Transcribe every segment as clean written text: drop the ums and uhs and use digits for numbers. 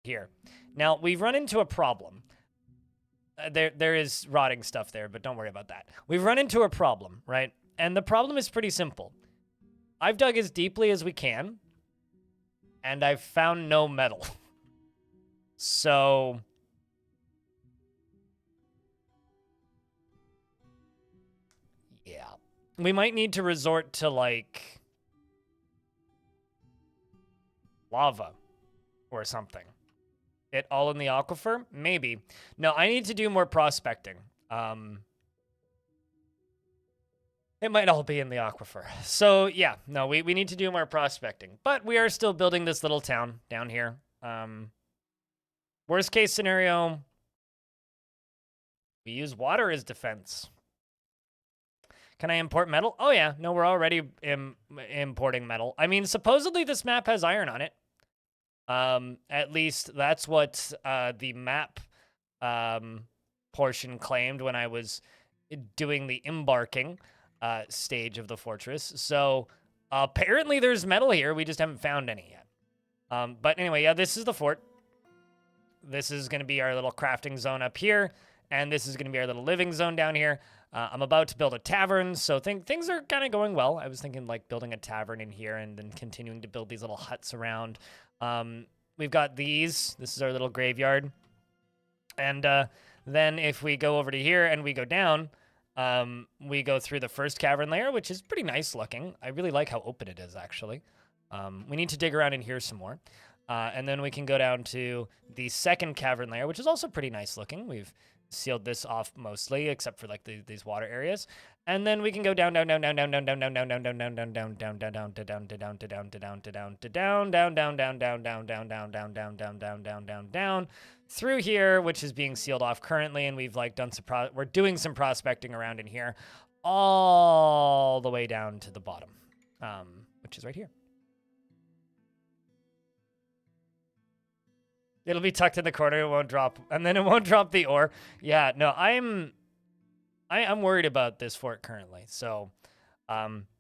here. Now, we've run into a problem. There is rotting stuff there, but don't worry about that. We've run into a problem, right? And the problem is pretty simple. I've dug as deeply as we can, and I've found no metal. So... yeah. We might need to resort to, like... lava. Or something. It all in the aquifer? Maybe. No, I need to do more prospecting. It might all be in the aquifer. So, yeah. No, we need to do more prospecting. But we are still building this little town down here. Worst case scenario, we use water as defense. Can I import metal? Oh, yeah. No, we're already importing metal. I mean, supposedly this map has iron on it. At least that's what the map portion claimed when I was doing the embarking stage of the fortress. So apparently there's metal here. We just haven't found any yet. But anyway, yeah, this is the fort. This is going to be our little crafting zone up here. And this is going to be our little living zone down here. I'm about to build a tavern, so things are kind of going well. I was thinking like building a tavern in here and then continuing to build these little huts around. We've got these. This is our little graveyard. And then if we go over to here and we go down, we go through the first cavern layer, which is pretty nice looking. I really like how open it is, actually. We need to dig around in here some more. And then we can go down to the second cavern layer, which is also pretty nice looking. We've sealed this off mostly, except for like these water areas. And then we can go down through here, which is being sealed off currently, and we've like done we're doing some prospecting around in here, all the way down to the bottom, which is right here. It'll be tucked in the corner. It won't drop, and then it won't drop the ore. Yeah, no, I'm worried about this fort currently. So,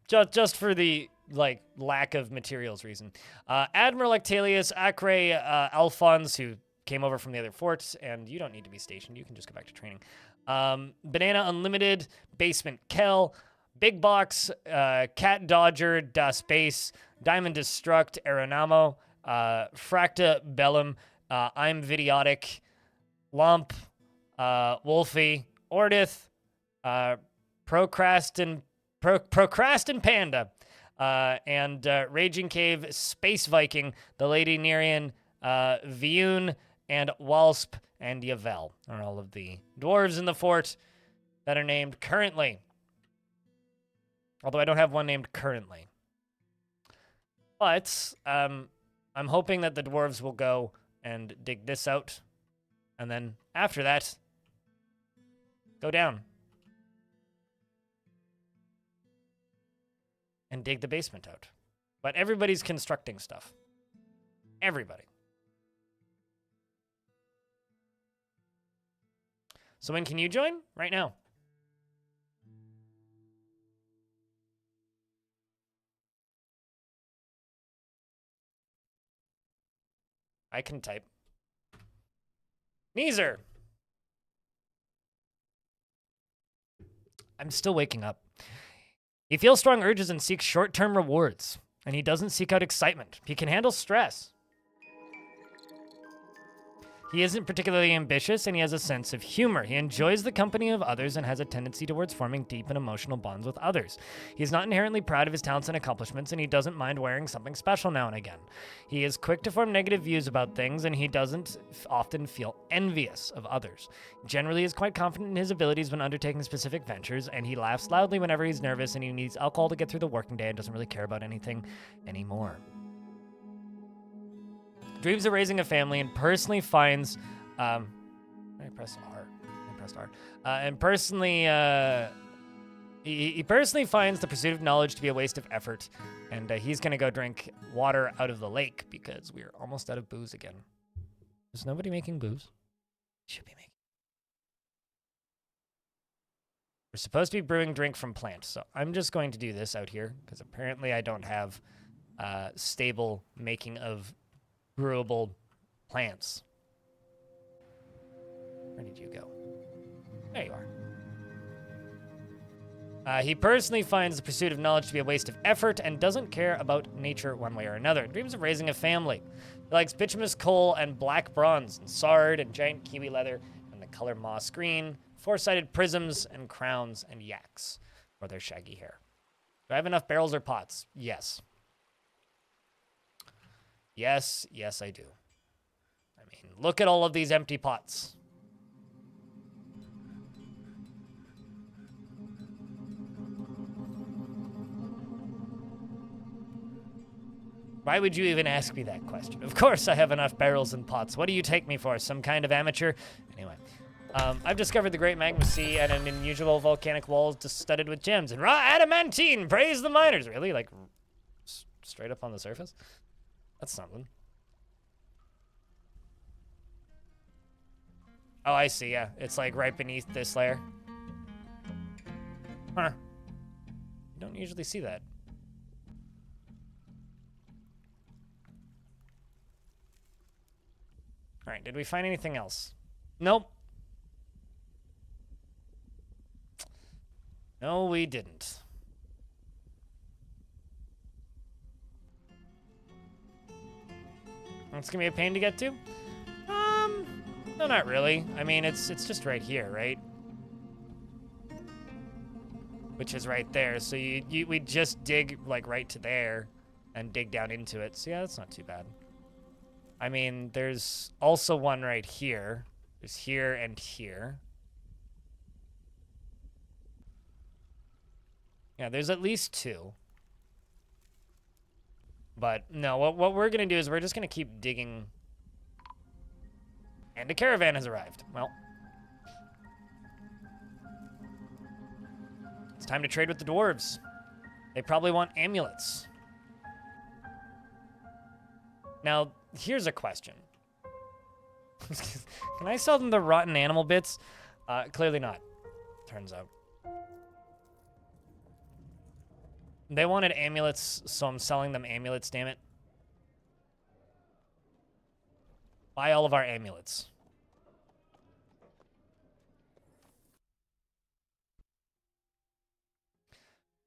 just for the like lack of materials reason, Admiral Ectalius, Acre, Alphonse, who came over from the other forts, and you don't need to be stationed. You can just go back to training. Banana Unlimited, Basement Kel, Big Box, Cat Dodger, Das Base, Diamond Destruct, Aeronamo, Fracta Bellum. I'm Vidiotic, Lump, Wolfie, Ordith, Procrastin Panda, and Raging Cave, Space Viking, the Lady Nerian, Vioon, and Walsp and Yavel are all of the dwarves in the fort that are named currently. Although I don't have one named currently. But I'm hoping that the dwarves will go and dig this out. And then after that, go down. And dig the basement out. But everybody's constructing stuff. Everybody. So when can you join? Right now. I can type. Neezer. I'm still waking up. He feels strong urges and seeks short-term rewards. And he doesn't seek out excitement. He can handle stress. He isn't particularly ambitious, and he has a sense of humor. He enjoys the company of others and has a tendency towards forming deep and emotional bonds with others. He's not inherently proud of his talents and accomplishments, and he doesn't mind wearing something special now and again. He is quick to form negative views about things, and he doesn't often feel envious of others. Generally, he is quite confident in his abilities when undertaking specific ventures, and he laughs loudly whenever he's nervous, and he needs alcohol to get through the working day and doesn't really care about anything anymore. Dreams of raising a family and personally finds, I pressed R. I pressed R. And personally, he personally finds the pursuit of knowledge to be a waste of effort, and he's gonna go drink water out of the lake because we're almost out of booze again. Is nobody making booze? Should be making. We're supposed to be brewing drink from plants, so I'm just going to do this out here because apparently I don't have stable making of brewable Plants. Where did you go? There you are. He personally finds the pursuit of knowledge to be a waste of effort and doesn't care about nature one way or another. Dreams of raising a family. He likes bituminous coal and black bronze, and sard and giant kiwi leather, and the color moss green, four-sided prisms and crowns and yaks for their shaggy hair. Do I have enough barrels or pots? Yes. Yes, I do. I mean, look at all of these empty pots. Why would you even ask me that question? Of course I have enough barrels and pots. What do you take me for, some kind of amateur? Anyway, I've discovered the Great Magma Sea and an unusual volcanic wall just studded with gems. And raw adamantine, praise the miners. Really? Like, straight up on the surface? That's something. Oh, I see, yeah. It's like right beneath this layer. Huh. You don't usually see that. All right, did we find anything else? Nope. No, we didn't. It's gonna be a pain to get to? No, not really. I mean, it's just right here, right? Which is right there. So we just dig like right to there and dig down into it. So yeah, that's not too bad. I mean, there's also one right here. There's here and here. Yeah, there's at least two. But no, what we're gonna do is we're just gonna keep digging. And a caravan has arrived. Well, it's time to trade with the dwarves. They probably want amulets. Now, here's a question. Can I sell them the rotten animal bits? Clearly not, turns out. They wanted amulets, so I'm selling them amulets, damn it. Buy all of our amulets.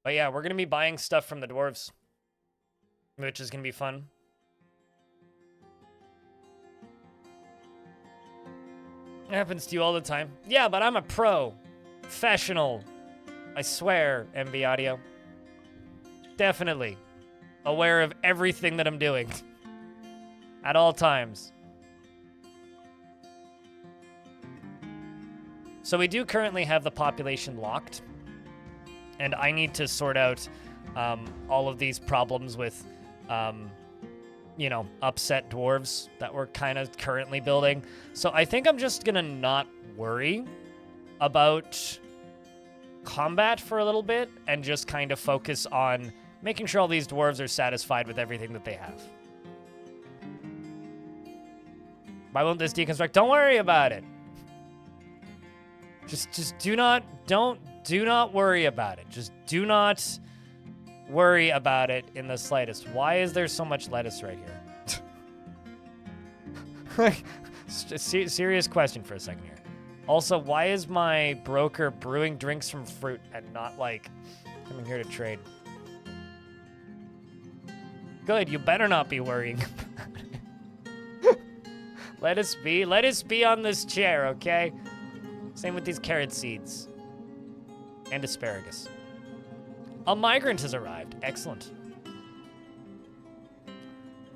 But yeah, we're going to be buying stuff from the dwarves, which is going to be fun. It happens to you all the time. Yeah, but I'm a pro. Professional. I swear, MB Audio. Definitely. Aware of everything that I'm doing. At all times. So we do currently have the population locked. And I need to sort out all of these problems with, you know, upset dwarves that we're kind of currently building. So I think I'm just going to not worry about combat for a little bit and just kind of focus on making sure all these dwarves are satisfied with everything that they have. Why won't this deconstruct? Don't worry about it. Just do not worry about it. Just do not worry about it in the slightest. Why is there so much lettuce right here? Like, serious question for a second here. Also, why is my broker brewing drinks from fruit and not, like, coming here to trade? Good, you better not be worrying about it. Let us be on this chair, okay? Same with these carrot seeds. And asparagus. A migrant has arrived. Excellent.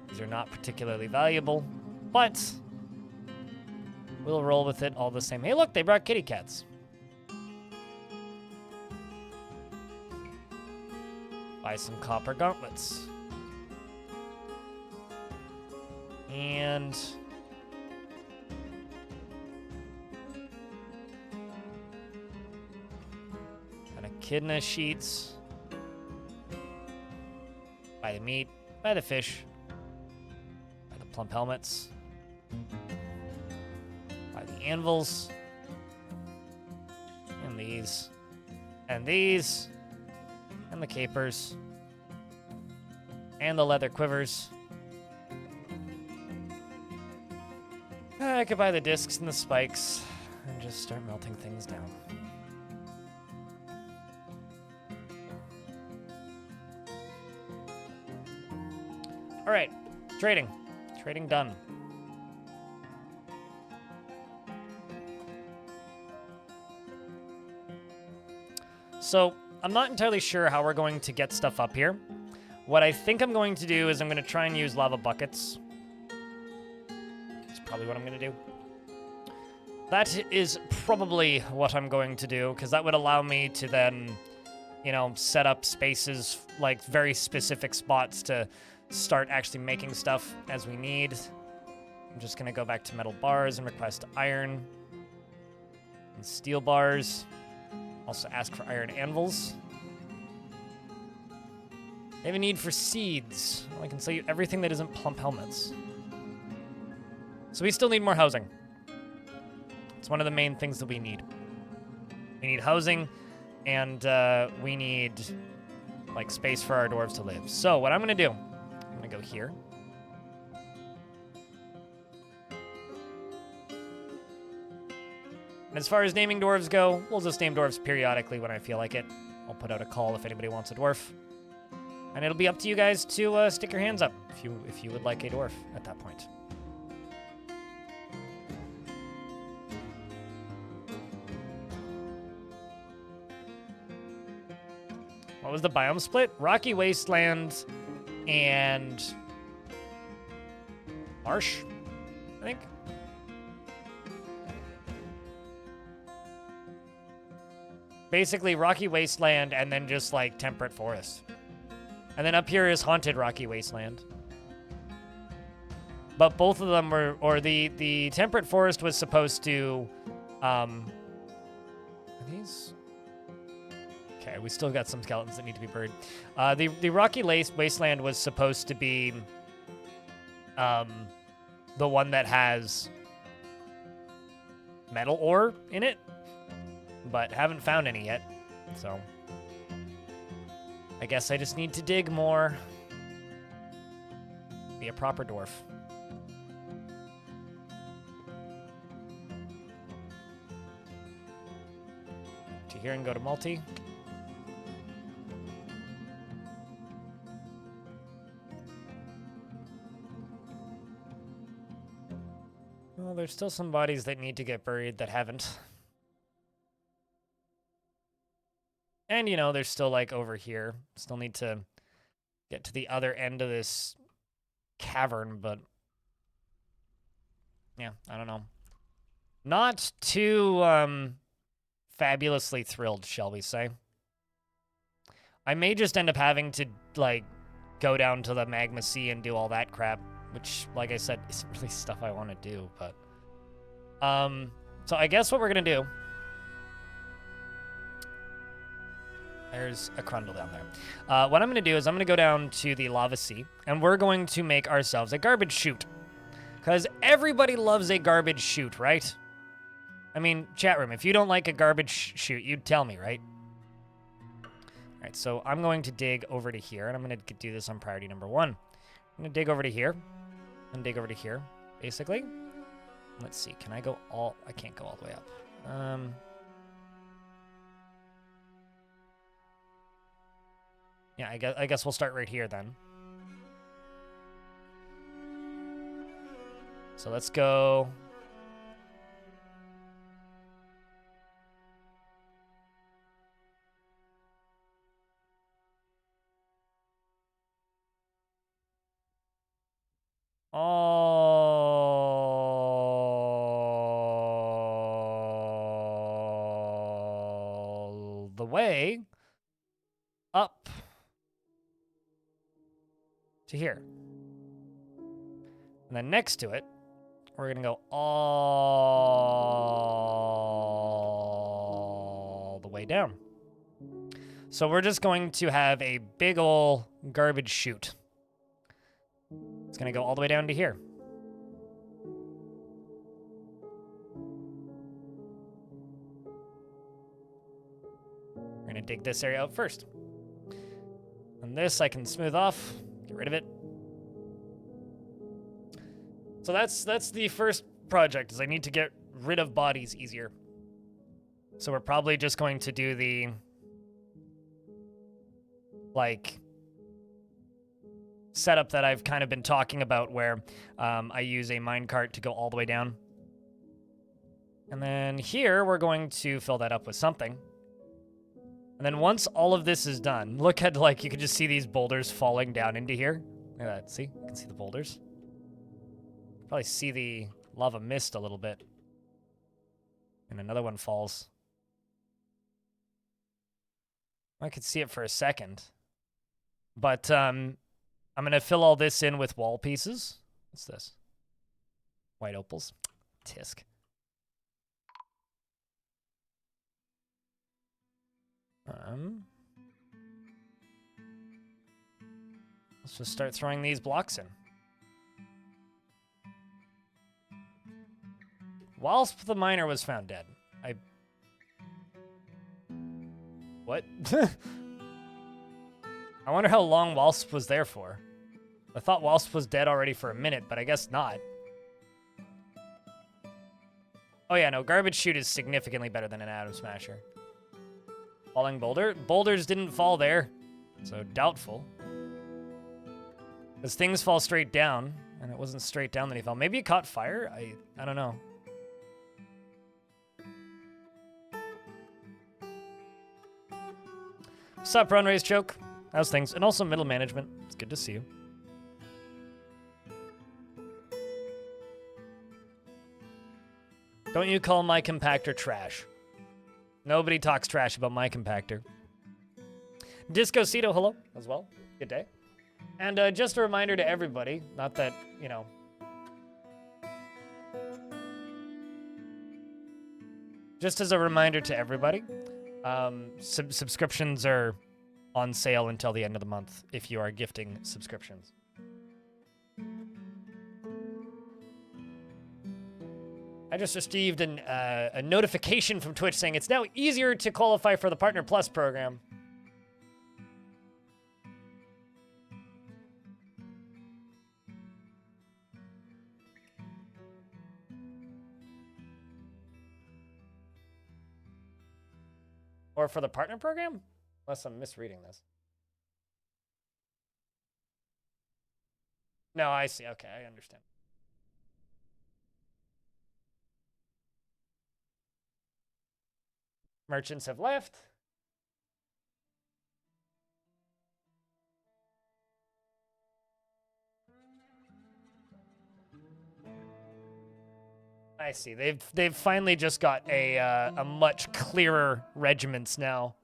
These are not particularly valuable, but we'll roll with it all the same. Hey, look, they brought kitty cats. Buy some copper gauntlets. And echidna sheets. Buy the meat. Buy the fish. Buy the plump helmets. Buy the anvils. And these. And these. And the capers. And the leather quivers. I could buy the discs and the spikes and just start melting things down. All right, trading. Trading done. So, I'm not entirely sure how we're going to get stuff up here. What I think I'm going to do is I'm going to try and use lava buckets. That's probably what I'm going to do. That is probably what I'm going to do, because that would allow me to then, you know, set up spaces, like very specific spots to start actually making stuff as we need. I'm just going to go back to metal bars and request iron and steel bars. Also ask for iron anvils. I have a need for seeds. Well, I can sell you everything that isn't plump helmets. So we still need more housing. It's one of the main things that we need. We need housing, and we need, like, space for our dwarves to live. So what I'm going to do, I'm going to go here. And as far as naming dwarves go, we'll just name dwarves periodically when I feel like it. I'll put out a call if anybody wants a dwarf. And it'll be up to you guys to stick your hands up if you would like a dwarf at that point. What was the biome split? Rocky Wasteland and Marsh, I think. Basically, Rocky Wasteland and then just, like, Temperate Forest. And then up here is Haunted Rocky Wasteland. But both of them were, or the Temperate Forest was supposed to, are these? Okay, we still got some skeletons that need to be buried. The Rocky Wasteland was supposed to be, the one that has metal ore in it. But haven't found any yet, so I guess I just need to dig more. Be a proper dwarf. To here and go to multi. Well, there's still some bodies that need to get buried that haven't. And, you know, there's still, like, over here. Still need to get to the other end of this cavern, but yeah, I don't know. Not too fabulously thrilled, shall we say. I may just end up having to, like, go down to the magma sea and do all that crap, which, like I said, isn't really stuff I want to do, but so I guess what we're going to do, there's a Crundle down there. What I'm going to do is I'm going to go down to the lava sea, and we're going to make ourselves a garbage chute. Because everybody loves a garbage chute, right? I mean, chat room, if you don't like a garbage chute, you'd tell me, right? All right, so I'm going to dig over to here, and I'm going to do this on priority number 1. I'm going to dig over to here, and dig over to here, basically. Let's see, can I go all... I can't go all the way up. Yeah, I guess we'll start right here then. So let's go. All the way up to here. And then next to it, we're going to go all the way down. So we're just going to have a big ol' garbage chute. It's going to go all the way down to here. We're going to dig this area out first. And this I can smooth off. Get rid of it. So that's the first project is I need to get rid of bodies easier. So we're probably just going to do the, like, setup that I've kind of been talking about where I use a minecart to go all the way down. And then here, we're going to fill that up with something. And then once all of this is done, look at, like, you can just see these boulders falling down into here. Look at that, see? You can see the boulders. Probably see the lava mist a little bit. And another one falls. I could see it for a second. But, I'm gonna fill all this in with wall pieces. What's this? White opals. Tisk. Let's just start throwing these blocks in. Whilst the miner was found dead, What? I wonder how long Wasp was there for. I thought Wasp was dead already for a minute, but I guess not. Oh yeah, no, Garbage Chute is significantly better than an Atom Smasher. Falling boulder? Boulders didn't fall there, so doubtful. Because things fall straight down, and it wasn't straight down that he fell. Maybe it caught fire? I don't know. What's up, Run Race Choke? How's things? And also middle management. It's good to see you. Don't you call my compactor trash. Nobody talks trash about my compactor. Disco Cito, hello as well. Good day. And just a reminder to everybody, not that, you know. Just as a reminder to everybody, subscriptions are on sale until the end of the month if you are gifting subscriptions. I just received a notification from Twitch saying it's now easier to qualify for the Partner Plus program. Or for the Partner program? Unless I'm misreading this. No, I see. Okay, I understand. Merchants have left. I see. They've finally just got a much clearer regiments now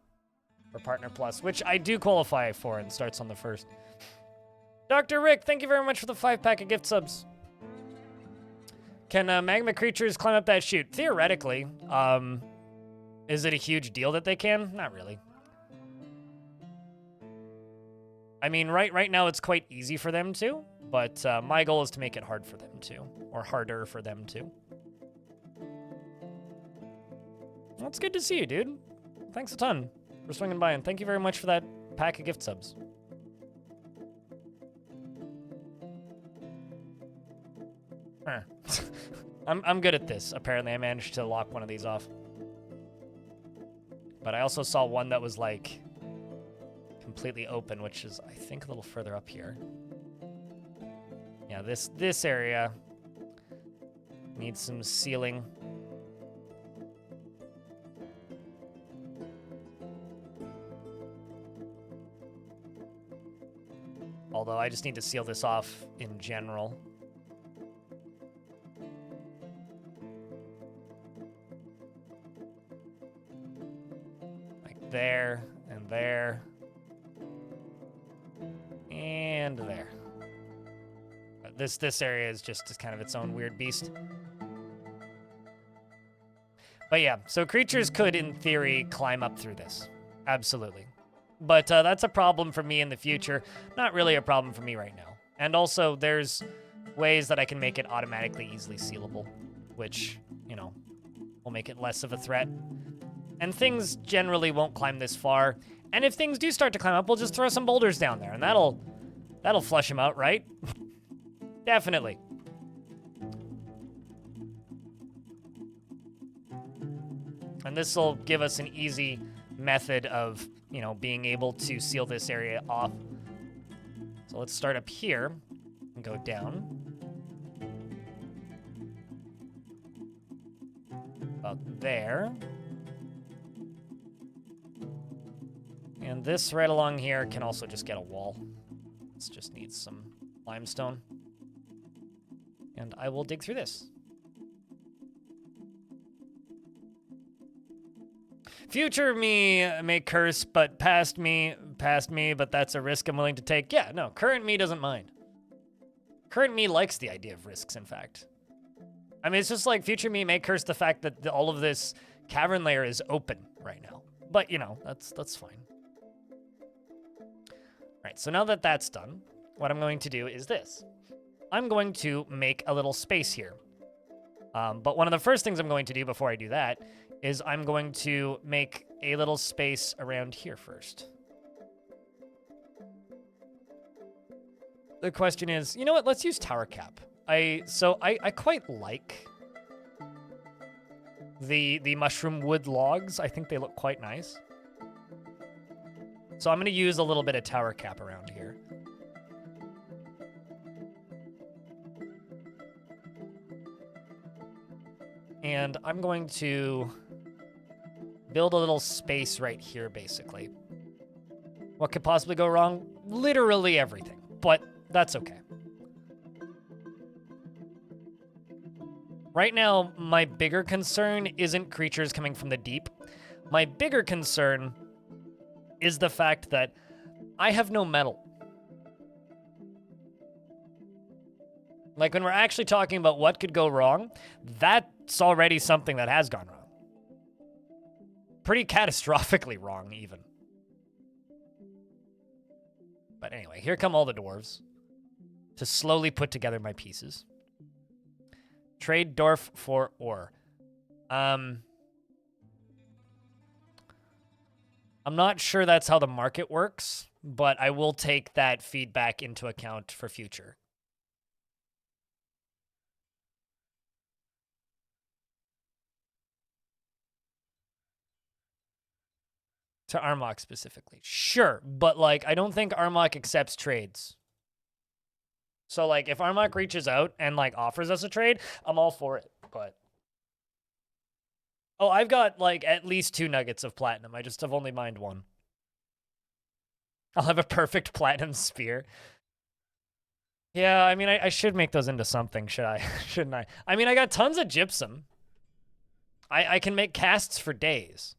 for Partner Plus, which I do qualify for and starts on the 1st. Dr. Rick, thank you very much for the 5-pack of gift subs. Can magma creatures climb up that chute? Theoretically. Is it a huge deal that they can? Not really. I mean, right now it's quite easy for them to, but my goal is to make it hard for them to, or harder for them to. Well, it's good to see you, dude. Thanks a ton for swinging by, and thank you very much for that pack of gift subs. Huh. I'm good at this. Apparently, I managed to lock one of these off. But I also saw one that was, like, completely open, which is, I think, a little further up here. Yeah, this area needs some sealing. Although I just need to seal this off in general. There, and there, and there. This area is just kind of its own weird beast. But yeah, so creatures could, in theory, climb up through this. Absolutely. But that's a problem for me in the future. Not really a problem for me right now. And also, there's ways that I can make it automatically easily sealable, which, you know, will make it less of a threat. And things generally won't climb this far. And if things do start to climb up, we'll just throw some boulders down there, and that'll flush them out, right? Definitely. And this will give us an easy method of, you know, being able to seal this area off. So let's start up here and go down. About there. And this right along here can also just get a wall. This just needs some limestone. And I will dig through this. Future me may curse, but past me, but that's a risk I'm willing to take. Yeah, no, current me doesn't mind. Current me likes the idea of risks, in fact. I mean, it's just like future me may curse the fact that all of this cavern layer is open right now. But, you know, that's fine. All right, so now that that's done, what I'm going to do is this. I'm going to make a little space here. But one of the first things I'm going to do before I do that is I'm going to make a little space around here first. The question is, you know what? Let's use tower cap. I quite like the mushroom wood logs. I think they look quite nice. So I'm going to use a little bit of tower cap around here. And I'm going to build a little space right here, basically. What could possibly go wrong? Literally everything, but that's okay. Right now, my bigger concern isn't creatures coming from the deep. My bigger concern is the fact that I have no metal. Like, when we're actually talking about what could go wrong, that's already something that has gone wrong. Pretty catastrophically wrong, even. But anyway, here come all the dwarves to slowly put together my pieces. Trade Dwarf for ore. I'm not sure that's how the market works, but I will take that feedback into account for future. To Armok specifically. Sure, but like I don't think Armok accepts trades. So like if Armok reaches out and like offers us a trade, I'm all for it, but oh, I've got like at least 2 nuggets of platinum. I just have only mined 1. I'll have a perfect platinum spear. Yeah, I mean I should make those into something, should I? Shouldn't I? I mean I got tons of gypsum. I can make casts for days.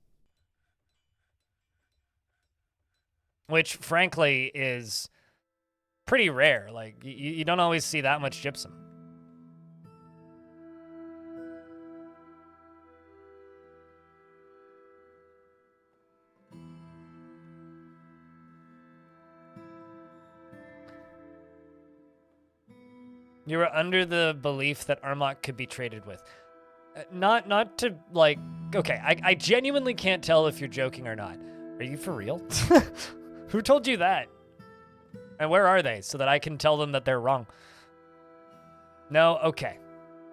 Which, frankly, is pretty rare. Like, you don't always see that much gypsum. You were under the belief that Armok could be traded with. Not to, like... Okay, I genuinely can't tell if you're joking or not. Are you for real? Who told you that? And where are they so that I can tell them that they're wrong? No? Okay.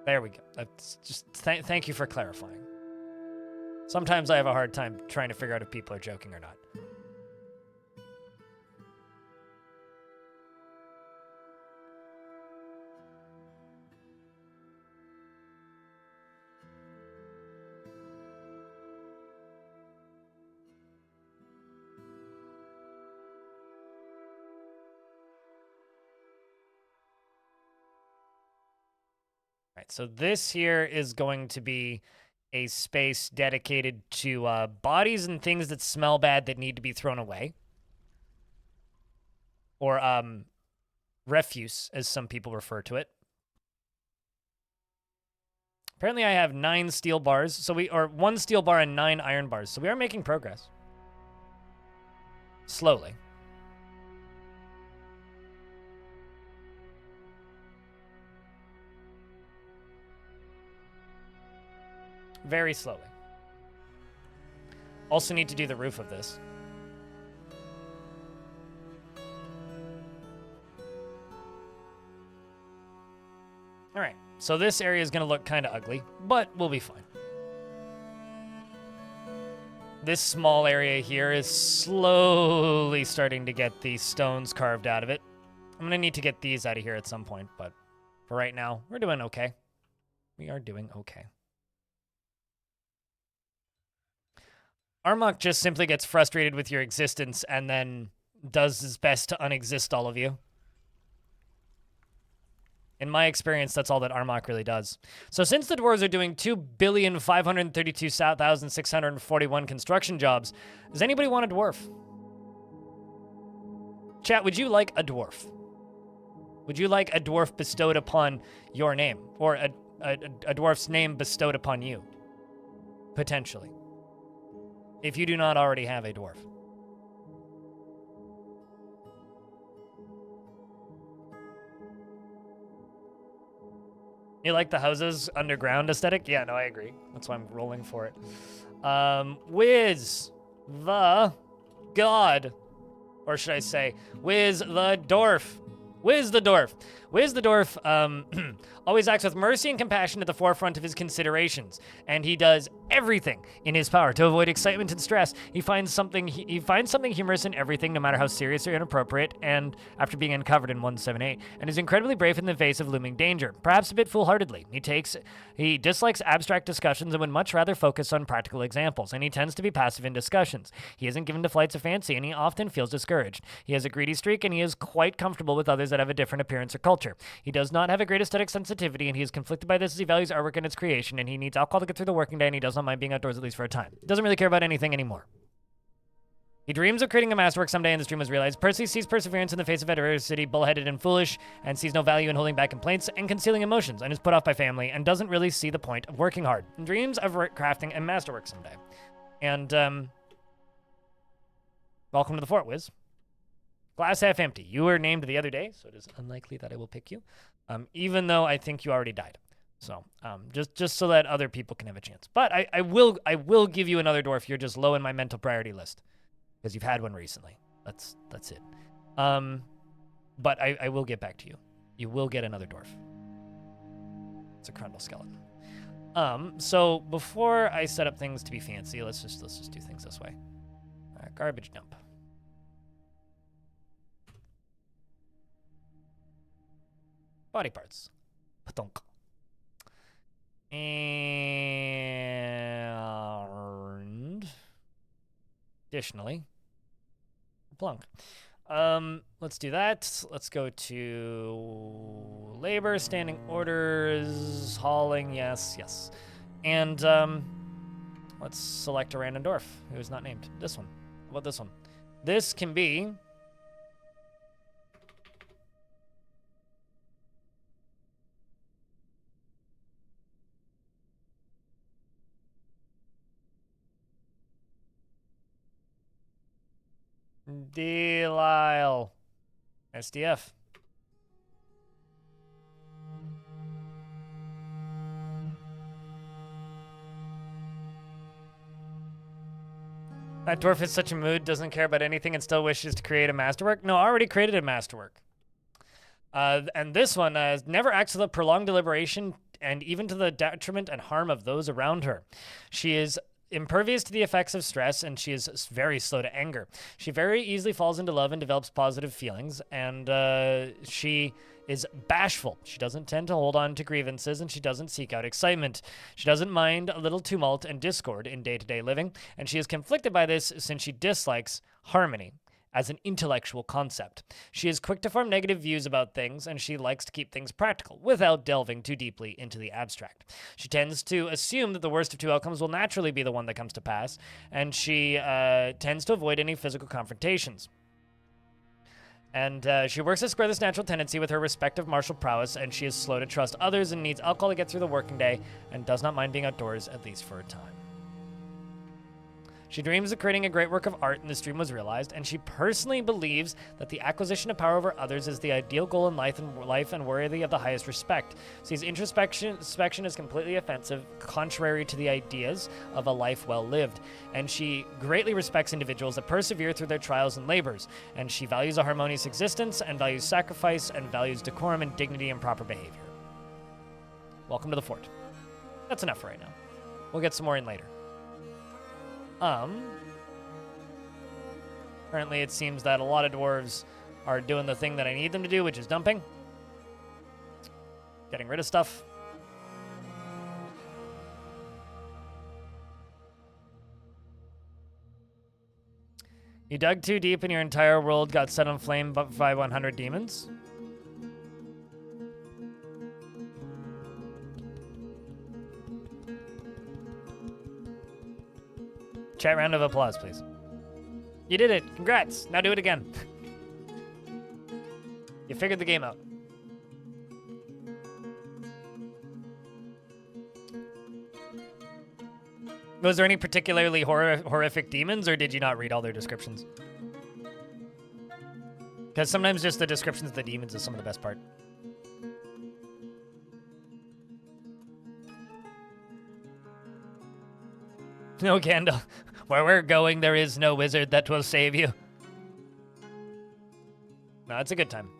There we go. That's just thank you for clarifying. Sometimes I have a hard time trying to figure out if people are joking or not. Right, so this here is going to be a space dedicated to bodies and things that smell bad that need to be thrown away. Or refuse, as some people refer to it. Apparently I have 9 steel bars, or 1 steel bar and 9 iron bars, so we are making progress. Slowly. Very slowly. Also need to do the roof of this. All right, so this area is going to look kind of ugly, but we'll be fine. This small area here is slowly starting to get these stones carved out of it. I'm going to need to get these out of here at some point, but for right now, we're doing okay. We are doing okay. Armok just simply gets frustrated with your existence and then does his best to unexist all of you. In my experience, that's all that Armok really does. So since the dwarves are doing 2,532,641 construction jobs, does anybody want a dwarf? Chat, would you like a dwarf? Would you like a dwarf bestowed upon your name? Or a dwarf's name bestowed upon you? Potentially. If you do not already have a dwarf. You like the houses underground aesthetic? Yeah, no, I agree. That's why I'm rolling for it. Wiz the God, or should I say, Wiz the Dwarf. Wiz the Dwarf. Wiz the Dwarf always acts with mercy and compassion at the forefront of his considerations, and he does everything in his power to avoid excitement and stress. He finds something humorous in everything, no matter how serious or inappropriate, and after being uncovered in 178, and is incredibly brave in the face of looming danger, perhaps a bit foolhardily. He dislikes abstract discussions and would much rather focus on practical examples, and he tends to be passive in discussions. He isn't given to flights of fancy, and he often feels discouraged. He has a greedy streak, and he is quite comfortable with others that have a different appearance or culture. He does not have a great aesthetic sensitivity, and he is conflicted by this as he values artwork and its creation, and he needs alcohol to get through the working day, and he does not mind being outdoors at least for a time. Doesn't really care about anything anymore. He dreams of creating a masterwork someday, and this dream was realized. Percy sees perseverance in the face of adversity, bullheaded and foolish, and sees no value in holding back complaints and concealing emotions, and is put off by family, and doesn't really see the point of working hard, and dreams of crafting a masterwork someday. And, welcome to the fort, Wiz. Glass half empty. You were named the other day, so it is unlikely that I will pick you, even though I think you already died. So, just so that other people can have a chance. But I will give you another dwarf. You're just low in my mental priority list because you've had one recently. That's it. But I will get back to you. You will get another dwarf. It's a Crundle skeleton. So before I set up things to be fancy, let's just do things this way. Garbage dump. Body parts. Patonk. And additionally, plunk. Let's do that. Let's go to labor, standing orders, hauling, yes. And let's select a random dwarf who is not named. This one. How about this one? This can be Delisle. SDF. That dwarf is such a mood, doesn't care about anything, and still wishes to create a masterwork. No, I already created a masterwork. And this one never acts with a prolonged deliberation, and even to the detriment and harm of those around her. She is impervious to the effects of stress, and she is very slow to anger. She very easily falls into love and develops positive feelings, and she is bashful. She doesn't tend to hold on to grievances, and she doesn't seek out excitement. She doesn't mind a little tumult and discord in day-to-day living, and she is conflicted by this since she dislikes harmony as an intellectual concept. She is quick to form negative views about things, and she likes to keep things practical without delving too deeply into the abstract. She tends to assume that the worst of two outcomes will naturally be the one that comes to pass, and she tends to avoid any physical confrontations. And she works to square this natural tendency with her respective martial prowess, and she is slow to trust others and needs alcohol to get through the working day, and does not mind being outdoors, at least for a time. She dreams of creating a great work of art, and this dream was realized, and she personally believes that the acquisition of power over others is the ideal goal in life and worthy of the highest respect. Sees introspection as completely offensive, contrary to the ideas of a life well lived, and she greatly respects individuals that persevere through their trials and labors, and she values a harmonious existence, and values sacrifice, and values decorum and dignity and proper behavior. Welcome to the fort. That's enough for right now. We'll get some more in later. Currently, it seems that a lot of dwarves are doing the thing that I need them to do, which is dumping. Getting rid of stuff. You dug too deep and your entire world got set on flame by 100 demons. Chat round of applause, please. You did it. Congrats. Now do it again. You figured the game out. Was there any particularly horrific demons, or did you not read all their descriptions? Because sometimes just the descriptions of the demons is some of the best part. No, Gandalf. Where we're going, there is no wizard that will save you. No, it's a good time.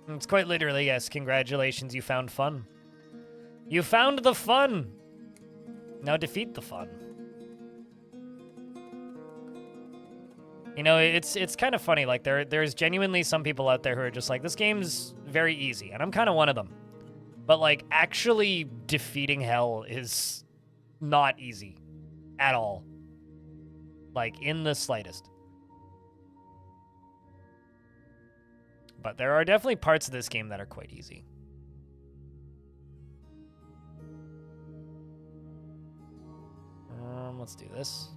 It's quite literally, yes. Congratulations, you found fun. You found the fun! Now defeat the fun. You know, it's kind of funny. Like, there's genuinely some people out there who are just like, this game's very easy. And I'm kind of one of them. But, like, actually defeating hell is not easy. At all. Like, in the slightest. But there are definitely parts of this game that are quite easy. Let's do this.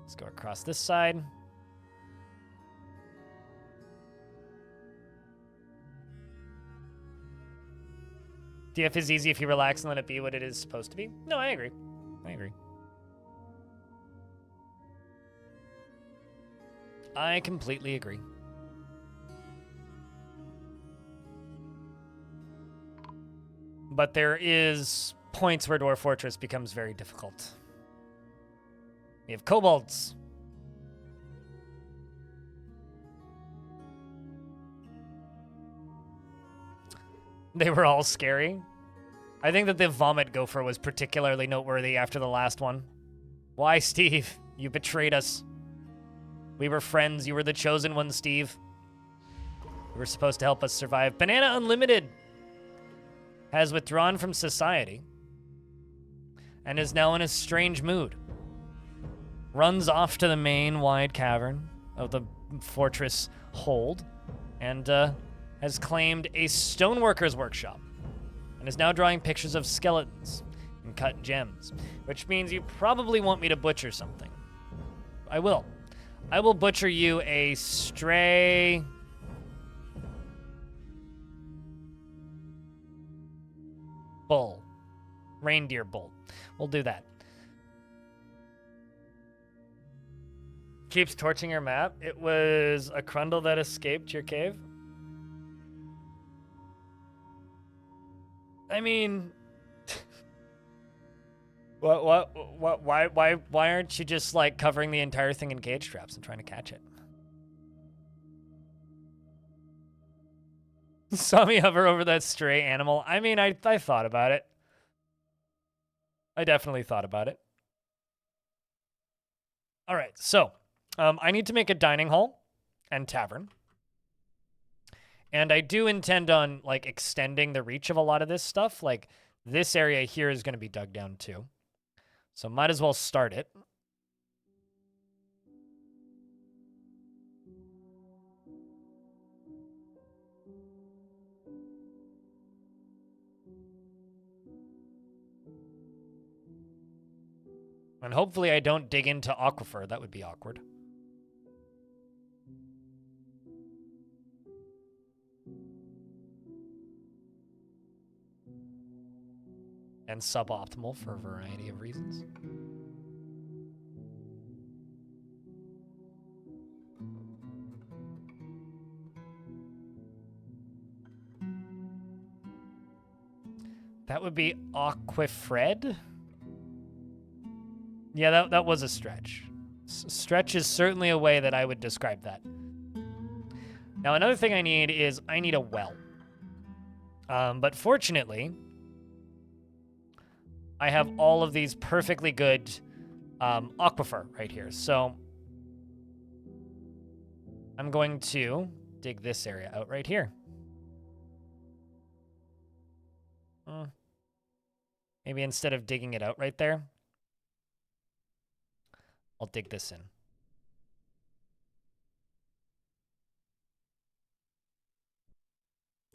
Let's go across this side. DF is easy if you relax and let it be what it is supposed to be. No, I agree. I agree. I completely agree. But there is points where Dwarf Fortress becomes very difficult. We have kobolds. They were all scary. I think that the vomit gopher was particularly noteworthy after the last one. Why, Steve? You betrayed us. We were friends. You were the chosen one, Steve. You were supposed to help us survive. Banana Unlimited has withdrawn from society and is now in a strange mood. Runs off to the main wide cavern of the fortress hold and has claimed a stoneworker's workshop and is now drawing pictures of skeletons and cut gems, which means you probably want me to butcher something. I will. I will butcher you a stray bull. Reindeer bull. We'll do that. Keeps torching your map. It was a Crundle that escaped your cave. I mean, why aren't you just like covering the entire thing in cage traps and trying to catch it? Saw me hover over that stray animal. I mean, I thought about it. I definitely thought about it. All right, so I need to make a dining hall and tavern. And I do intend on like extending the reach of a lot of this stuff. Like this area here is going to be dug down too. So might as well start it. And hopefully I don't dig into aquifer. That would be awkward. And suboptimal for a variety of reasons. That would be Aquifred. Yeah, that was a stretch. Stretch is certainly a way that I would describe that. Now, another thing I need is I need a well. But fortunately, I have all of these perfectly good aquifer right here. So I'm going to dig this area out right here. Maybe instead of digging it out right there, I'll dig this in.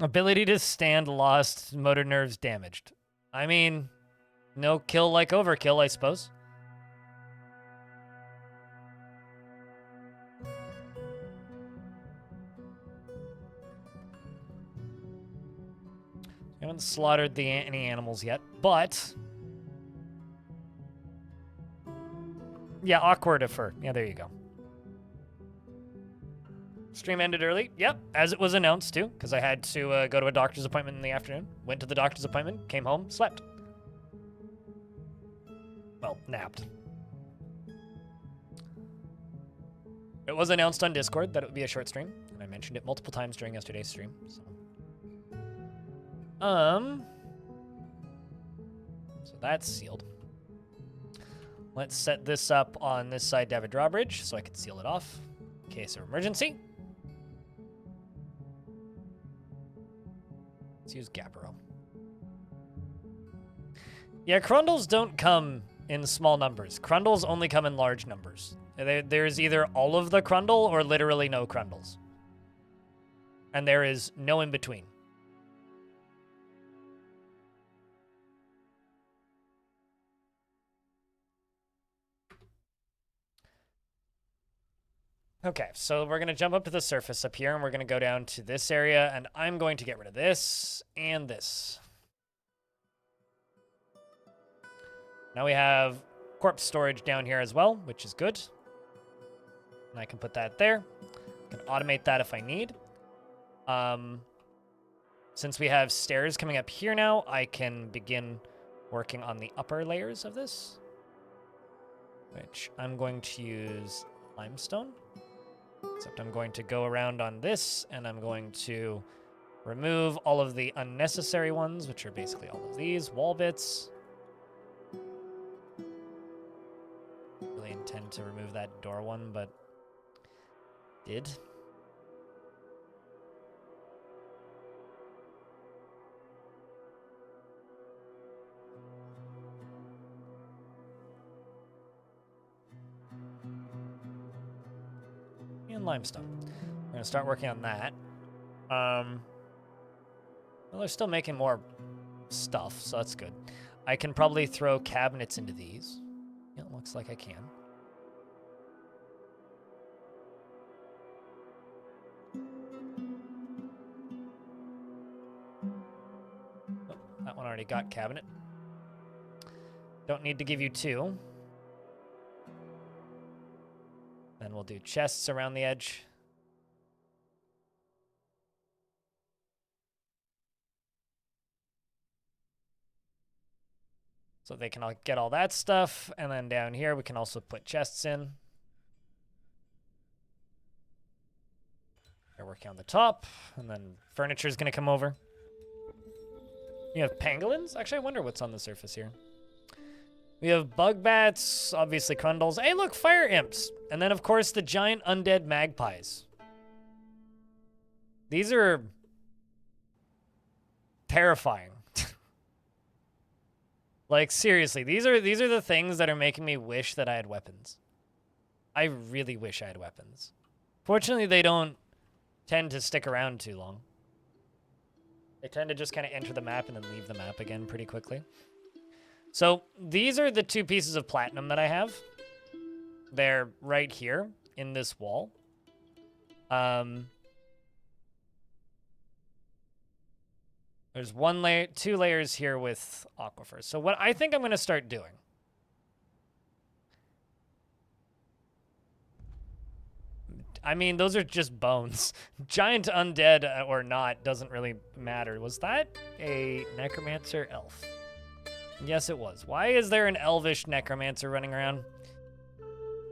Ability to stand lost, motor nerves damaged. I mean, no kill like overkill, I suppose. I haven't slaughtered any animals yet, but... Yeah, Aquardifer. Yeah, there you go. Stream ended early. Yep, as it was announced too, because I had to go to a doctor's appointment in the afternoon. Went to the doctor's appointment, came home, slept. Well, napped. It was announced on Discord that it would be a short stream, and I mentioned it multiple times during yesterday's stream. So, so that's sealed. Let's set this up on this side to have a drawbridge so I can seal it off in case of emergency. Let's use Gabbro. Yeah, Crundles don't come in small numbers. Crundles only come in large numbers. There's either all of the Crundle or literally no Crundles. And there is no in between. Okay, so we're going to jump up to the surface up here, and we're going to go down to this area, and I'm going to get rid of this and this. Now we have corpse storage down here as well, which is good. And I can put that there. I can automate that if I need. Since we have stairs coming up here now, I can begin working on the upper layers of this, which I'm going to use limestone. Except I'm going to go around on this, and I'm going to remove all of the unnecessary ones, which are basically all of these wall bits. Really intend to remove that door one, but did. And limestone. We're going to start working on that. Well, they're still making more stuff, so that's good. I can probably throw cabinets into these. Yeah, it looks like I can. Oh, that one already got cabinet. Don't need to give you two. Then we'll do chests around the edge. So they can all get all that stuff. And then down here, we can also put chests in. They're working on the top. And then furniture is going to come over. You have pangolins? Actually, I wonder what's on the surface here. We have bug bats, obviously crundles. Hey, look, fire imps. And then, of course, the giant undead magpies. These are terrifying. Like, seriously, these are the things that are making me wish that I had weapons. I really wish I had weapons. Fortunately, they don't tend to stick around too long. They tend to just kind of enter the map and then leave the map again pretty quickly. So these are the two pieces of platinum that I have. They're right here in this wall. There's one layer, two layers here with aquifer. So what I think I'm going to start doing I mean, those are just bones. Giant undead or not doesn't really matter. Was that a necromancer elf? Yes, it was. Why is there an elvish necromancer running around?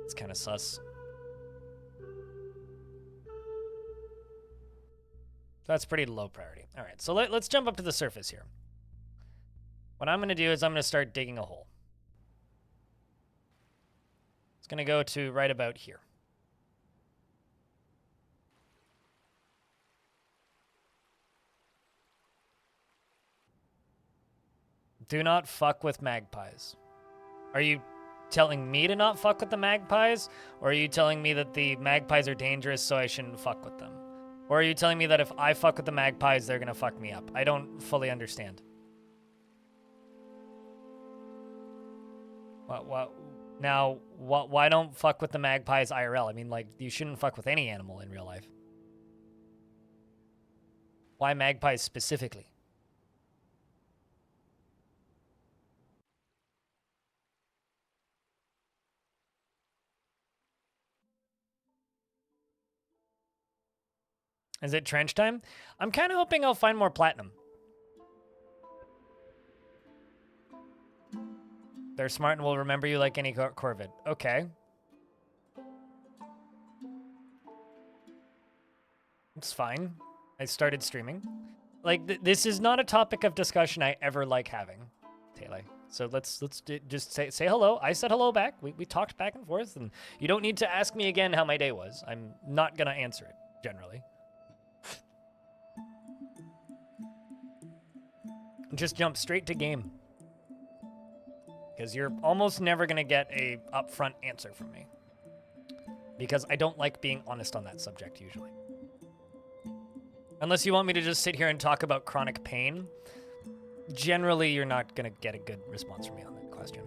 It's kind of sus. That's pretty low priority. All right, so let's jump up to the surface here. What I'm going to do is I'm going to start digging a hole. It's going to go to right about here. Do not fuck with magpies. Are you telling me to not fuck with the magpies? Or are you telling me that the magpies are dangerous so I shouldn't fuck with them? Or are you telling me that if I fuck with the magpies, they're gonna fuck me up? I don't fully understand. Why don't fuck with the magpies IRL? I mean, like, you shouldn't fuck with any animal in real life. Why magpies specifically? Is it trench time? I'm kind of hoping I'll find more platinum. They're smart and will remember you like any corvid. Okay. It's fine. I started streaming. Like, this is not a topic of discussion I ever like having, Taylor. So let's just say hello. I said hello back. We talked back and forth, and you don't need to ask me again how my day was. I'm not gonna answer it, generally. Just jump straight to game. Because you're almost never going to get a upfront answer from me. Because I don't like being honest on that subject, usually. Unless you want me to just sit here and talk about chronic pain, generally you're not going to get a good response from me on that question.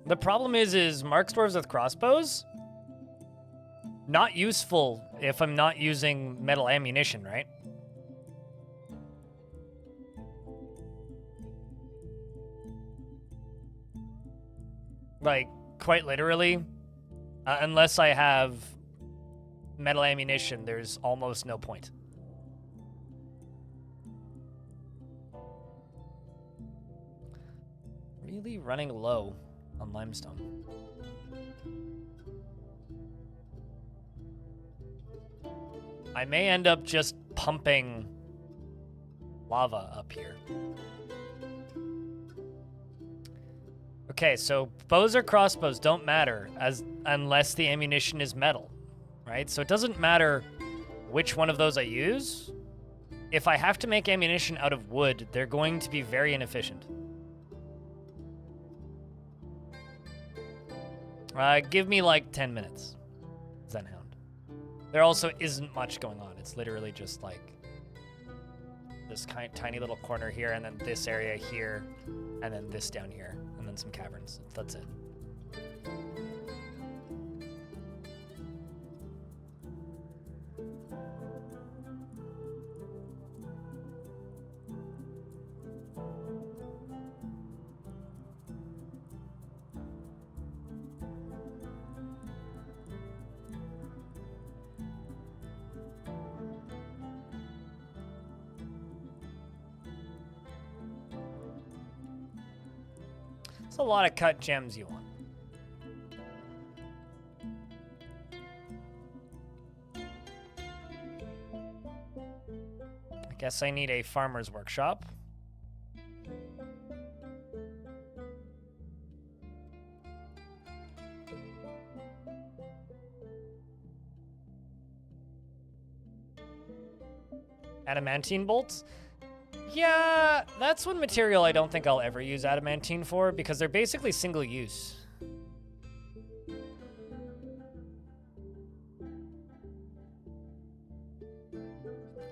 The problem is Mark's dwarves with crossbows? Not useful if I'm not using metal ammunition, right? Like, quite literally, unless I have metal ammunition, there's almost no point. Really running low on limestone. I may end up just pumping lava up here. Okay, so bows or crossbows don't matter unless the ammunition is metal, right? So it doesn't matter which one of those I use. If I have to make ammunition out of wood, they're going to be very inefficient. Give me like 10 minutes, Zenhound. There also isn't much going on. It's literally just like this tiny little corner here, and then this area here, and then this down here, and then some caverns. That's it. It's a lot of cut gems you want. I guess I need a farmer's workshop. Adamantine bolts? Yeah, that's one material I don't think I'll ever use adamantine for, because they're basically single use.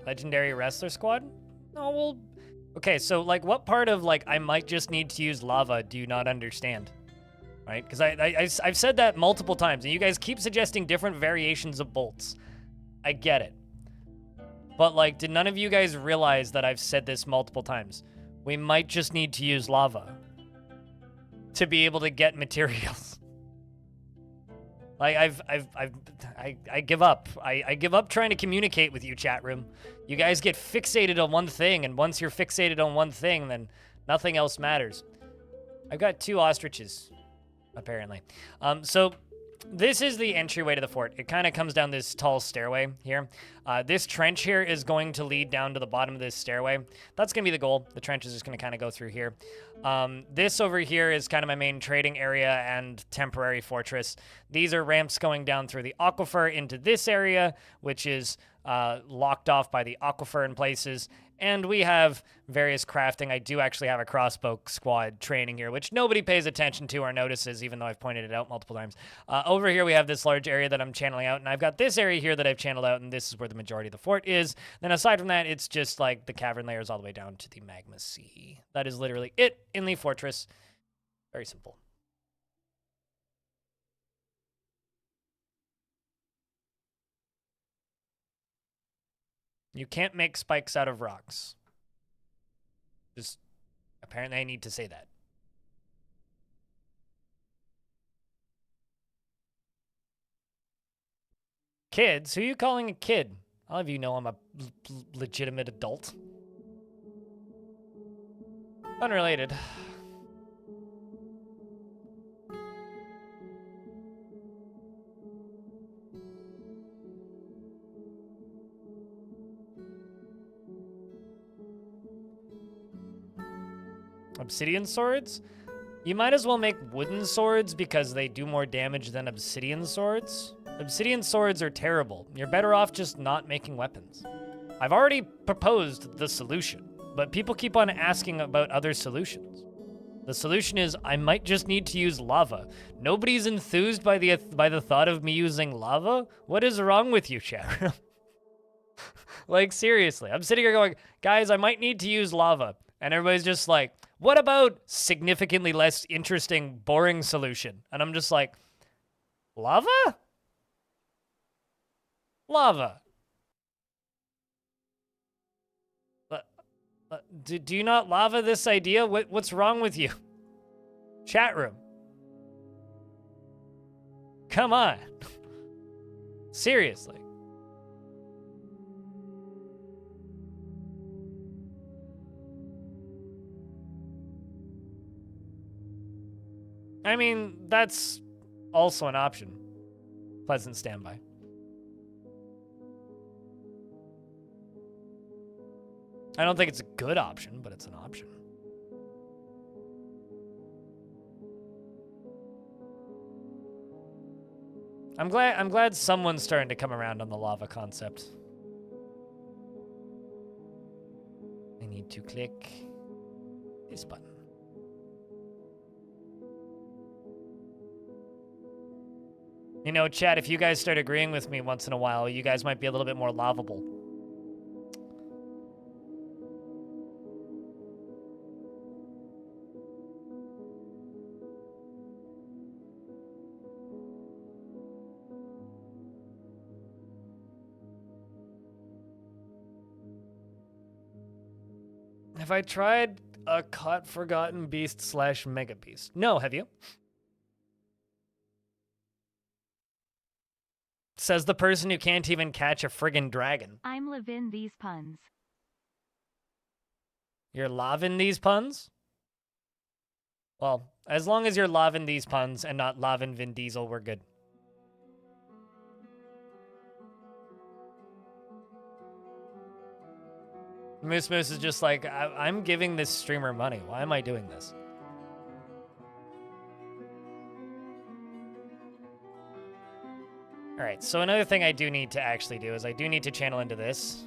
Legendary wrestler squad? No, well, okay, so like what part of like I might just need to use lava do you not understand? Right? Because I've said that multiple times, and you guys keep suggesting different variations of bolts. I get it. But, like, did none of you guys realize that I've said this multiple times? we might just need to use lava to be able to get materials. Like, I give up. I give up trying to communicate with you, chat room. You guys get fixated on one thing, and once you're fixated on one thing, then nothing else matters. I've got 2 ostriches, apparently. So this is the entryway to the fort. It kind of comes down this tall stairway here. This trench here is going to lead down to the bottom of this stairway. That's going to be the goal. The trench is just going to kind of go through here. This over here is kind of my main trading area and temporary fortress. These are ramps going down through the aquifer into this area, which is locked off by the aquifer in places. And we have various crafting. I do actually have a crossbow squad training here, which nobody pays attention to or notices, even though I've pointed it out multiple times. Over here, we have this large area that I'm channeling out, and I've got this area here that I've channeled out, and this is where the majority of the fort is. Then aside from that, it's just like the cavern layers all the way down to the magma sea. That is literally it in the fortress. Very simple. You can't make spikes out of rocks. Just, apparently I need to say that. Kids? Who are you calling a kid? I'll have you know I'm a legitimate adult. Unrelated. Obsidian swords? You might as well make wooden swords because they do more damage than obsidian swords. Obsidian swords are terrible. You're better off just not making weapons. I've already proposed the solution, but people keep on asking about other solutions. The solution is I might just need to use lava. Nobody's enthused by the thought of me using lava? What is wrong with you, chat? Like, seriously. I'm sitting here going, guys, I might need to use lava. And everybody's just like, what about significantly less interesting, boring solution? And I'm just like, lava? Lava. Do you not lava this idea? What's wrong with you? Chat room. Come on. Seriously. I mean, that's also an option. Pleasant standby. I don't think it's a good option, but it's an option. I'm glad someone's starting to come around on the lava concept. I need to click this button. You know, chat, if you guys start agreeing with me once in a while, you guys might be a little bit more lovable. Have I tried a caught forgotten beast / mega beast? No, have you? Says the person who can't even catch a friggin' dragon. I'm living these puns. You're loving these puns? Well, as long as you're loving these puns and not loving Vin Diesel, we're good. Moose is just like, I'm giving this streamer money. Why am I doing this? All right, so another thing I do need to actually do is I do need to channel into this.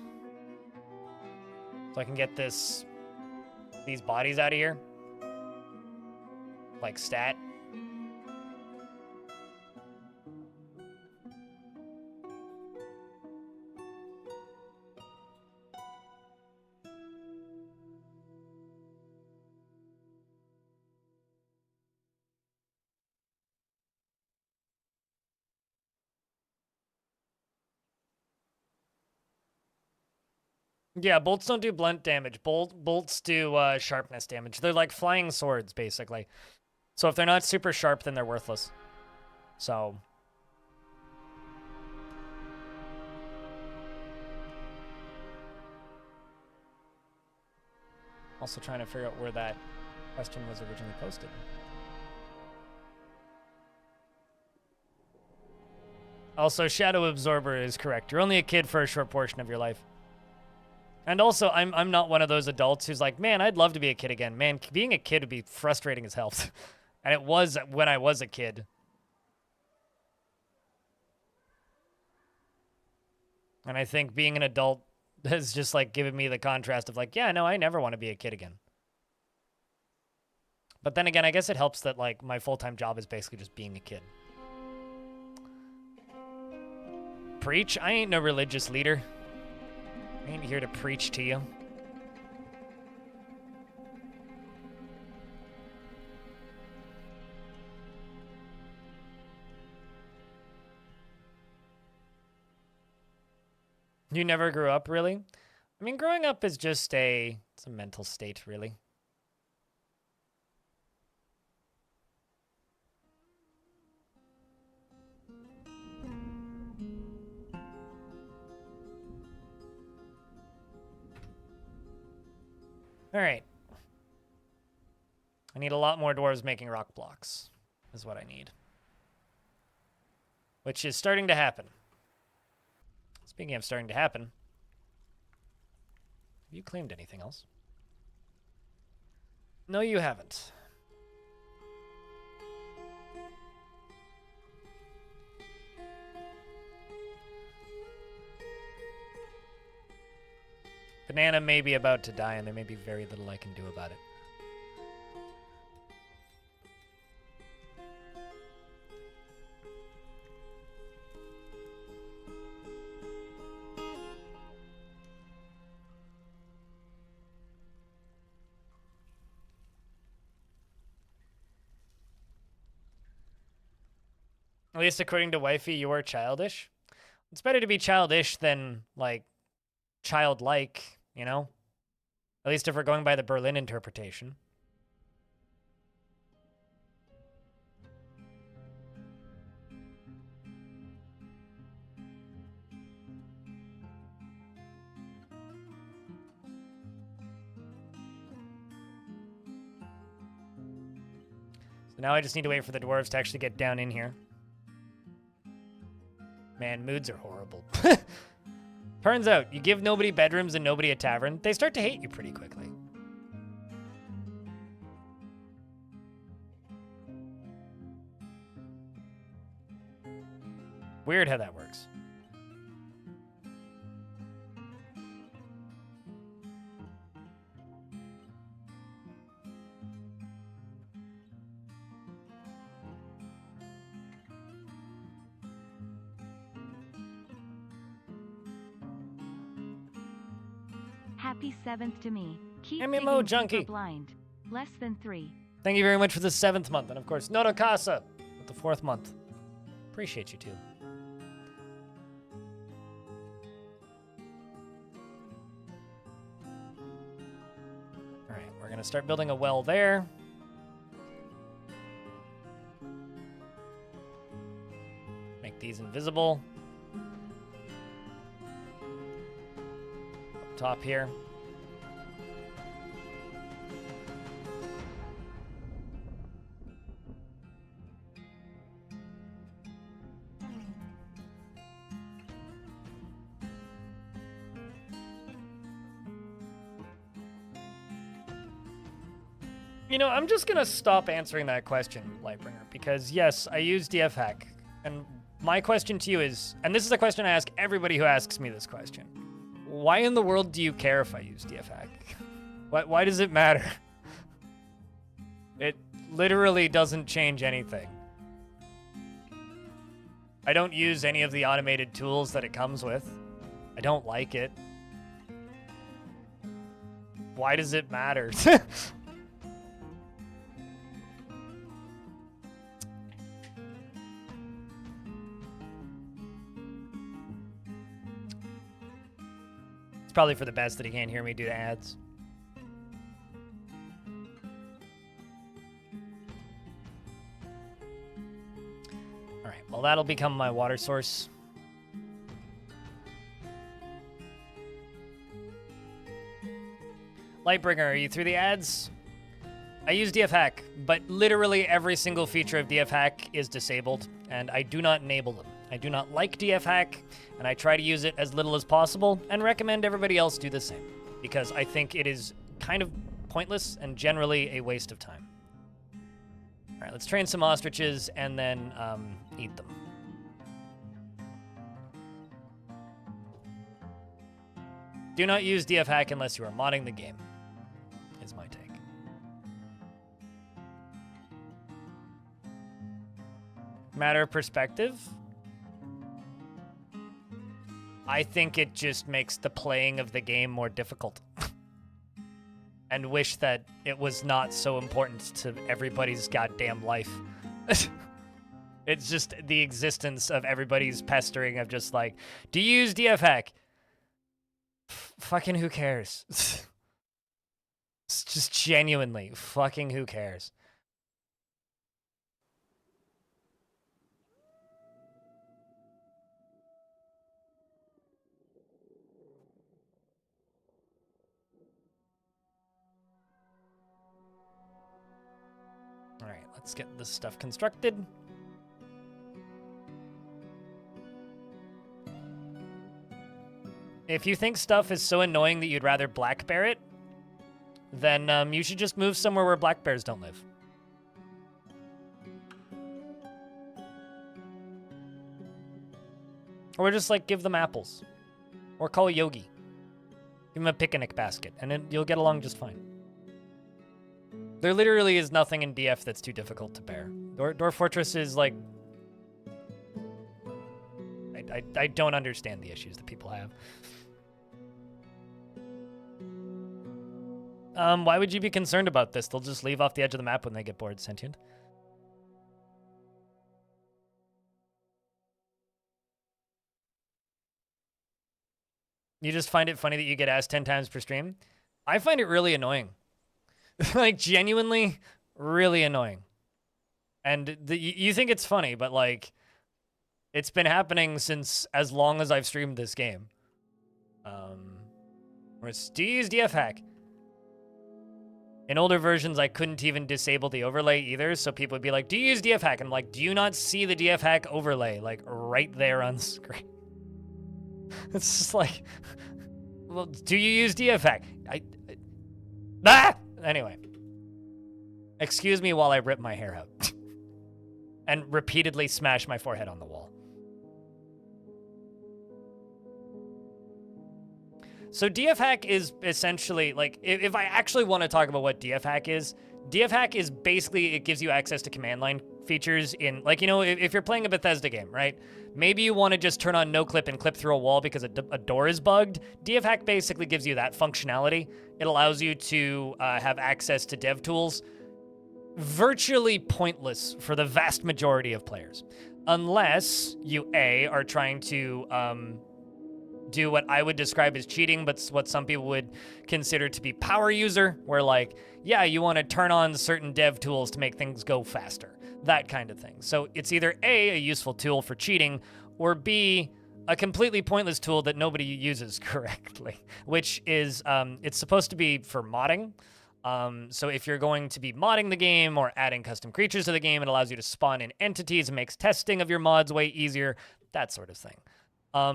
So I can get these bodies out of here. Like stat. Yeah, bolts don't do blunt damage. Bolts do sharpness damage. They're like flying swords, basically. So if they're not super sharp, then they're worthless. So... Also trying to figure out where that question was originally posted. Also, Shadow Absorber is correct. You're only a kid for a short portion of your life. And also, I'm not one of those adults who's like, man, I'd love to be a kid again. Man, being a kid would be frustrating as hell. And it was when I was a kid. And I think being an adult has just like given me the contrast of like, yeah, no, I never want to be a kid again. But then again, I guess it helps that like my full-time job is basically just being a kid. Preach? I ain't no religious leader. I ain't here to preach to you. You never grew up, really? I mean, growing up is just it's a mental state, really. All right. I need a lot more dwarves making rock blocks, is what I need. Which is starting to happen. Speaking of starting to happen, have you claimed anything else? No, you haven't. Banana may be about to die, and there may be very little I can do about it. At least according to Wifey, you are childish. It's better to be childish than, like, childlike, you know? At least if we're going by the Berlin interpretation. So now I just need to wait for the dwarves to actually get down in here. Man, moods are horrible. Turns out, you give nobody bedrooms and nobody a tavern, they start to hate you pretty quickly. Weird how that works. Happy 7th to me. Keep MMO digging junkie. deeper blind. Less than 3. Thank you very much for the 7th month. And of course, Noto Casa with the 4th month. Appreciate you too. All right, we're going to start building a well there. Make these invisible. Up top here. You know, I'm just gonna stop answering that question, Lightbringer, because yes, I use DF hack, and my question to you is, and this is a question I ask everybody who asks me this question: why in the world do you care if I use DF hack? Why does it matter? It literally doesn't change anything. I don't use any of the automated tools that it comes with. I don't like it. Why does it matter? It's probably for the best that he can't hear me due to ads. All right, well, that'll become my water source. Lightbringer, are you through the ads? I use DF Hack, but literally every single feature of DF Hack is disabled, and I do not enable them. I do not like DF Hack, and I try to use it as little as possible, and recommend everybody else do the same, because I think it is kind of pointless and generally a waste of time. All right, let's train some ostriches and then eat them. Do not use DF Hack unless you are modding the game, is my take. Matter of perspective, I think it just makes the playing of the game more difficult. And wish that it was not so important to everybody's goddamn life. It's just the existence of everybody's pestering of just like, do you use DF Hack? Fucking who cares? It's just genuinely, fucking who cares? All right, let's get this stuff constructed. If you think stuff is so annoying that you'd rather black bear it, then you should just move somewhere where black bears don't live. Or just like give them apples. Or call Yogi. Give him a picnic basket, and you'll get along just fine. There literally is nothing in DF that's too difficult to bear. Dwarf Fortress is like... I don't understand the issues that people have. Why would you be concerned about this? They'll just leave off the edge of the map when they get bored, sentient. You just find it funny that you get asked 10 times per stream? I find it really annoying. Like, genuinely, really annoying. And you think it's funny, but, like, it's been happening since as long as I've streamed this game. Do you use DF Hack? In older versions, I couldn't even disable the overlay either, so people would be like, do you use DF Hack? And I'm like, do you not see the DF Hack overlay, like, right there on screen? It's just like, well, do you use DF Hack? Ah! Anyway. Excuse me while I rip my hair out. And repeatedly smash my forehead on the wall. So DF Hack is essentially, like, if I actually want to talk about what DF Hack is basically, it gives you access to command line features in, like, you know, if you're playing a Bethesda game, right? Maybe you want to just turn on no clip and clip through a wall because a door is bugged. DF Hack basically gives you that functionality. It allows you to have access to dev tools. Virtually pointless for the vast majority of players. Unless you, A, are trying to do what I would describe as cheating, but what some people would consider to be power user, where, like, yeah, you want to turn on certain dev tools to make things go faster. That kind of thing. So it's either A, a useful tool for cheating, or B, a completely pointless tool that nobody uses correctly, which is, it's supposed to be for modding. So if you're going to be modding the game or adding custom creatures to the game, it allows you to spawn in entities and makes testing of your mods way easier, that sort of thing.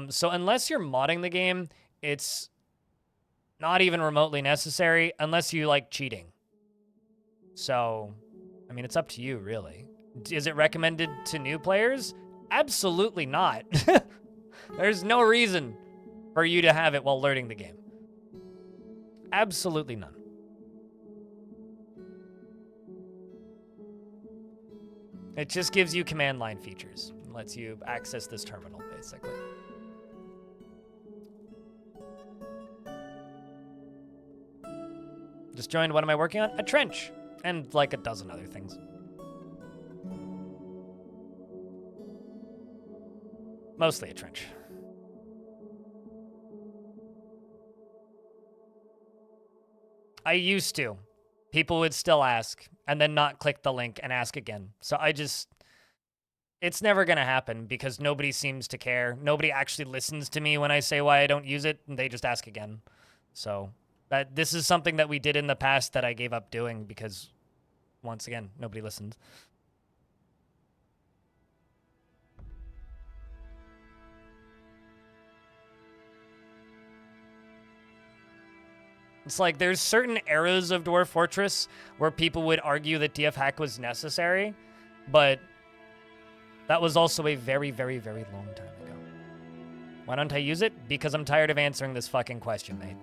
So unless you're modding the game, it's not even remotely necessary unless you like cheating. So, I mean, it's up to you, really. Is it recommended to new players? Absolutely not. There's no reason for you to have it while learning the game. Absolutely none. It just gives you command line features. It lets you access this terminal, basically. Just joined. What am I working on? A trench. And like a dozen other things. Mostly a trench. I used to. People would still ask and then not click the link and ask again. So it's never going to happen because nobody seems to care. Nobody actually listens to me when I say why I don't use it, and they just ask again. So this is something that we did in the past that I gave up doing because, once again, nobody listened. It's like there's certain eras of Dwarf Fortress where people would argue that DF hack was necessary, but that was also a very, very, very long time ago. Why don't I use it? Because I'm tired of answering this fucking question, mate.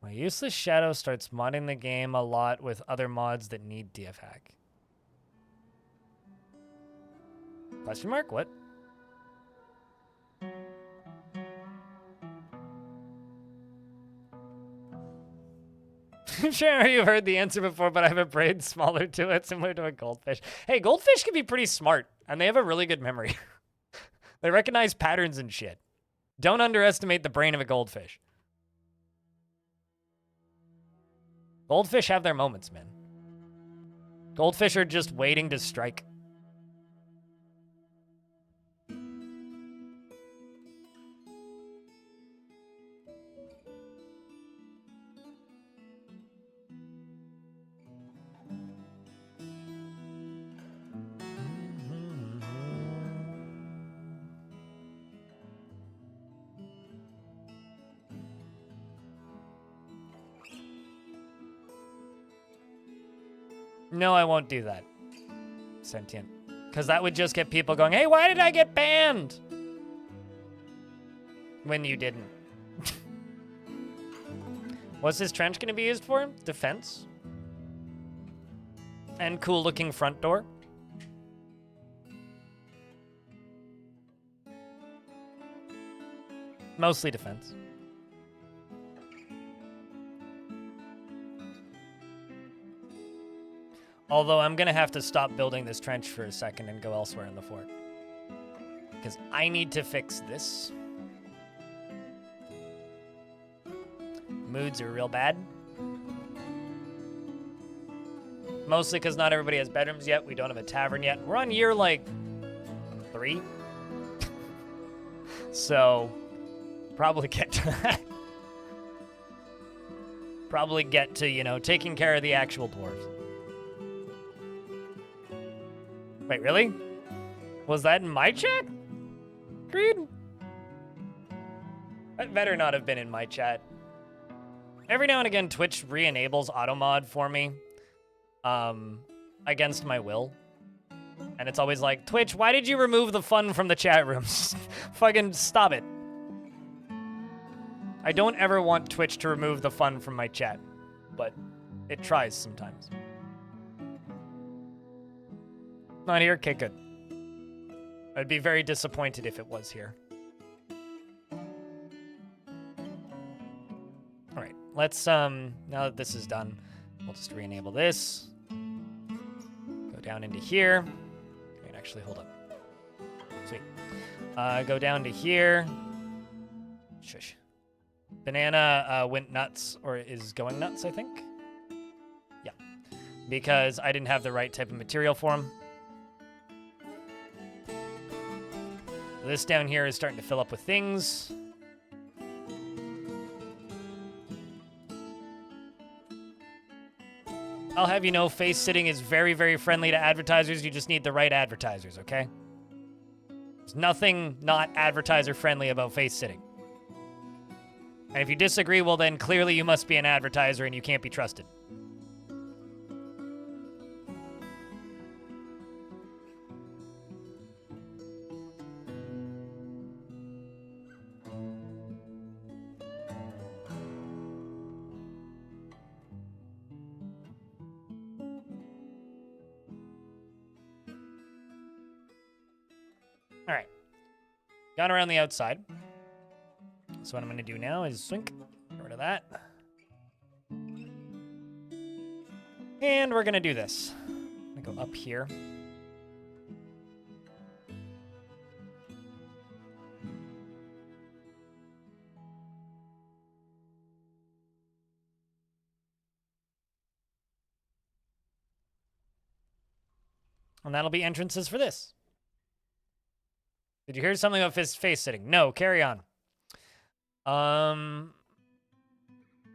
My useless shadow starts modding the game a lot with other mods that need DF hack. Question mark? What? I'm sure you've heard the answer before, but I have a brain smaller to it, similar to a goldfish. Hey, goldfish can be pretty smart, and they have a really good memory. They recognize patterns and shit. Don't underestimate the brain of a goldfish. Goldfish have their moments, man. Goldfish are just waiting to strike. No, I won't do that. Sentient. Because that would just get people going, hey, why did I get banned? When you didn't. What's this trench going to be used for? Defense. And cool looking front door. Mostly defense. Although I'm going to have to stop building this trench for a second and go elsewhere in the fort. Because I need to fix this. Moods are real bad. Mostly because not everybody has bedrooms yet. We don't have a tavern yet. We're on year, like, 3. So, probably get to that. Probably get to, you know, taking care of the actual dwarves. Wait, really? Was that in my chat? Creed? That better not have been in my chat. Every now and again, Twitch re-enables automod for me. Against my will. And it's always like, Twitch, why did you remove the fun from the chat rooms? Fucking stop it. I don't ever want Twitch to remove the fun from my chat. But it tries sometimes. Not here? Okay, good. I'd be very disappointed if it was here. All right, let's, now that this is done, we'll just re-enable this. Go down into here. Wait, actually, hold up. Sweet. Go down to here. Shush. Banana went nuts, or is going nuts, I think. Yeah, because I didn't have the right type of material for him. This down here is starting to fill up with things. I'll have you know, face sitting is very, very friendly to advertisers. You just need the right advertisers, okay? There's nothing not advertiser friendly about face sitting. And if you disagree, well then clearly you must be an advertiser and you can't be trusted. All right, gone around the outside. So what I'm gonna do now is swink, get rid of that. And we're going to do this. I'm going to go up here. And that'll be entrances for this. Did you hear something about his face sitting? No, carry on.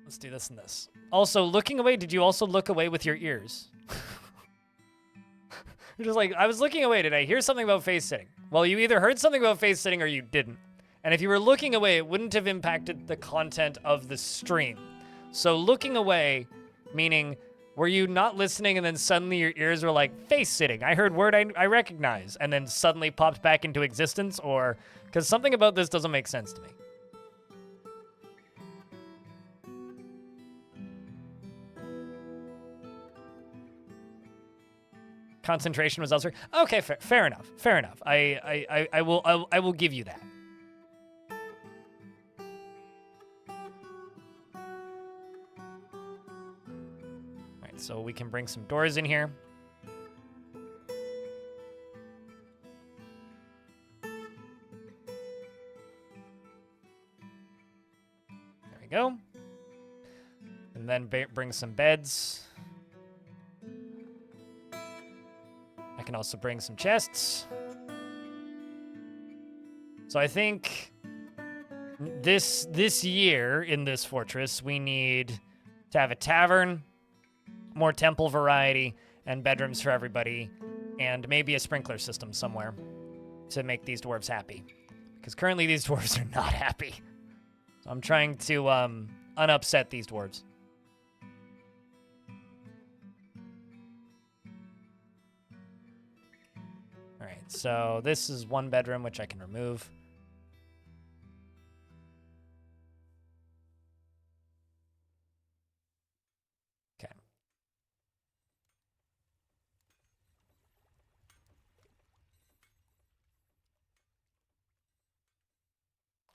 Let's do this and this. Also, looking away, did you also look away with your ears? You're just like, I was looking away. Did I hear something about face sitting? Well, you either heard something about face sitting or you didn't. And if you were looking away, it wouldn't have impacted the content of the stream. So looking away, meaning, were you not listening and then suddenly your ears were like, face sitting? I heard word I recognize, and then suddenly popped back into existence? Or, because something about this doesn't make sense to me. Concentration was elsewhere. Okay, fair enough. Fair enough. I will give you that. All right, so we can bring some doors in here. There we go. And then bring some beds. I can also bring some chests. So I think this year in this fortress, we need to have a tavern, more temple variety, and bedrooms for everybody, and maybe a sprinkler system somewhere to make these dwarves happy. Because currently these dwarves are not happy. So I'm trying to unupset these dwarves. All right, so this is one bedroom, which I can remove. Okay.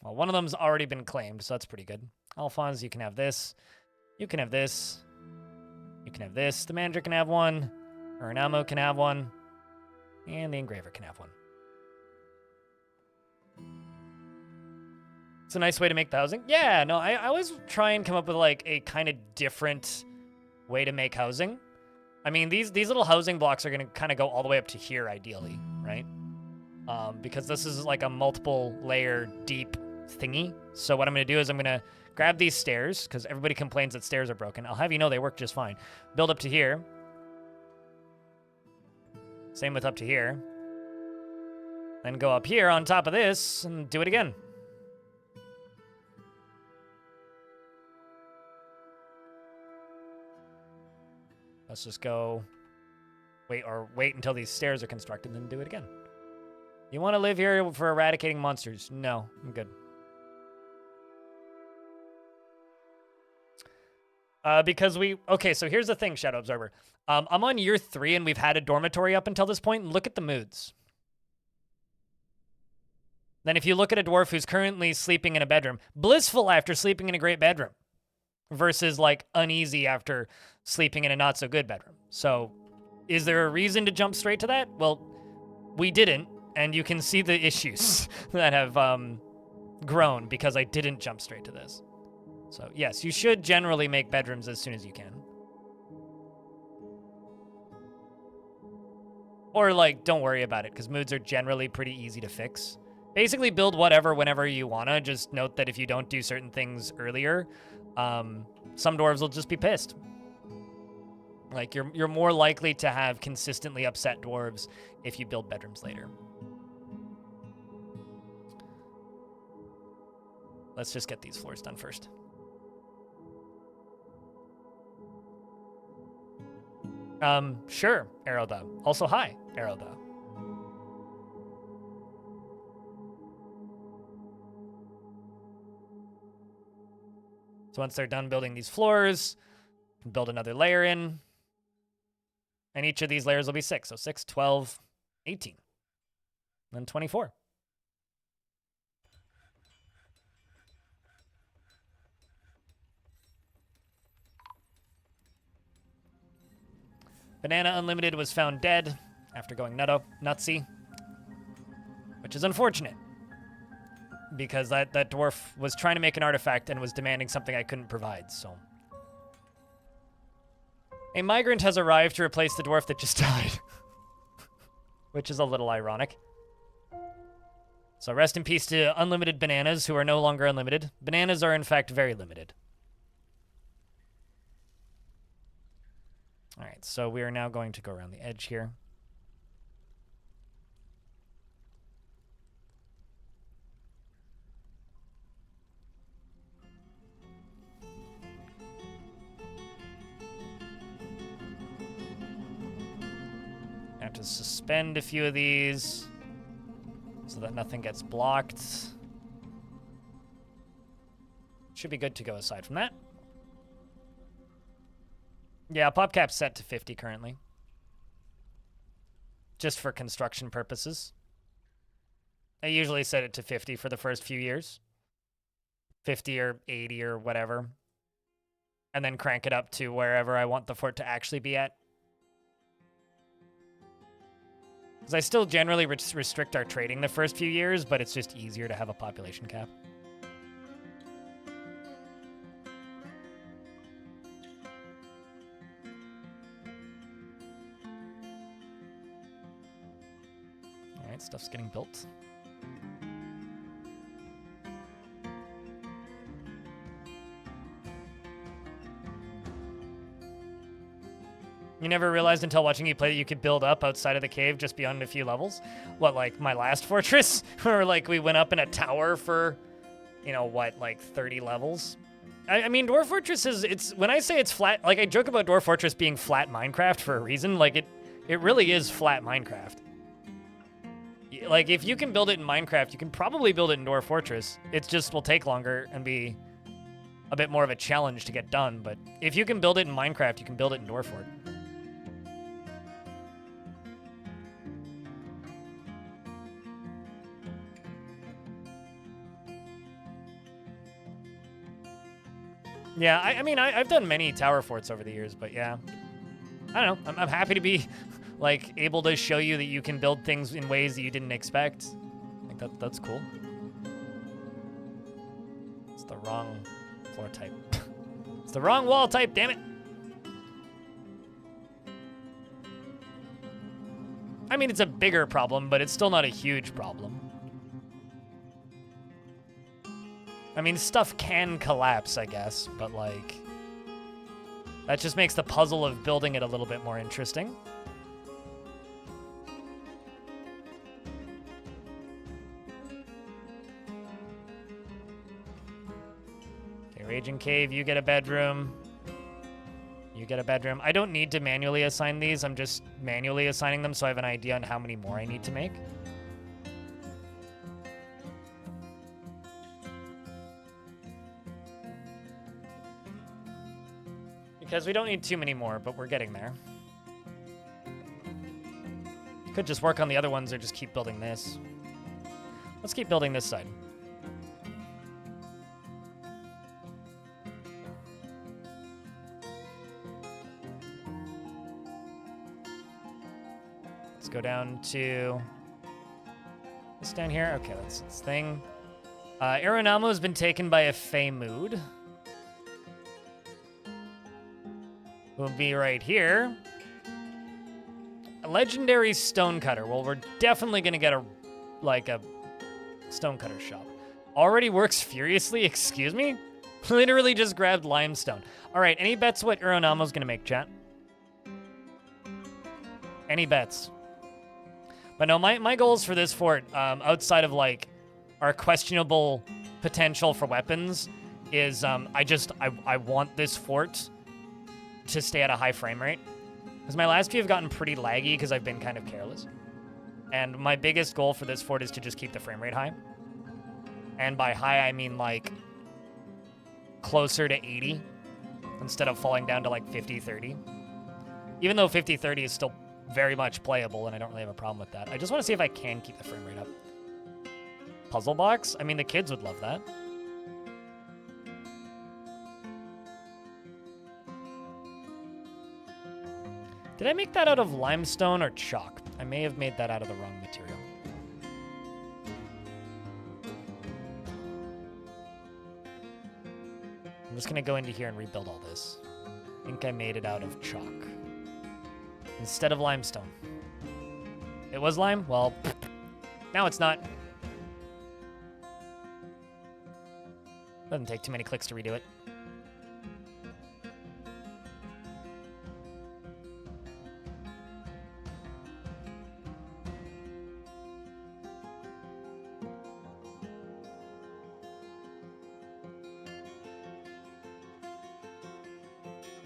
Well, one of them's already been claimed, so that's pretty good. Alphonse, you can have this. You can have this. You can have this. The manager can have one. Urnamo can have one. And the engraver can have one. It's a nice way to make the housing. Yeah, no, I always try and come up with like a kind of different way to make housing. I mean, these little housing blocks are going to kind of go all the way up to here, ideally, right? Because this is like a multiple layer deep thingy. So what I'm going to do is I'm going to grab these stairs, because everybody complains that stairs are broken. I'll have you know they work just fine. Build up to here. Same with up to here. Then go up here on top of this and do it again. Let's just go wait until these stairs are constructed, then do it again. You want to live here for eradicating monsters? No, I'm good. Because okay, so here's the thing, Shadow Absorber. I'm on year 3 and we've had a dormitory up until this point, and look at the moods. Then if you look at a dwarf who's currently sleeping in a bedroom, blissful after sleeping in a great bedroom, versus like uneasy after sleeping in a not so good bedroom. So is there a reason to jump straight to that? Well, we didn't, and you can see the issues that have grown because I didn't jump straight to this. So yes, you should generally make bedrooms as soon as you can. Or like, don't worry about it, because moods are generally pretty easy to fix. Basically build whatever whenever you wanna, just note that if you don't do certain things earlier, some dwarves will just be pissed. Like, you're more likely to have consistently upset dwarves if you build bedrooms later. Let's just get these floors done first. Sure, Aeroda. Also, hi, Aeroda. So once they're done building these floors, build another layer in. And each of these layers will be 6. So 6, 12, 18. Then 24. Banana Unlimited was found dead after going nutsy, which is unfortunate because that dwarf was trying to make an artifact and was demanding something I couldn't provide, so. A migrant has arrived to replace the dwarf that just died, which is a little ironic. So rest in peace to unlimited bananas who are no longer unlimited. Bananas are in fact very limited. All right, so we are now going to go around the edge here. Have to suspend a few of these so that nothing gets blocked. Should be good to go aside from that. Yeah, PopCap's set to 50 currently. Just for construction purposes. I usually set it to 50 for the first few years. 50 or 80 or whatever. And then crank it up to wherever I want the fort to actually be at. Because I still generally restrict our trading the first few years, but it's just easier to have a population cap. All right, stuff's getting built. You never realized until watching you play that you could build up outside of the cave just beyond a few levels? What, like my last fortress? Where like we went up in a tower for, you know, what, like 30 levels? I mean, Dwarf Fortress is, it's, when I say it's flat, like I joke about Dwarf Fortress being flat Minecraft for a reason, like it really is flat Minecraft. Like if you can build it in Minecraft, you can probably build it in Dwarf Fortress. It just will take longer and be a bit more of a challenge to get done, but if you can build it in Minecraft, you can build it in Dwarf Fort. Yeah, I mean, I've done many tower forts over the years, but yeah. I don't know. I'm happy to be, like, able to show you that you can build things in ways that you didn't expect. I think that's cool. It's the wrong floor type. It's the wrong wall type, damn it! I mean, it's a bigger problem, but it's still not a huge problem. I mean, stuff can collapse, I guess, but, like, that just makes the puzzle of building it a little bit more interesting. Okay, Raging Cave, you get a bedroom. You get a bedroom. I don't need to manually assign these. I'm just manually assigning them so I have an idea on how many more I need to make. Because we don't need too many more, but we're getting there. Could just work on the other ones or just keep building this. Let's keep building this side. Let's go down to this down here. Okay, that's this thing. Aeronamo has been taken by a Fey Mood. Will be right here. A legendary stonecutter. Well, we're definitely gonna get a stonecutter shop. Already works furiously, excuse me? Literally just grabbed limestone. All right, any bets what Aeronamo's gonna make, chat? Any bets? But no, my goals for this fort, outside of like our questionable potential for weapons, is I want this fort to stay at a high frame rate. Because my last few have gotten pretty laggy because I've been kind of careless. And my biggest goal for this fort is to just keep the frame rate high. And by high, I mean like closer to 80 instead of falling down to like 50, 30. Even though 50, 30 is still very much playable and I don't really have a problem with that. I just want to see if I can keep the frame rate up. Puzzle box? I mean, the kids would love that. Did I make that out of limestone or chalk? I may have made that out of the wrong material. I'm just gonna go into here and rebuild all this. I think I made it out of chalk instead of limestone. It was lime? Well, now it's not. Doesn't take too many clicks to redo it.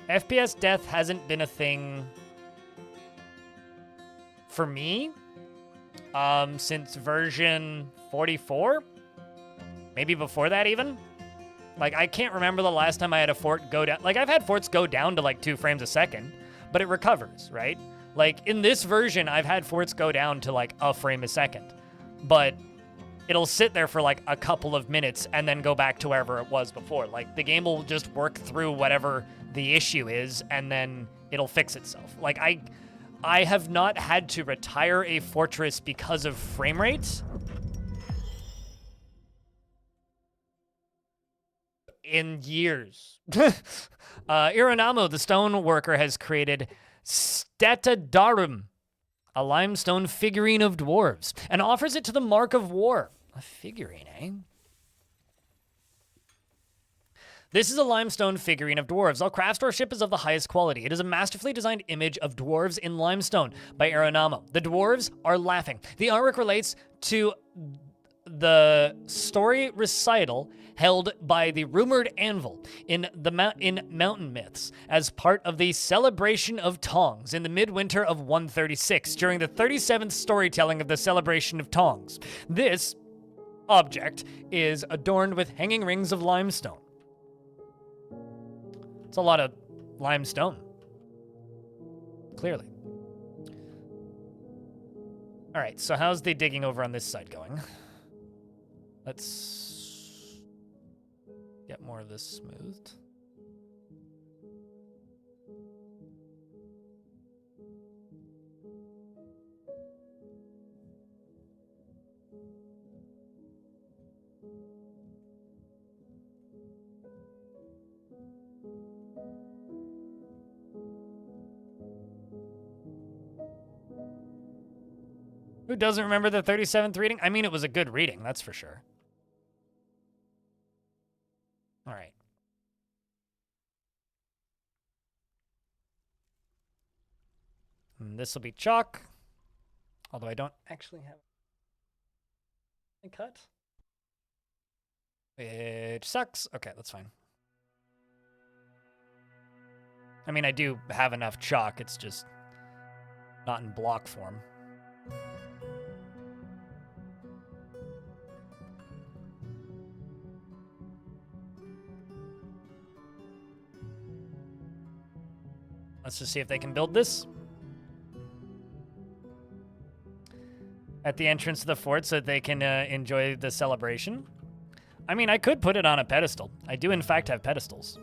FPS death hasn't been a thing for me since version 44, maybe before that even. Like, I can't remember the last time I had a fort go down. Like, I've had forts go down to like 2 frames a second, but it recovers, right? Like, in this version, I've had forts go down to like a frame a second, but it'll sit there for like a couple of minutes and then go back to wherever it was before. Like, the game will just work through whatever the issue is, and then it'll fix itself. Like, I have not had to retire a fortress because of frame rates in years. Ironamo, the stone worker, has created Statadarum, a limestone figurine of dwarves, and offers it to the Mark of War. A figurine, eh? This is a limestone figurine of dwarves. All craftsmanship is of the highest quality. It is a masterfully designed image of dwarves in limestone by Aronamo. The dwarves are laughing. The artwork relates to the story recital held by the rumored anvil in mountain myths as part of the celebration of Tongs in the midwinter of 136 during the 37th storytelling of the celebration of Tongs. This object is adorned with hanging rings of limestone. It's a lot of limestone, clearly. All right, so how's the digging over on this side going? Let's get more of this smoothed. Who doesn't remember the 37th reading? I mean, it was a good reading, that's for sure. All right. And this will be chalk. Although I don't actually have a cut. Which sucks. Okay, that's fine. I mean, I do have enough chalk. It's just not in block form. Let's just see if they can build this at the entrance to the fort so that they can enjoy the celebration. I mean, I could put it on a pedestal. I do, in fact, have pedestals.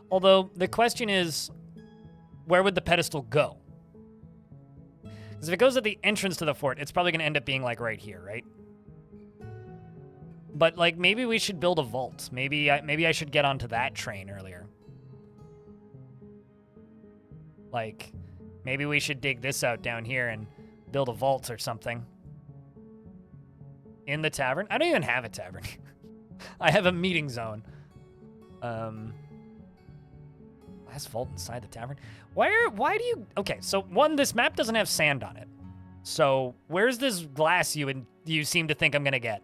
Although, the question is, where would the pedestal go? Because if it goes at the entrance to the fort, it's probably going to end up being, like, right here, right? But, like, maybe we should build a vault. Maybe I should get onto that train earlier. Like, maybe we should dig this out down here and build a vault or something. In the tavern? I don't even have a tavern. I have a meeting zone. Last vault inside the tavern. Why do you... Okay, so one, this map doesn't have sand on it. So where's this glass you seem to think I'm gonna get?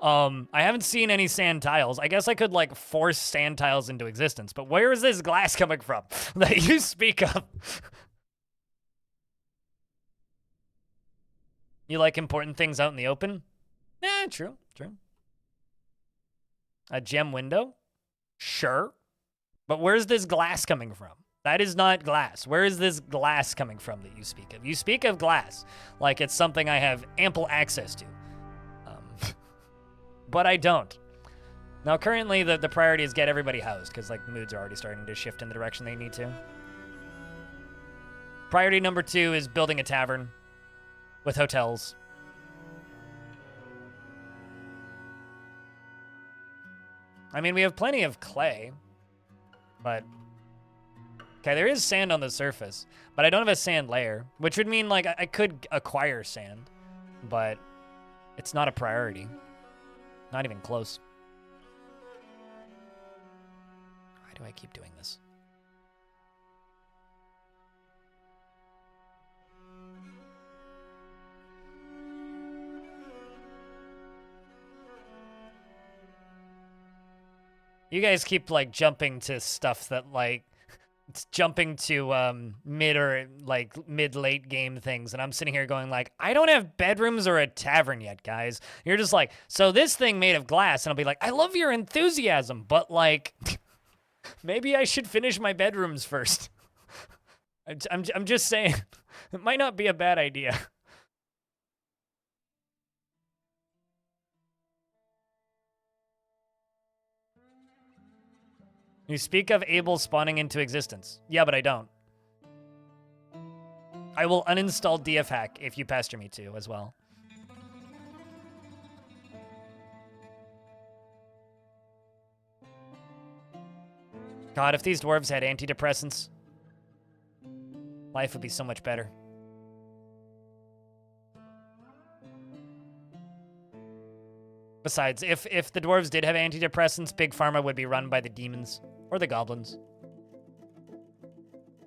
I haven't seen any sand tiles. I guess I could like force sand tiles into existence, but where is this glass coming from that you speak of? You like important things out in the open? Yeah, true. A gem window? Sure. But where's this glass coming from? That is not glass. Where is this glass coming from that you speak of? You speak of glass like it's something I have ample access to. But I don't. Now, currently, the priority is get everybody housed, because like the moods are already starting to shift in the direction they need to. Priority number 2 is building a tavern with hotels. I mean, we have plenty of clay, but... Okay, there is sand on the surface, but I don't have a sand layer, which would mean, like, I could acquire sand, but it's not a priority. Not even close. Why do I keep doing this? You guys keep, like, jumping to stuff that, like, it's jumping to mid or, like, mid-late game things, and I'm sitting here going, like, I don't have bedrooms or a tavern yet, guys. You're just like, so this thing made of glass, and I'll be like, I love your enthusiasm, but, like, maybe I should finish my bedrooms first. I'm just saying, it might not be a bad idea. You speak of Abel spawning into existence. Yeah, but I don't. I will uninstall dfhack if you pester me to as well. God, if these dwarves had antidepressants, life would be so much better. Besides, if the dwarves did have antidepressants, Big Pharma would be run by the demons or the goblins.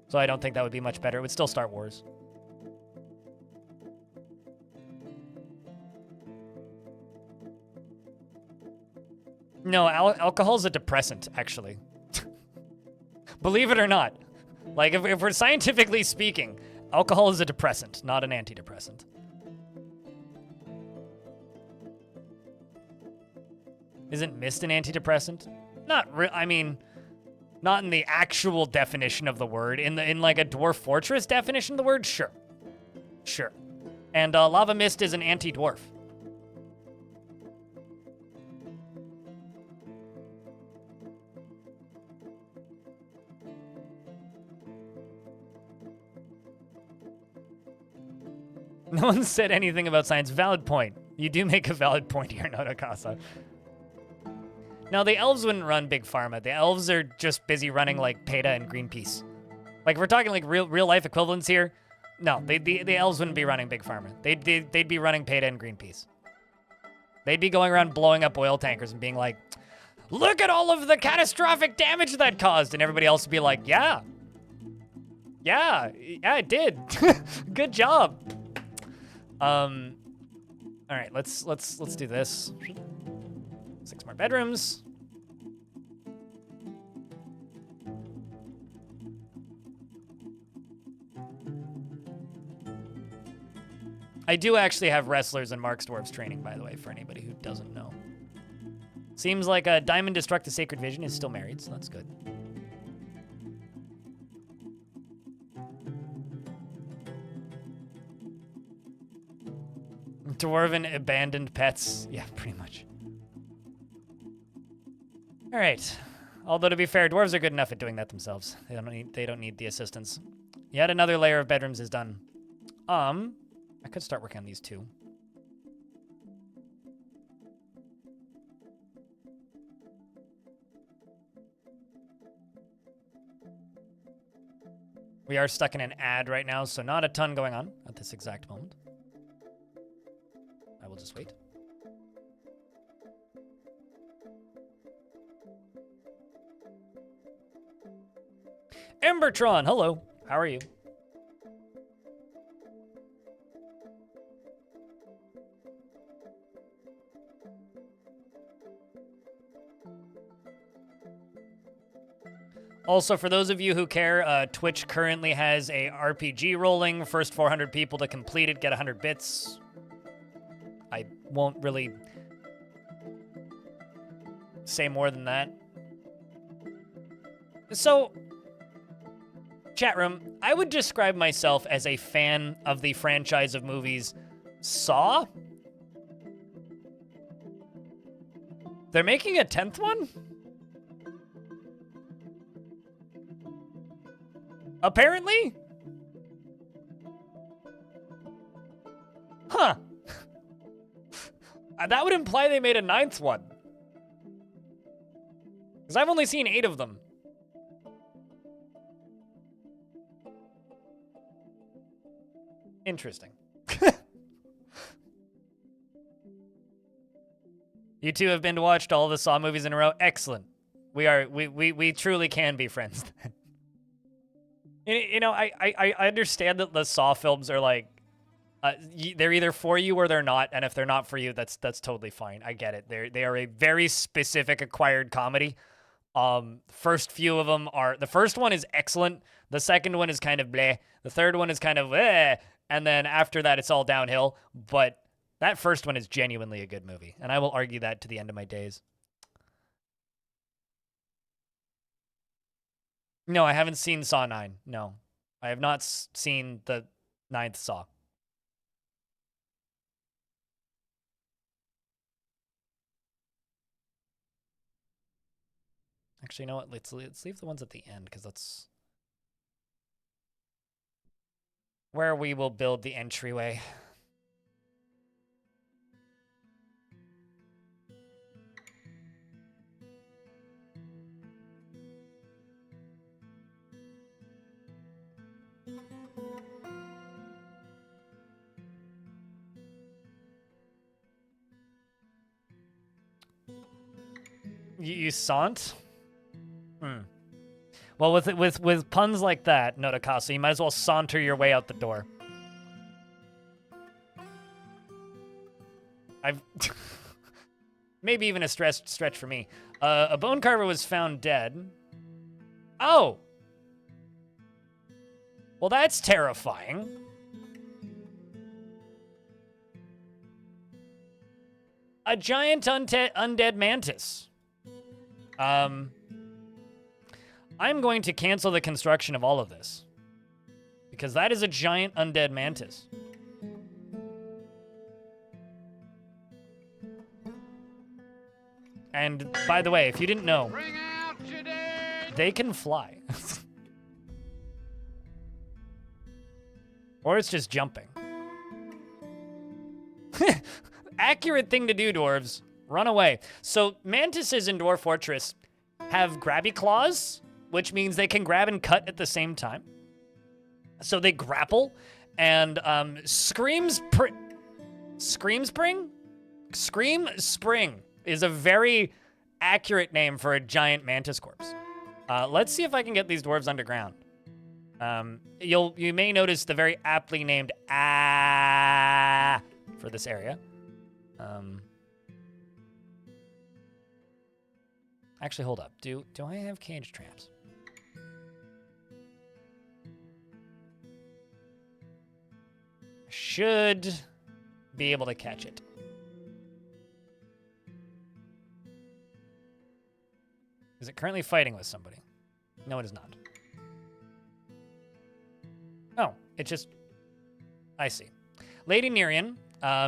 So I don't think that would be much better. It would still start wars. No, alcohol's a depressant, actually. Believe it or not. Like, if we're scientifically speaking, alcohol is a depressant, not an antidepressant. Isn't mist an antidepressant? I mean, not in the actual definition of the word. In like a dwarf fortress definition of the word, sure. Sure. And lava mist is an anti-dwarf. No one said anything about science. Valid point. You do make a valid point here, Nodokasa. No, the elves wouldn't run Big Pharma. The elves are just busy running, like, PETA and Greenpeace. Like, if we're talking, like, real-life equivalents here, no, the elves wouldn't be running Big Pharma. They'd be running PETA and Greenpeace. They'd be going around blowing up oil tankers and being like, look at all of the catastrophic damage that caused! And everybody else would be like, yeah. Yeah, it did. Good job. All right, let's do this. 6 more bedrooms. I do actually have wrestlers and Mark's Dwarves training, by the way, for anybody who doesn't know. Seems like a Diamond Destruct the Sacred Vision is still married, so that's good. Dwarven abandoned pets. Yeah, pretty much. All right. Although, to be fair, dwarves are good enough at doing that themselves. They don't need the assistance. Yet another layer of bedrooms is done. I could start working on these too. We are stuck in an ad right now, so not a ton going on at this exact moment. I will just wait. Embertron, hello. How are you? Also, for those of you who care, Twitch currently has a RPG rolling. First 400 people to complete it get 100 bits. I won't really say more than that. So, chat room, I would describe myself as a fan of the franchise of movies Saw. They're making a 10th one? Apparently? That would imply they made a 9th one. Because I've only seen 8 of them. Interesting. You two have been to watched all the Saw movies in a row. Excellent. We truly can be friends. You know, I understand that the Saw films are like, they're either for you or they're not, and if they're not for you, that's totally fine. I get it. They are a very specific acquired comedy. First few of them are, the first one is excellent. The second one is kind of bleh. The third one is kind of bleh. And then after that, it's all downhill. But that first one is genuinely a good movie, and I will argue that to the end of my days. No, I haven't seen Saw 9. No. I have not seen the 9th Saw. Actually, you know what? Let's leave the ones at the end, because that's where we will build the entryway. You sant? Well, with puns like that, Notakasu, you might as well saunter your way out the door. I've maybe even a stretch for me. A bone carver was found dead. Oh. Well, that's terrifying. A giant undead mantis. I'm going to cancel the construction of all of this, because that is a giant undead mantis. And by the way, if you didn't know, they can fly. Or it's just jumping. Accurate thing to do, dwarves. Run away. So mantises in Dwarf Fortress have grabby claws, which means they can grab and cut at the same time. So they grapple, and Scream Spring is a very accurate name for a giant mantis corpse. Let's see if I can get these dwarves underground. You may notice the very aptly named for this area. Actually, hold up. Do I have cage traps? Should be able to catch it. Is it currently fighting with somebody? No, it is not. Oh, it just... I see. Lady Nerian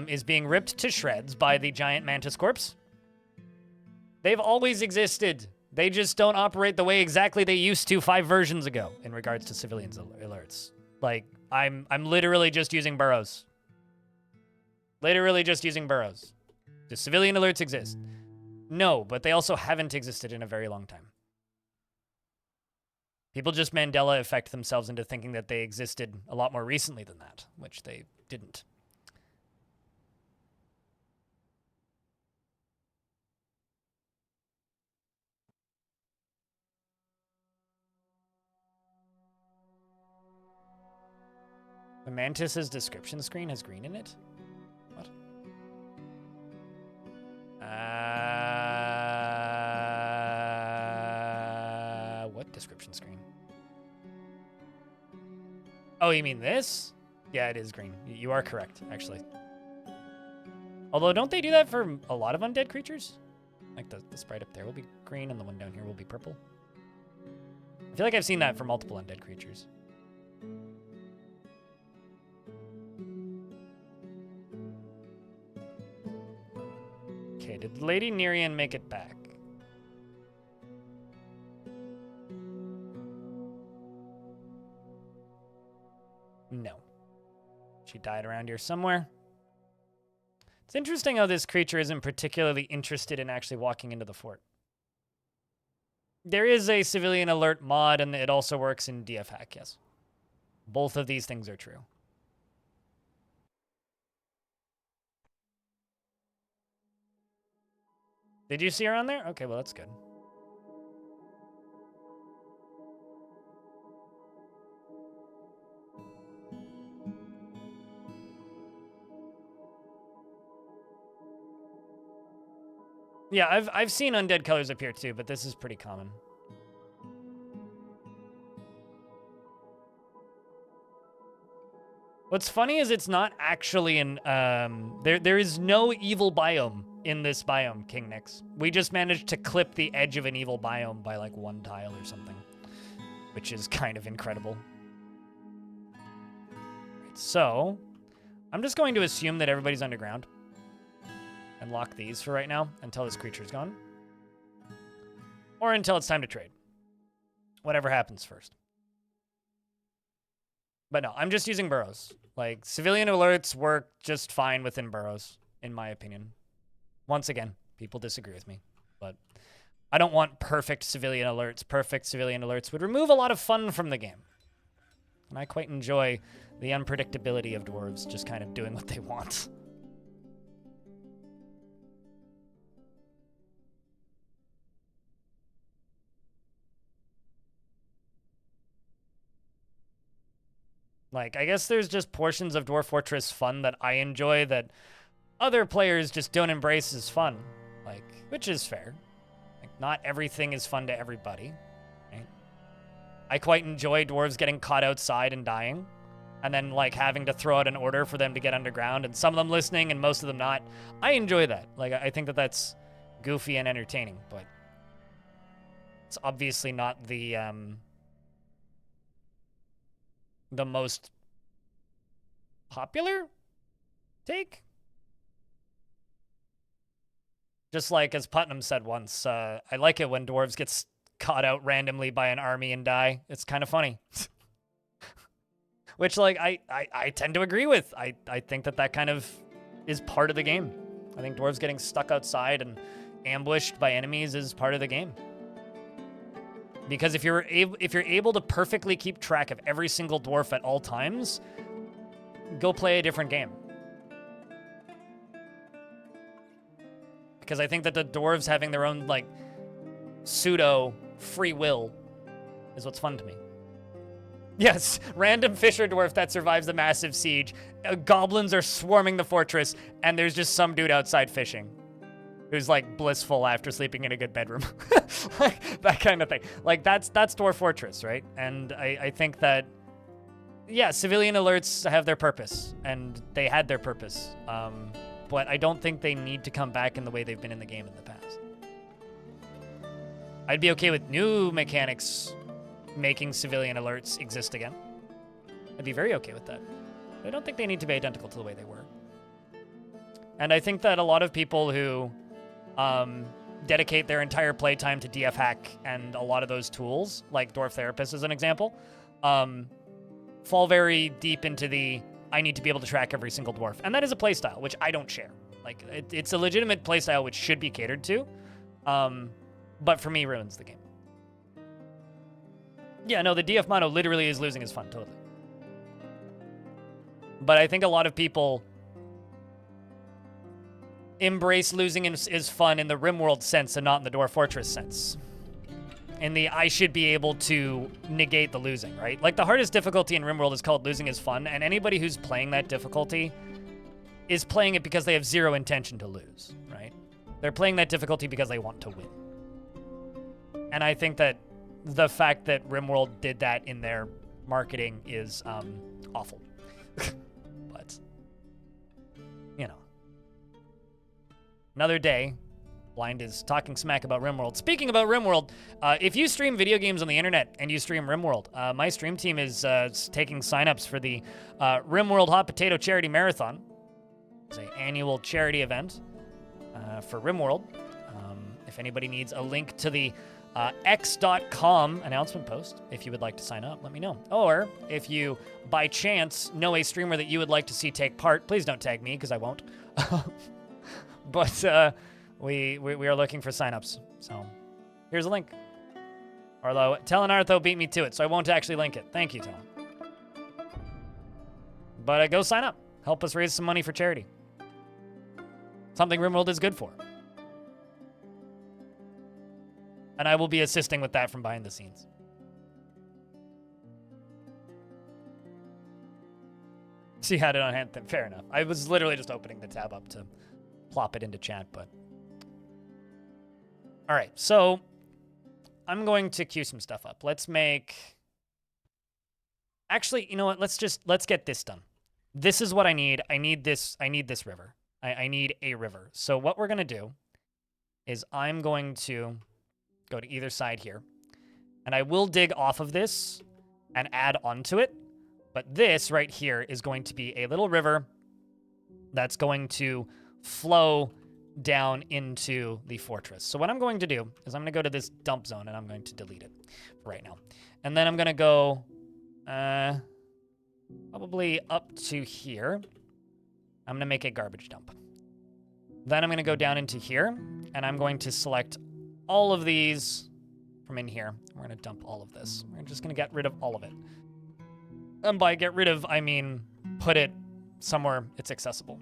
is being ripped to shreds by the giant mantis corpse. They've always existed. They just don't operate the way exactly they used to 5 versions ago in regards to civilians alerts. Like, I'm literally just using burrows. Literally just using burrows. Do civilian alerts exist? No, but they also haven't existed in a very long time. People just Mandela effect themselves into thinking that they existed a lot more recently than that, which they didn't. The mantis's description screen has green in it? What? What description screen? Oh, you mean this? Yeah, it is green. You are correct, actually. Although, don't they do that for a lot of undead creatures? Like the sprite up there will be green and the one down here will be purple. I feel like I've seen that for multiple undead creatures. Okay, did Lady Nerian make it back? No. She died around here somewhere. It's interesting how this creature isn't particularly interested in actually walking into the fort. There is a civilian alert mod, and it also works in DF hack, yes. Both of these things are true. Did you see her on there? Okay, well, that's good. Yeah, I've seen undead colors appear too, but this is pretty common. What's funny is it's not actually an there is no evil biome in this biome, King Nix. We just managed to clip the edge of an evil biome by like 1 tile or something, which is kind of incredible. Right, so I'm just going to assume that everybody's underground and lock these for right now until this creature's gone. Or until it's time to trade. Whatever happens first. But no, I'm just using burrows. Like, civilian alerts work just fine within burrows, in my opinion. Once again, people disagree with me, but I don't want perfect civilian alerts. Perfect civilian alerts would remove a lot of fun from the game. And I quite enjoy the unpredictability of dwarves just kind of doing what they want. Like, I guess there's just portions of Dwarf Fortress fun that I enjoy that other players just don't embrace as fun. Like, which is fair. Like, not everything is fun to everybody, right? I quite enjoy dwarves getting caught outside and dying, and then, like, having to throw out an order for them to get underground, and some of them listening and most of them not. I enjoy that. Like, I think that that's goofy and entertaining, but it's obviously not the most popular take. Just like as Putnam said once, I like it when dwarves get caught out randomly by an army and die. It's kind of funny. Which, like, I tend to agree with. I think that kind of is part of the game. I think dwarves getting stuck outside and ambushed by enemies is part of the game. Because if you're able to perfectly keep track of every single dwarf at all times, go play a different game. Because I think that the dwarves having their own, like, pseudo free will is what's fun to me. Yes, random fisher dwarf that survives the massive siege. Goblins are swarming the fortress, and there's just some dude outside fishing who's, like, blissful after sleeping in a good bedroom. Like, that kind of thing. Like, that's Dwarf Fortress, right? And I think that, yeah, civilian alerts have their purpose, and they had their purpose. But I don't think they need to come back in the way they've been in the game in the past. I'd be okay with new mechanics making civilian alerts exist again. I'd be very okay with that. But I don't think they need to be identical to the way they were. And I think that a lot of people who dedicate their entire playtime to DF hack and a lot of those tools, like Dwarf Therapist as an example, fall very deep into the I need to be able to track every single dwarf. And that is a playstyle, which I don't share. Like, it's a legitimate playstyle which should be catered to, but for me, ruins the game. Yeah, no, the DF mono literally is losing his fun, totally. But I think a lot of people embrace losing is fun in the RimWorld sense and not in the Dwarf Fortress sense. In the I should be able to negate the losing, right? Like, the hardest difficulty in RimWorld is called losing is fun, and anybody who's playing that difficulty is playing it because they have zero intention to lose, right? They're playing that difficulty because they want to win. And I think that the fact that RimWorld did that in their marketing is awful. But, you know. Another day, Blind is talking smack about RimWorld. Speaking about RimWorld, if you stream video games on the internet and you stream RimWorld, my stream team is taking signups for the RimWorld Hot Potato Charity Marathon. It's an annual charity event for RimWorld. If anybody needs a link to the x.com announcement post, if you would like to sign up, let me know. Or if you, by chance, know a streamer that you would like to see take part, please don't tag me, because I won't. but we are looking for signups. So here's a link. Although Tell and Artho beat me to it, so I won't actually link it. Thank you, Tell. But go sign up. Help us raise some money for charity. Something RimWorld is good for. And I will be assisting with that from behind the scenes. She had it on hand. Fair enough. I was literally just opening the tab up to plop it into chat, but... All right, so I'm going to queue some stuff up. Let's make... Actually, you know what? Let's get this done. This is what I need. I need this river. I need a river. So what we're going to do is I'm going to go to either side here. And I will dig off of this and add onto it. But this right here is going to be a little river that's going to flow down into the fortress. So what I'm going to do is I'm going to go to this dump zone and I'm going to delete it right now. And then I'm going to go probably up to here. I'm going to make a garbage dump. Then I'm going to go down into here and I'm going to select all of these from in here. We're going to dump all of this. We're just going to get rid of all of it. And by get rid of, I mean put it somewhere it's accessible.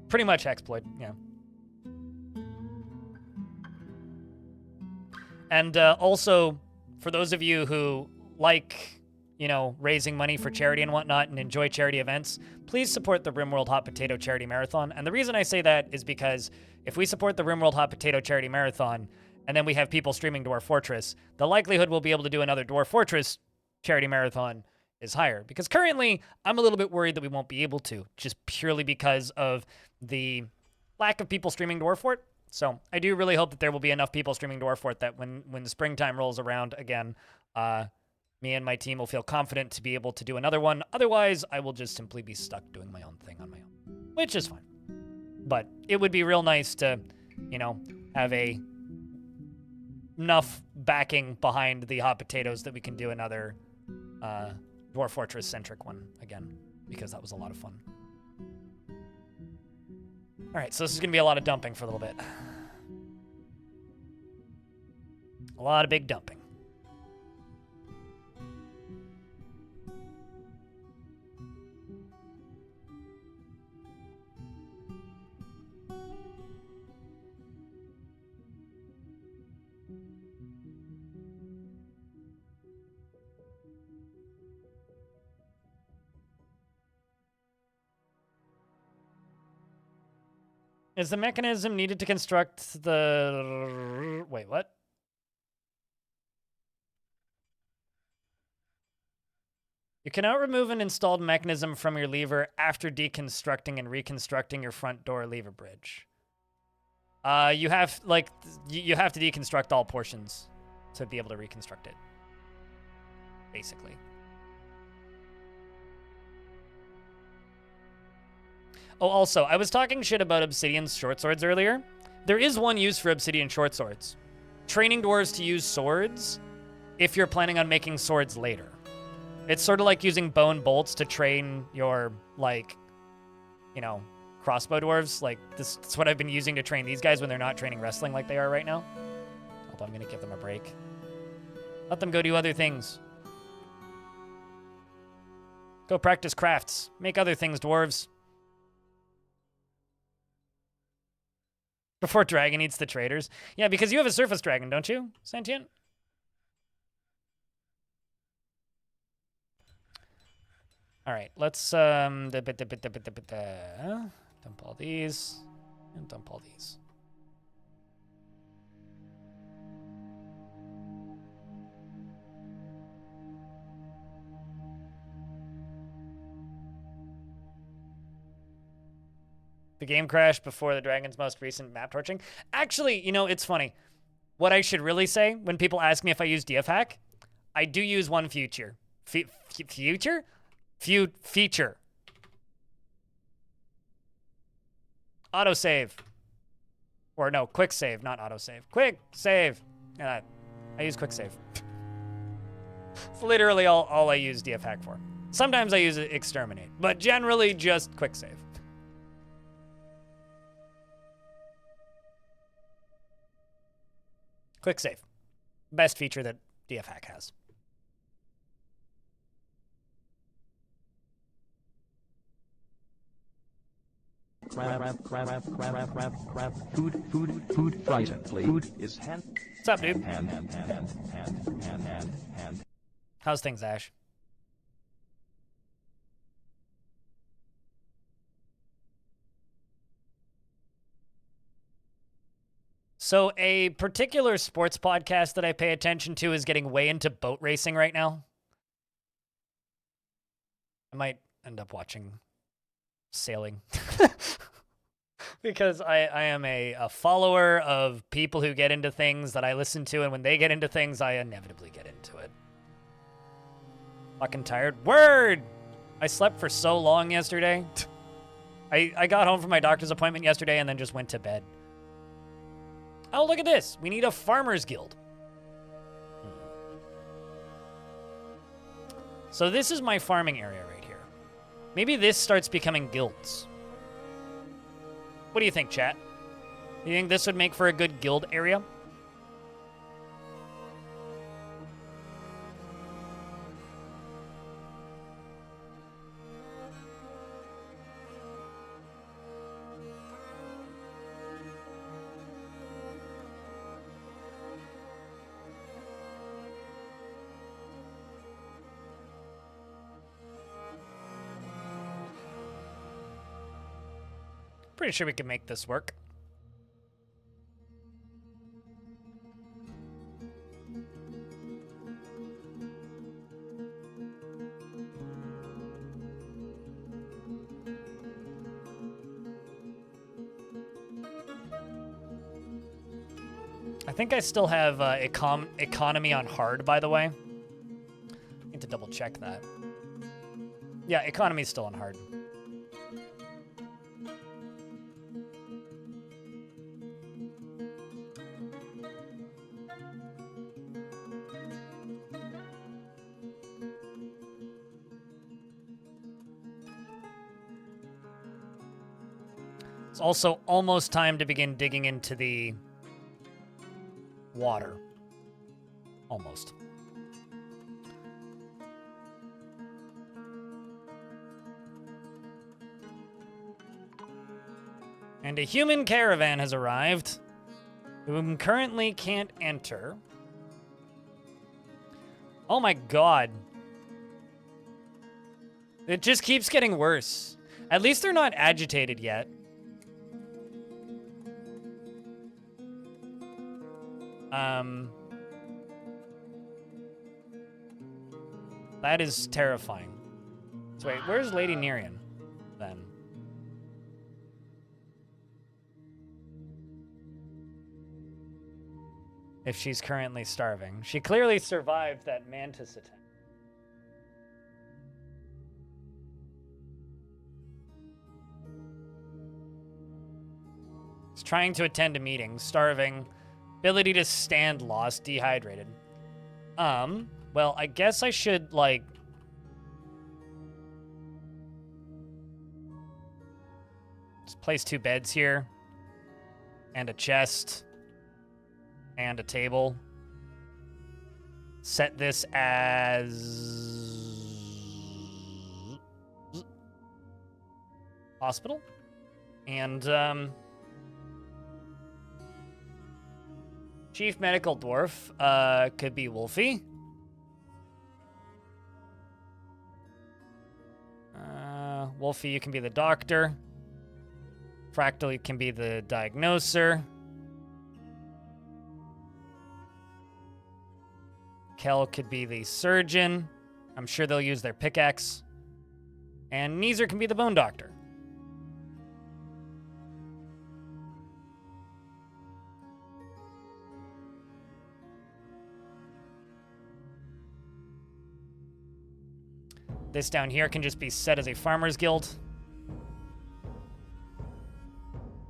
Pretty much exploit, yeah. And also, for those of you who like, you know, raising money for charity and whatnot and enjoy charity events, please support the RimWorld Hot Potato Charity Marathon. And the reason I say that is because if we support the RimWorld Hot Potato Charity Marathon and then we have people streaming Dwarf Fortress, the likelihood we'll be able to do another Dwarf Fortress Charity Marathon is higher. Because currently, I'm a little bit worried that we won't be able to, just purely because of the lack of people streaming Dwarf Fort. So I do really hope that there will be enough people streaming Dwarf Fort that when the springtime rolls around again, me and my team will feel confident to be able to do another one. Otherwise, I will just simply be stuck doing my own thing on my own, which is fine. But it would be real nice to, you know, have enough backing behind the hot potatoes that we can do another Dwarf Fortress-centric one again, because that was a lot of fun. All right, so this is going to be a lot of dumping for a little bit. A lot of big dumping. Is the mechanism needed to construct the... Wait, what? You cannot remove an installed mechanism from your lever after deconstructing and reconstructing your front door lever bridge. You have to deconstruct all portions to be able to reconstruct it. Basically. Oh, also, I was talking shit about Obsidian short swords earlier. There is one use for Obsidian short swords. Training dwarves to use swords if you're planning on making swords later. It's sort of like using bone bolts to train your, like, you know, crossbow dwarves. Like, that's what I've been using to train these guys when they're not training wrestling like they are right now. Although I'm going to give them a break. Let them go do other things. Go practice crafts. Make other things, dwarves. Before dragon eats the traders. Yeah, because you have a surface dragon, don't you, Sentient? All right, let's dump all these and dump all these. The game crashed before the dragon's most recent map torching. Actually, you know, it's funny. What I should really say when people ask me if I use DFHack, I do use one feature. Feature. Autosave. Or no, quick save, not autosave. Quick save. I use quick save. It's literally all I use DFHack for. Sometimes I use exterminate, but generally just quick save. Quick save. Best feature that DF Hack has. Food, frightened, food is hand. What's up, dude? Hand. How's things, Ash? So a particular sports podcast that I pay attention to is getting way into boat racing right now. I might end up watching sailing. Because I am a follower of people who get into things that I listen to, and when they get into things, I inevitably get into it. Fucking tired. Word! I slept for so long yesterday. I got home from my doctor's appointment yesterday and then just went to bed. Oh, look at this. We need a farmer's guild. So this is my farming area right here. Maybe this starts becoming guilds. What do you think, chat? You think this would make for a good guild area? Pretty sure we can make this work. I think I still have economy on hard, by the way. Need to double check that. Yeah, economy's still on hard. It's also almost time to begin digging into the water. Almost. And a human caravan has arrived, whom currently can't enter. Oh my god. It just keeps getting worse. At least they're not agitated yet. That is terrifying. So wait, where's Lady Nerian, then? If she's currently starving. She clearly survived that mantis attack. She's trying to attend a meeting, starving. Ability to stand lost, dehydrated. Well, I guess I should, like... just place 2 beds here. And a chest. And a table. Set this as... hospital? And, Chief Medical Dwarf, could be Wolfie. Wolfie, you can be the doctor. Fractal, you can be the diagnoser. Kel could be the surgeon. I'm sure they'll use their pickaxe. And Neezer can be the bone doctor. This down here can just be set as a farmer's guild.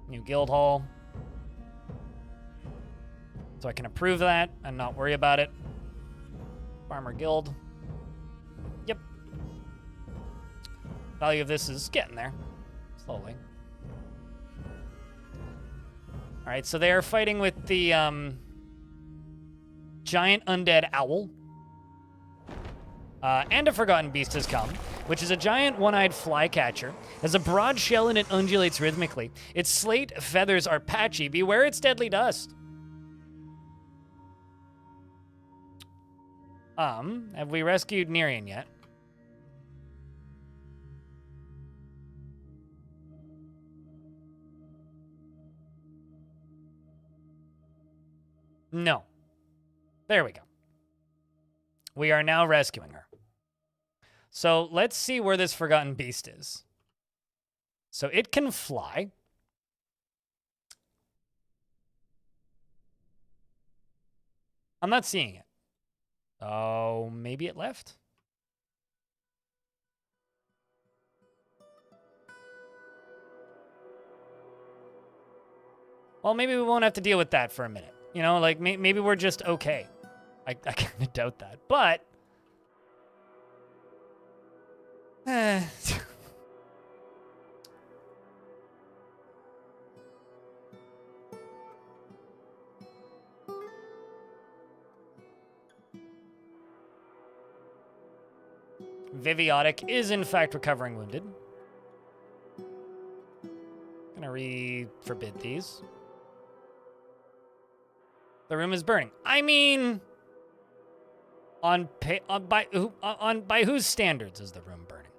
New guild hall. So I can approve that and not worry about it. Farmer guild. Yep. Value of this is getting there. Slowly. Alright, so they are fighting with the giant undead owl. And a forgotten beast has come, which is a giant one-eyed flycatcher. Has a broad shell and it undulates rhythmically. Its slate feathers are patchy. Beware its deadly dust. Have we rescued Nerian yet? No. There we go. We are now rescuing her. So let's see where this forgotten beast is. So it can fly. I'm not seeing it. Oh, maybe it left? Well, maybe we won't have to deal with that for a minute. You know, like, maybe we're just okay. I kind of doubt that, but... Viviotic is, in fact, recovering wounded. Gonna forbid these. The room is burning. I mean... by whose standards is the room burning?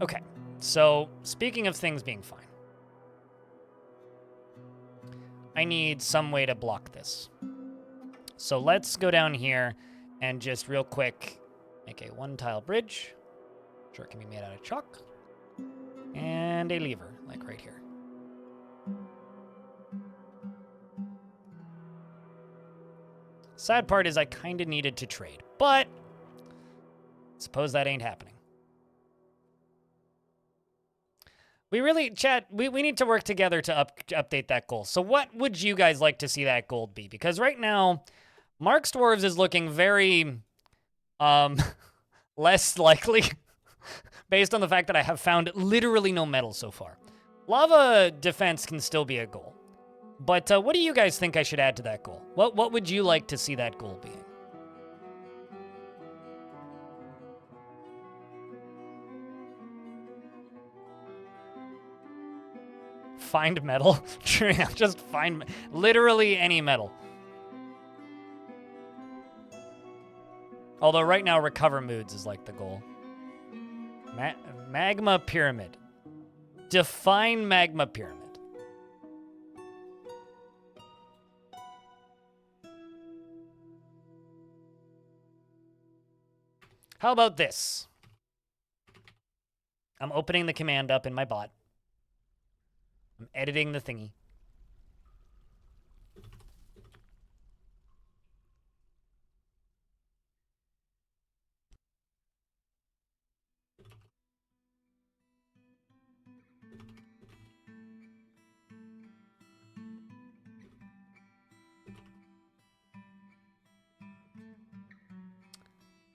Okay, so speaking of things being fine, I need some way to block this. So let's go down here and just real quick make a one-tile bridge. Sure, it can be made out of chalk. And a lever, like right here. Sad part is I kind of needed to trade, but suppose that ain't happening. We really, chat, we need to work together to update that goal. So what would you guys like to see that goal be? Because right now, Mark's Dwarves is looking very less likely based on the fact that I have found literally no metal so far. Lava defense can still be a goal. But what do you guys think I should add to that goal? What would you like to see that goal being? Find metal? Just find literally any metal. Although right now, recover moods is like the goal. Magma pyramid. Define magma pyramid. How about this? I'm opening the command up in my bot. I'm editing the thingy.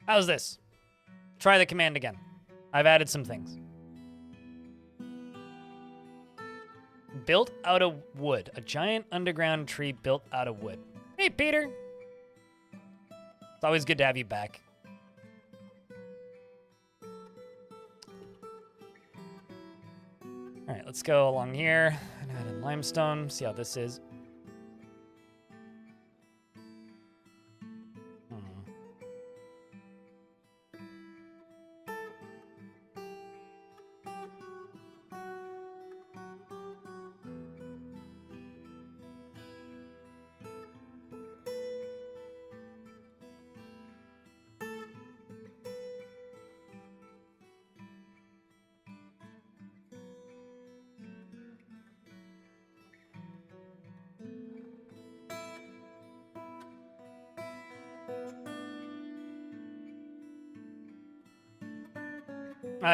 How's this? Try the command again. I've added some things. Built out of wood. A giant underground tree built out of wood. Hey, Peter. It's always good to have you back. All right, let's go along here and add in limestone. See how this is.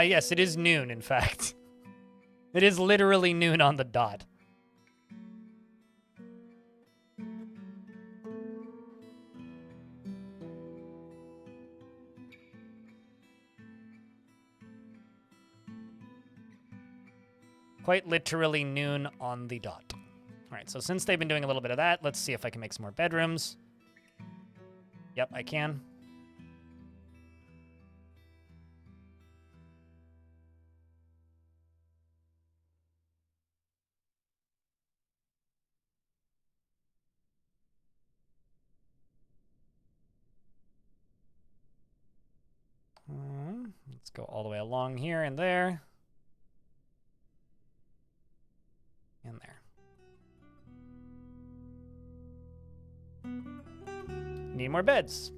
Yes, it is noon, in fact. It is literally noon on the dot. Quite literally noon on the dot. All right, so since they've been doing a little bit of that, let's see if I can make some more bedrooms. Yep, I can. Let's go all the way along here and there. And there. Need more beds.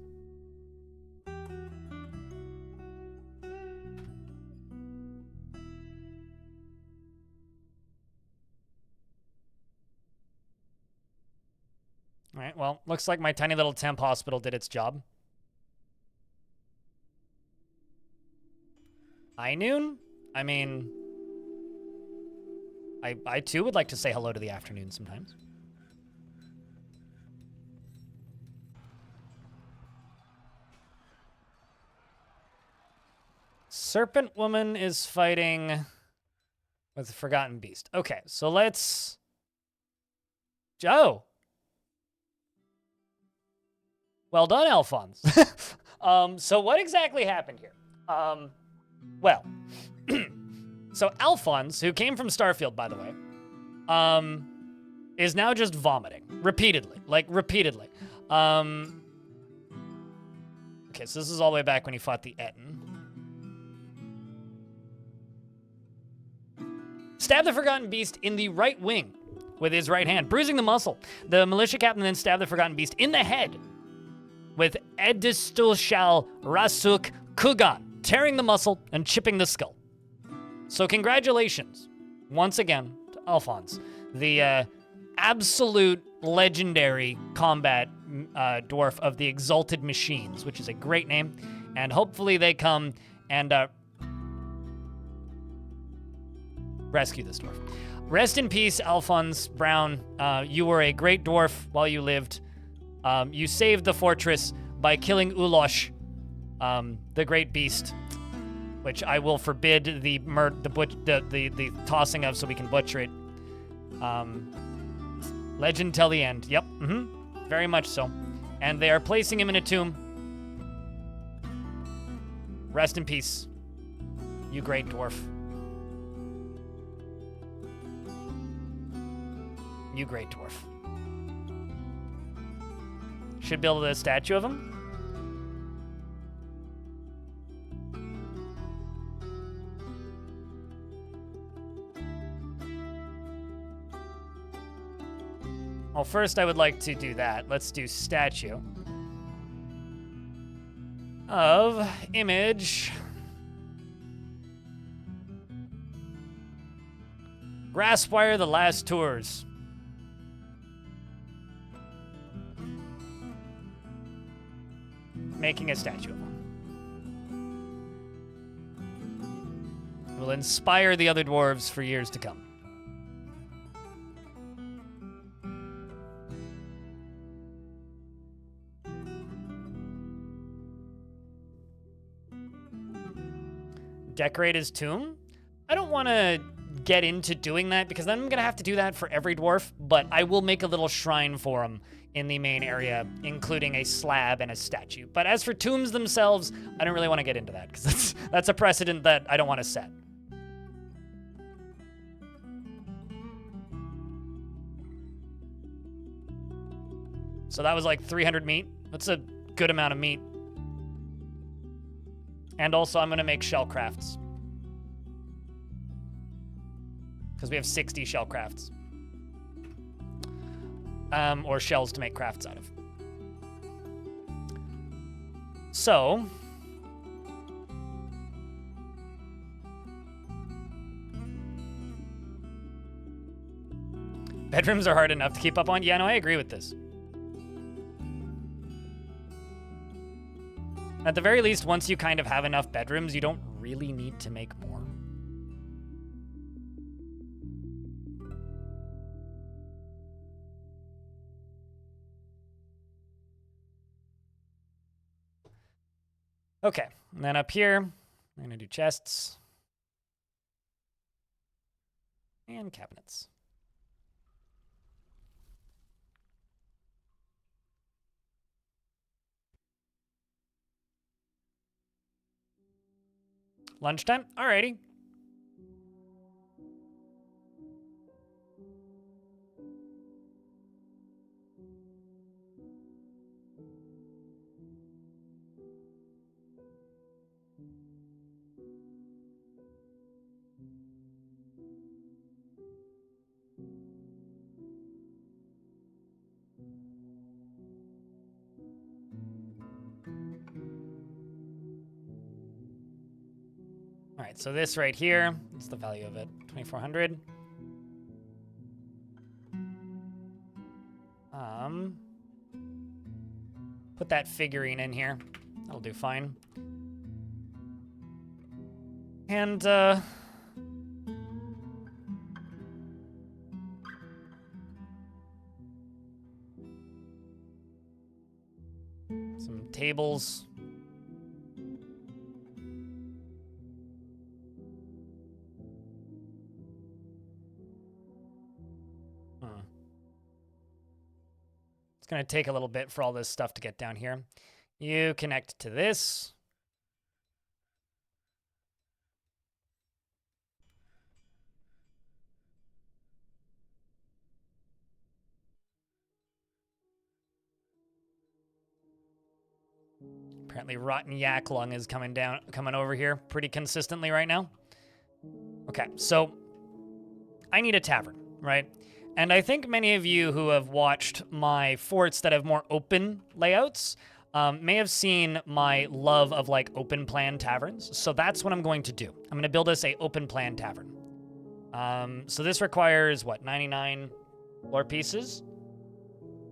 All right, well, looks like my tiny little temp hospital did its job. High noon? I mean, I too would like to say hello to the afternoon sometimes. Serpent Woman is fighting with the Forgotten Beast. Okay, so let's... Joe! Well done, Alphonse. So what exactly happened here? Well, so Alphonse, who came from Starfield, by the way, is now just vomiting repeatedly, repeatedly. Okay, so this is all the way back when he fought the Etten. Stab the Forgotten Beast in the right wing with his right hand, bruising the muscle. The militia captain then stabbed the Forgotten Beast in the head with Edistoshal Rasuk Kugan, tearing the muscle and chipping the skull. So congratulations, once again, to Alphonse, the absolute legendary combat dwarf of the Exalted Machines, which is a great name, and hopefully they come and rescue this dwarf. Rest in peace, Alphonse Brown. You were a great dwarf while you lived. You saved the fortress by killing Ulosh, the great beast, which I will forbid the tossing of so we can butcher it. Legend till the end. Yep. Very much so. And they are placing him in a tomb. Rest in peace, you great dwarf. You great dwarf. Should build a statue of him. Well, first I would like to do that. Let's do statue of image Grasswire the Last Tours. Making a statue of him. Will inspire the other dwarves for years to come. Decorate his tomb? I don't want to get into doing that because then I'm going to have to do that for every dwarf, but I will make a little shrine for him in the main area, including a slab and a statue. But as for tombs themselves, I don't really want to get into that because that's a precedent that I don't want to set. So that was like 300 meat. That's a good amount of meat. And also, I'm going to make shell crafts. Because we have 60 shell crafts. Or shells to make crafts out of. So... bedrooms are hard enough to keep up on. Yeah, no, I agree with this. At the very least, once you kind of have enough bedrooms, you don't really need to make more. Okay, and then up here, I'm gonna do chests. And cabinets. Lunchtime? Alrighty. All right, so this right here, what's the value of it? 2,400. Put that figurine in here. That'll do fine. And, some tables. It's going to take a little bit for all this stuff to get down here. You connect to this. Apparently rotten yak lung is coming over here pretty consistently right now. Okay, so I need a tavern, right? And I think many of you who have watched my forts that have more open layouts may have seen my love of like open plan taverns. So that's what I'm going to do. I'm going to build us a open plan tavern. So this requires what, 99 floor pieces?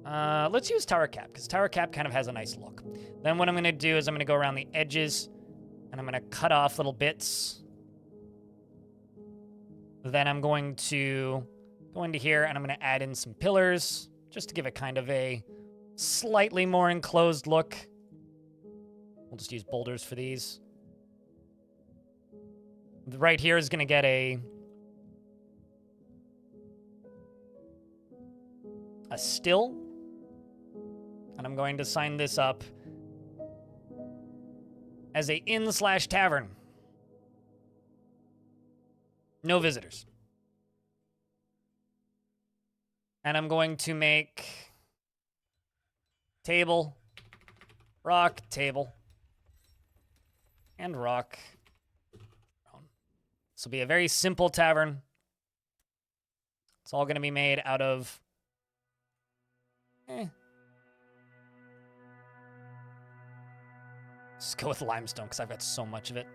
Let's use tower cap because tower cap kind of has a nice look. Then what I'm going to do is I'm going to go around the edges and I'm going to cut off little bits. Then I'm going to go into here and I'm going to add in some pillars just to give it kind of a slightly more enclosed look. We'll just use boulders for these. Right here is going to get a still. And I'm going to sign this up as a inn/tavern. No visitors. And I'm going to make table, rock, table, and rock. This will be a very simple tavern. It's all going to be made out of Just go with limestone because I've got so much of it.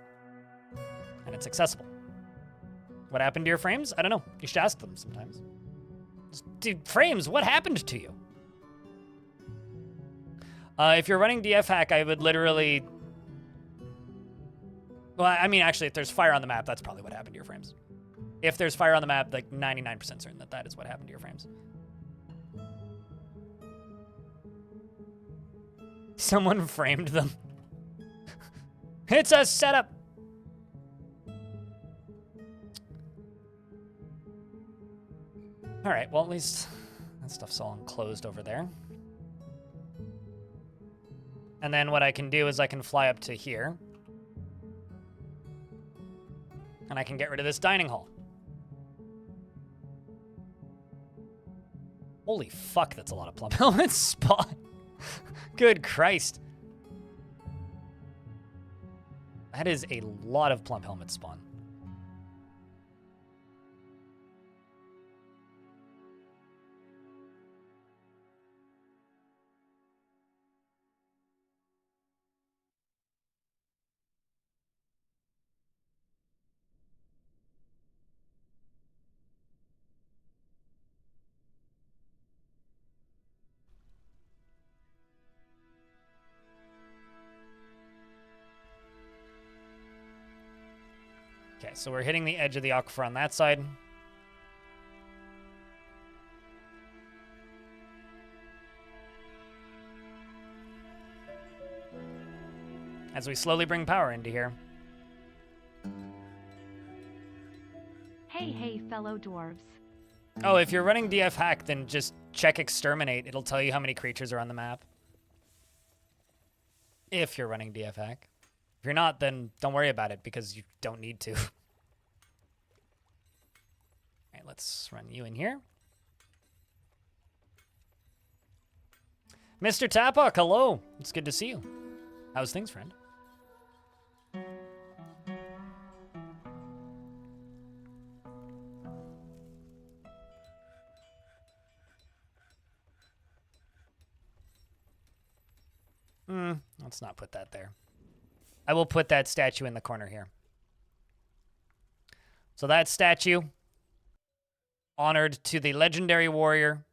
And it's accessible. What happened to your frames? I don't know. You should ask them sometimes. Dude, frames, what happened to you? If you're running DF hack, I would literally... Well, I mean, actually, if there's fire on the map, that's probably what happened to your frames. If there's fire on the map, like 99% certain that that is what happened to your frames. Someone framed them. It's a setup. All right, well, at least that stuff's all enclosed over there. And then what I can do is I can fly up to here. And I can get rid of this dining hall. Holy fuck, that's a lot of plumb helmets spawn. Good Christ. That is a lot of plumb helmet spawn. Okay, so we're hitting the edge of the aquifer on that side. As we slowly bring power into here. Hey, fellow dwarves. Oh, if you're running DF hack, then just check exterminate. It'll tell you how many creatures are on the map. If you're running DF hack. If you're not, then don't worry about it because you don't need to. All right, let's run you in here. Mr. Tapok, hello. It's good to see you. How's things, friend? Let's not put that there. I will put that statue in the corner here. So that statue, honored to the legendary warrior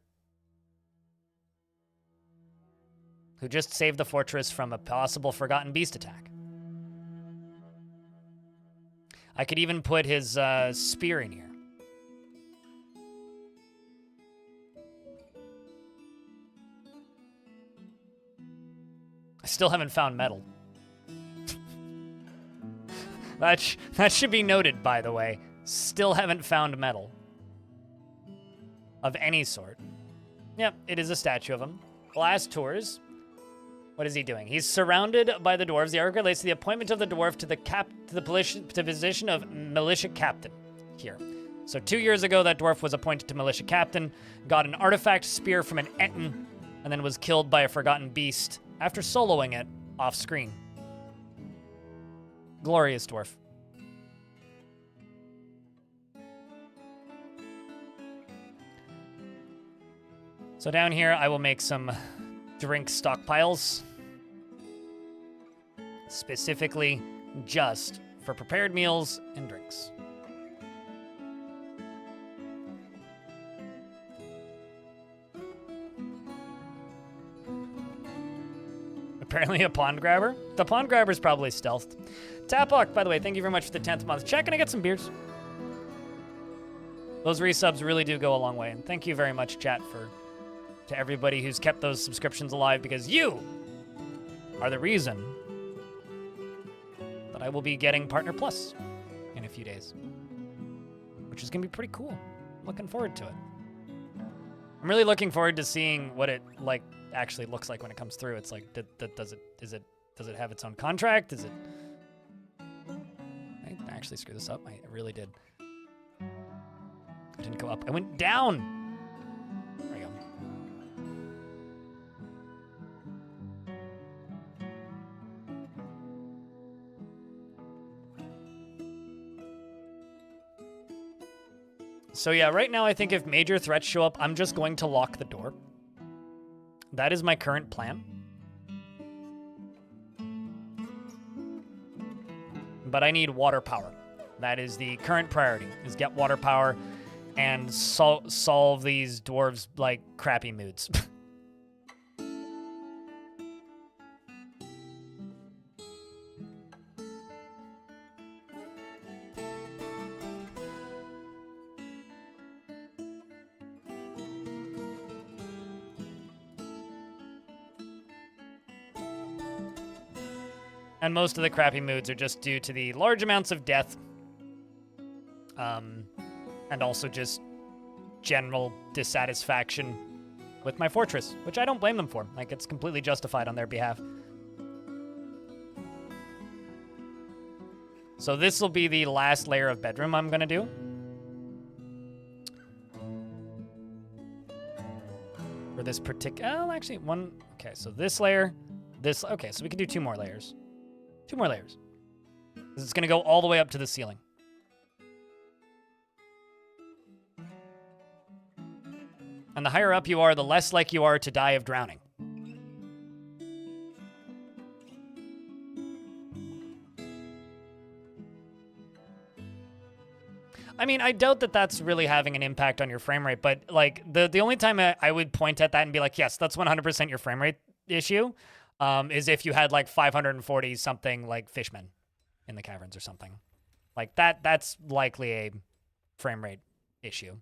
who just saved the fortress from a possible forgotten beast attack. I could even put his spear in here. I still haven't found metal. That should be noted, by the way. Still haven't found metal. Of any sort. Yep, it is a statue of him. Last tours. What is he doing? He's surrounded by the dwarves. The article relates to the appointment of the dwarf to the position of militia captain here. So 2 years ago, that dwarf was appointed to militia captain, got an artifact spear from an Etten, and then was killed by a forgotten beast after soloing it off screen. Glorious dwarf. So down here, I will make some drink stockpiles. Specifically, just for prepared meals and drinks. Apparently a pond grabber. The pond grabber's probably stealthed. Tapok, by the way, thank you very much for the 10th month. Check and I get some beers. Those resubs really do go a long way. And thank you very much, chat, to everybody who's kept those subscriptions alive, because you are the reason that I will be getting Partner Plus in a few days, which is going to be pretty cool. Looking forward to it. I'm really looking forward to seeing what it actually looks like when it comes through. It's like, does it have its own contract? Is it? I actually screwed this up. I really did. I didn't go up. I went down. There we go. So yeah, right now I think if major threats show up, I'm just going to lock the door. That is my current plan. But I need water power. That is the current priority, is get water power and solve these dwarves' crappy moods. And most of the crappy moods are just due to the large amounts of death. And also just general dissatisfaction with my fortress, which I don't blame them for. It's completely justified on their behalf. So this will be the last layer of bedroom I'm gonna do. For this particular, actually one, okay, so this layer, okay, so we can do 2 more layers. 2 more layers. It's gonna go all the way up to the ceiling. And the higher up you are, the less like you are to die of drowning. I mean, I doubt that that's really having an impact on your frame rate, but the only time I would point at that and be like, yes, that's 100% your frame rate issue, is if you had 540 something fishmen in the caverns or something. That's likely a frame rate issue.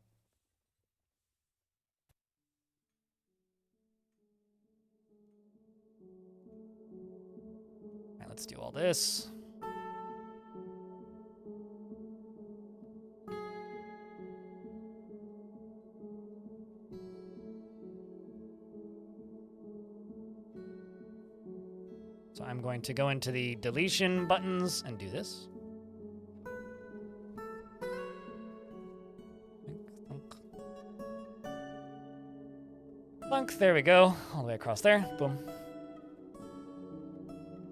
All right, let's do all this. So I'm going to go into the deletion buttons and do this. Plunk, there we go. All the way across there. Boom.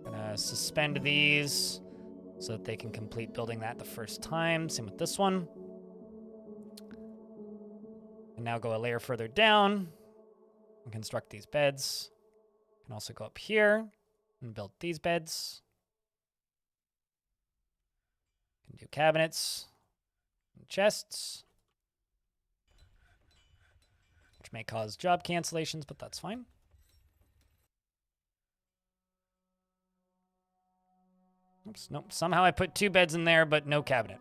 Gonna suspend these so that they can complete building that the first time. Same with this one. And now go a layer further down and construct these beds. Can also go up here and build these beds. Can do cabinets and chests, which may cause job cancellations, but that's fine. Oops, nope. Somehow I put 2 beds in there, but no cabinet.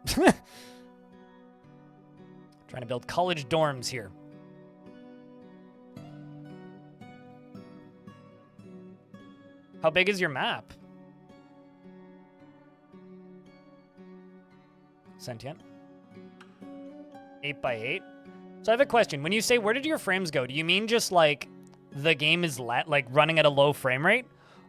Trying to build college dorms here. How big is your map? Sentient. 8 by 8. So I have a question. When you say, where did your frames go? Do you mean just like the game is like running at a low frame rate?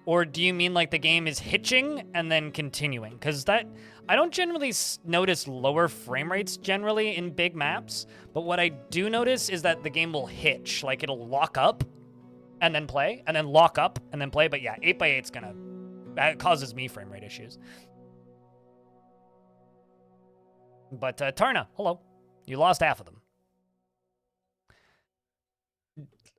Or do you mean like the game is hitching and then continuing? Because that, I don't generally notice lower frame rates generally in big maps. But what I do notice is that the game will hitch. Like it'll lock up and then play, and then lock up and then play. But yeah, 8 by 8's gonna, that causes me frame rate issues. But Tarna, hello. You lost half of them.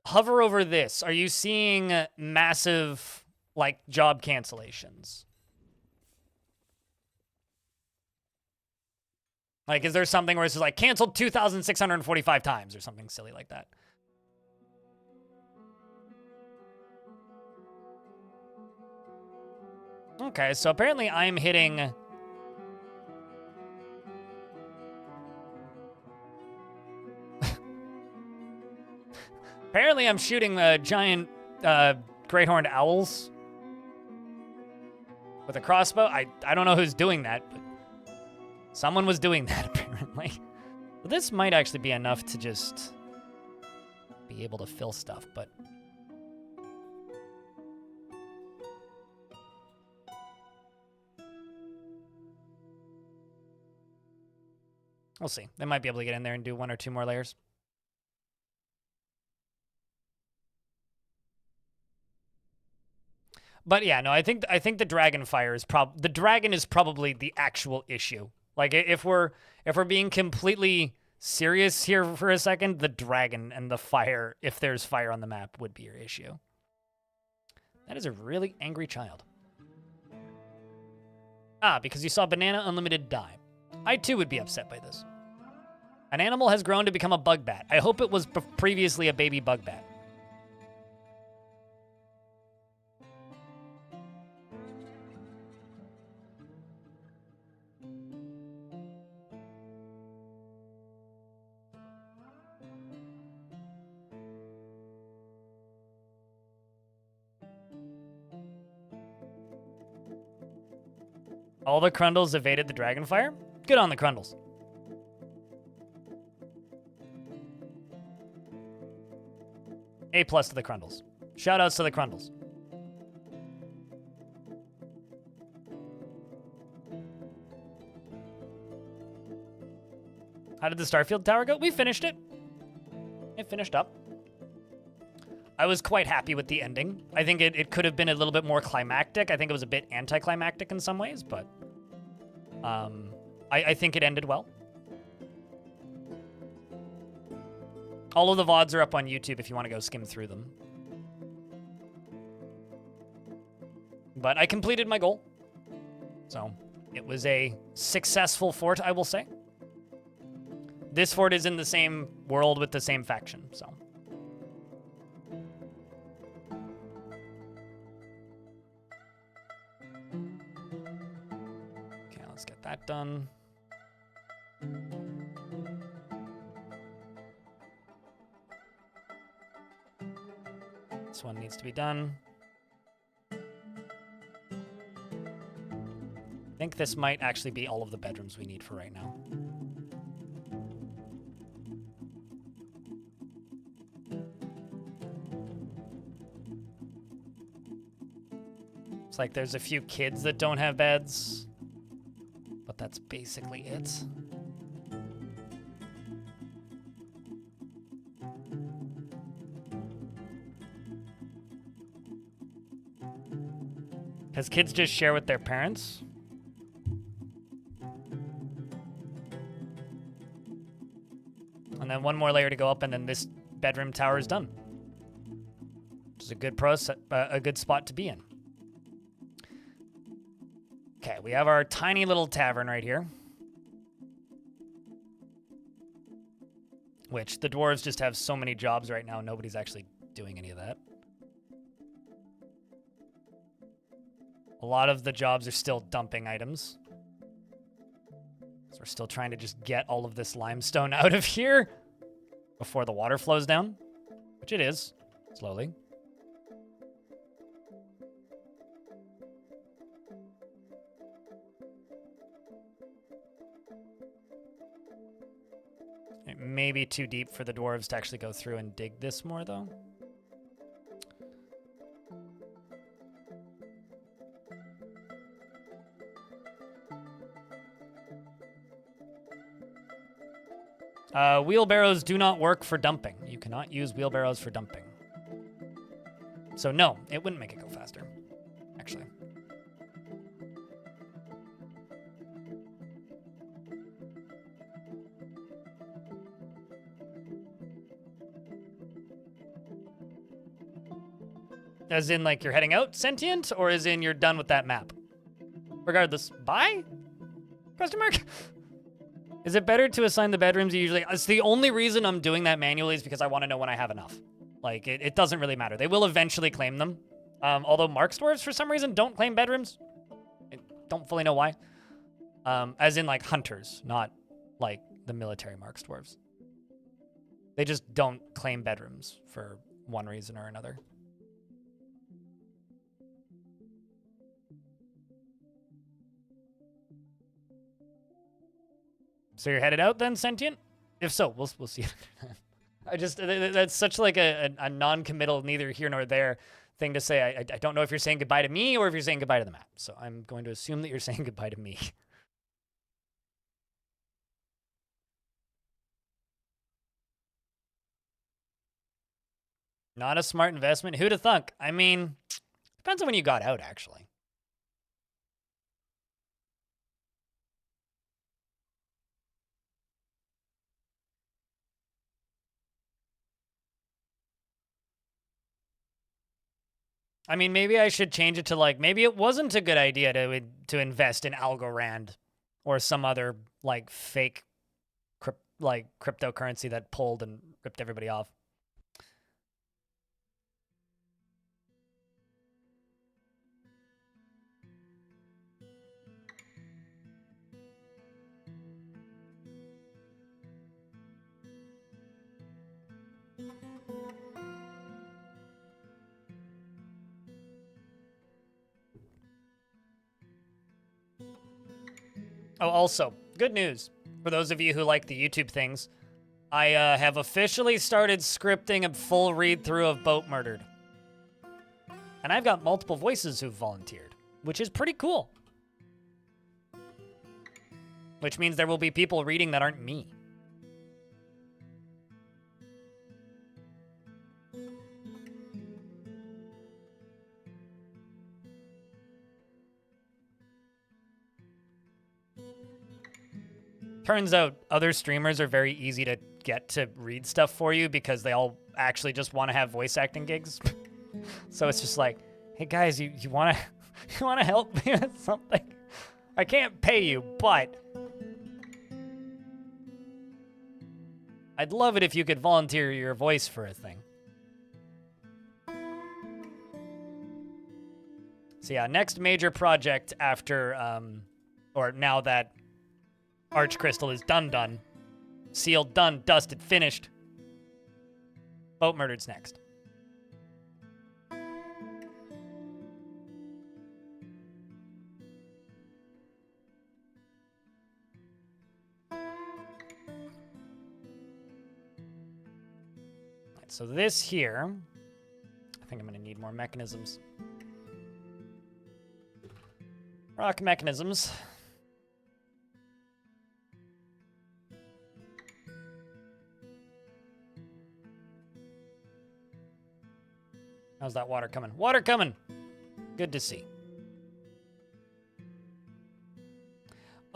Hover over this. Are you seeing massive, like, job cancellations? Like, is there something where it's just like canceled 2,645 times or something silly like that? Okay, so apparently I'm hitting... Apparently I'm shooting giant great horned owls with a crossbow. I don't know who's doing that, but someone was doing that apparently. But this might actually be enough to just be able to fill stuff, but... We'll see. They might be able to get in there and do 1 or 2 more layers. But yeah, no, I think the dragon fire is the dragon is probably the actual issue. Like if we're being completely serious here for a second, the dragon and the fire, if there's fire on the map, would be your issue. That is a really angry child. Ah, because you saw Banana Unlimited die. I too would be upset by this. An animal has grown to become a bug bat. I hope it was previously a baby bug bat. All the Crundles evaded the Dragonfire? Good on the Crundles. A+ to the Crundles. Shoutouts to the Crundles. How did the Starfield Tower go? We finished it. It finished up. I was quite happy with the ending. I think it could have been a little bit more climactic. I think it was a bit anticlimactic in some ways, but I think it ended well. All of the VODs are up on YouTube if you want to go skim through them. But I completed my goal. So it was a successful fort, I will say. This fort is in the same world with the same faction, so. Okay, let's get that done. This one needs to be done. I think this might actually be all of the bedrooms we need for right now. It's like there's a few kids that don't have beds, but that's basically it. Because kids just share with their parents. And then one more layer to go up, and then this bedroom tower is done. Which is a good a good spot to be in. Okay, we have our tiny little tavern right here. Which the dwarves just have so many jobs right now, nobody's actually doing any of that. A lot of the jobs are still dumping items. So we're still trying to just get all of this limestone out of here before the water flows down, which it is, slowly. It may be too deep for the dwarves to actually go through and dig this more, though. Wheelbarrows do not work for dumping. You cannot use wheelbarrows for dumping. So no, it wouldn't make it go faster, actually. As in, like, you're heading out sentient, or as in you're done with that map? Regardless, bye? Question mark? Is it better to assign the bedrooms you usually... It's the only reason I'm doing that manually is because I want to know when I have enough. Like, it doesn't really matter. They will eventually claim them. Although Mark's dwarves, for some reason, don't claim bedrooms. I don't fully know why. As in, like, hunters, not, like, the military Mark's dwarves. They just don't claim bedrooms for one reason or another. So you're headed out then, sentient? If so, we'll see. That's such like a non-committal, neither here nor there thing to say. I don't know if you're saying goodbye to me or if you're saying goodbye to the map. So I'm going to assume that you're saying goodbye to me. Not a smart investment. Who'da thunk? I mean, depends on when you got out, actually. I mean, maybe I should change it to, like, maybe it wasn't a good idea to invest in Algorand or some other, like, fake cryptocurrency that pulled and ripped everybody off. Oh, also, good news for those of you who like the YouTube things. I have officially started scripting a full read-through of Boat Murdered. And I've got multiple voices who've volunteered, which is pretty cool. Which means there will be people reading that aren't me. Turns out other streamers are very easy to get to read stuff for you because they all actually just want to have voice acting gigs. So it's just like, hey guys, you want to you want to help me with something? I can't pay you, but I'd love it if you could volunteer your voice for a thing. So yeah, next major project after, or now that Arch Crystal is done. Sealed, done, dusted, finished. Boat Murdered's next. Right, so this here, I think I'm going to need more mechanisms. Rock mechanisms. How's that water coming? Water coming! Good to see.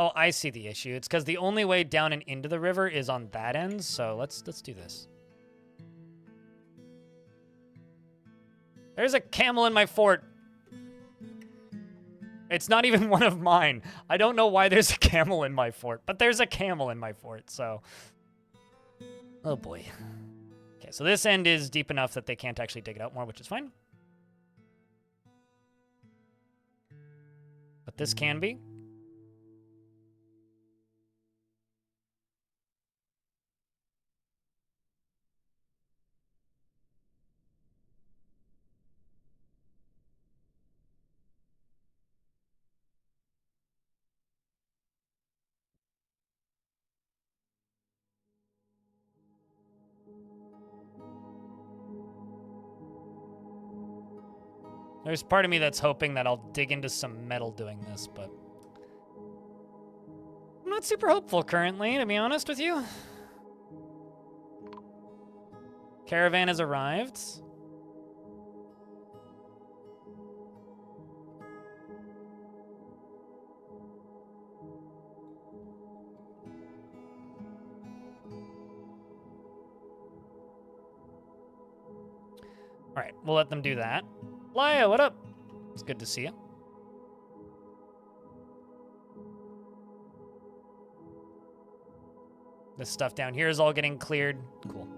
Oh, I see the issue. It's because the only way down and into the river is on that end, so let's do this. There's a camel in my fort. It's not even one of mine. I don't know why there's a camel in my fort, but there's a camel in my fort, so... Oh boy. Okay, so this end is deep enough that they can't actually dig it out more, which is fine. But this can be. There's part of me that's hoping that I'll dig into some metal doing this, but... I'm not super hopeful currently, to be honest with you. Caravan has arrived. All right, we'll let them do that. Laya, what up? It's good to see you. This stuff down here is all getting cleared. Cool.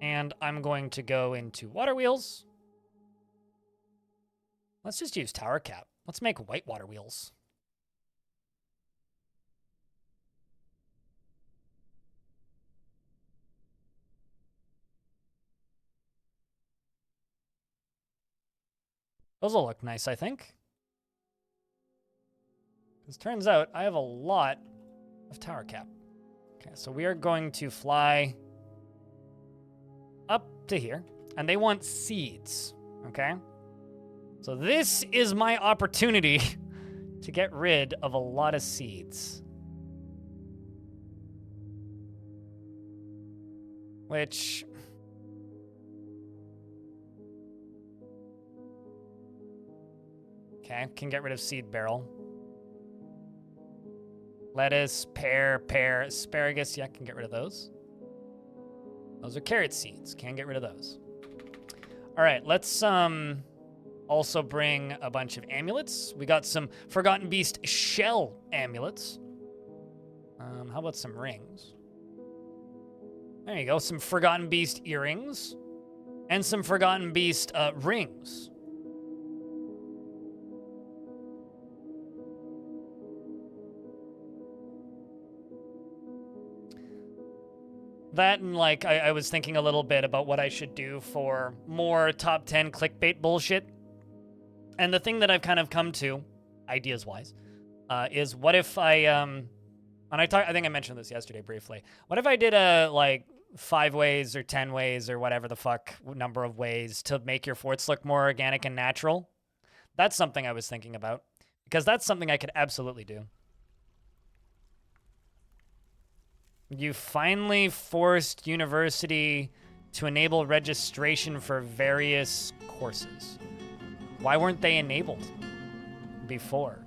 And I'm going to go into water wheels. Let's just use tower cap. Let's make white water wheels. Those will look nice, I think. Because turns out I have a lot of tower cap. Okay, so we are going to fly up to here. And they want seeds, okay? So this is my opportunity to get rid of a lot of seeds. Which... Okay, can get rid of seed barrel. Lettuce, pear, asparagus. Yeah, can get rid of those. Those are carrot seeds. Can get rid of those. All right, let's also bring a bunch of amulets. We got some Forgotten Beast shell amulets. How about some rings? There you go, some Forgotten Beast earrings. And some Forgotten Beast rings. That and, like, I was thinking a little bit about what I should do for more top 10 clickbait bullshit. And the thing that I've kind of come to, ideas-wise, is what if I, and I think I mentioned this yesterday briefly. What if I did like, 5 ways or 10 ways or whatever the fuck number of ways to make your forts look more organic and natural? That's something I was thinking about. Because that's something I could absolutely do. You finally forced university to enable registration for various courses. Why weren't they enabled before?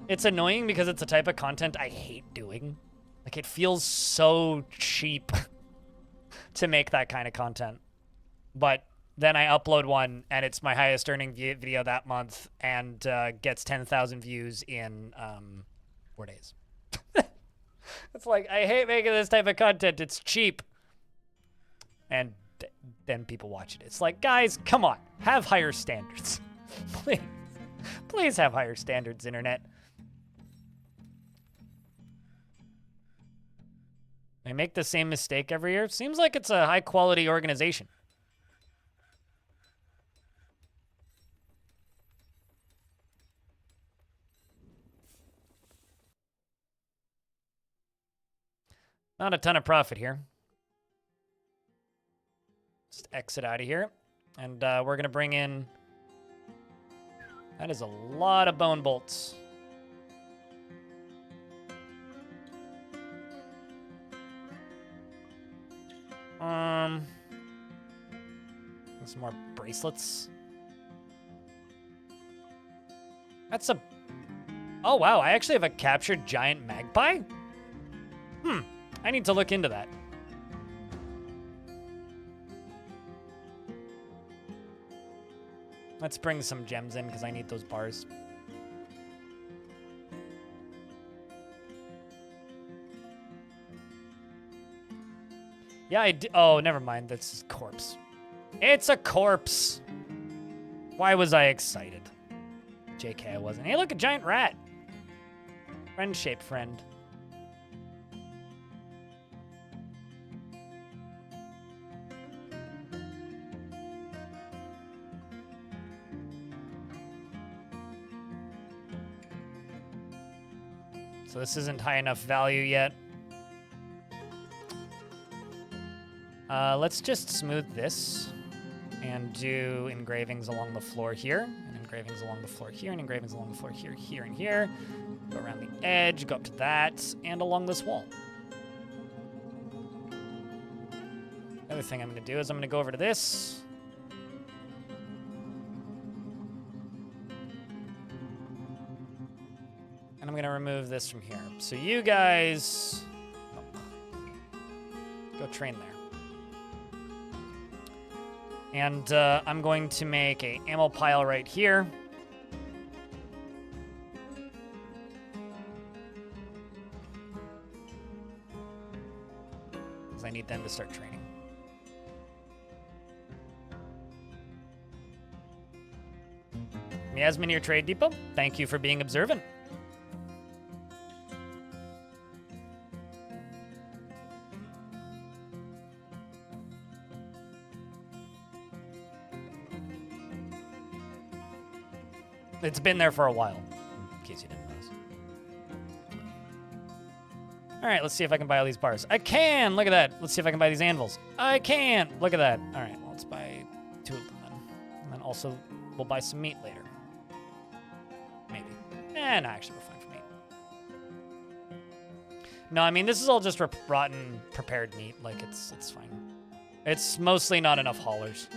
It's annoying because it's a type of content I hate doing. Like, it feels so cheap to make that kind of content. But then I upload one, and it's my highest earning video that month, and gets 10,000 views in 4 days. It's like, I hate making this type of content. It's cheap. And then people watch it. It's like, guys, come on. Have higher standards. Please. Please have higher standards, internet. They make the same mistake every year. Seems like it's a high-quality organization. Not a ton of profit here. Just exit out of here. And we're going to bring in... That is a lot of bone bolts. Some more bracelets. That's a... Oh, wow. I actually have a captured giant magpie? I need to look into that. Let's bring some gems in because I need those bars. Yeah, oh, never mind. That's a corpse. It's a corpse. Why was I excited? JK, I wasn't. Hey, look, a giant rat. Friend-shaped friend. So this isn't high enough value yet. Let's just smooth this and do engravings along the floor here, and engravings along the floor here, and engravings along the floor here, here, and here. Go around the edge, go up to that, and along this wall. The other thing I'm going to do is I'm going to go over to this. And I'm going to remove this from here. So you guys... go train there. And I'm going to make a ammo pile right here. Because I need them to start training. Yasmin, your trade depot. Thank you for being observant. It's been there for a while, in case you didn't notice. All right, let's see if I can buy all these bars. I can! Look at that. Let's see if I can buy these anvils. I can! Look at that. All right, well, let's buy 2 of them then. And then also, we'll buy some meat later. Maybe. No, actually, we're fine for meat. No, I mean, this is all just rotten, prepared meat. Like, it's fine. It's mostly not enough haulers.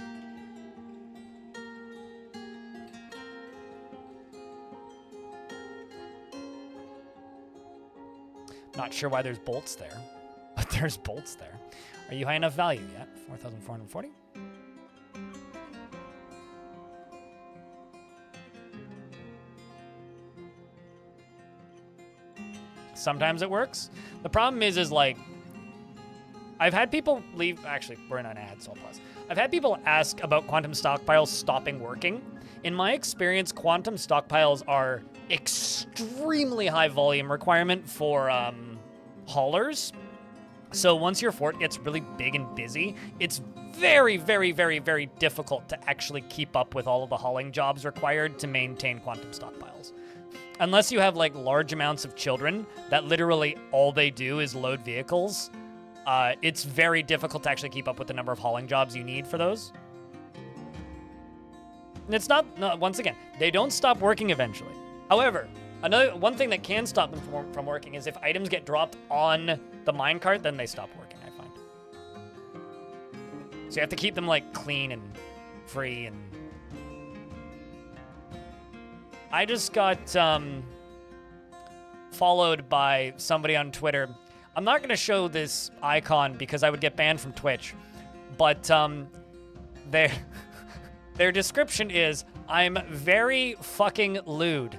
Not sure why there's bolts there, but there's bolts there. Are you high enough value yet? 4,440? Sometimes it works. The problem is like, I've had people leave, actually, we're in an ad, so I'll pause. I've had people ask about quantum stockpiles stopping working. In my experience, quantum stockpiles are extremely high volume requirement for haulers. So once your fort gets really big and busy, it's very, very, very, very difficult to actually keep up with all of the hauling jobs required to maintain quantum stockpiles. Unless you have like large amounts of children that literally all they do is load vehicles, it's very difficult to actually keep up with the number of hauling jobs you need for those. And it's not, no, once again, they don't stop working eventually. However, one thing that can stop them from working is if items get dropped on the minecart, then they stop working, I find. So you have to keep them like clean and free. And I just got followed by somebody on Twitter. I'm not going to show this icon because I would get banned from Twitch, but their description is, I'm very fucking lewd.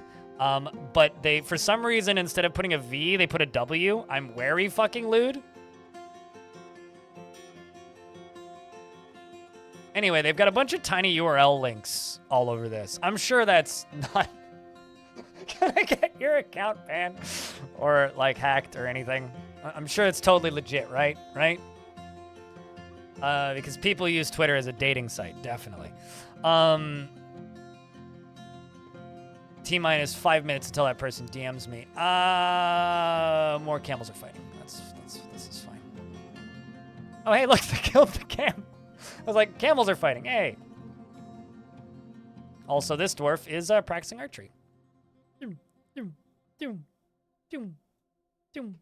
But they, for some reason, instead of putting a V, they put a W. I'm very fucking lewd. Anyway, they've got a bunch of tiny URL links all over this. I'm sure that's not... Can I get your account banned? Or, like, hacked or anything? I'm sure it's totally legit, right? Right? Because people use Twitter as a dating site, definitely. T-minus 5 minutes until that person DMs me. More camels are fighting. This is fine. Oh, hey, look, they killed the cam. I was like, camels are fighting. Hey. Also, this dwarf is practicing archery. Doom, doom, doom, doom, doom.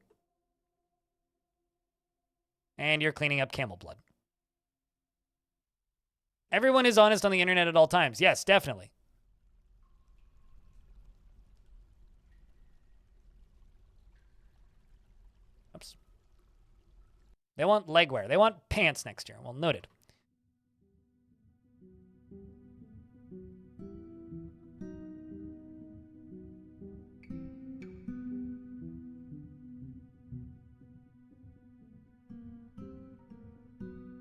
And you're cleaning up camel blood. Everyone is honest on the internet at all times. Yes, definitely. Oops. They want legwear. They want pants next year. Well, noted.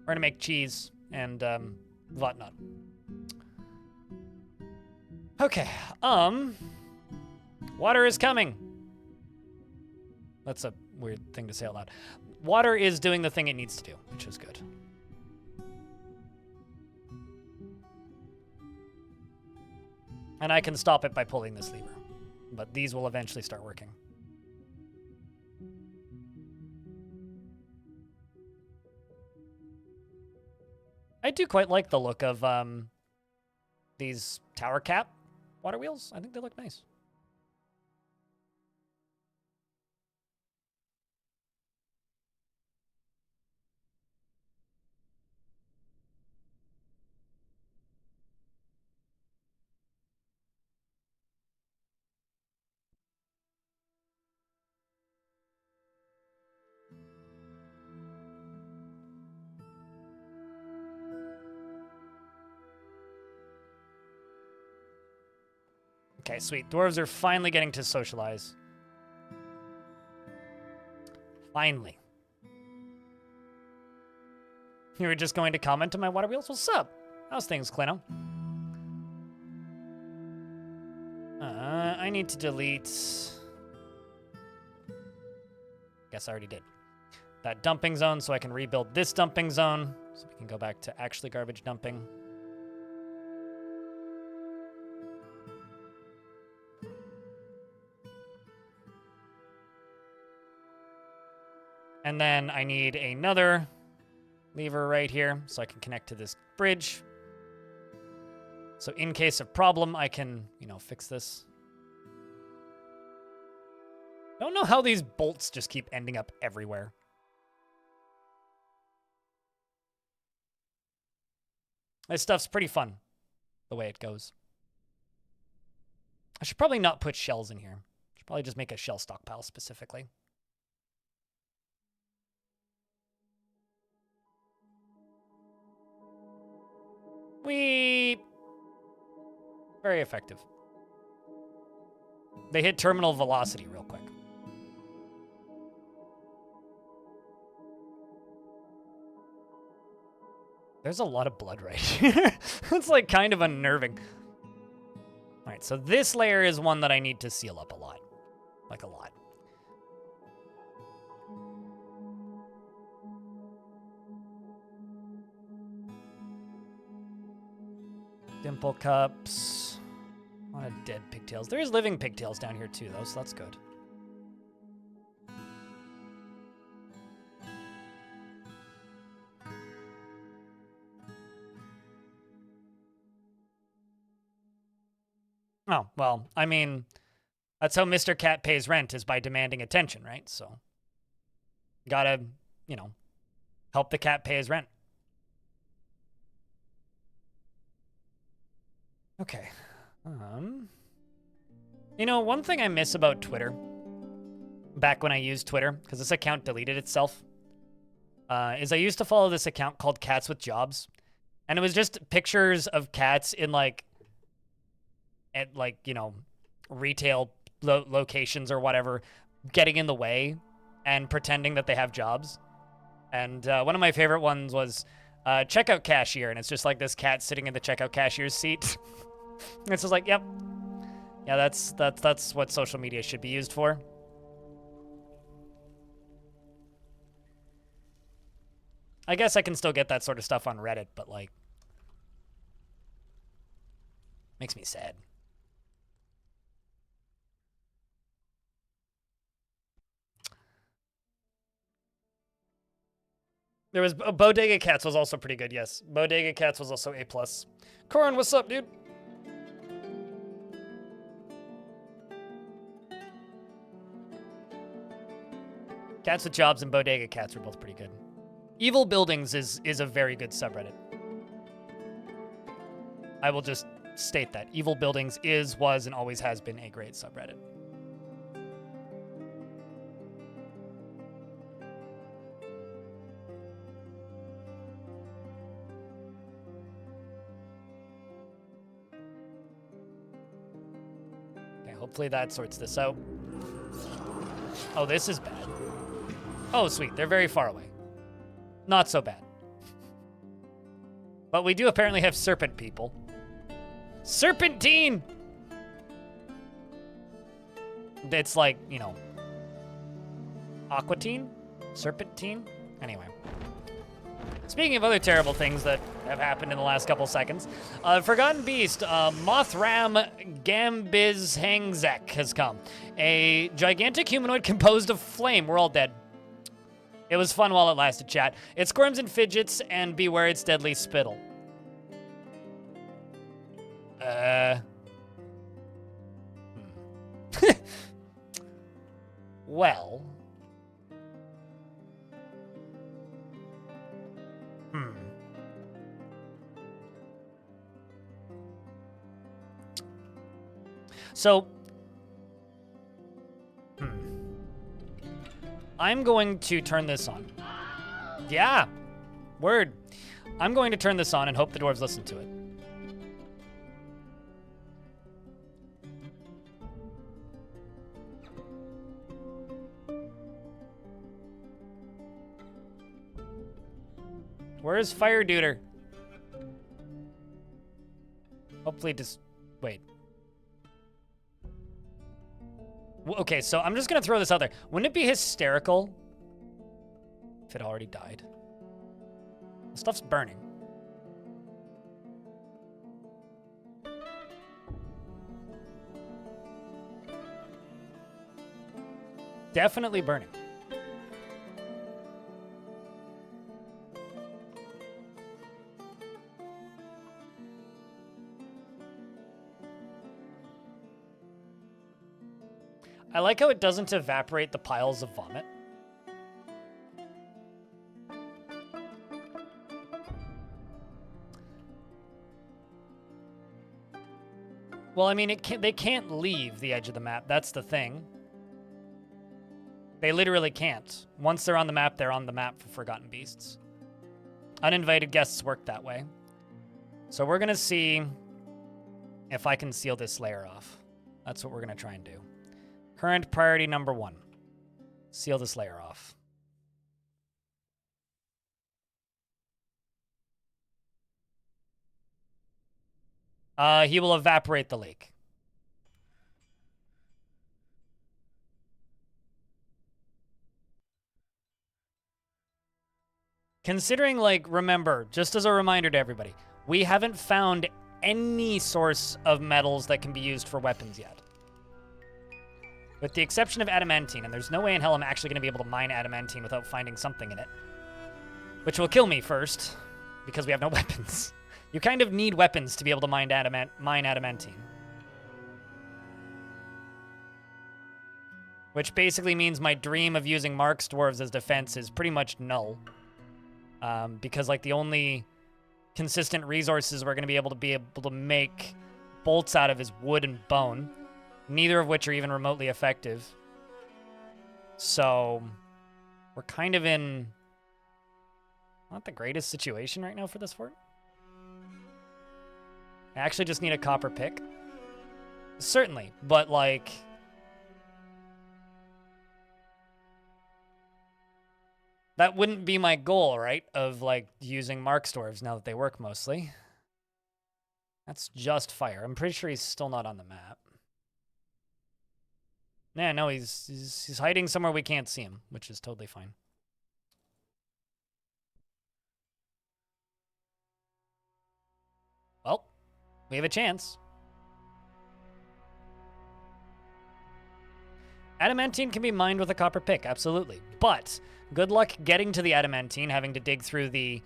We're gonna make cheese and whatnot. Okay. Water is coming. That's a weird thing to say out loud. Water is doing the thing it needs to do, which is good. And I can stop it by pulling this lever. But these will eventually start working. I do quite like the look of these tower cap water wheels. I think they look nice. Okay, sweet. Dwarves are finally getting to socialize. Finally. You were just going to comment on my water wheels? What's up? How's things, Clino? I need to delete... Guess I already did. That dumping zone so I can rebuild this dumping zone. So we can go back to actually garbage dumping. And then I need another lever right here so I can connect to this bridge. So in case of problem, I can, fix this. Don't know how these bolts just keep ending up everywhere. This stuff's pretty fun, the way it goes. I should probably not put shells in here. I should probably just make a shell stockpile specifically. Very effective. They hit terminal velocity real quick. There's a lot of blood right here. It's like kind of unnerving. All right, so this layer is one that I need to seal up a lot. Like a lot. Dimple cups. A lot of dead pigtails. There is living pigtails down here too, though, so that's good. Oh, well, I mean, that's how Mr. Cat pays rent, is by demanding attention, right? So, gotta, help the cat pay his rent. Okay. One thing I miss about Twitter, back when I used Twitter, because this account deleted itself, is I used to follow this account called Cats with Jobs. And it was just pictures of cats in, retail locations or whatever, getting in the way and pretending that they have jobs. And one of my favorite ones was checkout cashier, and it's just like this cat sitting in the checkout cashier's seat. It's just like, yep. Yeah, that's what social media should be used for. I guess I can still get that sort of stuff on Reddit, but makes me sad. There was Bodega Cats was also pretty good. Yes, Bodega Cats was also A+. Corin, what's up, dude? Cats with Jobs and Bodega Cats are both pretty good. Evil Buildings is a very good subreddit. I will just state that. Evil Buildings is, was, and always has been a great subreddit. Okay, hopefully that sorts this out. Oh, this is bad. Oh, sweet. They're very far away. Not so bad. But we do apparently have serpent people. Serpentine! It's like, you know, aquatine? Serpentine? Anyway. Speaking of other terrible things that have happened in the last couple seconds, Forgotten Beast, Mothram Gambizhangzek has come. A gigantic humanoid composed of flame. We're all dead. It was fun while it lasted, chat. It squirms and fidgets, and beware its deadly spittle. Well. So. I'm going to turn this on. Yeah. Word. I'm going to turn this on and hope the dwarves listen to it. Where's Fire Duder? Hopefully just... Wait. Okay, so I'm just gonna throw this out there. Wouldn't it be hysterical if it already died? The stuff's burning. Definitely burning. I like how it doesn't evaporate the piles of vomit. Well, I mean, they can't leave the edge of the map. That's the thing. They literally can't. Once they're on the map, they're on the map for Forgotten Beasts. Uninvited guests work that way. So we're going to see if I can seal this layer off. That's what we're going to try and do. Current priority number 1. Seal this layer off. He will evaporate the lake. Considering, like, remember, just as a reminder to everybody, we haven't found any source of metals that can be used for weapons yet. With the exception of adamantine, and there's no way in hell I'm actually going to be able to mine adamantine without finding something in it. Which will kill me first, because we have no weapons. You kind of need weapons to be able to mine adamantine. Which basically means my dream of using Mark's dwarves as defense is pretty much null. Because, like, the only consistent resources we're going to be able to make bolts out of is wood and bone. Neither of which are even remotely effective. So, we're kind of in not the greatest situation right now for this fort. I actually just need a copper pick. Certainly, but like... that wouldn't be my goal, right? Of like using Mark's dwarves now that they work mostly. That's just fire. I'm pretty sure he's still not on the map. Yeah, no, he's hiding somewhere we can't see him, which is totally fine. Well, we have a chance. Adamantine can be mined with a copper pick, absolutely. But good luck getting to the adamantine, having to dig through the,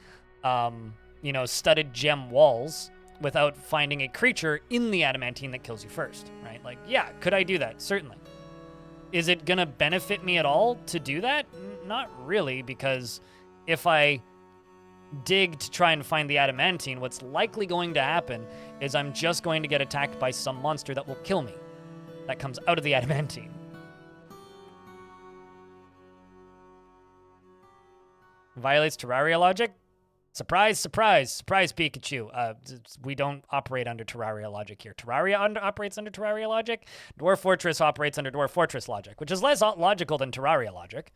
studded gem walls without finding a creature in the adamantine that kills you first, right? Like, yeah, could I do that? Certainly. Is it gonna benefit me at all to do that? Not really, because if I dig to try and find the adamantine, what's likely going to happen is I'm just going to get attacked by some monster that will kill me. That comes out of the adamantine. Violates Terraria logic? Surprise, surprise, surprise, Pikachu. We don't operate under Terraria logic here. Terraria operates under Terraria logic. Dwarf Fortress operates under Dwarf Fortress logic, which is less logical than Terraria logic.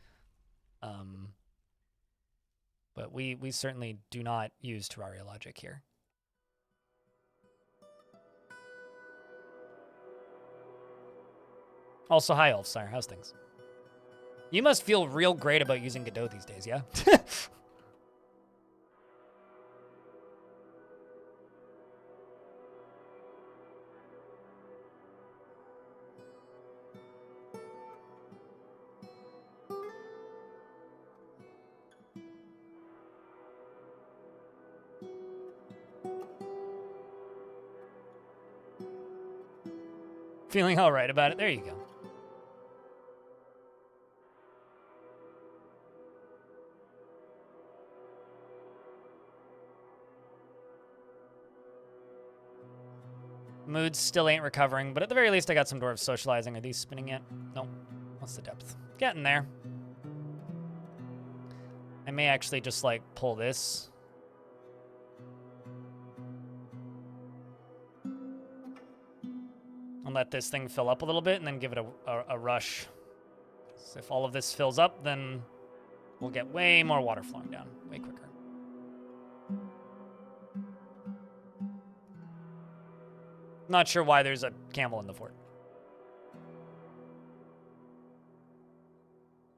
But we certainly do not use Terraria logic here. Also, hi, Elfsire. How's things? You must feel real great about using Godot these days, yeah? Feeling all right about it. There you go. Moods still ain't recovering, but at the very least I got some dwarves socializing. Are these spinning yet? Nope. What's the depth? Getting there. I may actually just, like, pull this. And let this thing fill up a little bit and then give it a rush. So if all of this fills up, then we'll get way more water flowing down, way quicker. Not sure why there's a camel in the fort.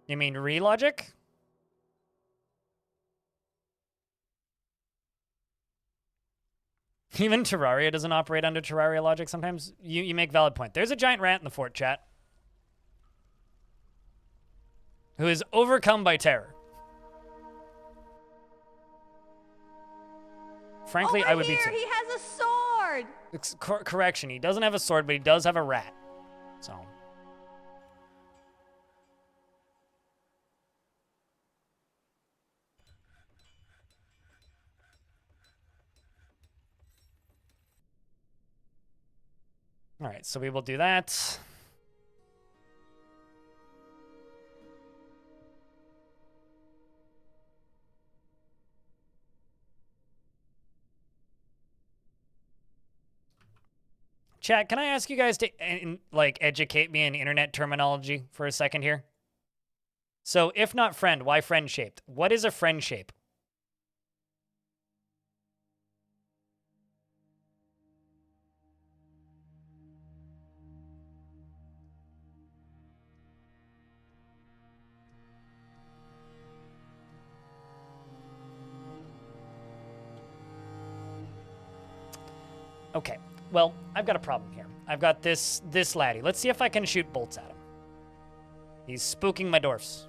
You mean re-logic? Even Terraria doesn't operate under Terraria logic sometimes. You make valid point. There's a giant rat in the fort, chat, who is overcome by terror. Frankly, I would be too. He has a sword! Correction, he doesn't have a sword, but he does have a rat. So. All right, so we will do that. Chat, can I ask you guys to, educate me in internet terminology for a second here? So, if not friend, why friend-shaped? What is a friend shape? Okay. Well, I've got a problem here. I've got this laddie. Let's see if I can shoot bolts at him. He's spooking my dwarfs.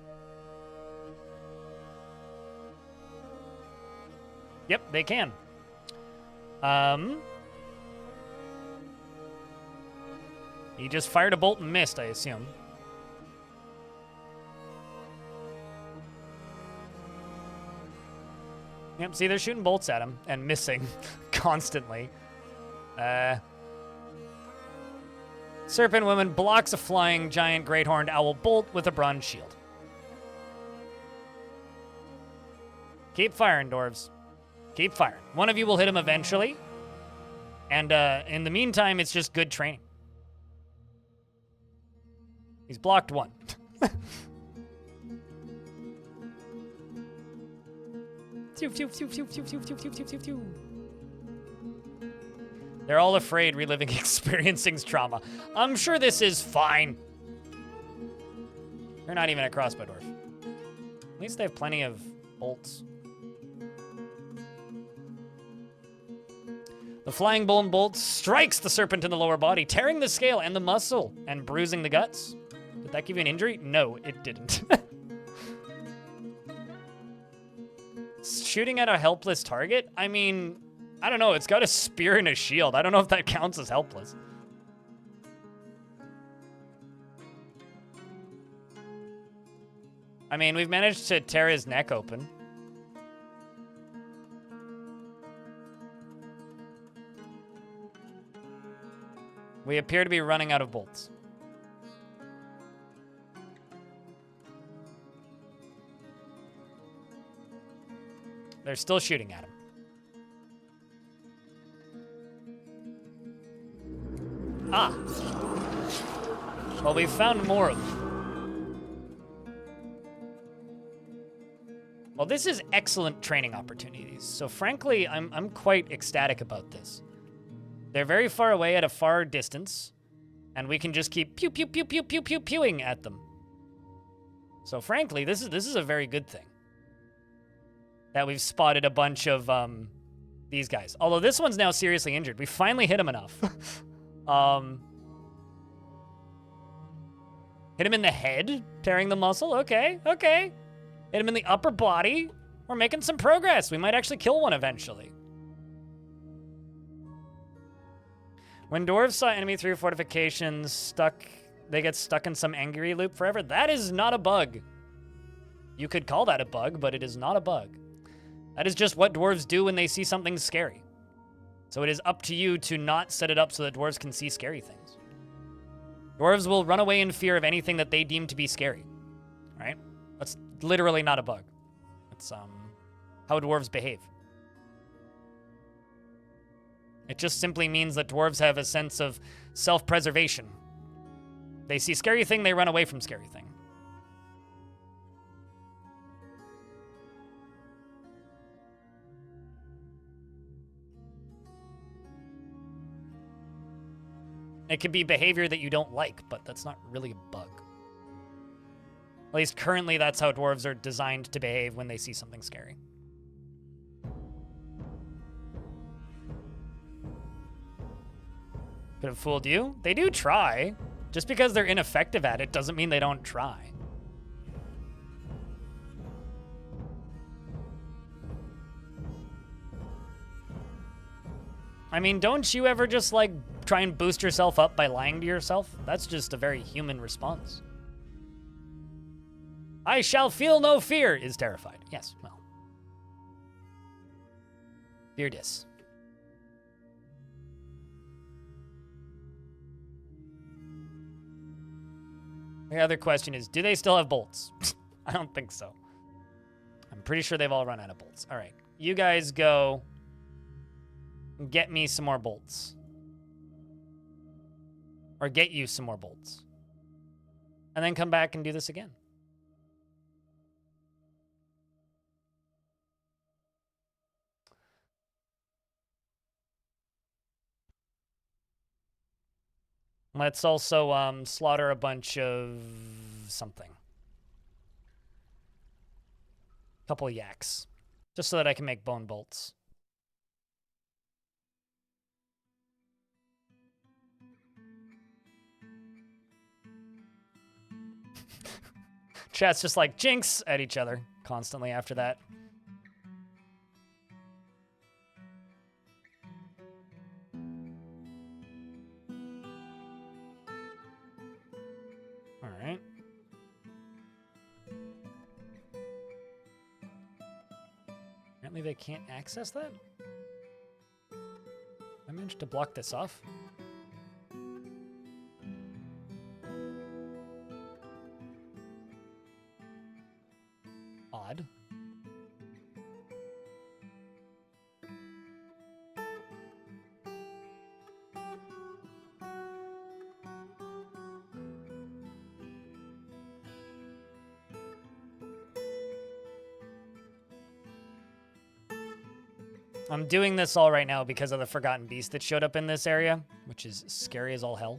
Yep, they can. He just fired a bolt and missed, I assume. Yep, see, they're shooting bolts at him and missing constantly. Serpent Woman blocks a flying giant great horned owl bolt with a bronze shield. Keep firing, dwarves. Keep firing. One of you will hit him eventually. And in the meantime, it's just good training. He's blocked one. They're all afraid, reliving experiencing's trauma. I'm sure this is fine. They're not even a crossbow dwarf. At least they have plenty of bolts. The flying bolt strikes the serpent in the lower body, tearing the scale and the muscle and bruising the guts. The Did that give you an injury? No, it didn't. Shooting at a helpless target? I mean, I don't know. It's got a spear and a shield. I don't know if that counts as helpless. I mean, we've managed to tear his neck open. We appear to be running out of bolts. They're still shooting at him. Ah. Well, we found more of them. Well, this is excellent training opportunities. So frankly, I'm quite ecstatic about this. They're very far away at a far distance, and we can just keep pew pew pew pew pew pew pewing at them. So frankly, this is a very good thing. That we've spotted a bunch of these guys. Although this one's now seriously injured. We finally hit him enough. Hit him in the head, tearing the muscle. Okay, okay. Hit him in the upper body. We're making some progress. We might actually kill one eventually. When dwarves saw enemy through fortifications they get stuck in some angry loop forever. That is not a bug. You could call that a bug, but it is not a bug. That is just what dwarves do when they see something scary. So it is up to you to not set it up so that dwarves can see scary things. Dwarves will run away in fear of anything that they deem to be scary, right? That's literally not a bug. It's how dwarves behave. It just simply means that dwarves have a sense of self-preservation. They see scary thing, they run away from scary thing. It could be behavior that you don't like, but that's not really a bug. At least currently, that's how dwarves are designed to behave when they see something scary. Could have fooled you. They do try. Just because they're ineffective at it doesn't mean they don't try. I mean, don't you ever just, like, try and boost yourself up by lying to yourself? That's just a very human response. I shall feel no fear is terrified. Yes, well. Fear dis. The other question is, do they still have bolts? I don't think so. I'm pretty sure they've all run out of bolts. All right, you guys go get me some more bolts. Or get you some more bolts. And then come back and do this again. Let's also slaughter a bunch of something. Couple of yaks. Just so that I can make bone bolts. Chat's just like jinx at each other constantly after that. All right. Apparently they can't access that? I managed to block this off. Odd. I'm doing this all right now because of the Forgotten Beast that showed up in this area, which is scary as all hell.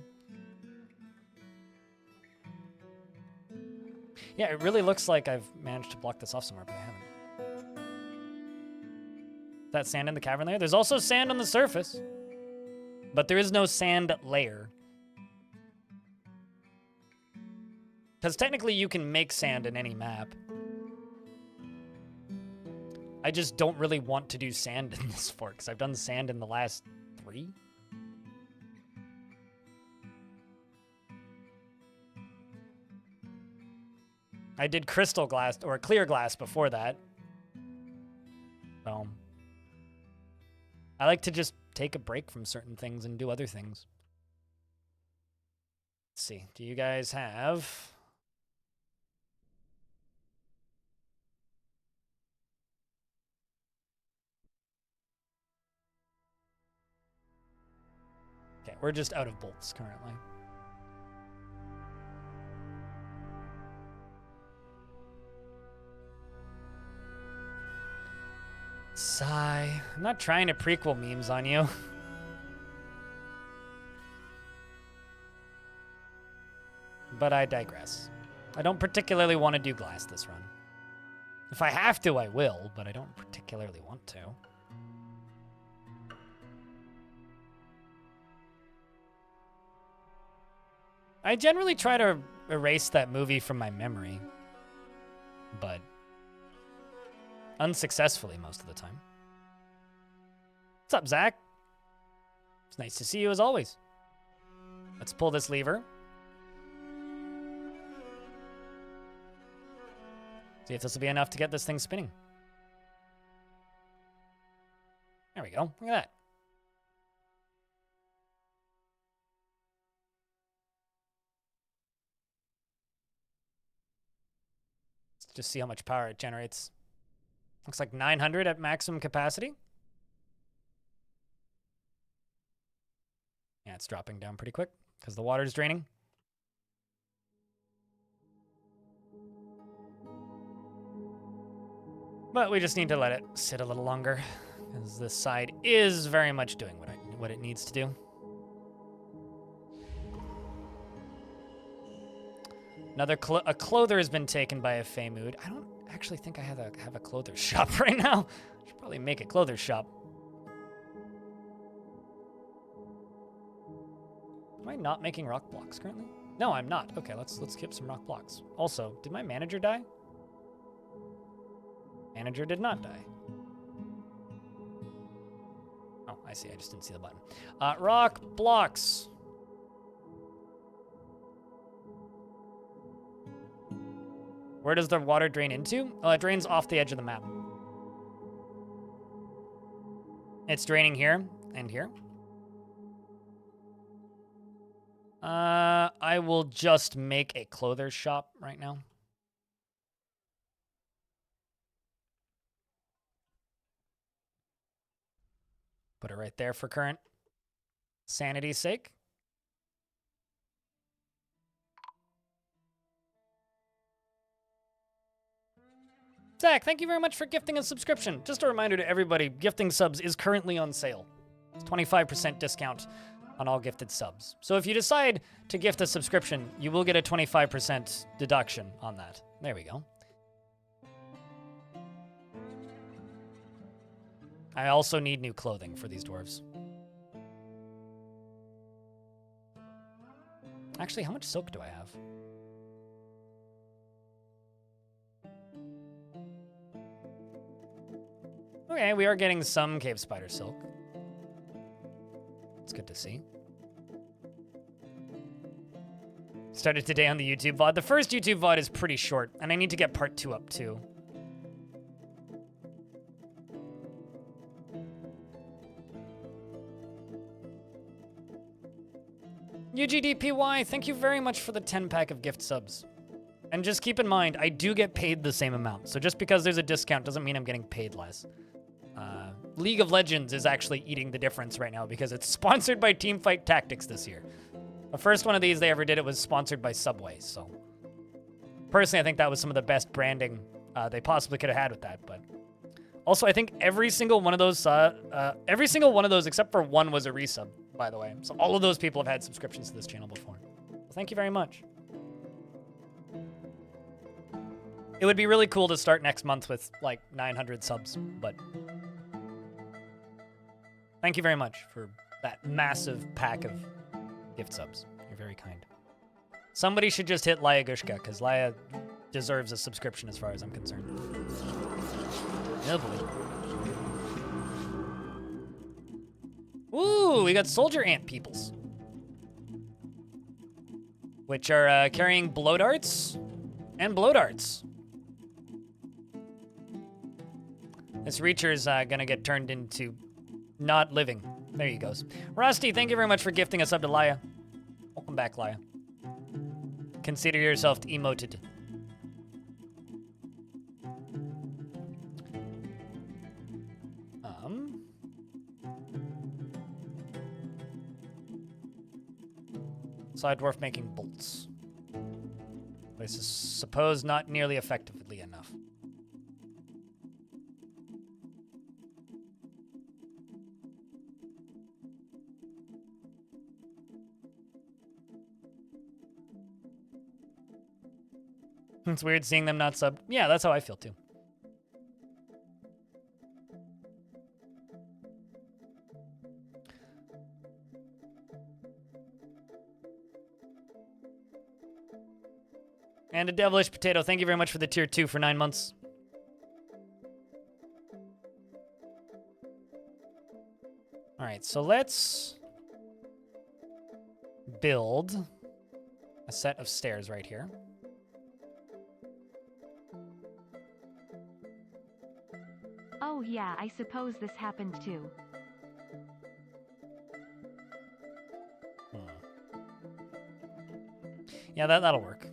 Yeah, it really looks like I've managed to block this off somewhere, but I haven't. That sand in the cavern there? There's also sand on the surface, but there is no sand layer. Because technically you can make sand in any map. I just don't really want to do sand in this fort, because I've done sand in the last 3. I did crystal glass, or clear glass before that. So, I like to just take a break from certain things and do other things. Let's see, do you guys have... Okay, we're just out of bolts currently. Sigh. I'm not trying to prequel memes on you. But I digress. I don't particularly want to do glass this run. If I have to, I will, but I don't particularly want to. I generally try to erase that movie from my memory, but unsuccessfully most of the time. What's up, Zach? It's nice to see you as always. Let's pull this lever. See if this will be enough to get this thing spinning. There we go. Look at that. Let's just see how much power it generates. Looks like 900 at maximum capacity. Yeah, it's dropping down pretty quick because the water's draining. But we just need to let it sit a little longer because this side is very much doing what it needs to do. Another a clother has been taken by a Feymood. I don't actually think I have a clother shop right now. I should probably make a clother shop. Am I not making rock blocks currently? No, I'm not. Okay, let's skip some rock blocks. Also, did my manager die? Manager did not die. Oh, I see. I just didn't see the button. Rock blocks. Where does the water drain into? It drains off the edge of the map. It's draining here and here. I will just make a clother shop right now. Put it right there for current sanity's sake. Zach, thank you very much for gifting a subscription. Just a reminder to everybody, gifting subs is currently on sale. It's 25% discount on all gifted subs. So if you decide to gift a subscription, you will get a 25% deduction on that. There we go. I also need new clothing for these dwarves. Actually, how much silk do I have? Okay, we are getting some cave spider silk. It's good to see. Started today on the YouTube VOD. The first YouTube VOD is pretty short, and I need to get part 2 up too. UGDPY, thank you very much for the 10-pack of gift subs. And just keep in mind, I do get paid the same amount. So just because there's a discount doesn't mean I'm getting paid less. League of Legends is actually eating the difference right now because it's sponsored by Teamfight Tactics this year. The first one of these they ever did, it was sponsored by Subway. So personally, I think that was some of the best branding they possibly could have had with that. But also, I think every single one of those except for one was a resub, by the way. So all of those people have had subscriptions to this channel before. Well, thank you very much. It would be really cool to start next month with like 900 subs, but thank you very much for that massive pack of gift subs. You're very kind. Somebody should just hit Laya Gushka, because Laya deserves a subscription as far as I'm concerned. Oh boy. Ooh, we got soldier ant peoples. Which are carrying blow darts and blow darts. This Reacher's gonna get turned into not living. There he goes. Rusty, thank you very much for gifting us up to Laya. Welcome back, Laya. Consider yourself emoted. Side dwarf making bolts. But I suppose not nearly effectively enough. It's weird seeing them not sub. Yeah, that's how I feel too. And a devilish potato. Thank you very much for the tier 2 for 9 months. All right, so let's build a set of stairs right here. Oh yeah, I suppose this happened too. Yeah, that'll work.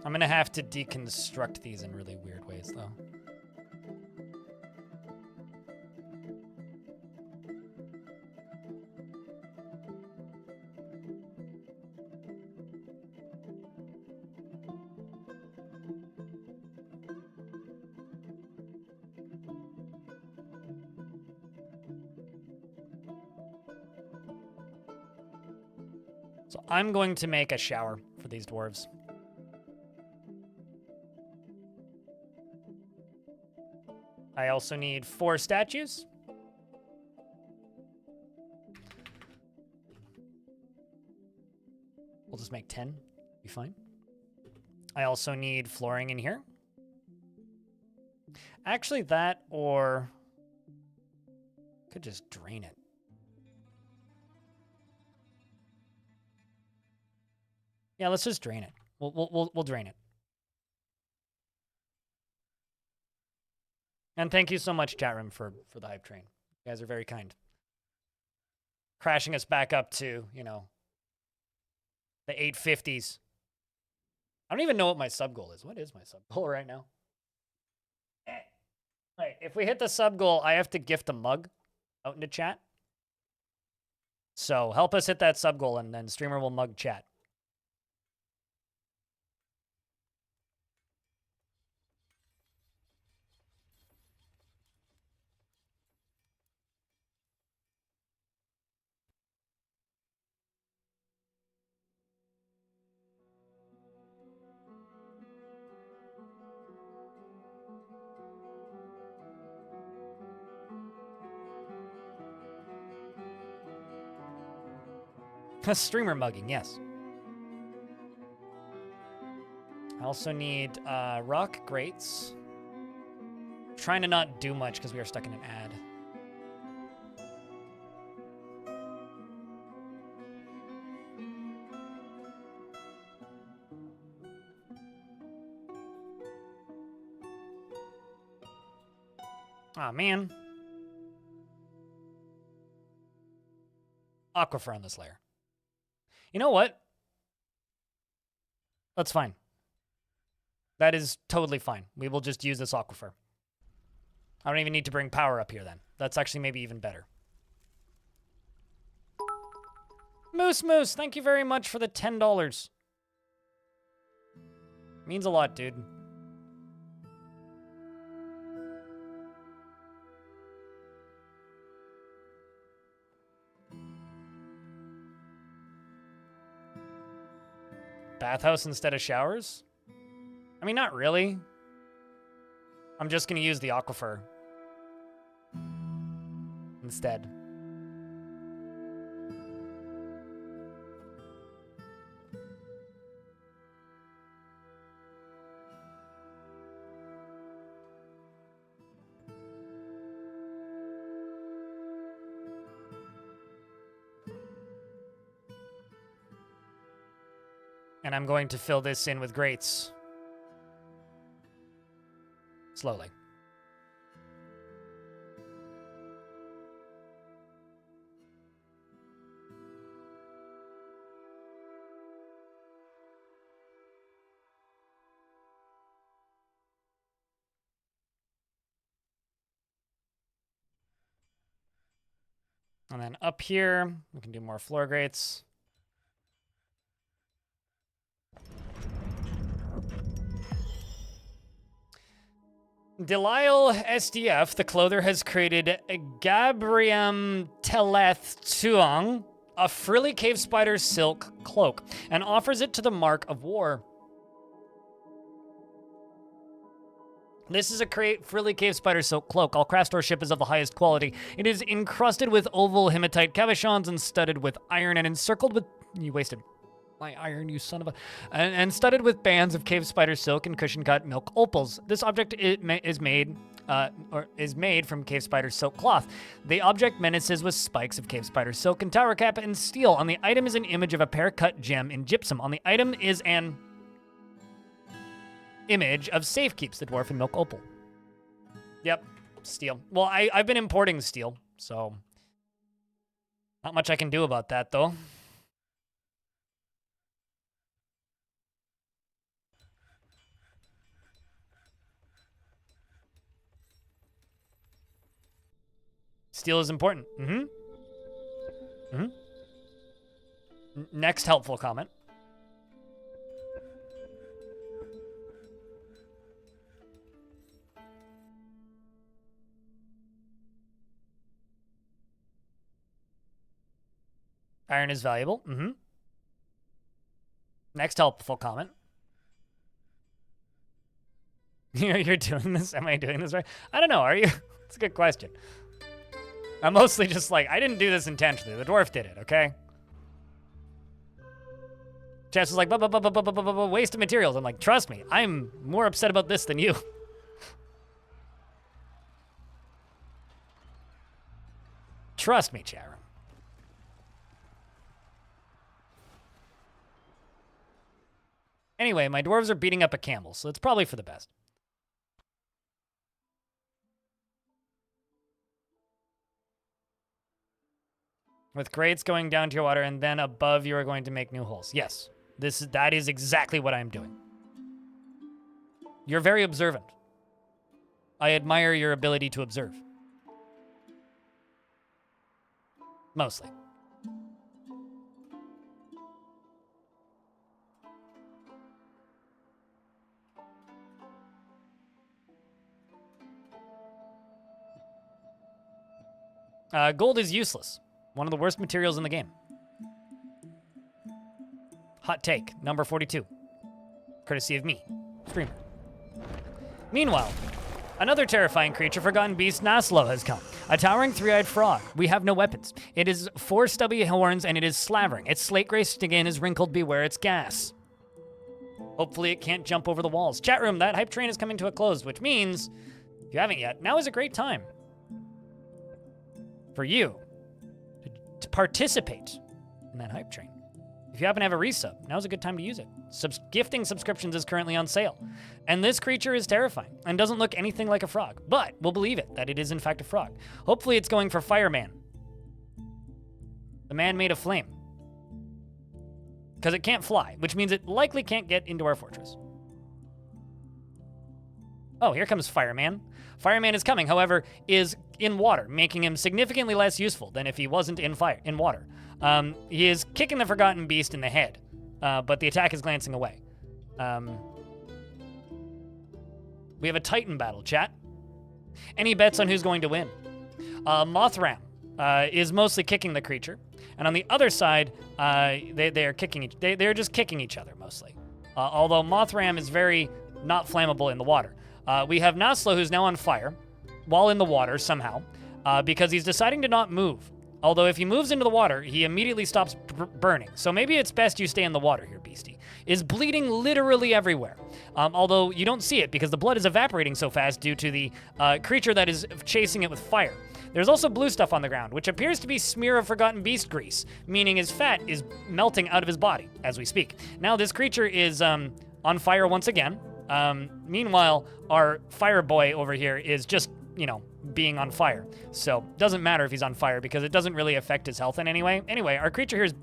I'm gonna have to deconstruct these in really weird ways, though. So I'm going to make a shower for these dwarves. I also need 4 statues. We'll just make 10. Be fine. I also need flooring in here. Actually, that or could just drain it. Yeah, let's just drain it. We'll drain it. And thank you so much, chat room, for the hype train. You guys are very kind. Crashing us back up to, you know, the 850s. I don't even know what my sub goal is. What is my sub goal right now? Right, if we hit the sub goal, I have to gift a mug out into chat. So help us hit that sub goal, and then streamer will mug chat. Streamer mugging, yes. I also need rock grates. Trying to not do much because we are stuck in an ad. Aw, man. Aquifer on this layer. You know what? That's fine. That is totally fine. We will just use this aquifer. I don't even need to bring power up here then. That's actually maybe even better. Moose, thank you very much for the $10. Means a lot, dude. Bathhouse instead of showers? I mean, not really. I'm just going to use the aquifer instead. And I'm going to fill this in with grates. Slowly. And then up here, we can do more floor grates. Delisle SDF, the clother, has created Gabriam Teleth Tuong, a frilly cave spider silk cloak, and offers it to the Mark of War. This is a frilly cave spider silk cloak. All craft store ship is of the highest quality. It is encrusted with oval hematite cabochons and studded with iron and encircled with... You wasted my iron, you son of a... And studded with bands of cave spider silk and cushion-cut milk opals. This object is made from cave spider silk cloth. The object menaces with spikes of cave spider silk and tower cap and steel. On the item is an image of a pear-cut gem in gypsum. On the item is an image of Safekeeps, the dwarf and milk opal. Yep, steel. Well, I've been importing steel, so not much I can do about that, though. Steel is important. Next helpful comment. Iron is valuable. Next helpful comment. You're doing this? Am I doing this right? I don't know. Are you? It's a good question. I'm mostly just like, I didn't do this intentionally. The dwarf did it, okay? Chess was like, waste of materials. I'm like, trust me, I'm more upset about this than you. Trust me, Charon. Anyway, my dwarves are beating up a camel, so it's probably for the best. With grates going down to your water, and then above you are going to make new holes. Yes, that is exactly what I'm doing. You're very observant. I admire your ability to observe. Mostly. Gold is useless. One of the worst materials in the game. Hot take, number 42. Courtesy of me, streamer. Meanwhile, another terrifying creature, Forgotten Beast Naslo, has come. A towering three-eyed frog. We have no weapons. It is 4 stubby horns and it is slavering. Its slate-gray skin is wrinkled. Beware its gas. Hopefully it can't jump over the walls. Chat room, that hype train is coming to a close, which means, if you haven't yet, now is a great time for you to participate in that hype train. If you happen to have a resub, now's a good time to use it. Gifting subscriptions is currently on sale. And this creature is terrifying and doesn't look anything like a frog, but we'll believe it, that it is in fact a frog. Hopefully it's going for Fireman. The man made of flame. Because it can't fly, which means it likely can't get into our fortress. Oh, here comes Fireman. Fireman is coming, however, is in water, making him significantly less useful than if he wasn't in water. He is kicking the Forgotten Beast in the head, but the attack is glancing away. We have a Titan battle, chat. Any bets on who's going to win? Mothram is mostly kicking the creature, and on the other side, they're just kicking each other mostly. Although Mothram is very not flammable in the water. We have Naslo, who's now on fire, while in the water somehow, because he's deciding to not move. Although if he moves into the water, he immediately stops burning. So maybe it's best you stay in the water here, Beastie. Is bleeding literally everywhere. Although you don't see it because the blood is evaporating so fast due to the creature that is chasing it with fire. There's also blue stuff on the ground, which appears to be smear of forgotten beast grease, meaning his fat is melting out of his body as we speak. Now this creature is on fire once again. Meanwhile, our fire boy over here is just, you know, being on fire. So doesn't matter if he's on fire because it doesn't really affect his health in any way. Anyway, our creature here is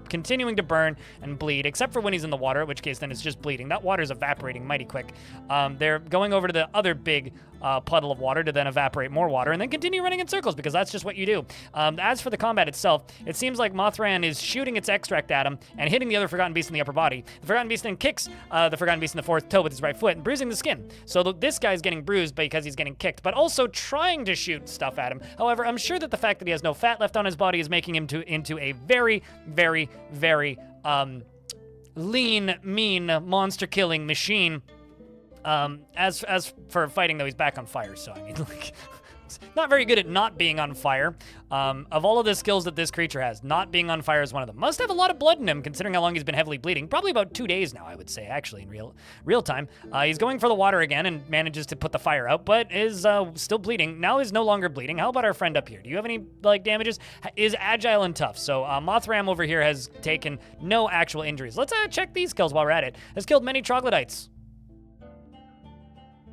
continuing to burn and bleed, except for when he's in the water, in which case then it's just bleeding. That water's evaporating mighty quick. They're going over to the other big puddle of water to then evaporate more water and then continue running in circles because that's just what you do. As for the combat itself, it seems like Mothran is shooting its extract at him and hitting the other Forgotten Beast in the upper body. The Forgotten Beast then kicks the Forgotten Beast in the fourth toe with his right foot and bruising the skin. So this guy's getting bruised because he's getting kicked, but also trying to shoot stuff at him. However, I'm sure that the fact that he has no fat left on his body is making him into a very, very, very lean, mean, monster-killing machine. As for fighting, though, he's back on fire, so I mean, like, not very good at not being on fire. Of all of the skills that this creature has, not being on fire is one of them. Must have a lot of blood in him, considering how long he's been heavily bleeding. Probably about 2 days now, I would say, actually, in real time. He's going for the water again and manages to put the fire out, but is still bleeding. Now is no longer bleeding. How about our friend up here? Do you have any, like, damages? Is agile and tough. So Mothram over here has taken no actual injuries. Let's check these skills while we're at it. Has killed many troglodytes.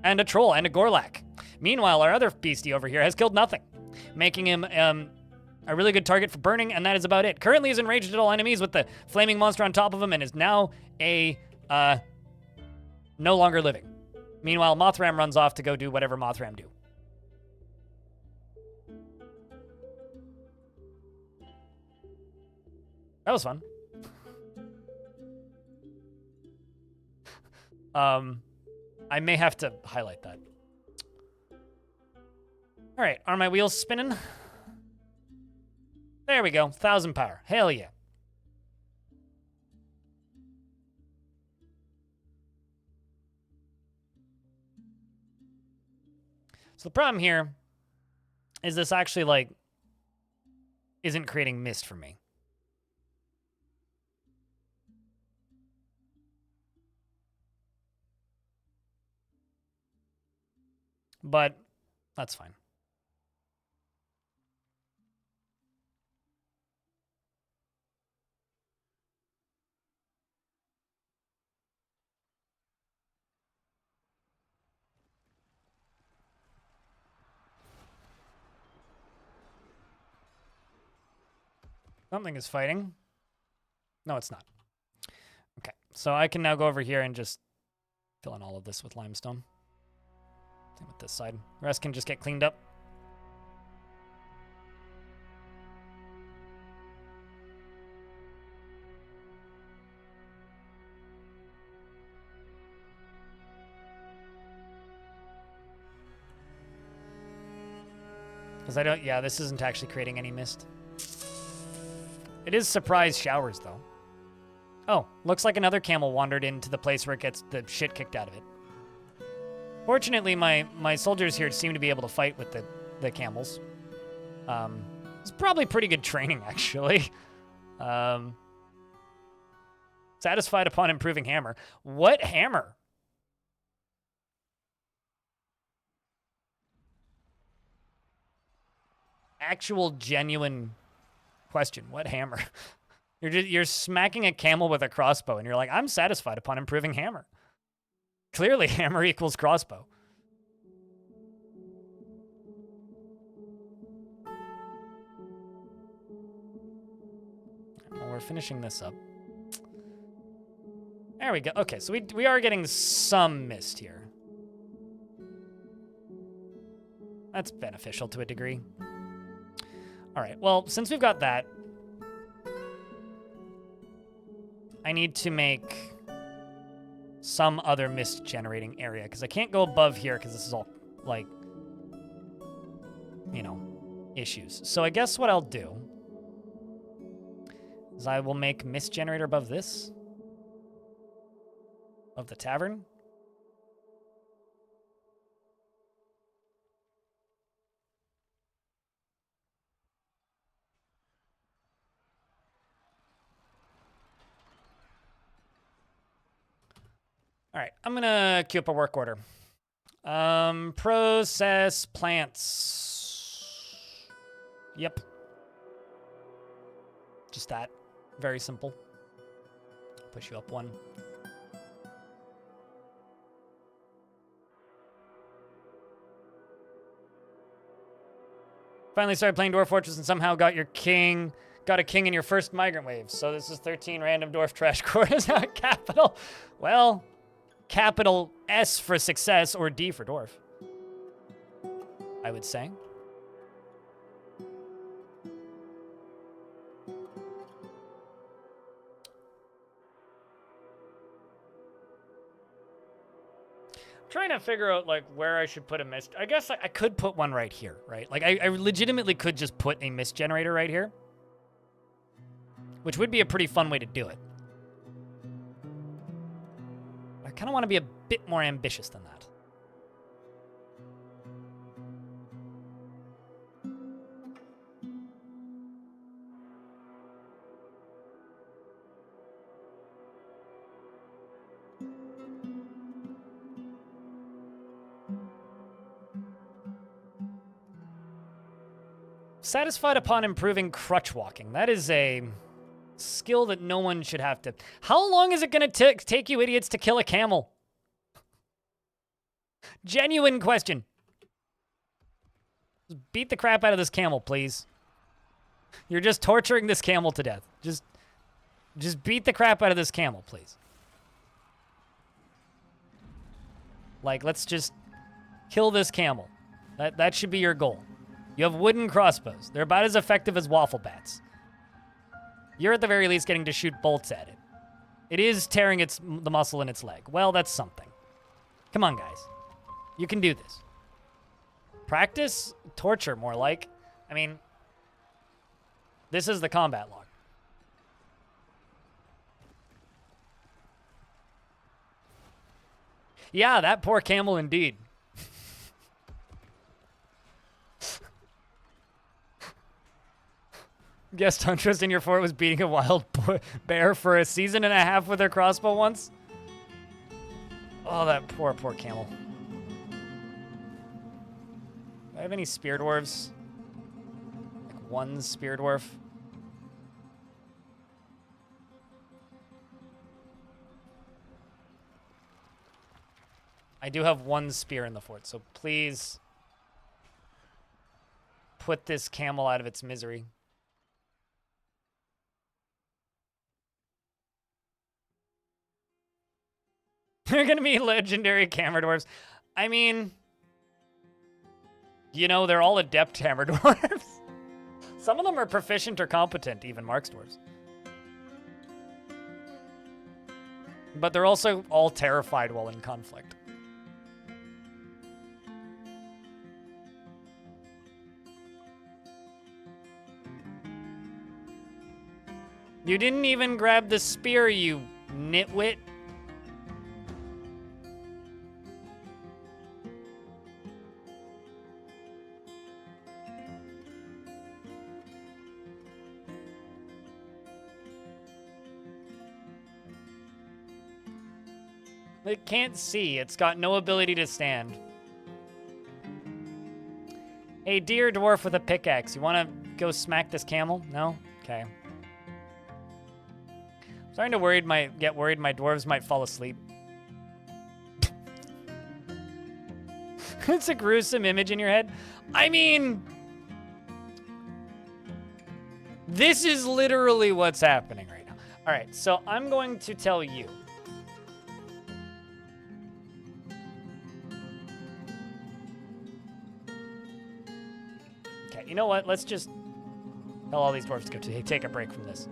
And a troll and a gorlak. Meanwhile, our other beastie over here has killed nothing, making him a really good target for burning, and that is about it. Currently is enraged at all enemies with the flaming monster on top of him and is now a no longer living. Meanwhile, Mothram runs off to go do whatever Mothram do. That was fun. I may have to highlight that. All right, are my wheels spinning? There we go, 1,000 power. Hell yeah. So the problem here is this actually, like, isn't creating mist for me. But that's fine. Something is fighting. No, it's not. Okay, so I can now go over here and just fill in all of this with limestone. Same with this side. The rest can just get cleaned up. Because I don't, yeah, this isn't actually creating any mist. It is surprise showers, though. Oh, looks like another camel wandered into the place where it gets the shit kicked out of it. Fortunately, my soldiers here seem to be able to fight with the camels. It's probably pretty good training, actually. Satisfied upon improving hammer. What hammer? Actual genuine question. What hammer? You're smacking a camel with a crossbow, and you're like, I'm satisfied upon improving hammer. Clearly, hammer equals crossbow. Well, we're finishing this up. There we go. Okay, so we are getting some mist here. That's beneficial to a degree. All right, well, since we've got that, I need to make some other mist generating area because I can't go above here because this is all, like, you know, issues. So I guess what I'll do is I will make mist generator above this, of the tavern. All right, I'm gonna queue up a work order. Process plants. Yep. Just that. Very simple. Push you up one. Finally started playing Dwarf Fortress and somehow got a king in your first migrant wave. So this is 13 random dwarf trash core is not capital. Well, capital S for success or D for dwarf, I would say. Trying to figure out like where I should put a mist. I guess I could put one right here, right? Like I legitimately could just put a mist generator right here, which would be a pretty fun way to do it. I kind of want to be a bit more ambitious than that. Satisfied upon improving crutch walking. That is a skill that no one should have to. How long is it going to take you idiots to kill a camel? Genuine question. Just beat the crap out of this camel, please. You're just torturing this camel to death. Just beat the crap out of this camel, please. Like, let's just kill this camel. That should be your goal. You have wooden crossbows. They're about as effective as waffle bats. You're at the very least getting to shoot bolts at it. It is tearing the muscle in its leg. Well, that's something. Come on, guys. You can do this. Practice? Torture, more like. I mean, this is the combat log. Yeah, that poor camel indeed. Guest Huntress in your fort was beating a wild bear for a season and a half with her crossbow once. Oh, that poor camel. Do I have any spear dwarves? Like one spear dwarf? I do have one spear in the fort, so please put this camel out of its misery. They're going to be legendary hammer dwarves. I mean, you know, they're all adept hammer dwarves. Some of them are proficient or competent, even Mark's dwarves. But they're also all terrified while in conflict. You didn't even grab the spear, you nitwit. It can't see. It's got no ability to stand. Hey, dear dwarf with a pickaxe, you want to go smack this camel? No? Okay. I'm starting to get worried my dwarves might fall asleep. It's a gruesome image in your head. I mean, this is literally what's happening right now. All right, so I'm going to tell you. Okay, you know what? Let's just tell all these dwarves to go take a break from this.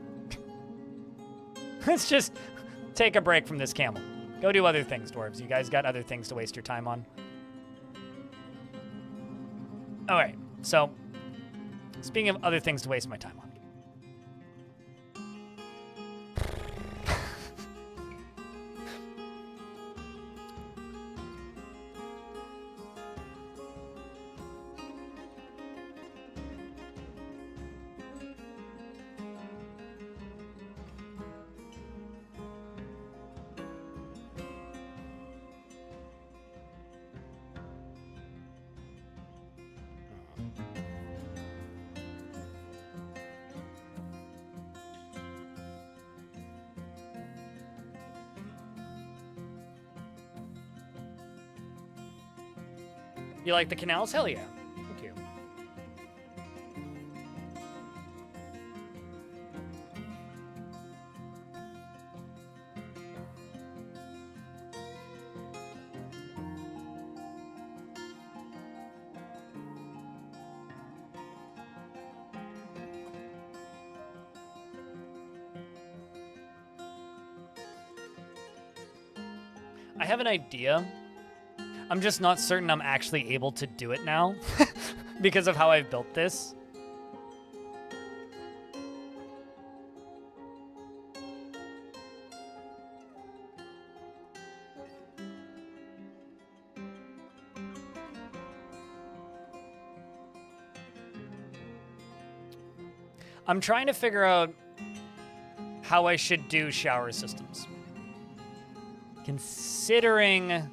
Let's just take a break from this camel. Go do other things, dwarves. You guys got other things to waste your time on. All right, so speaking of other things to waste my time on. You like the canals? Hell yeah. Thank you. I have an idea. I'm just not certain I'm actually able to do it now because of how I've built this. I'm trying to figure out how I should do shower systems. Considering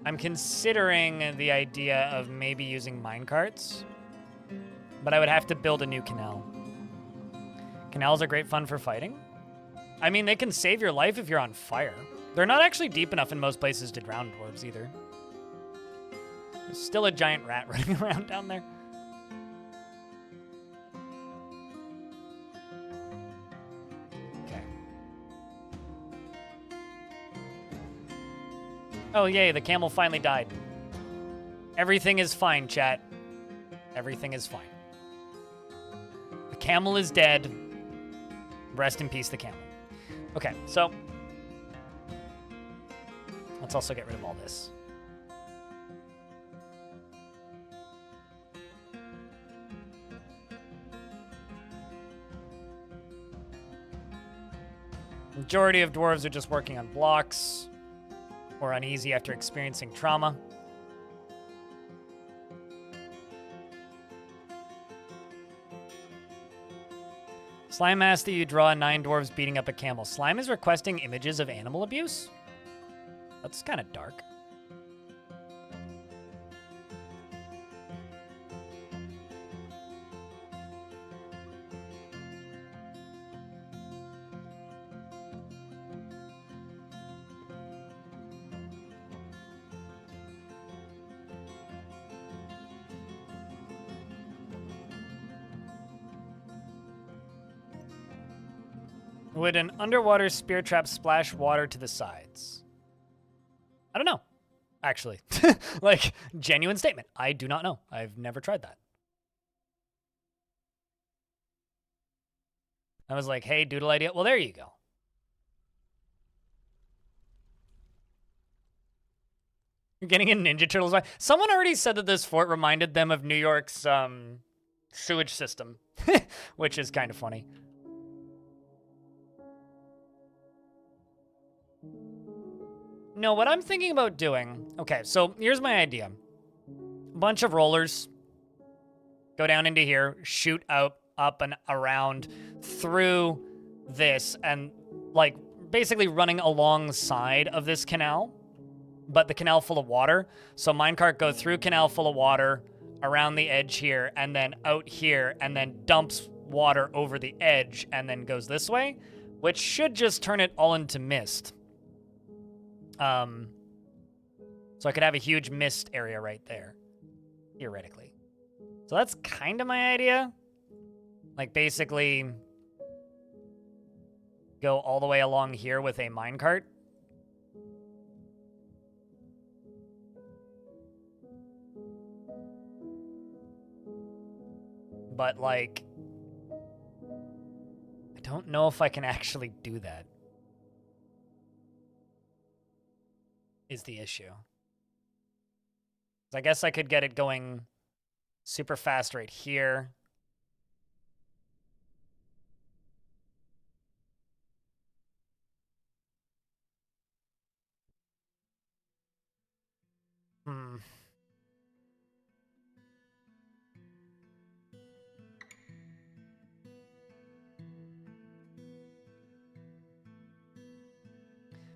I'm considering the idea of maybe using minecarts, but I would have to build a new canal. Canals are great fun for fighting. I mean, they can save your life if you're on fire. They're not actually deep enough in most places to drown dwarves either. There's still a giant rat running around down there. Okay. Oh, yay, the camel finally died. Everything is fine, chat. Everything is fine. The camel is dead. Rest in peace, the camel. Okay, so let's also get rid of all this. Majority of dwarves are just working on blocks or uneasy after experiencing trauma. Slime asks that you draw 9 dwarves beating up a camel. Slime is requesting images of animal abuse? That's kind of dark. Would an underwater spear trap splash water to the sides? I don't know, actually. Like, genuine statement. I do not know. I've never tried that. I was like, hey, doodle idea. Well, there you go. You're getting a Ninja Turtles vibe. Someone already said that this fort reminded them of New York's sewage system, which is kind of funny. No, what I'm thinking about doing... Okay, so here's my idea. Bunch of rollers. Go down into here. Shoot out, up and around through this. And, like, basically running alongside of this canal. But the canal full of water. So minecart go through canal full of water, around the edge here, and then out here, and then dumps water over the edge, and then goes this way. Which should just turn it all into mist. So I could have a huge mist area right there, theoretically. So that's kind of my idea. Like, basically, go all the way along here with a minecart. But, like, I don't know if I can actually do that. Is the issue. I guess I could get it going super fast right here. Hmm.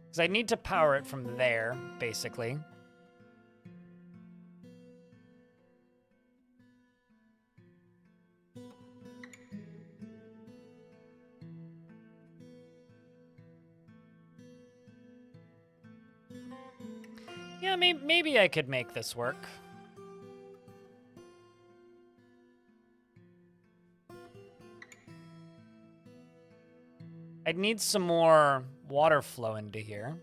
Because I need to power it from there, basically. Yeah, maybe I could make this work. I'd need some more water flow into here.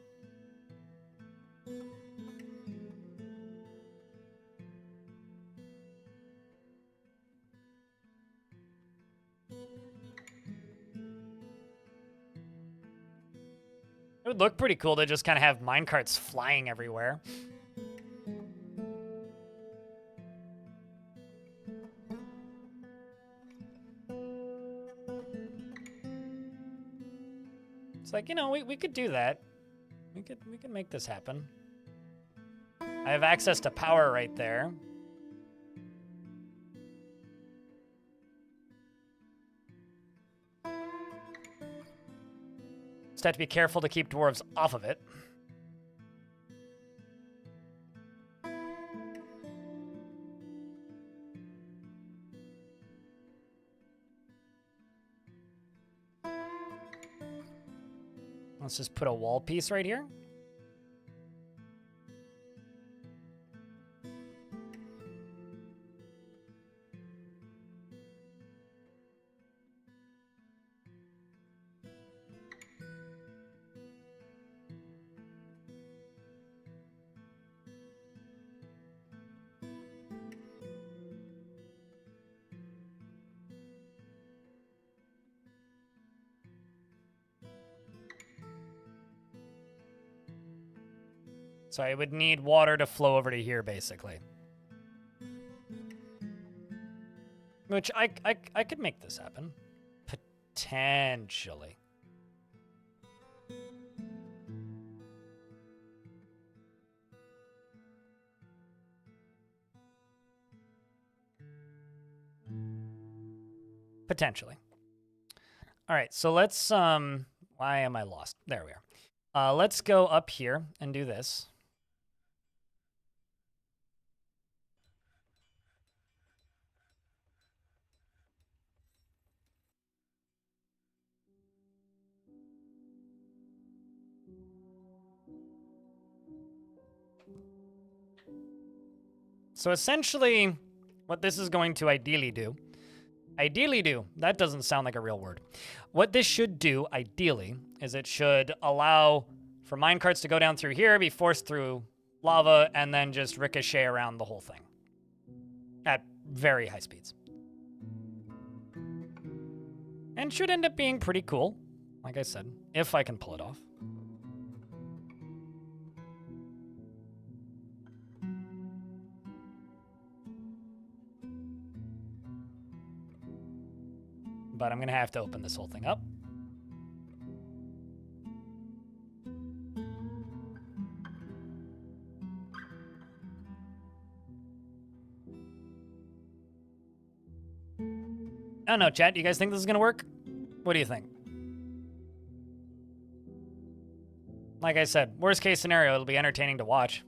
It would look pretty cool to just kind of have minecarts flying everywhere. It's like, you know, we could do that. We could make this happen. I have access to power right there. Just have to be careful to keep dwarves off of it. Let's just put a wall piece right here. So I would need water to flow over to here, basically. Which I could make this happen. Potentially. Potentially. All right, so let's, why am I lost? There we are. Let's go up here and do this. So essentially, what this is going to ideally do, that doesn't sound like a real word. What this should do, ideally, is it should allow for minecarts to go down through here, be forced through lava, and then just ricochet around the whole thing at very high speeds. And should end up being pretty cool, like I said, if I can pull it off. But I'm going to have to open this whole thing up. I don't know, chat. Do you guys think this is going to work? What do you think? Like I said, worst case scenario, it'll be entertaining to watch.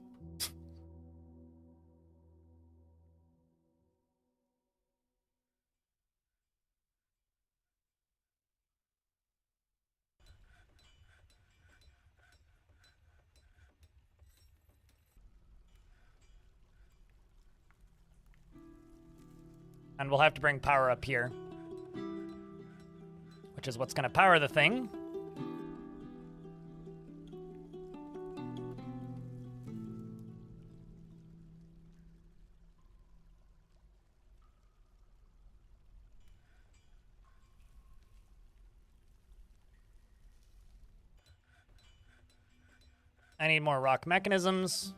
And we'll have to bring power up here, which is what's going to power the thing. I need more rock mechanisms.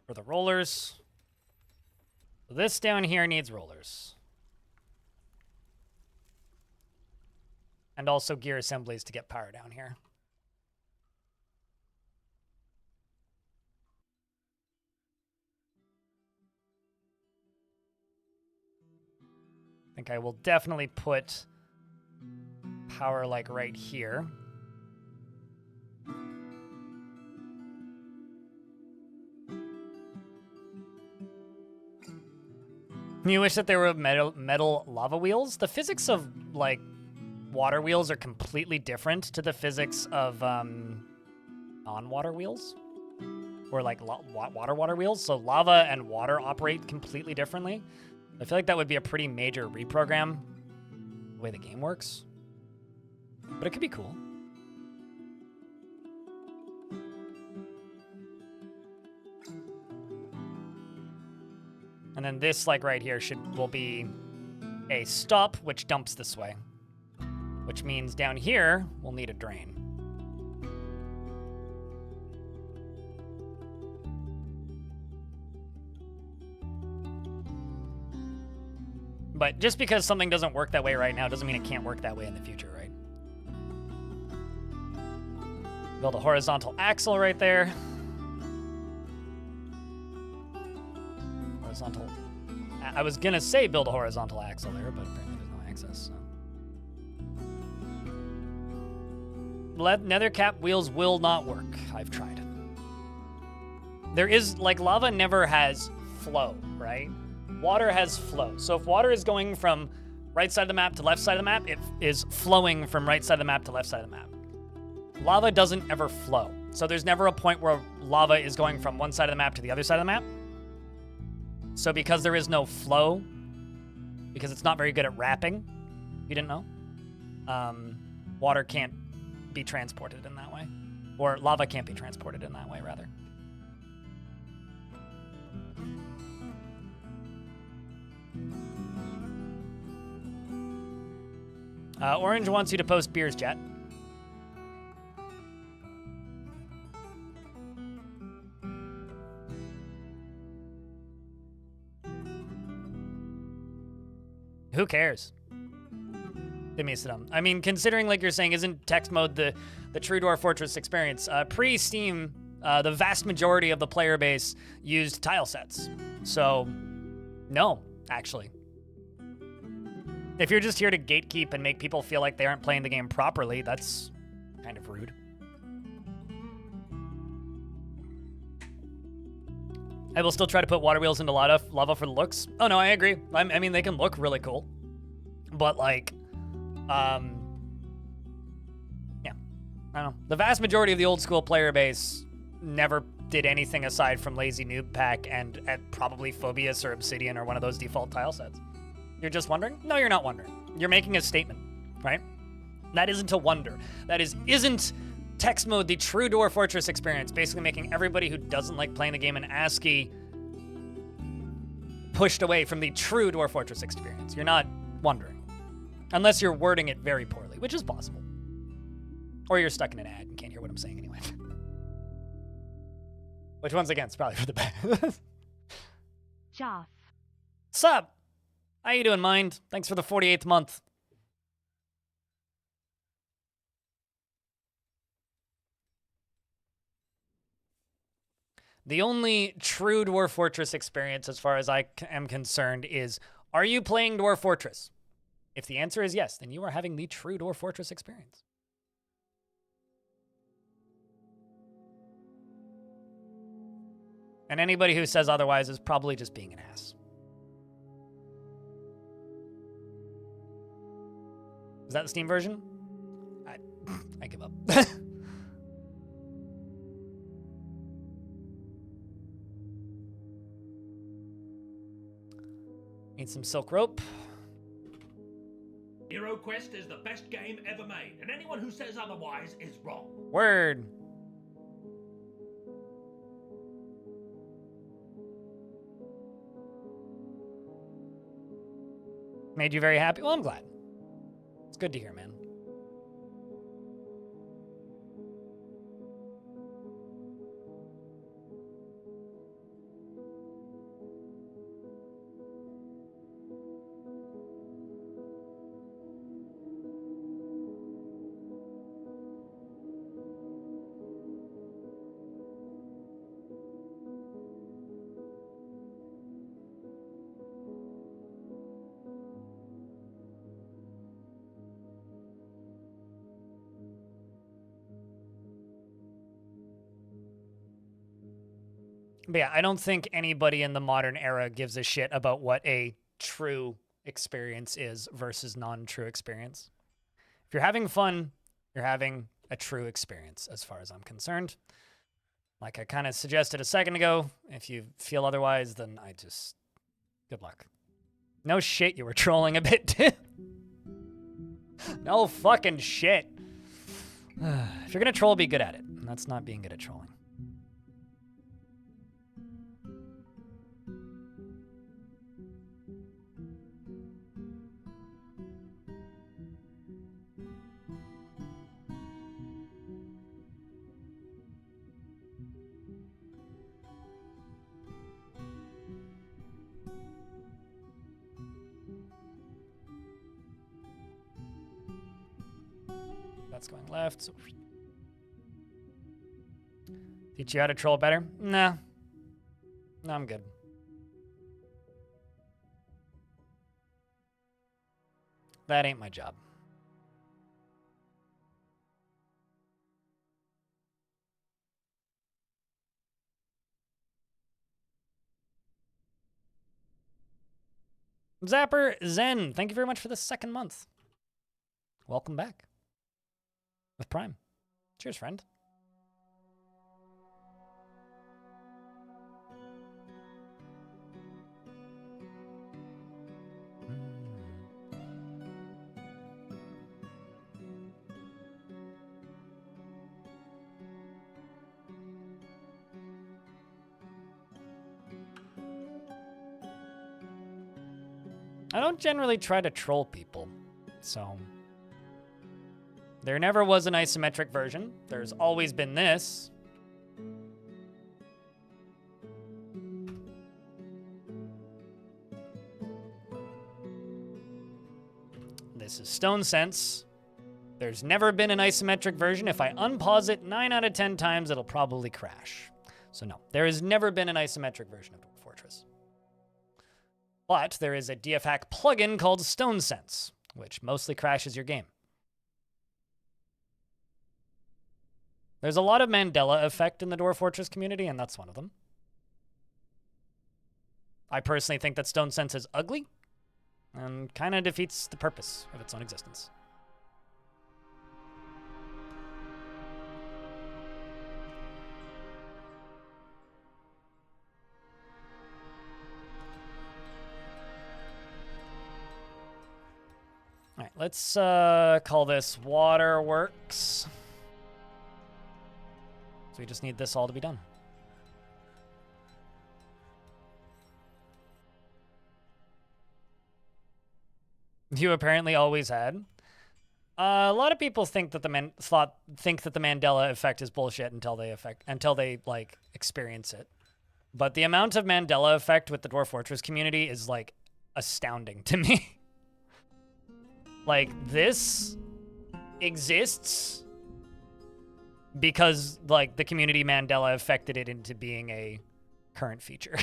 For the rollers. So this down here needs rollers. And also gear assemblies to get power down here. I think I will definitely put power like right here. You wish that there were metal lava wheels? The physics of, like, water wheels are completely different to the physics of non-water wheels. Or, like, water wheels. So lava and water operate completely differently. I feel like that would be a pretty major reprogram the way the game works. But it could be cool. And then this, like, right here will be a stop, which dumps this way. Which means down here, we'll need a drain. But just because something doesn't work that way right now doesn't mean it can't work that way in the future, right? Build a horizontal axle right there. Horizontal. I was gonna say build a horizontal axle there, but apparently there's no access. So. Nether cap wheels will not work. I've tried. There is, like, lava never has flow, right? Water has flow. So if water is going from right side of the map to left side of the map, it is flowing from right side of the map to left side of the map. Lava doesn't ever flow. So there's never a point where lava is going from one side of the map to the other side of the map. So because there is no flow, because it's not very good at wrapping, you didn't know, water can't be transported in that way. Or lava can't be transported in that way, rather. Orange wants you to post beers, chat. Who cares? I mean, considering, like you're saying, isn't text mode the true Dwarf Fortress experience? Pre-Steam, the vast majority of the player base used tile sets. So, no, actually. If you're just here to gatekeep and make people feel like they aren't playing the game properly, that's kind of rude. I will still try to put water wheels into lava for the looks. Oh, no, I agree. I mean, they can look really cool. But, like, yeah. I don't know. The vast majority of the old school player base never did anything aside from Lazy Noob Pack and probably Phobius or Obsidian or one of those default tile sets. You're just wondering? No, you're not wondering. You're making a statement, right? That isn't a wonder. That isn't text mode, the true Dwarf Fortress experience, basically making everybody who doesn't like playing the game in ASCII pushed away from the true Dwarf Fortress experience. You're not wondering. Unless you're wording it very poorly, which is possible. Or you're stuck in an ad and can't hear what I'm saying anyway. Which, once again, is probably for the best. Joff. Sup? How you doing, Mind? Thanks for the 48th month. The only true Dwarf Fortress experience, as far as I am concerned, is, are you playing Dwarf Fortress? If the answer is yes, then you are having the true Dwarf Fortress experience. And anybody who says otherwise is probably just being an ass. Is that the Steam version? I give up. Need some silk rope. Hero Quest is the best game ever made, and anyone who says otherwise is wrong. Word. Made you very happy? Well, I'm glad. It's good to hear, man. But yeah, I don't think anybody in the modern era gives a shit about what a true experience is versus non-true experience. If you're having fun, you're having a true experience as far as I'm concerned. Like I kind of suggested a second ago, if you feel otherwise, then good luck. No shit, you were trolling a bit too. No fucking shit. If you're gonna troll, be good at it. And that's not being good at trolling. That's going left. So teach you how to troll better? Nah. No, I'm good. That ain't my job. Zapper Zen, thank you very much for the 2nd month. Welcome back. With Prime. Cheers, friend. I don't generally try to troll people, so... There never was an isometric version. There's always been this. This is Stone Sense. There's never been an isometric version. If I unpause it 9 out of 10 times, it'll probably crash. So no, there has never been an isometric version of Dwarf Fortress. But there is a DFHack plugin called Stone Sense, which mostly crashes your game. There's a lot of Mandela effect in the Dwarf Fortress community, and that's one of them. I personally think that Stone Sense is ugly and kind of defeats the purpose of its own existence. All right, let's call this Waterworks. So we just need this all to be done. You apparently always had. A lot of people think that the Mandela effect is bullshit until they like experience it. But the amount of Mandela effect with the Dwarf Fortress community is like astounding to me. Like this exists because like the community Mandela affected it into being a current feature.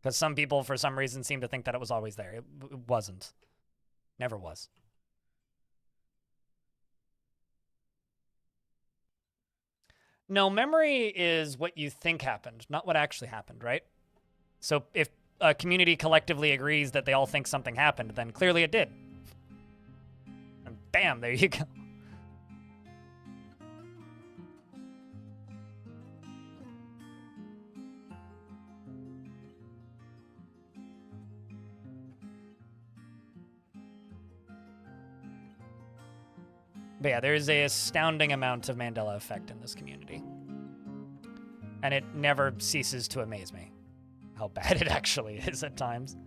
Because some people, for some reason, seem to think that it was always there. It wasn't. Never was. No, memory is what you think happened, not what actually happened, right? So if a community collectively agrees that they all think something happened, then clearly it did. And bam, there you go. But yeah, there's an astounding amount of Mandela effect in this community. And it never ceases to amaze me how bad it actually is at times.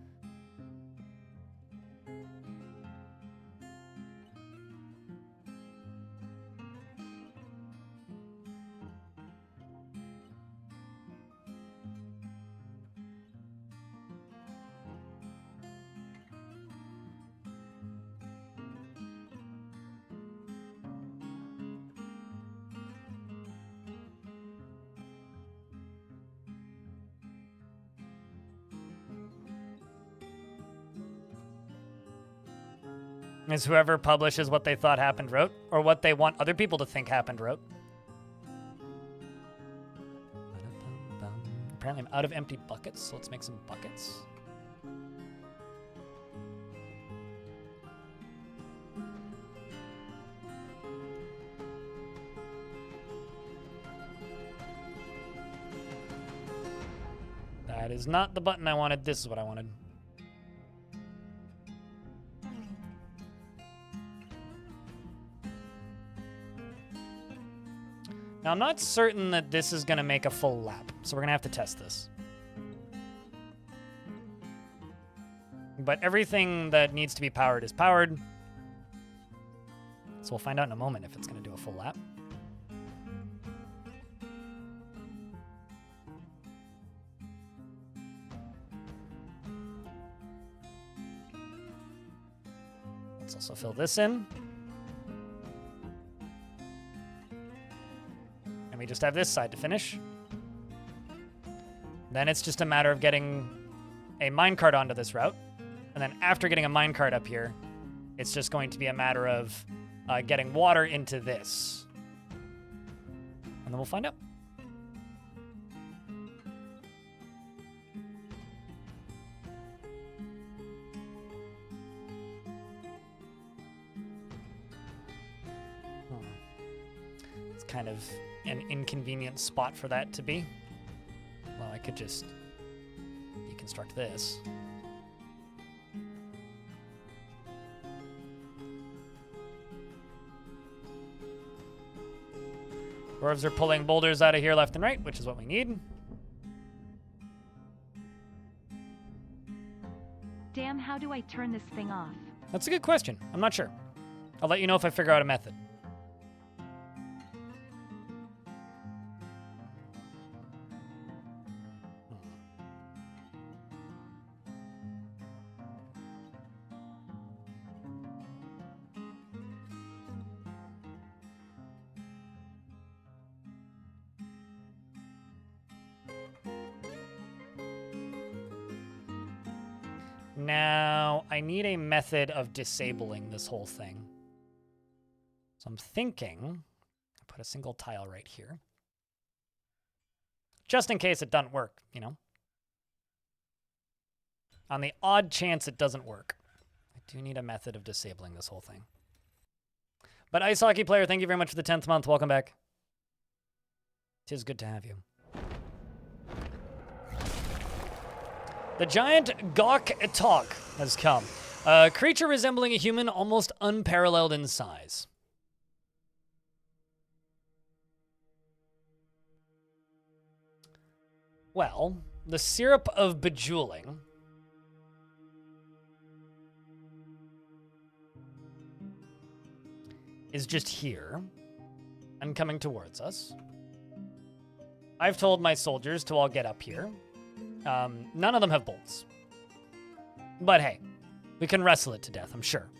Is whoever publishes what they thought happened wrote, or what they want other people to think happened wrote. Apparently I'm out of empty buckets, so let's make some buckets. That is not the button I wanted. This is what I wanted. Now, I'm not certain that this is going to make a full lap, so we're going to have to test this. But everything that needs to be powered is powered. So we'll find out in a moment if it's going to do a full lap. Let's also fill this in. And we just have this side to finish. Then it's just a matter of getting a minecart onto this route. And then after getting a minecart up here, it's just going to be a matter of getting water into this. And then we'll find out. It's kind of an inconvenient spot for that to be. Well, I could just deconstruct this. Dwarves are pulling boulders out of here left and right, which is what we need. Damn, how do I turn this thing off? That's a good question. I'm not sure. I'll let you know if I figure out a method. Now, I need a method of disabling this whole thing. So I'm thinking, put a single tile right here. Just in case it doesn't work, you know? On the odd chance it doesn't work. I do need a method of disabling this whole thing. But Ice Hockey Player, thank you very much for the 10th month. Welcome back. 'Tis good to have you. The giant Gawk Talk has come. A creature resembling a human, almost unparalleled in size. Well, the syrup of bejeweling is just here and coming towards us. I've told my soldiers to all get up here. None of them have bolts. But hey, we can wrestle it to death, I'm sure.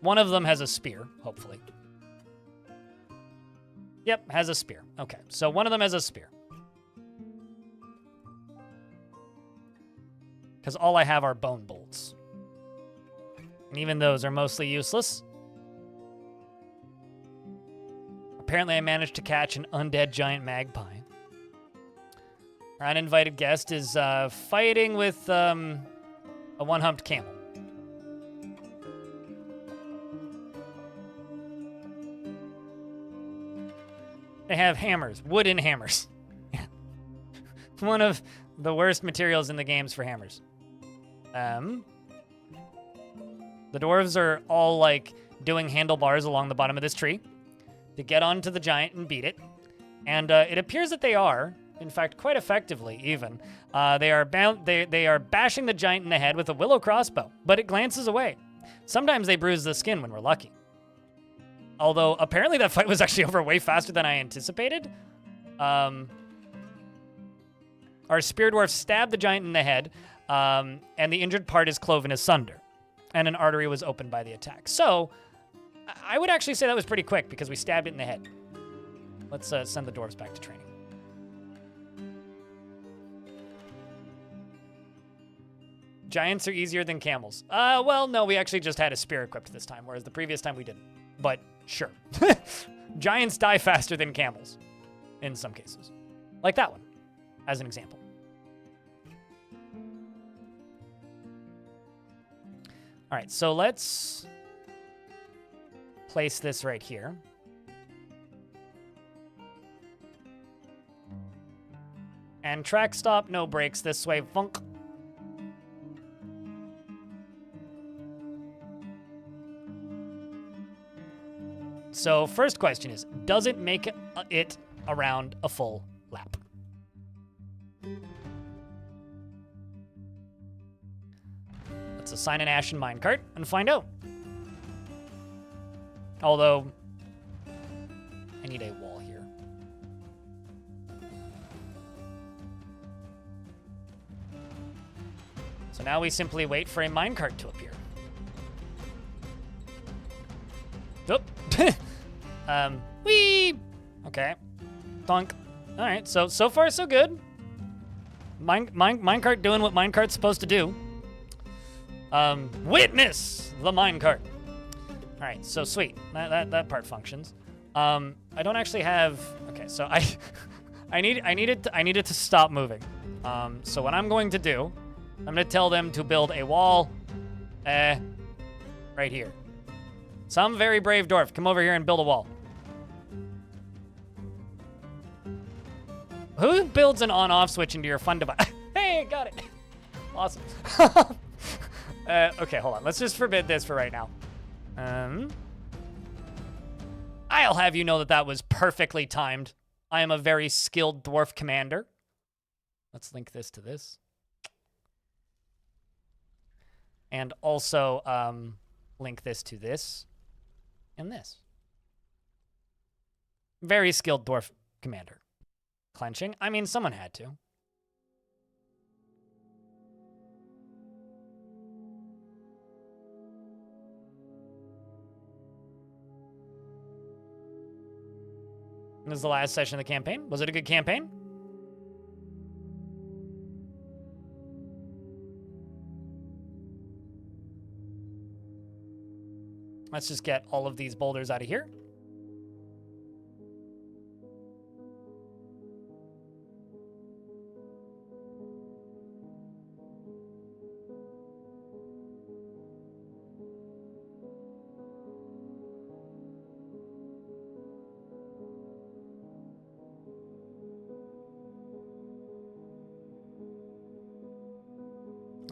One of them has a spear, hopefully. Yep, has a spear. Okay, so one of them has a spear. Because all I have are bone bolts. And even those are mostly useless. Apparently I managed to catch an undead giant magpie. Our uninvited guest is fighting with a one-humped camel. They have hammers, wooden hammers. One of the worst materials in the games for hammers. The dwarves are all like doing handlebars along the bottom of this tree to get onto the giant and beat it. And it appears that they are, in fact, quite effectively even. They are bashing the giant in the head with a willow crossbow, but it glances away. Sometimes they bruise the skin when we're lucky. Although, apparently that fight was actually over way faster than I anticipated. Our spear dwarf stabbed the giant in the head, and the injured part is cloven asunder, and an artery was opened by the attack. So, I would actually say that was pretty quick because we stabbed it in the head. Let's send the dwarves back to training. Giants are easier than camels. Well, no, we actually just had a spear equipped this time, whereas the previous time we didn't. But sure. Giants die faster than camels in some cases. Like that one, as an example. All right, so let's place this right here. And track stop, no brakes this way, funk. So first question is, does it make it around a full lap? Let's assign an Ashen minecart and find out. Although, I need a wall here. So now we simply wait for a minecart to appear. Oop. Whee! Okay. Thunk. All right, so far so good. Minecart doing what minecart's supposed to do. Witness the minecart. All right, so sweet. That part functions. I don't actually have. Okay, so I need it to stop moving. So what I'm going to do, I'm going to tell them to build a wall, right here. Some very brave dwarf, come over here and build a wall. Who builds an on-off switch into your fun device? Hey, got it. Awesome. Okay, hold on. Let's just forbid this for right now. I'll have you know that was perfectly timed. I am a very skilled dwarf commander. Let's link this to this. And also link this to this and this. Very skilled dwarf commander. Clenching? I mean, someone had to. This is the last session of the campaign. Was it a good campaign? Let's just get all of these boulders out of here.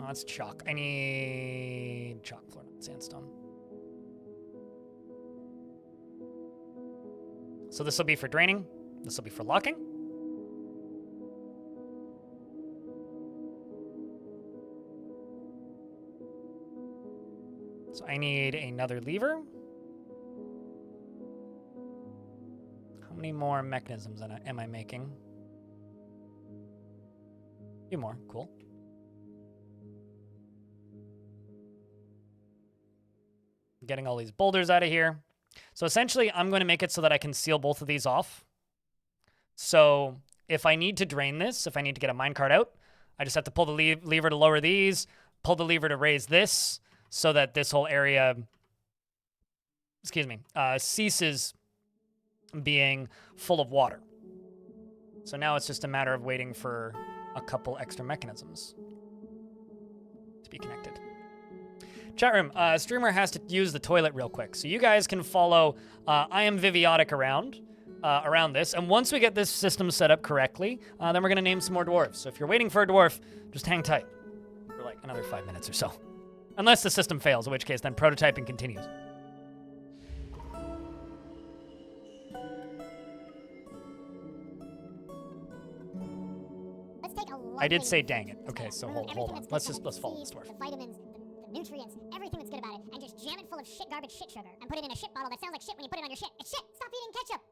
Oh, that's chalk. I need chalk floor, not sandstone. So this will be for draining. This will be for locking. So I need another lever. How many more mechanisms am I making? A few more, cool. Getting all these boulders out of here. So essentially, I'm going to make it so that I can seal both of these off. So if I need to drain this, if I need to get a minecart out, I just have to pull the lever to lower these, pull the lever to raise this, so that this whole area, ceases being full of water. So now it's just a matter of waiting for a couple extra mechanisms to be connected. Chat room, streamer has to use the toilet real quick. So you guys can follow I am Viviotic around this. And once we get this system set up correctly, then we're going to name some more dwarves. So if you're waiting for a dwarf, just hang tight for like another 5 minutes or so. Unless the system fails, in which case then prototyping continues. I did say dang it. Okay, so hold on. Let's follow this dwarf. The vitamins, the nutrients, everything that's good about it, and just jam it full of shit garbage shit sugar and put it in a shit bottle that sounds like shit when you put it on your shit. It's shit. Stop eating ketchup.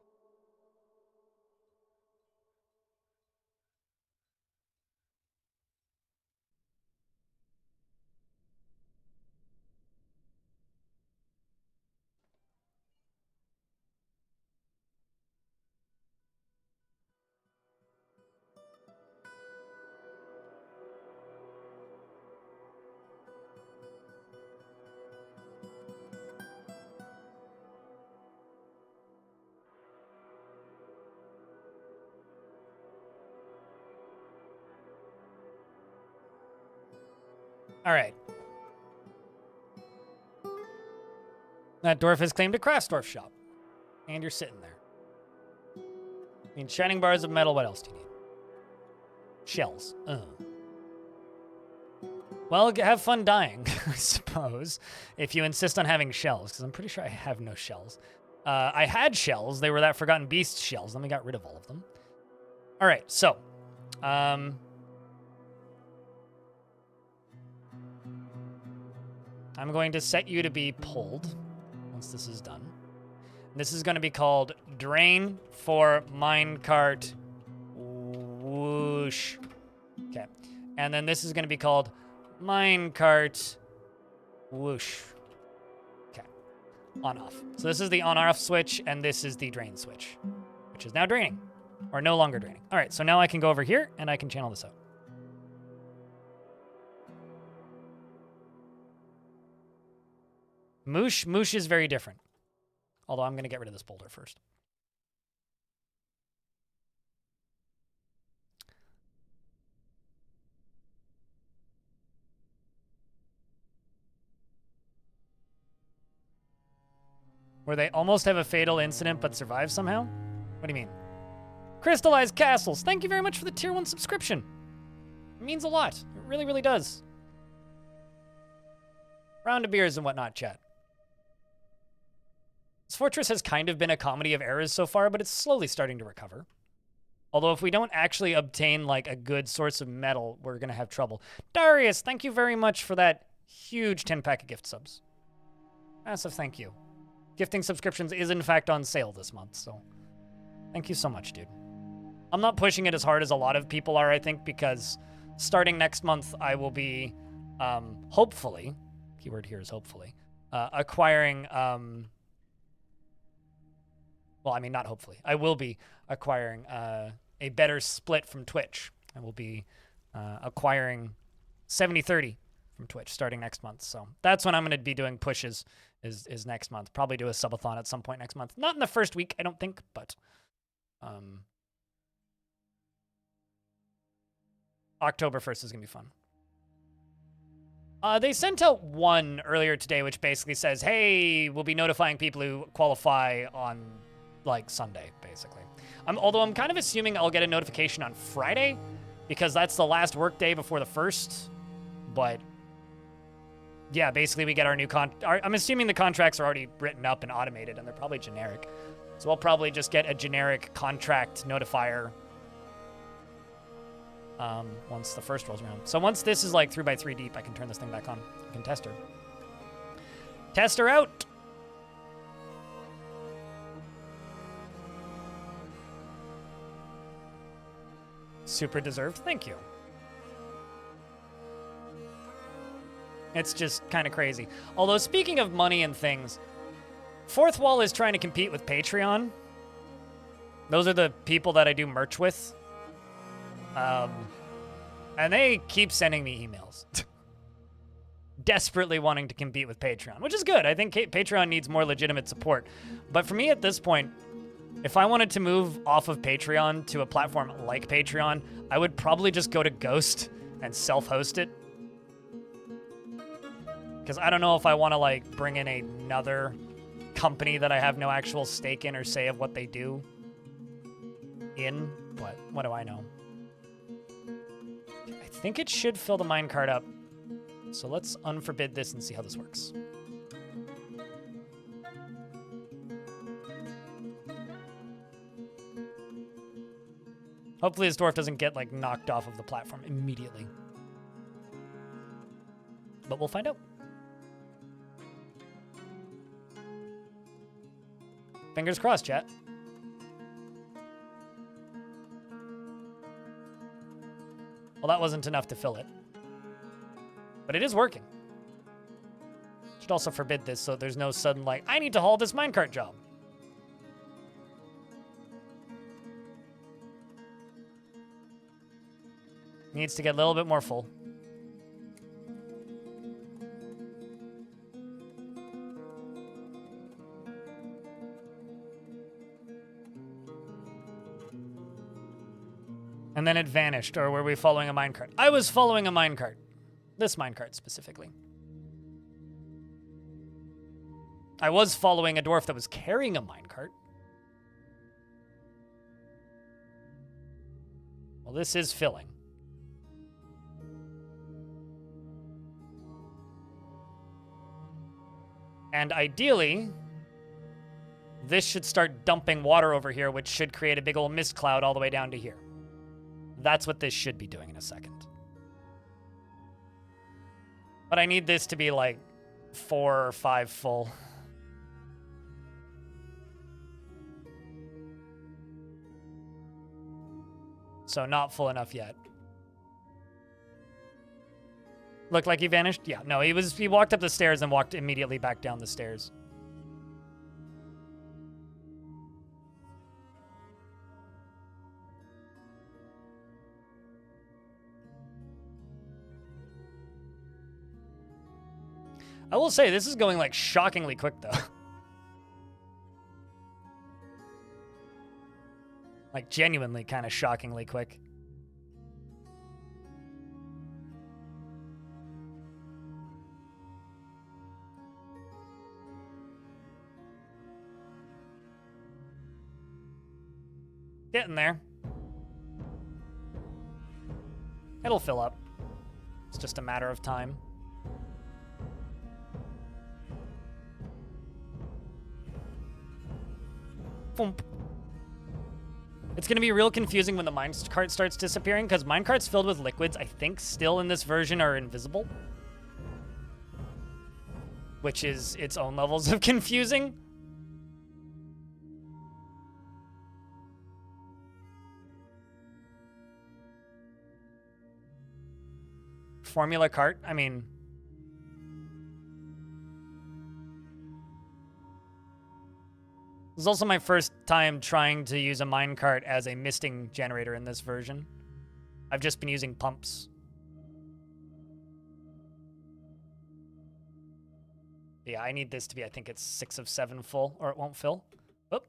All right. That dwarf has claimed a craft dwarf shop. And you're sitting there. I mean, shining bars of metal, what else do you need? Shells. Ugh. Well, have fun dying, I suppose, if you insist on having shells, because I'm pretty sure I have no shells. I had shells. They were that Forgotten Beast shells. Then we got rid of all of them. All right, so... I'm going to set you to be pulled once this is done. This is going to be called Drain for Minecart Whoosh. Okay. And then this is going to be called Minecart Whoosh. Okay. On-off. So this is the on-off switch, and this is the drain switch, which is now draining, or no longer draining. All right, so now I can go over here, and I can channel this out. Moosh is very different. Although I'm going to get rid of this boulder first. Where they almost have a fatal incident but survive somehow? What do you mean? Crystallized Castles. Thank you very much for the tier 1 subscription. It means a lot. It really, really does. Round of beers and whatnot, chat. This fortress has kind of been a comedy of errors so far, but it's slowly starting to recover. Although if we don't actually obtain like a good source of metal, we're going to have trouble. Darius, thank you very much for that huge 10-pack of gift subs. Massive thank you. Gifting subscriptions is in fact on sale this month, so thank you so much, dude. I'm not pushing it as hard as a lot of people are, I think, because starting next month, I will be, hopefully, keyword here is hopefully, acquiring, well, I mean, not hopefully. I will be acquiring a better split from Twitch. I will be acquiring 70-30 from Twitch starting next month. So that's when I'm going to be doing pushes is next month. Probably do a subathon at some point next month. Not in the first week, I don't think, but October 1st is going to be fun. They sent out one earlier today, which basically says, hey, we'll be notifying people who qualify on, like, Sunday, basically. Although I'm kind of assuming I'll get a notification on Friday, because that's the last work day before the 1st. But, yeah, basically we get our new I'm assuming the contracts are already written up and automated, and they're probably generic. So I'll probably just get a generic contract notifier once the 1st rolls around. So once this is like 3x3 deep, I can turn this thing back on. I can test her. Test her out! Super deserved. Thank you. It's just kind of crazy. Although, speaking of money and things, Fourth Wall is trying to compete with Patreon. Those are the people that I do merch with. And they keep sending me emails. Desperately wanting to compete with Patreon, which is good. I think Patreon needs more legitimate support. But for me at this point, if I wanted to move off of Patreon to a platform like Patreon, I would probably just go to Ghost and self-host it. Because I don't know if I want to, like, bring in another company that I have no actual stake in or say of what they do in, but what do I know? I think it should fill the minecart up. So let's unforbid this and see how this works. Hopefully this dwarf doesn't get, like, knocked off of the platform immediately. But we'll find out. Fingers crossed, chat. Well, that wasn't enough to fill it. But it is working. Should also forbid this so there's no sudden, like, I need to haul this minecart job. Needs to get a little bit more full. And then it vanished, or were we following a minecart? I was following a minecart. This minecart specifically. I was following a dwarf that was carrying a minecart. Well, this is filling. And ideally, this should start dumping water over here, which should create a big old mist cloud all the way down to here. That's what this should be doing in a second. But I need this to be like 4 or 5 full. So not full enough yet. Looked like he vanished? Yeah, no, he walked up the stairs and walked immediately back down the stairs. I will say, this is going, like, shockingly quick, though. Like, genuinely kind of shockingly quick. Getting there. It'll fill up. It's just a matter of time. Boom. It's going to be real confusing when the minecart starts disappearing, because minecarts filled with liquids, I think, still in this version are invisible. Which is its own levels of confusing. Formula cart, I mean... This is also my first time trying to use a minecart as a misting generator in this version. I've just been using pumps. Yeah, I need this to be, I think it's 6 of 7 full, or it won't fill. Oh.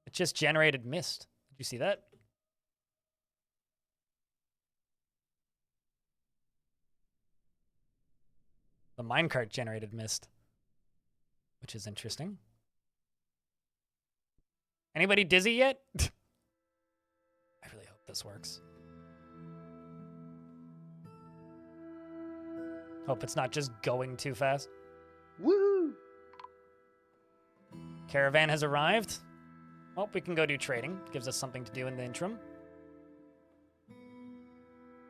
It just generated mist. Did you see that? The minecart generated mist. Which is interesting. Anybody dizzy yet? I really hope this works. Hope it's not just going too fast. Woo! Caravan has arrived. Well, we can go do trading. Gives us something to do in the interim.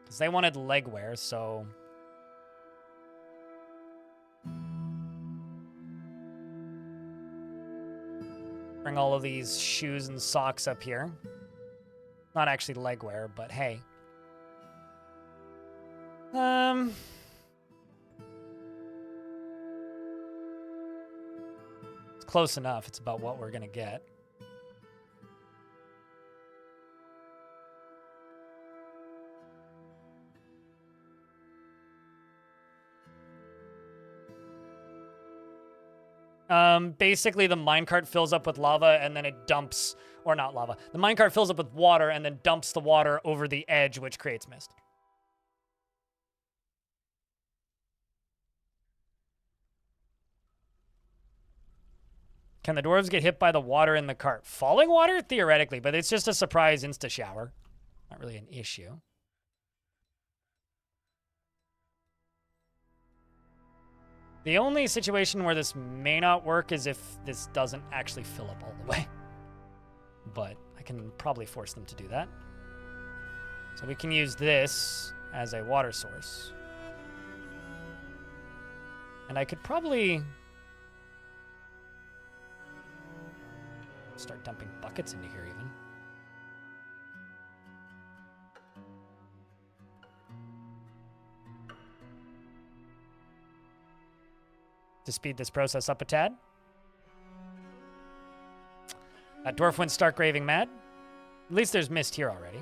Because they wanted legwear, so... Bring all of these shoes and socks up here. Not actually legwear, but hey. It's close enough. It's about what we're gonna get. Basically, the minecart fills up with lava and then it dumps, or not lava. The minecart fills up with water and then dumps the water over the edge, which creates mist. Can the dwarves get hit by the water in the cart? Falling water? Theoretically, but it's just a surprise insta-shower. Not really an issue. The only situation where this may not work is if this doesn't actually fill up all the way. But I can probably force them to do that. So we can use this as a water source. And I could probably start dumping buckets into here even. To speed this process up a tad. That dwarf went stark raving mad. At least there's mist here already.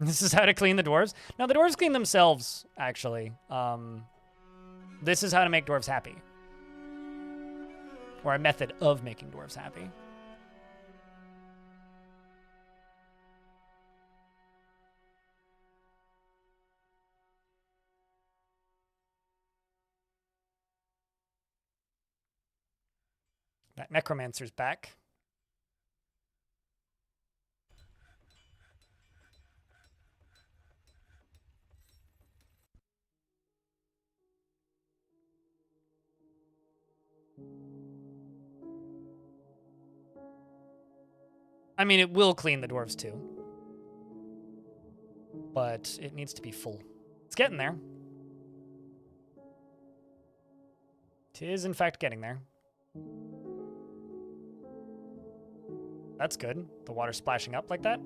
This is how to clean the dwarves. Now, the dwarves clean themselves, actually. This is how to make dwarves happy. Or a method of making dwarves happy. That necromancer's back. I mean, it will clean the dwarves too. But it needs to be full. It's getting there. It is, in fact, getting there. That's good. The water splashing up like that.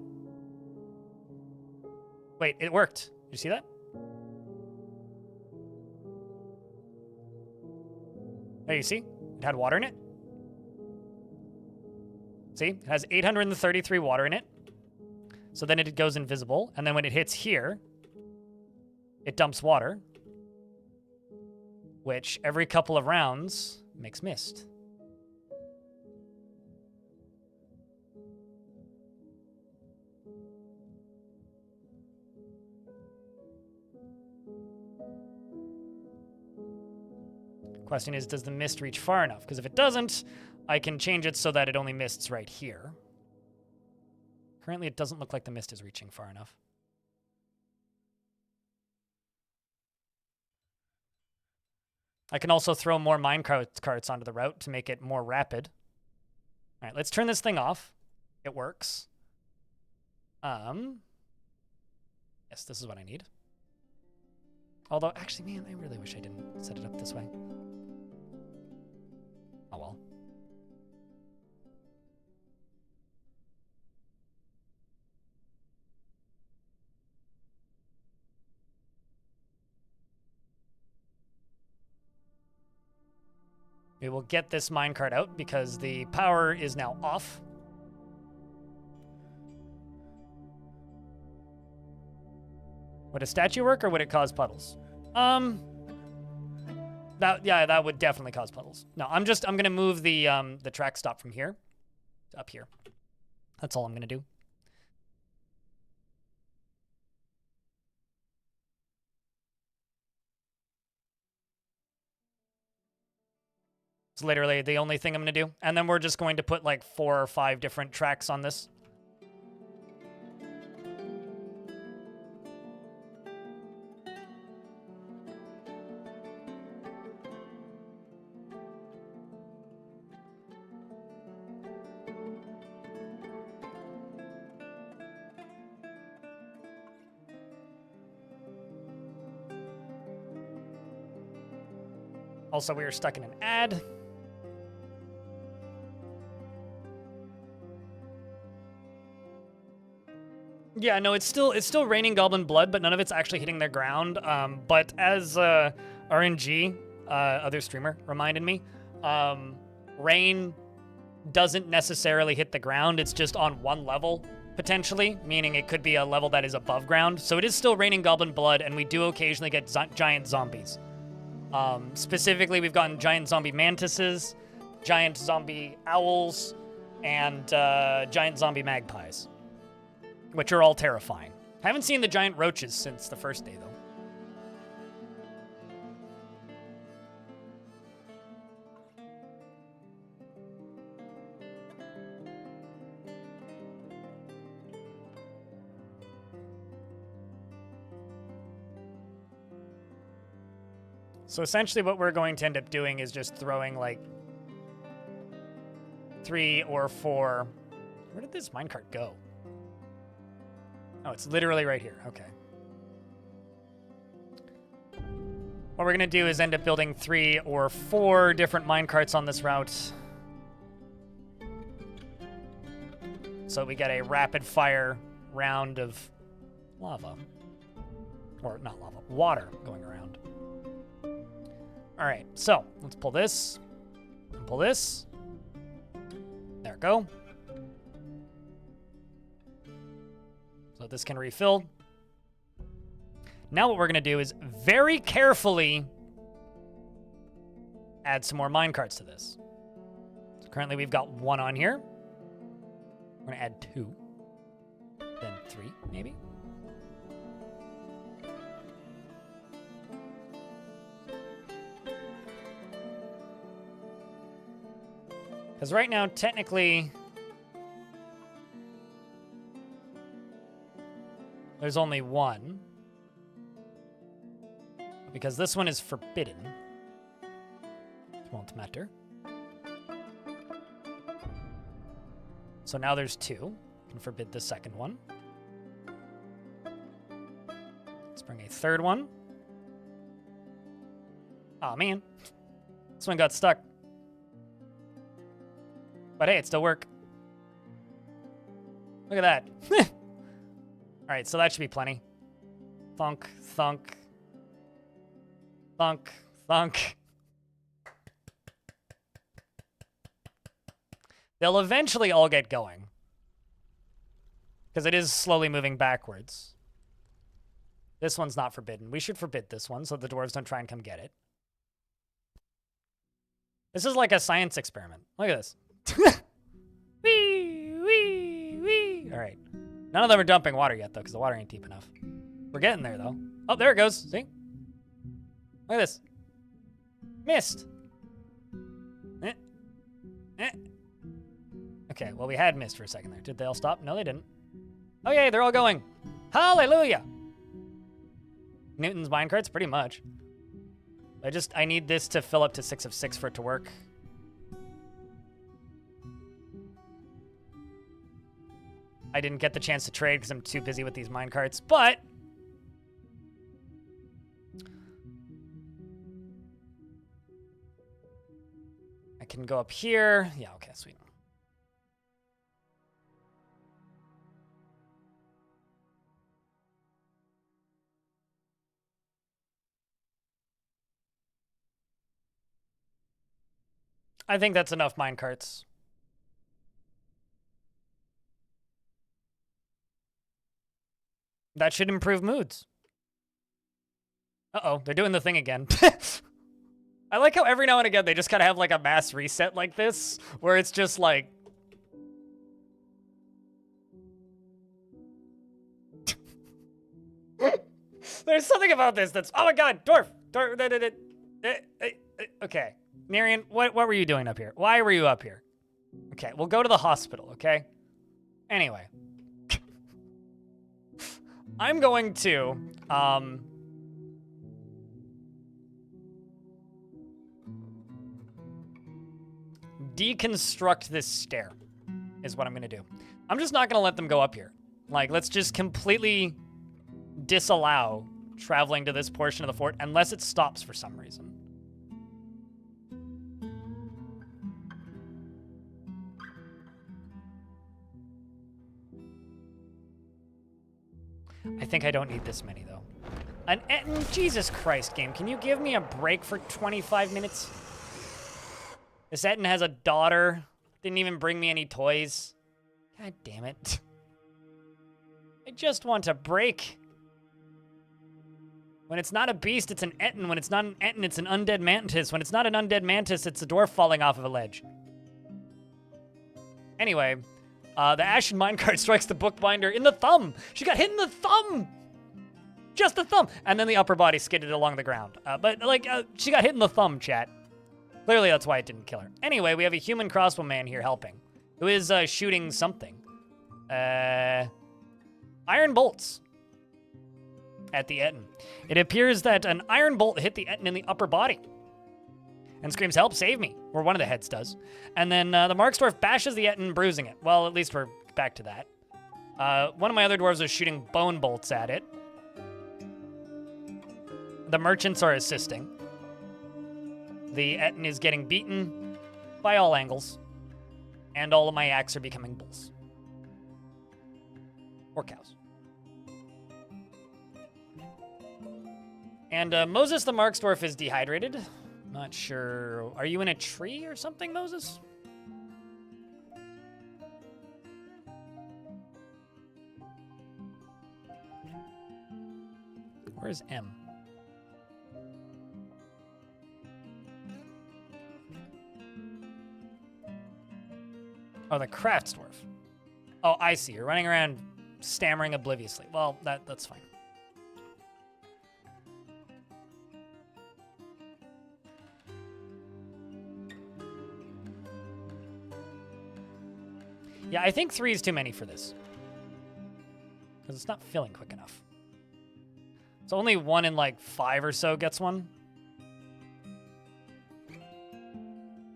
Wait, it worked. Did you see that? There, you see? It had water in it. See? It has 833 water in it. So then it goes invisible. And then when it hits here, it dumps water, which every couple of rounds makes mist. Question is, does the mist reach far enough? Because if it doesn't, I can change it so that it only mists right here. Currently, it doesn't look like the mist is reaching far enough. I can also throw more mine carts onto the route to make it more rapid. All right, let's turn this thing off. It works. Yes, this is what I need. Although, actually, man, I really wish I didn't set it up this way. Oh well. We will get this minecart out because the power is now off. Would a statue work or would it cause puddles? That would definitely cause puddles. No, I'm gonna move the track stop from here to up here. That's all I'm gonna do. It's literally the only thing I'm gonna do. And then we're just going to put like 4 or 5 different tracks on this. Also, we are stuck in an ad. Yeah, no, it's still raining goblin blood, but none of it's actually hitting the ground. But as RNG, other streamer, reminded me, rain doesn't necessarily hit the ground. It's just on one level, potentially, meaning it could be a level that is above ground. So it is still raining goblin blood, and we do occasionally get giant zombies. Specifically, we've gotten giant zombie mantises, giant zombie owls, and giant zombie magpies, which are all terrifying. Haven't seen the giant roaches since the first day, though. So essentially what we're going to end up doing is just throwing like 3 or 4... Where did this minecart go? Oh, it's literally right here. Okay. What we're going to do is end up building 3 or 4 different minecarts on this route. So we get a rapid fire round of lava. Or not lava, water going around. All right, so let's pull this. And pull this. There we go. So this can refill. Now what we're going to do is very carefully add some more minecarts to this. So currently we've got 1 on here. We're going to add 2. Then 3, maybe. Because right now, technically, there's only 1. Because this one is forbidden. It won't matter. So now there's 2. Can forbid the second one. Let's bring a third one. Oh man, this one got stuck. But hey, it still worked. Look at that. All right, so that should be plenty. Thunk, thunk, thunk, thunk. They'll eventually all get going, because it is slowly moving backwards. This one's not forbidden. We should forbid this one so the dwarves don't try and come get it. This is like a science experiment. Look at this. Wee, wee, wee. All right. None of them are dumping water yet, though, because the water ain't deep enough. We're getting there, though. Oh, there it goes. See? Look at this. Missed. Okay, well, we had missed for a second there. Did they all stop? No, they didn't. Oh, yay, they're all going. Hallelujah. Newton's minecarts, pretty much. I need this to fill up to 6 of 6 for it to work. I didn't get the chance to trade because I'm too busy with these minecarts, but I can go up here. Yeah, okay, sweet. I think that's enough minecarts. That should improve moods. Uh-oh, they're doing the thing again. I like how every now and again they just kind of have like a mass reset like this, where it's just like... There's something about this that's... Oh my god, Dwarf! Okay. Nerian, what were you doing up here? Why were you up here? Okay, we'll go to the hospital, okay? Anyway. I'm going to, deconstruct this stair, is what I'm going to do. I'm just not going to let them go up here. Like, let's just completely disallow traveling to this portion of the fort unless it stops for some reason. I think I don't need this many, though. Jesus Christ, game. Can you give me a break for 25 minutes? This Etten has a daughter. Didn't even bring me any toys. God damn it. I just want a break. When it's not a beast, it's an Etten. When it's not an Etten, it's an undead mantis. When it's not an undead mantis, it's a dwarf falling off of a ledge. Anyway... the ashen minecart strikes the bookbinder in the thumb. She got hit in the thumb. Just the thumb. And then the upper body skidded along the ground. She got hit in the thumb, chat. Clearly, that's why it didn't kill her. Anyway, we have a human crossbowman here helping, who is shooting something. Iron bolts at the Etten. It appears that an iron bolt hit the Etten in the upper body and screams, "Help, save me," or one of the heads does. And then the Marksdwarf bashes the Etten, bruising it. Well, at least we're back to that. One of my other dwarves is shooting bone bolts at it. The merchants are assisting. The Etten is getting beaten by all angles. And all of my yaks are becoming bulls. Or cows. And Moses the Marksdwarf is dehydrated. Not sure. Are you in a tree or something, Moses? Where's M? Oh, the crafts dwarf. Oh, I see. You're running around stammering obliviously. Well, that's fine. Yeah, I think 3 is too many for this. Because it's not filling quick enough. So only 1 in like 5 or so gets one.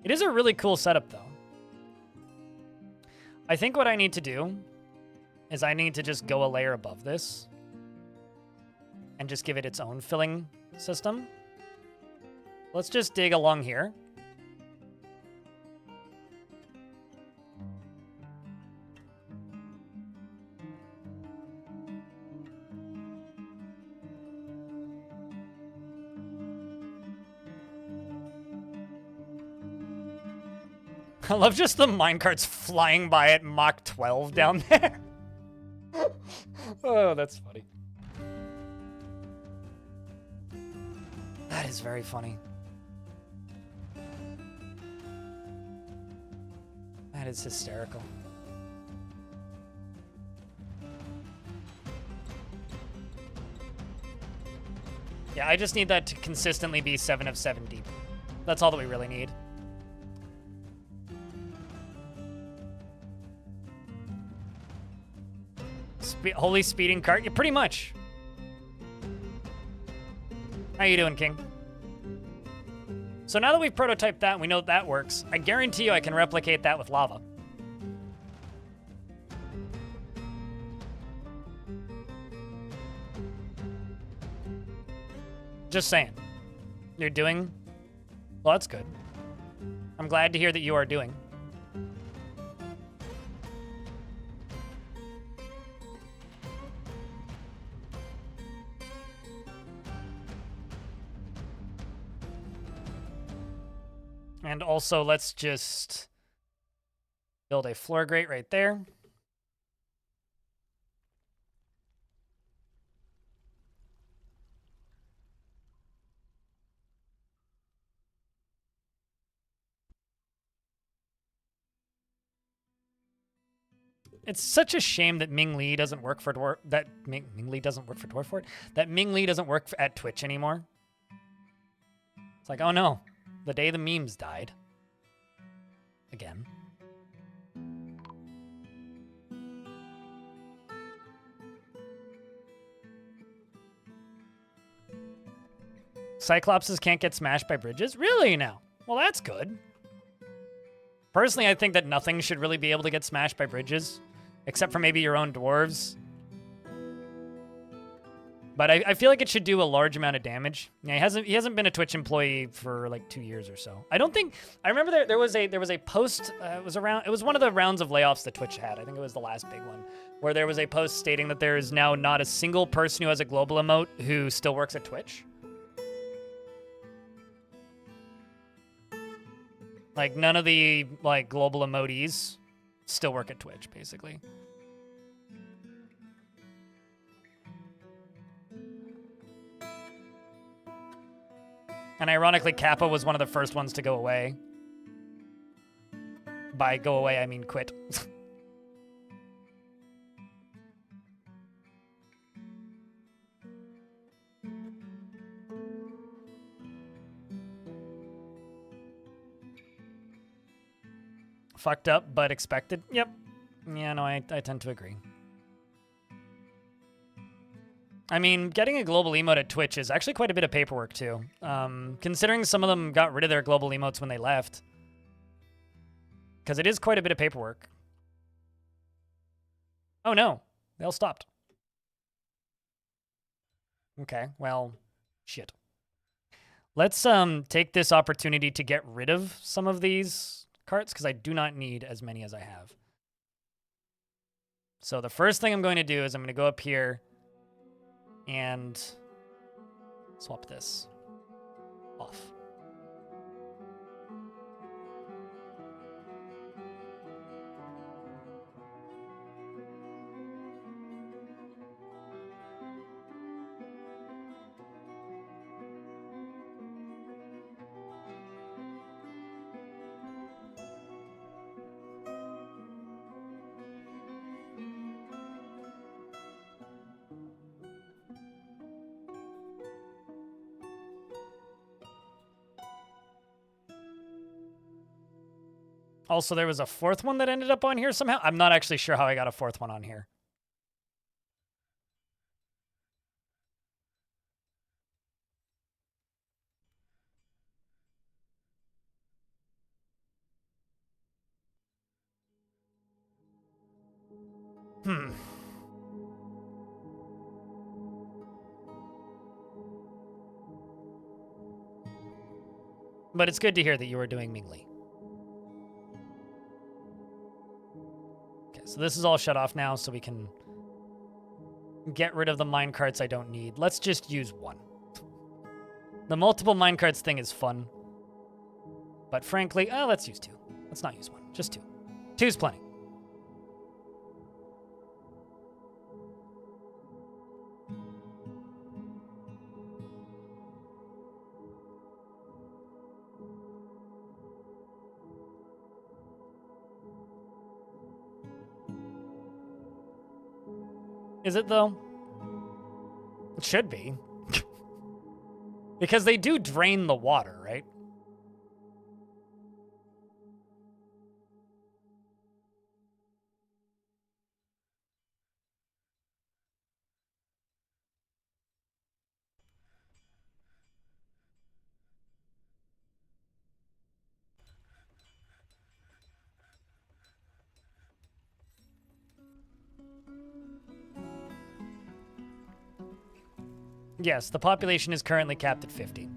It is a really cool setup, though. I think what I need to do is I need to just go a layer above this and just give it its own filling system. Let's just dig along here. I love just the minecarts flying by at Mach 12 down there. Oh, that's funny. That is very funny. That is hysterical. Yeah, I just need that to consistently be 7 of 7 deep. That's all that we really need. Holy speeding cart? Yeah, pretty much. How you doing, King? So now that we've prototyped that and we know that works, I guarantee you I can replicate that with lava. Just saying. You're doing... Well, that's good. I'm glad to hear that you are doing. And also, let's just build a floor grate right there. It's such a shame that Ming Lee doesn't work for Dwarf. That Ming Lee doesn't work for Dwarf Fort. That Ming Lee doesn't work at Twitch anymore. It's like, oh no, the day the memes died. Again. Cyclopses can't get smashed by bridges? Really now? Well, that's good. Personally, I think that nothing should really be able to get smashed by bridges, except for maybe your own dwarves. But I feel like it should do a large amount of damage. Yeah, he hasn't been a Twitch employee for like 2 years or so. I don't think I remember there was a post. It was one of the rounds of layoffs that Twitch had. I think it was the last big one, where there was a post stating that there is now not a single person who has a global emote who still works at Twitch. Like none of the like global emotes still work at Twitch, basically. And ironically, Kappa was one of the first ones to go away. By go away, I mean quit. Fucked up, but expected. Yep. Yeah, no, I tend to agree. I mean, getting a global emote at Twitch is actually quite a bit of paperwork, too. Considering some of them got rid of their global emotes when they left. Because it is quite a bit of paperwork. Oh, no. They all stopped. Okay, well, shit. Let's take this opportunity to get rid of some of these carts, because I do not need as many as I have. So the first thing I'm going to do is I'm going to go up here and swap this off. Also, there was a fourth one that ended up on here somehow. I'm not actually sure how I got a fourth one on here. But it's good to hear that you are doing Mingli. Okay, so this is all shut off now, so we can get rid of the minecarts I don't need. Let's just use one. The multiple minecarts thing is fun. But frankly, let's use two. Let's not use one, just two. Two's plenty. Is it, though? It should be. Because they do drain the water, right? Yes, the population is currently capped at 50.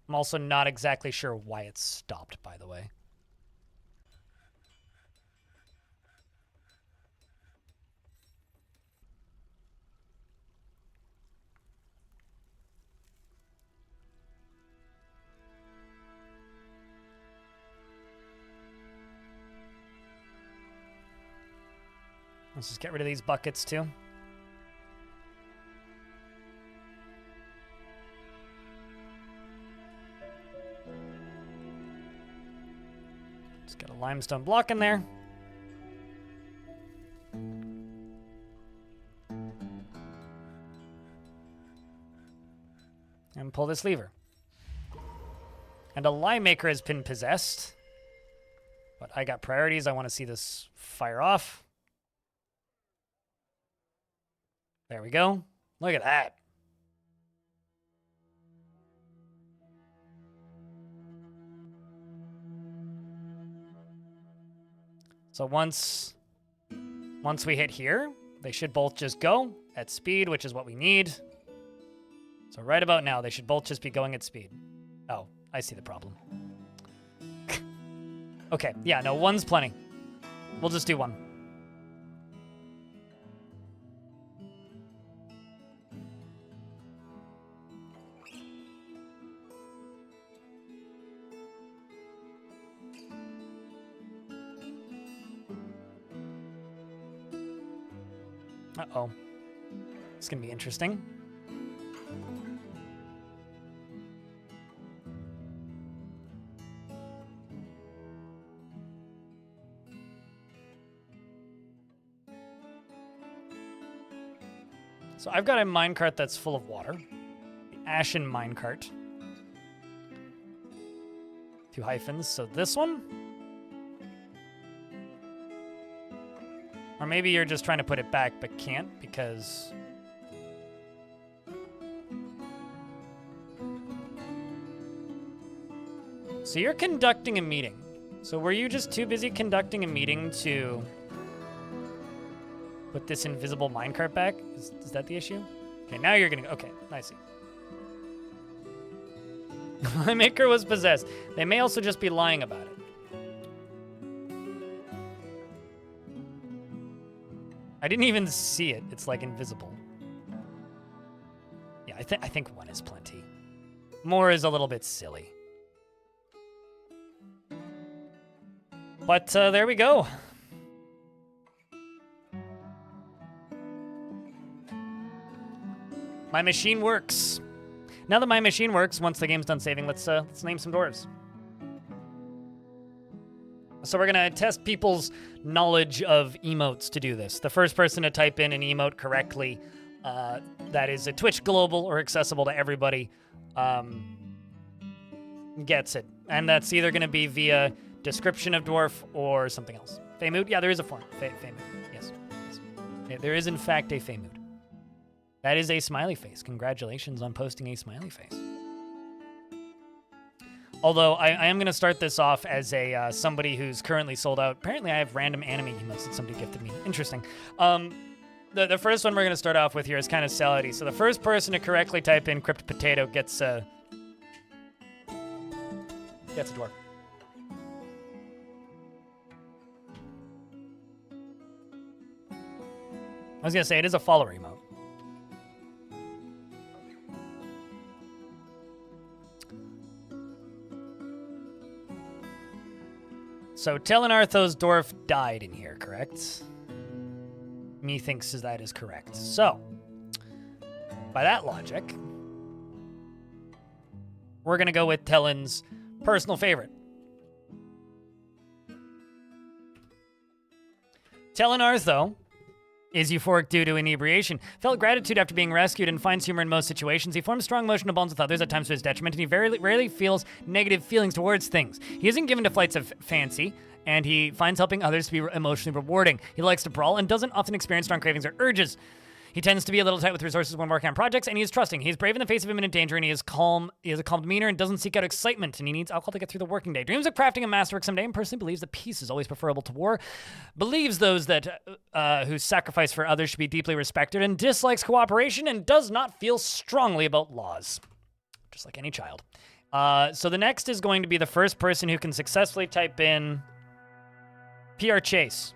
I'm also not exactly sure why it stopped, by the way. Let's just get rid of these buckets, too. Just got a limestone block in there. And pull this lever. And a lime maker has been possessed. But I got priorities. I want to see this fire off. There we go. Look at that. So once we hit here, they should both just go at speed, which is what we need. So right about now, they should both just be going at speed. Oh, I see the problem. Okay, yeah, no, one's plenty. We'll just do one. Uh-oh. It's gonna be interesting. So I've got a minecart that's full of water. The ashen minecart. 2 hyphens, so this one? Or maybe you're just trying to put it back, but can't because... So you're conducting a meeting. So were you just too busy conducting a meeting to put this invisible minecart back? Is that the issue? Okay, now you're gonna... Okay, I see. My maker was possessed. They may also just be lying about it. I didn't even see it. It's like invisible. Yeah, I think 1 is plenty. More is a little bit silly. But there we go. My machine works. Now that my machine works, once the game's done saving, let's name some dwarves. So we're gonna test people's knowledge of emotes to do this. The first person to type in an emote correctly, that is a Twitch global or accessible to everybody, gets it. And that's either gonna be via description of dwarf or something else. Feymood? Yeah, there is a form. Feymood. Yes. Yeah, there is in fact a Feymood. That is a smiley face. Congratulations on posting a smiley face. Although I am going to start this off as a somebody who's currently sold out. Apparently I have random anime emotes that somebody gifted me. Interesting. The first one we're going to start off with here is kind of salady. So the first person to correctly type in crypt potato gets a dwarf. I was going to say, it is a follower emote. So Telenarthos dwarf died in here, correct? Methinks that is correct. So, by that logic, we're going to go with Telen's personal favorite. Telenartho is euphoric due to inebriation, felt gratitude after being rescued, and finds humor in most situations. He forms strong emotional bonds with others, at times to his detriment, and he very rarely feels negative feelings towards things. He isn't given to flights of fancy, and he finds helping others to be emotionally rewarding. He likes to brawl and doesn't often experience strong cravings or urges. He tends to be a little tight with resources when working on projects, and he is trusting. He is brave in the face of imminent danger, and he is calm. He has a calm demeanor and doesn't seek out excitement, and he needs alcohol to get through the working day. Dreams of crafting a masterwork someday, and personally believes that peace is always preferable to war. Believes those that who sacrifice for others should be deeply respected, and dislikes cooperation, and does not feel strongly about laws, just like any child. So the next is going to be the first person who can successfully type in PR Chase.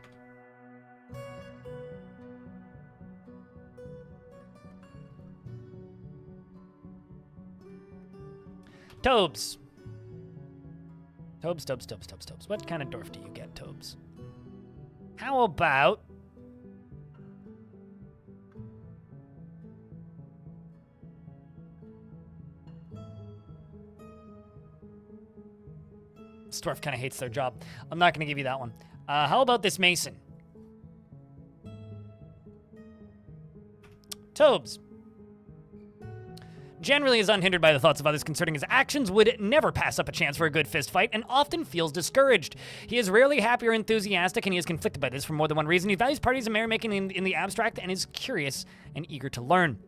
Tobes. Tobes. What kind of dwarf do you get, Tobes? How about... This dwarf kind of hates their job. I'm not going to give you that one. How about this Mason? Tobes. Generally is unhindered by the thoughts of others concerning his actions, would never pass up a chance for a good fist fight, and often feels discouraged. He is rarely happy or enthusiastic, and he is conflicted by this for more than one reason. He values parties and merrymaking in the abstract, and is curious and eager to learn.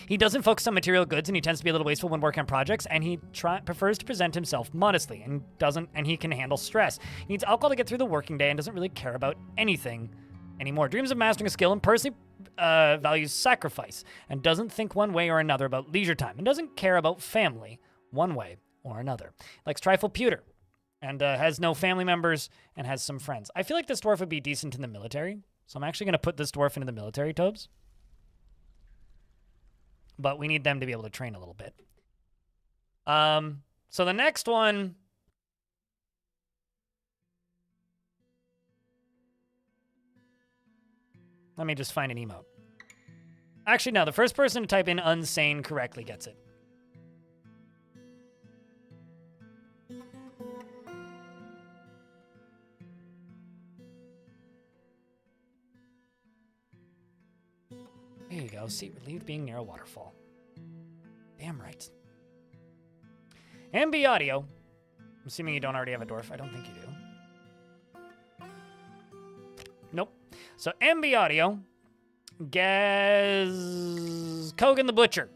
He doesn't focus on material goods, and he tends to be a little wasteful when working on projects, and he prefers to present himself modestly, and he can handle stress. He needs alcohol to get through the working day and doesn't really care about anything anymore. Dreams of mastering a skill and personally values sacrifice and doesn't think one way or another about leisure time and doesn't care about family one way or another. Likes trifle pewter and has no family members and has some friends. I feel like this dwarf would be decent in the military, so I'm actually going to put this dwarf into the military, Tobes. But we need them to be able to train a little bit. So the next one... Let me just find an emote. Actually, no. The first person to type in unsane correctly gets it. There you go. See, relieved being near a waterfall. Damn right. MB Audio. I'm assuming you don't already have a dwarf. I don't think you do. Nope. So MB Audio gets Kogan the Butcher.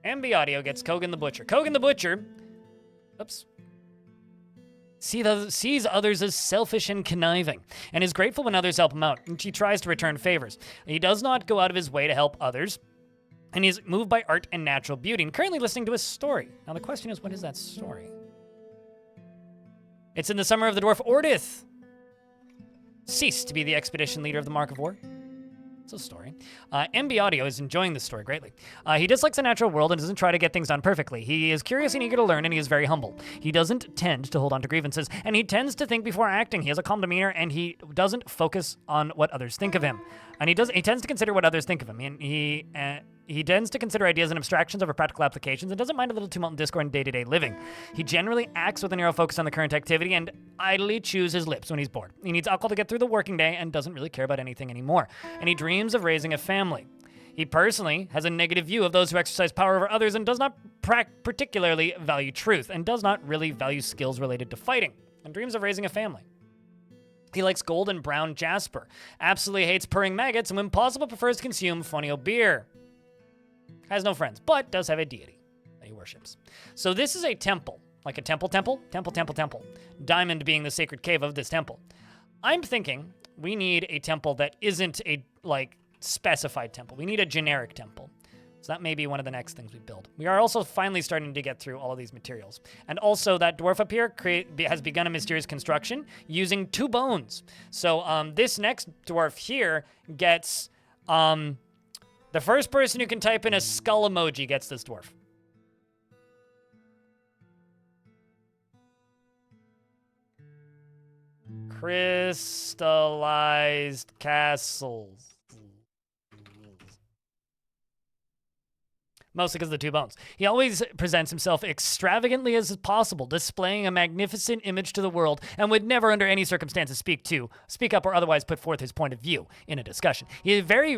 MB Audio gets Kogan the Butcher. Kogan the Butcher, oops, sees others as selfish and conniving, and is grateful when others help him out, and he tries to return favors. He does not go out of his way to help others, and he is moved by art and natural beauty, and currently listening to a story. Now the question is, what is that story? It's in the summer of the dwarf Ordith ceased to be the expedition leader of the Mark of War. It's a story. MB Audio is enjoying this story greatly. He dislikes the natural world and doesn't try to get things done perfectly. He is curious and eager to learn, and he is very humble. He doesn't tend to hold on to grievances, and he tends to think before acting. He has a calm demeanor, and he doesn't focus on what others think of him. And he tends to consider what others think of him. And he tends to consider ideas and abstractions over practical applications and doesn't mind a little tumult and discord in day-to-day living. He generally acts with a narrow focus on the current activity and idly chews his lips when he's bored. He needs alcohol to get through the working day and doesn't really care about anything anymore. And he dreams of raising a family. He personally has a negative view of those who exercise power over others and does not particularly value truth and does not really value skills related to fighting and dreams of raising a family. He likes gold and brown jasper, absolutely hates purring maggots, and when possible prefers to consume fonio beer. Has no friends, but does have a deity that he worships. So this is a temple. Like a temple. Diamond being the sacred cave of this temple. I'm thinking we need a temple that isn't a, like, specified temple. We need a generic temple. So that may be one of the next things we build. We are also finally starting to get through all of these materials. And also that dwarf up here has begun a mysterious construction using 2 bones. So this next dwarf here gets, the first person who can type in a skull emoji gets this dwarf. Crystallized castles. Mostly because of the 2 bones. He always presents himself extravagantly as possible, displaying a magnificent image to the world, and would never under any circumstances speak up or otherwise put forth his point of view in a discussion. He very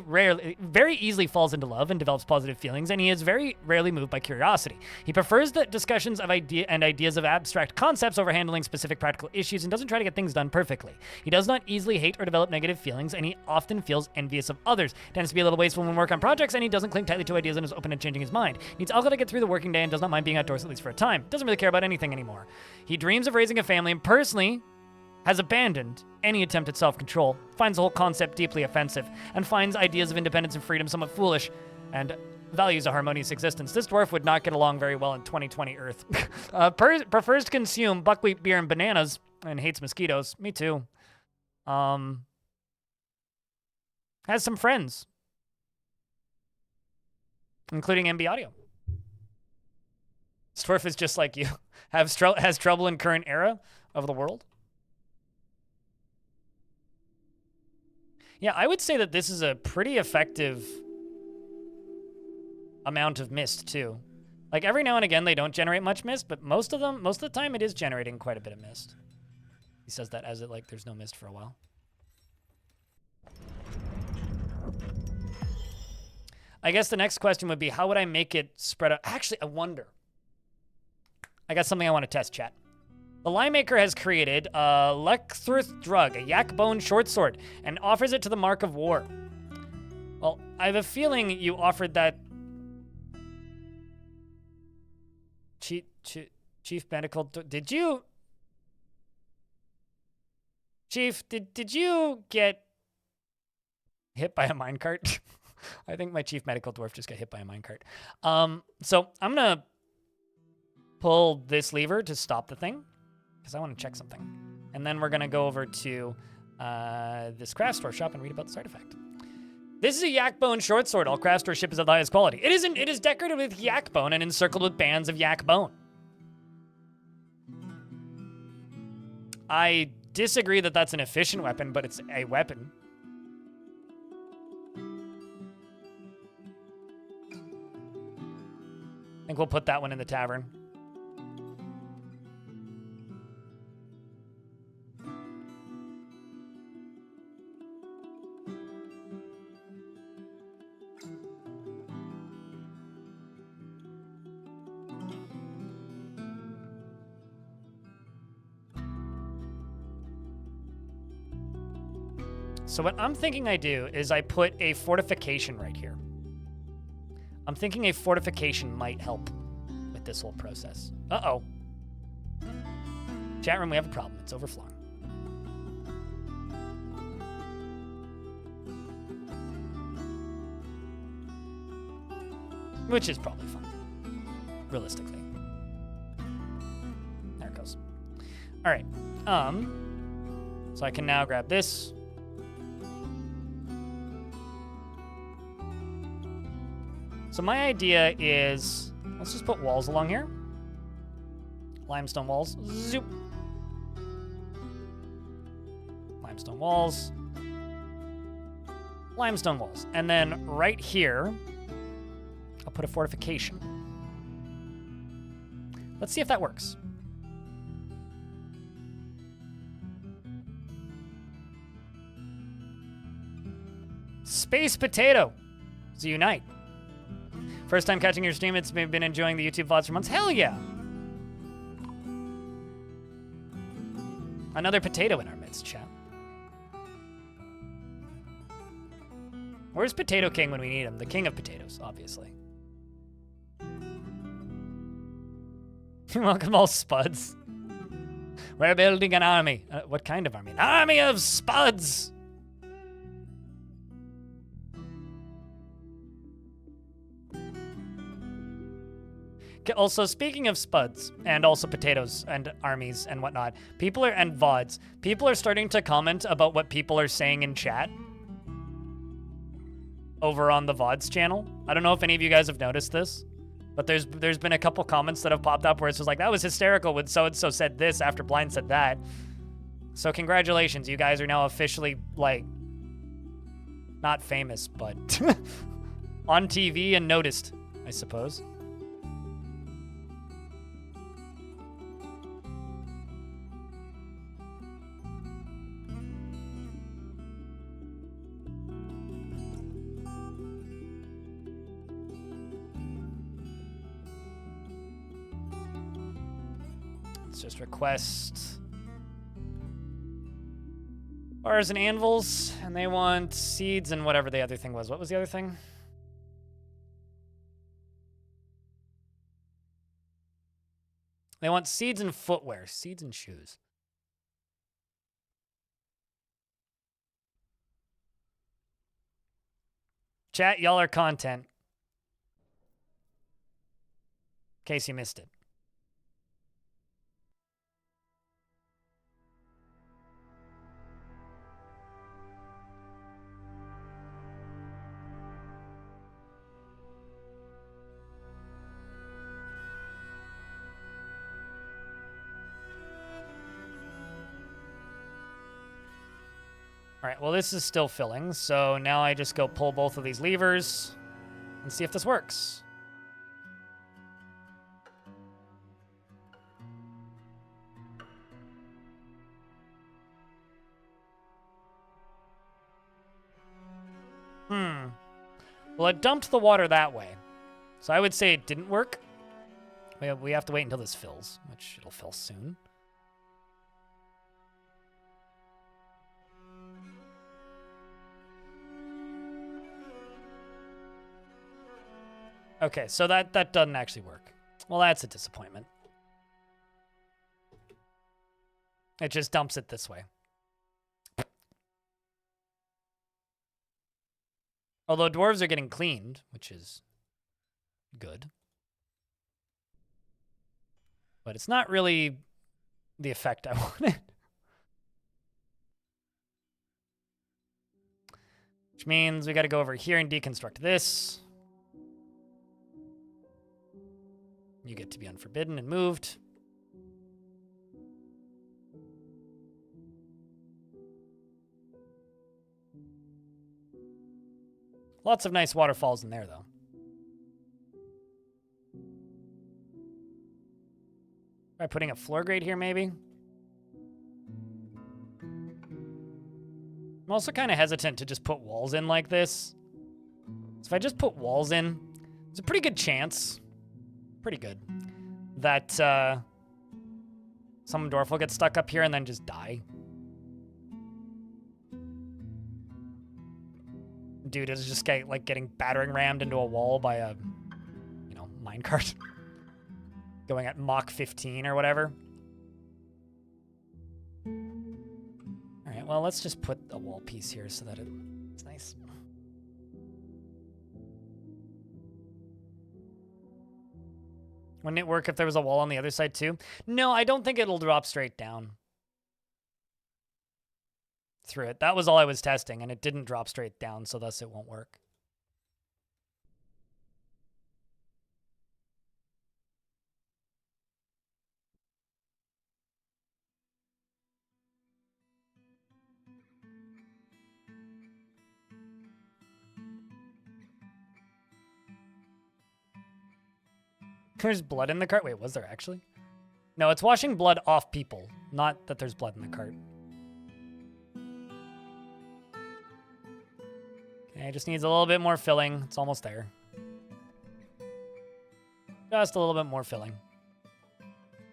easily falls into love and develops positive feelings, and he is very rarely moved by curiosity. He prefers the discussions of ideas of abstract concepts over handling specific practical issues, and doesn't try to get things done perfectly. He does not easily hate or develop negative feelings, and he often feels envious of others. Tends to be a little wasteful when working on projects, and he doesn't cling tightly to ideas and is open to changing his mind. Needs alcohol to get through the working day and does not mind being outdoors at least for a time. Doesn't really care about anything anymore. He dreams of raising a family and personally has abandoned any attempt at self-control, finds the whole concept deeply offensive, and finds ideas of independence and freedom somewhat foolish, and values a harmonious existence. This dwarf would not get along very well in 2020 Earth. Prefers to consume buckwheat beer and bananas, and hates mosquitoes. Me too. Has some friends, including MB Audio. Dwarf is just like you. Has trouble in current era of the world. Yeah, I would say that this is a pretty effective amount of mist too. Like every now and again they don't generate much mist, but most of the time it is generating quite a bit of mist. He says that as it like there's no mist for a while. I guess the next question would be, how would I make it spread out? Actually, I wonder. I got something I want to test, chat. The Lie Maker has created a Lecthrith Drug, a yak bone short sword, and offers it to the Mark of War. Well, I have a feeling you offered that... Chief Medical... Did you... Chief, did you get hit by a minecart? I think my chief medical dwarf just got hit by a minecart. So I'm gonna pull this lever to stop the thing because I want to check something, and then we're gonna go over to this craft store shop and read about this artifact. This is a yak bone short sword. All craft store ship is of the highest quality. It is decorated with yak bone and encircled with bands of yak bone. I disagree that that's an efficient weapon, but it's a weapon. I think we'll put that one in the tavern. So what I'm thinking I do is I put a fortification right here. I'm thinking a fortification might help with this whole process. Uh-oh. Chat room, we have a problem. It's overflowing. Which is probably fine, realistically. There it goes. All right. So I can now grab this. So my idea is, let's just put walls along here. Limestone walls. Zoop. Limestone walls. Limestone walls. And then right here, I'll put a fortification. Let's see if that works. Space Potato. Unite. First time catching your stream, it's been enjoying the YouTube VODs for months. Hell yeah! Another potato in our midst, chat. Where's Potato King when we need him? The king of potatoes, obviously. Welcome all spuds. We're building an army. What kind of army? An army of spuds! Okay, also, speaking of spuds, and also potatoes, and armies, and whatnot, and VODs, people are starting to comment about what people are saying in chat over on the VODs channel. I don't know if any of you guys have noticed this, but there's been a couple comments that have popped up where it's just like, that was hysterical when so-and-so said this after Blind said that. So congratulations, you guys are now officially, like, not famous, but on TV and noticed, I suppose. Let's just request bars and anvils, and they want seeds and whatever the other thing was. What was the other thing? They want seeds and footwear. Seeds and shoes. Chat, y'all are content. In case you missed it. All right, well, this is still filling, so now I just go pull both of these levers and see if this works. Well, it dumped the water that way, so I would say it didn't work. We have to wait until this fills, which it'll fill soon. Okay, so that doesn't actually work. Well, that's a disappointment. It just dumps it this way. Although dwarves are getting cleaned, which is good. But it's not really the effect I wanted. Which means we got to go over here and deconstruct this. You get to be unforbidden and moved. Lots of nice waterfalls in there, though. By putting a floor grate here, maybe? I'm also kind of hesitant to just put walls in like this. So if I just put walls in, there's a pretty good chance, pretty good, that some dwarf will get stuck up here and then just die. Dude is just getting battering rammed into a wall by a, minecart. Going at Mach 15 or whatever. All right, well, let's just put a wall piece here so that it's nice. Wouldn't it work if there was a wall on the other side too? No, I don't think it'll drop straight down through it. That was all I was testing, and it didn't drop straight down, so thus it won't work. There's blood in the cart? Wait, was there actually? No, it's washing blood off people, not that there's blood in the cart. Okay, it just needs a little bit more filling. It's almost there. Just a little bit more filling.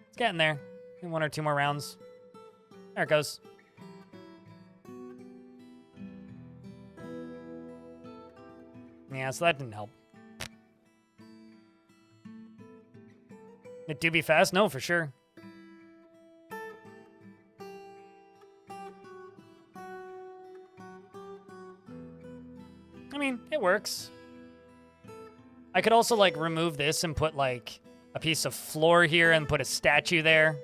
It's getting there. In 1 or 2 more rounds. There it goes. Yeah, so that didn't help. It do be fast? No, for sure. I mean, it works. I could also, like, remove this and put, like, a piece of floor here and put a statue there.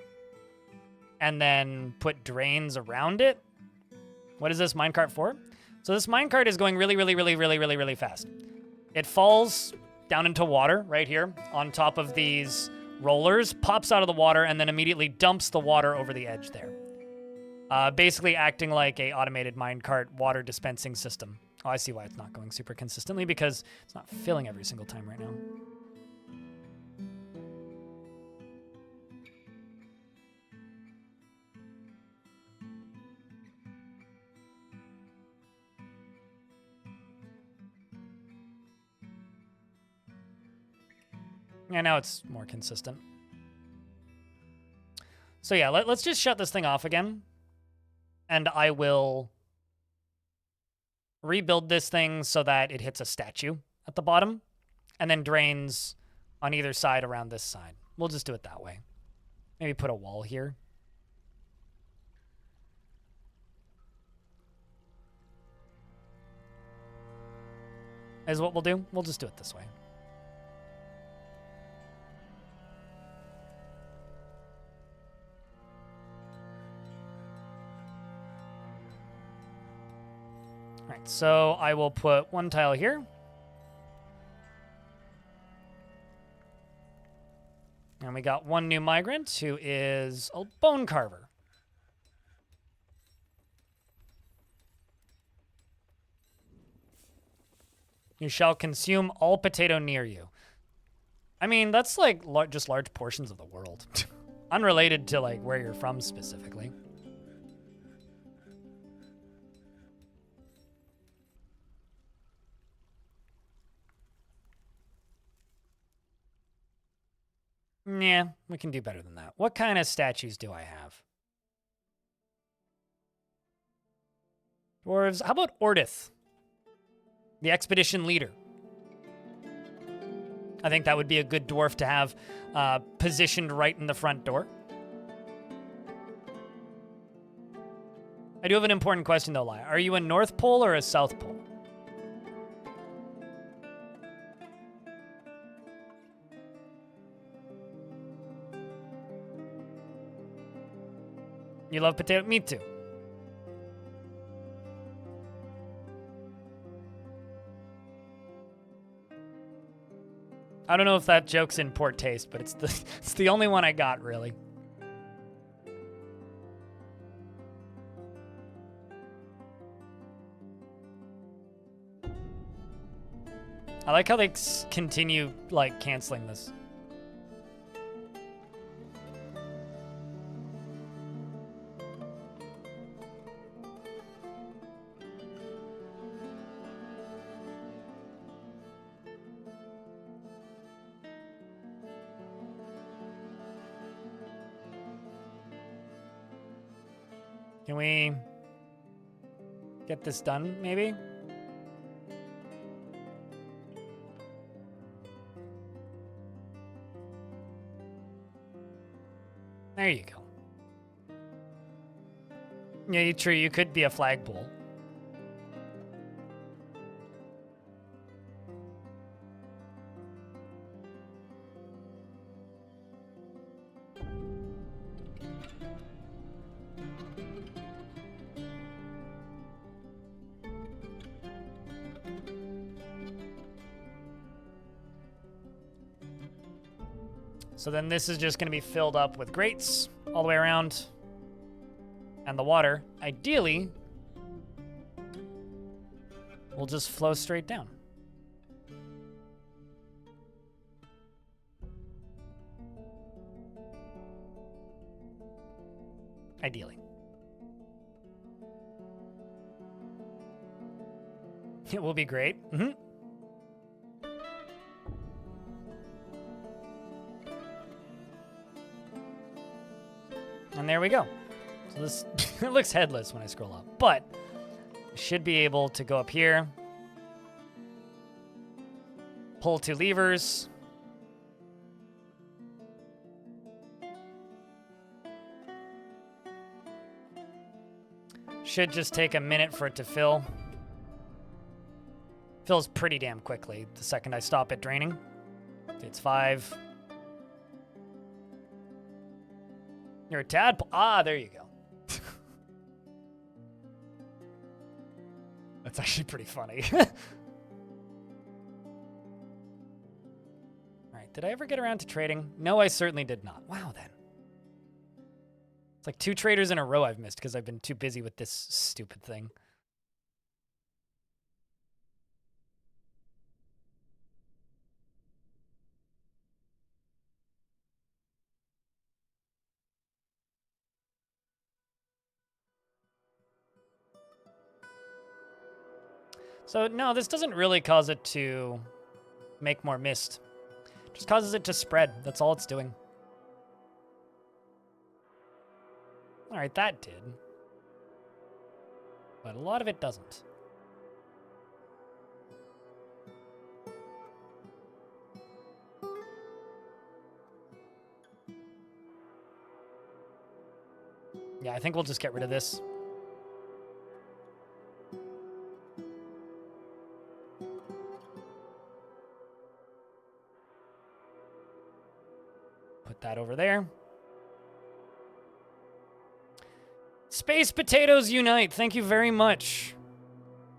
And then put drains around it. What is this minecart for? So this minecart is going really, really, really, really, really, really fast. It falls down into water right here on top of these rollers, pops out of the water, and then immediately dumps the water over the edge there. Basically acting like a automated minecart water dispensing system. Oh, I see why it's not going super consistently, because it's not filling every single time right now. Yeah, now it's more consistent. So yeah, let's just shut this thing off again. And I will rebuild this thing so that it hits a statue at the bottom. And then drains on either side around this side. We'll just do it that way. Maybe put a wall here. Is what we'll do. We'll just do it this way. Alright, so I will put one tile here. And we got one new migrant who is a bone carver. You shall consume all potato near you. I mean, that's like just large portions of the world. Unrelated to like where you're from specifically. Yeah, we can do better than that. What kind of statues do I have? Dwarves. How about Ordith? The expedition leader. I think that would be a good dwarf to have positioned right in the front door. I do have an important question though, Lai. Are you a North Pole or a South Pole? You love potato? Me too. I don't know if that joke's in poor taste, but it's the only one I got, really. I like how they continue, like, canceling this. Can we get this done, maybe? There you go. Yeah, true, you could be a flagpole. So then this is just going to be filled up with grates all the way around. And the water, ideally, will just flow straight down. Ideally. It will be great. Mm-hmm. And there we go. So this it looks headless when I scroll up, but I should be able to go up here, pull two levers, Should just take a minute for it to fill. Fills pretty damn quickly the second I stop it draining. It's 5. You're a tadpole. Ah, there you go. That's actually pretty funny. All right, did I ever get around to trading? No, I certainly did not. Wow, then. It's like 2 traders in a row I've missed because I've been too busy with this stupid thing. So, no, this doesn't really cause it to make more mist. It just causes it to spread. That's all it's doing. All right, that did. But a lot of it doesn't. Yeah, I think we'll just get rid of this. Put that over there. Space Potatoes Unite, thank you very much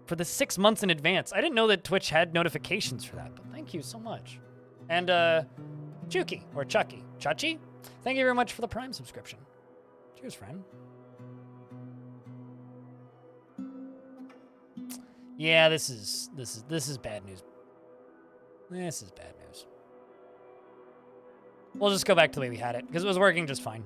for the 6 months in advance. I didn't know that Twitch had notifications for that, but thank you so much. And Chucky, or Chucky, Chachi, thank you very much for the Prime subscription. Cheers, friend. Yeah, this is bad news. This is bad news. We'll just go back to the way we had it, because it was working just fine.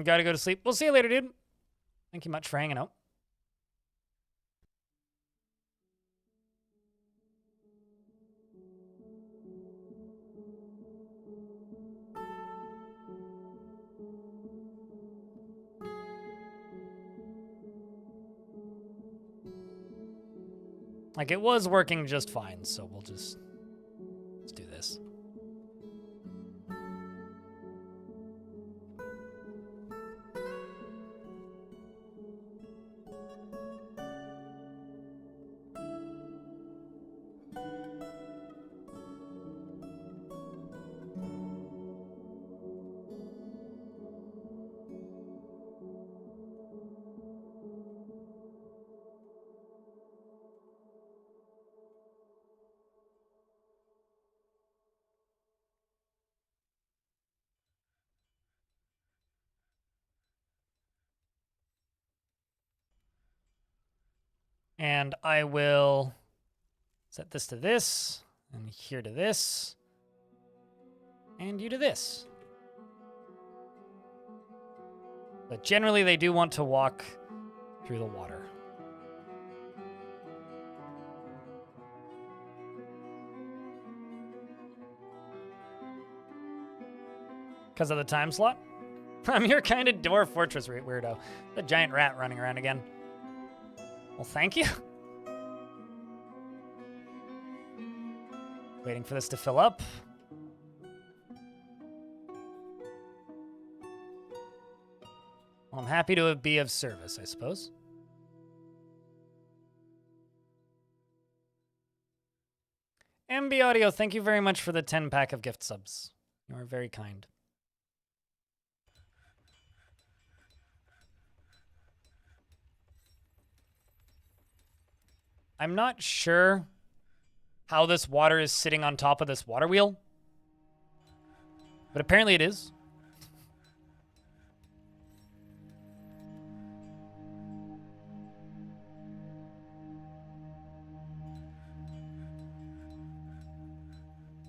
Gotta go to sleep. We'll see you later, dude. Thank you much for hanging out. Like, it was working just fine, so let's do this. And I will set this to this, and here to this, and you to this. But generally, they do want to walk through the water. Because of the time slot? I'm your kind of dwarf fortress weirdo. The giant rat running around again. Well, thank you. Waiting for this to fill up. Well, I'm happy to be of service, I suppose. MB Audio, thank you very much for the 10-pack of gift subs. You are very kind. I'm not sure how this water is sitting on top of this water wheel, but apparently it is.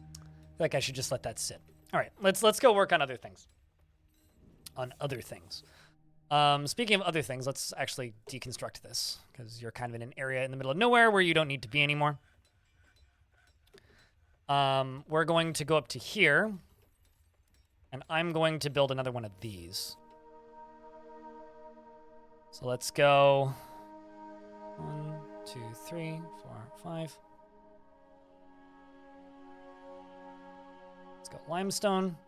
I feel like I should just let that sit. All right, let's go work on other things. Speaking of other things, let's actually deconstruct this, because you're kind of in an area in the middle of nowhere where you don't need to be anymore. We're going to go up to here. And I'm going to build another one of these. So let's go 1, 2, 3, 4, 5. Let's go limestone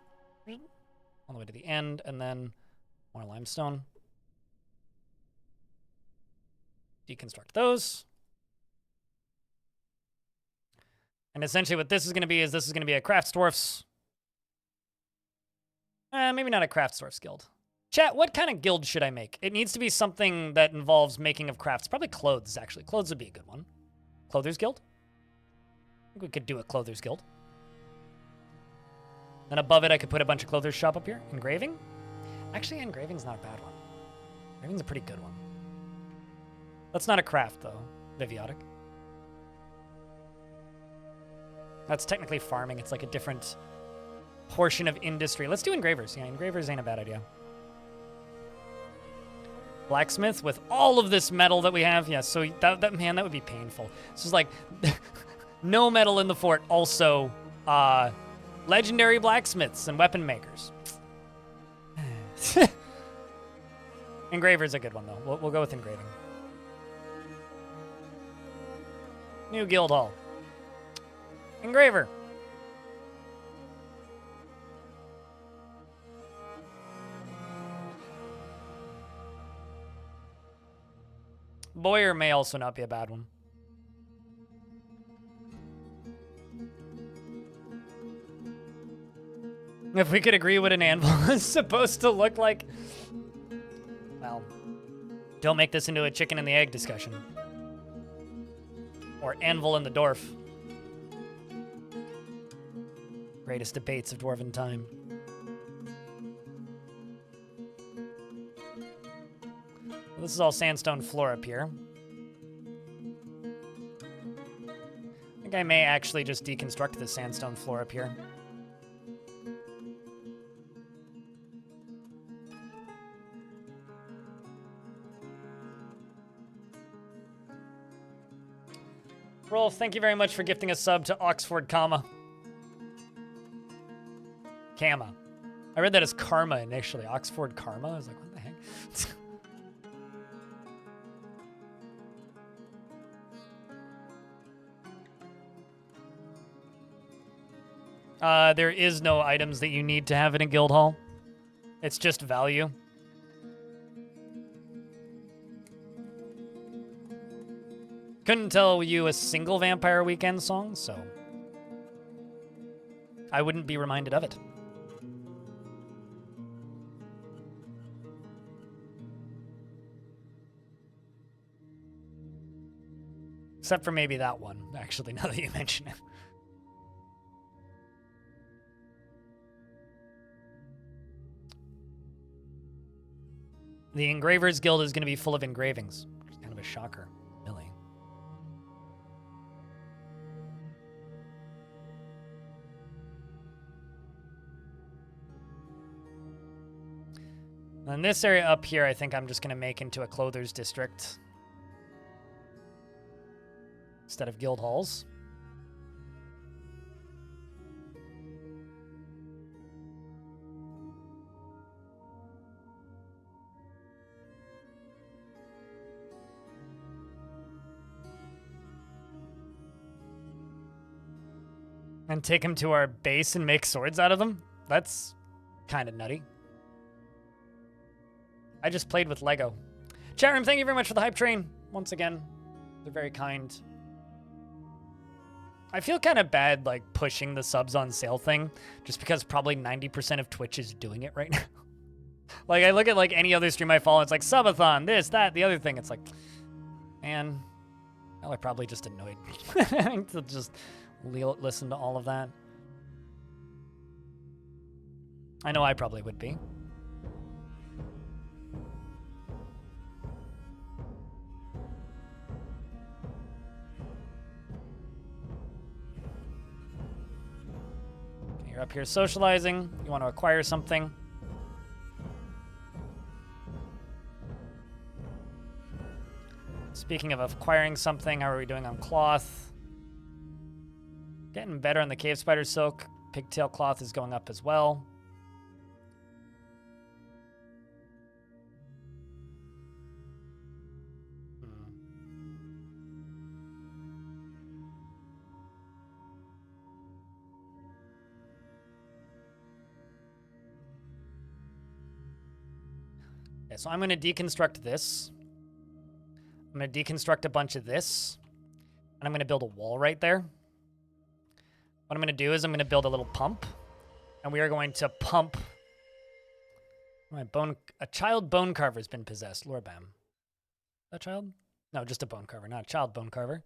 all the way to the end, and then more limestone. Deconstruct those. And essentially what this is going to be is this is going to be a crafts dwarfs. Maybe not a crafts dwarfs guild. Chat, what kind of guild should I make? It needs to be something that involves making of crafts. Probably clothes, actually. Clothes would be a good one. Clothers guild? I think we could do a clothers guild. Then above it, I could put a bunch of clothers shop up here. Engraving? Actually, engraving's not a bad one. Engraving's a pretty good one. That's not a craft, though. Viviotic. That's technically farming. It's like a different portion of industry. Let's do engravers. Yeah, engravers ain't a bad idea. Blacksmith with all of this metal that we have. Yeah, so man, that would be painful. It's just like no metal in the fort. Also, legendary blacksmiths and weapon makers. Engraver's a good one, though. We'll go with engraving. New guild hall. Engraver. Bowyer may also not be a bad one. If we could agree what an anvil is supposed to look like. Well, don't make this into a chicken and the egg discussion. Or anvil and the dwarf. Greatest debates of dwarven time. Well, this is all sandstone floor up here. I think I may actually just deconstruct this sandstone floor up here. Rolf, thank you very much for gifting a sub to Oxford Comma. Kama. I read that as Karma initially. Oxford Karma? I was like, what the heck? There is no items that you need to have in a guild hall. It's just value. Couldn't tell you a single Vampire Weekend song, so I wouldn't be reminded of it. Except for maybe that one, actually, now that you mention it. The Engravers Guild is going to be full of engravings. Which is kind of a shocker, really. And this area up here, I think I'm just going to make into a clothers district instead of guild halls. And take them to our base and make swords out of them? That's kind of nutty. I just played with Lego. Chat room, thank you very much for the hype train. Once again, they're very kind. I feel kind of bad, like, pushing the subs on sale thing, just because probably 90% of Twitch is doing it right now. Like, I look at, like, any other stream I follow, it's like, subathon, this, that, the other thing. It's like, man, well, I probably just annoyed having to just listen to all of that. I know I probably would be. You're up here socializing. You want to acquire something. Speaking of acquiring something, how are we doing on cloth? Getting better on the cave spider silk. Pigtail cloth is going up as well. Okay, so I'm going to deconstruct this. I'm going to deconstruct a bunch of this. And I'm going to build a wall right there. What I'm going to do is I'm going to build a little pump. And we are going to pump... A child bone carver has been possessed. Lorbam. A child? No, just a bone carver, not a child bone carver.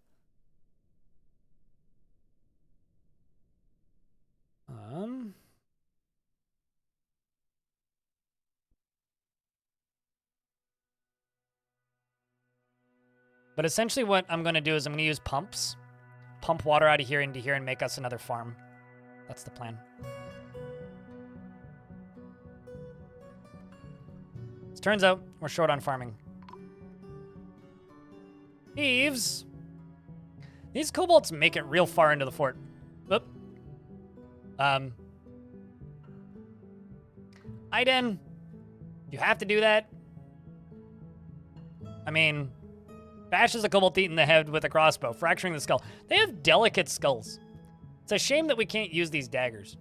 But essentially what I'm going to do is I'm going to use pumps. Pump water out of here into here and make us another farm. That's the plan. As turns out, we're short on farming. Thieves! These kobolds make it real far into the fort. Oop. Aiden, you have to do that? I mean, bashes a kobold thief in the head with a crossbow, fracturing the skull. They have delicate skulls. It's a shame that we can't use these daggers.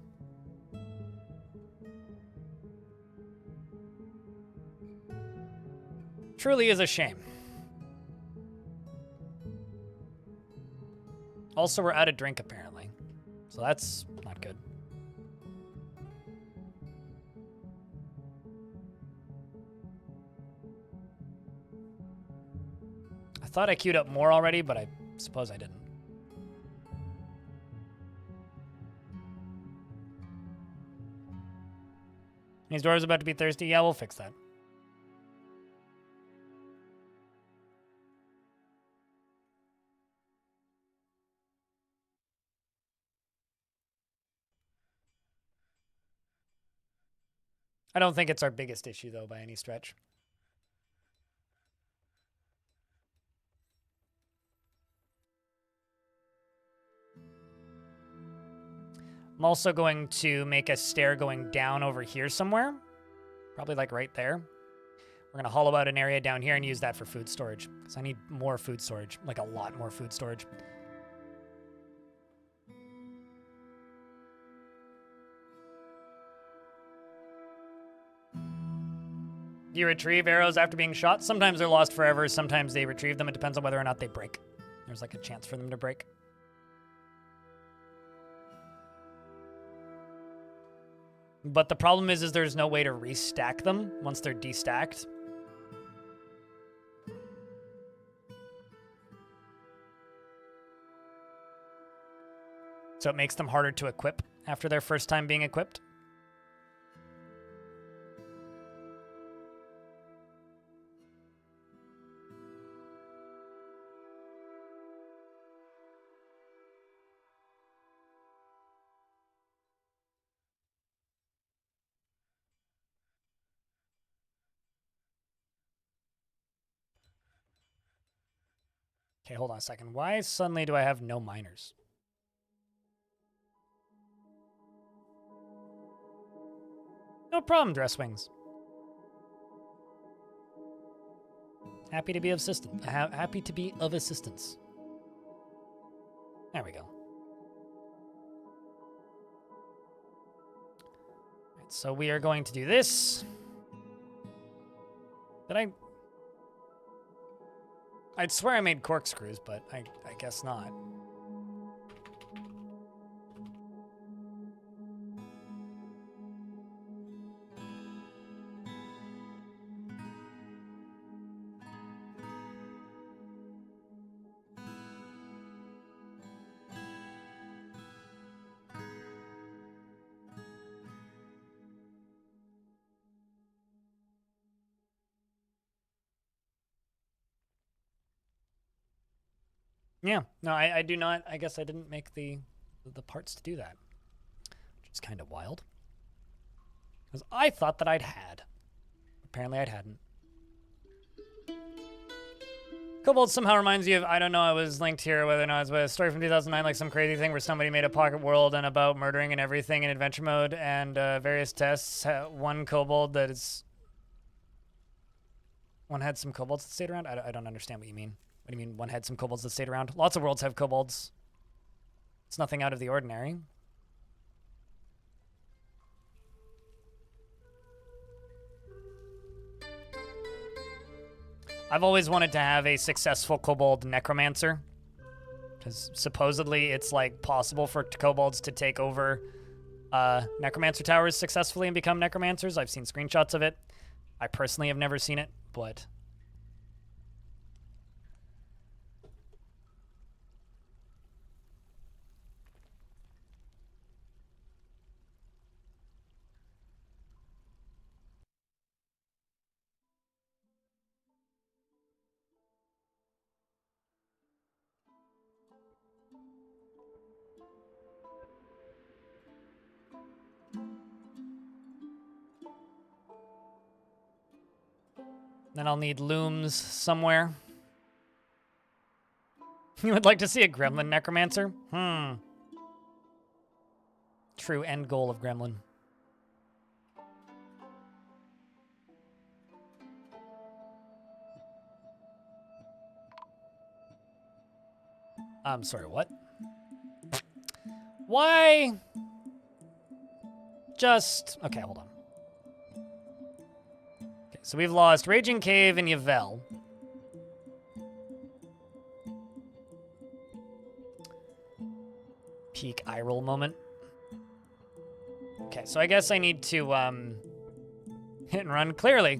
Truly is a shame. Also, we're out of drink, apparently. So that's not good. I thought I queued up more already, but I suppose I didn't. These doors about to be thirsty? Yeah, we'll fix that. I don't think it's our biggest issue, though, by any stretch. I'm also going to make a stair going down over here somewhere. Probably like right there. We're going to hollow out an area down here and use that for food storage. Because I need more food storage. Like a lot more food storage. Do you retrieve arrows after being shot? Sometimes they're lost forever. Sometimes they retrieve them. It depends on whether or not they break. There's like a chance for them to break. But the problem is there's no way to restack them once they're destacked. So it makes them harder to equip after their first time being equipped. Okay, hold on a second. Why suddenly do I have no miners? No problem, Dresswings. Happy to be of assistance. Happy to be of assistance. There we go. Right, so we are going to do this. I'd swear I made corkscrews, but I guess not. Yeah, no, I do not. I guess I didn't make the parts to do that, which is kind of wild. Because I thought that I'd had. Apparently I hadn't. Kobold somehow reminds you of, I don't know, I was linked here, whether or not it's a story from 2009, like some crazy thing where somebody made a pocket world and about murdering and everything in adventure mode and various tests. One kobold that is... One had some kobolds that stayed around? I don't understand what you mean. What do you mean one had some kobolds that stayed around? Lots of worlds have kobolds. It's nothing out of the ordinary. I've always wanted to have a successful kobold necromancer, because supposedly it's like possible for kobolds to take over necromancer towers successfully and become necromancers. I've seen screenshots of it. I personally have never seen it, but then I'll need looms somewhere. You would like to see a gremlin necromancer? True end goal of gremlin. I'm sorry, what? Why? Just... Okay, hold on. Okay, so we've lost Raging Cave and Yvel. Peak eye roll moment. Okay, so I guess I need to, hit and run clearly.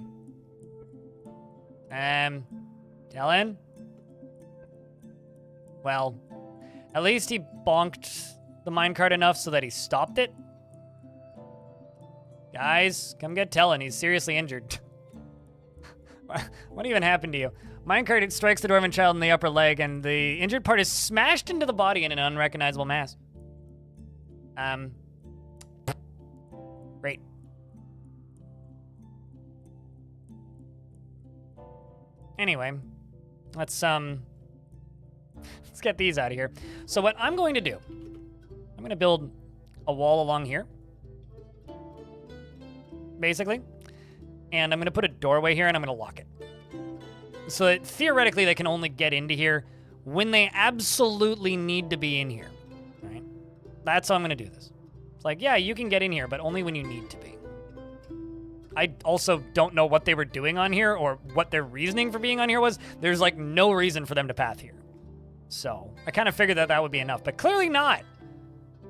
Dylan? Well, at least he bonked the minecart enough so that he stopped it. Guys, come get Talon. He's seriously injured. What even happened to you? Minecart strikes the dwarven child in the upper leg, and the injured part is smashed into the body in an unrecognizable mass. Great. Anyway, let's get these out of here. So what I'm going to do, I'm going to build a wall along here, basically, and I'm going to put a doorway here, and I'm going to lock it. So that theoretically they can only get into here when they absolutely need to be in here, right? That's how I'm going to do this. It's like, yeah, you can get in here, but only when you need to be. I also don't know what they were doing on here or what their reasoning for being on here was. There's like no reason for them to path here. So I kind of figured that that would be enough, but clearly not.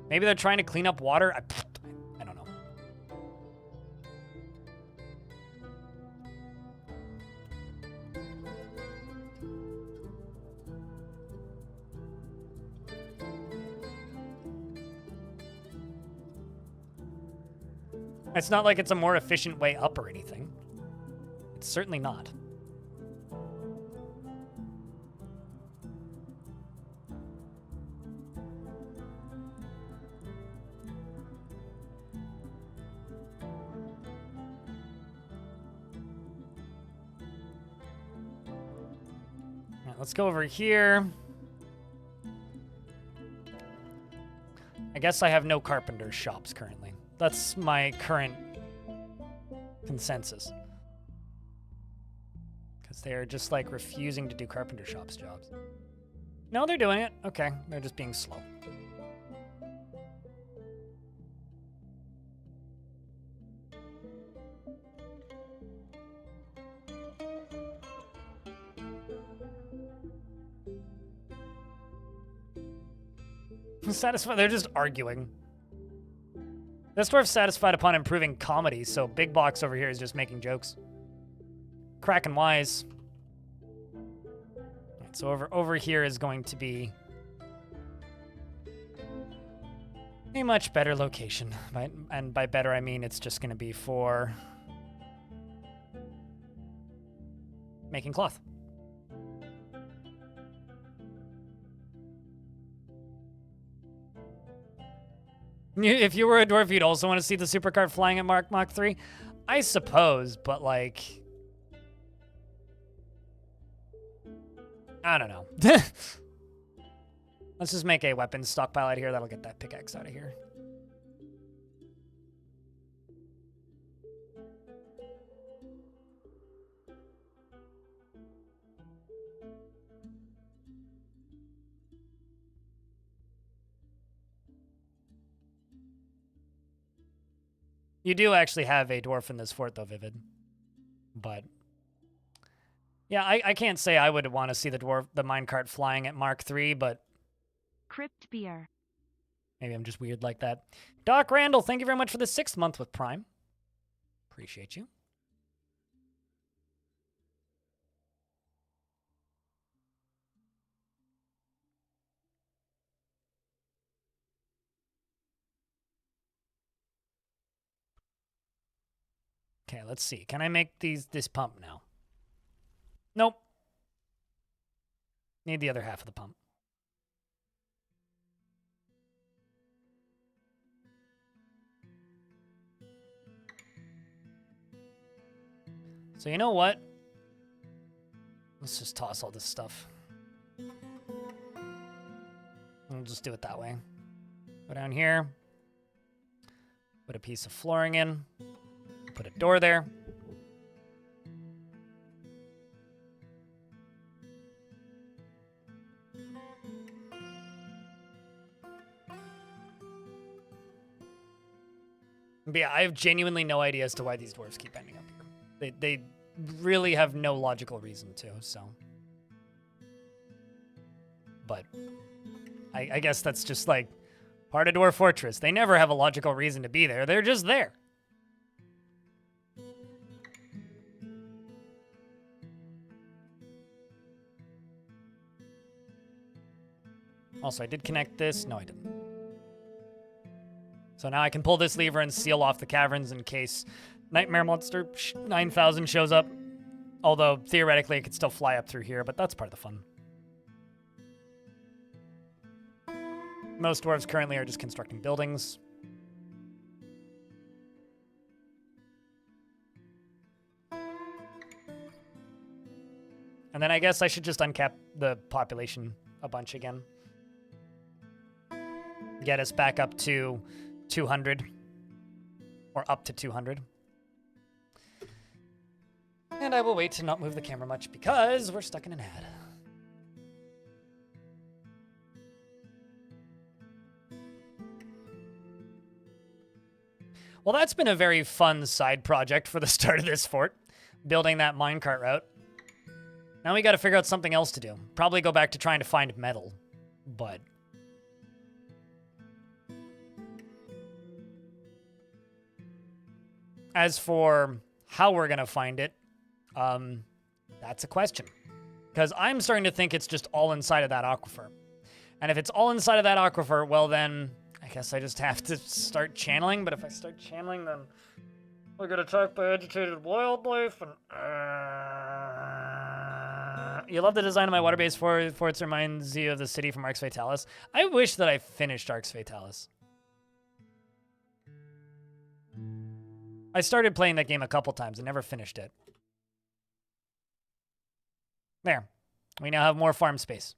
Maybe they're trying to clean up water. I don't know. It's not like it's a more efficient way up or anything. It's certainly not. All right, let's go over here. I guess I have no carpenter shops currently. That's my current consensus. Because they're just like refusing to do carpenter shops jobs. No, they're doing it. Okay, they're just being slow. Satisfied. They're just arguing. This dwarf's satisfied upon improving comedy, so Big Box over here is just making jokes. Cracking wise. Right, so over here is going to be a much better location. And by better, I mean it's just going to be for making cloth. If you were a dwarf, you'd also want to see the supercart flying at Mach 3? I suppose, but like... I don't know. Let's just make a weapons stockpile out here. That'll get that pickaxe out of here. You do actually have a dwarf in this fort, though, Vivid. But, Yeah, I can't say I would want to see the minecart flying at Mark 3, but Crypt beer. maybe I'm just weird like that. Doc Randall, thank you very much for the 6th month with Prime. Appreciate you. Okay, let's see. Can I make this pump now? Nope. Need the other half of the pump. So you know what? Let's just toss all this stuff. We'll just do it that way. Go down here. Put a piece of flooring in. Put a door there. But yeah, I have genuinely no idea as to why these dwarves keep ending up here. They really have no logical reason to, so. But I guess that's just like part of Dwarf Fortress. They never have a logical reason to be there. They're just there. Also, I did connect this. No, I didn't. So now I can pull this lever and seal off the caverns in case Nightmare Monster 9000 shows up. Although, theoretically, it could still fly up through here, but that's part of the fun. Most dwarves currently are just constructing buildings. And then I guess I should just uncap the population a bunch again. Get us back up to 200. Or up to 200. And I will wait to not move the camera much because we're stuck in an ad. Well, that's been a very fun side project for the start of this fort. Building that minecart route. Now we gotta figure out something else to do. Probably go back to trying to find metal. But as for how we're gonna find it, that's a question. Because I'm starting to think it's just all inside of that aquifer. And if it's all inside of that aquifer, well then, I guess I just have to start channeling. But if I start channeling, then we're gonna attacked by agitated wildlife. And you love the design of my water-based forts. Reminds you of the city from Arx Fatalis. I wish that I finished Arx Fatalis. I started playing that game a couple times and never finished it. There. We now have more farm space.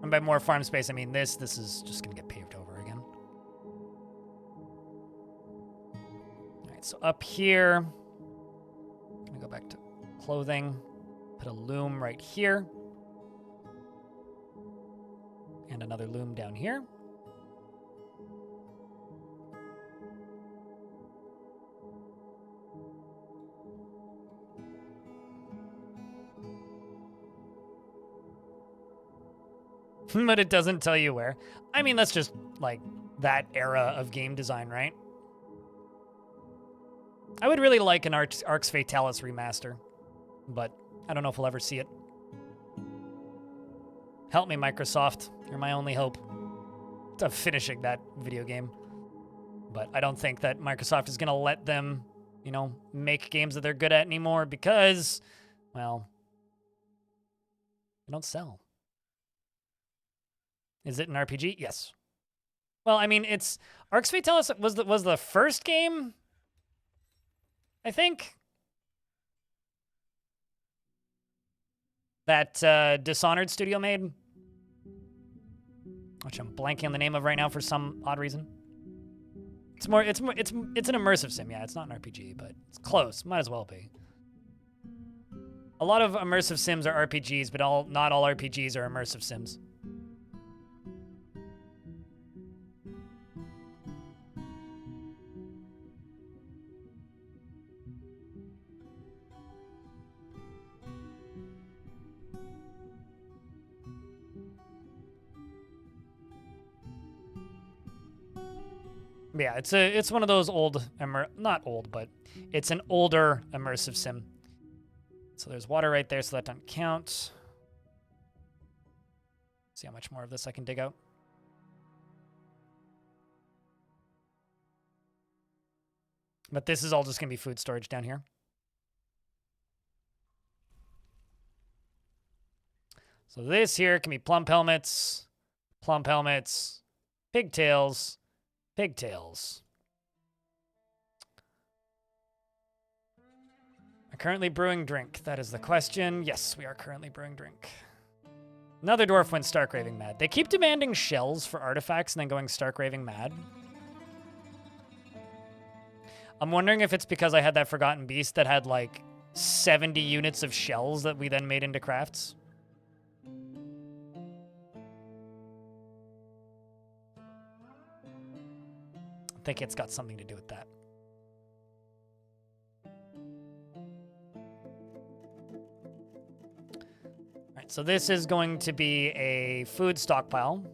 And by more farm space, I mean this. This is just going to get paved over again. All right, so up here, I'm going to go back to clothing, put a loom right here. And another loom down here. But it doesn't tell you where. I mean, that's just, like, that era of game design, right? I would really like an Arx Fatalis remaster. But I don't know if we'll ever see it. Help me, Microsoft. You're my only hope of finishing that video game. But I don't think that Microsoft is going to let them, you know, make games that they're good at anymore because, well, they don't sell. Is it an RPG? Yes. Well, I mean, it's Arx Fatalis was the first game, I think, that Dishonored Studio made, which I'm blanking on the name of right now for some odd reason. It's an immersive sim. Yeah, it's not an RPG, but it's close. Might as well be. A lot of immersive sims are RPGs, but not all RPGs are immersive sims. Yeah, it's one of those old, not old, but it's an older immersive sim. So there's water right there, so that doesn't count. See how much more of this I can dig out. But this is all just going to be food storage down here. So this here can be plump helmets, pigtails, pigtails. Am I currently brewing drink? That is the question. Yes, we are currently brewing drink. Another dwarf went stark raving mad. They keep demanding shells for artifacts and then going stark raving mad. I'm wondering if it's because I had that forgotten beast that had like 70 units of shells that we then made into crafts. I think it's got something to do with that. All right, so this is going to be a food stockpile.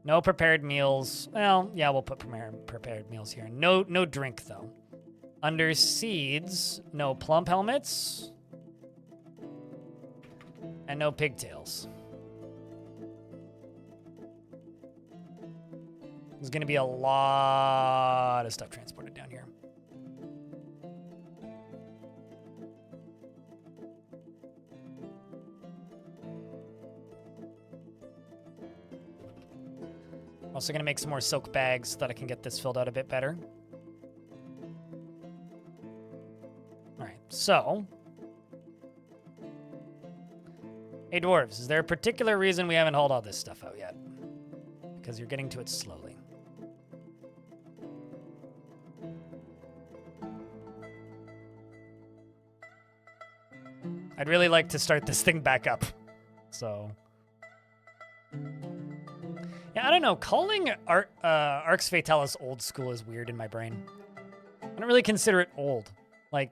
No prepared meals. Well, yeah, we'll put prepared meals here. No drink, though. Under seeds, no plump helmets. And no pigtails. There's going to be a lot of stuff transported down here. Also going to make some more silk bags so that I can get this filled out a bit better. All right, so. Hey, dwarves, is there a particular reason we haven't hauled all this stuff out yet? Because you're getting to it slowly. I'd really like to start this thing back up. So. Yeah, I don't know. Calling Arx Fatalis old school is weird in my brain. I don't really consider it old. Like,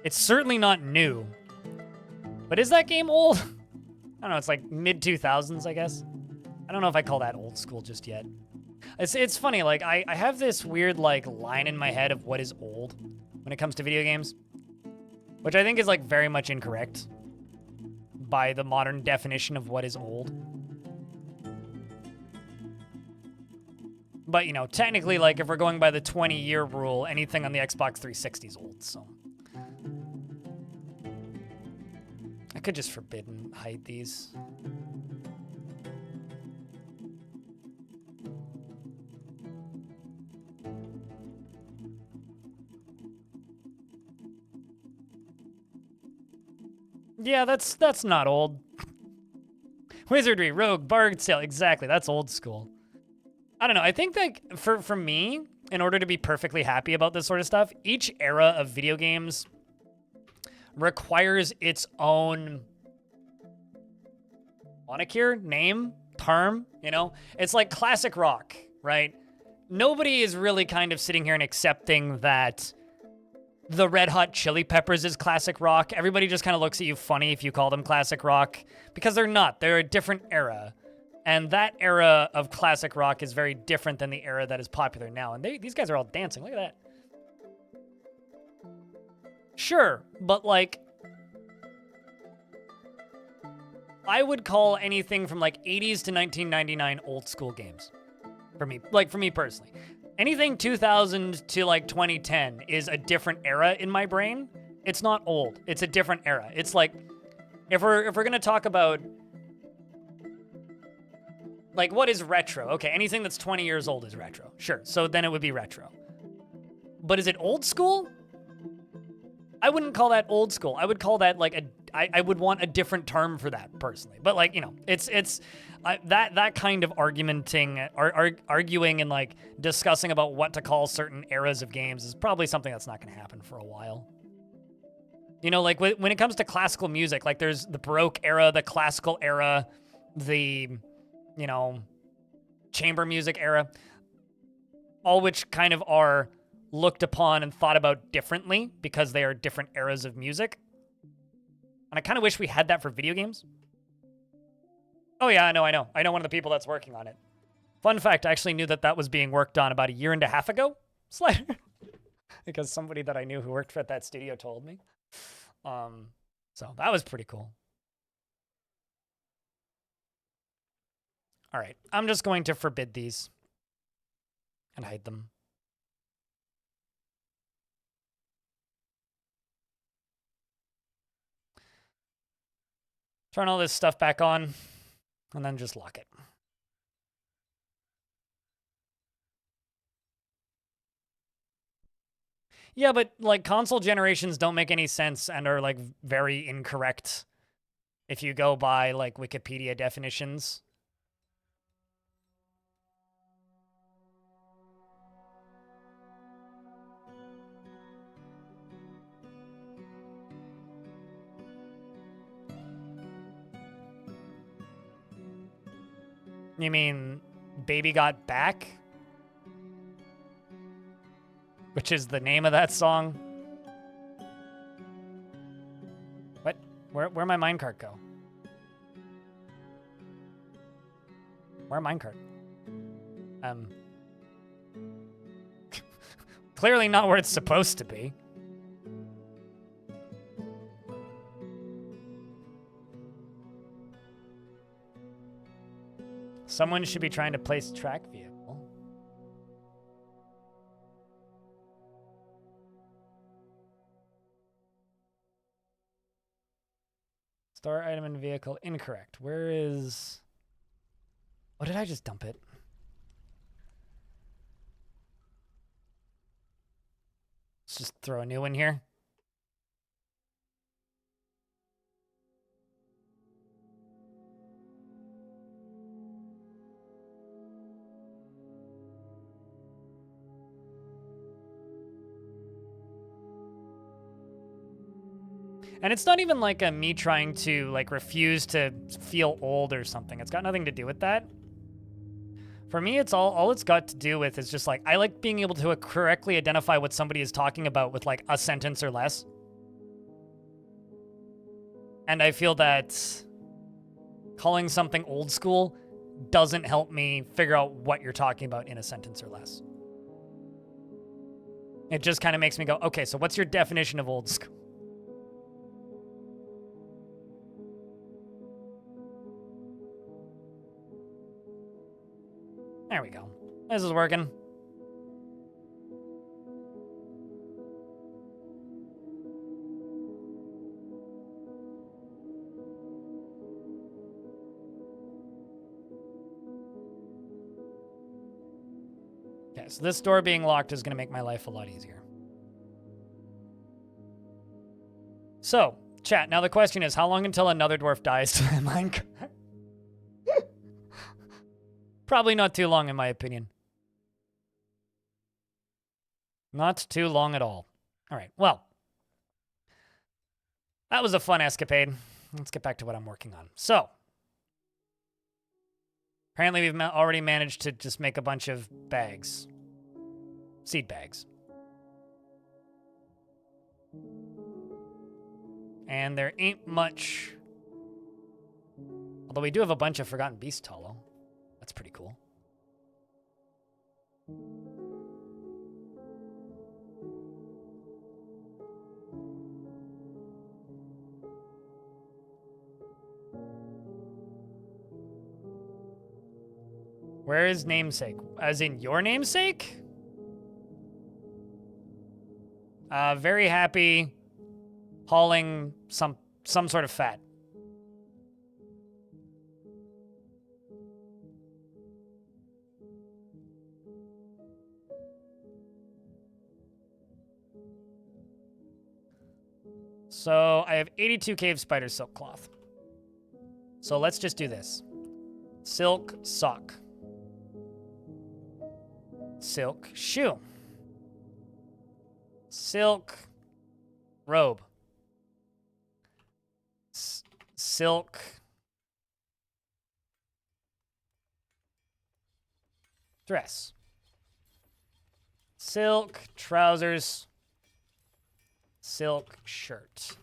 it's certainly not new. But is that game old? I don't know. It's like mid-2000s, I guess. I don't know if I call that old school just yet. It's funny. Like, I have this weird, like, line in my head of what is old when it comes to video games. Which I think is, like, very much incorrect by the modern definition of what is old. But, you know, technically, like, if we're going by the 20-year rule, anything on the Xbox 360 is old, so. I could just forbid and hide these. Yeah, that's not old. Wizardry, rogue, bard sale, exactly. That's old school. I don't know. I think that for me, in order to be perfectly happy about this sort of stuff, each era of video games requires its own moniker, name, term, you know? It's like classic rock, right? Nobody is really kind of sitting here and accepting that the Red Hot Chili Peppers is classic rock. Everybody just kind of looks at you funny if you call them classic rock, because they're not. They're a different era. And that era of classic rock is very different than the era that is popular now. And these guys are all dancing. Look at that. Sure, but like, I would call anything from like 80s to 1999 old school games. For me personally. Anything 2000 to like 2010 is a different era in my brain. It's not old. It's a different era. It's like, if we're gonna talk about, like, what is retro? Okay, anything that's 20 years old is retro. Sure, so then it would be retro. But is it old school? I wouldn't call that old school. I would call that like I would want a different term for that personally. But like, you know, it's that kind of arguing and like discussing about what to call certain eras of games is probably something that's not going to happen for a while. You know, like when it comes to classical music, like there's the Baroque era, the classical era, the, you know, chamber music era, all which kind of are looked upon and thought about differently because they are different eras of music. And I kind of wish we had that for video games. Oh yeah, I know. I know one of the people that's working on it. Fun fact, I actually knew that was being worked on about 1.5 years ago. Slider. Because somebody that I knew who worked at that studio told me. So that was pretty cool. All right, I'm just going to forbid these and hide them. Turn all this stuff back on and then just lock it. Yeah, but like console generations don't make any sense and are like very incorrect if you go by like Wikipedia definitions. You mean Baby Got Back? Which is the name of that song? What? Where'd my minecart go? Where minecart? Clearly not where it's supposed to be. Someone should be trying to place track vehicle. Store item and vehicle incorrect. Where is... Oh, did I just dump it? Let's just throw a new one here. And it's not even like me trying to like refuse to feel old or something. It's got nothing to do with that. For me, it's all it's got to do with is just like, I like being able to correctly identify what somebody is talking about with like a sentence or less. And I feel that calling something old school doesn't help me figure out what you're talking about in a sentence or less. It just kind of makes me go, okay, so what's your definition of old school? There we go. This is working. Okay, so this door being locked is going to make my life a lot easier. So, chat, now the question is, how long until another dwarf dies to my Minecraft? Probably not too long, in my opinion. Not too long at all. All right, well. That was a fun escapade. Let's get back to what I'm working on. So. Apparently we've already managed to just make a bunch of bags. Seed bags. And there ain't much. Although we do have a bunch of Forgotten Beast tallow. That's pretty cool. Where is namesake? As in your namesake? Very happy hauling some sort of fat. So I have 82 cave spider silk cloth. So let's just do this. Silk sock. Silk shoe. Silk robe. silk. Dress. Silk trousers. Silk shirt.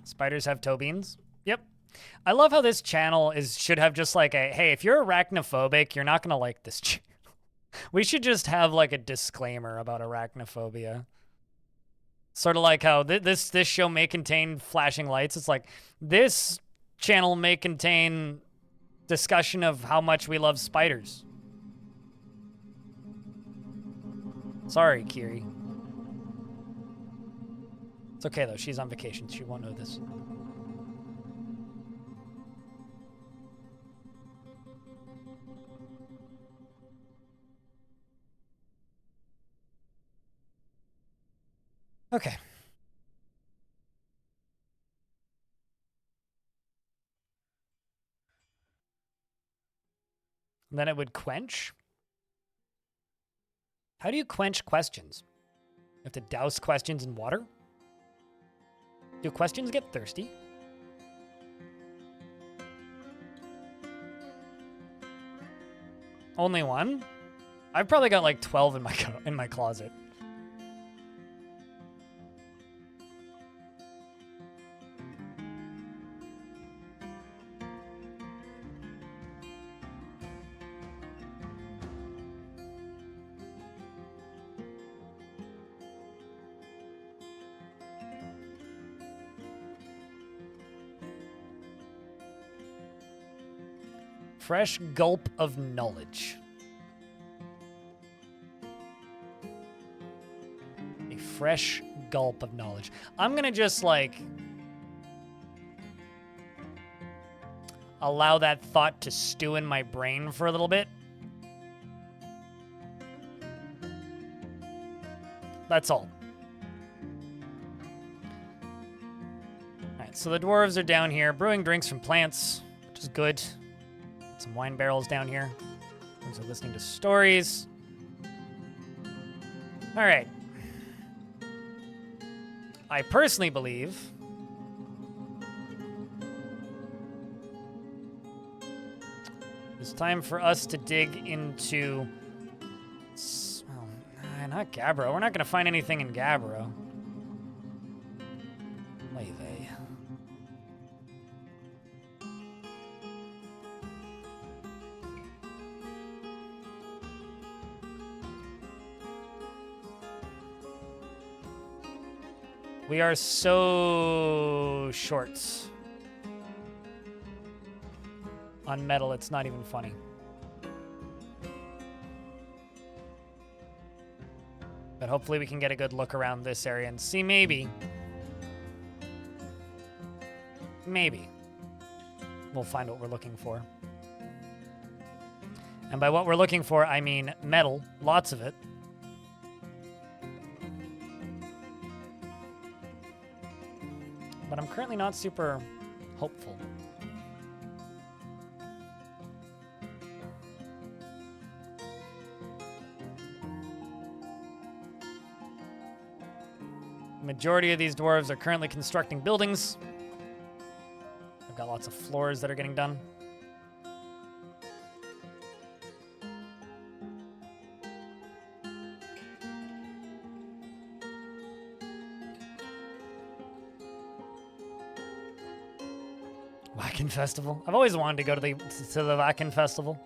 Spiders have toe beans. Yep. I love how this channel should have just like a, hey, if you're arachnophobic, you're not going to like this channel. We should just have like a disclaimer about arachnophobia. Sort of like how this show may contain flashing lights. It's like, this channel may contain discussion of how much we love spiders. Sorry, Kiri. It's okay, though. She's on vacation. She won't know this. Okay. And then it would quench. How do you quench questions? You have to douse questions in water? Do questions get thirsty? Only one? I've probably got like 12 in my closet. Fresh gulp of knowledge. A fresh gulp of knowledge. I'm gonna just like allow that thought to stew in my brain for a little bit. That's all. Alright, so the dwarves are down here brewing drinks from plants, which is good. Some wine barrels down here. Those are listening to stories. All right. I personally believe it's time for us to dig into... Well, not Gabbro. We're not going to find anything in Gabbro. Leve. We are so short on metal, it's not even funny. But hopefully we can get a good look around this area and see maybe we'll find what we're looking for. And by what we're looking for, I mean metal, lots of it. But I'm currently not super hopeful. The majority of these dwarves are currently constructing buildings. I've got lots of floors that are getting done. Wacken Festival. I've always wanted to go to the Wacken Festival.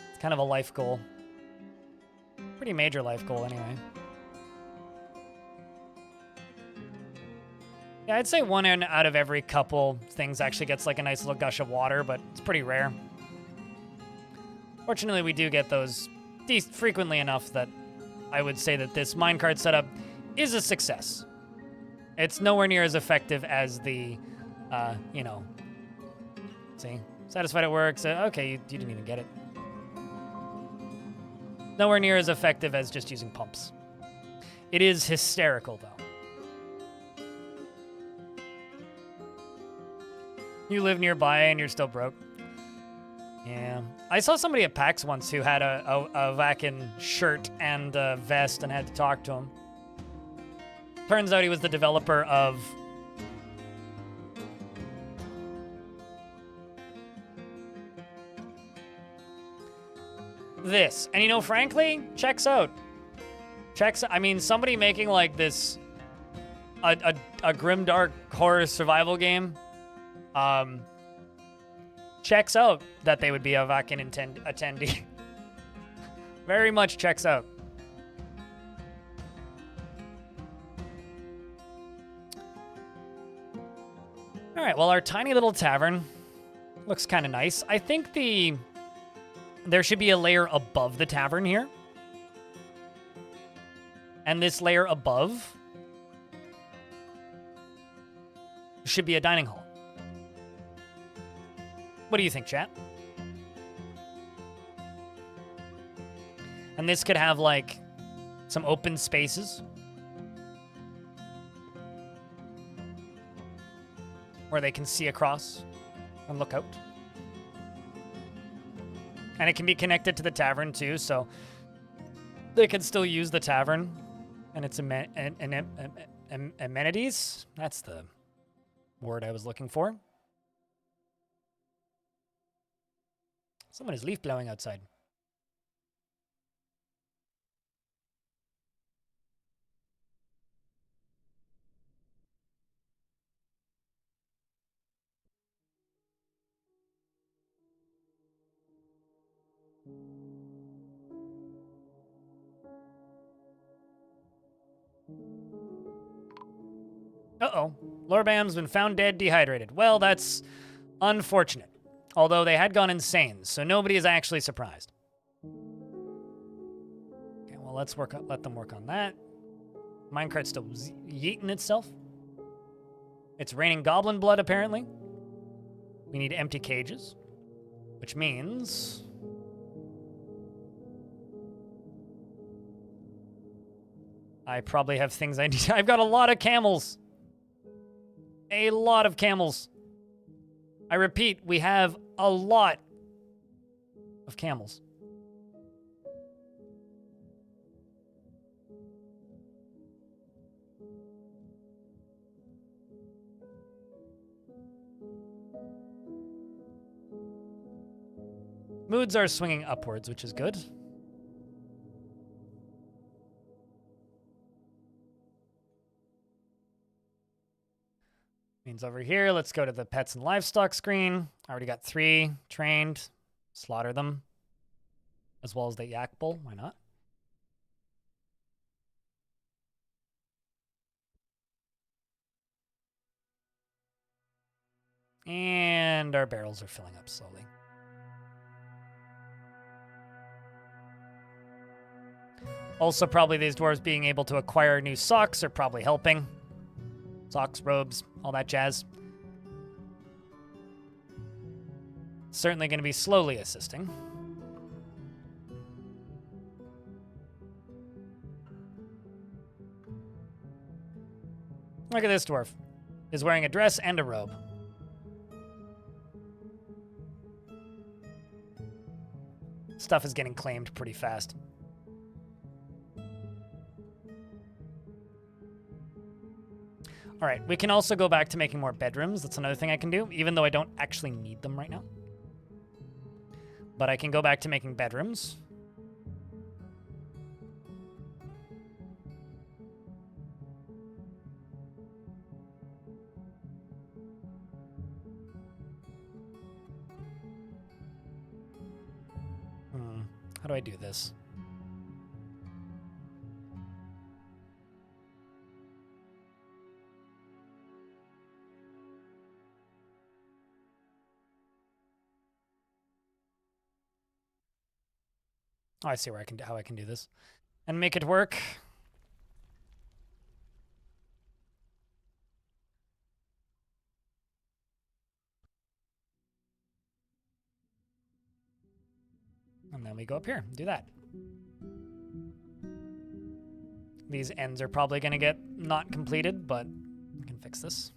It's kind of a life goal. Pretty major life goal, anyway. Yeah, I'd say one out of every couple things actually gets like a nice little gush of water, but it's pretty rare. Fortunately, we do get those frequently enough that I would say that this minecart setup is a success. It's nowhere near as effective as the, you know, see, satisfied it works. Okay, you didn't even get it. Nowhere near as effective as just using pumps. It is hysterical, though. You live nearby and you're still broke. Yeah. I saw somebody at PAX once who had a Vakin shirt and a vest and had to talk to him. Turns out he was the developer of this. And you know, frankly, checks out. I mean, somebody making like this a grimdark horror survival game checks out that they would be a Vakin attendee. Very much checks out. All right, well, our tiny little tavern looks kind of nice. I think there should be a layer above the tavern here. And this layer above should be a dining hall. What do you think, chat? And this could have, like, some open spaces where they can see across and look out. And it can be connected to the tavern, too, so they can still use the tavern and its amenities. That's the word I was looking for. Someone is leaf blowing outside. Uh-oh. Lorbam's been found dead, dehydrated. Well, that's unfortunate. Although they had gone insane, so nobody is actually surprised. Okay, well, let them work on that. Minecart's still yeeting itself. It's raining goblin blood, apparently. We need empty cages, which means I probably have things I need. I've got a lot of camels. A lot of camels. I repeat, we have a lot of camels. Moods are swinging upwards, which is good. Means over here, let's go to the pets and livestock screen. I already got 3 trained. Slaughter them. As well as the yak bull. Why not? And our barrels are filling up slowly. Also, probably these dwarves being able to acquire new socks are probably helping. Socks, robes, all that jazz. Certainly going to be slowly assisting. Look at this dwarf. He's wearing a dress and a robe. Stuff is getting claimed pretty fast. All right, we can also go back to making more bedrooms. That's another thing I can do, even though I don't actually need them right now. But I can go back to making bedrooms. How do I do this? Oh, I see how I can do this and make it work. And then we go up here and do that. These ends are probably going to get not completed, but I can fix this.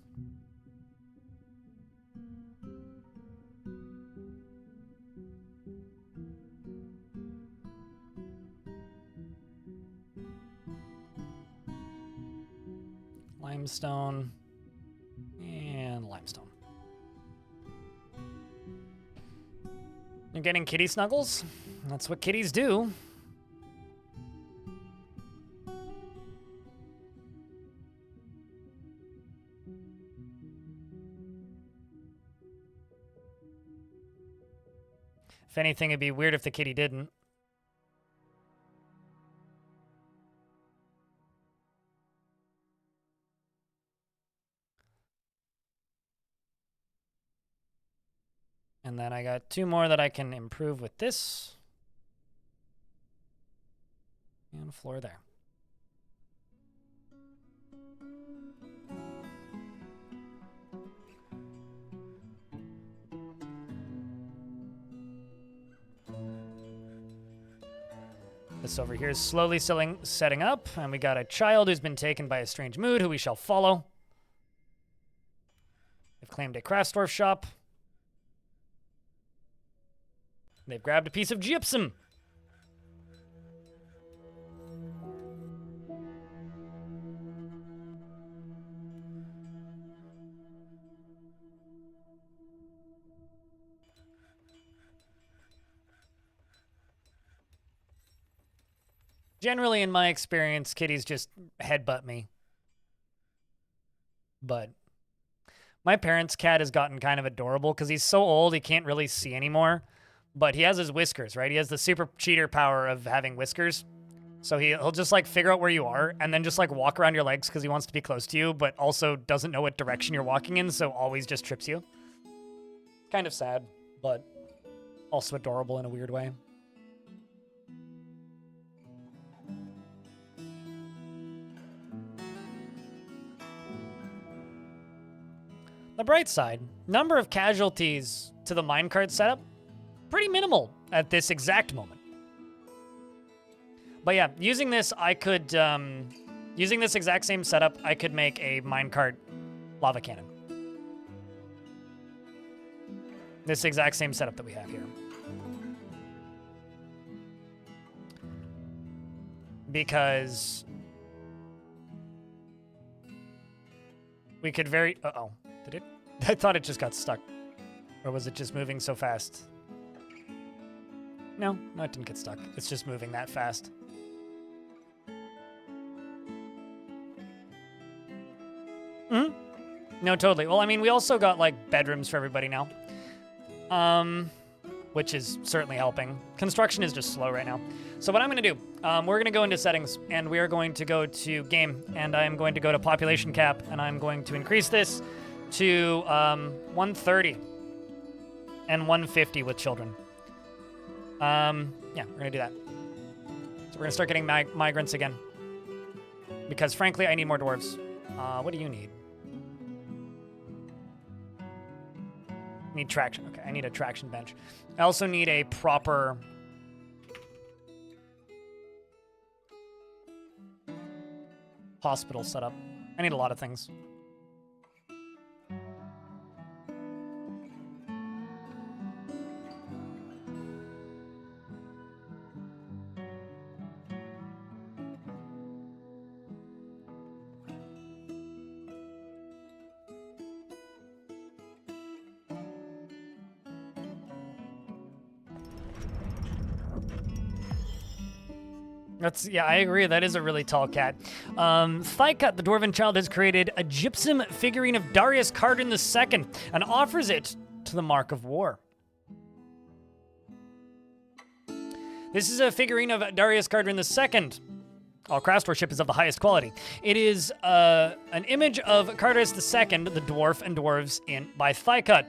Limestone. And limestone. You're getting kitty snuggles? That's what kitties do. If anything, it'd be weird if the kitty didn't. And then I got 2 more that I can improve with this. And a floor there. This over here is slowly setting up, and we got a child who's been taken by a strange mood who we shall follow. They've claimed a Craftsdorf shop. They've grabbed a piece of gypsum. Generally, in my experience, kitties just headbutt me. But my parents' cat has gotten kind of adorable because he's so old he can't really see anymore. But he has his whiskers, right? He has the super cheater power of having whiskers. So he'll just like figure out where you are and then just like walk around your legs because he wants to be close to you, but also doesn't know what direction you're walking in, so always just trips you. Kind of sad, but also adorable in a weird way. The bright side, number of casualties to the minecart setup, pretty minimal at this exact moment. But yeah, using this, I could, using this exact same setup, I could make a minecart lava cannon. This exact same setup that we have here. Because we could uh-oh, did it? I thought it just got stuck. Or was it just moving so fast? No, it didn't get stuck. It's just moving that fast. Mm-hmm. No, totally. Well, I mean, we also got, like, bedrooms for everybody now. Which is certainly helping. Construction is just slow right now. So what I'm going to do, we're going to go into settings, and we are going to go to game, and I'm going to go to population cap, and I'm going to increase this to 130 and 150 with children. Yeah, we're going to do that. So we're going to start getting migrants again. Because, frankly, I need more dwarves. What do you need? Need traction. Okay, I need a traction bench. I also need a proper hospital setup. I need a lot of things. Yeah, I agree. That is a really tall cat. Thaicut, the dwarven child, has created a gypsum figurine of Darius Cardin II and offers it to the Mark of War. This is a figurine of Darius Cardin II. All craft worship is of the highest quality. It is an image of Cardus II, the dwarf and dwarves by Thaicut.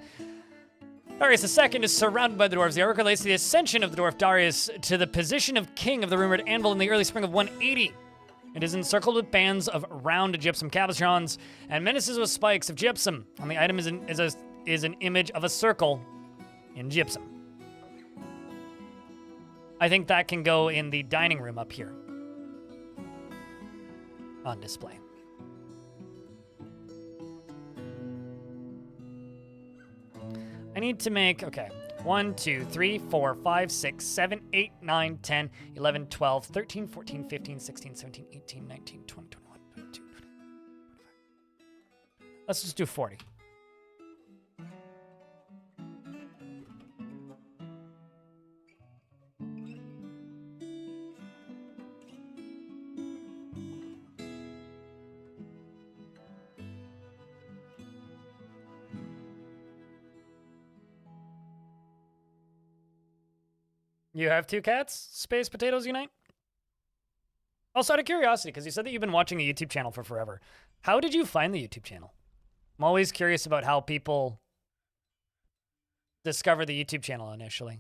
Darius II is surrounded by the dwarves. The artwork relates to the ascension of the dwarf Darius to the position of king of the rumored anvil in the early spring of 180. It is encircled with bands of round gypsum cabochons and menaces with spikes of gypsum. And the item is an image of a circle in gypsum. I think that can go in the dining room up here on display. I need to make, okay, 1, 2, 3, 4, 5, 6, 7, 8, 9, 10, 11, 12, 13, 14, 15, 16, 17, 18, 19, 20, 21, 22, 23, 24, 25. Let's just do 40. You have 2 cats? Space Potatoes Unite? Also, out of curiosity, because you said that you've been watching the YouTube channel for forever. How did you find the YouTube channel? I'm always curious about how people discover the YouTube channel initially.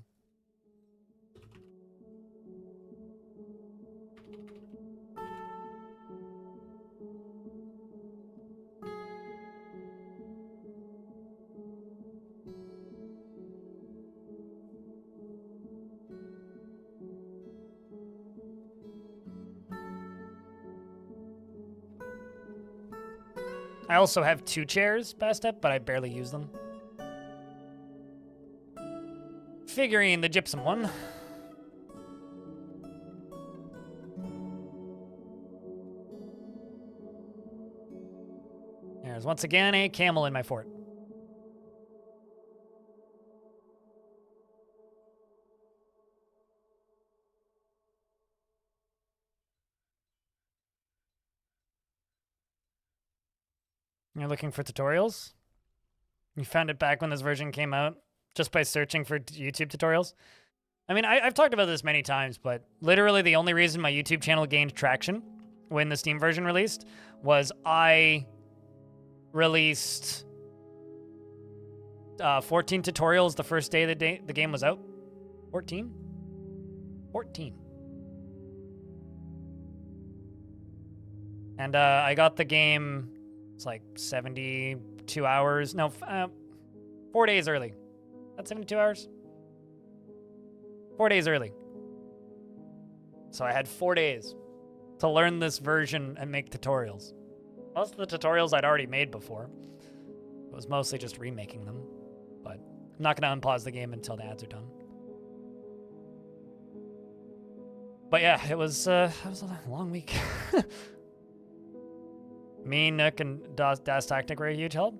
I also have 2 chairs past up, but I barely use them. Figuring the gypsum one. There's once again a camel in my fort. You're looking for tutorials? You found it back when this version came out just by searching for YouTube tutorials? I mean, I've talked about this many times, but literally the only reason my YouTube channel gained traction when the Steam version released was I released 14 tutorials the first day the game was out. 14? 14. And I got the game... It's like 72 hours. No, 4 days early. That's 72 hours? 4 days early. So I had 4 days to learn this version and make tutorials. Most of the tutorials I'd already made before. It was mostly just remaking them. But I'm not going to unpause the game until the ads are done. But yeah, it was a long week. Me, Nook, and Das Tactic were a huge help.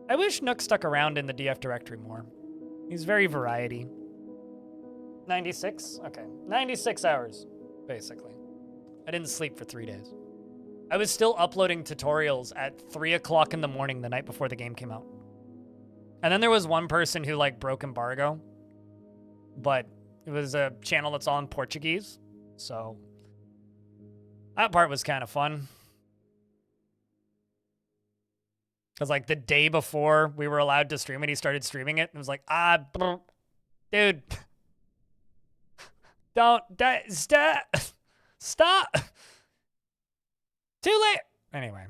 I wish Nook stuck around in the DF directory more. He's very variety. 96? Okay. 96 hours, basically. I didn't sleep for 3 days. I was still uploading tutorials at 3 o'clock in the morning the night before the game came out. And then there was one person who, like, broke embargo. But it was a channel that's all in Portuguese. So that part was kind of fun. Because, like, the day before we were allowed to stream it, he started streaming it. And it was like, dude. Stop. Too late. Anyway.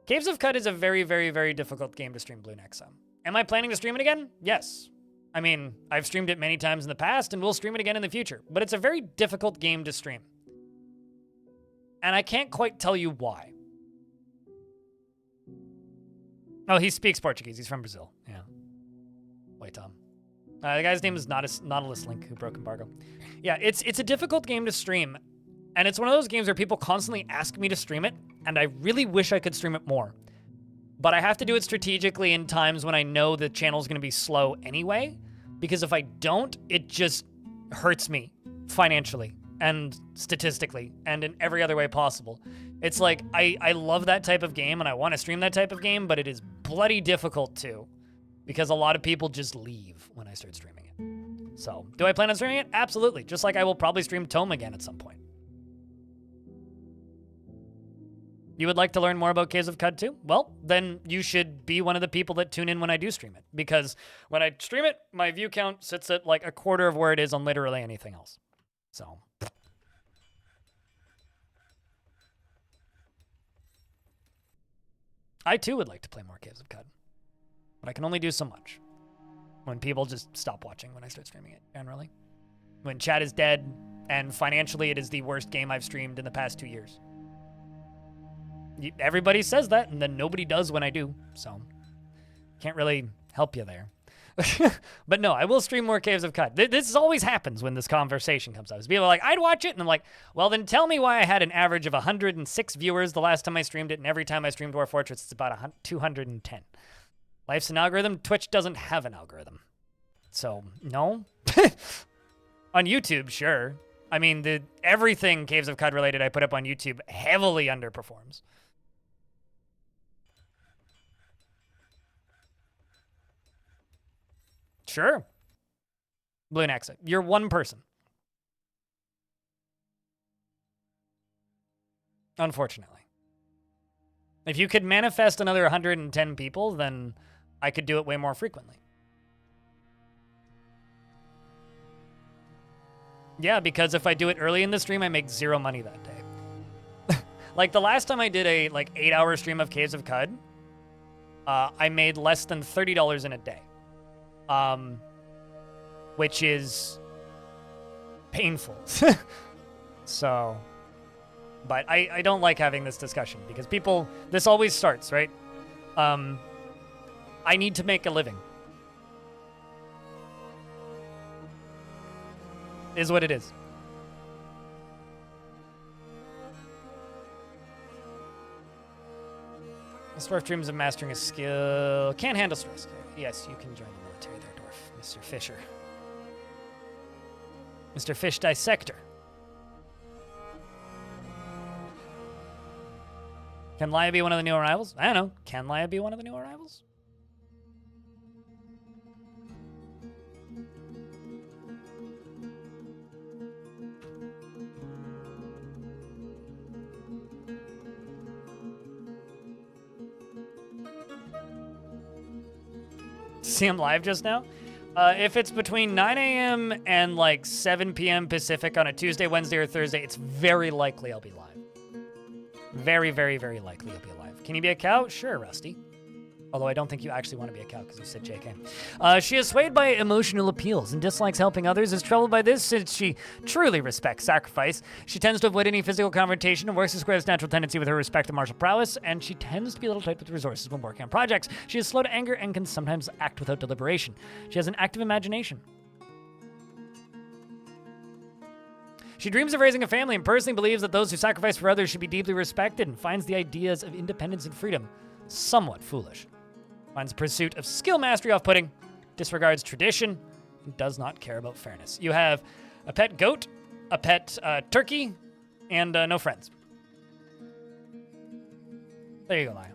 Caves of Cut is a very, very, very difficult game to stream, Blue Nexa. Am I planning to stream it again? Yes. I mean, I've streamed it many times in the past, and we'll stream it again in the future. But it's a very difficult game to stream. And I can't quite tell you why. Oh, he speaks Portuguese. He's from Brazil. Yeah. Wait, Tom. The guy's name is Nautilus Link, who broke embargo. Yeah, it's a difficult game to stream. And it's one of those games where people constantly ask me to stream it, and I really wish I could stream it more. But I have to do it strategically in times when I know the channel's going to be slow anyway, because if I don't, it just hurts me financially and statistically and in every other way possible. It's like, I love that type of game and I want to stream that type of game, but it is bloody difficult to, because a lot of people just leave when I start streaming it. So, do I plan on streaming it? Absolutely. Just like I will probably stream Tome again at some point. You would like to learn more about Caves of Cud too? Well, then you should be one of the people that tune in when I do stream it. Because when I stream it, my view count sits at like a quarter of where it is on literally anything else. So. I too would like to play more Caves of Cud. But I can only do so much. When people just stop watching when I start streaming it, generally. When chat is dead, and financially it is the worst game I've streamed in the past 2 years. Everybody says that, and then nobody does when I do, so can't really help you there. But no, I will stream more Caves of Cud. This always happens when this conversation comes up. People are like, I'd watch it, and I'm like, well, then tell me why I had an average of 106 viewers the last time I streamed it, and every time I stream Dwarf Fortress, it's about 210. Life's an algorithm. Twitch doesn't have an algorithm. So, no. On YouTube, sure. I mean, everything Caves of Cud related I put up on YouTube heavily underperforms. Sure. Blue Nexa, you're one person. Unfortunately. If you could manifest another 110 people, then I could do it way more frequently. Yeah, because if I do it early in the stream, I make 0 money that day. Like the last time I did a 8-hour stream of Caves of Cud, I made less than $30 in a day. Which is painful. So, but I don't like having this discussion because this always starts, right? I need to make a living. Is what it is. Dwarf dreams of mastering a skill. Can't handle stress. Yes, you can join the military there, Dwarf. Mr. Fisher. Mr. Fish Dissector. Can Laia be one of the new arrivals? I don't know. Can Laia be one of the new arrivals? See him live just now? If it's between 9 a.m. and 7 p.m. Pacific on a Tuesday, Wednesday, or Thursday, it's very likely I'll be live. Very, very, very likely I'll be live. Can you be a cow? Sure, Rusty. Although I don't think you actually want to be a cow because you said JK. She is swayed by emotional appeals and dislikes helping others, is troubled by this since she truly respects sacrifice. She tends to avoid any physical confrontation and works to square this natural tendency with her respect of martial prowess, and she tends to be a little tight with resources when working on projects. She is slow to anger and can sometimes act without deliberation. She has an active imagination. She dreams of raising a family and personally believes that those who sacrifice for others should be deeply respected and finds the ideas of independence and freedom somewhat foolish. Finds the pursuit of skill mastery off-putting, disregards tradition, and does not care about fairness. You have a pet goat, a pet turkey, and no friends. There you go, Laia.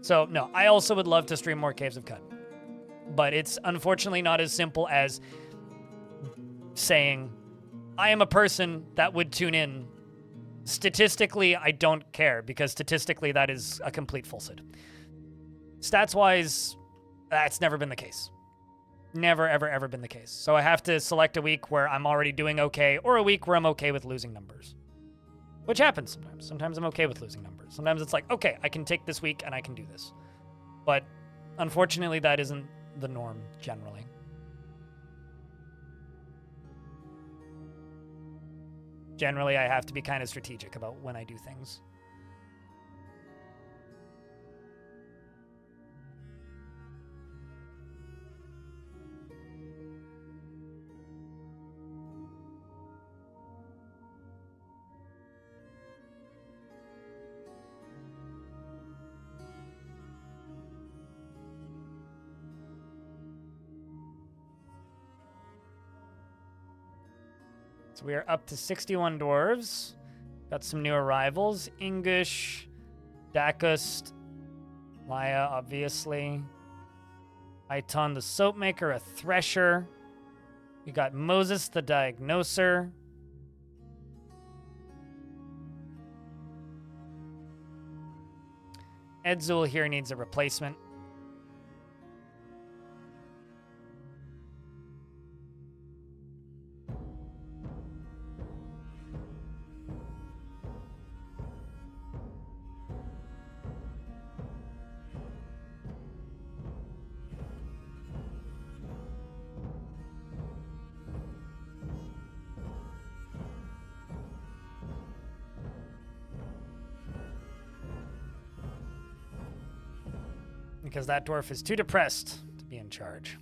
So, no, I also would love to stream more Caves of Cud. But it's unfortunately not as simple as saying, I am a person that would tune in. Statistically, I don't care, because statistically, that is a complete falsehood. Stats-wise, that's never been the case. Never, ever, ever been the case. So I have to select a week where I'm already doing okay, or a week where I'm okay with losing numbers. Which happens sometimes. Sometimes I'm okay with losing numbers. Sometimes it's like, okay, I can take this week and I can do this. But unfortunately, that isn't the norm generally. Generally, I have to be kind of strategic about when I do things. So we are up to 61 dwarves. Got some new arrivals. Ingush, Dakust, Laia, obviously. Aiton the Soapmaker, a Thresher. We got Moses the Diagnoser. Edzul here needs a replacement. because that dwarf is too depressed to be in charge.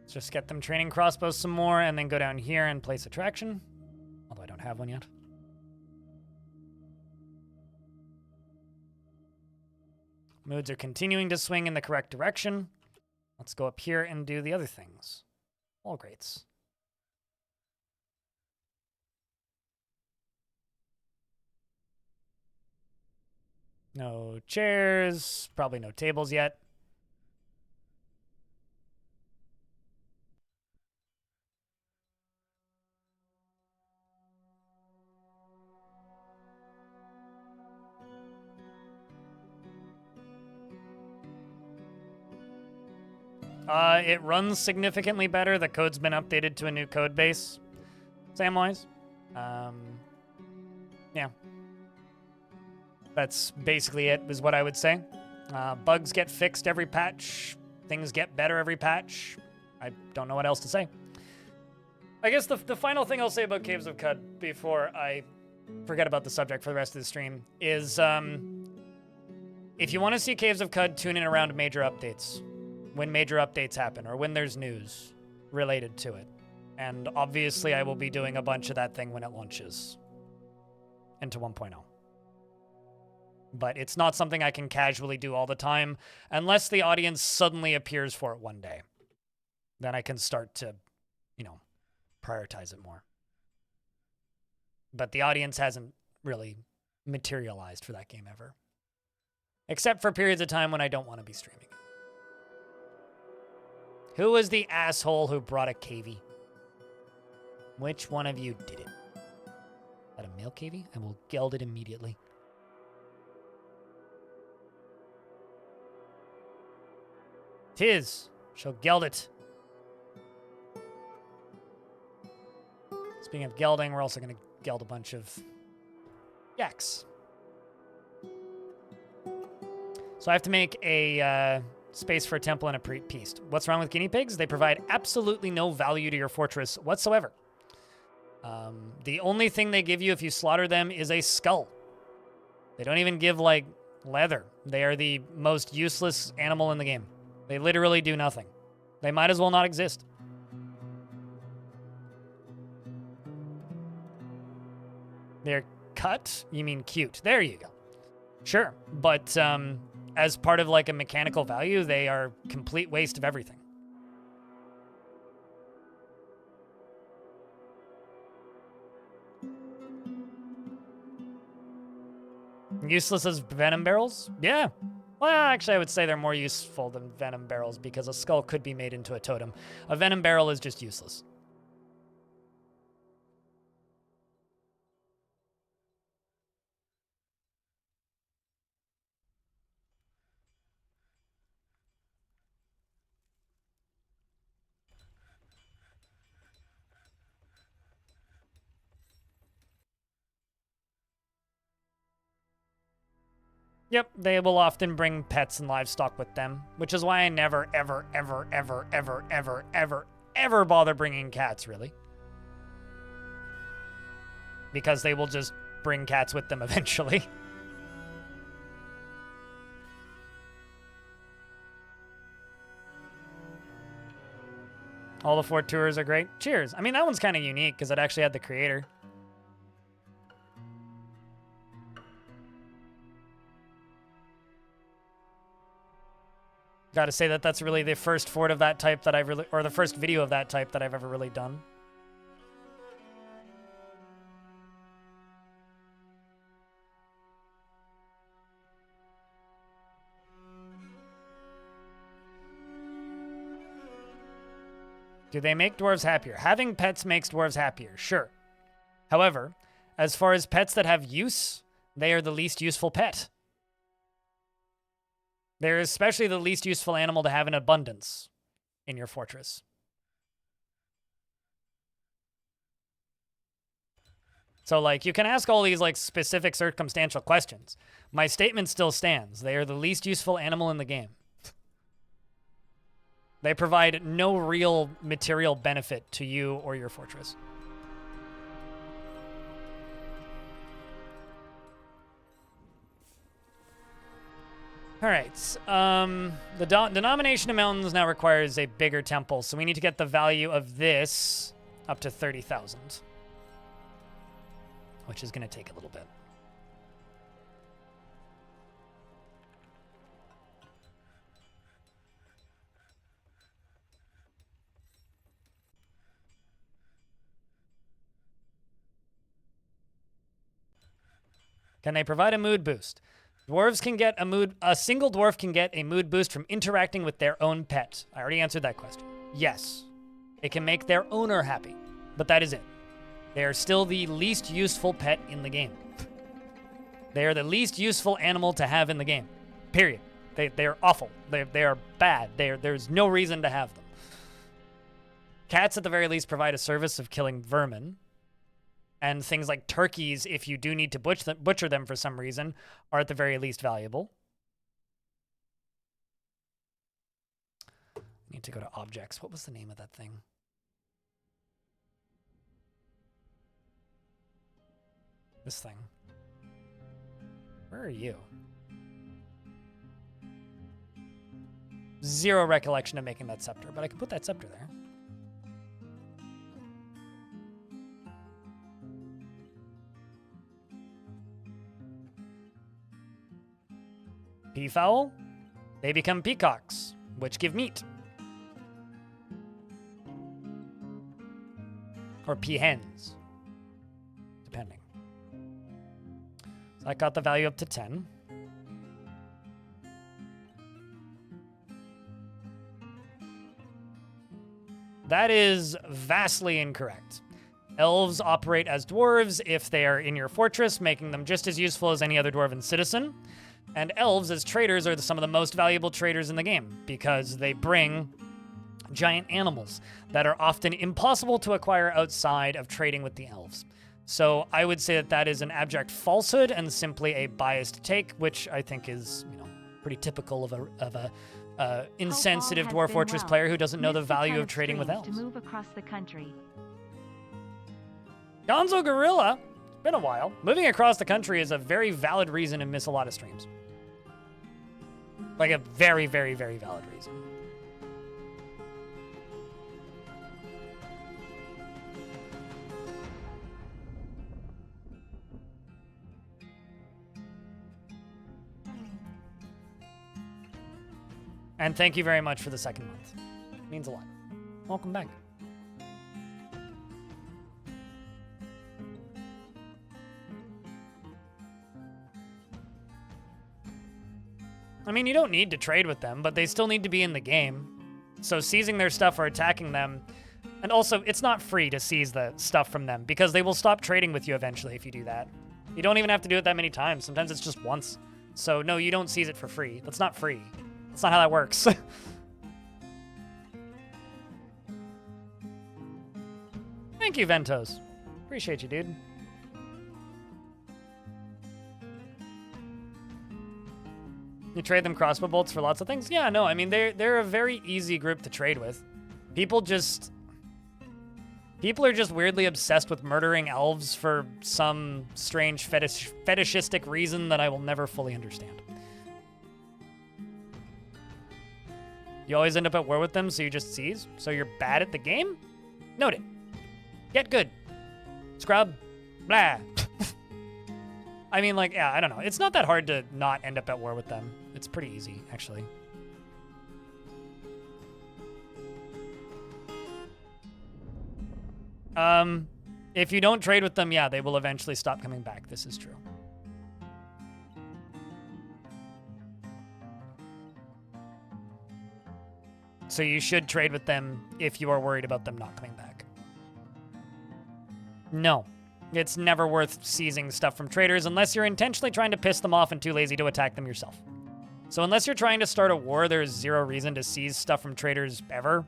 Let's just get them training crossbows some more and then go down here and place attraction. Although I don't have one yet. Moods are continuing to swing in the correct direction. Let's go up here and do the other things. Wall grates. No chairs, probably no tables yet. It runs significantly better. The code's been updated to a new code base, Samwise. Yeah. That's basically it, is what I would say. Bugs get fixed every patch. Things get better every patch. I don't know what else to say. I guess the final thing I'll say about Caves of Cud before I forget about the subject for the rest of the stream is if you want to see Caves of Cud, tune in around major updates. When major updates happen or when there's news related to it. And obviously I will be doing a bunch of that thing when it launches into 1.0. But it's not something I can casually do all the time unless the audience suddenly appears for it one day. Then I can start to, prioritize it more. But the audience hasn't really materialized for that game ever. Except for periods of time when I don't want to be streaming. Who was the asshole who brought a cavie? Which one of you did it? Is that a male cavie? I will geld it immediately. Tis. Shall geld it. Speaking of gelding, we're also going to geld a bunch of yaks. So I have to make a space for a temple and a priest. What's wrong with guinea pigs? They provide absolutely no value to your fortress whatsoever. The only thing they give you if you slaughter them is a skull. They don't even give, leather. They are the most useless animal in the game. They literally do nothing. They might as well not exist. They're cut? You mean cute. There you go. Sure, but as part of a mechanical value, they are complete waste of everything. Useless as venom barrels? Yeah. Well, actually, I would say they're more useful than venom barrels because a skull could be made into a totem. A venom barrel is just useless. Yep, they will often bring pets and livestock with them, which is why I never, ever, ever, ever, ever, ever, ever, ever bother bringing cats, really. Because they will just bring cats with them eventually. All the 4 tours are great. Cheers. I mean, that one's kind of unique because it actually had the creator. Gotta say that that's really the first fort of that type that I've really, or the first video of that type that I've ever really done. Do they make dwarves happier? Having pets makes dwarves happier, sure. However, as far as pets that have use, they are the least useful pet. They're especially the least useful animal to have in abundance in your fortress. So, like, you can ask all these, like, specific circumstantial questions. My statement still stands. They are the least useful animal in the game. They provide no real material benefit to you or your fortress. All right. The denomination of mountains now requires a bigger temple, so we need to get the value of this up to 30,000, which is going to take a little bit. Can they provide a mood boost? Dwarves can get a single dwarf can get a mood boost from interacting with their own pet. I already answered that question. Yes. It can make their owner happy, but that is it. They are still the least useful pet in the game. They are the least useful animal to have in the game. Period. They are awful. They are bad. There's no reason to have them. Cats, at the very least, provide a service of killing vermin. And things like turkeys, if you do need to butcher them for some reason, are at the very least valuable. Need to go to objects. What was the name of that thing? This thing. Where are you? Zero recollection of making that scepter, but I can put that scepter there. Peafowl, they become peacocks, which give meat. Or peahens, depending. So I got the value up to 10. That is vastly incorrect. Elves operate as dwarves if they are in your fortress, making them just as useful as any other dwarven citizen. And elves, as traders, are some of the most valuable traders in the game because they bring giant animals that are often impossible to acquire outside of trading with the elves. So I would say that that is an abject falsehood and simply a biased take, which I think is, pretty typical of a insensitive Dwarf Fortress player who doesn't know the value of trading with elves. To move across the country. Gonzo Gorilla, it's been a while. Moving across the country is a very valid reason to miss a lot of streams. Like a very, very, very valid reason. And thank you very much for the second month. It means a lot. Welcome back. I mean, you don't need to trade with them, but they still need to be in the game. So seizing their stuff or attacking them, and also it's not free to seize the stuff from them because they will stop trading with you eventually if you do that. You don't even have to do it that many times. Sometimes it's just once. So no, you don't seize it for free. That's not free. That's not how that works. Thank you, Ventos. Appreciate you, dude. You trade them crossbow bolts for lots of things? Yeah, no, I mean, they're a very easy group to trade with. People are just weirdly obsessed with murdering elves for some strange fetishistic reason that I will never fully understand. You always end up at war with them, so you just seize? So you're bad at the game? Noted. Get good. Scrub. Blah. I mean, like, yeah, I don't know. It's not that hard to not end up at war with them. It's pretty easy, actually. If you don't trade with them, yeah, they will eventually stop coming back. This is true. So you should trade with them if you are worried about them not coming back. No. It's never worth seizing stuff from traders unless you're intentionally trying to piss them off and too lazy to attack them yourself. So unless you're trying to start a war, there's zero reason to seize stuff from traders ever.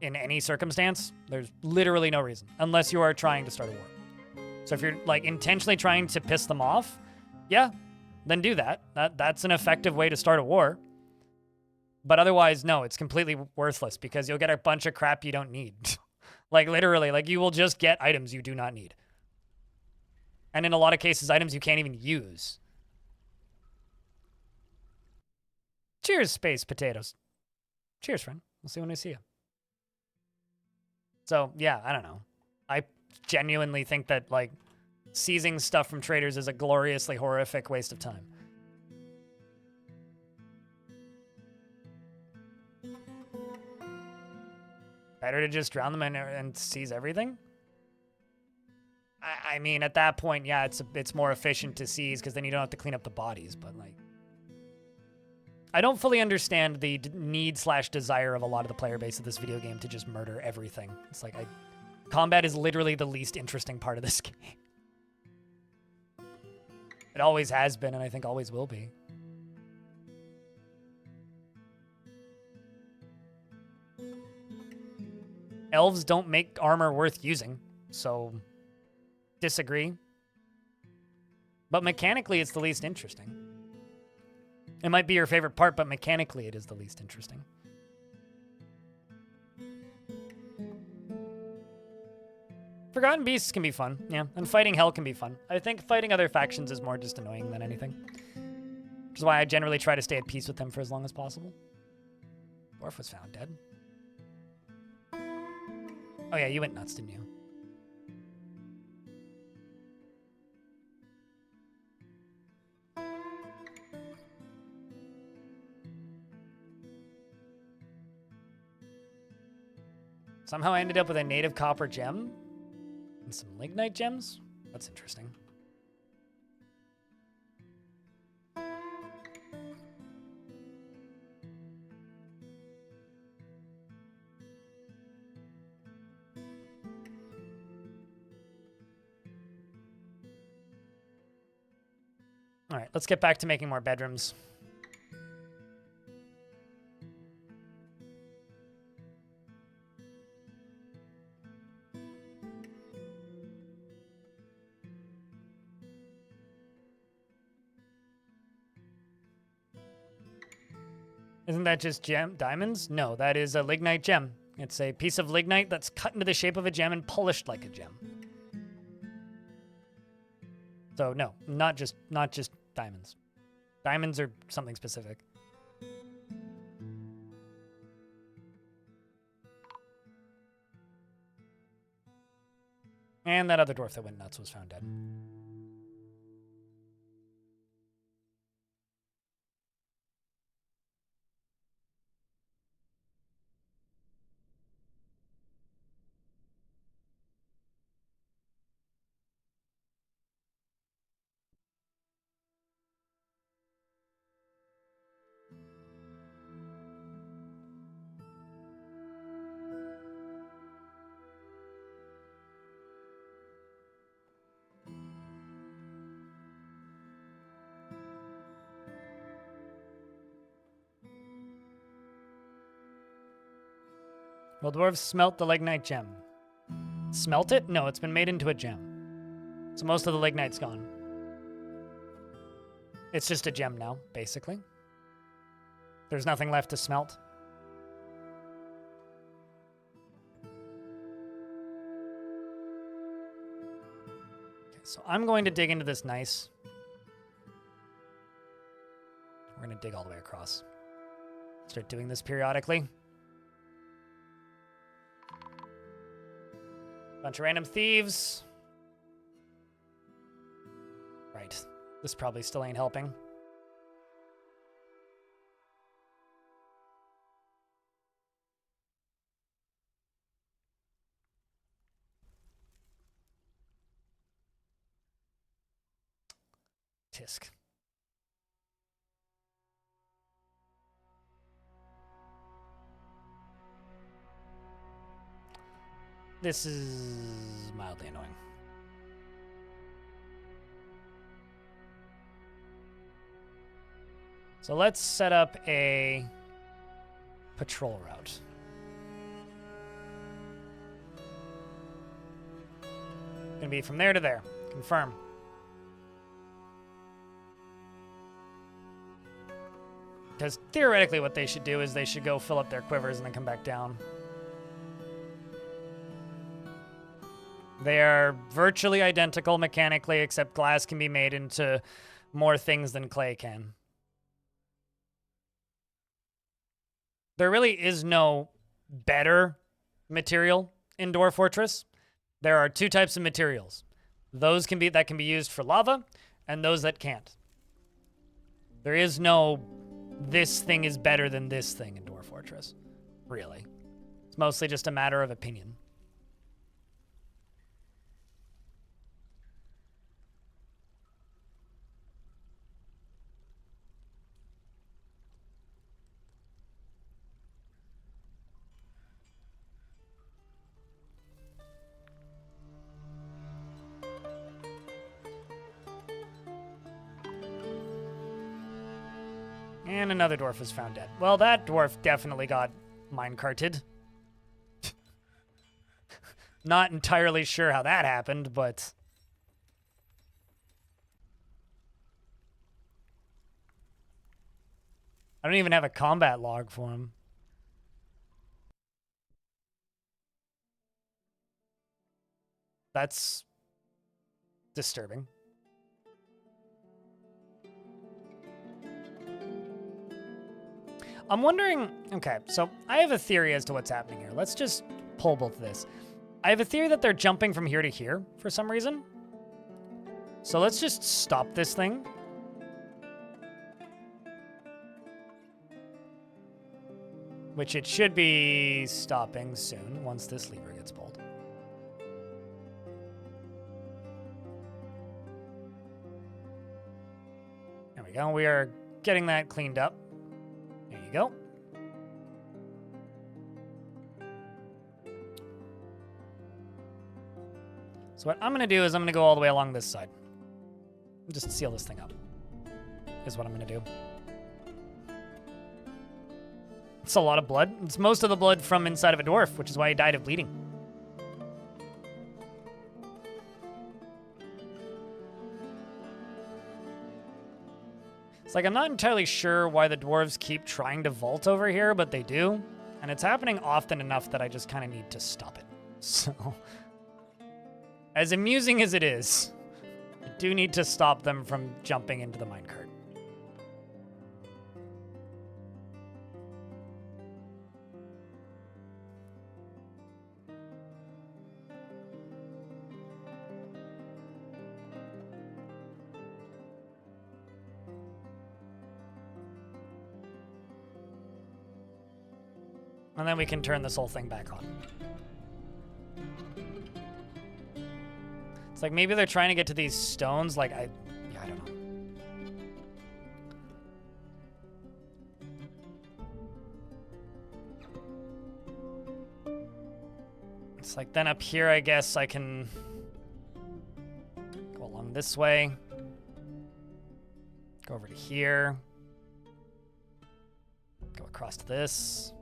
In any circumstance. There's literally no reason. Unless you are trying to start a war. So if you're like intentionally trying to piss them off, yeah, then do that. That's an effective way to start a war. But otherwise, no, it's completely worthless because you'll get a bunch of crap you don't need. Like literally, like you will just get items you do not need. And in a lot of cases, items you can't even use. Cheers, space potatoes. Cheers, friend. We'll see when we see you. So, yeah, I don't know. I genuinely think that, like, seizing stuff from traders is a gloriously horrific waste of time. Better to just drown them and seize everything? I mean, at that point, yeah, it's more efficient to seize because then you don't have to clean up the bodies, but, like... I don't fully understand the need/desire of a lot of the player base of this video game to just murder everything. It's like, combat is literally the least interesting part of this game. It always has been, and I think always will be. Elves don't make armor worth using, so disagree. But mechanically, it's the least interesting. It might be your favorite part, but mechanically it is the least interesting. Forgotten Beasts can be fun, yeah, and fighting Hell can be fun. I think fighting other factions is more just annoying than anything. Which is why I generally try to stay at peace with them for as long as possible. Dwarf was found dead. Oh yeah, you went nuts, didn't you? Somehow I ended up with a native copper gem and some lignite gems. That's interesting. All right, let's get back to making more bedrooms. Isn't that just diamonds? No, that is a lignite gem. It's a piece of lignite that's cut into the shape of a gem and polished like a gem. So no, not just diamonds. Diamonds are something specific. And that other dwarf that went nuts was found dead. Will dwarves smelt the lignite gem? Smelt it? No, it's been made into a gem. So most of the lignite's gone. It's just a gem now, basically. There's nothing left to smelt. Okay, so I'm going to dig into this nice. We're going to dig all the way across. Start doing this periodically. Bunch of random thieves. Right. This probably still ain't helping. Tisk. This is mildly annoying. So let's set up a patrol route. Gonna be from there to there. Confirm. Because theoretically what they should do is they should go fill up their quivers and then come back down. They are virtually identical mechanically, except glass can be made into more things than clay can. There really is no better material in Dwarf Fortress. There are two types of materials. Those that can be used for lava, and those that can't. There is no this thing is better than this thing in Dwarf Fortress. Really. It's mostly just a matter of opinion. And another dwarf is found dead. Well, that dwarf definitely got minecarted. Not entirely sure how that happened, but... I don't even have a combat log for him. That's disturbing. I'm wondering, okay, so I have a theory as to what's happening here. Let's just pull both of this. I have a theory that they're jumping from here to here for some reason. So let's just stop this thing. Which it should be stopping soon once this lever gets pulled. There we go. We are getting that cleaned up. There you go. So what I'm going to do is I'm going to go all the way along this side. Just seal this thing up. Is what I'm going to do. It's a lot of blood. It's most of the blood from inside of a dwarf, which is why he died of bleeding. It's like, I'm not entirely sure why the dwarves keep trying to vault over here, but they do. And it's happening often enough that I just kind of need to stop it. So, as amusing as it is, I do need to stop them from jumping into the minecart. And then we can turn this whole thing back on. It's like maybe they're trying to get to these stones. Like, I don't know. It's like then up here, I guess I can go along this way. Go over to here. Go across to this.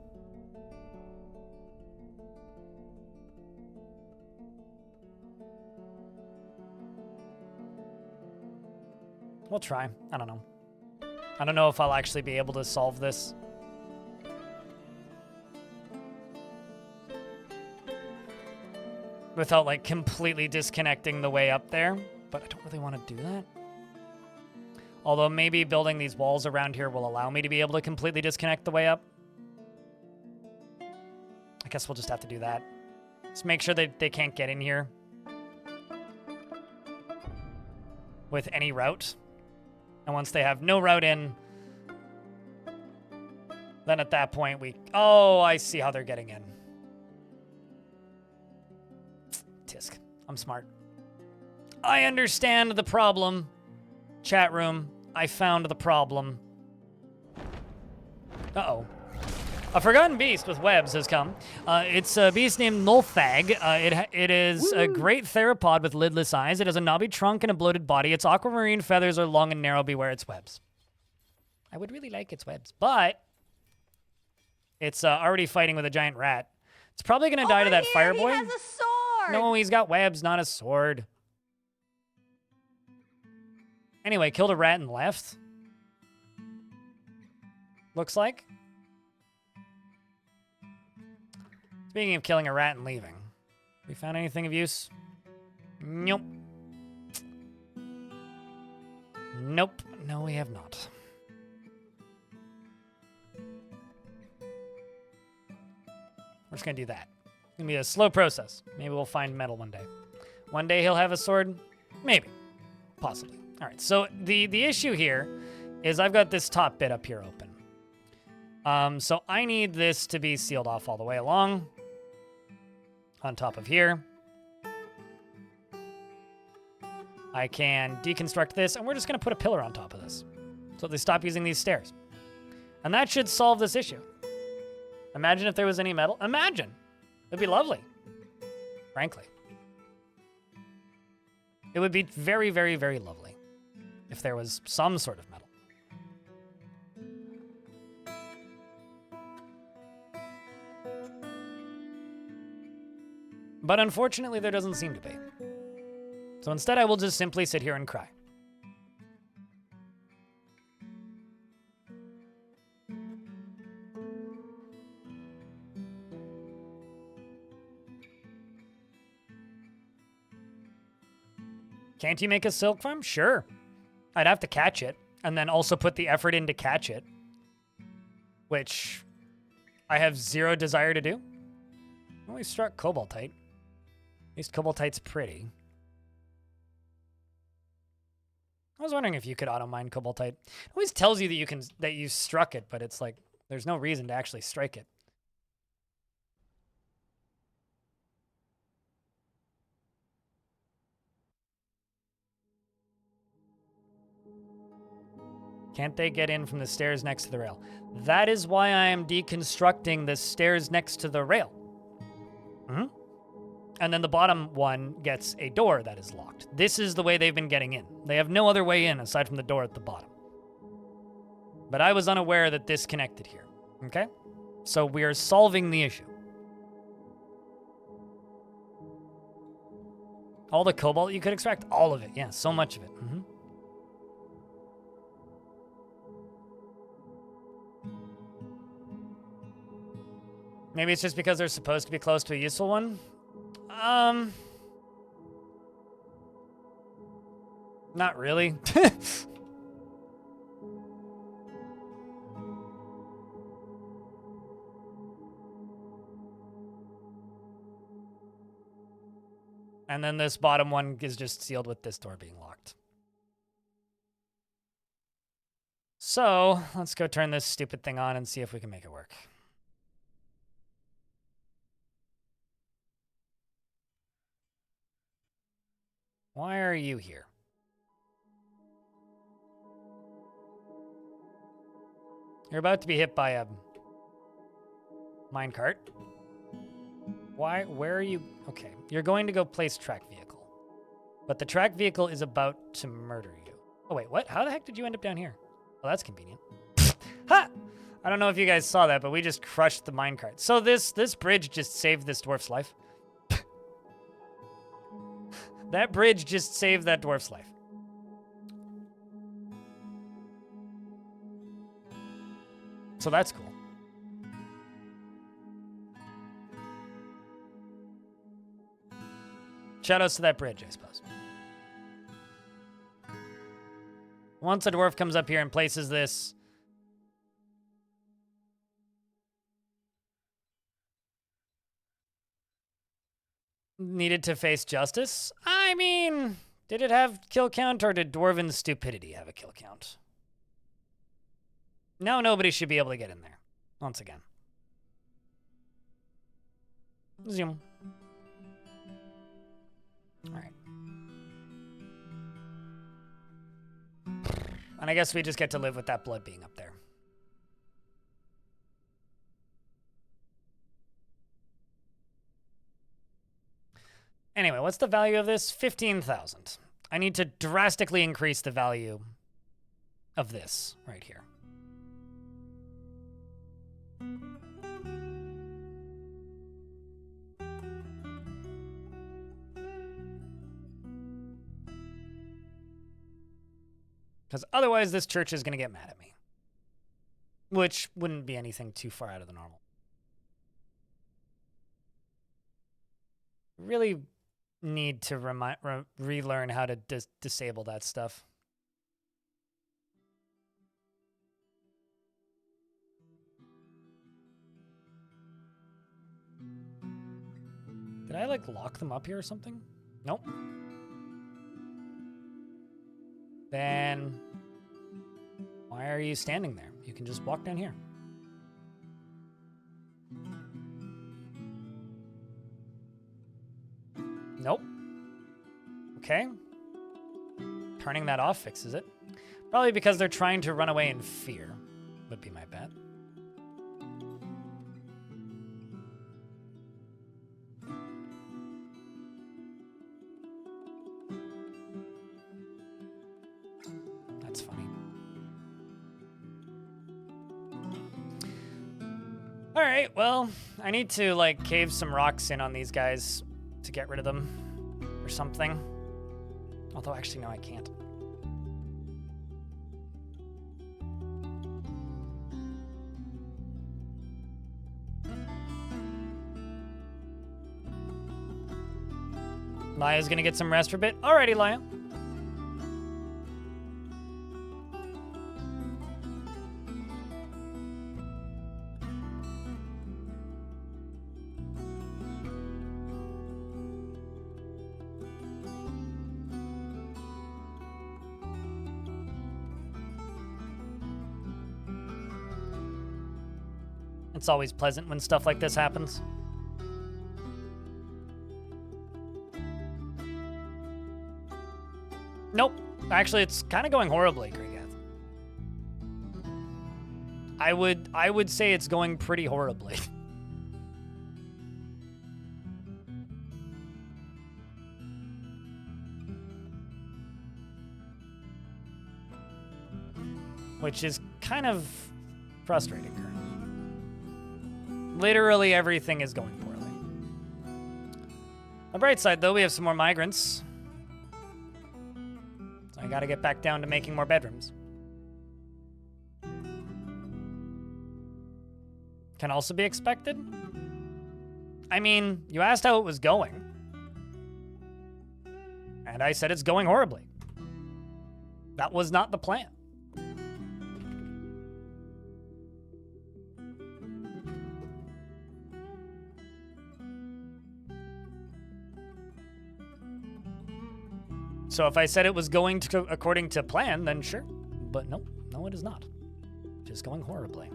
We'll try. I don't know. I don't know if I'll actually be able to solve this. Without, like, completely disconnecting the way up there. But I don't really want to do that. Although maybe building these walls around here will allow me to be able to completely disconnect the way up. I guess we'll just have to do that. Just make sure that they can't get in here with any route. And once they have no route in, then at that point we... Oh, I see how they're getting in. Tisk. I'm smart. I understand the problem. Chat room, I found the problem. Uh-oh. A forgotten beast with webs has come. It's a beast named Nulthag. It is a great theropod with lidless eyes. It has a knobby trunk and a bloated body. Its aquamarine feathers are long and narrow. Beware its webs. I would really like its webs, but it's already fighting with a giant rat. It's probably going to die to that fire boy. He has a sword. No, he's got webs, not a sword. Anyway, killed a rat and left. Looks like. Speaking of killing a rat and leaving, we found anything of use? Nope. Nope. No, we have not. We're just gonna do that. It's gonna be a slow process. Maybe we'll find metal one day. One day he'll have a sword? Maybe. Possibly. All right, so the issue here is I've got this top bit up here open. So I need this to be sealed off all the way along. On top of here. I can deconstruct this, and we're just going to put a pillar on top of this. So they stop using these stairs. And that should solve this issue. Imagine if there was any metal. Imagine. It'd be lovely. Frankly. It would be very, very, very lovely if there was some sort of metal. But unfortunately, there doesn't seem to be. So instead, I will just simply sit here and cry. Can't you make a silk farm? Sure. I'd have to catch it, and then also put the effort in to catch it, which I have zero desire to do. Only struck cobaltite. At least cobaltite's pretty. I was wondering if you could auto mine cobaltite. It always tells you that you struck it, but it's like there's no reason to actually strike it. Can't they get in from the stairs next to the rail? That is why I am deconstructing the stairs next to the rail. Mm-hmm. And then the bottom one gets a door that is locked. This is the way they've been getting in. They have no other way in aside from the door at the bottom. But I was unaware that this connected here. Okay? So we are solving the issue. All the cobalt you could extract? All of it. Yeah, so much of it. Mm-hmm. Maybe it's just because they're supposed to be close to a useful one? Not really. And then this bottom one is just sealed with this door being locked. So, let's go turn this stupid thing on and see if we can make it work. Why are you here? You're about to be hit by a minecart. Why? Where are you? Okay, you're going to go place track vehicle. But the track vehicle is about to murder you. Oh, wait, what? How the heck did you end up down here? Well, that's convenient. Ha! I don't know if you guys saw that, but we just crushed the minecart. So this bridge just saved this dwarf's life. That bridge just saved that dwarf's life. So that's cool. Shoutouts to that bridge, I suppose. Once a dwarf comes up here and places this, needed to face justice? I mean, did it have kill count, or did dwarven stupidity have a kill count? No, nobody should be able to get in there. Once again. Zoom. Alright. And I guess we just get to live with that blood being up there. Anyway, what's the value of this? 15,000. I need to drastically increase the value of this right here. Because otherwise this church is going to get mad at me. Which wouldn't be anything too far out of the normal. Really need to relearn how to disable that stuff. Did I, like, lock them up here or something? Nope. Then why are you standing there? You can just walk down here. Nope. Okay. Turning that off fixes it. Probably because they're trying to run away in fear, would be my bet. That's funny. All right, well, I need to, like, cave some rocks in on these guys to get rid of them or something. Although, actually, no, I can't. Laya's gonna get some rest for a bit. Alrighty, Laya. It's always pleasant when stuff like this happens. Nope. Actually, it's kind of going horribly, Grigath. I would say it's going pretty horribly. Which is kind of frustrating currently. Literally everything is going poorly. On the bright side, though, we have some more migrants. So I gotta get back down to making more bedrooms. Can also be expected. I mean, you asked how it was going. And I said it's going horribly. That was not the plan. So if I said it was going to according to plan, then sure. But no, it is not. Just going horribly.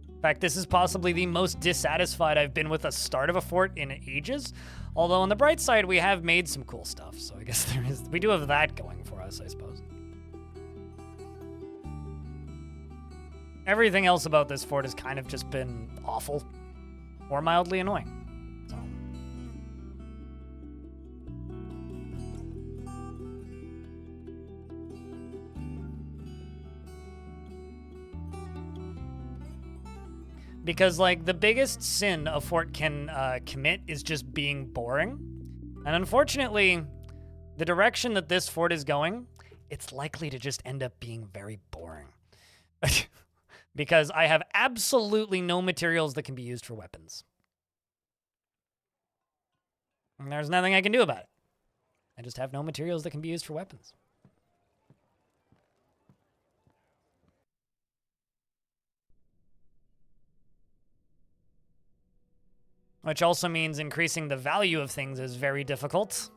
In fact, this is possibly the most dissatisfied I've been with the start of a fort in ages. Although on the bright side, we have made some cool stuff. So I guess we do have that going for us, I suppose. Everything else about this fort has kind of just been awful or mildly annoying. Because, like, the biggest sin a fort can commit is just being boring. And unfortunately, the direction that this fort is going, it's likely to just end up being very boring. Because I have absolutely no materials that can be used for weapons. And there's nothing I can do about it. I just have no materials that can be used for weapons. Which also means increasing the value of things is very difficult.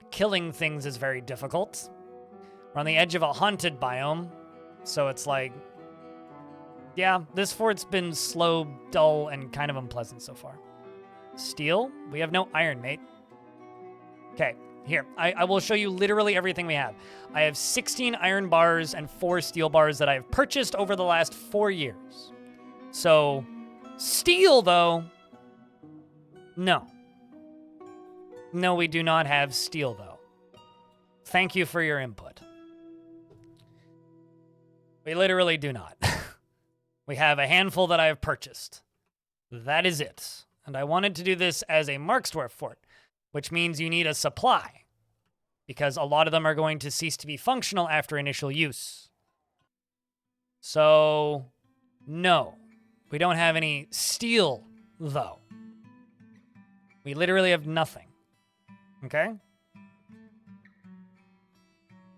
Killing things is very difficult. We're on the edge of a haunted biome, so it's like, yeah, this fort's been slow, dull, and kind of unpleasant so far. Steel? We have no iron, mate. Okay, here. I will show you literally everything we have. I have 16 iron bars and 4 steel bars that I have purchased over the last 4 years. So, steel, though, no. No, we do not have steel, though. Thank you for your input. We literally do not. We have a handful that I have purchased. That is it. And I wanted to do this as a Dwarf fort, which means you need a supply. because a lot of them are going to cease to be functional after initial use. So, no. We don't have any steel, though. We literally have nothing. Okay?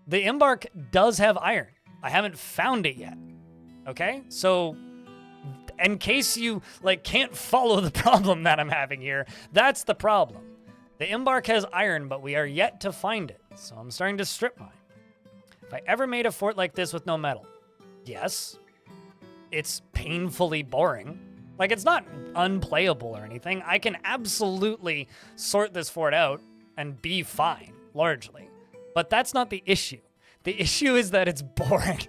The embark does have iron. I haven't found it yet. Okay? So, in case you, can't follow the problem that I'm having here, that's the problem. The embark has iron, but we are yet to find it. So I'm starting to strip mine. If I ever made a fort like this with no metal, yes, it's painfully boring. It's not unplayable or anything. I can absolutely sort this fort out and be fine, largely. But that's not the issue. The issue is that it's boring.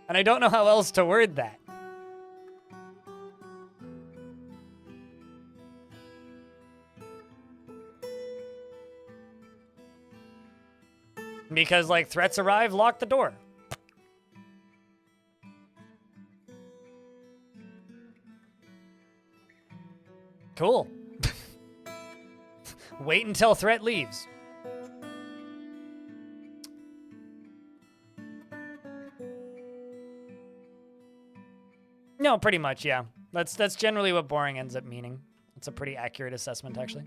And I don't know how else to word that. Because, threats arrive, lock the door. Cool. Wait until threat leaves. No, pretty much, yeah. That's generally what boring ends up meaning. It's a pretty accurate assessment, actually.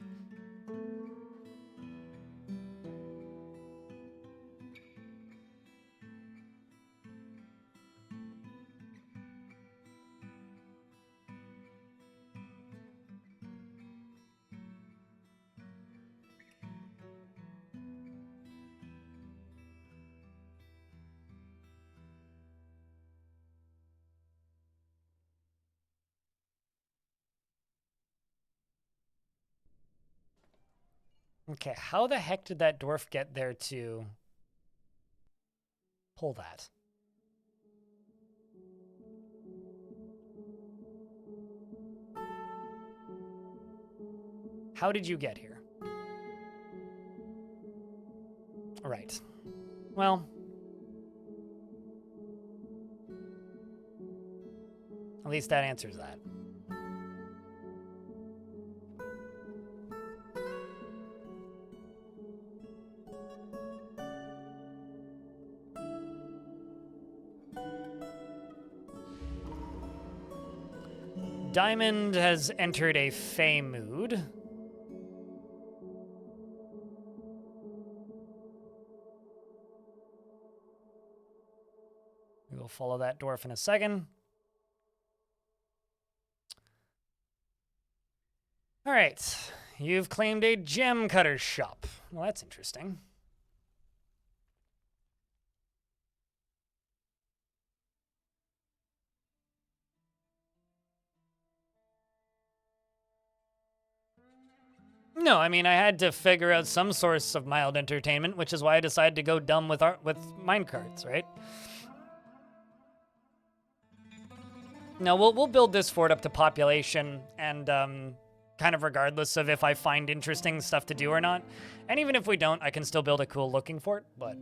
Okay, how the heck did that dwarf get there to pull that? How did you get here? Right. Well, at least that answers that. Diamond has entered a Fey mood. We will follow that dwarf in a second. All right, you've claimed a gem cutter shop. Well, that's interesting. No, I mean, I had to figure out some source of mild entertainment, which is why I decided to go dumb with minecarts, right? No, we'll build this fort up to population, and kind of regardless of if I find interesting stuff to do or not. And even if we don't, I can still build a cool looking fort, but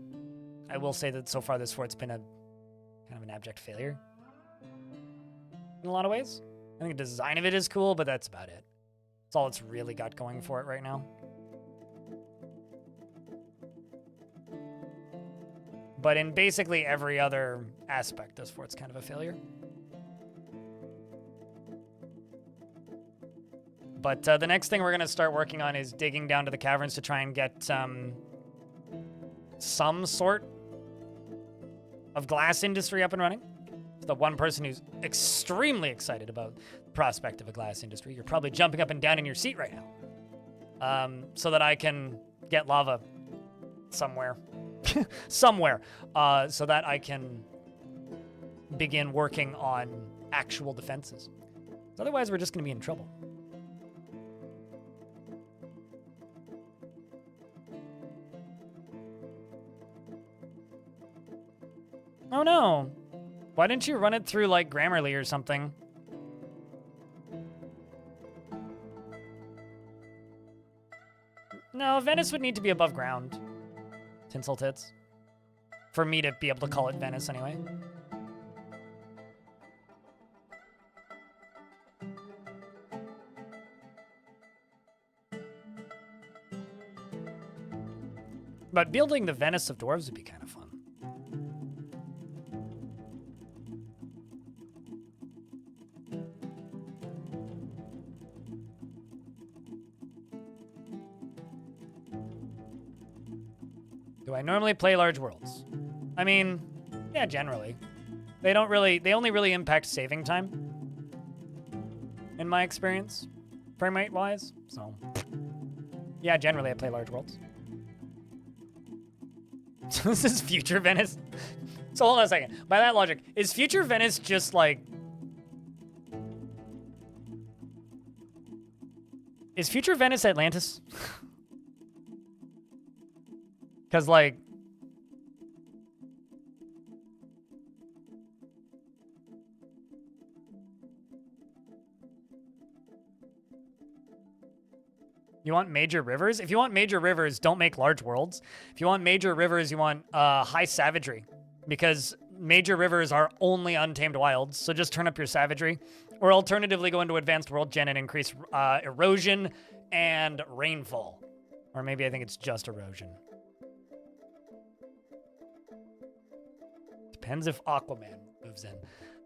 I will say that so far this fort's been a kind of an abject failure in a lot of ways. I think the design of it is cool, but that's about it. That's all it's really got going for it right now. But in basically every other aspect, this fort's kind of a failure. But the next thing we're going to start working on is digging down to the caverns to try and get some sort of glass industry up and running. The one person who's extremely excited about the prospect of a glass industry. You're probably jumping up and down in your seat right now. So that I can get lava somewhere. Somewhere. So that I can begin working on actual defenses. Otherwise, we're just going to be in trouble. Oh no. Why didn't you run it through, like, Grammarly or something? No, Venice would need to be above ground. Tinsel tits. For me to be able to call it Venice, anyway. But building the Venice of Dwarves would be kind of fun. Do I normally play large worlds? I mean, yeah, generally. They only really impact saving time, in my experience, frame rate wise. So, yeah, generally I play large worlds. So this is future Venice. So hold on a second. By that logic, is future Venice just like... Is future Venice Atlantis? Because, like... You want major rivers? If you want major rivers, don't make large worlds. If you want major rivers, you want high savagery. Because major rivers are only untamed wilds, so just turn up your savagery. Or alternatively, go into advanced world gen and increase erosion and rainfall. Or maybe I think it's just erosion. Depends if Aquaman moves in.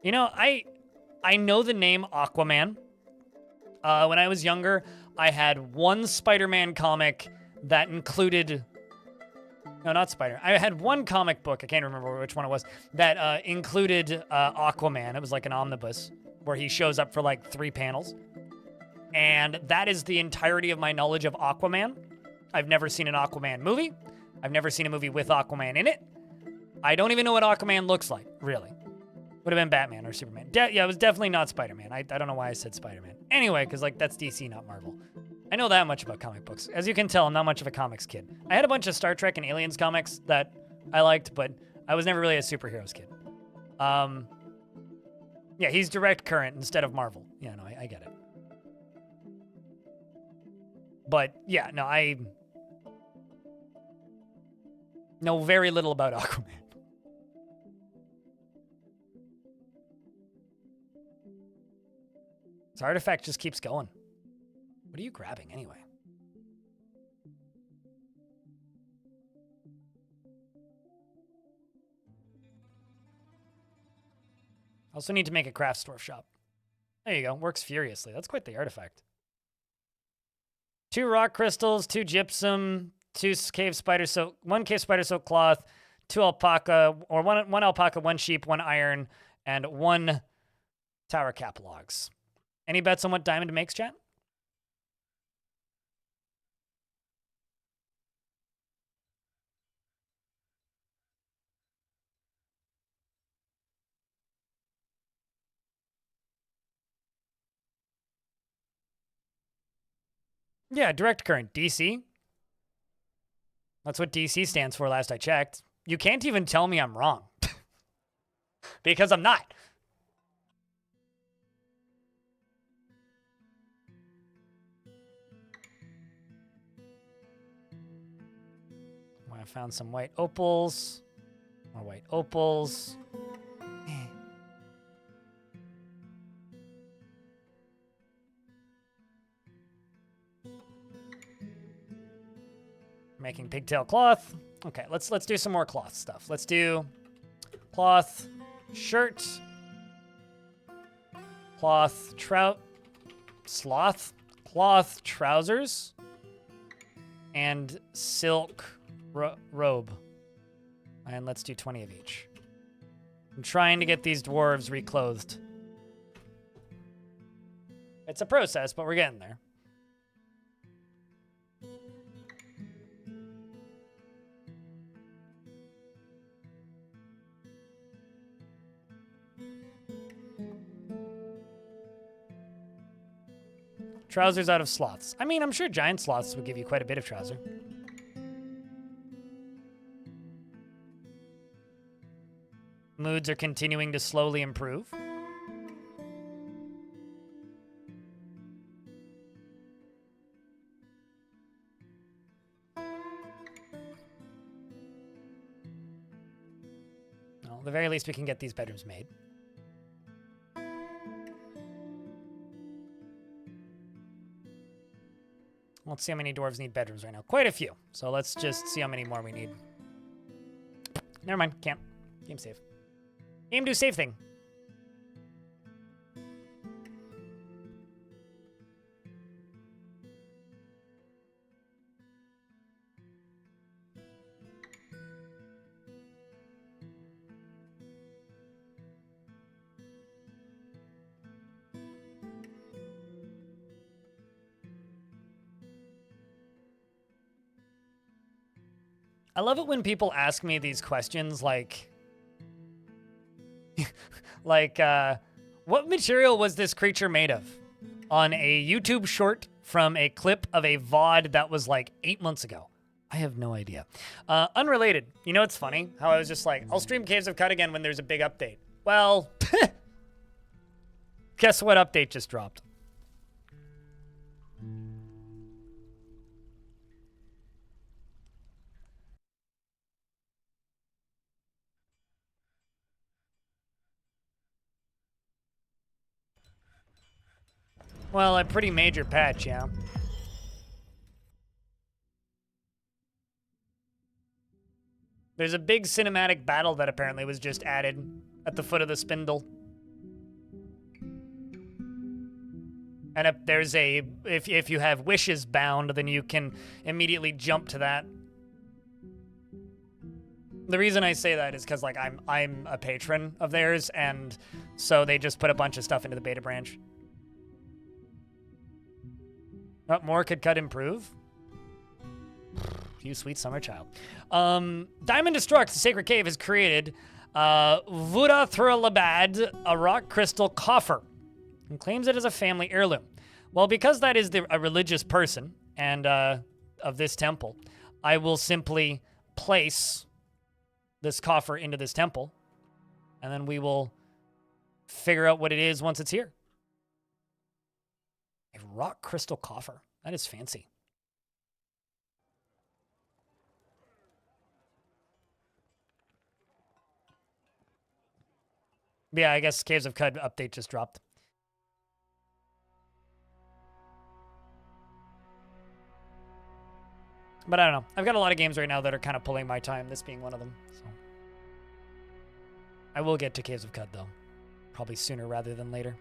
You know, I know the name Aquaman. When I was younger, I had one Spider-Man comic that included... No, not Spider. I had one comic book, I can't remember which one it was, that included Aquaman. It was like an omnibus where he shows up for like 3 panels. And that is the entirety of my knowledge of Aquaman. I've never seen an Aquaman movie. I've never seen a movie with Aquaman in it. I don't even know what Aquaman looks like, really. Would have been Batman or Superman. Yeah, it was definitely not Spider-Man. I don't know why I said Spider-Man. Anyway, because like that's DC, not Marvel. I know that much about comic books. As you can tell, I'm not much of a comics kid. I had a bunch of Star Trek and Aliens comics that I liked, but I was never really a superheroes kid. Yeah, he's direct current instead of Marvel. Yeah, no, I get it. But yeah, no, I know very little about Aquaman. This artifact just keeps going. What are you grabbing anyway? Also need to make a craft store shop. There you go. Works furiously. That's quite the artifact. 2 rock crystals, 2 gypsum, 2 cave spider silk, 1 cave spider silk cloth, 2 alpaca, or one alpaca, 1 sheep, 1 iron, and 1 tower cap logs. Any bets on what diamond makes, chat? Yeah, direct current. DC. That's what DC stands for last I checked. You can't even tell me I'm wrong. Because I'm not. I found some white opals. More white opals. Making pigtail cloth. Okay, let's do some more cloth stuff. Let's do cloth shirt, cloth cloth trousers, and silk robe. And let's do 20 of each. I'm trying to get these dwarves reclothed. It's a process, but we're getting there. Trousers out of sloths. I mean, I'm sure giant sloths would give you quite a bit of trouser. Moods are continuing to slowly improve. Well, at the very least, we can get these bedrooms made. Let's see how many dwarves need bedrooms right now. Quite a few. So let's just see how many more we need. Never mind. Can't. Game save. Game do save thing. I love it when people ask me these questions like, what material was this creature made of? On a YouTube short from a clip of a VOD that was like 8 months ago. I have no idea. Unrelated. You know what's funny? How I was just like, I'll stream Caves of Cut again when there's a big update. Well, guess what update just dropped? Well, a pretty major patch, yeah. There's a big cinematic battle that apparently was just added at the foot of the spindle. And if you have wishes bound, then you can immediately jump to that. The reason I say that is because like I'm a patron of theirs, and so they just put a bunch of stuff into the beta branch. What more could Cut improve? You sweet summer child. Diamond Destruct, the Sacred Cave, has created Vudathralabad, a rock crystal coffer, and claims it as a family heirloom. Well, because that is a religious person and of this temple, I will simply place this coffer into this temple, and then we will figure out what it is once it's here. A rock crystal coffer. That is fancy. Yeah, I guess Caves of Cud update just dropped. But I don't know. I've got a lot of games right now that are kind of pulling my time, this being one of them. So I will get to Caves of Cud, though. Probably sooner rather than later.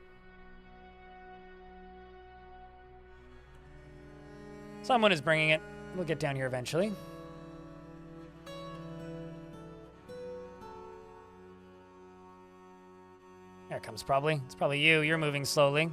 Someone is bringing it. We'll get down here eventually. There it comes, probably. It's probably you. You're moving slowly.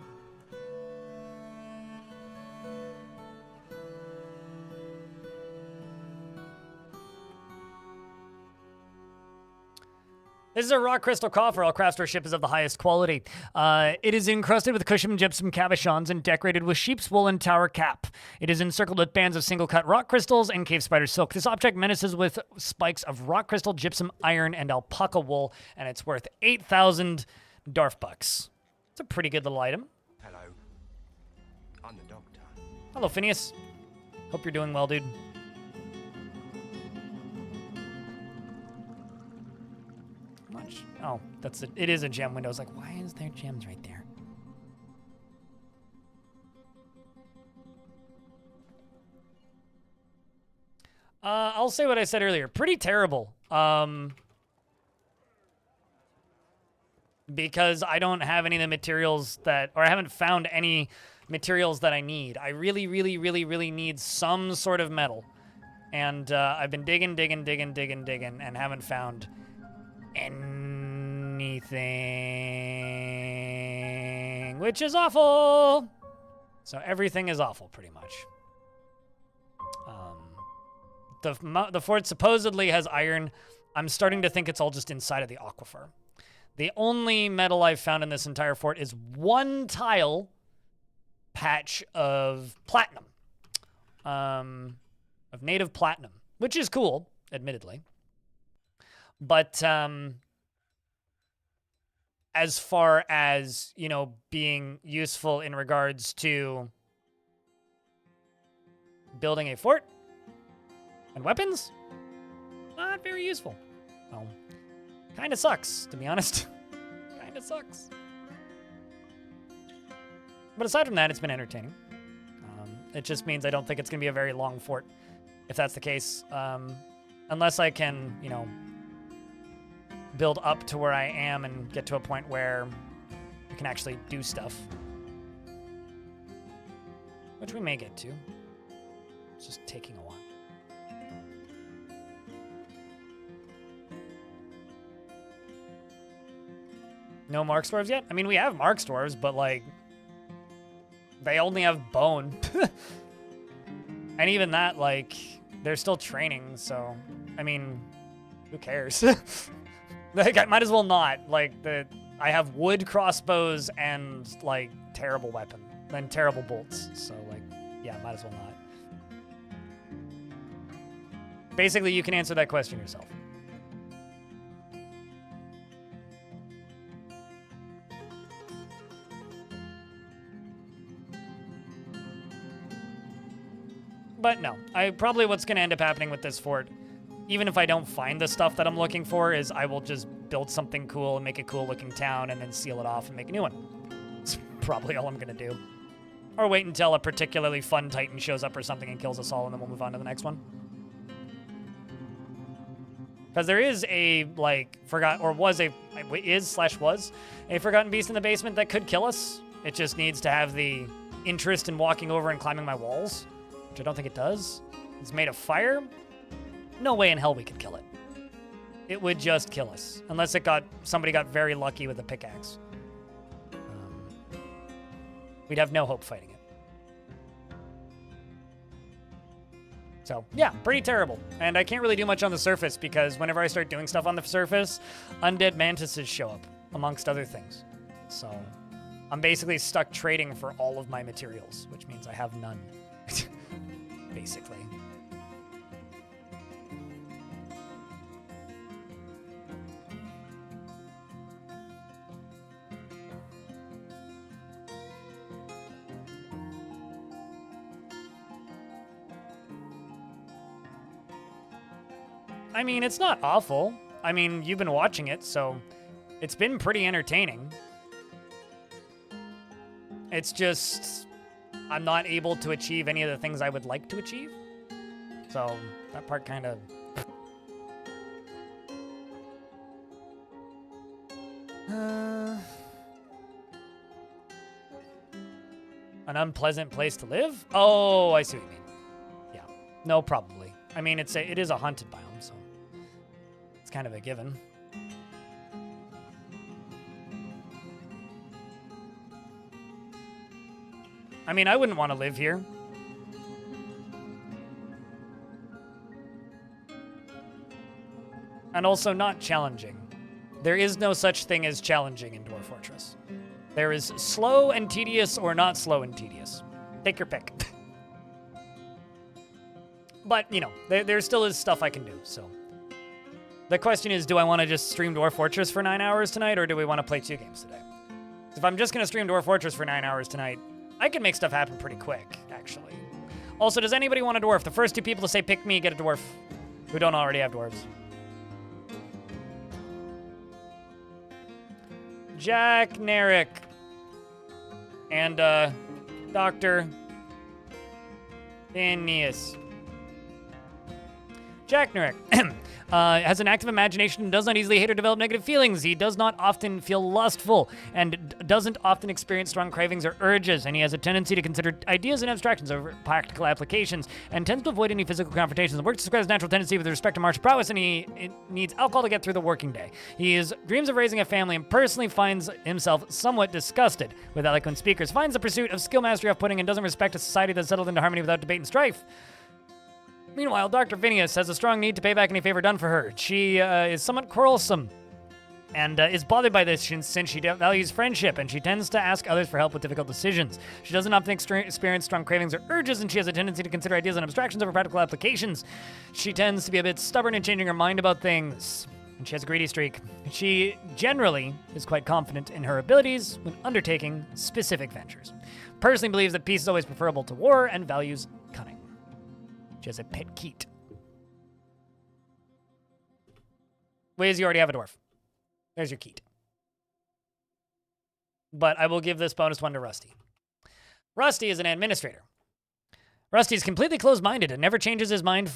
This is a rock crystal coffer. All craft ship is of the highest quality. It is encrusted with cushioned gypsum cabochons and decorated with sheep's wool and tower cap. It is encircled with bands of single-cut rock crystals and cave spider silk. This object menaces with spikes of rock crystal, gypsum, iron, and alpaca wool, and it's worth 8,000 Dwarf bucks. It's a pretty good little item. Hello. I'm the doctor. Hello, Phineas. Hope you're doing well, dude. Much. Oh, it is a gem window. I was like, why is there gems right there? I'll say what I said earlier. Pretty terrible. Because I don't have any of the materials or I haven't found any materials that I need. I really, really, really, really need some sort of metal. And I've been digging, and haven't found anything, which is awful. So everything is awful, pretty much. The fort supposedly has iron. I'm starting to think it's all just inside of the aquifer. The only metal I've found in this entire fort is one tile patch of platinum, of native platinum, which is cool, admittedly. But as far as, you know, being useful in regards to building a fort and weapons, not very useful. Well, kind of sucks, to be honest. Kind of sucks. But aside from that, it's been entertaining. It just means I don't think it's going to be a very long fort, if that's the case. Unless I can, you know, build up to where I am and get to a point where I can actually do stuff. Which we may get to. It's just taking a while. No Mark Dwarves yet? I mean, we have Mark Dwarves, but, like, they only have bone. And even that, like, they're still training, so, I mean, who cares? Like, I might as well not. Like, I have wood crossbows and, like, terrible weapon. And terrible bolts, so, like, yeah, might as well not. Basically, you can answer that question yourself. But no, probably what's going to end up happening with this fort, even if I don't find the stuff that I'm looking for, is I will just build something cool and make a cool looking town and then seal it off and make a new one. That's probably all I'm going to do. Or wait until a particularly fun Titan shows up or something and kills us all, and then we'll move on to the next one. Because there is a, like, was a forgotten beast in the basement that could kill us. It just needs to have the interest in walking over and climbing my walls, which I don't think it does. It's made of fire. No way in hell we could kill it. It would just kill us, unless somebody got very lucky with a pickaxe. We'd have no hope fighting it. So, yeah, pretty terrible. And I can't really do much on the surface because whenever I start doing stuff on the surface, undead mantises show up, amongst other things. So, I'm basically stuck trading for all of my materials, which means I have none. Basically. I mean, it's not awful. I mean, you've been watching it, so it's been pretty entertaining. It's just I'm not able to achieve any of the things I would like to achieve. So that part kind of... An unpleasant place to live? Oh, I see what you mean. Yeah. No, probably. I mean, it is a haunted biome, so it's kind of a given. I mean, I wouldn't want to live here. And also not challenging. There is no such thing as challenging in Dwarf Fortress. There is slow and tedious or not slow and tedious. Take your pick. But, you know, there still is stuff I can do, so. The question is, do I want to just stream Dwarf Fortress for 9 hours tonight, or do we want to play 2 games today? If I'm just going to stream Dwarf Fortress for 9 hours tonight, I can make stuff happen pretty quick, actually. Also, does anybody want a dwarf? The first 2 people to say pick me get a dwarf who don't already have dwarves. Jack Narek and Dr. Phineas. Jack Narek has an active imagination and does not easily hate or develop negative feelings. He does not often feel lustful and doesn't often experience strong cravings or urges, and he has a tendency to consider ideas and abstractions over practical applications and tends to avoid any physical confrontations. The work describes his natural tendency with respect to martial prowess, and he needs alcohol to get through the working day. He dreams of raising a family and personally finds himself somewhat disgusted with eloquent speakers, finds the pursuit of skill mastery off-putting, and doesn't respect a society that's settled into harmony without debate and strife. Meanwhile, Dr. Phineas has a strong need to pay back any favor done for her. She is somewhat quarrelsome and is bothered by this since she values friendship, and she tends to ask others for help with difficult decisions. She doesn't often experience strong cravings or urges, and she has a tendency to consider ideas and abstractions over practical applications. She tends to be a bit stubborn in changing her mind about things, and she has a greedy streak. She generally is quite confident in her abilities when undertaking specific ventures. Personally believes that peace is always preferable to war and values cunning. She has a pet keet. Ways you already have a dwarf. There's your keet. But I will give this bonus one to Rusty. Rusty is an administrator. Rusty's completely closed-minded and never changes his mind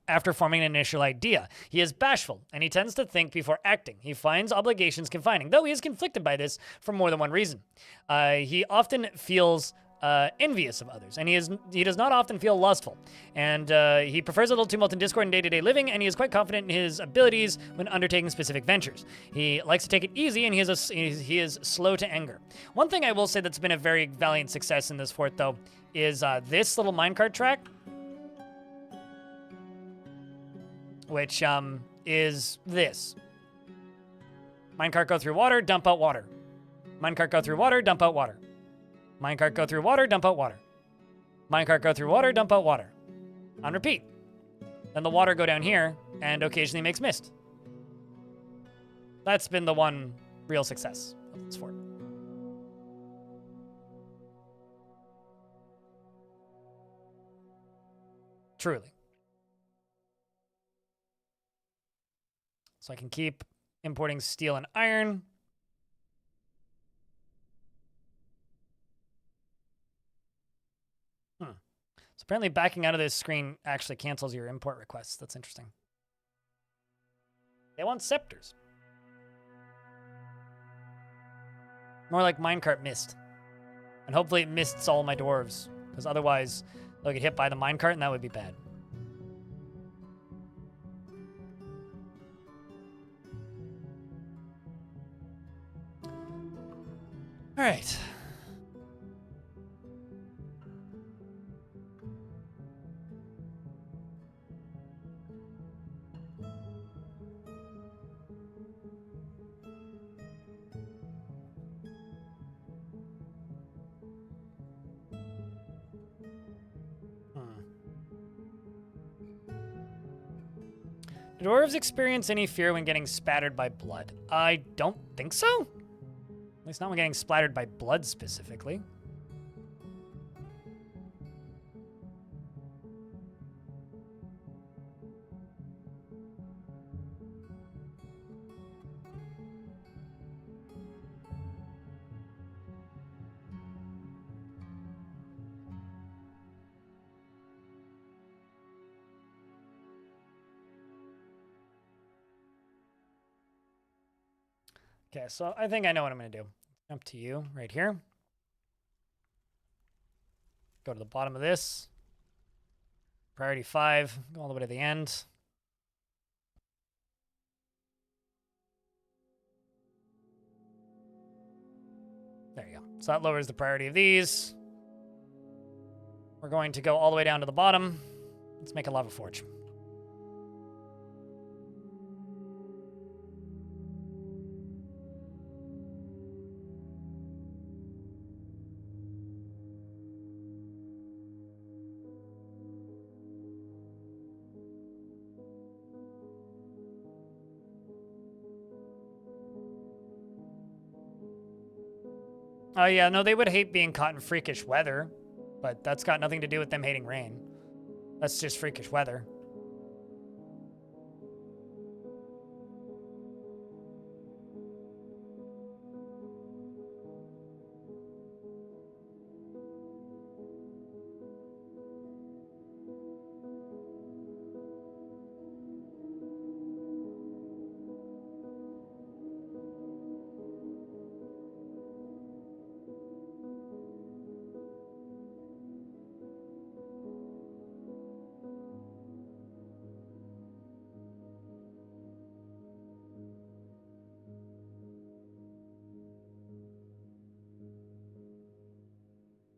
after forming an initial idea. He is bashful, and he tends to think before acting. He finds obligations confining, though he is conflicted by this for more than one reason. He often feels envious of others, and he does not often feel lustful. And he prefers a little tumult and discord in day-to-day living, and he is quite confident in his abilities when undertaking specific ventures. He likes to take it easy, and he is slow to anger. One thing I will say that's been a very valiant success in this fort, though, is this little minecart track, which is this. Minecart go through water, dump out water. Minecart go through water, dump out water. Minecart go through water, dump out water. Minecart go through water, dump out water. On repeat. Then the water go down here, and occasionally makes mist. That's been the one real success of this fort. Truly. So I can keep importing steel and iron. So apparently backing out of this screen actually cancels your import requests. That's interesting. They want scepters. More like minecart mist. And hopefully it mists all my dwarves, because otherwise they'll get hit by the minecart and that would be bad. All right. Do dwarves experience any fear when getting spattered by blood? I don't think so. At least not when getting splattered by blood specifically. Okay, so I think I know what I'm going to do. Jump to you right here. Go to the bottom of this. Priority 5, go all the way to the end. There you go. So that lowers the priority of these. We're going to go all the way down to the bottom. Let's make a lava forge. Oh, yeah, no, they would hate being caught in freakish weather, but that's got nothing to do with them hating rain. That's just freakish weather.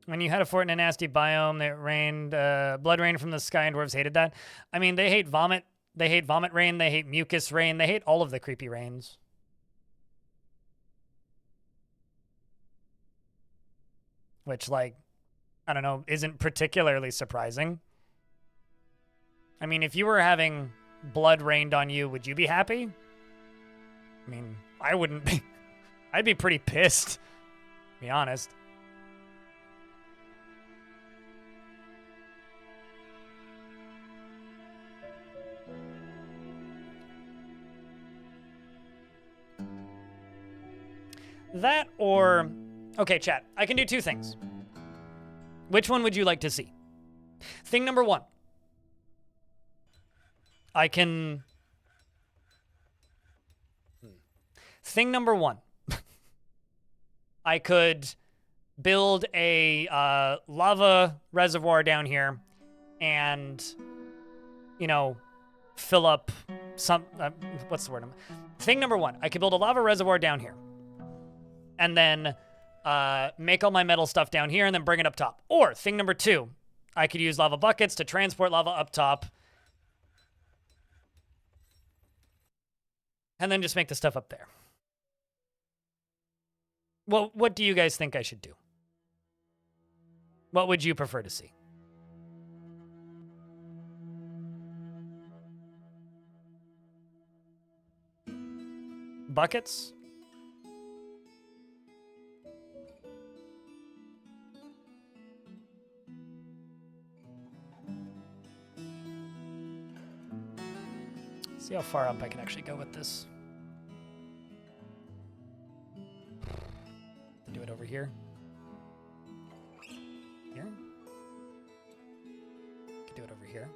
When you had a fort in a nasty biome that rained, blood rain from the sky, and dwarves hated that. I mean, they hate vomit. They hate vomit rain. They hate mucus rain. They hate all of the creepy rains. Which, like, I don't know, isn't particularly surprising. I mean, if you were having blood rained on you, would you be happy? I mean, I wouldn't be. I'd be pretty pissed, to be honest. That or... Okay, chat. I can do two things. Which one would you like to see? Thing number one. I can... Thing number one. I could build a lava reservoir down here and, you know, fill up some... what's the word? Thing number one. I could build a lava reservoir down here. And then make all my metal stuff down here and then bring it up top. Or thing number two. I could use lava buckets to transport lava up top. And then just make the stuff up there. Well, what do you guys think I should do? What would you prefer to see? Buckets? See how far up I can actually go with this. Do it over here. Here. Could do it over here.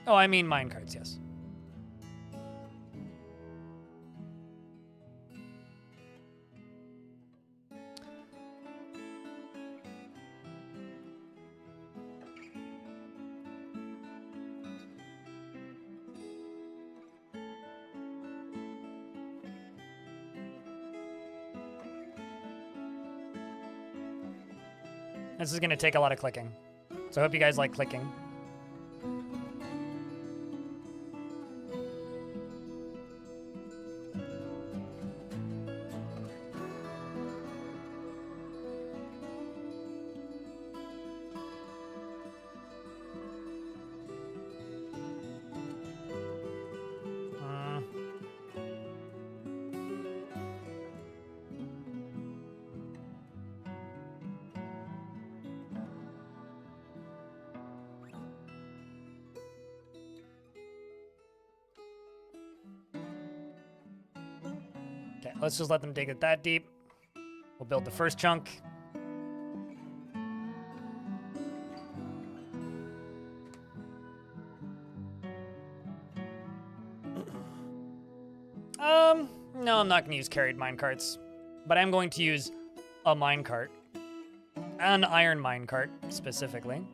Oh, I mean minecarts, yes. This is going to take a lot of clicking. So I hope you guys like clicking. Okay, let's just let them dig it that deep. We'll build the first chunk. No, I'm not going to use carried minecarts, but I'm going to use a minecart. An iron minecart, specifically.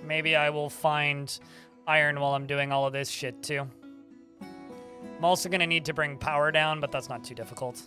Maybe I will find iron while I'm doing all of this shit, too. I'm also going to need to bring power down, but that's not too difficult.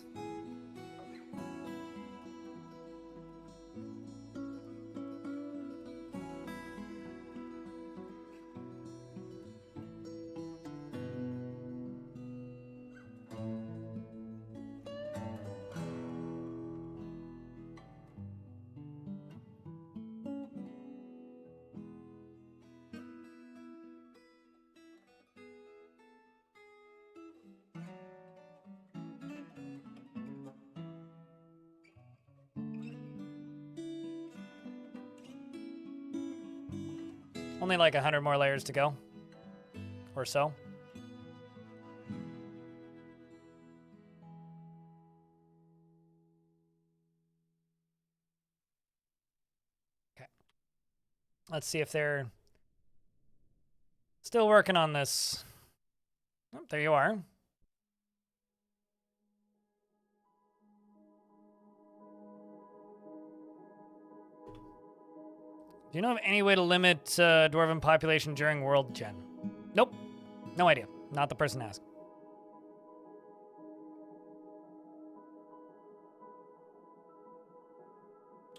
Only like 100 more layers to go, or so. Okay. Let's see if they're still working on this. Oh, there you are. Do you know of any way to limit dwarven population during World Gen? Nope. No idea. Not the person to ask.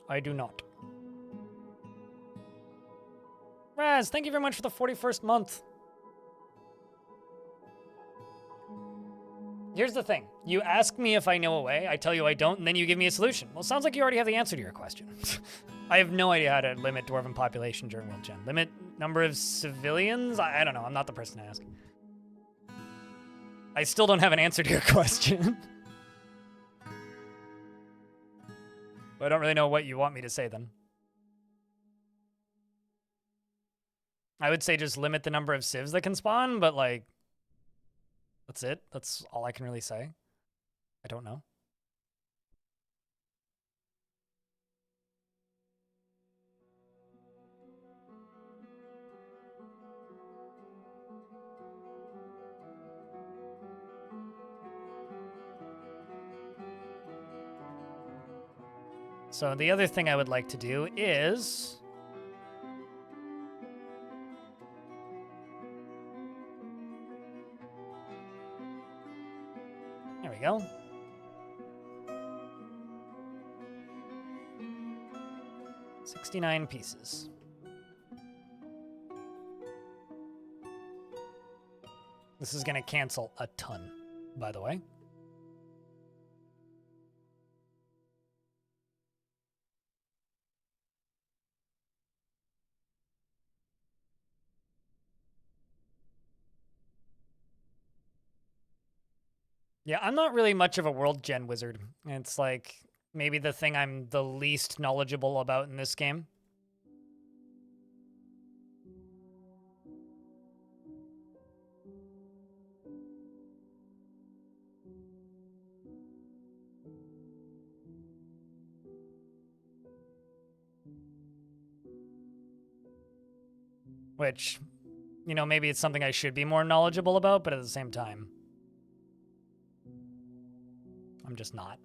I do not. Raz, thank you very much for the 41st month. Here's the thing. You ask me if I know a way, I tell you I don't, and then you give me a solution. Well, it sounds like you already have the answer to your question. I have no idea how to limit dwarven population during World Gen. Limit number of civilians? I don't know. I'm not the person to ask. I still don't have an answer to your question. I don't really know what you want me to say then. I would say just limit the number of civs that can spawn, but like, that's it. That's all I can really say. I don't know. So the other thing I would like to do is... There we go. $69 pieces. This is gonna cancel a ton, by the way. Yeah, I'm not really much of a world gen wizard. It's like maybe the thing I'm the least knowledgeable about in this game. Which, you know, maybe it's something I should be more knowledgeable about, but at the same time, I'm just not.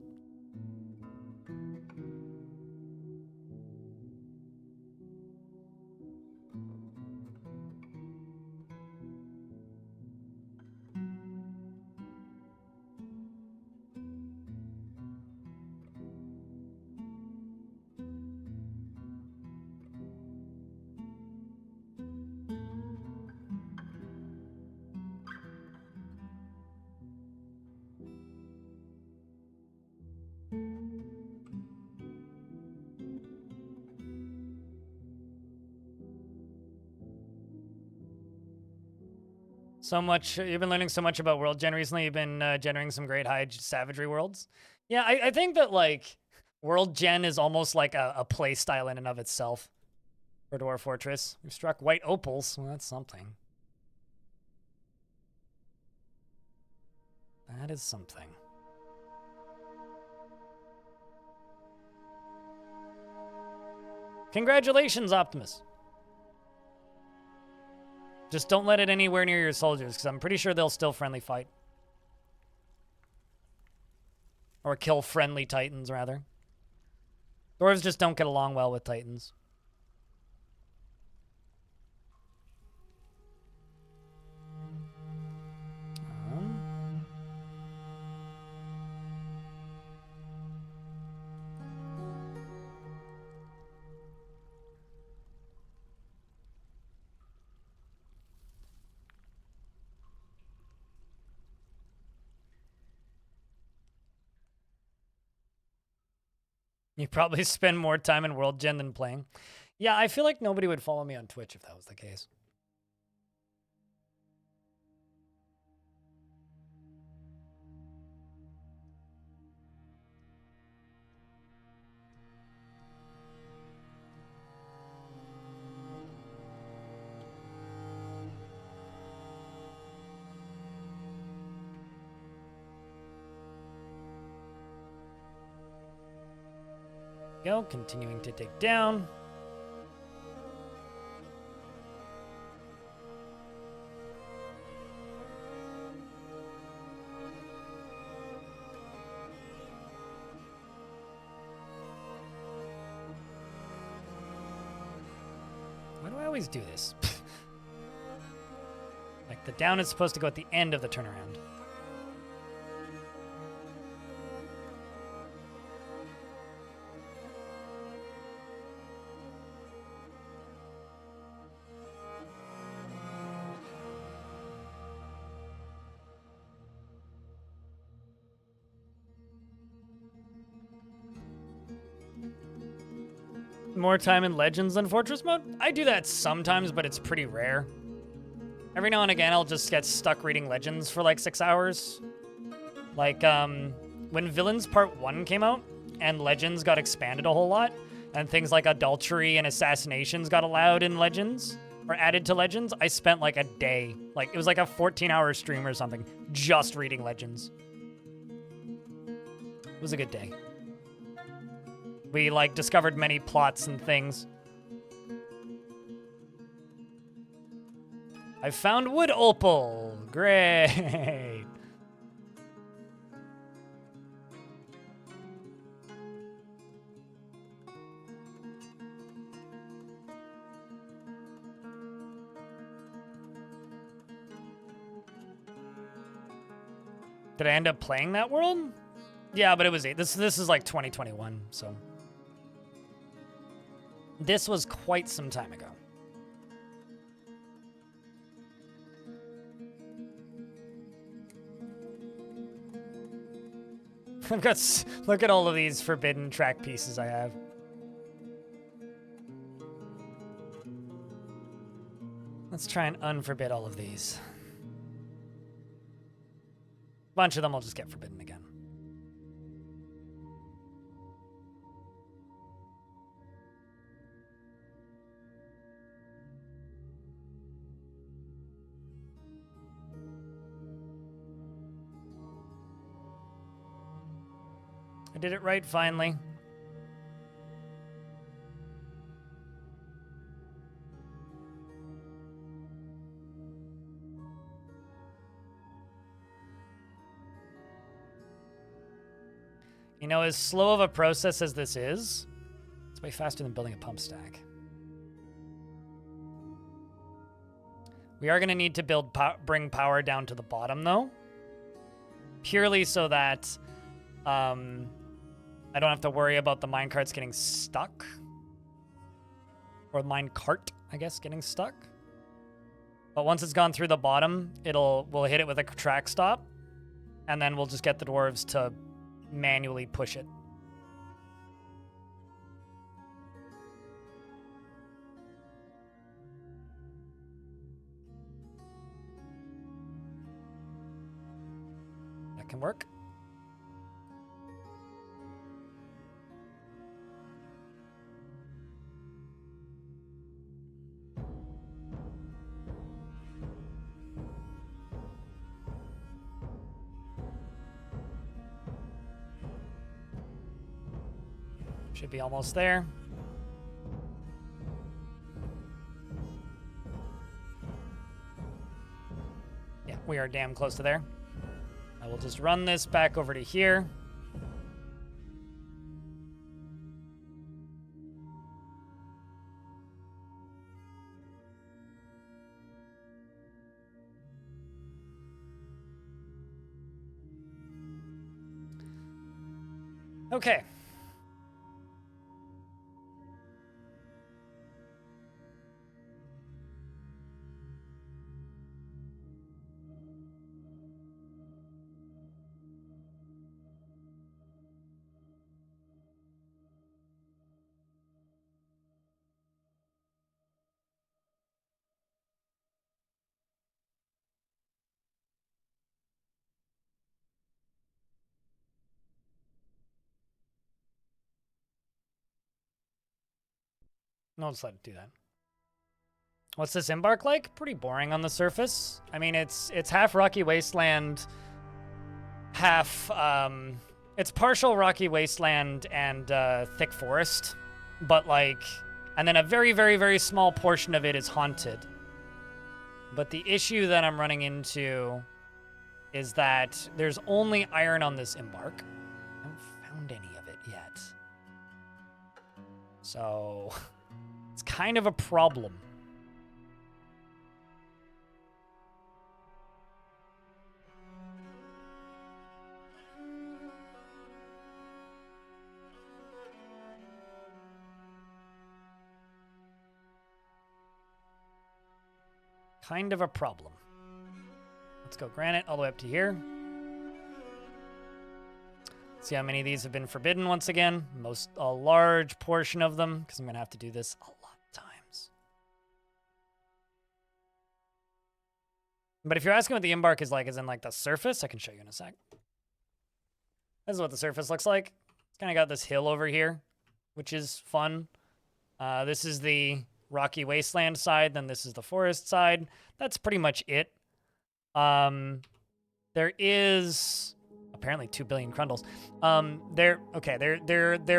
So much, you've been learning so much about world gen recently. You've been generating some great high savagery worlds. Yeah, I think that like world gen is almost like a play style in and of itself for Dwarf Fortress. We've struck white opals. Well, that's something. That is something. Congratulations, Optimus. Just don't let it anywhere near your soldiers, because I'm pretty sure they'll still friendly fight. Or kill friendly titans, rather. Dwarves just don't get along well with titans. You probably spend more time in World Gen than playing. Yeah, I feel like nobody would follow me on Twitch if that was the case. Go, continuing to dig down. Why do I always do this? Like, the down is supposed to go at the end of the turnaround. more time in Legends than Fortress mode? I do that sometimes, but it's pretty rare. Every now and again, I'll just get stuck reading Legends for like 6 hours. Like, when Villains Part 1 came out, and Legends got expanded a whole lot, and things like adultery and assassinations got allowed in Legends, or added to Legends, I spent like a day. Like, it was like a 14-hour stream or something, just reading Legends. It was a good day. We, like, discovered many plots and things. I found wood opal. Great. Did I end up playing that world? Yeah, but it was this is like 2021, so this was quite some time ago. I've got look at all of these forbidden track pieces I have. Let's try and unforbid all of these. A bunch of them will just get forbidden again. I did it right finally. You know, as slow of a process as this is, it's way faster than building a pump stack. We are going to need to bring power down to the bottom, though. Purely so that I don't have to worry about the minecarts getting stuck. Or minecart, I guess, getting stuck. But once it's gone through the bottom, we'll hit it with a track stop. And then we'll just get the dwarves to manually push it. That can work. Should be almost there. Yeah, we are damn close to there. I will just run this back over to here. Okay. No, let's let it do that. What's this embark like? Pretty boring on the surface. I mean, it's half rocky wasteland, half it's partial rocky wasteland and thick forest, but like, and then a very, very, very small portion of it is haunted. But the issue that I'm running into is that there's only iron on this embark. I haven't found any of it yet. So it's kind of a problem. Kind of a problem. Let's go granite all the way up to here. See how many of these have been forbidden once again. A large portion of them, because I'm going to have to do this a lot of times. But if you're asking what the embark is like, as in like the surface, I can show you in a sec. This is what the surface looks like. It's kind of got this hill over here, which is fun. This is the rocky wasteland side, then this is the forest side. That's pretty much it. There is apparently 2 billion crundles. There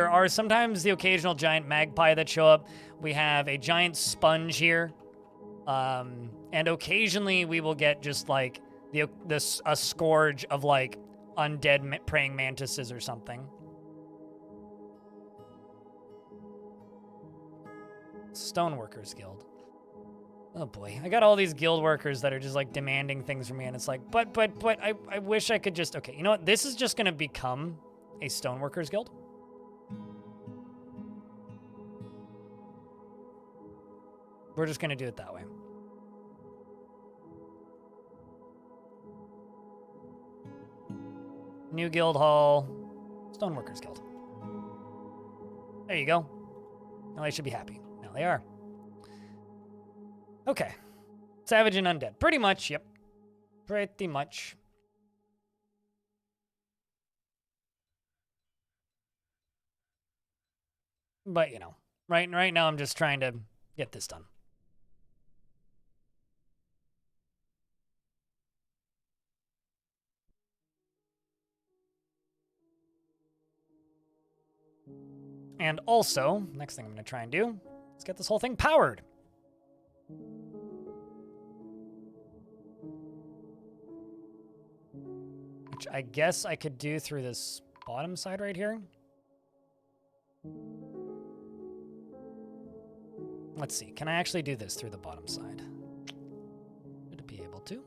are sometimes the occasional giant magpie that show up. We have a giant sponge here. And occasionally we will get just like a scourge of like undead praying mantises or something. Stoneworkers Guild. Oh boy, I got all these guild workers that are just like demanding things from me, and it's like, but I wish I could just, okay, you know what? This is just gonna become a Stoneworkers Guild. We're just gonna do it that way. New guild hall, Stoneworkers Guild. There you go. Now they should be happy. Now they are. Okay. Savage and undead. Pretty much, yep. Pretty much. But, you know, right now I'm just trying to get this done. And also, next thing I'm going to try and do is get this whole thing powered. Which I guess I could do through this bottom side right here. Let's see. Can I actually do this through the bottom side? Should it be able to?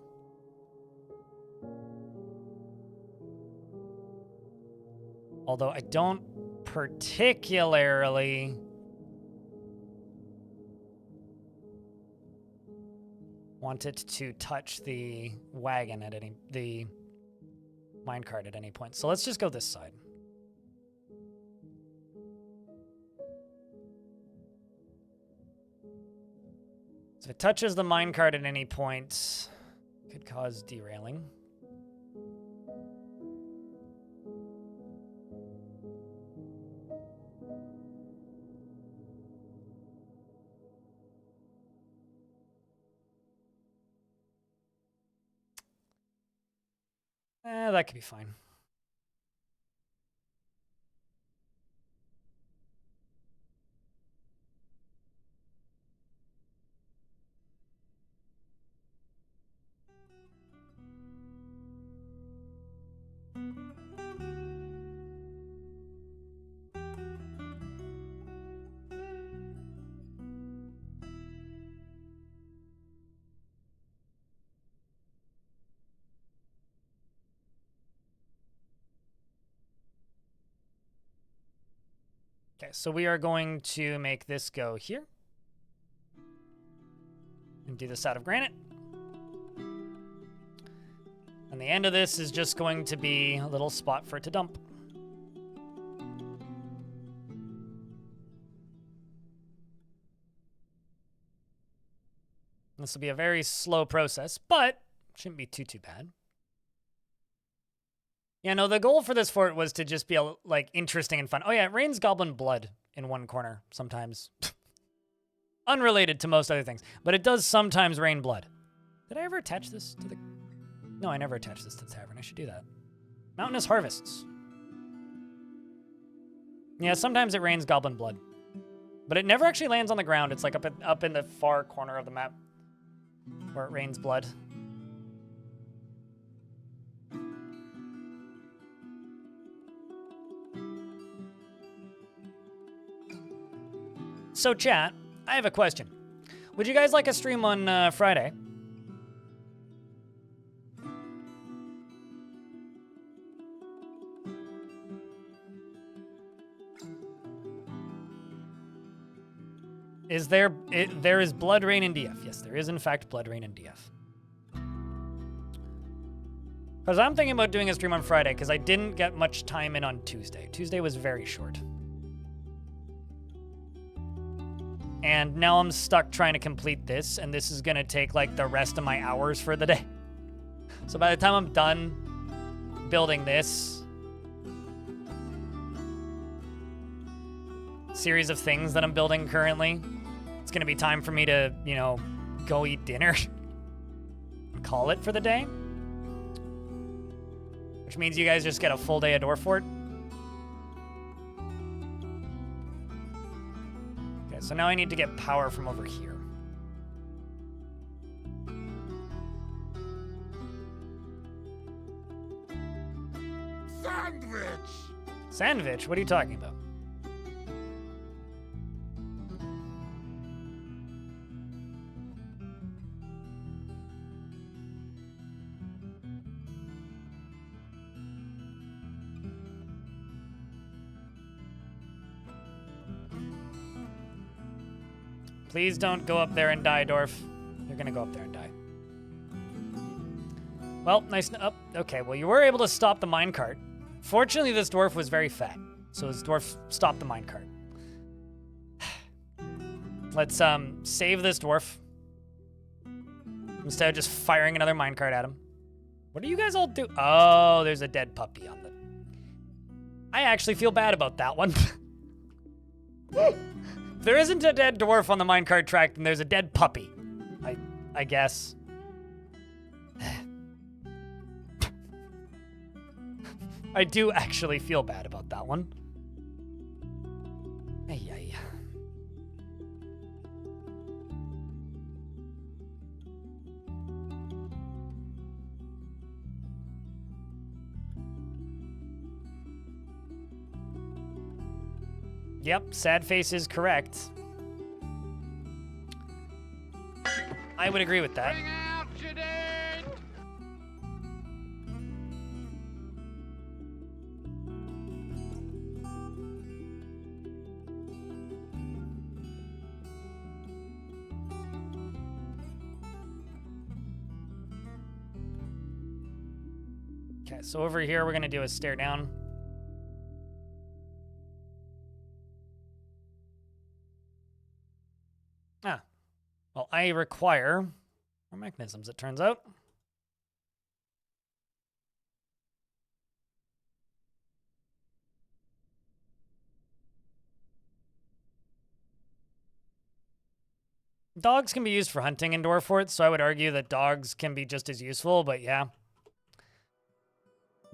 Although I don't particularly want it to touch the wagon at the minecart at any point. So let's just go this side. So if it touches the minecart at any point, it could cause derailing. That could be fine. Okay, so we are going to make this go here. And do this out of granite. And the end of this is just going to be a little spot for it to dump. This will be a very slow process, but shouldn't be too bad. Yeah, no, the goal for this fort was to just be like interesting and fun. Oh yeah, it rains goblin blood in one corner sometimes. Unrelated to most other things, but it does sometimes rain blood. Did I ever attach this to the... No, I never attached this to the tavern. I should do that. Mountainous harvests. Yeah, sometimes it rains goblin blood. But it never actually lands on the ground. It's like up in the far corner of the map where it rains blood. So chat, I have a question. Would you guys like a stream on Friday? There is blood rain in DF. Yes, there is in fact blood rain in DF. Because I'm thinking about doing a stream on Friday, because I didn't get much time in on Tuesday. Tuesday was very short. And now I'm stuck trying to complete this, and this is going to take, like, the rest of my hours for the day. So by the time I'm done building this series of things that I'm building currently, it's going to be time for me to, you know, go eat dinner and call it for the day. Which means you guys just get a full day of Dwarf Fort. Okay, so now I need to get power from over here. Sandwich! Sandwich? What are you talking about? Please don't go up there and die, Dwarf. You're gonna go up there and die. Well, nice. Oh, okay, well, you were able to stop the minecart. Fortunately, this dwarf was very fat, so this dwarf stopped the minecart. Let's save this dwarf instead of just firing another minecart at him. What do you guys all do? Oh, there's a dead puppy on the... I actually feel bad about that one. If there isn't a dead dwarf on the minecart track, then there's a dead puppy. I guess. I do actually feel bad about that one. Ay. Yep, sad face is correct. I would agree with that. Bring out Judith! Okay, so over here we're gonna do a stare down. Well, I require more mechanisms, it turns out. Dogs can be used for hunting in Dwarf Forts, so I would argue that dogs can be just as useful, but yeah.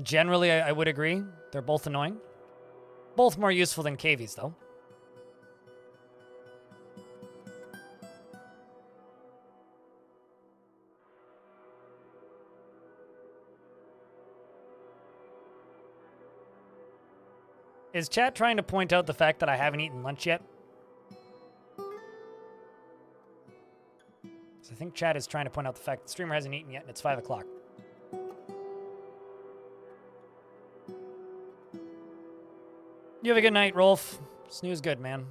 Generally, I would agree. They're both annoying. Both more useful than cavies, though. Is chat trying to point out the fact that I haven't eaten lunch yet? I think chat is trying to point out the fact the streamer hasn't eaten yet and it's 5 o'clock. You have a good night, Rolf. Snooze good, man.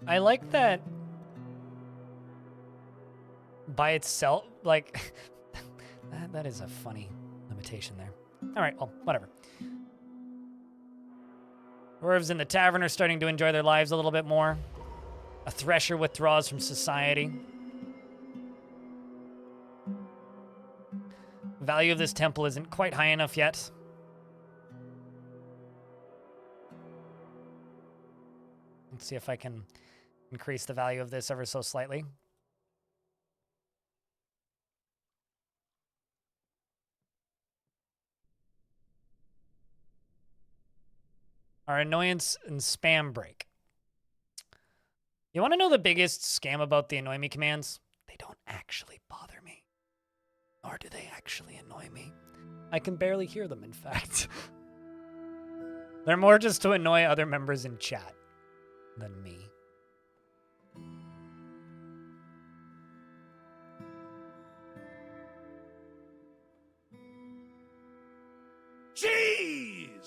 I like that by itself, like, that is a funny limitation there. All right, well, whatever. Dwarves in the tavern are starting to enjoy their lives a little bit more. A thresher withdraws from society. The value of this temple isn't quite high enough yet. Let's see if I can increase the value of this ever so slightly. Our annoyance and spam break. You want to know the biggest scam about the annoy me commands? They don't actually bother me. Nor do they actually annoy me. I can barely hear them, in fact. They're more just to annoy other members in chat than me.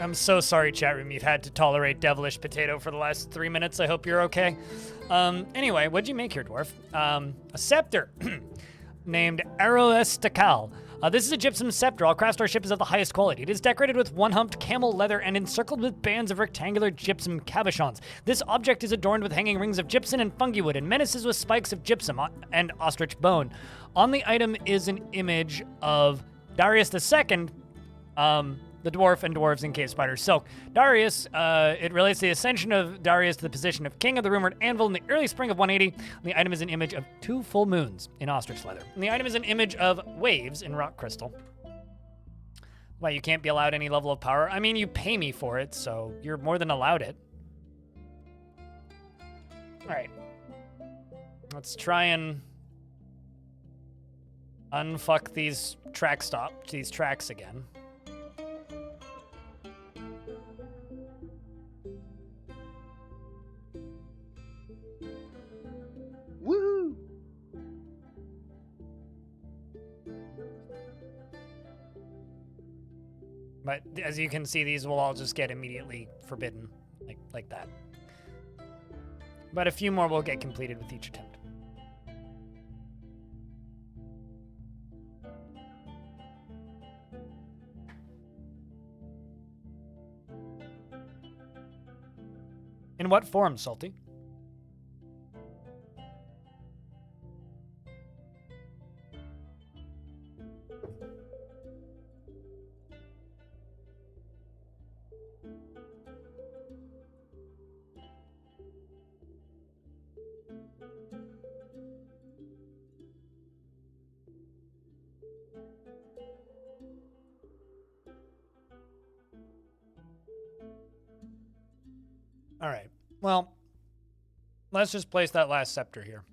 I'm so sorry, chat room. You've had to tolerate devilish potato for the last 3 minutes. I hope you're okay. Anyway, what'd you make here, dwarf? A scepter named Aroestakal. This is a gypsum scepter. All craftsmanship is of the highest quality. It is decorated with one-humped camel leather and encircled with bands of rectangular gypsum cabochons. This object is adorned with hanging rings of gypsum and fungi wood and menaces with spikes of gypsum and ostrich bone. On the item is an image of Darius II, the dwarf and dwarves in Cave Spider Silk. Darius, it relates to the ascension of Darius to the position of king of the rumored anvil in the early spring of 180. And the item is an image of 2 full moons in ostrich leather. And the item is an image of waves in rock crystal. Why, you can't be allowed any level of power? I mean, you pay me for it, so you're more than allowed it. All right. Let's try and unfuck these tracks again. Woohoo! But as you can see, these will all just get immediately forbidden, like that. But a few more will get completed with each attempt. In what form, Salty? All right. Well, let's just place that last scepter here.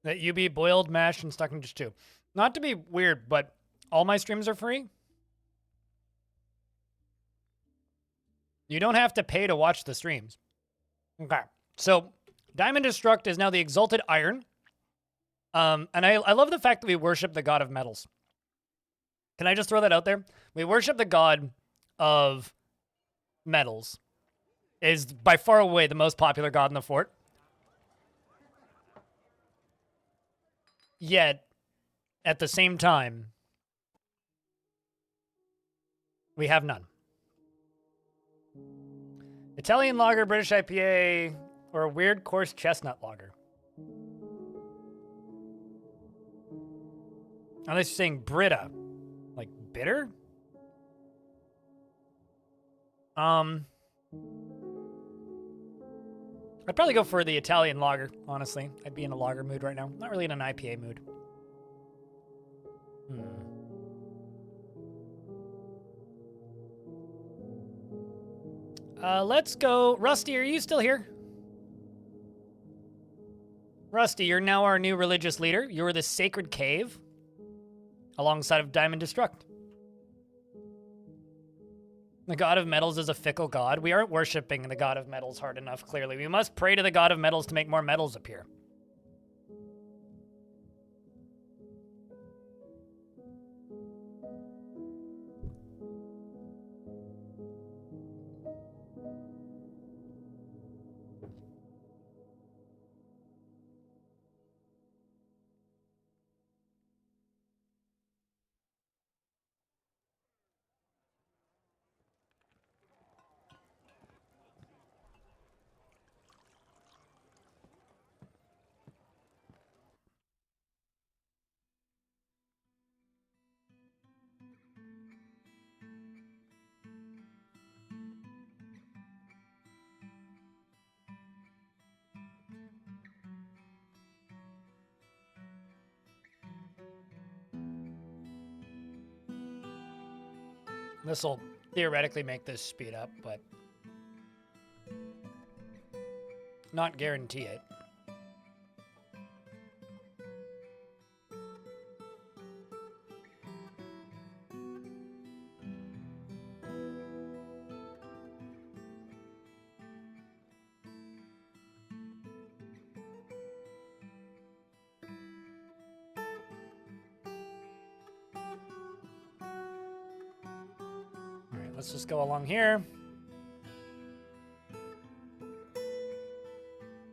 That you be boiled, mashed, and stuck into stew. Not to be weird, but all my streams are free. You don't have to pay to watch the streams. Okay. So, Diamond Destruct is now the Exalted Iron. And I love the fact that we worship the god of metals. Can I just throw that out there? We worship the god of metals. Is by far away the most popular god in the fort. Yet, at the same time, we have none. Italian lager, British IPA, or a weird coarse chestnut lager. Unless you're saying Brita. Like bitter? I'd probably go for the Italian lager, honestly. I'd be in a lager mood right now. Not really in an IPA mood. Let's go. Rusty, are you still here? Rusty, you're now our new religious leader. You're the Sacred Cave, alongside of Diamond Destruct. The god of metals is a fickle god. We aren't worshipping the god of metals hard enough, clearly. We must pray to the god of metals to make more metals appear. This will theoretically make this speed up, but not guarantee it. let's just go along here.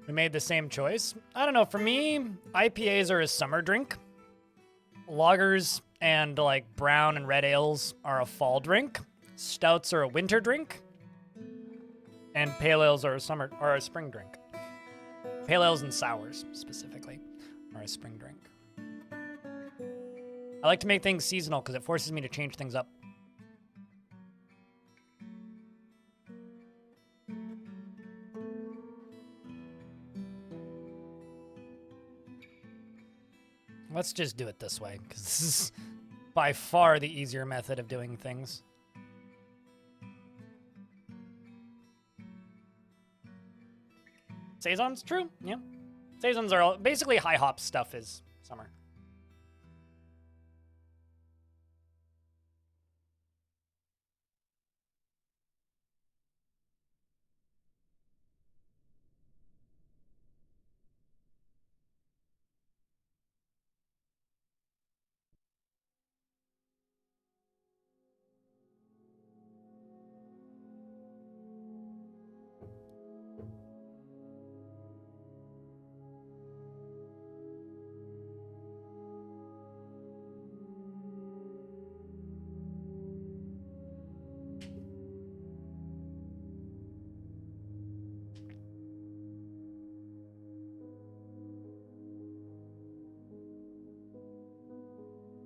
We made the same choice. I don't know, for me, IPAs are a summer drink. Lagers and like brown and red ales are a fall drink. Stouts are a winter drink. And pale ales are a spring drink. Pale ales and sours, specifically, are a spring drink. I like to make things seasonal because it forces me to change things up. Let's just do it this way, because this is by far the easier method of doing things. Saisons, true, yeah. Saisons are all, basically high hop stuff is summer.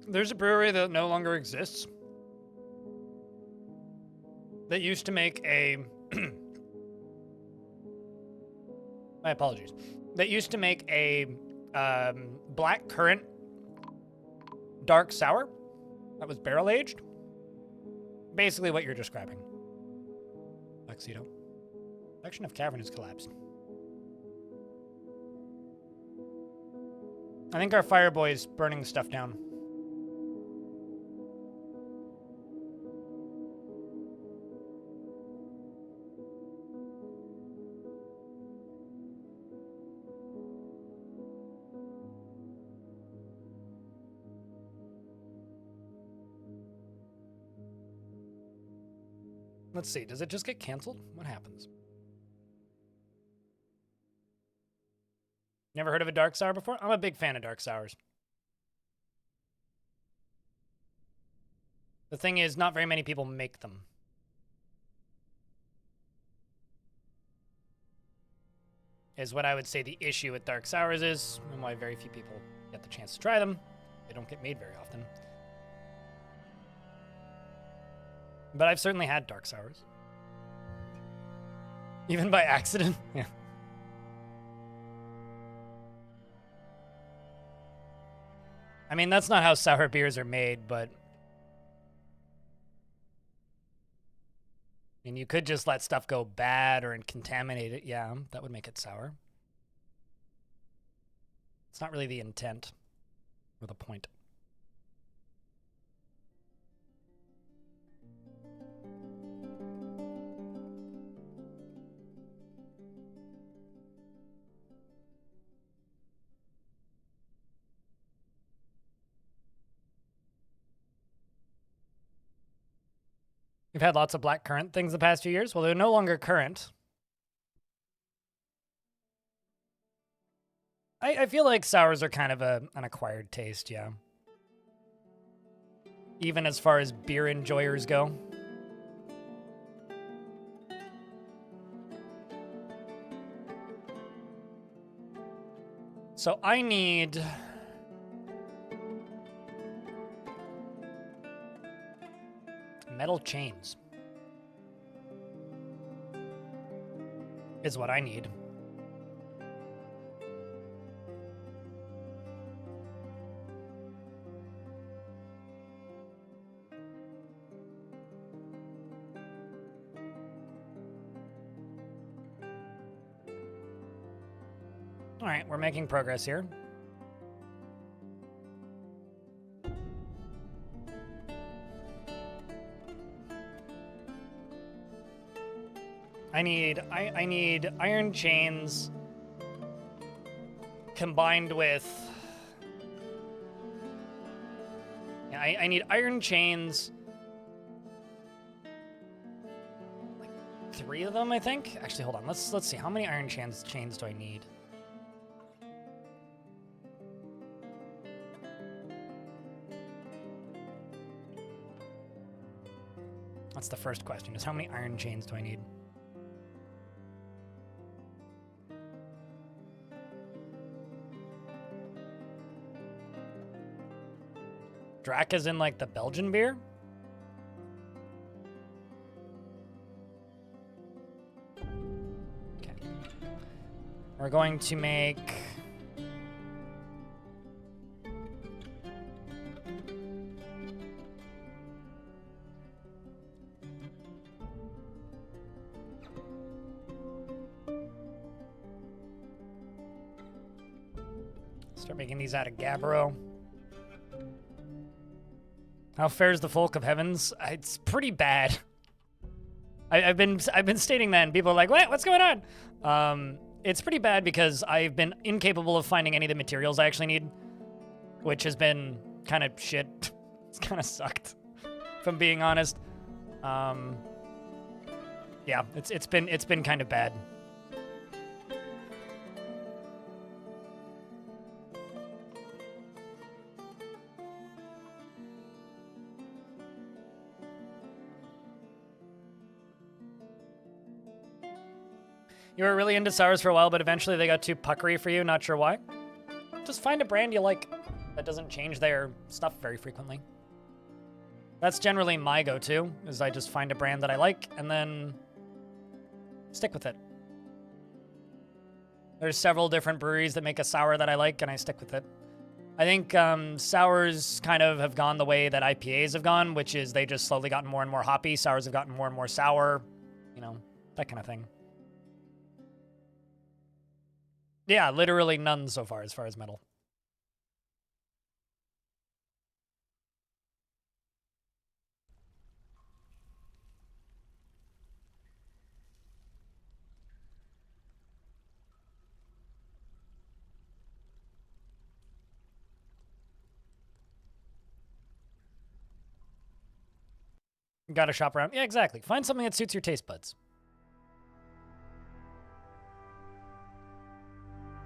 There's a brewery that no longer exists that used to make a my apologies, that used to make a black currant dark sour that was barrel aged. Basically what you're describing. Tuxedo. Section of cavern has collapsed. I think our fire boy is burning stuff down. Let's see, does it just get canceled? What happens? Never heard of a dark sour before? I'm a big fan of dark sours. The thing is, not very many people make them. Is what I would say the issue with dark sours is, and why very few people get the chance to try them. They don't get made very often. But I've certainly had dark sours. Even by accident. Yeah. I mean, that's not how sour beers are made, but... I mean, you could just let stuff go bad or contaminate it. Yeah, that would make it sour. It's not really the intent or the point. We've had lots of black currant things the past few years. Well, they're no longer current. I feel like sours are kind of an acquired taste, yeah. Even as far as beer enjoyers go. So I need... metal chains. Is what I need. All right, we're making progress here. I need iron chains combined with... Yeah, I need iron chains 3 of them, I think. Actually, hold on. Let's see. How many iron chains do I need? That's the first question, is how many iron chains do I need? Drac is in, like, the Belgian beer? Okay. We're going to make... Start making these out of gabbro. How fares the folk of Heavens? It's pretty bad. I've been stating that, and people are like, "What? What's going on?" It's pretty bad because I've been incapable of finding any of the materials I actually need, which has been kind of shit. It's kind of sucked, if I'm being honest. Yeah, it's been kind of bad. You were really into sours for a while, but eventually they got too puckery for you. Not sure why. Just find a brand you like that doesn't change their stuff very frequently. That's generally my go-to, is I just find a brand that I like and then stick with it. There's several different breweries that make a sour that I like, and I stick with it. I think sours kind of have gone the way that IPAs have gone, which is they just slowly gotten more and more hoppy. Sours have gotten more and more sour, you know, that kind of thing. Yeah, literally none so far as metal. Gotta shop around. Yeah, exactly. Find something that suits your taste buds.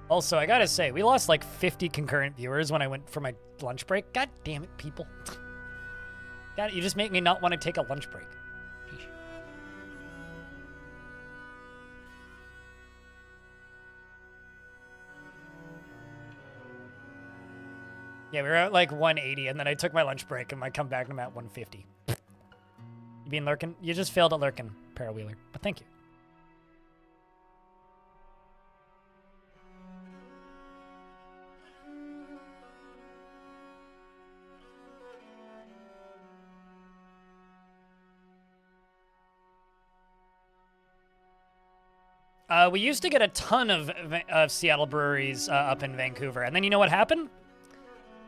Also, I gotta say, we lost like 50 concurrent viewers when I went for my lunch break. God damn it, people. God, you just make me not want to take a lunch break. Yeah, we were at like 180, and then I took my lunch break, and I come back and I'm at 150. You being lurking? You just failed at lurking, Parawheeler. But thank you. We used to get a ton of Seattle breweries up in Vancouver, and then you know what happened?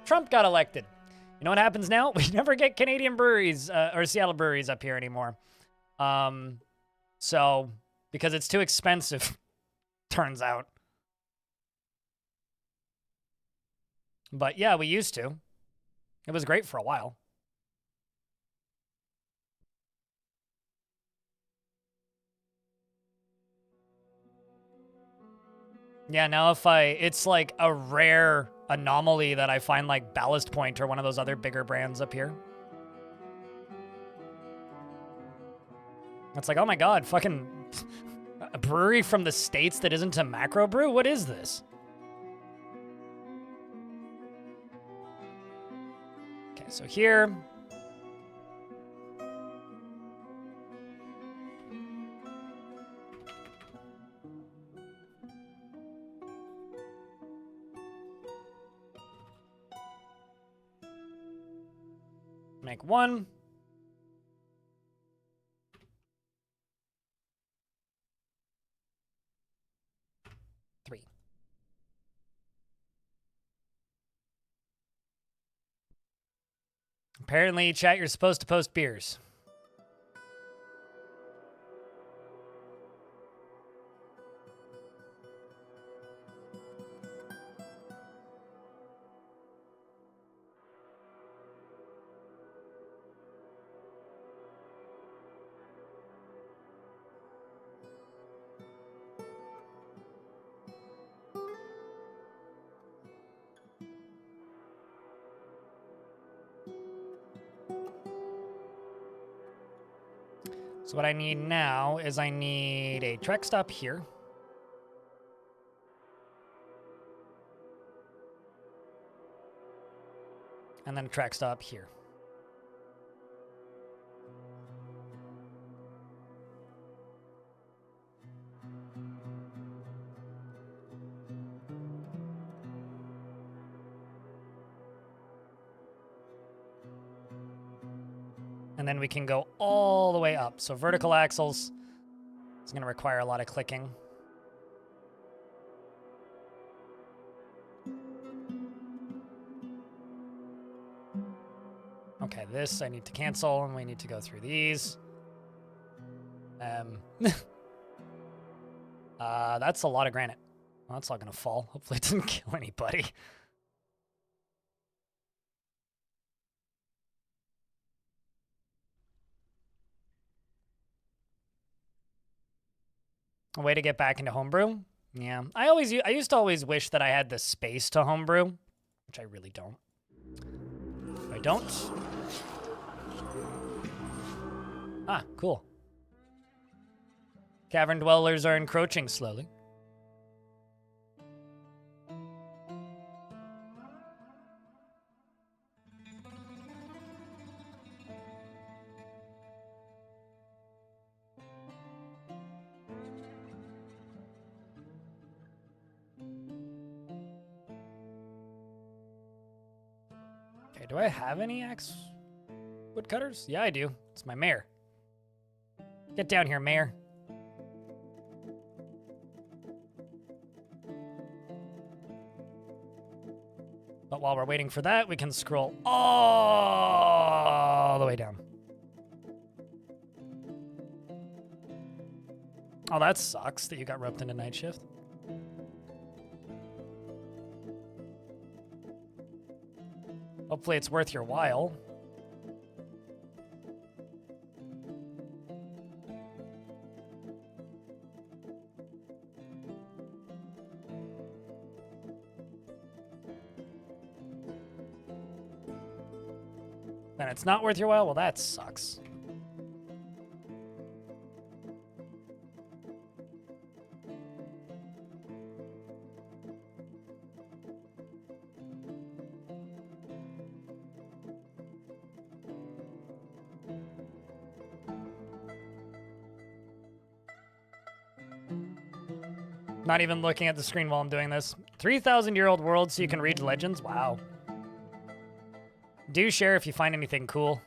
Trump got elected. You know what happens now? We never get Canadian breweries or Seattle breweries up here anymore. So, because it's too expensive, turns out. But yeah, we used to. It was great for a while. Yeah, now it's like a rare anomaly that I find like Ballast Point or one of those other bigger brands up here. It's like, oh my god, fucking a brewery from the States that isn't a macro brew? What is this? Okay, so here. Make one. Three. Apparently, chat, you're supposed to post beers. So what I need now is I need a trek stop here. And then a track stop here. And then we can go all the way up. So vertical axles is going to require a lot of clicking. Okay, this I need to cancel, and we need to go through these. That's a lot of granite. Well, that's all gonna fall. Hopefully it doesn't kill anybody. A way to get back into homebrew? Yeah, I used to always wish that I had the space to homebrew, which I really don't. I don't. Ah, cool. Cavern dwellers are encroaching slowly. Okay, do I have any axe woodcutters? Yeah, I do. It's my mare. Get down here, mare. But while we're waiting for that, we can scroll all the way down. Oh, that sucks that you got roped into night shift. Hopefully it's worth your while. Then it's not worth your while? Well, that sucks. Not even looking at the screen while I'm doing this. 3,000-year-old world so you can read legends? Wow. Do share if you find anything cool.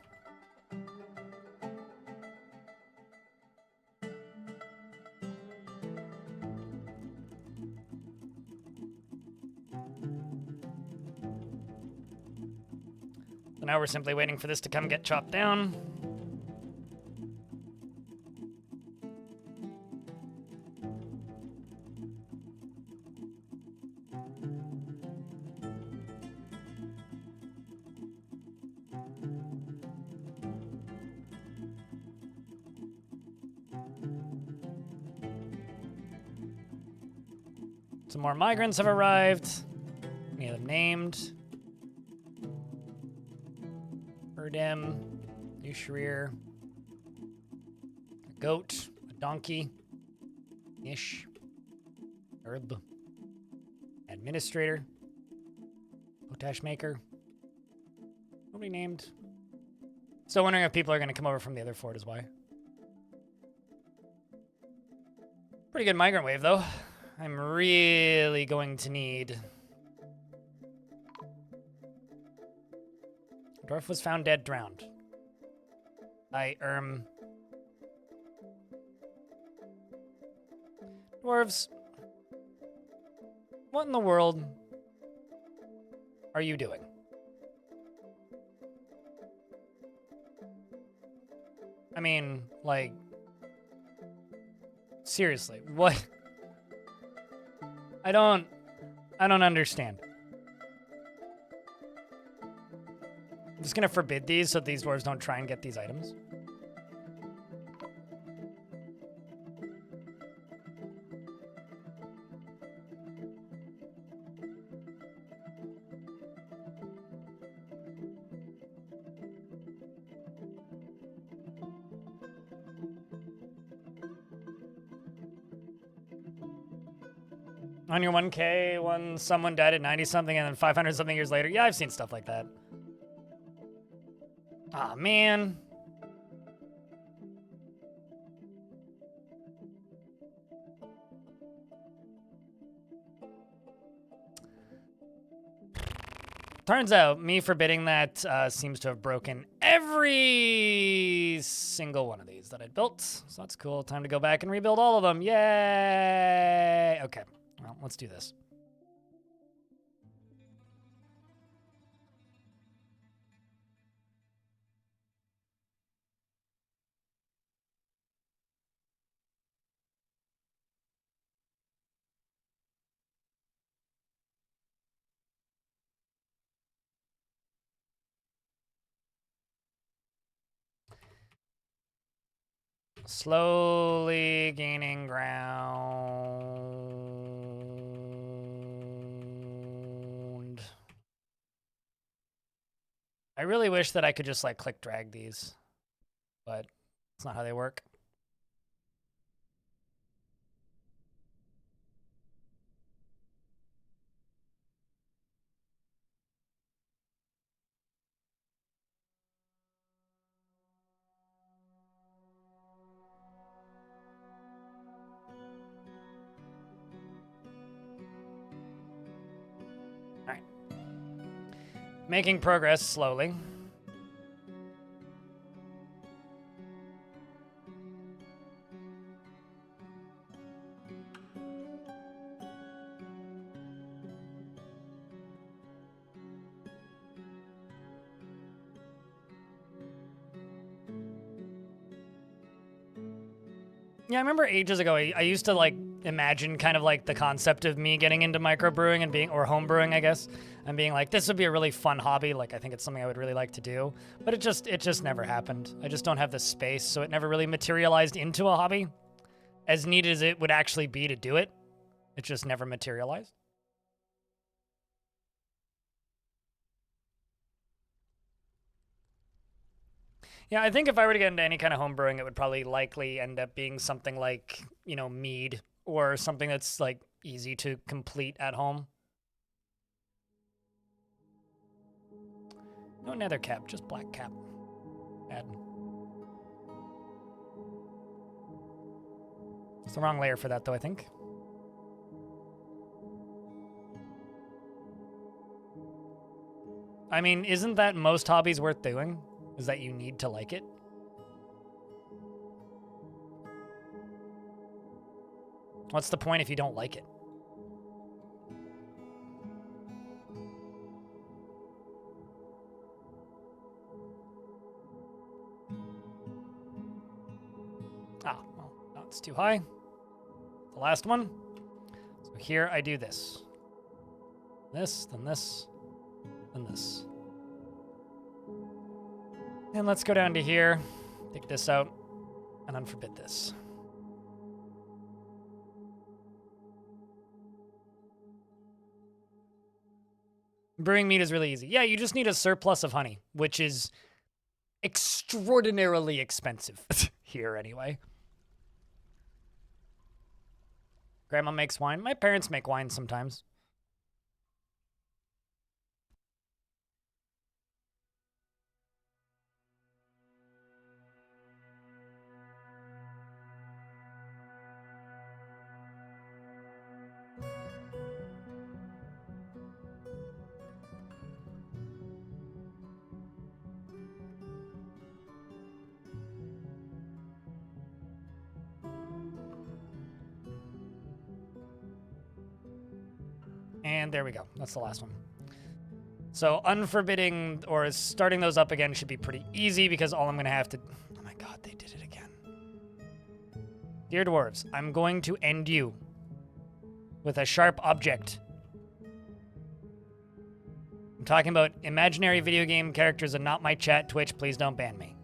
So now we're simply waiting for this to come get chopped down. Some more migrants have arrived. Any of them named? Erdem, Ushrir, a goat, a donkey, Ish, Herb, administrator, potash maker. Nobody named. Still wondering if people are going to come over from the other fort is why. Pretty good migrant wave though. I'm really going to need... Dwarf was found dead, drowned. Dwarves. What in the world are you doing? I mean, like... Seriously, what... I don't understand. I'm just gonna forbid these so these dwarves don't try and get these items. On your 1K when someone died at 90 something and then 500 something years later. Yeah, I've seen stuff like that. Aw, man. Turns out, me forbidding that seems to have broken every single one of these that I'd built. So that's cool. Time to go back and rebuild all of them. Yay! Okay, well, let's do this. Slowly gaining ground. I really wish that I could just like click drag these, but it's not how they work. Making progress slowly. Yeah, I remember ages ago, I used to like imagine kind of like the concept of me getting into microbrewing and being, or home brewing, I guess, and being like, this would be a really fun hobby. Like, I think it's something I would really like to do, but it just never happened. I just don't have the space, so it never really materialized into a hobby. As neat as it would actually be to do it, it just never materialized. Yeah, I think if I were to get into any kind of home brewing, it would probably likely end up being something like, you know, mead or something that's like easy to complete at home. No nether cap, just black cap. Bad. It's the wrong layer for that, though, I think. I mean, isn't that most hobbies worth doing? Is that you need to like it? What's the point if you don't like it? Ah, well, that's too high. The last one. So here I do this. This, then this, then this. And let's go down to here, take this out, and unforbid this. Brewing mead is really easy. Yeah, you just need a surplus of honey, which is extraordinarily expensive here anyway. Grandma makes wine. My parents make wine sometimes. And there we go. That's the last one. So unforbidding or starting those up again should be pretty easy because all I'm going to have to... Oh my god, they did it again. Dear dwarves, I'm going to end you with a sharp object. I'm talking about imaginary video game characters and not my chat Twitch. Please don't ban me.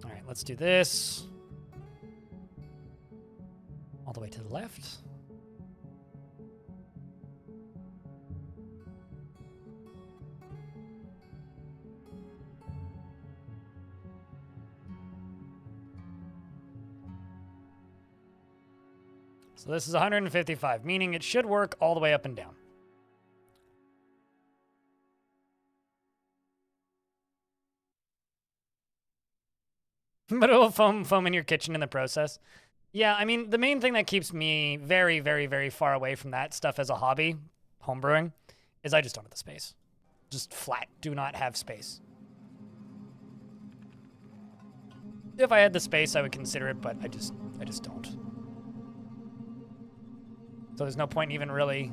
All right, let's do this. All the way to the left. So this is 155, meaning it should work all the way up and down. But it will foam in your kitchen in the process. Yeah, I mean, the main thing that keeps me very, very, very far away from that stuff as a hobby, homebrewing, is I just don't have the space. Just flat, do not have space. If I had the space, I would consider it, but I just don't. So there's no point in even really,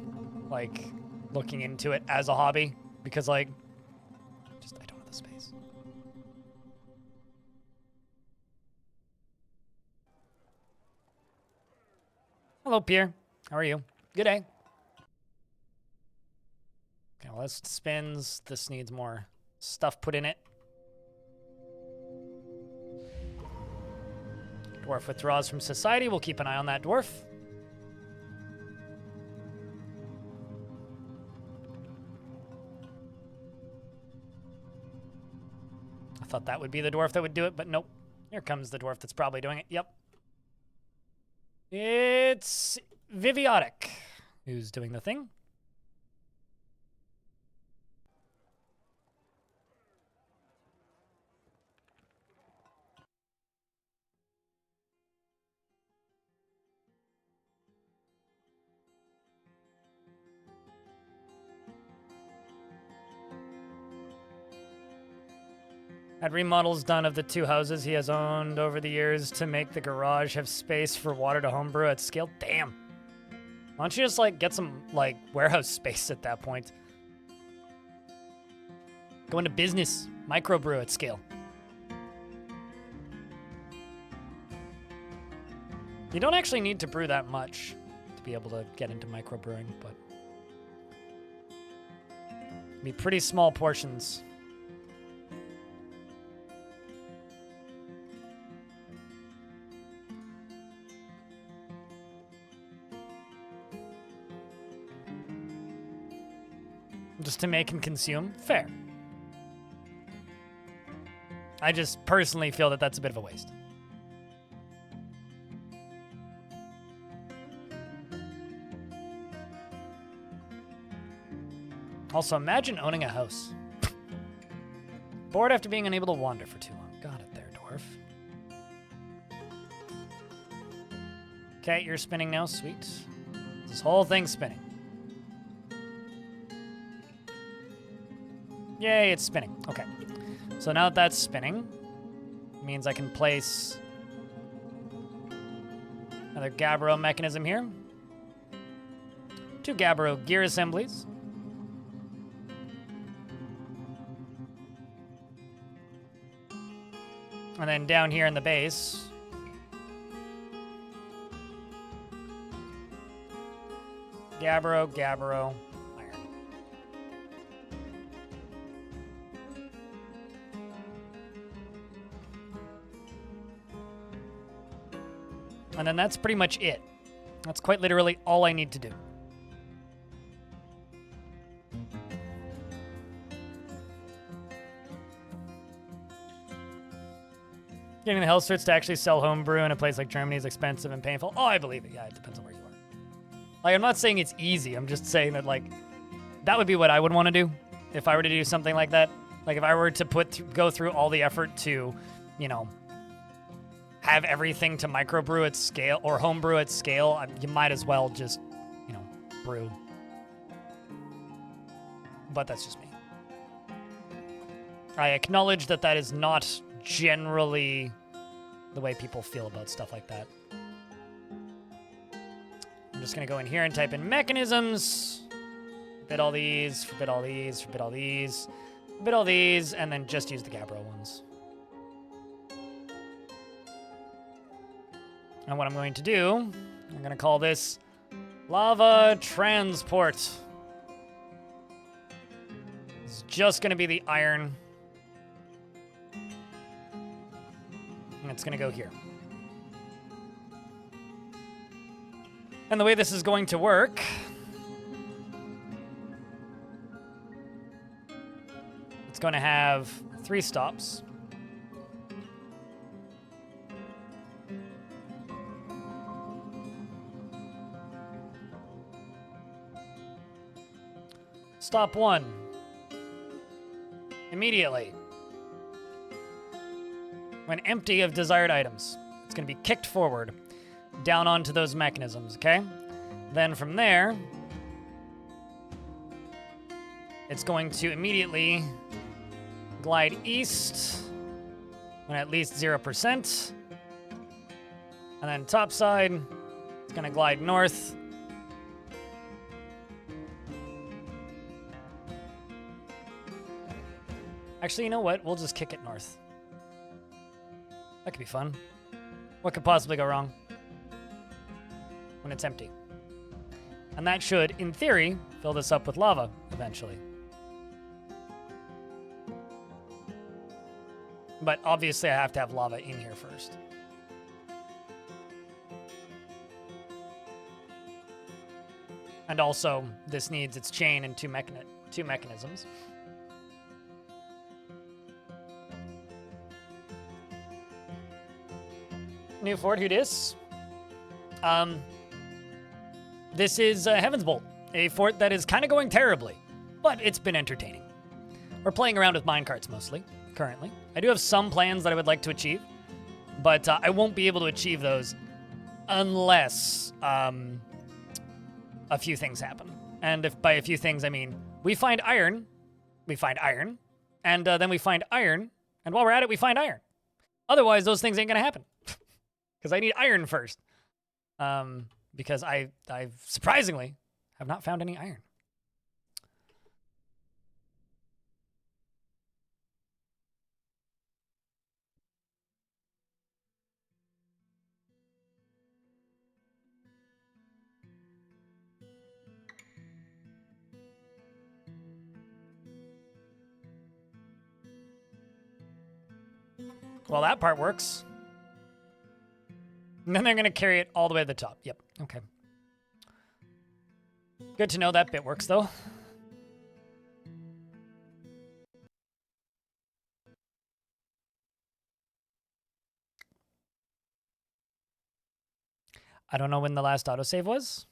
like, looking into it as a hobby, because, like, I don't have the space. Hello, Pierre. How are you? Good day. Okay, well, this spins. This needs more stuff put in it. Dwarf withdraws from society. We'll keep an eye on that dwarf. I thought that would be the dwarf that would do it, but nope. Here comes the dwarf that's probably doing it. Yep. It's Viviotic who's doing the thing. Had remodels done of the 2 houses he has owned over the years to make the garage have space for water to homebrew at scale. Damn. Why don't you just, like, get some, like, warehouse space at that point? Go into business. Microbrew at scale. You don't actually need to brew that much to be able to get into microbrewing, but be pretty small portions. Just to make and consume? Fair. I just personally feel that that's a bit of a waste. Also, imagine owning a house. Bored after being unable to wander for too long. Got it there, dwarf. Okay, you're spinning now. Sweet. This whole thing's spinning. Yay, it's spinning. Okay. So now that that's spinning, it means I can place another Gabbro mechanism here. 2 Gabbro gear assemblies. And then down here in the base, Gabbro, iron. And then that's pretty much it. That's quite literally all I need to do. Getting the hell certs to actually sell homebrew in a place like Germany is expensive and painful. Oh, I believe it. Yeah, it depends on where you are. Like, I'm not saying it's easy. I'm just saying that, like, that would be what I would want to do if I were to do something like that. Like, if I were to go through all the effort to, you know, have everything to microbrew at scale or homebrew at scale, you might as well just, you know, brew. But that's just me. I acknowledge that that is not generally the way people feel about stuff like that. I'm just going to go in here and type in mechanisms. Forbid all these, forbid all these, forbid all these, forbid all these, and then just use the Gabbro ones. And what I'm going to do, I'm going to call this Lava Transport. It's just going to be the iron. And it's going to go here. And the way this is going to work, it's going to have 3 stops. Stop 1. Immediately. When empty of desired items, it's going to be kicked forward down onto those mechanisms, okay? Then from there, it's going to immediately glide east when at least 0%. And then top side, it's going to glide north. Actually, you know what? We'll just kick it north. That could be fun. What could possibly go wrong when it's empty? And that should, in theory, fill this up with lava eventually. But obviously I have to have lava in here first. And also, this needs its chain and two mechanisms. New fort, who dis? This is Heavensbolt, a fort that is kind of going terribly, but it's been entertaining. We're playing around with minecarts mostly, currently. I do have some plans that I would like to achieve, but I won't be able to achieve those unless a few things happen. And if by a few things, I mean we find iron, and then we find iron, and while we're at it, we find iron. Otherwise, those things ain't gonna happen. Because I need iron first. Because I surprisingly have not found any iron. Well, that part works. And then they're going to carry it all the way to the top. Yep. Okay. Good to know that bit works, though. I don't know when the last autosave was.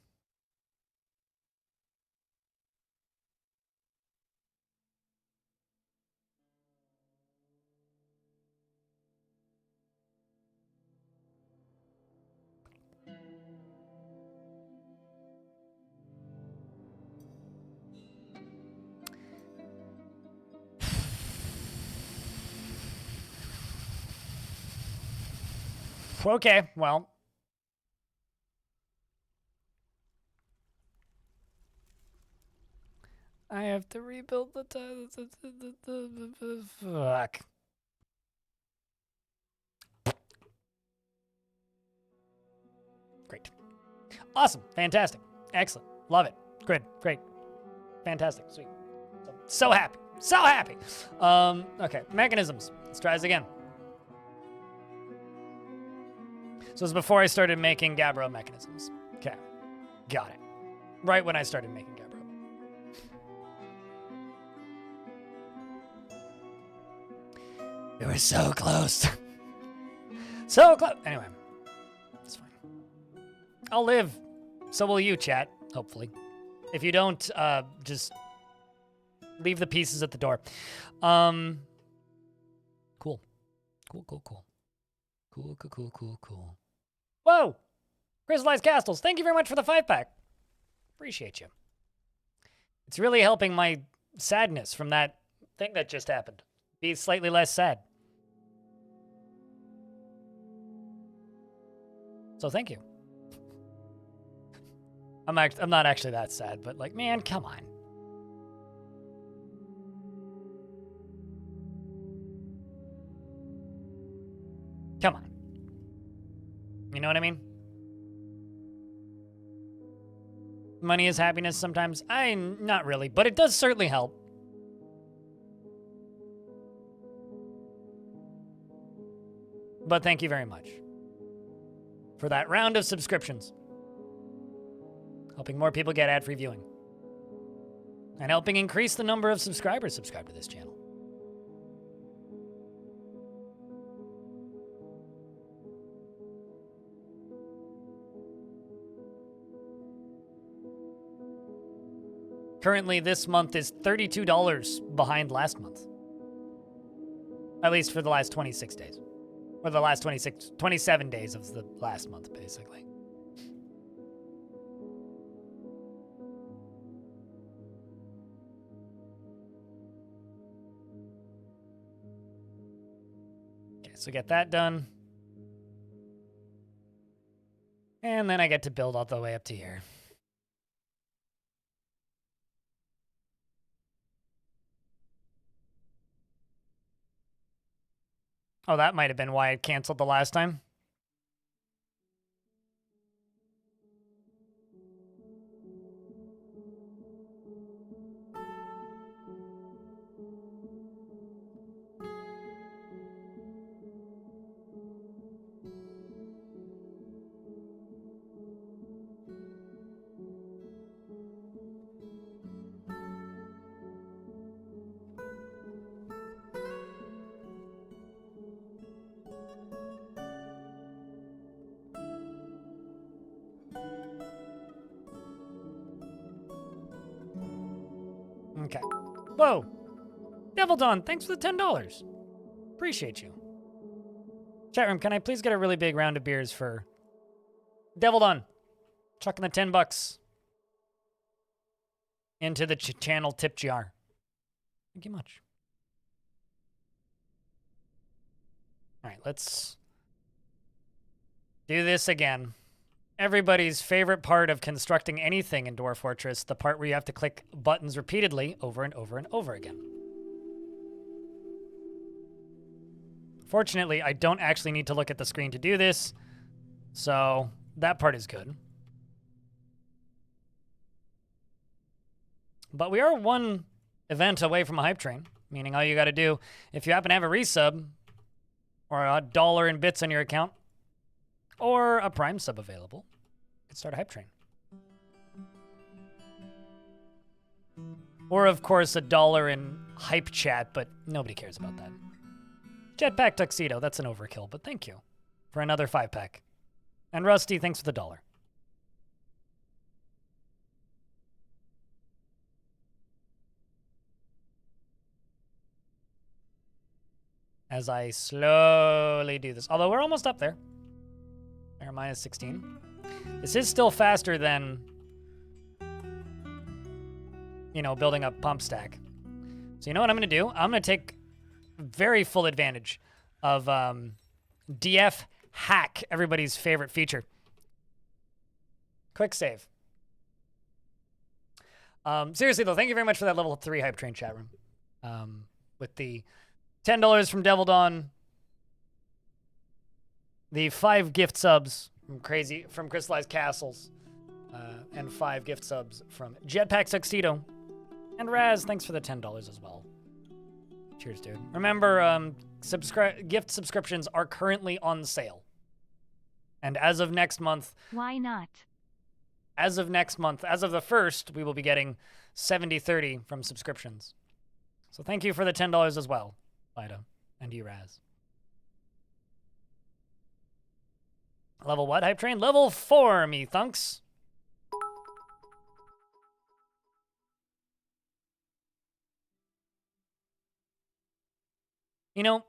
Okay, well. I have to rebuild the fuck. Great. Awesome. Fantastic. Excellent. Love it. Good. Great. Fantastic. Sweet. So happy. So happy. Okay. Mechanisms. Let's try this again. So it was before I started making Gabbro mechanisms. Okay. Got it. Right when I started making Gabbro. We were so close. So close. Anyway. It's fine. I'll live. So will you, chat. Hopefully. If you don't, just leave the pieces at the door. Cool. Cool. Whoa! Crystallized Castles, thank you very much for the 5-pack. Appreciate you. It's really helping my sadness from that thing that just happened. Be slightly less sad. So thank you. I'm not actually that sad, but like, man, come on. Come on. You know what I mean? Money is happiness sometimes. Not really, but it does certainly help. But thank you very much for that round of subscriptions. Helping more people get ad-free viewing. And helping increase the number of subscribers subscribed to this channel. Currently, this month is $32 behind last month. At least for the last 26 days. Or the last 27 days of the last month, basically. Okay, so get that done. And then I get to build all the way up to here. Oh, that might have been why it canceled the last time. Okay. Whoa. Devil Dawn, thanks for the $10. Appreciate you. Chat room, can I please get a really big round of beers for Devil Dawn? Chucking the $10 into the channel tip jar. Thank you much. All right, let's do this again. Everybody's favorite part of constructing anything in Dwarf Fortress, the part where you have to click buttons repeatedly over and over and over again. Fortunately, I don't actually need to look at the screen to do this, so that part is good. But we are one event away from a hype train, meaning all you got to do, if you happen to have a resub, or $1 in bits on your account, or a Prime sub available, you can start a hype train. Or, of course, $1 in hype chat, but nobody cares about that. Jetpack Tuxedo, that's an overkill, but thank you for another 5-pack. And Rusty, thanks for the $1. As I slowly do this. Although we're almost up there. We're minus 16. This is still faster than, you know, building a pump stack. So you know what I'm going to do? I'm going to take very full advantage of DF hack, everybody's favorite feature. Quick save. Seriously, though, thank you very much for that level 3 hype train chat room. With the $10 from Devil Dawn, the 5 gift subs from Crystallized Castles, and 5 gift subs from Jetpack Tuxedo, and Raz, thanks for the $10 as well. Cheers, dude. Remember, gift subscriptions are currently on sale, and as of next month, why not? As of next month, as of the 1st, we will be getting 70/30 from subscriptions. So thank you for the $10 as well, Lida, and you, Raz. Level what, hype train? Level 4, me thunks. You know,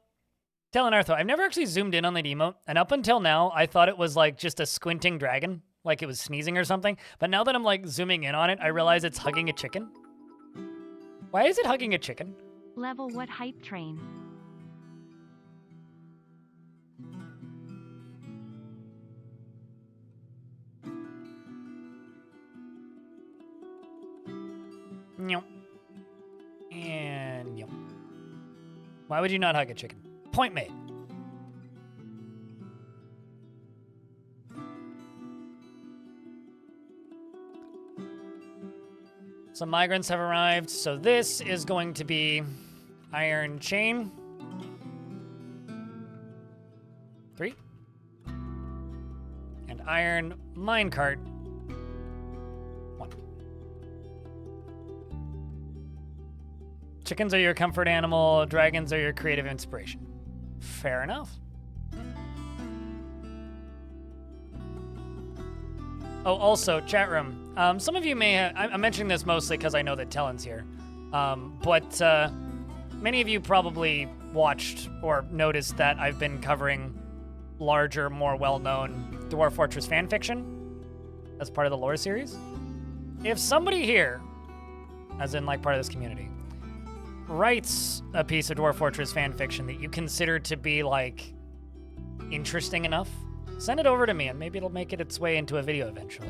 telling Artho, I've never actually zoomed in on that emote, and up until now, I thought it was like just a squinting dragon, like it was sneezing or something. But now that I'm like zooming in on it, I realize it's hugging a chicken. Why is it hugging a chicken? Level what hype train? No. And no. Why would you not hug a chicken? Point made. Some migrants have arrived, so this is going to be iron chain. 3. And iron minecart. 1. Chickens are your comfort animal, dragons are your creative inspiration. Fair enough. Oh, also, chat room. Some of you may have, I'm mentioning this mostly because I know that Talon's here. But many of you probably watched or noticed that I've been covering larger, more well-known Dwarf Fortress fanfiction as part of the lore series. If somebody here, as in like part of this community, writes a piece of Dwarf Fortress fanfiction that you consider to be like interesting enough, send it over to me and maybe it'll make its way into a video eventually.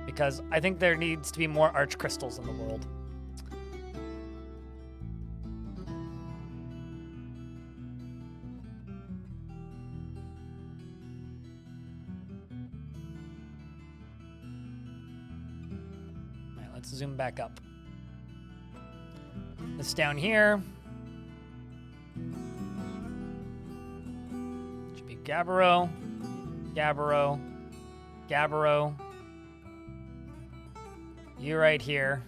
Because I think there needs to be more arch crystals in the world. All right, let's zoom back up. This down here should be Gabbro, Gabbro, Gabbro. You right here.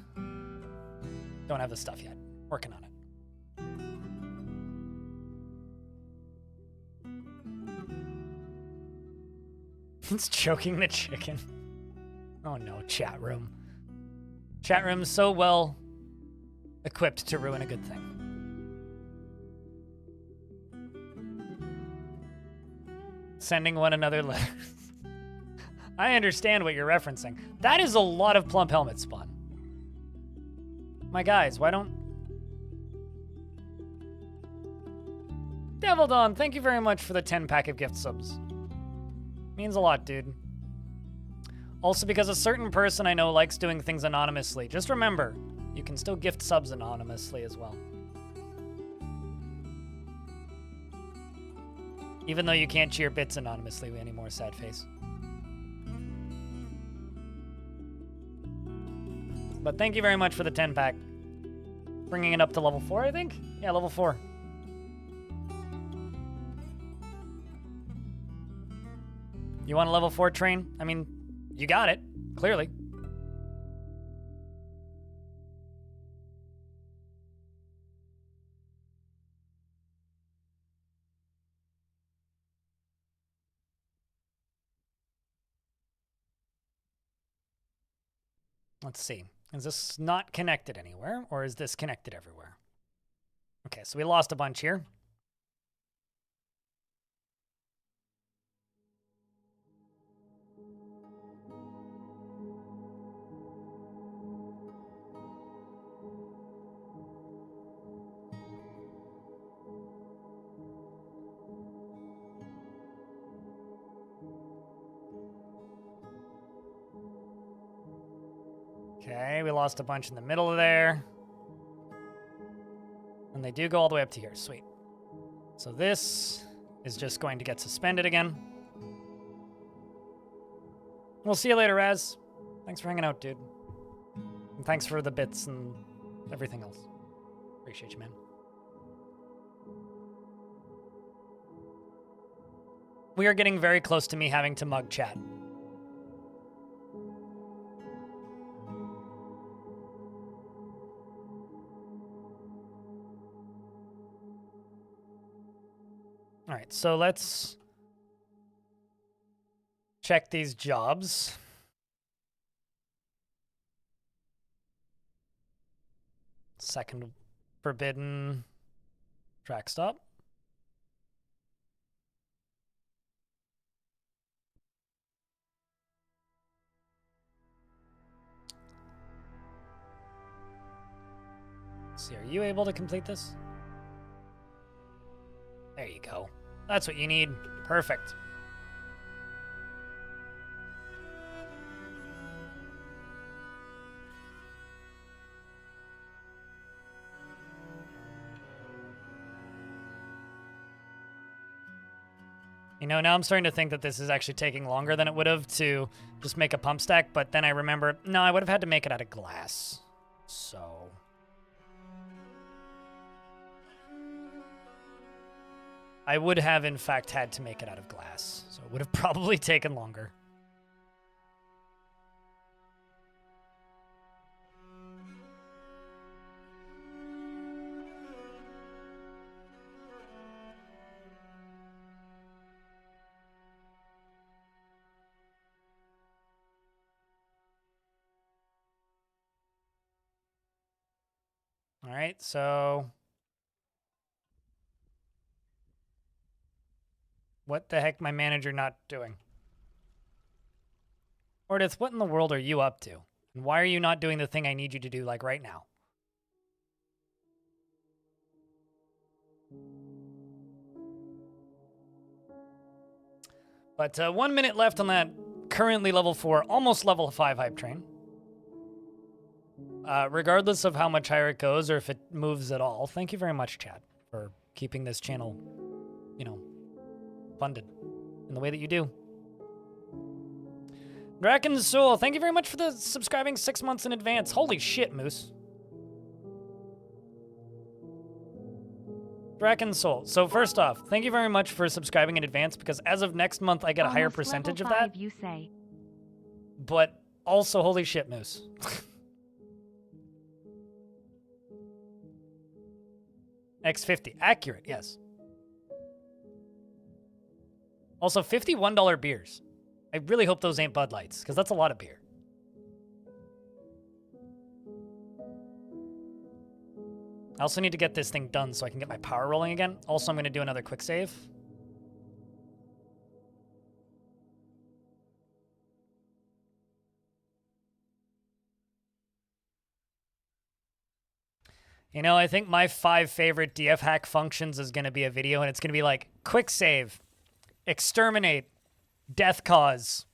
Don't have the stuff yet. Working on it. It's choking the chicken. Oh no, chat room. Chat room's so well equipped to ruin a good thing. Sending one another letters. I understand what you're referencing. That is a lot of plump helmet spawn. My guys, why don't... Devil Dawn, thank you very much for the 10-pack of gift subs. Means a lot, dude. Also, because a certain person I know likes doing things anonymously. Just remember, you can still gift subs anonymously as well. Even though you can't cheer bits anonymously anymore, sad face. But thank you very much for the 10-pack. Bringing it up to level 4, I think? Yeah, level 4. You want a level 4 train? I mean, you got it, clearly. Let's see. Is this not connected anywhere, or is this connected everywhere? Okay, so we lost a bunch here. Okay, we lost a bunch in the middle of there. And they do go all the way up to here. Sweet. So this is just going to get suspended again. We'll see you later, Raz. Thanks for hanging out, dude. And thanks for the bits and everything else. Appreciate you, man. We are getting very close to me having to mug chat. All right, so let's check these jobs. Second forbidden track stop. Let's see, are you able to complete this? There you go. That's what you need. Perfect. You know, now I'm starting to think that this is actually taking longer than it would have to just make a pump stack, but then I remember, no, I would have had to make it out of glass. So... I would have, in fact, had to make it out of glass, so it would have probably taken longer. All right, so what the heck my manager not doing? Ordith, what in the world are you up to? And why are you not doing the thing I need you to do, like, right now? But 1 minute left on that currently level 4, almost level 5 hype train. Regardless of how much higher it goes or if it moves at all, thank you very much, Chad, for keeping this channel, you know, funded in the way that you do. Draken's Soul, thank you very much for the subscribing 6 months in advance. Holy shit, Moose. Draken's Soul. So first off, thank you very much for subscribing in advance because as of next month, I get a higher percentage of that. You say. But also, holy shit, Moose. X50. Accurate, yes. Also, $51 beers. I really hope those ain't Bud Lights, because that's a lot of beer. I also need to get this thing done so I can get my power rolling again. Also, I'm going to do another quick save. You know, I think my 5 favorite DF hack functions is going to be a video, and it's going to be like, quick save, exterminate, death cause.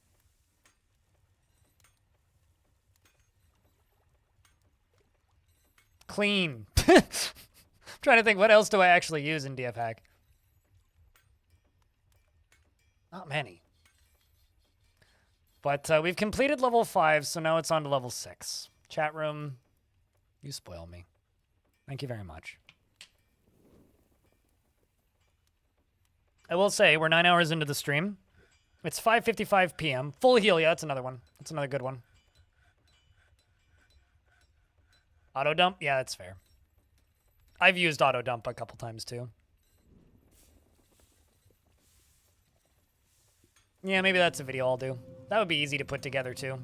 Clean. I'm trying to think, what else do I actually use in DF hack? Not many. But we've completed level 5, so now it's on to level 6. Chat room, you spoil me. Thank you very much. I will say, we're 9 hours into the stream. It's 5:55 p.m. Full heal, yeah, that's another one. That's another good one. Auto dump? Yeah, that's fair. I've used auto dump a couple times too. Yeah, maybe that's a video I'll do. That would be easy to put together too.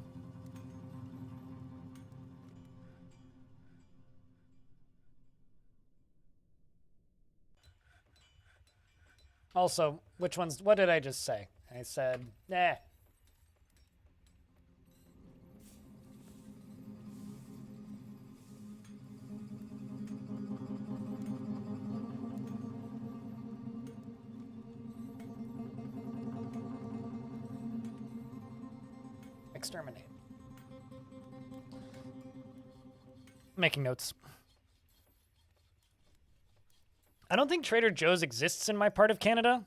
Also, which ones, what did I just say? I said, eh. Exterminate. Making notes. I don't think Trader Joe's exists in my part of Canada.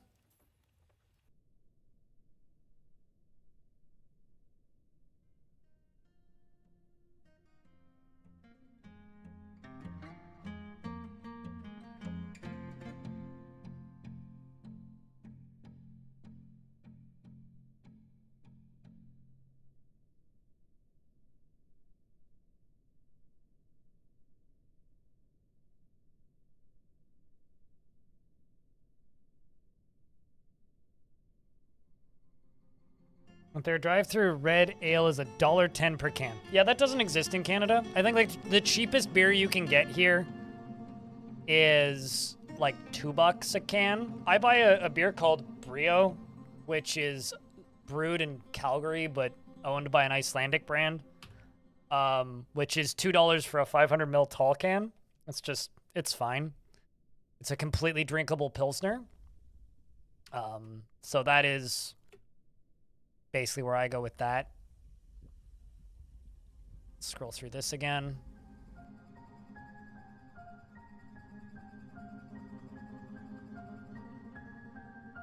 With their drive-through red ale is $1.10 per can. Yeah, that doesn't exist in Canada. I think like the cheapest beer you can get here is like $2 a can. I buy a beer called Brio, which is brewed in Calgary but owned by an Icelandic brand, which is $2 for a 500 ml tall can. It's fine. It's a completely drinkable Pilsner. So that is basically where I go with that. Scroll through this again.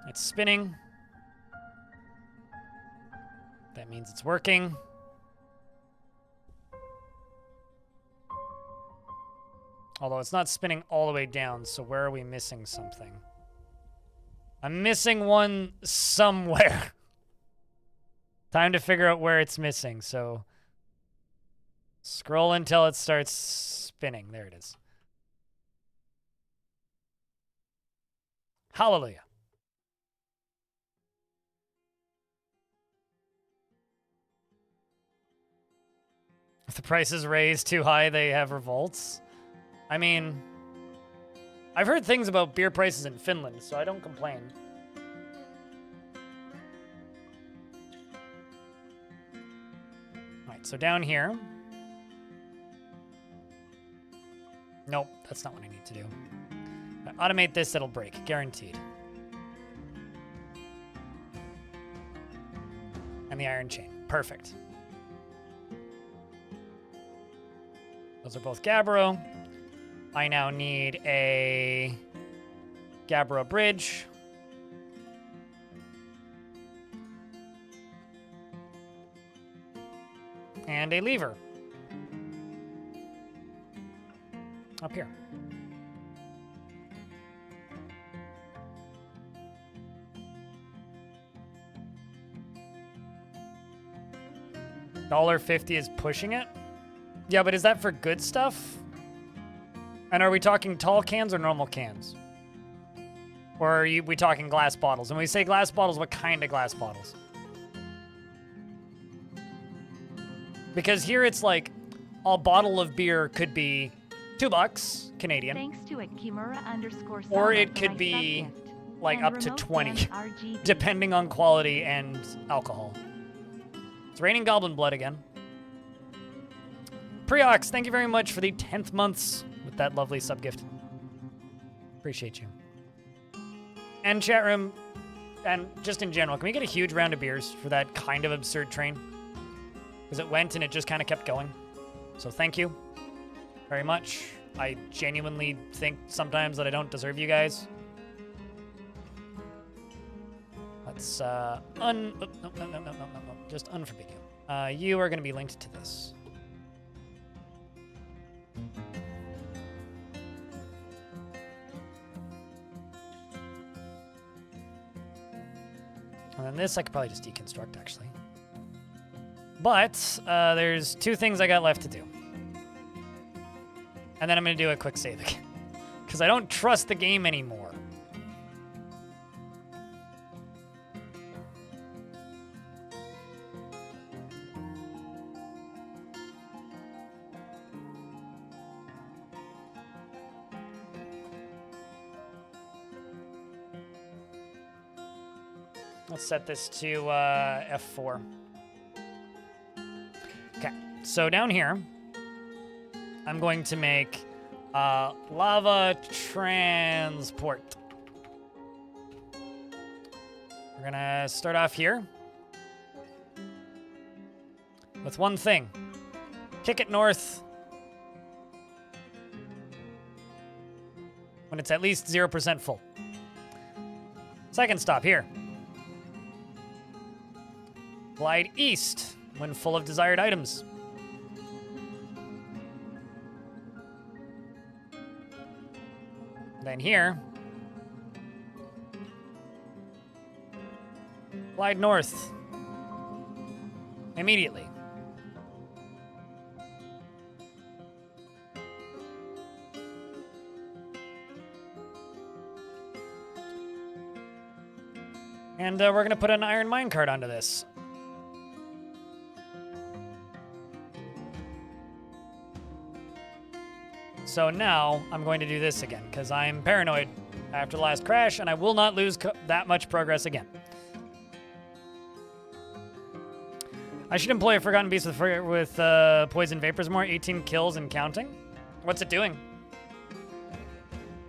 It's spinning. That means it's working. Although it's not spinning all the way down, so where are we missing something? I'm missing one somewhere. Time to figure out where it's missing, so scroll until it starts spinning. There it is. Hallelujah. If the price is raised too high, they have revolts. I mean, I've heard things about beer prices in Finland, so I don't complain. All right, so down here. Nope, that's not what I need to do. If I automate this, it'll break, guaranteed. And the iron chain, perfect. Those are both Gabbro. I now need a Gabbro bridge. And a lever. Up here. $1.50 is pushing it? Yeah, but is that for good stuff? And are we talking tall cans or normal cans? Or are we talking glass bottles? And when we say glass bottles, what kind of glass bottles? Because here it's like a bottle of beer could be $2 Canadian. Thanks to it, Kimura_. Or it could be like up to 20, depending on quality and alcohol. It's raining goblin blood again. Preox, thank you very much for the 10th months with that lovely sub-gift. Appreciate you. And chat room, and just in general, can we get a huge round of beers for that kind of absurd train? Because it went and it just kind of kept going. So thank you very much. I genuinely think sometimes that I don't deserve you guys. Let's, no, just unforbid you. You are going to be linked to this. And then this I could probably just deconstruct, actually. But there's 2 things I got left to do. And then I'm going to do a quick save again. Because I don't trust the game anymore. Let's set this to F4. Okay, so down here, I'm going to make lava transport. We're gonna start off here with one thing. Kick it north when it's at least 0% full. Second stop here. Glide east when full of desired items. Then here, glide north immediately. And we're going to put an iron minecart onto this. So now I'm going to do this again because I'm paranoid after the last crash and I will not lose that much progress again. I should employ a Forgotten Beast with Poison Vapors more, 18 kills and counting. What's it doing?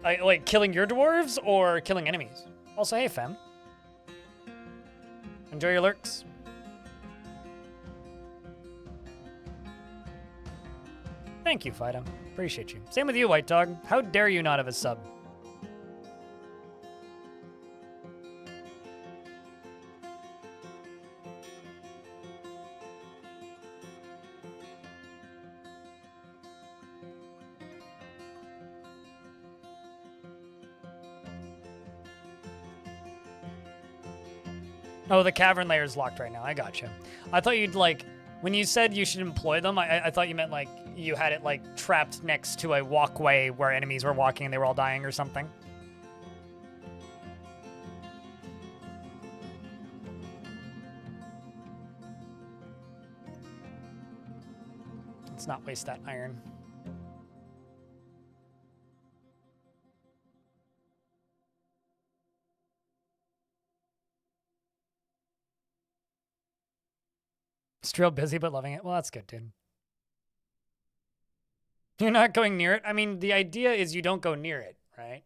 Like killing your dwarves or killing enemies? Also, hey fam. Enjoy your lurks. Thank you, Fido. Appreciate you. Same with you, White Dog. How dare you not have a sub? Oh, the cavern layer is locked right now. I gotcha. I thought you'd like... When you said you should employ them, I thought you meant like you had it like trapped next to a walkway where enemies were walking and they were all dying or something. Let's not waste that iron. Still busy but loving it. Well, that's good, dude. You're not going near it? I mean, the idea is you don't go near it, right?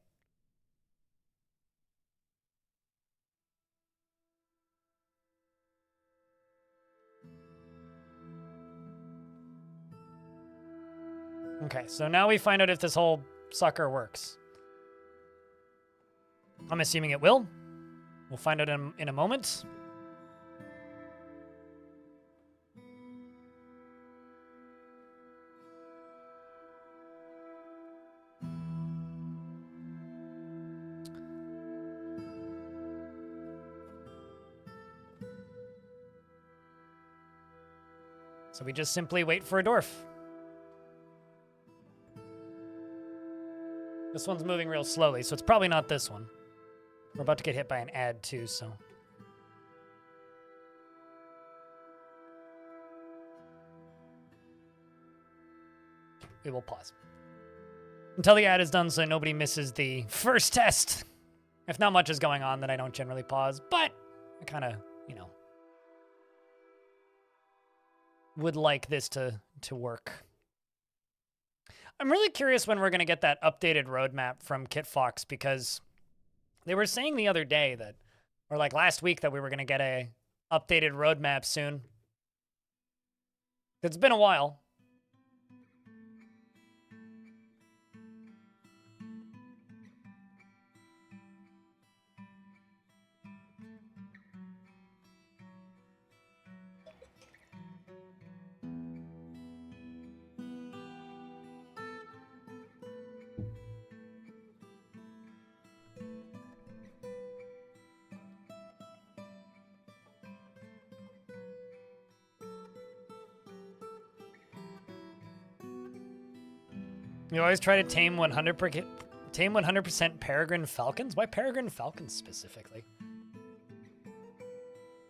Okay, so now we find out if this whole sucker works. I'm assuming it will. We'll find out in a moment. So we just simply wait for a dwarf. This one's moving real slowly, so it's probably not this one. We're about to get hit by an ad too, so. We will pause. Until the ad is done so nobody misses the first test. If not much is going on, then I don't generally pause, but I kind of, you know, would like this to work. I'm really curious when we're going to get that updated roadmap from KitFox, because they were saying the other day that, or like last week, that we were going to get a updated roadmap soon. It's been a while. You always try to tame 100% peregrine falcons? Why peregrine falcons specifically?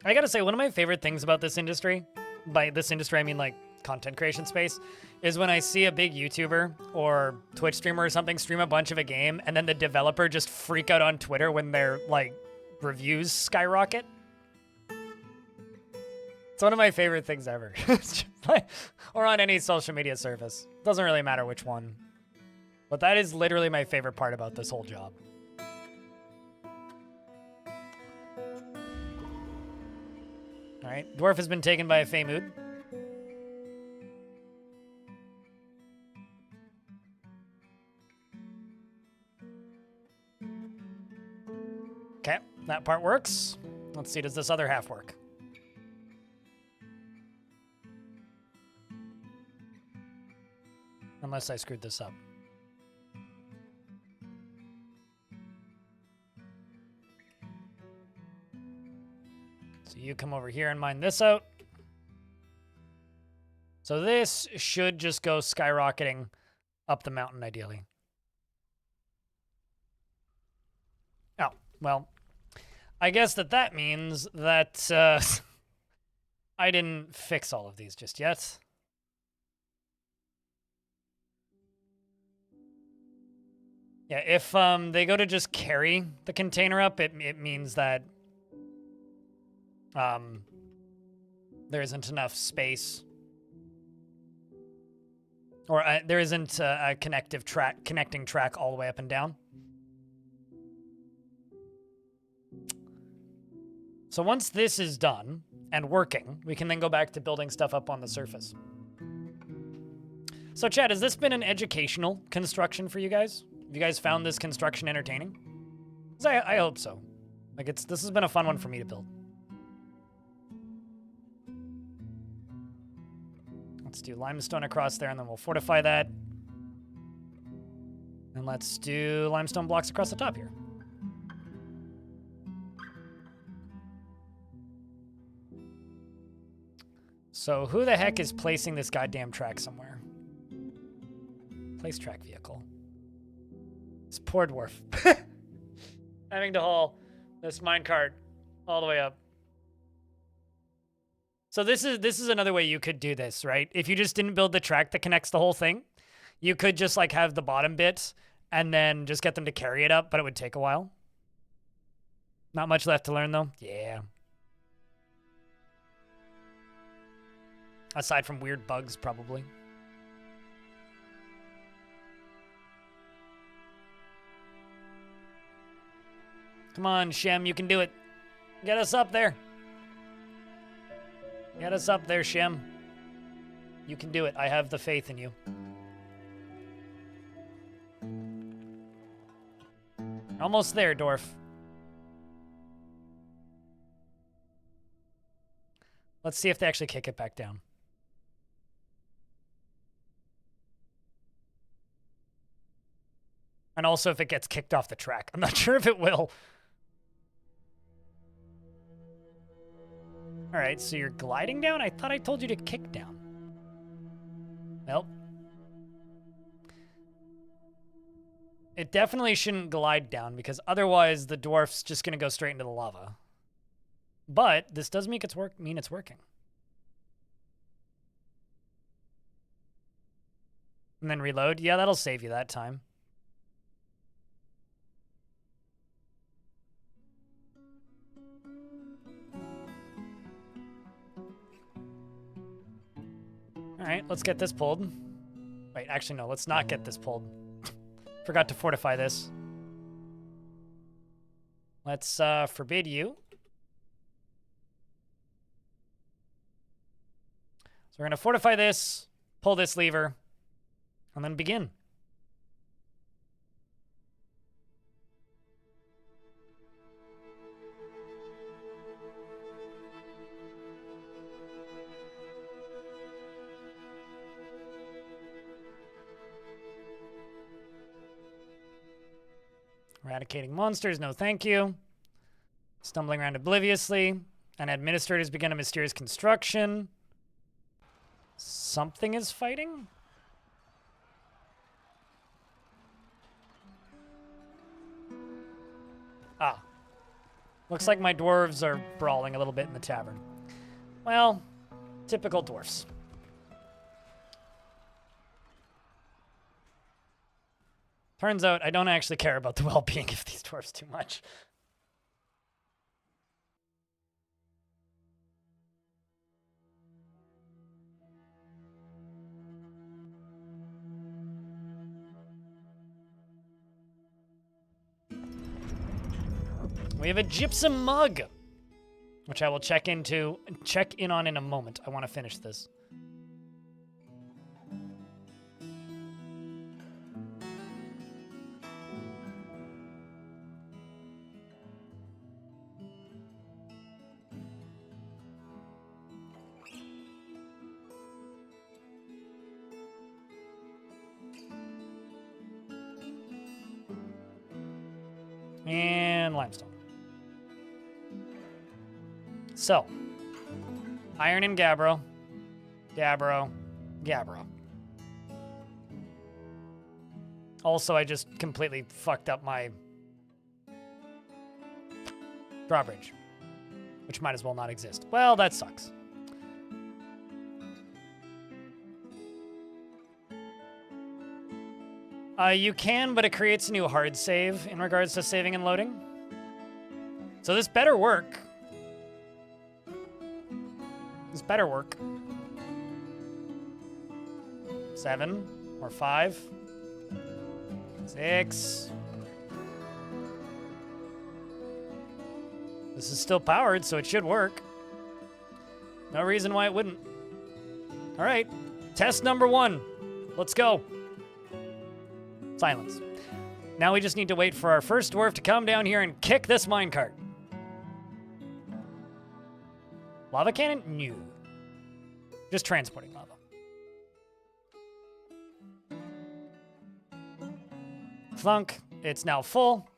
I gotta say, one of my favorite things about this industry, by this industry I mean like content creation space, is when I see a big YouTuber or Twitch streamer or something stream a bunch of a game and then the developer just freak out on Twitter when their like reviews skyrocket. It's one of my favorite things ever. Or on any social media service. Doesn't really matter which one. But that is literally my favorite part about this whole job. Alright, Dwarf has been taken by a Fey Mood. Okay, that part works. Let's see, does this other half work? Unless I screwed this up. So you come over here and mine this out. So this should just go skyrocketing up the mountain, ideally. Oh, well, I guess that means that I didn't fix all of these just yet. Yeah, if they go to just carry the container up, it means that there isn't enough space, or there isn't a connecting track all the way up and down. So once this is done and working, we can then go back to building stuff up on the surface. So Chad, has this been an educational construction for you guys? Have you guys found this construction entertaining? 'Cause I hope so. Like this has been a fun one for me to build. Let's do limestone across there and then we'll fortify that. And let's do limestone blocks across the top here. So who the heck is placing this goddamn track somewhere? Place track vehicle. This poor dwarf. Having to haul this minecart all the way up. So this is another way you could do this, right? If you just didn't build the track that connects the whole thing, you could just like have the bottom bit and then just get them to carry it up, but it would take a while. Not much left to learn though. Yeah. Aside from weird bugs, probably. Come on, Shem, you can do it. Get us up there. Get us up there, Shem. You can do it. I have the faith in you. Almost there, Dwarf. Let's see if they actually kick it back down. And also if it gets kicked off the track. I'm not sure if it will. All right, so you're gliding down? I thought I told you to kick down. Well. It definitely shouldn't glide down because otherwise the dwarf's just going to go straight into the lava. But this does mean it's working. And then reload. Yeah, that'll save you that time. All right, let's get this pulled. Wait, actually, no, let's not get this pulled. Forgot to fortify this. Let's forbid you. So we're going to fortify this, pull this lever, and then begin. Eradicating monsters, no thank you. Stumbling around obliviously. And administrators begin a mysterious construction. Something is fighting? Ah. Looks like my dwarves are brawling a little bit in the tavern. Well, typical dwarfs. Turns out I don't actually care about the well-being of these dwarves too much. We have a gypsum mug, which I will check in on in a moment. I want to finish this. And limestone. So, iron and gabbro, gabbro, gabbro. Also, I just completely fucked up my drawbridge, which might as well not exist. Well, that sucks. You can, but it creates a new hard save in regards to saving and loading. So this better work. This better work. 7 or 5. 6. This is still powered, so it should work. No reason why it wouldn't. All right, test number 1. Let's go. Silence. Now we just need to wait for our first dwarf to come down here and kick this minecart. Lava cannon? No. Just transporting lava. Thunk. It's now full.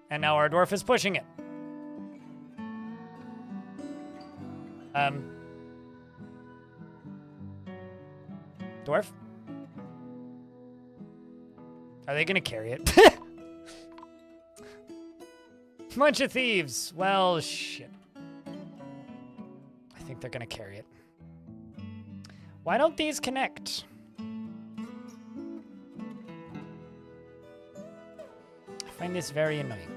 And now our dwarf is pushing it. Dwarf? Are they gonna carry it? Bunch of thieves. Well, shit. I think they're gonna carry it. Why don't these connect? I find this very annoying.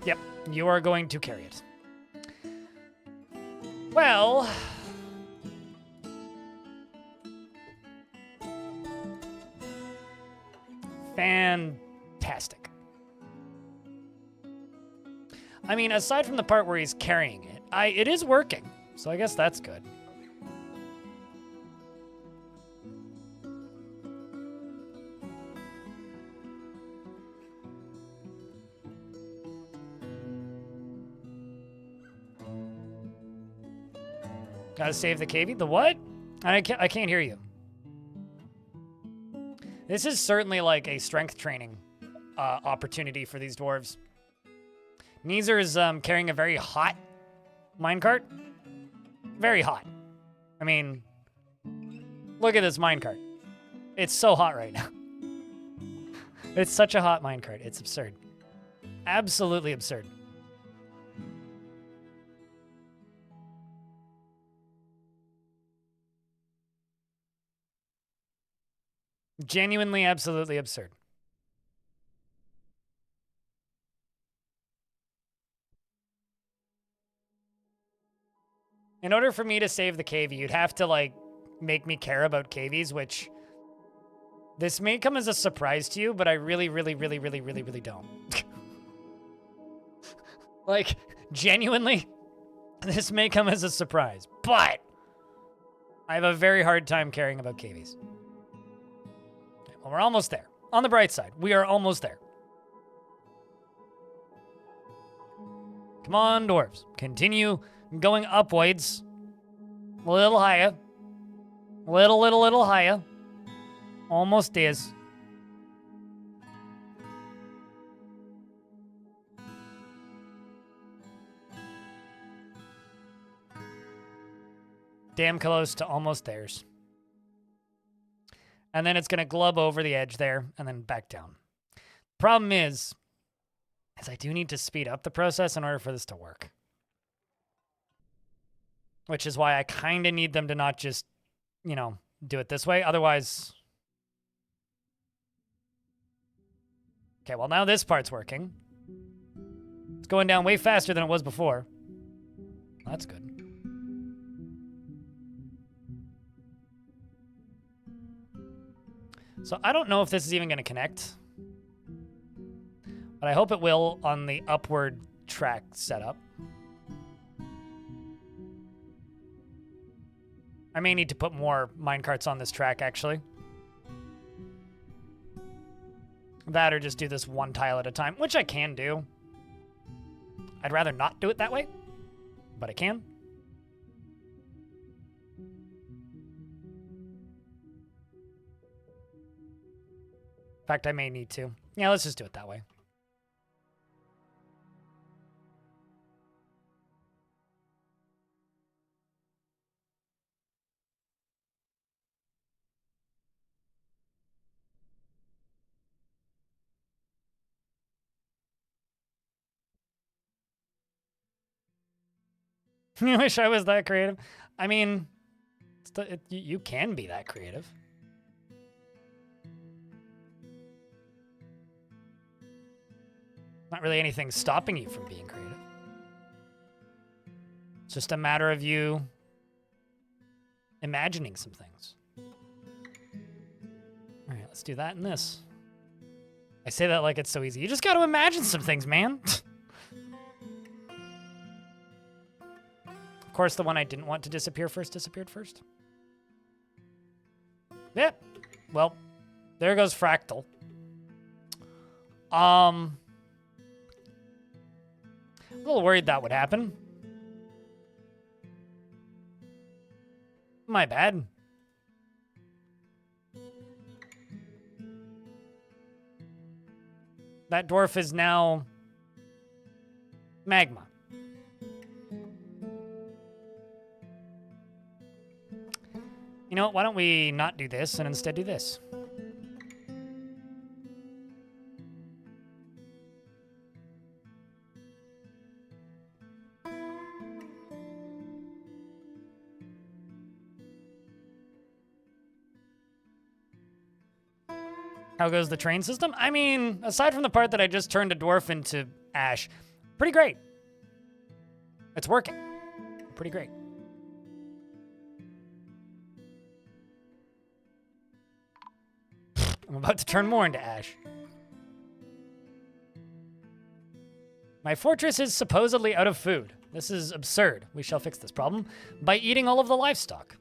Yep, you are going to carry it. Well... Fantastic. I mean, aside from the part where he's carrying it, it is working, so I guess that's good. Gotta save the cavey. The what? I can't hear you. This is certainly like a strength training opportunity for these dwarves. Neezer is carrying a very hot minecart. Very hot. I mean, look at this minecart. It's so hot right now. It's such a hot minecart. It's absurd. Absolutely absurd. Genuinely, absolutely absurd. In order for me to save the cavey, you'd have to, like, make me care about cavies, which... This may come as a surprise to you, but I really, really, really, really, really, really don't. Like, genuinely, this may come as a surprise, but... I have a very hard time caring about cavies. Well, we're almost there. On the bright side, we are almost there. Come on, dwarves. Continue going upwards. A little higher. Little higher. Almost is. Damn close to almost theirs. And then it's going to glub over the edge there and then back down. Problem is I do need to speed up the process in order for this to work. Which is why I kind of need them to not just, you know, do it this way. Otherwise... Okay, well, now this part's working. It's going down way faster than it was before. That's good. So I don't know if this is even going to connect. But I hope it will on the upward track setup. I may need to put more minecarts on this track, actually. That or just do this one tile at a time, which I can do. I'd rather not do it that way, but I can. In fact, I may need to. Yeah, let's just do it that way. You wish I was that creative? I mean, you can be that creative. Not really anything stopping you from being creative. It's just a matter of you imagining some things. All right, let's do that and this. I say that like it's so easy. You just got to imagine some things, man. Of course, the one I didn't want to disappear first disappeared first. Yep. Well, there goes Fractal. A little worried that would happen. My bad. That dwarf is now magma. You know what? Why don't we not do this and instead do this? How goes the train system? I mean, aside from the part that I just turned a dwarf into ash, Pretty great. It's working. Pretty great. I'm about to turn more into ash. My fortress is supposedly out of food. This is absurd. We shall fix this problem by eating all of the livestock.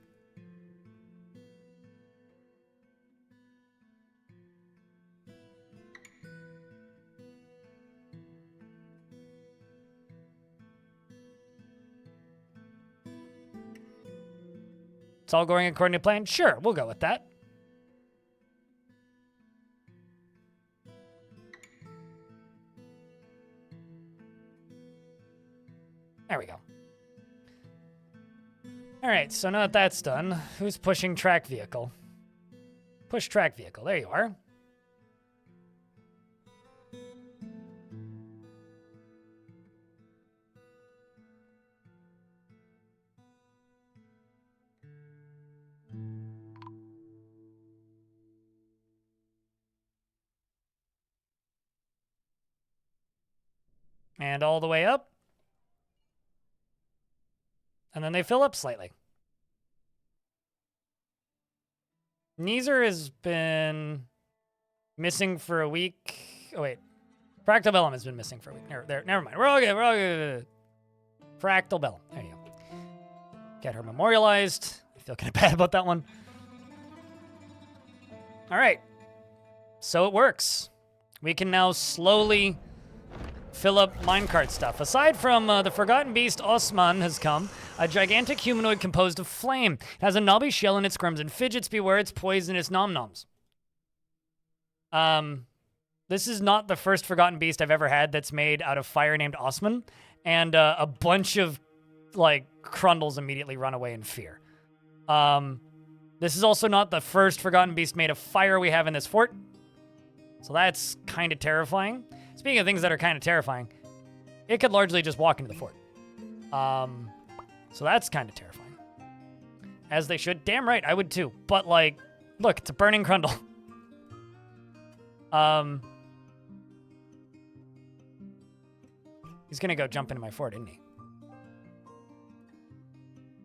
It's all going according to plan? Sure, we'll go with that. There we go. All right, so now that that's done, who's pushing track vehicle? Push track vehicle, there you are. And all the way up. And then they fill up slightly. Neezer has been missing for a week. Oh, wait. Fractal Bellum has been missing for a week. Never mind. We're all good. We're all good. Fractal Bellum. There you go. Get her memorialized. I feel kind of bad about that one. All right. So it works. We can now slowly fill up minecart stuff. Aside from the Forgotten Beast, Osman has come. A gigantic humanoid composed of flame. It has a knobby shell in its crimson fidgets. Beware its poisonous nom-noms. This is not the first Forgotten Beast I've ever had that's made out of fire named Osman. And a bunch of, like, Crundles immediately run away in fear. This is also not the first Forgotten Beast made of fire we have in this fort. So that's kind of terrifying. Speaking of things that are kind of terrifying, it could largely just walk into the fort. So that's kind of terrifying. As they should. Damn right, I would too. But, like, look, it's a burning Crundle. He's gonna go jump into my fort, isn't he?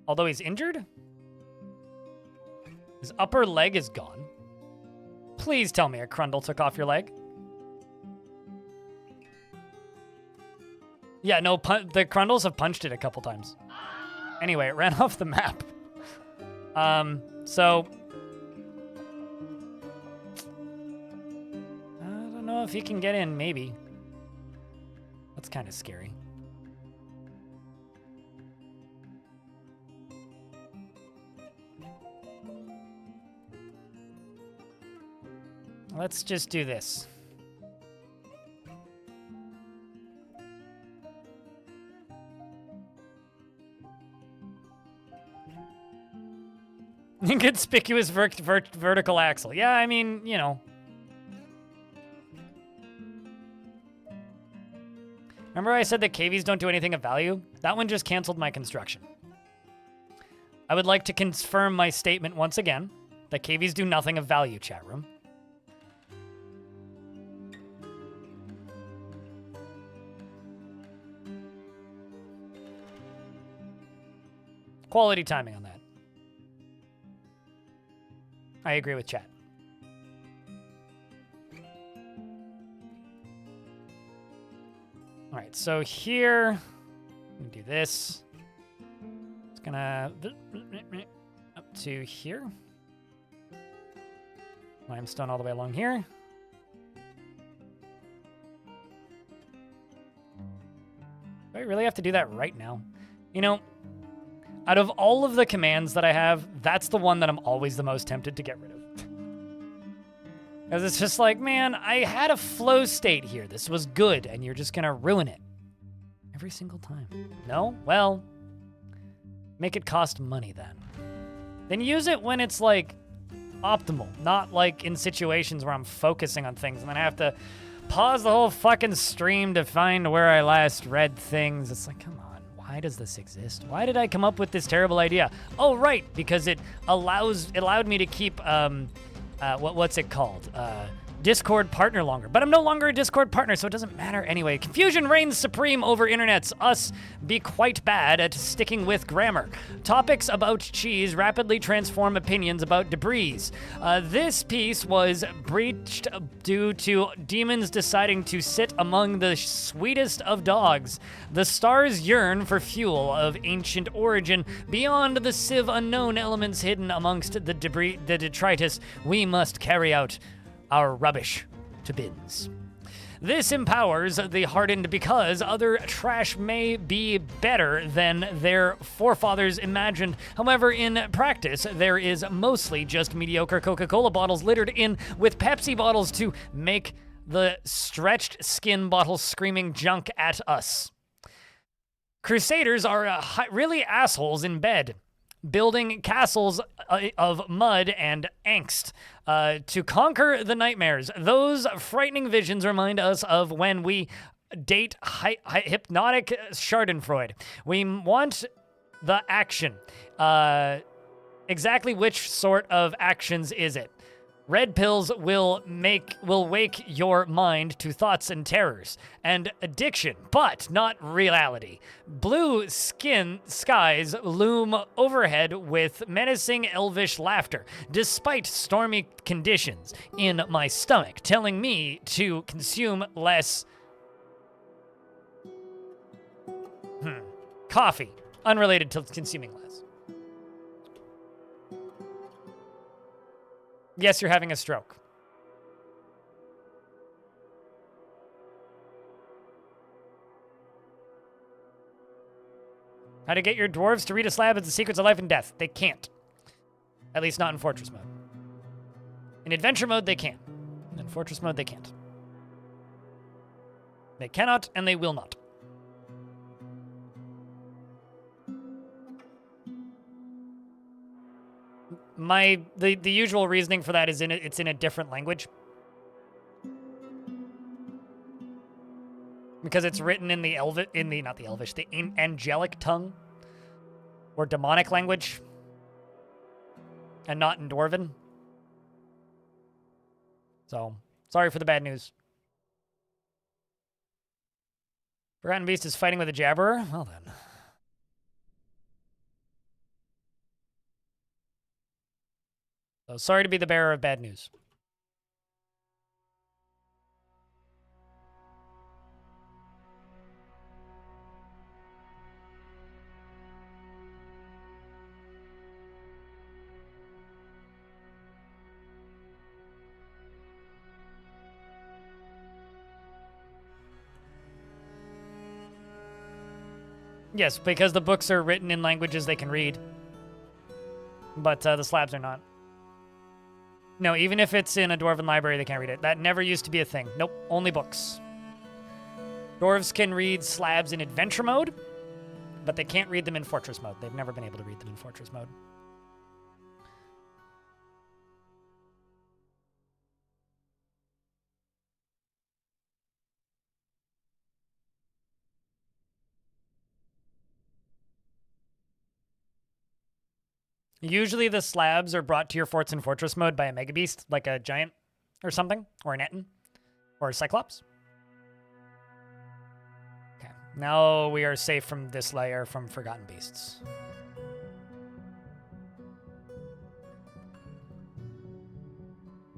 Although he's injured? His upper leg is gone. Please tell me a Crundle took off your leg. Yeah, no, the Crundles have punched it a couple times. Anyway, it ran off the map. So I don't know if he can get in, maybe. That's kind of scary. Let's just do this. Inconspicuous vertical axle. Yeah, I mean, you know. Remember I said that cavies don't do anything of value? That one just canceled my construction. I would like to confirm my statement once again, that cavies do nothing of value, chat room. Quality timing on that. I agree with chat. All right, so here, we do this. It's gonna up to here. Limestone all the way along here. Do I really have to do that right now? You know, out of all of the commands that I have, that's the one that I'm always the most tempted to get rid of. Because it's just like, man, I had a flow state here. This was good, and you're just going to ruin it. Every single time. No? Well, make it cost money then. Then use it when it's, like, optimal. Not, like, in situations where I'm focusing on things, and then I have to pause the whole fucking stream to find where I last read things. It's like, come on. Why does this exist? Why did I come up with this terrible idea? Oh, right, because it allowed me to keep, what's it called? Discord partner longer. But I'm no longer a Discord partner, so it doesn't matter anyway. Confusion reigns supreme over internets. Us be quite bad at sticking with grammar. Topics about cheese rapidly transform opinions about debris. This piece was breached due to demons deciding to sit among the sweetest of dogs. The stars yearn for fuel of ancient origin. Beyond the sieve unknown elements hidden amongst the debris, the detritus, we must carry out our rubbish to bins. This empowers the hardened because other trash may be better than their forefathers imagined. However, in practice, there is mostly just mediocre Coca-Cola bottles littered in with Pepsi bottles to make the stretched skin bottles screaming junk at us. Crusaders are really assholes in bed, building castles of mud and angst to conquer the nightmares. Those frightening visions remind us of when we date hypnotic Schadenfreude. We want the action. Exactly which sort of actions is it? Red pills will wake your mind to thoughts and terrors and addiction, but not reality. Blue skies loom overhead with menacing elvish laughter, despite stormy conditions in my stomach, telling me to consume less coffee, unrelated to consuming less. Yes, you're having a stroke. How to get your dwarves to read a slab of the secrets of life and death. They can't. At least not in fortress mode. In adventure mode, they can. In fortress mode, they can't. They cannot, and they will not. The usual reasoning for that is it's in a different language. Because it's written in the angelic tongue or demonic language and not in dwarven. So, sorry for the bad news. Forgotten Beast is fighting with a jabberer? Well then. So sorry to be the bearer of bad news. Yes, because the books are written in languages they can read. But the slabs are not. No, even if it's in a dwarven library, they can't read it. That never used to be a thing. Nope, only books. Dwarves can read slabs in adventure mode, but they can't read them in fortress mode. They've never been able to read them in fortress mode. Usually the slabs are brought to your forts in fortress mode by a mega beast, like a giant or something, or an Etten, or a cyclops. Okay, now we are safe from this layer from forgotten beasts.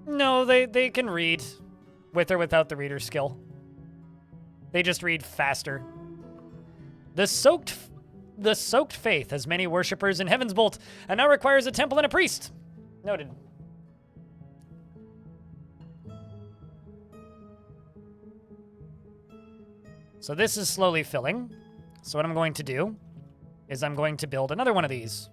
No, they can read with or without the reader skill. They just read faster. The soaked faith has many worshippers in Heavensbolt and now requires a temple and a priest. Noted. So this is slowly filling. So what I'm going to do is I'm going to build another one of these.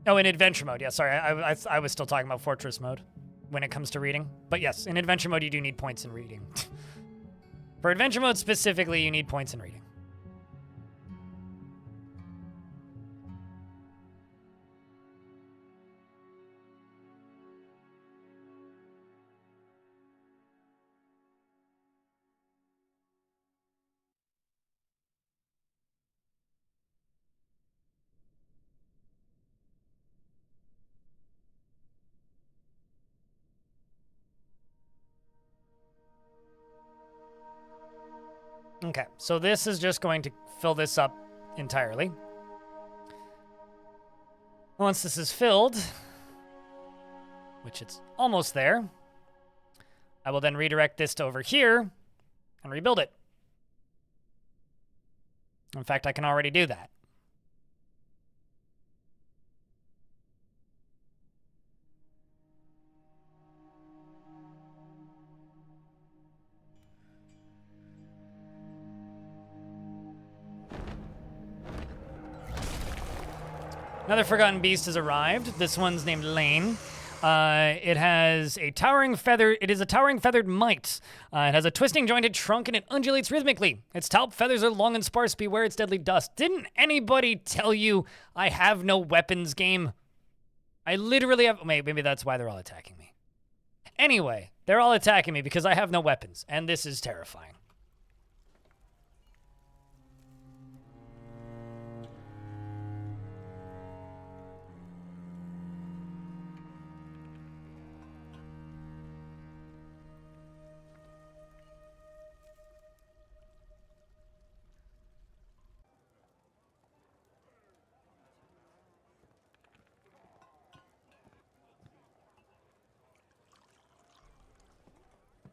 Oh, in adventure mode. Yeah, sorry. I was still talking about fortress mode when it comes to reading. But yes, in adventure mode, you do need points in reading. For adventure mode specifically, you need points in reading. Okay, so this is just going to fill this up entirely. Once this is filled, which it's almost there, I will then redirect this to over here and rebuild it. In fact, I can already do that. Another Forgotten Beast has arrived. This one's named Lane. It has a towering feather. It is a towering feathered mite. It has a twisting jointed trunk and it undulates rhythmically. Its top feathers are long and sparse. Beware its deadly dust. Didn't anybody tell you I have no weapons game? I literally have. Maybe that's why they're all attacking me. Anyway, they're all attacking me because I have no weapons, and this is terrifying.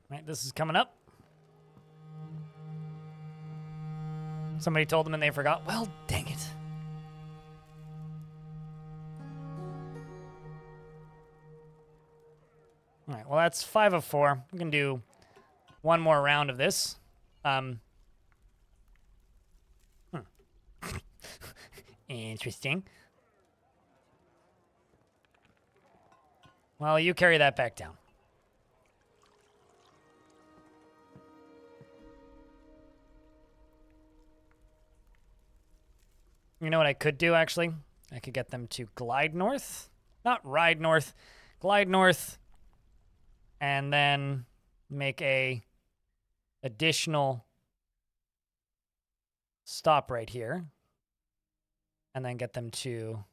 Right, this is coming up. Somebody told them and they forgot. Well, dang it. All right, well, that's 5 of 4. We can do one more round of this. Interesting. Well, you carry that back down. You know what I could do, actually? I could get them to glide north. Not ride north. Glide north. And then make a additional stop right here. And then get them to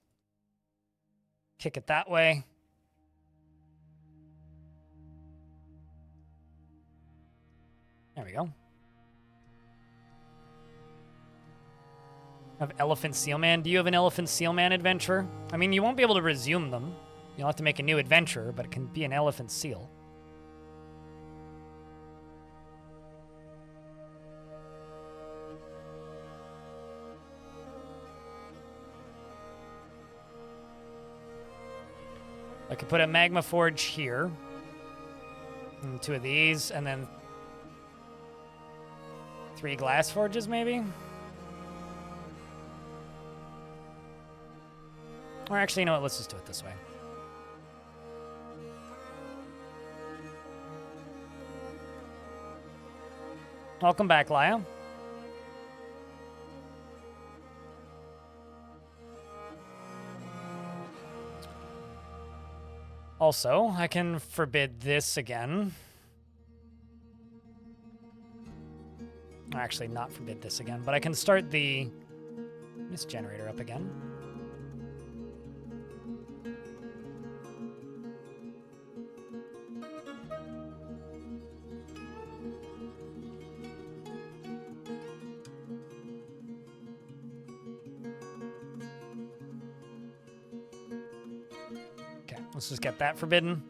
kick it that way. There we go. Of Elephant Sealman. Do you have an Elephant Sealman adventure? I mean, you won't be able to resume them. You'll have to make a new adventure, but it can be an Elephant Seal. I could put a Magma Forge here. And 2 of these, and then 3 Glass Forges, maybe? Or actually, you know what? Let's just do it this way. Welcome back, Laya. Also, I can forbid this again. Actually, not forbid this again, but I can start the mist generator up again. Let's just get that forbidden.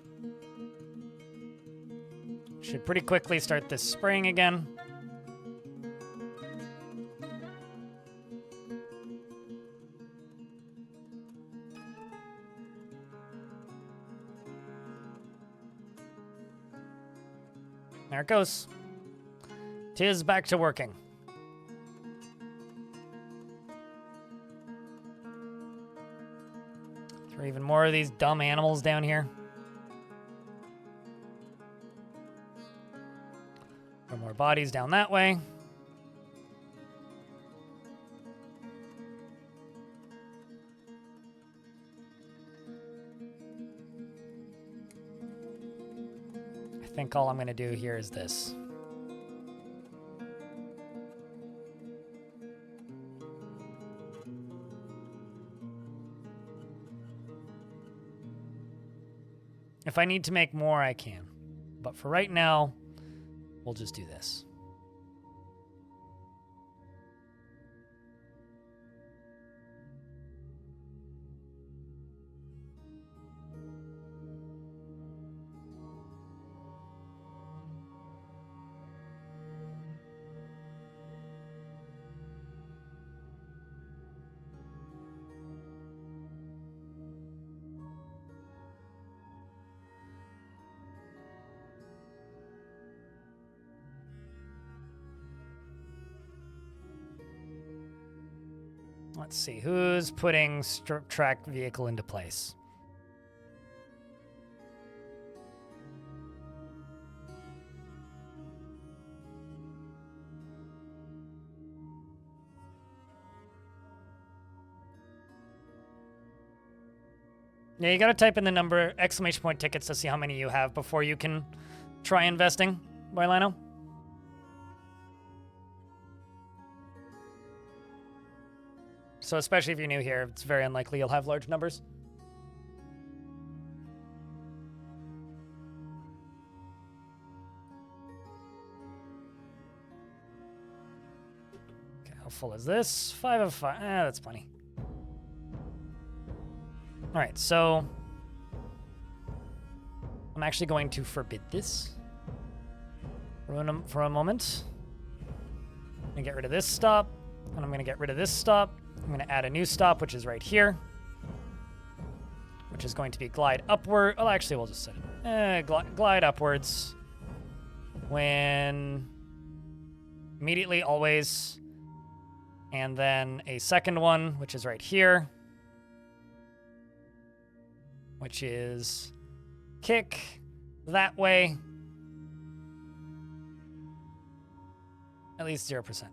Should pretty quickly start this spraying again. There it goes. 'Tis back to working. Or even more of these dumb animals down here. Or more bodies down that way. I think all I'm going to do here is this. If I need to make more, I can. But for right now, we'll just do this. Let's see. Who's putting track vehicle into place? Yeah, you gotta type in the number exclamation point tickets to see how many you have before you can try investing, Boylano. So especially if you're new here, it's very unlikely you'll have large numbers. Okay, how full is this? 5 of 5. That's plenty. All right, so I'm actually going to forbid this for a moment. I'm gonna get rid of this stop, and I'm gonna get rid of this stop. I'm gonna add a new stop, which is right here, which is going to be glide upward. Oh, actually, we'll just set it. Glide upwards when immediately, always, and then a second one, which is right here, which is kick that way, at least 0%.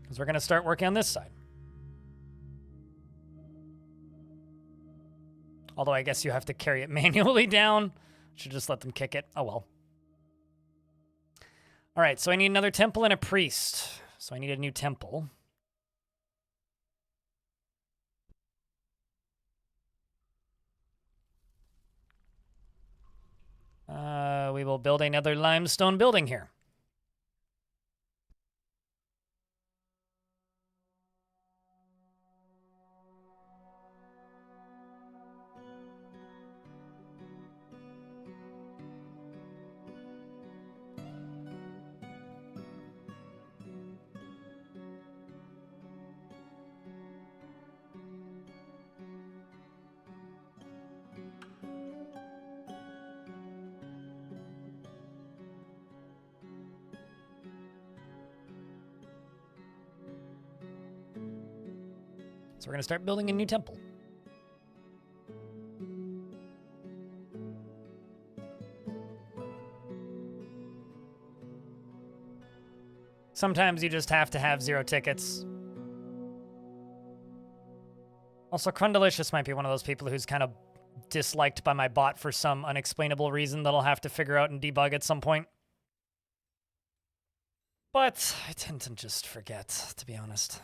Because we're going to start working on this side. Although I guess you have to carry it manually down. Should just let them kick it. Oh well. All right, so I need another temple and a priest. So I need a new temple. We will build another limestone building here. So we're going to start building a new temple. Sometimes you just have to have 0 tickets. Also, Crundalicious might be one of those people who's kind of disliked by my bot for some unexplainable reason that I'll have to figure out and debug at some point. But I tend to just forget, to be honest.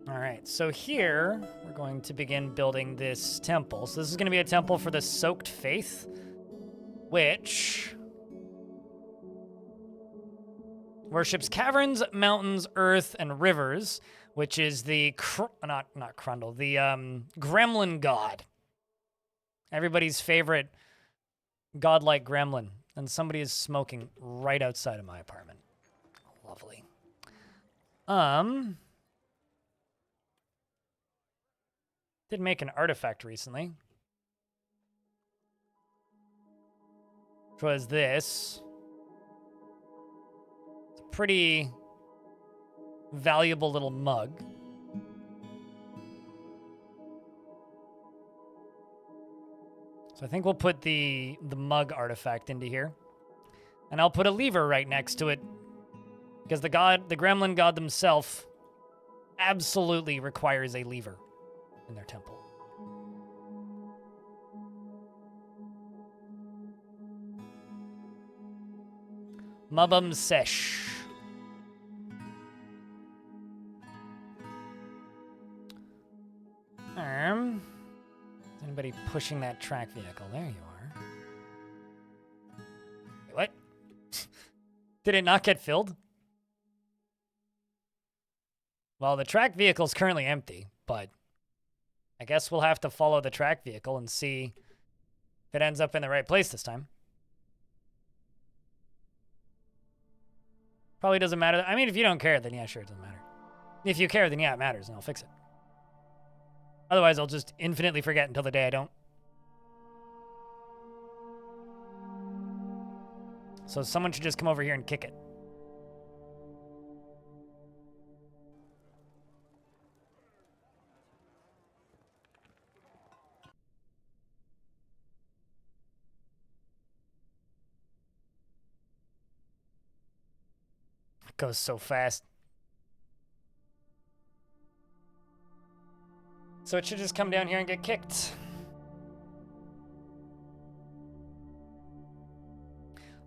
All right, so here we're going to begin building this temple. So this is going to be a temple for the Soaked Faith, which worships caverns, mountains, earth, and rivers, which is the not Crundle, the gremlin god. Everybody's favorite godlike gremlin. And somebody is smoking right outside of my apartment. Lovely. Did make an artifact recently, which was this. It's a pretty valuable little mug. So I think we'll put the mug artifact into here. And I'll put a lever right next to it, because the gremlin god themselves absolutely requires a lever in their temple. Mubum Sesh. Gonna Anybody pushing that track vehicle? There you are. Wait, what? Did it not get filled? Well, the track vehicle is currently empty, but I guess we'll have to follow the track vehicle and see if it ends up in the right place this time. Probably doesn't matter. I mean, if you don't care, then yeah, sure, it doesn't matter. If you care, then yeah, it matters, and I'll fix it. Otherwise, I'll just infinitely forget until the day I don't. So someone should just come over here and kick it. It goes so fast. So it should just come down here and get kicked.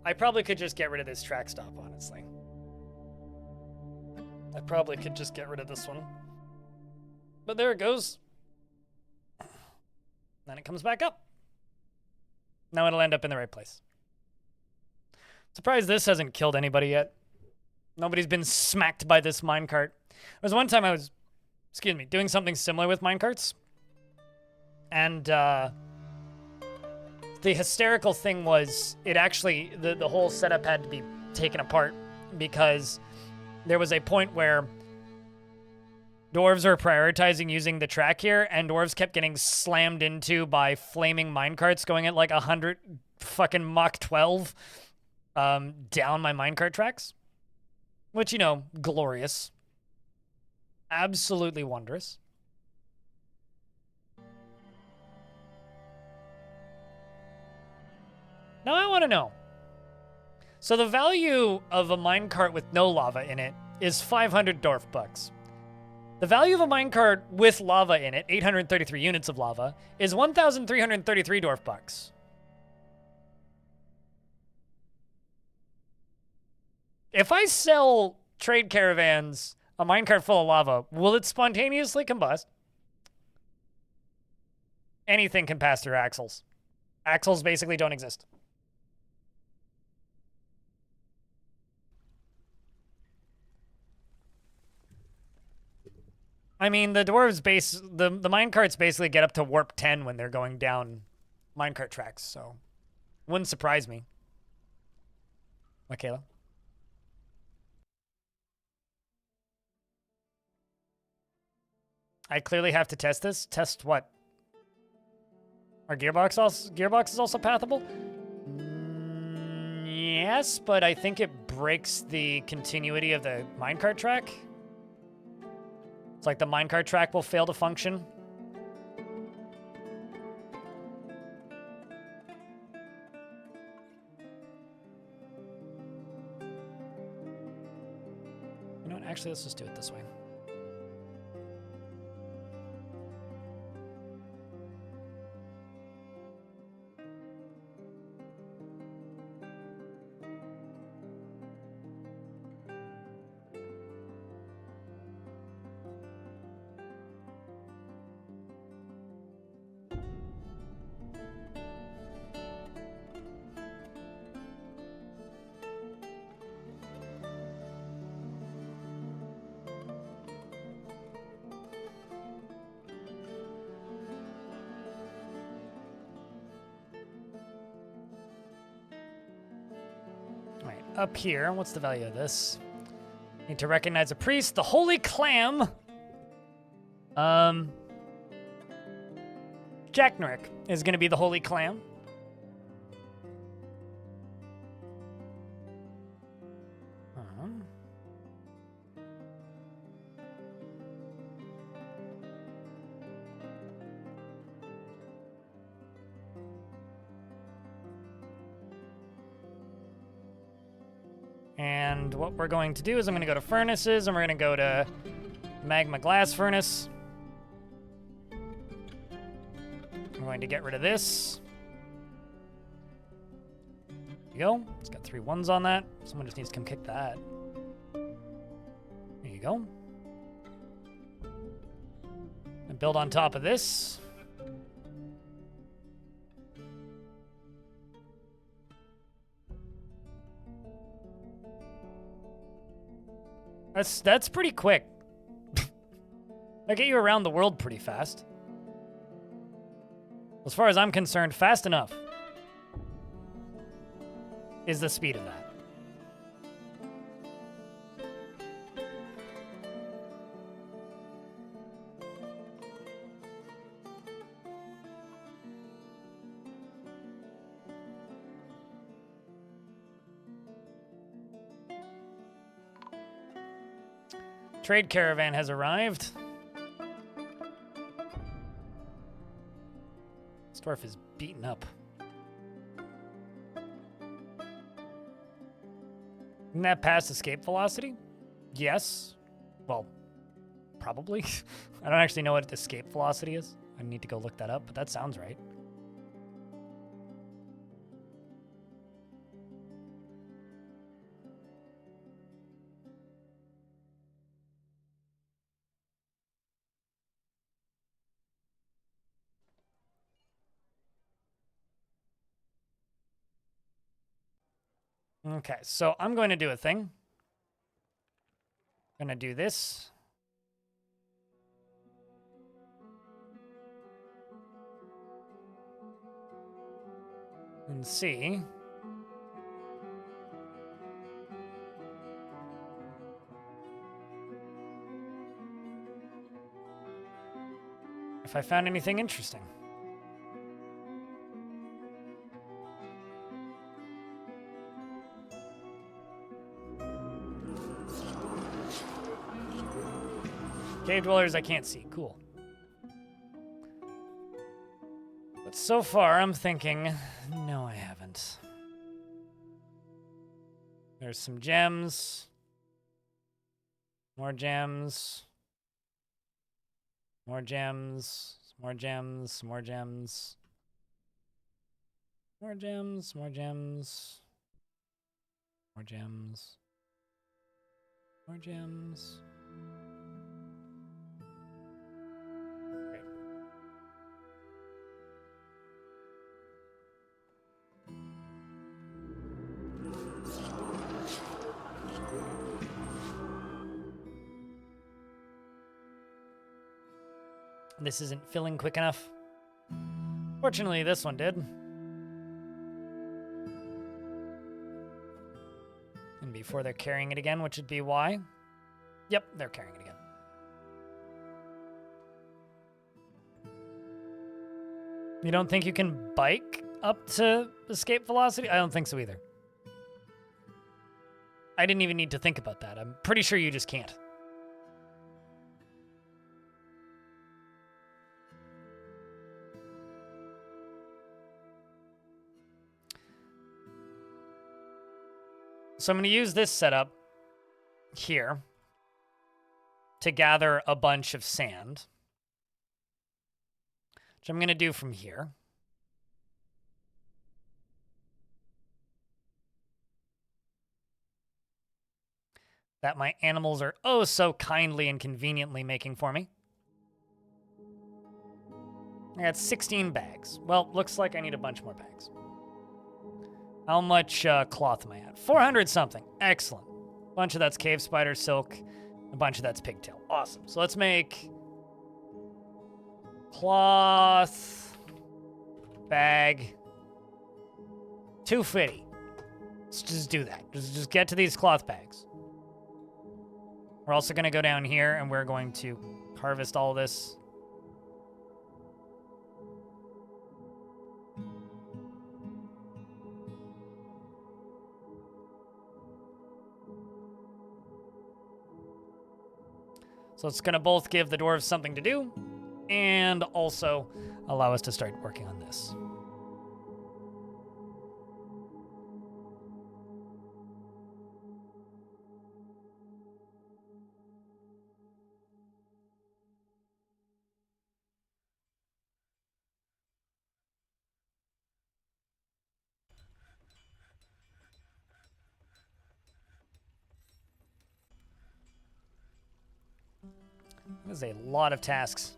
I probably could just get rid of this track stop, honestly. I probably could just get rid of this one. But there it goes. Then it comes back up. Now it'll end up in the right place. Surprised this hasn't killed anybody yet. Nobody's been smacked by this minecart. There was one time I was, doing something similar with minecarts. And the hysterical thing was it actually, the whole setup had to be taken apart because there was a point where dwarves were prioritizing using the track here, and dwarves kept getting slammed into by flaming minecarts going at like 100 fucking Mach 12 down my minecart tracks. Which, you know, glorious. Absolutely wondrous. Now I want to know. So the value of a minecart with no lava in it is 500 Dwarf bucks. The value of a minecart with lava in it, 833 units of lava, is 1,333 Dwarf bucks. If I sell trade caravans a minecart full of lava, will it spontaneously combust? Anything can pass through axles. Axles basically don't exist. I mean, the dwarves the minecarts basically get up to warp 10 when they're going down minecart tracks, so wouldn't surprise me. Michaela? I clearly have to test this. Test what? Our gearbox is also pathable? Yes, but I think it breaks the continuity of the minecart track. It's like the minecart track will fail to function. You know what? Actually, let's just do it this way. Up here, what's the value of this? Need to recognize a priest. The Holy Clam. Jacknerick is going to be the Holy Clam. And what we're going to do is I'm going to go to furnaces, and we're going to go to magma glass furnace. I'm going to get rid of this. There you go. It's got 3 1s on that. Someone just needs to come kick that. There you go. And build on top of this. That's pretty quick. I get you around the world pretty fast. As far as I'm concerned, fast enough is the speed of that. Trade caravan has arrived. This dwarf is beaten up. Isn't that past escape velocity? Yes. Well, probably. I don't actually know what escape velocity is. I need to go look that up, but that sounds right. Okay, so I'm going to do a thing. I'm going to do this. And see. If I found anything interesting. Cave dwellers I can't see. Cool. But so far, I'm thinking, no, I haven't. There's some gems. More gems. More gems. More gems. More gems. More gems. More gems. More gems. More gems. Great. This isn't filling quick enough. Fortunately, this one did. And before they're carrying it again, which would be why. Yep, they're carrying it again. You don't think you can bike up to escape velocity? I don't think so either. I didn't even need to think about that. I'm pretty sure you just can't. So I'm going to use this setup here to gather a bunch of sand, which I'm going to do from here. That my animals are oh so kindly and conveniently making for me. I got 16 bags. Well, looks like I need a bunch more bags. How much cloth am I at? 400 something. Excellent. A bunch of that's cave spider silk. A bunch of that's pigtail. Awesome. So let's make cloth bag 250. Let's just do that. Just get to these cloth bags. We're also going to go down here and we're going to harvest all this. So it's going to both give the dwarves something to do and also allow us to start working on this. That is a lot of tasks.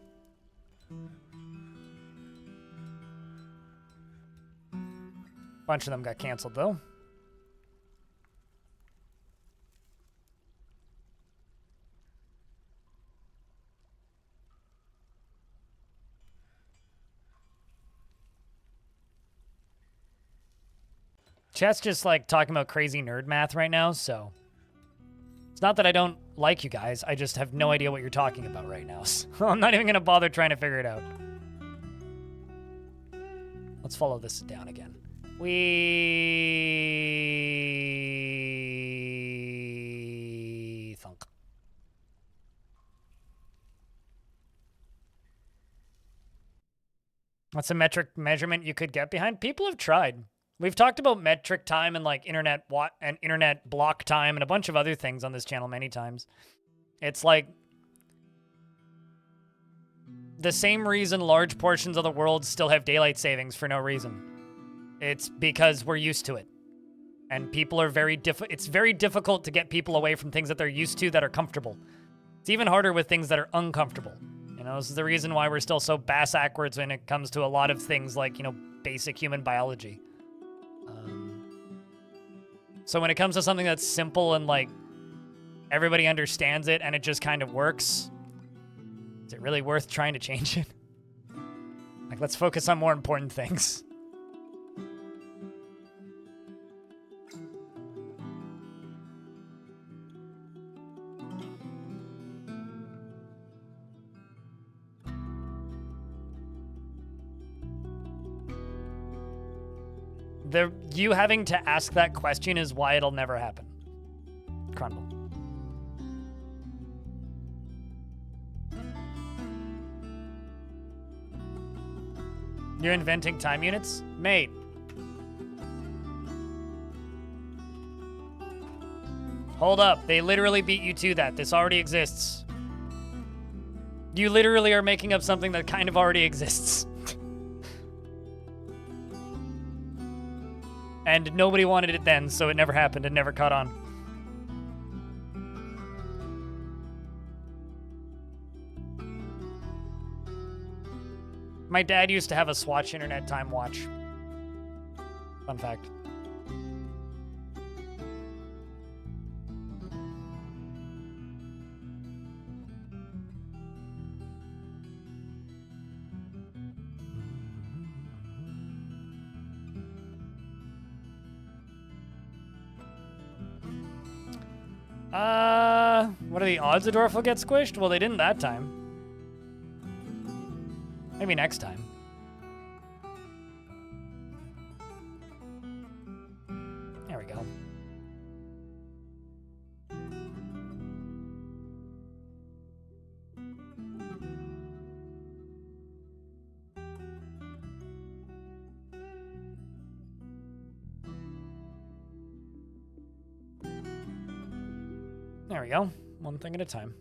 Bunch of them got canceled, though. Chat's just like talking about crazy nerd math right now, so it's not that I don't like you guys. I just have no idea what you're talking about right now. So I'm not even gonna bother trying to figure it out. Let's follow this down again. We thunk. What's a metric measurement you could get behind? People have tried. We've talked about metric time and like internet block time and a bunch of other things on this channel many times. It's like the same reason large portions of the world still have daylight savings for no reason. It's because we're used to it. And people are it's very difficult to get people away from things that they're used to that are comfortable. It's even harder with things that are uncomfortable. You know, this is the reason why we're still so bass-ackwards when it comes to a lot of things like, you know, basic human biology. So when it comes to something that's simple and like everybody understands it and it just kind of works, is it really worth trying to change it? Like, let's focus on more important things. You having to ask that question is why it'll never happen. Crundle. You're inventing time units? Mate. Hold up. They literally beat you to that. This already exists. You literally are making up something that kind of already exists. And nobody wanted it then, so it never happened and never caught on. My dad used to have a Swatch internet time watch. Fun fact. What are the odds a dwarf will get squished? Well, they didn't that time. Maybe next time. There we go. There we go. One thing at a time.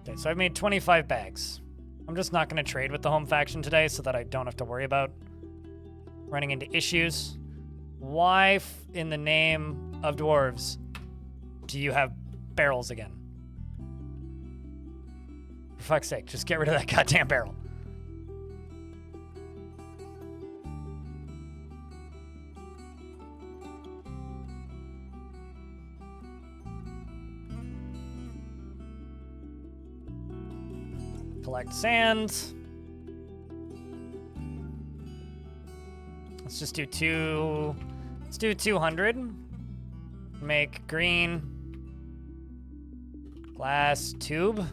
Okay, so I've made 25 bags. I'm just not going to trade with the home faction today so that I don't have to worry about running into issues. Why in the name of dwarves do you have barrels again? For fuck's sake, just get rid of that goddamn barrel. Collect sand. Let's just do let's do 200. Make green glass tube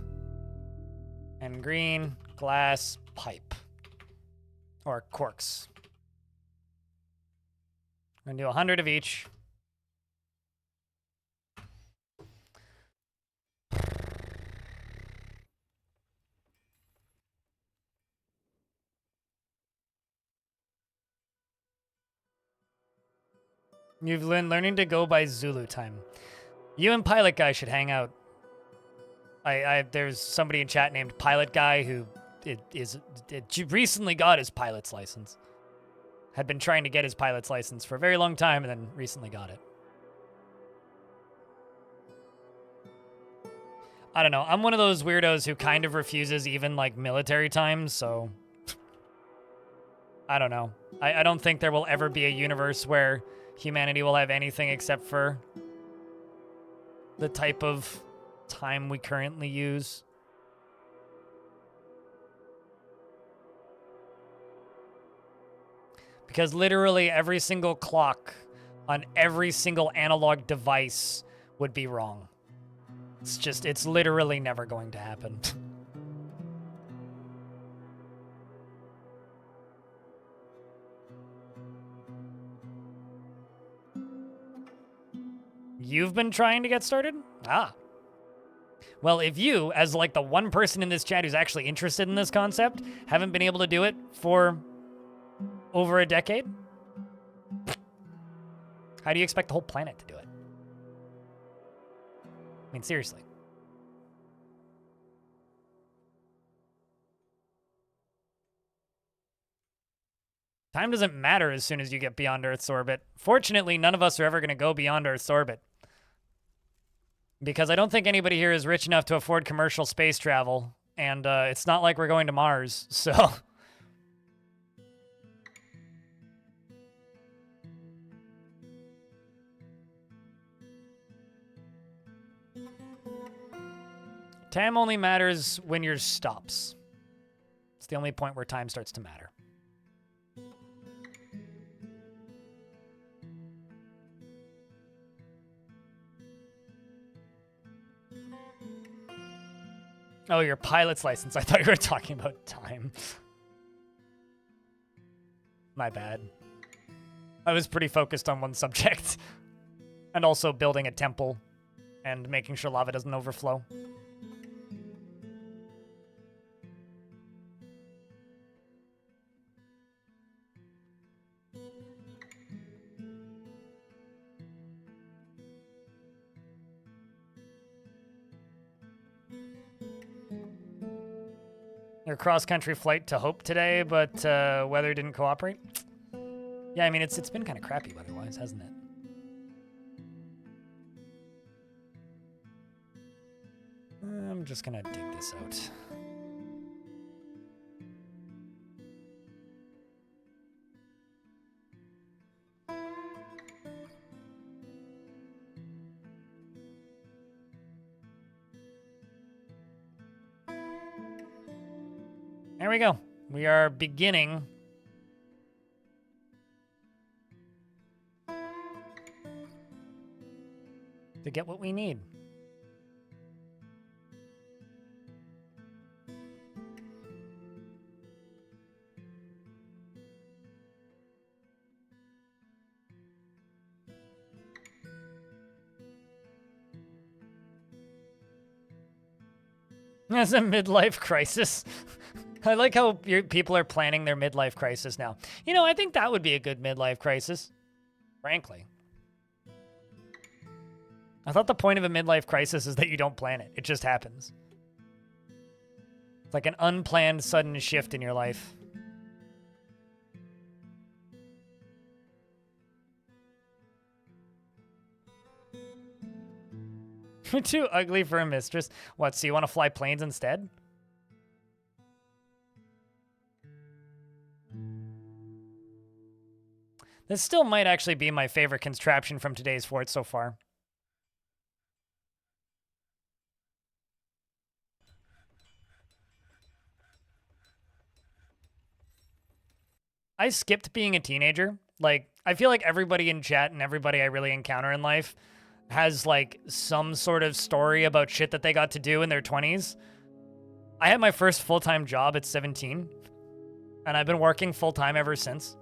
and green glass pipe or corks. I'm gonna do 100 of each. You've learning to go by Zulu time. You and Pilot Guy should hang out. There's somebody in chat named Pilot Guy who recently got his pilot's license. Had been trying to get his pilot's license for a very long time and then recently got it. I don't know. I'm one of those weirdos who kind of refuses even like military time, so I don't know. I don't think there will ever be a universe where humanity will have anything except for the type of time we currently use. because literally every single clock on every single analog device would be wrong. It's literally never going to happen. You've been trying to get started? Ah. Well, if you, as like the one person in this chat who's actually interested in this concept, haven't been able to do it for over a decade, how do you expect the whole planet to do it? I mean, seriously. Time doesn't matter as soon as you get beyond Earth's orbit. Fortunately, none of us are ever going to go beyond Earth's orbit. Because I don't think anybody here is rich enough to afford commercial space travel. And it's not like we're going to Mars, so... Time only matters when yours stops. It's the only point where time starts to matter. Oh, your pilot's license. I thought you were talking about time. My bad. I was pretty focused on one subject. And also building a temple and making sure lava doesn't overflow. Your cross-country flight to Hope today, but weather didn't cooperate. Yeah, I mean, it's been kind of crappy weather-wise, hasn't it? I'm just gonna dig this out. There we go. We are beginning to get what we need. That's a midlife crisis. I like how people are planning their midlife crisis now. You know, I think that would be a good midlife crisis, frankly. I thought the point of a midlife crisis is that you don't plan it. It just happens. It's like an unplanned sudden shift in your life. You're too ugly for a mistress. What, so you want to fly planes instead? This still might actually be my favorite contraption from today's fort so far. I skipped being a teenager. Like, I feel like everybody in chat and everybody I really encounter in life has, like, some sort of story about shit that they got to do in their 20s. I had my first full-time job at 17, and I've been working full-time ever since.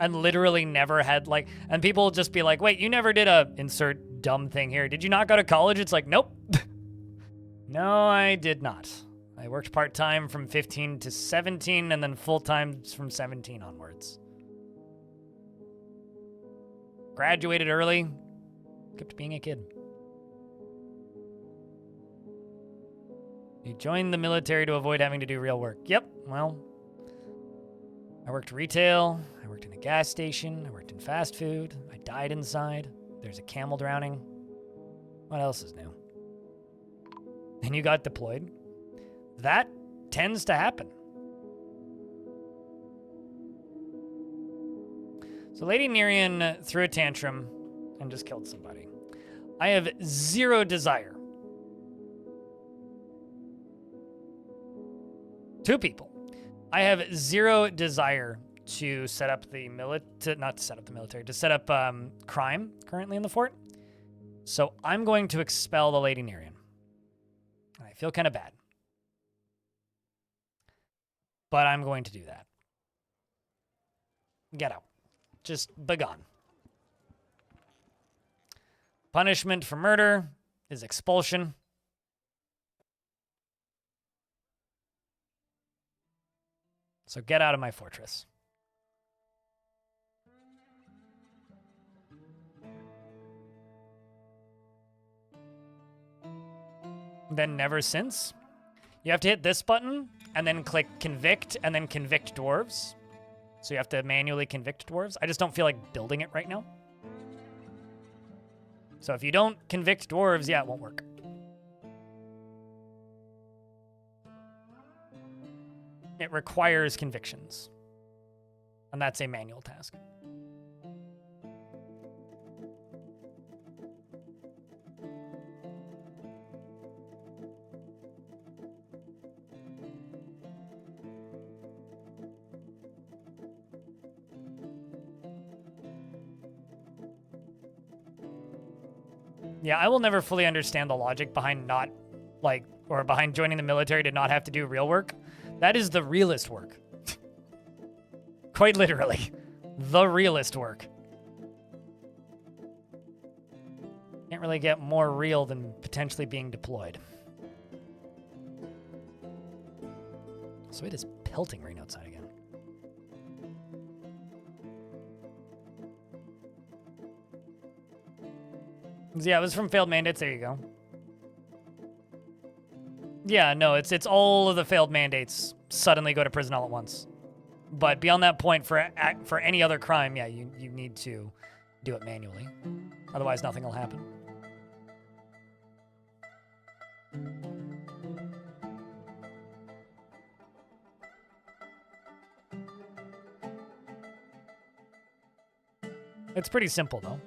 And literally never had, like, and people will just be like, wait, you never did a insert dumb thing here. Did you not go to college? It's like, nope. No, I did not. I worked part-time from 15 to 17 and then full-time from 17 onwards. Graduated early. Kept being a kid. You joined the military to avoid having to do real work. Yep, well, I worked retail. I worked in a gas station. I worked in fast food. I died inside. There's a camel drowning. What else is new? And you got deployed. That tends to happen. So Lady Nerian threw a tantrum and just killed somebody. I have zero desire. 2 people. I have zero desire to set up the to set up crime currently in the fort. So I'm going to expel the Lady Nerean. I feel kind of bad. But I'm going to do that. Get out. Just begone. Punishment for murder is expulsion. So get out of my fortress. Then never since. You have to hit this button and then click convict and then convict dwarves. So you have to manually convict dwarves. I just don't feel like building it right now. So if you don't convict dwarves, yeah, it won't work. It requires convictions. And that's a manual task. Yeah, I will never fully understand the logic behind behind joining the military to not have to do real work. That is the realist work. Quite literally. The realist work. Can't really get more real than potentially being deployed. So it is pelting rain outside again. Yeah, it was from failed mandates. There you go. Yeah, no, it's all of the failed mandates suddenly go to prison all at once. But beyond that point, for any other crime, yeah, you need to do it manually. Otherwise, nothing will happen. It's pretty simple, though.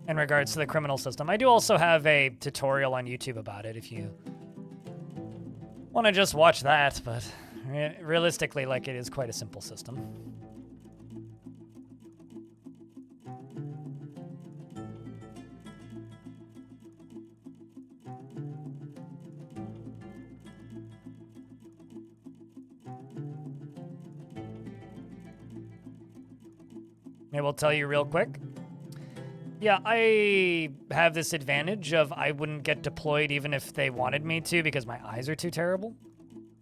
In regards to the criminal system. I do also have a tutorial on YouTube about it if you want to just watch that, but realistically, like, it is quite a simple system. Maybe I'll tell you real quick. Yeah, I have this advantage of I wouldn't get deployed even if they wanted me to because my eyes are too terrible.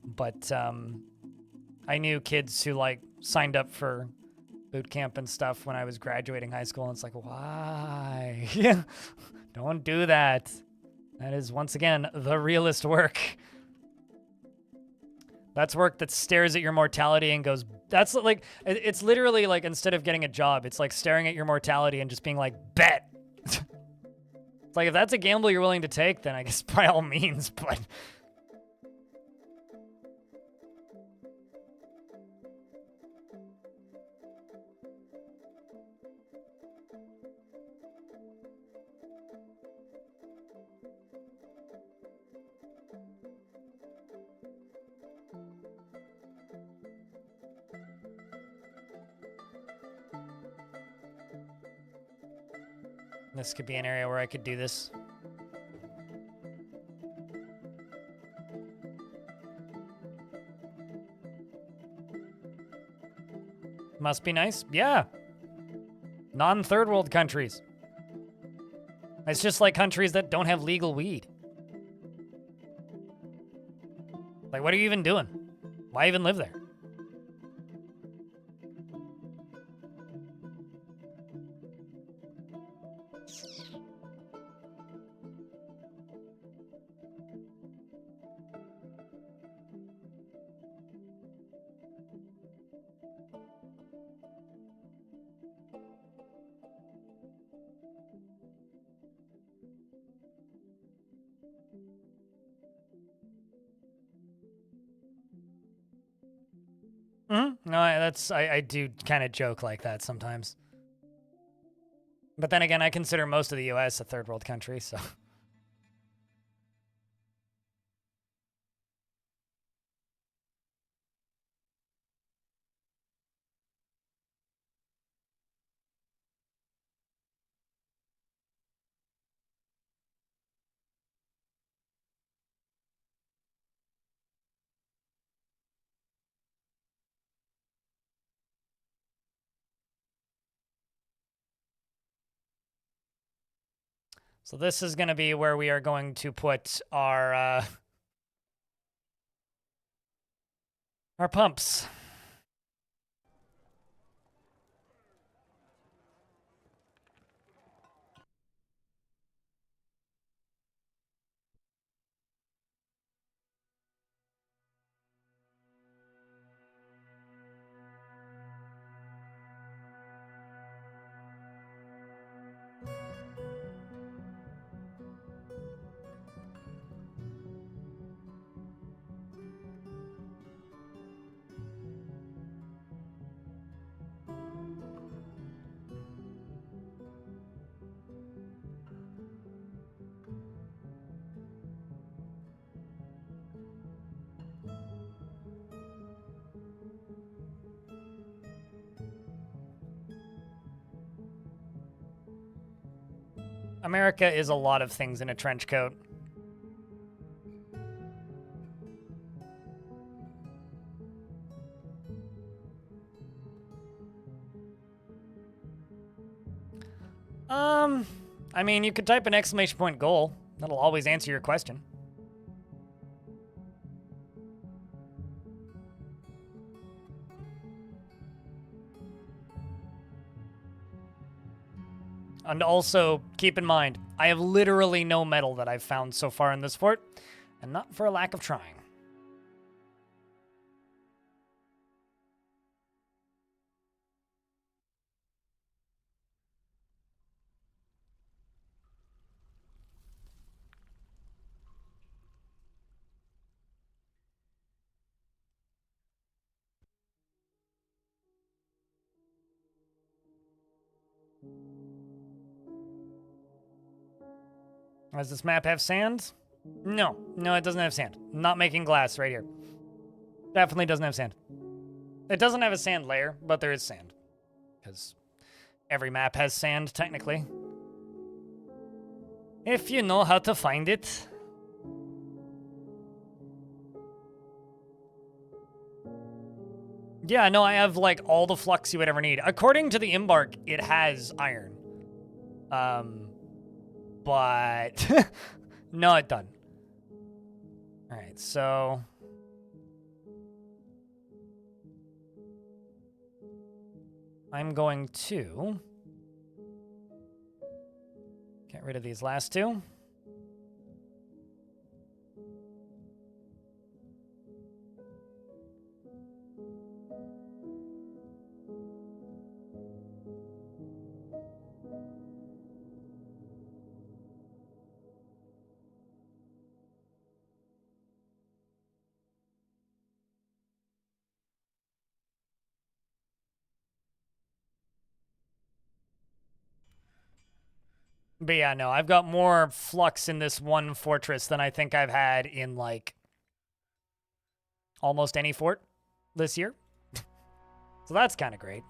But I knew kids who signed up for boot camp and stuff when I was graduating high school, and it's like, why? Don't do that. That is, once again, the realist work. That's work that stares at your mortality and goes, that's like, it's literally like, instead of getting a job, it's like staring at your mortality and just being like, bet. It's like, if that's a gamble you're willing to take, then I guess by all means, but... This could be an area where I could do this. Must be nice. Yeah. Non-third world countries. It's just like countries that don't have legal weed. Like, what are you even doing? Why even live there? No, I do kind of joke like that sometimes. But then again, I consider most of the U.S. a third world country, so. So this is going to be where we are going to put our pumps. America is a lot of things in a trench coat. I mean, you could type an exclamation point goal. That'll always answer your question. And also, keep in mind, I have literally no metal that I've found so far in this fort, and not for a lack of trying. Does this map have sand? No, it doesn't have sand. I'm not making glass right here. Definitely doesn't have sand. It doesn't have a sand layer, but there is sand. Because every map has sand, technically. If you know how to find it. Yeah, no, I have, like, all the flux you would ever need. According to the Embark, it has iron. But no, it doesn't. All right, so I'm going to get rid of these last two. But yeah, no, I've got more flux in this one fortress than I think I've had in, like, almost any fort this year. So that's kind of great.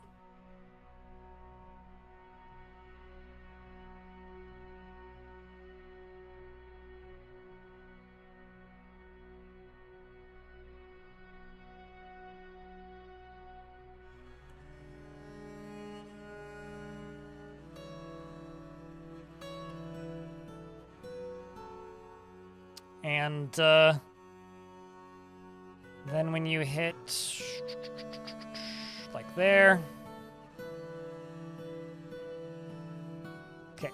And then when you hit like there, kick.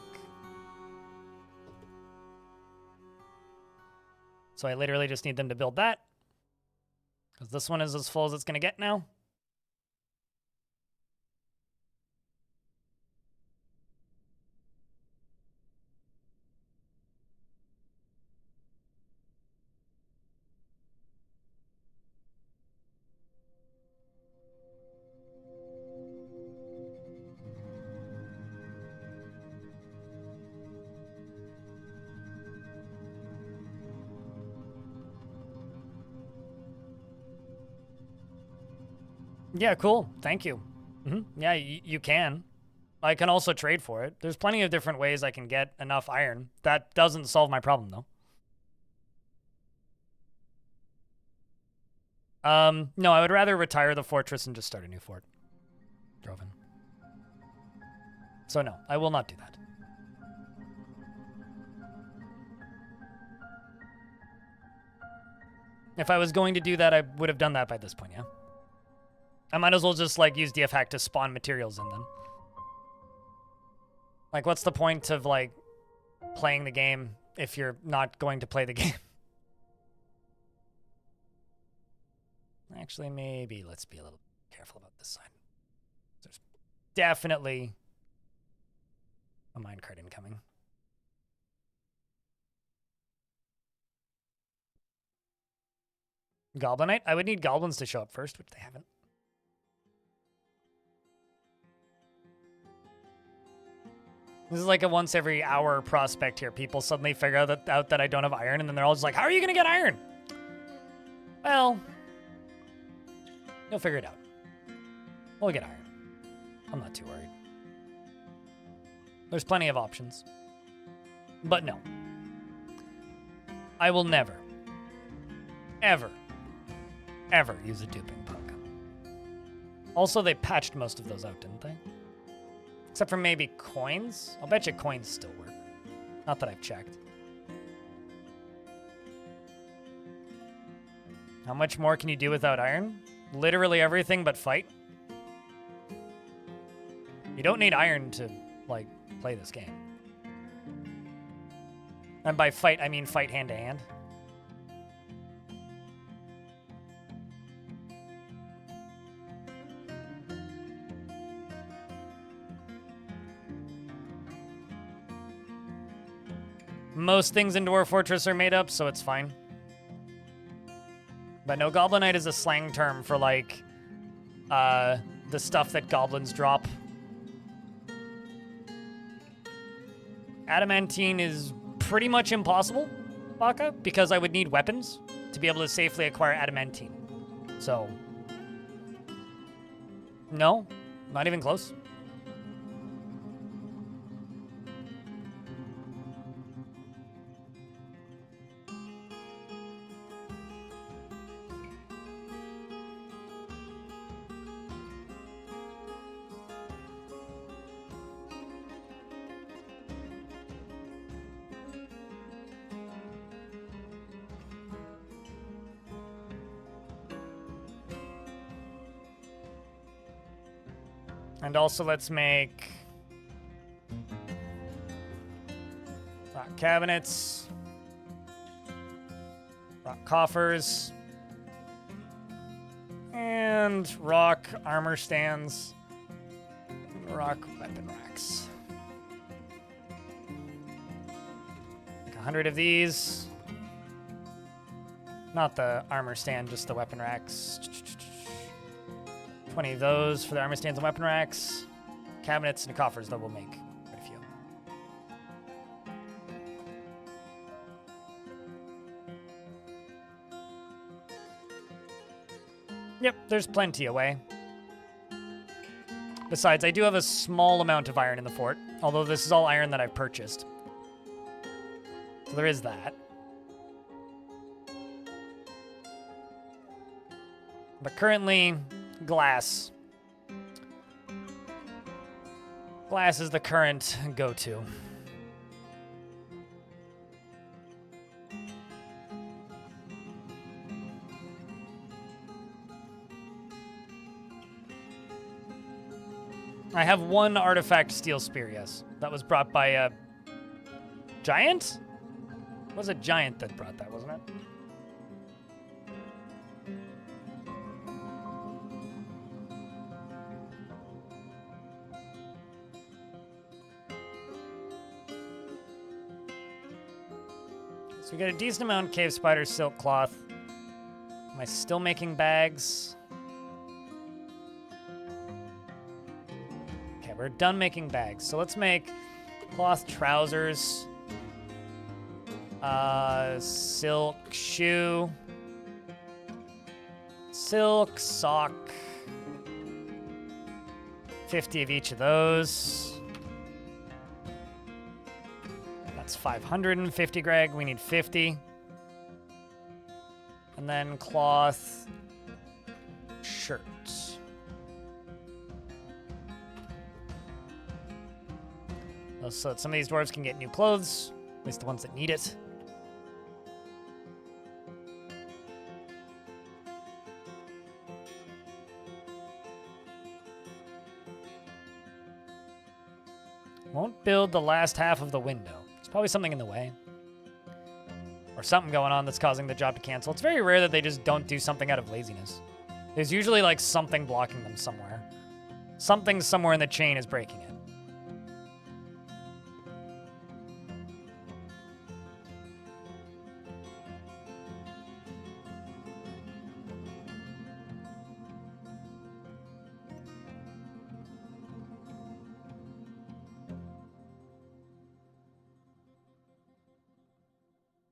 So I literally just need them to build that, because this one is as full as it's going to get now. Yeah, cool. Thank you. Yeah, you can. I can also trade for it. There's plenty of different ways I can get enough iron. That doesn't solve my problem, though. No, I would rather retire the fortress and just start a new fort. Dwarven. So no, I will not do that. If I was going to do that, I would have done that by this point, yeah? I might as well just, like, use DF hack to spawn materials in then. Like, what's the point of, like, playing the game if you're not going to play the game? Actually, maybe let's be a little careful about this side. There's definitely a minecart incoming. Goblinite? I would need goblins to show up first, which they haven't. This is like a once every hour prospect here. People suddenly figure out that I don't have iron, and then they're all just like, how are you going to get iron? Well, you'll figure it out. We'll get iron. I'm not too worried. There's plenty of options. But no. I will never, ever use a duping bug. Also, they patched most of those out, didn't they? Except for maybe coins. I'll bet you coins still work. Not that I've checked. How much more can you do without iron? Literally everything but fight. You don't need iron to, like, play this game. And by fight, I mean fight hand to hand. Most things in Dwarf Fortress are made up, so it's fine. But no, Goblinite is a slang term for, like, the stuff that goblins drop. Adamantine is pretty much impossible, Baka, because I would need weapons to be able to safely acquire adamantine. So, no, not even close. And also let's make rock cabinets, rock coffers, and rock armor stands, rock weapon racks. Like 100 of these. Not the armor stand, just the weapon racks. 20 of those for the armor stands and weapon racks. Cabinets and coffers, though, we'll make quite a few. Yep, there's plenty away. Besides, I do have a small amount of iron in the fort, although this is all iron that I've purchased. So there is that. But currently, glass. Glass is the current go-to. I have one artifact steel spear, yes. That was brought by a giant? It was a giant that brought that, wasn't it? So we got a decent amount of cave spider silk cloth. Am I still making bags? Okay, we're done making bags. So let's make cloth trousers, silk shoe, silk sock, 50 of each of those. That's 550, Greg. We need 50. And then cloth shirts. So that some of these dwarves can get new clothes, at least the ones that need it. Won't build the last half of the window. There's probably something in the way. Or something going on that's causing the job to cancel. It's very rare that they just don't do something out of laziness. There's usually like something blocking them somewhere. Something somewhere in the chain is breaking it.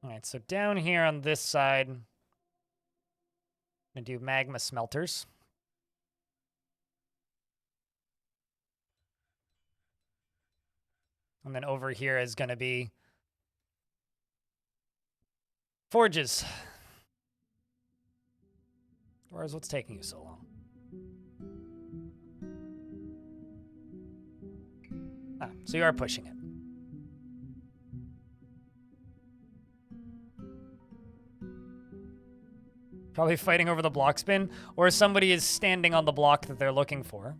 All right, so down here on this side, I'm gonna do magma smelters. And then over here is gonna be forges. Where's what's taking you so long? Ah, so you are pushing it. Probably fighting over the block spin, or somebody is standing on the block that they're looking for.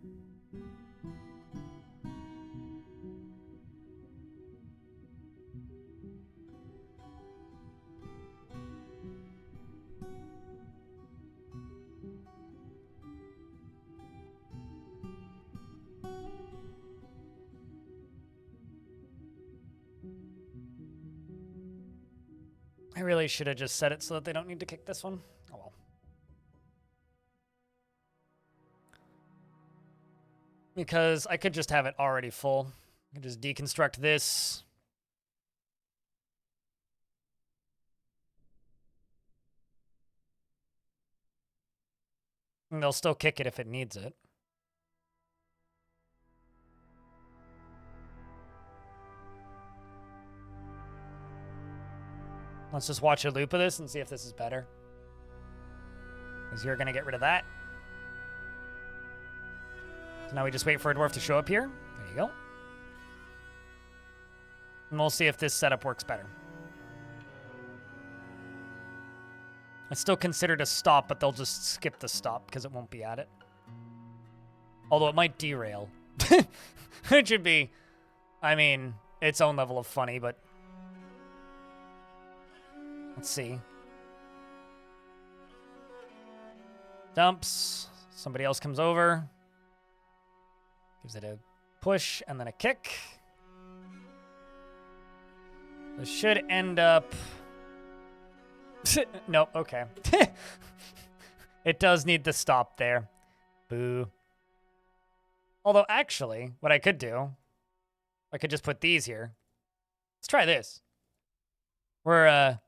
I really should have just set it so that they don't need to kick this one. Oh well. Because I could just have it already full. I could just deconstruct this. And they'll still kick it if it needs it. Let's just watch a loop of this and see if this is better. Because you're going to get rid of that. So now we just wait for a dwarf to show up here. There you go. And we'll see if this setup works better. It's still considered a stop, but they'll just skip the stop because it won't be at it. Although it might derail. It should be, I mean, its own level of funny, but... Let's see. Dumps. Somebody else comes over. Gives it a push and then a kick. This should end up... Nope, okay. It does need to stop there. Boo. Although, actually, what I could do... I could just put these here. Let's try this. We're,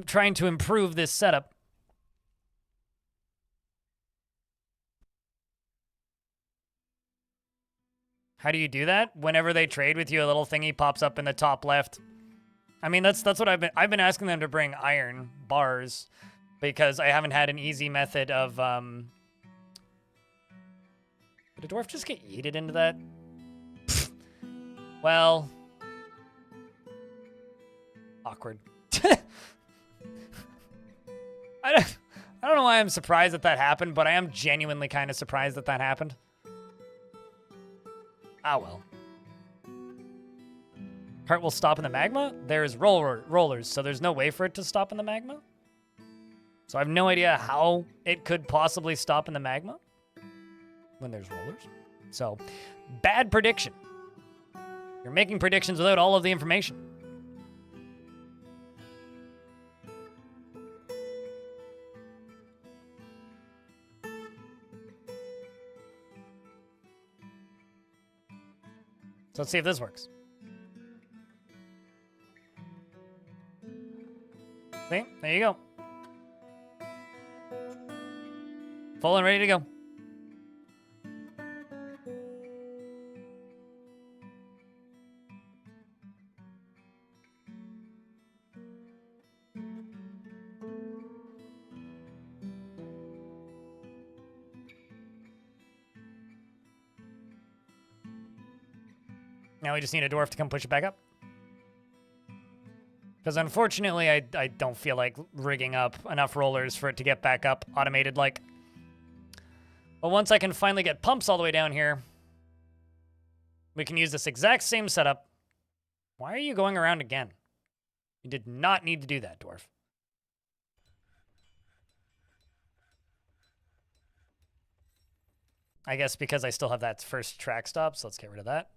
trying to improve this setup. How do you do that? Whenever they trade with you, a little thingy pops up in the top left. I mean, that's what I've been asking them to bring iron bars because I haven't had an easy method of Did a dwarf just get yeeted into that? Well, awkward. I don't know why I'm surprised that that happened, but I am genuinely kind of surprised that that happened. Ah, well. Cart will stop in the magma? There's rollers, so there's no way for it to stop in the magma? So I have no idea how it could possibly stop in the magma when there's rollers. So, bad prediction. You're making predictions without all of the information. So let's see if this works. See? There you go. Full and ready to go. Now we just need a dwarf to come push it back up. Because unfortunately, I don't feel like rigging up enough rollers for it to get back up automated like. But once I can finally get pumps all the way down here, We can use this exact same setup. Why are you going around again? You did not need to do that, Dwarf. I guess because I still have that first track stop, so let's get rid of that.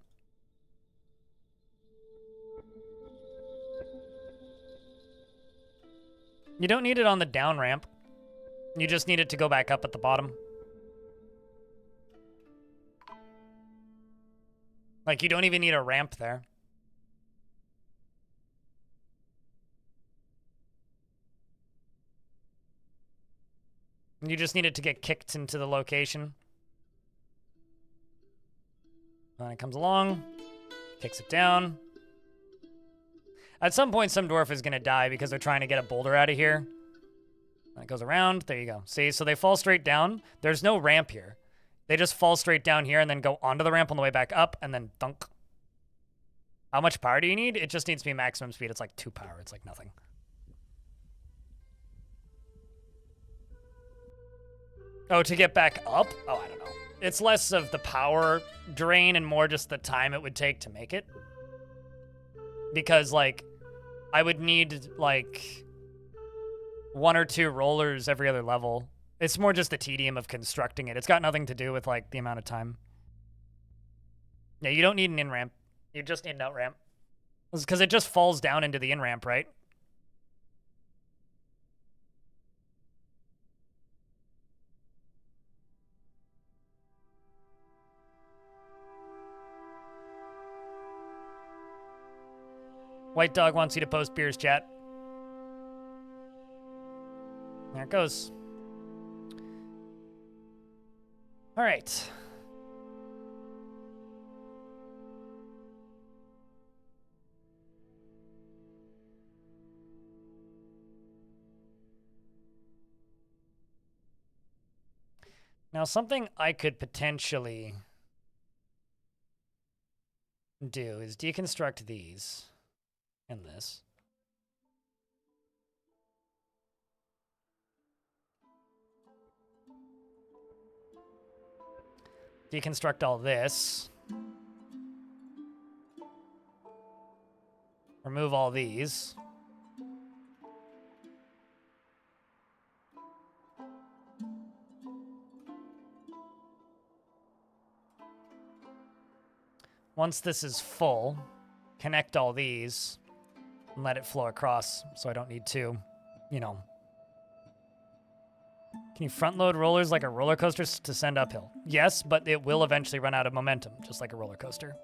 You don't need it on the down ramp. You just need it to go back up at the bottom. Like, you don't even need a ramp there. You just need it to get kicked into the location. And it comes along, kicks it down. At some point, some dwarf is going to die because they're trying to get a boulder out of here. And it goes around. There you go. See, so they fall straight down. There's no ramp here. They just fall straight down here and then go onto the ramp on the way back up and then dunk. How much power do you need? It just needs to be maximum speed. It's like 2 power. It's like nothing. Oh, to get back up? Oh, I don't know. It's less of the power drain and more just the time it would take to make it. Because, like, I would need, like, 1 or 2 rollers every other level. It's more just the tedium of constructing it. It's got nothing to do with, like, the amount of time. Yeah, you don't need an in-ramp. You just need an out-ramp. Because it just falls down into the in-ramp, right? White Dog wants you to post beers, chat. There it goes. All right. Now, something I could potentially do is deconstruct these and this. Deconstruct all this. Remove all these. Once this is full, connect all these and let it flow across so I don't need to, you know. Can you front load rollers like a roller coaster to send uphill? Yes, but it will eventually run out of momentum, just like a roller coaster.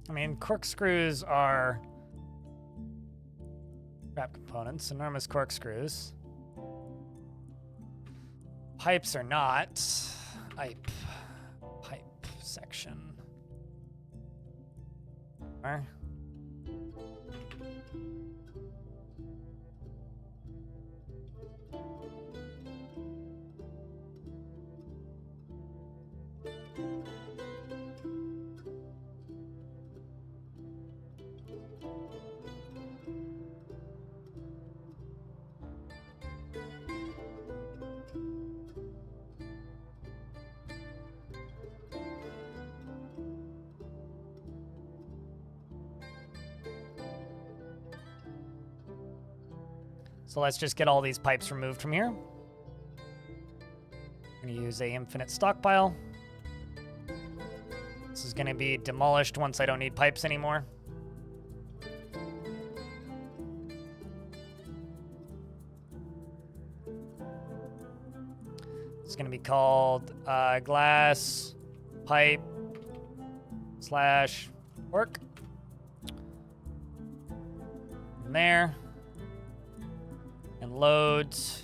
I mean, corkscrews are wrap components, enormous corkscrews. Pipes are not. Pipe section. Are. So let's just get all these pipes removed from here. I'm going to use a infinite stockpile. This is going to be demolished once I don't need pipes anymore. It's going to be called glass pipe / work. And there. And loads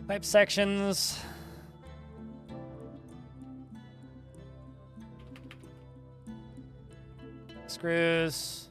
Pipe sections. Screws.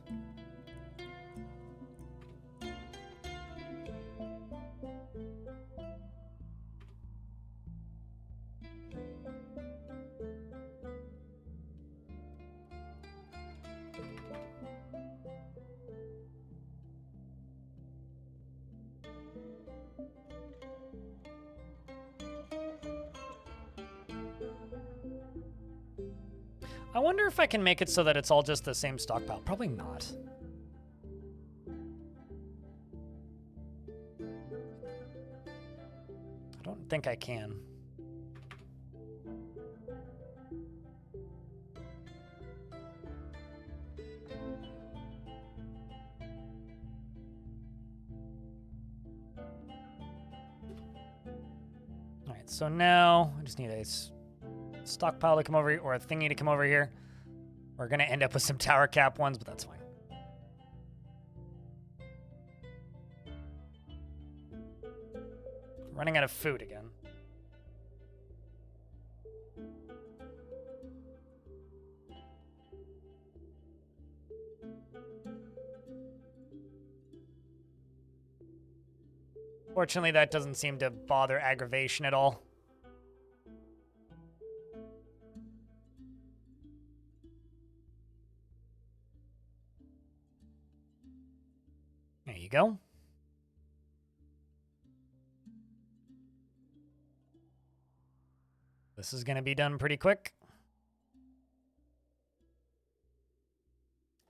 I wonder if I can make it so that it's all just the same stockpile. Probably not. I don't think I can. All right, so now I just need a stockpile to come over here, or a thingy to come over here. We're gonna end up with some tower cap ones, but that's fine. Running out of food again. Fortunately, that doesn't seem to bother aggravation at all. There you go. This is going to be done pretty quick.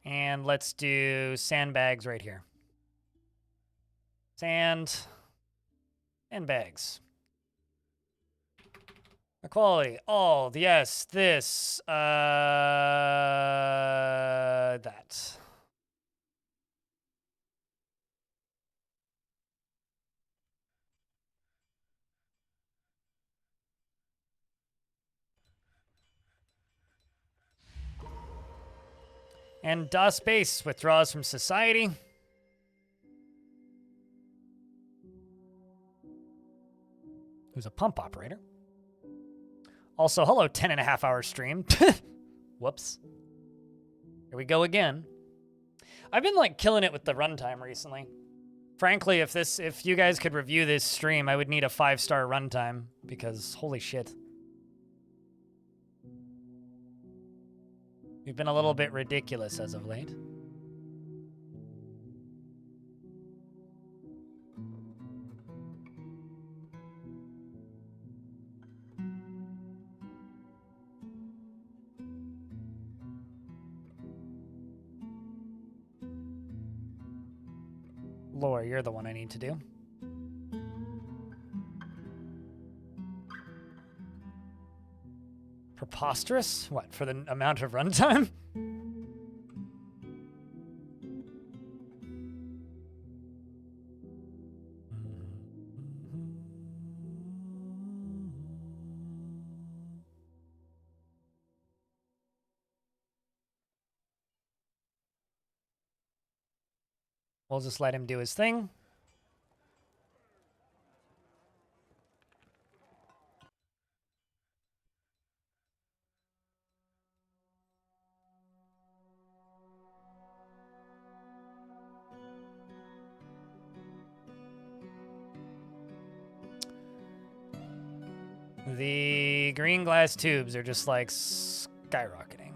And let's do sandbags right here. Sandbags. Equality. All. Yes. This. That. And DOS base withdraws from society. Who's a pump operator. Also, hello, 10.5-hour stream. Whoops. Here we go again. I've been like killing it with the runtime recently. Frankly, if you guys could review this stream, I would need a 5-star runtime because holy shit. We've been a little bit ridiculous as of late. Laura, you're the one I need to do. Preposterous? What, for the amount of runtime? We'll just let him do his thing. The green glass tubes are just like skyrocketing.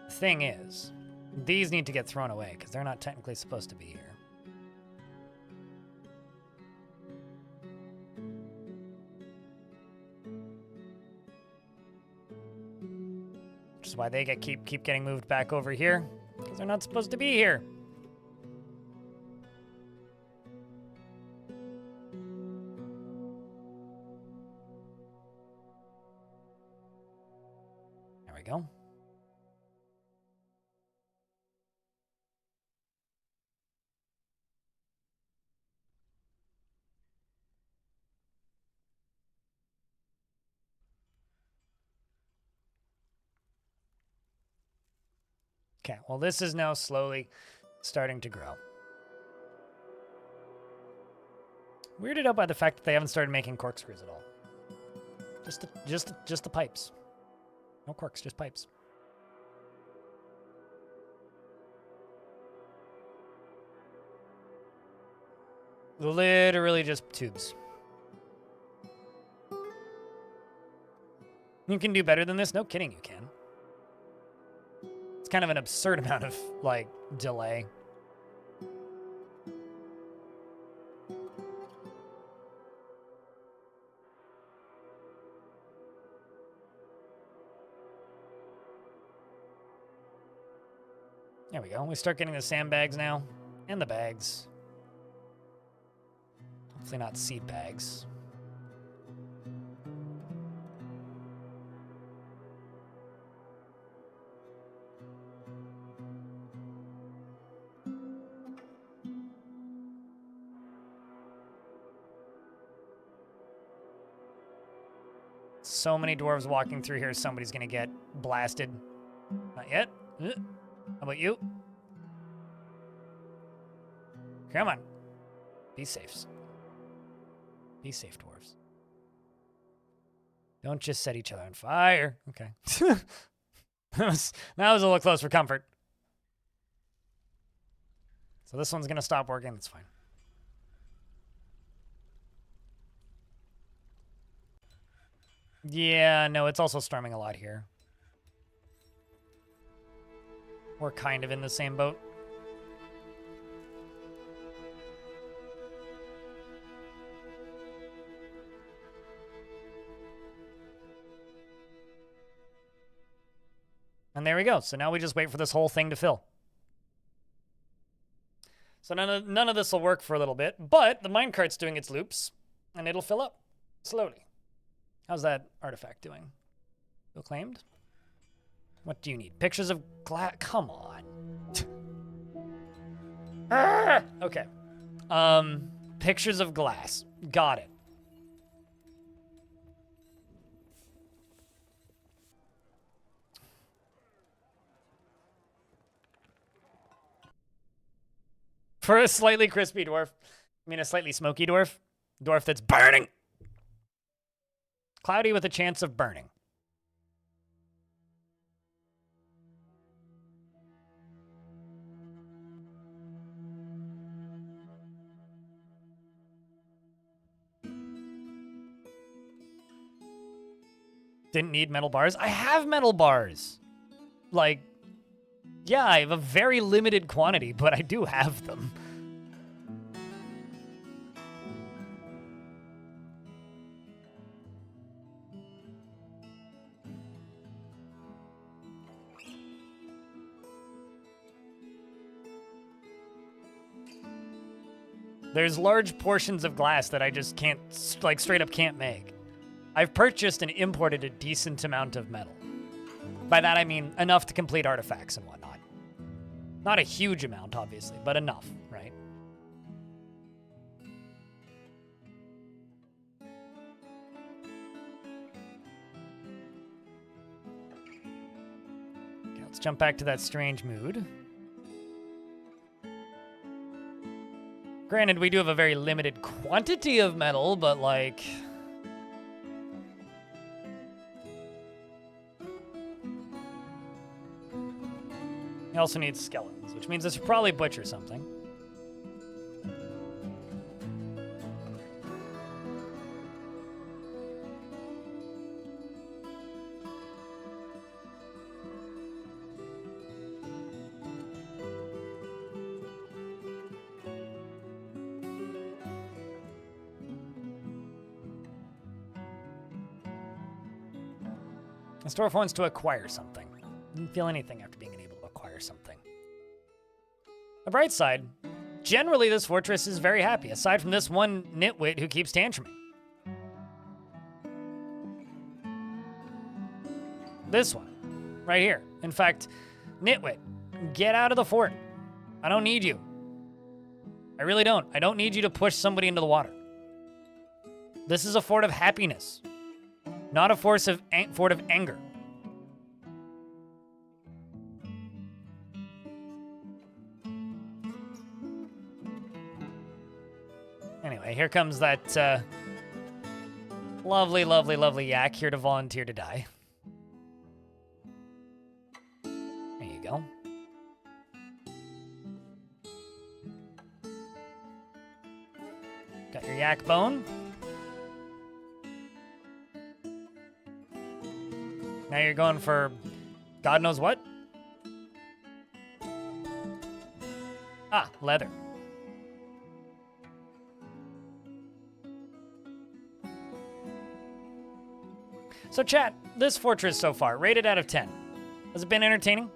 The thing is, these need to get thrown away because they're not technically supposed to be here. Which is why they keep getting moved back over here because they're not supposed to be here. There we go. Okay, well, this is now slowly starting to grow. Weirded out by the fact that they haven't started making corkscrews at all. Just the pipes. No corks, just pipes. Literally just tubes. You can do better than this? No kidding, you can. It's kind of an absurd amount of, like, delay. There we go. We start getting the sandbags now. And the bags. Hopefully not seed bags. So many dwarves walking through here, somebody's gonna get blasted. Not yet. How about you? Come on. Be safe. Be safe, dwarves. Don't just set each other on fire. Okay. that was a little close for comfort. So this one's gonna stop working. That's fine. Yeah, no, it's also storming a lot here. We're kind of in the same boat. And there we go. So now we just wait for this whole thing to fill. So none of this will work for a little bit, but the minecart's doing its loops, and it'll fill up slowly. How's that artifact doing? Feel claimed? What do you need? Pictures of glass? Come on. Okay. Pictures of glass. Got it. For a slightly crispy dwarf. I mean, a slightly smoky dwarf. Dwarf that's burning. Cloudy with a chance of burning. Didn't need metal bars. I have metal bars. Like, yeah, I have a very limited quantity, but I do have them. There's large portions of glass that I just can't, like, straight up can't make. I've purchased and imported a decent amount of metal. By that I mean enough to complete artifacts and whatnot. Not a huge amount, obviously, but enough, right? Okay, let's jump back to that strange mood. Granted, we do have a very limited quantity of metal, but like... He also needs skeletons, which means I should probably butcher something. This dwarf wants to acquire something. Didn't feel anything after being able to acquire something. The bright side, generally this fortress is very happy, aside from this one nitwit who keeps tantruming. This one, right here. In fact, nitwit, get out of the fort. I don't need you. I really don't. I don't need you to push somebody into the water. This is a fort of happiness, not a fort of anger. Anyway, here comes that lovely, lovely, lovely yak here to volunteer to die. There you go. Got your yak bone. Now you're going for God knows what? Ah, leather. So chat, this fortress so far, rated out of 10. Has it been entertaining?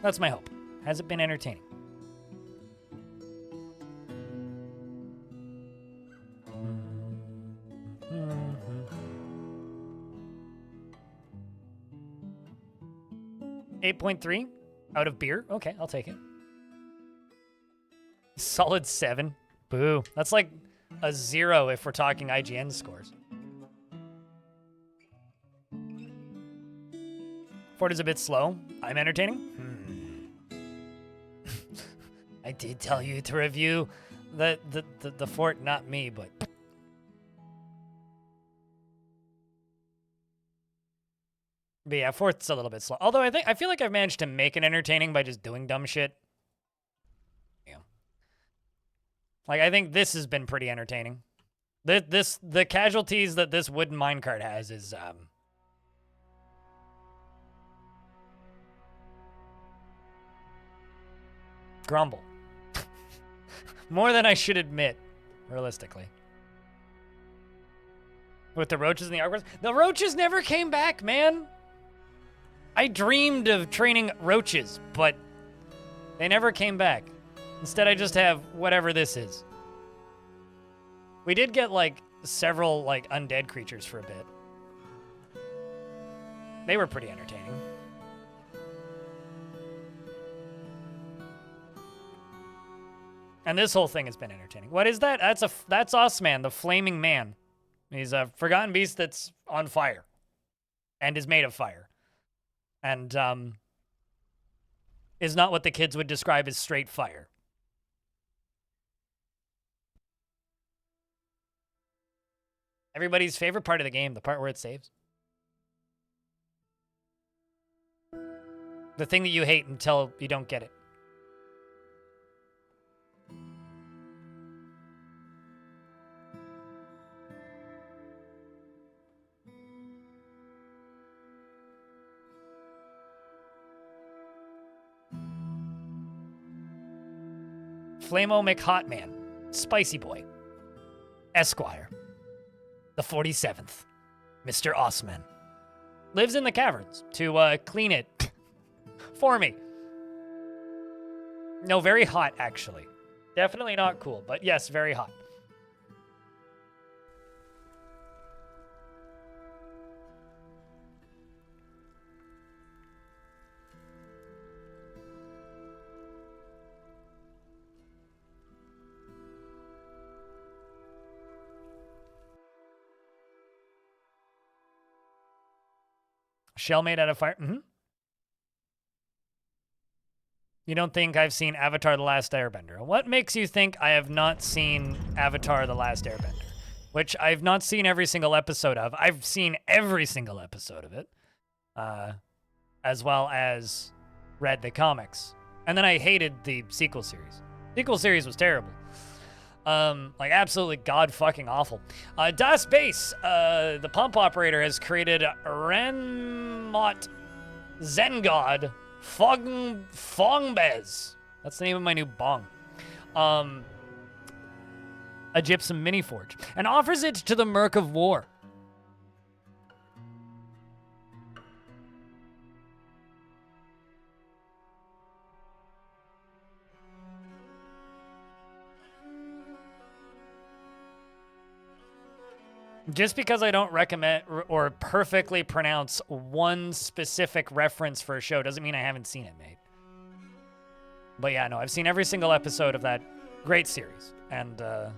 That's my hope. Has it been entertaining? .3 out of beer. Okay, I'll take it. Solid 7. Boo. That's like a 0 if we're talking IGN scores. Fort is a bit slow. I'm entertaining. I did tell you to review the fort, not me, but yeah, fort's a little bit slow. Although I feel like I've managed to make it entertaining by just doing dumb shit. Yeah. Like I think this has been pretty entertaining. The casualties that this wooden minecart has is grumble. More than I should admit, realistically. With the roaches and the archers. The roaches never came back, man. I dreamed of training roaches, but they never came back. Instead, I just have whatever this is. We did get, like, several, like, undead creatures for a bit. They were pretty entertaining. And this whole thing has been entertaining. What is that? That's us, man. The flaming man. He's a forgotten beast that's on fire. And is made of fire. And, is not what the kids would describe as straight fire. Everybody's favorite part of the game, the part where it saves. The thing that you hate until you don't get it. Flamo McHotman, Spicy Boy, Esquire, the 47th, Mr. Osman, lives in the caverns to clean it for me. No, very hot, actually. Definitely not cool, but yes, very hot. Shell made out of fire. Mm-hmm. You don't think I've seen Avatar The Last Airbender? What makes you think I have not seen Avatar The Last Airbender? Which I've not seen every single episode of. I've seen every single episode of it. As well as read the comics. And then I hated the sequel series. Sequel series was terrible. Like absolutely god-fucking awful. Das Base, the pump operator, has created Renmot Zengod Fongbez. That's the name of my new bong. A gypsum mini forge, and offers it to the Merc of War. Just because I don't recommend or perfectly pronounce one specific reference for a show doesn't mean I haven't seen it, mate. But yeah, no, I've seen every single episode of that great series. And the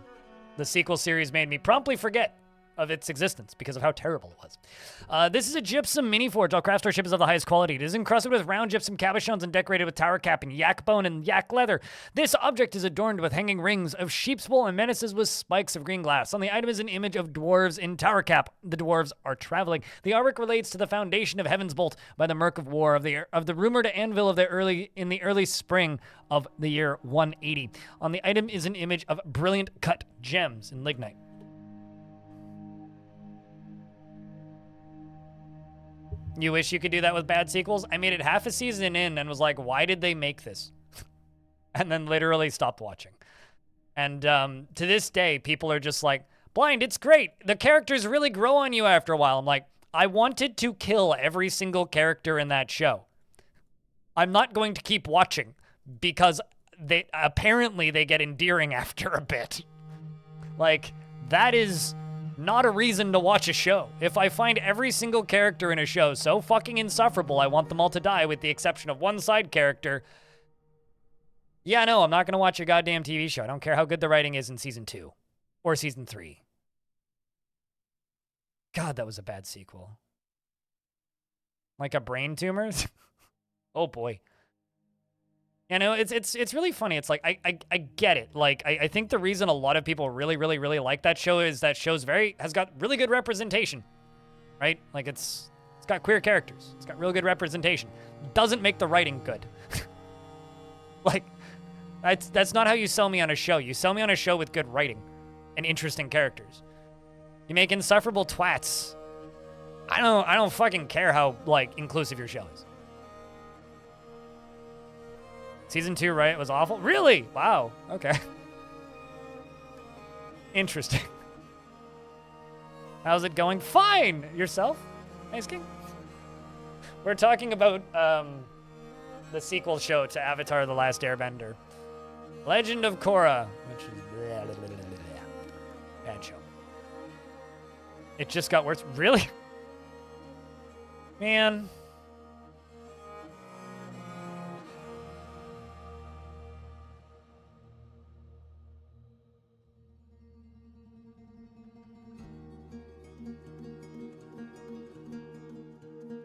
sequel series made me promptly forget of its existence because of how terrible it was. This is a gypsum mini forge. All craft store ship is of the highest quality. It is encrusted with round gypsum cabochons and decorated with tower cap and yak bone and yak leather. This object is adorned with hanging rings of sheep's wool and menaces with spikes of green glass. On the item is an image of dwarves in tower cap. The dwarves are traveling. The artwork relates to the foundation of Heavensbolt by the Merc of War of the rumored anvil of the early spring of the year 180. On the item is an image of brilliant cut gems in lignite. You wish you could do that with bad sequels? I made it half a season in and was like, why did they make this? And then literally stopped watching. And to this day, people are just like, Blind, it's great. The characters really grow on you after a while. I'm like, I wanted to kill every single character in that show. I'm not going to keep watching because they get endearing after a bit. Like, that is not a reason to watch a show. If I find every single character in a show so fucking insufferable, I want them all to die with the exception of one side character. Yeah, no, I'm not going to watch a goddamn TV show. I don't care how good the writing is in season 2 or season 3. God, that was a bad sequel. Like a brain tumor? Oh boy. You know, it's really funny. It's like, I get it. Like, I think the reason a lot of people really like that show is that show's has got really good representation, right? Like, it's got queer characters. It's got real good representation. Doesn't make the writing good. Like, that's not how you sell me on a show. You sell me on a show with good writing and interesting characters. You make insufferable twats. I don't fucking care how, like, inclusive your show is. Season 2, right? It was awful? Really? Wow. Okay. Interesting. How's it going? Fine! Yourself? Nice King? We're talking about the sequel show to Avatar: The Last Airbender. Legend of Korra, which is bad show. It just got worse. Really? Man.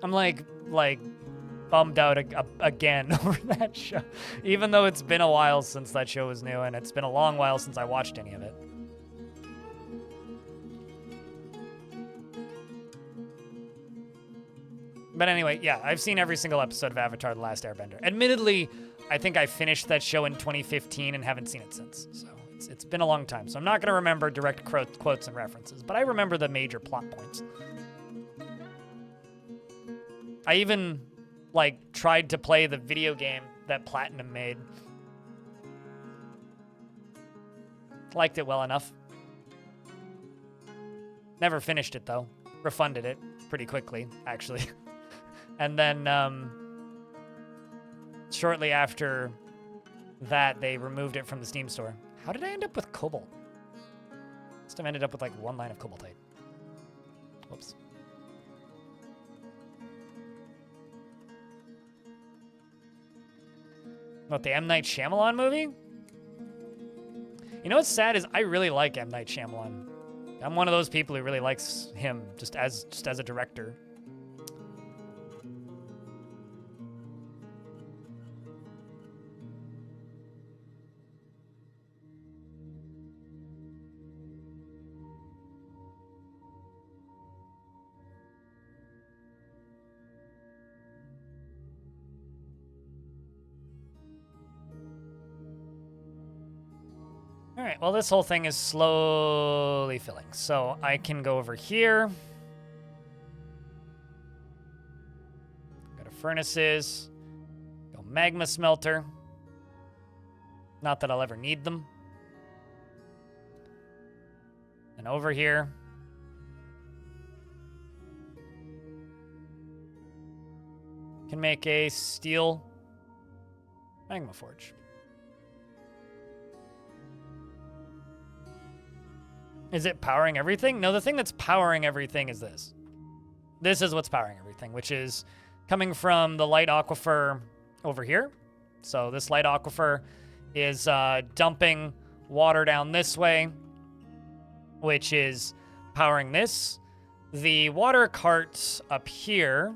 I'm like bummed out again over that show, even though it's been a while since that show was new, and it's been a long while since I watched any of it. But anyway, yeah, I've seen every single episode of Avatar: The Last Airbender. Admittedly, I think I finished that show in 2015 and haven't seen it since, so it's been a long time. So I'm not going to remember direct quotes and references, but I remember the major plot points. I even, like, tried to play the video game that Platinum made. Liked it well enough. Never finished it, though. Refunded it pretty quickly, actually. And then, shortly after that, they removed it from the Steam store. How did I end up with Cobalt? Must have ended up with, like, one line of Cobaltite. Whoops. What, the M. Night Shyamalan movie? You know what's sad is I really like M. Night Shyamalan. I'm one of those people who really likes him just as a director. All right, well, this whole thing is slowly filling. So I can go over here. Go to furnaces. Go magma smelter. Not that I'll ever need them. And over here. Can make a steel magma forge. Is it powering everything? No, the thing that's powering everything is this. This is what's powering everything, which is coming from the light aquifer over here. So this light aquifer is dumping water down this way, which is powering this. The water cart up here,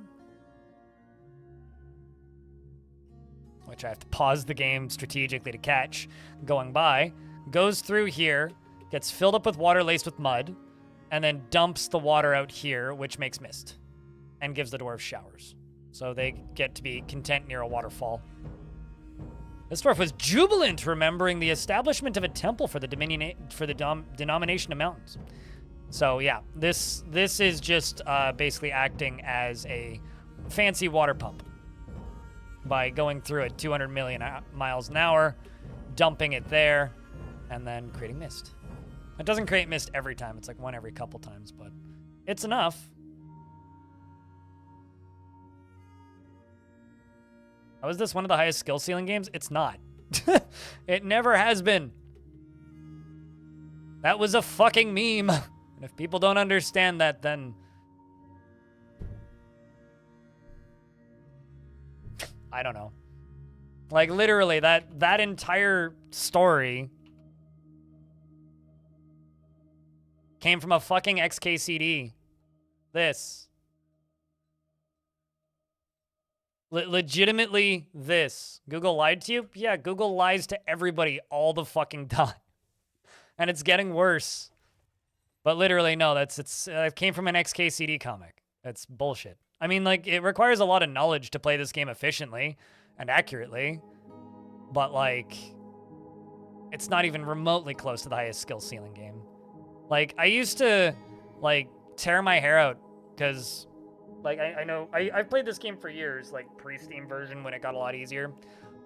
which I have to pause the game strategically to catch, going by, goes through here, gets filled up with water laced with mud, and then dumps the water out here, which makes mist, and gives the dwarves showers. So they get to be content near a waterfall. This dwarf was jubilant, remembering the establishment of a temple for the denomination of mountains. So yeah, this is just basically acting as a fancy water pump by going through at 200 million miles an hour, dumping it there, and then creating mist. It doesn't create mist every time. It's like one every couple times, but it's enough. How is this one of the highest skill ceiling games? It's not. It never has been. That was a fucking meme. And if people don't understand that, then I don't know. Like literally that entire story came from a fucking XKCD. This. Legitimately this. Google lied to you? Yeah, Google lies to everybody all the fucking time. And it's getting worse. But literally, no, it came from an XKCD comic. That's bullshit. I mean, like, it requires a lot of knowledge to play this game efficiently and accurately. But, like, it's not even remotely close to the highest skill ceiling game. Like, I used to, like, tear my hair out because, like, I know, I've played this game for years, like, pre-Steam version when it got a lot easier.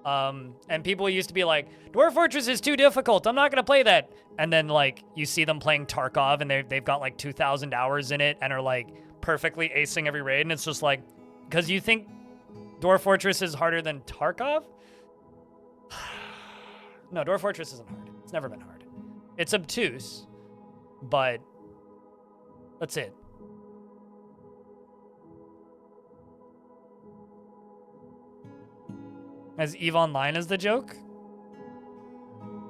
And people used to be like, Dwarf Fortress is too difficult, I'm not going to play that. And then, like, you see them playing Tarkov, and they've got, like, 2,000 hours in it, and are, like, perfectly acing every raid, and it's just like, because you think Dwarf Fortress is harder than Tarkov? No, Dwarf Fortress isn't hard. It's never been hard. It's obtuse, but that's it. As EVE Online as the joke?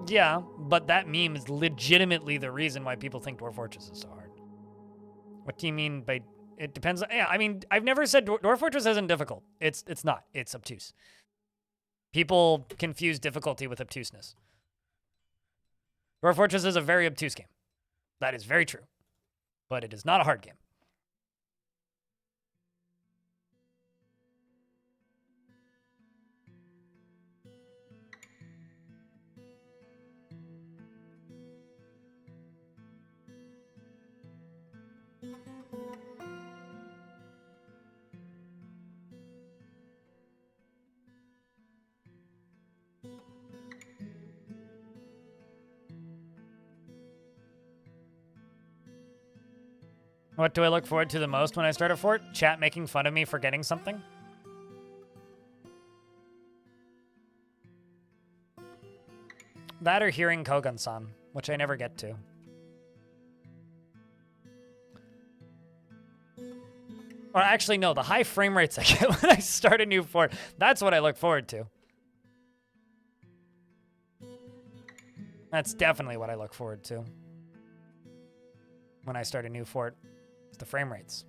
Yeah, but that meme is legitimately the reason why people think Dwarf Fortress is so hard. What do you mean by... It depends... Yeah, I mean, I've never said Dwarf Fortress isn't difficult. It's not. It's obtuse. People confuse difficulty with obtuseness. Dwarf Fortress is a very obtuse game. That is very true. But it is not a hard game. What do I look forward to the most when I start a fort? Chat making fun of me for getting something? That or hearing Kogan-san, which I never get to. Or actually, no, the high frame rates I get when I start a new fort. That's what I look forward to. That's definitely what I look forward to when I start a new fort. The frame rates.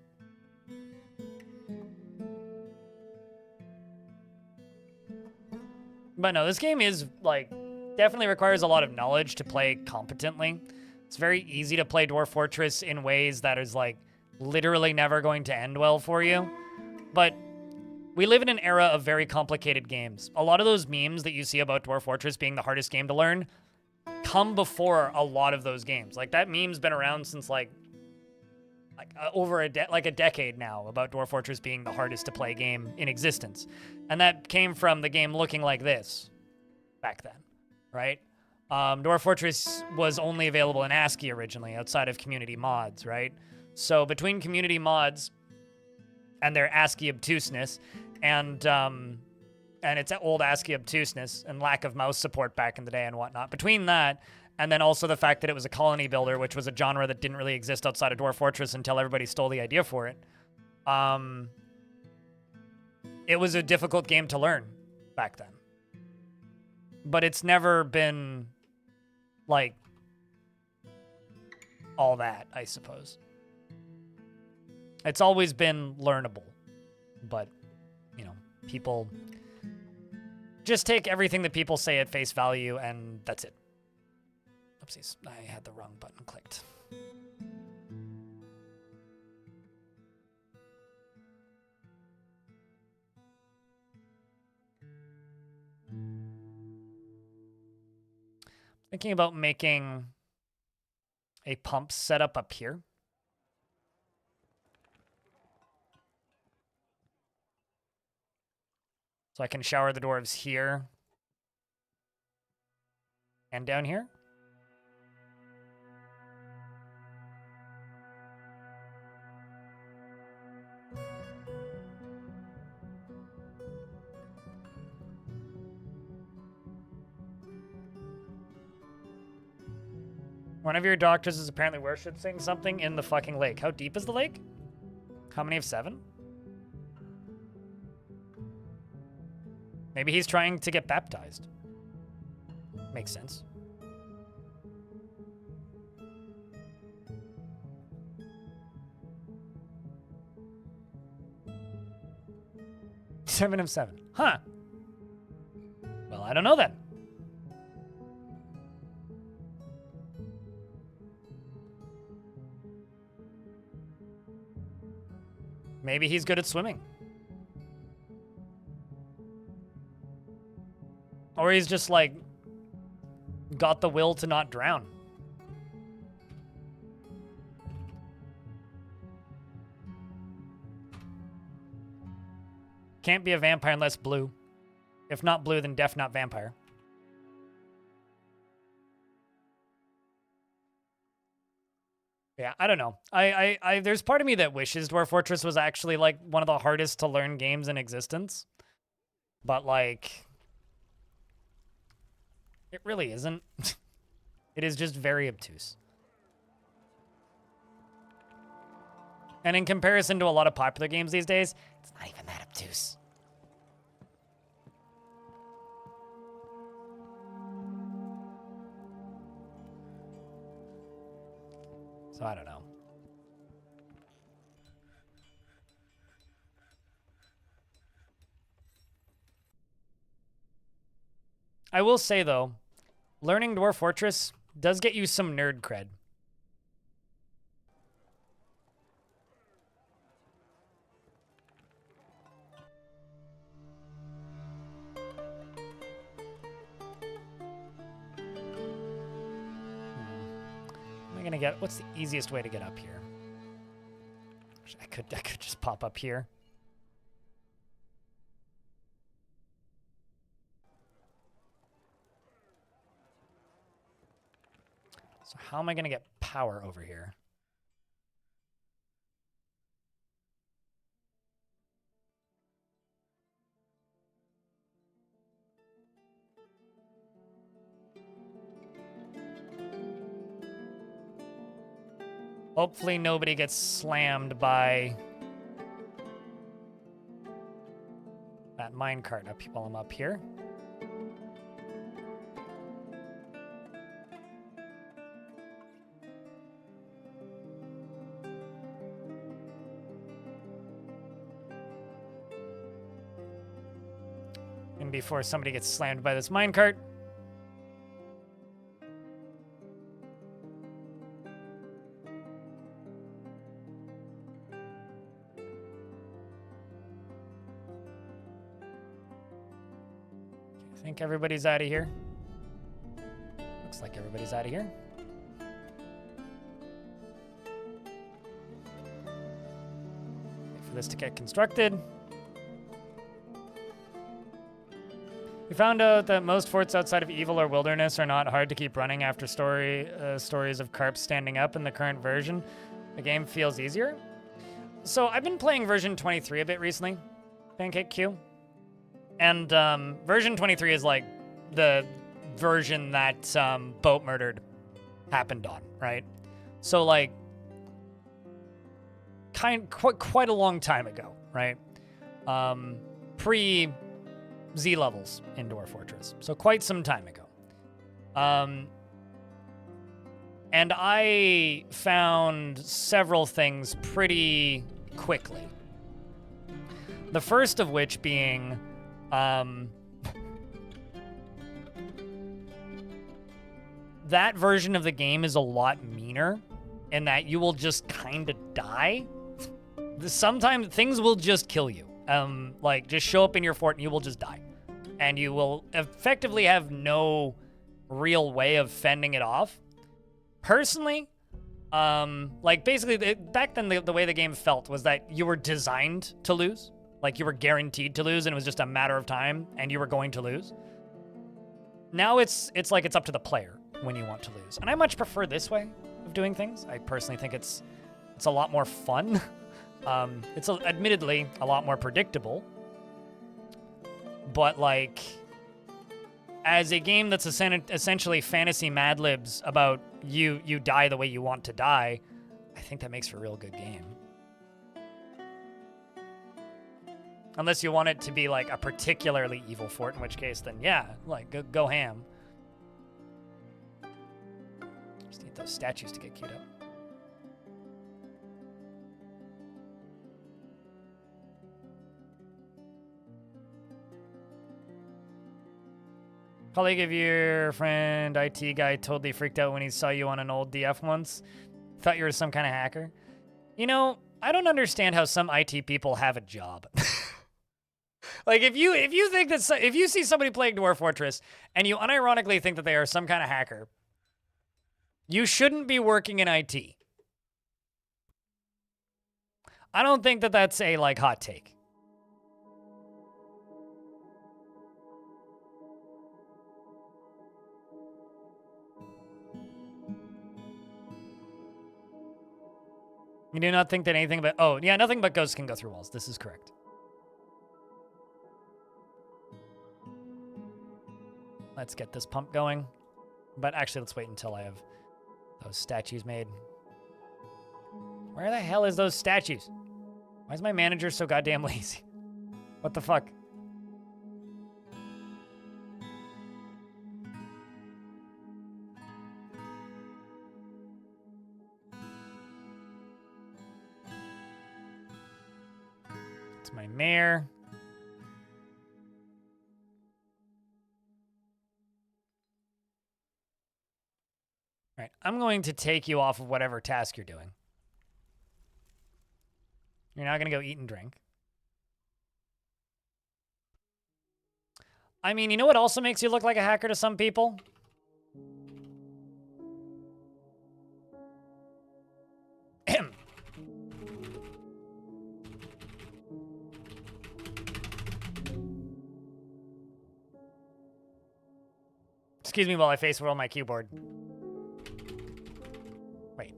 But no, this game is, like, definitely requires a lot of knowledge to play competently. It's very easy to play Dwarf Fortress in ways that is, like, literally never going to end well for you. But we live in an era of very complicated games. A lot of those memes that you see about Dwarf Fortress being the hardest game to learn come before a lot of those games. Like, that meme's been around since, like over a decade now, about Dwarf Fortress being the hardest to play game in existence. And that came from the game looking like this back then, right? Dwarf Fortress was only available in ASCII originally, outside of community mods, right? So between community mods and their ASCII obtuseness and its old ASCII obtuseness and lack of mouse support back in the day and whatnot, between that and then also the fact that it was a colony builder, which was a genre that didn't really exist outside of Dwarf Fortress until everybody stole the idea for it. It was a difficult game to learn back then. But it's never been, like, all that, I suppose. It's always been learnable, but, you know, people just take everything that people say at face value, and that's it. Oopsies, I had the wrong button clicked. Thinking about making a pump setup up here. So I can shower the dwarves here and down here. One of your doctors is apparently worshiping something in the fucking lake. How deep is the lake? How many of 7? Maybe he's trying to get baptized. Makes sense. Seven of 7. Huh. Well, I don't know then. Maybe he's good at swimming. Or he's just, like, got the will to not drown. Can't be a vampire unless blue. If not blue, then def not vampire. Yeah, I don't know. There's part of me that wishes Dwarf Fortress was actually, like, one of the hardest to learn games in existence. But, like, it really isn't. It is just very obtuse. And in comparison to a lot of popular games these days, it's not even that obtuse. So I don't know. I will say, though, learning Dwarf Fortress does get you some nerd cred. What's the easiest way to get up here? I could just pop up here. So how am I going to get power over here? Hopefully nobody gets slammed by that minecart up while I'm up here. And before somebody gets slammed by this minecart. I think everybody's out of here. Looks like everybody's out of here. Wait for this to get constructed. We found out that most forts outside of Evil or Wilderness are not hard to keep running after stories of carps standing up in the current version. The game feels easier. So I've been playing version 23 a bit recently, Pancake Q. And version 23 is like the version that Boat Murdered happened on, right? So like quite a long time ago, right? Pre Z levels in Dwarf Fortress. So quite some time ago. And I found several things pretty quickly. The first of which being, that version of the game is a lot meaner in that you will just kind of die. Sometimes things will just kill you. Like, just show up in your fort and you will just die. And you will effectively have no real way of fending it off. Personally, like, basically, back then, the way the game felt was that you were designed to lose. Like, you were guaranteed to lose, and it was just a matter of time, and you were going to lose. Now it's like it's up to the player when you want to lose. And I much prefer this way of doing things. I personally think it's a lot more fun. It's admittedly a lot more predictable. But, like, as a game that's essentially fantasy Mad Libs about you die the way you want to die, I think that makes for a real good game. Unless you want it to be, like, a particularly evil fort, in which case, then yeah, like, go ham. Just need those statues to get queued up. Colleague of your friend, IT guy, totally freaked out when he saw you on an old DF once. Thought you were some kind of hacker. You know, I don't understand how some IT people have a job. Like, if you think that if you see somebody playing Dwarf Fortress and you unironically think that they are some kind of hacker, you shouldn't be working in IT. I don't think that that's a, like, hot take. You do not think that anything but... Oh, yeah, nothing but ghosts can go through walls. This is correct. Let's get this pump going. But actually, let's wait until I have those statues made. Where the hell is those statues? Why is my manager so goddamn lazy? What the fuck? It's my mayor. All right, I'm going to take you off of whatever task you're doing. You're not going to go eat and drink. I mean, you know what also makes you look like a hacker to some people? Excuse me while I face roll my keyboard. Wait.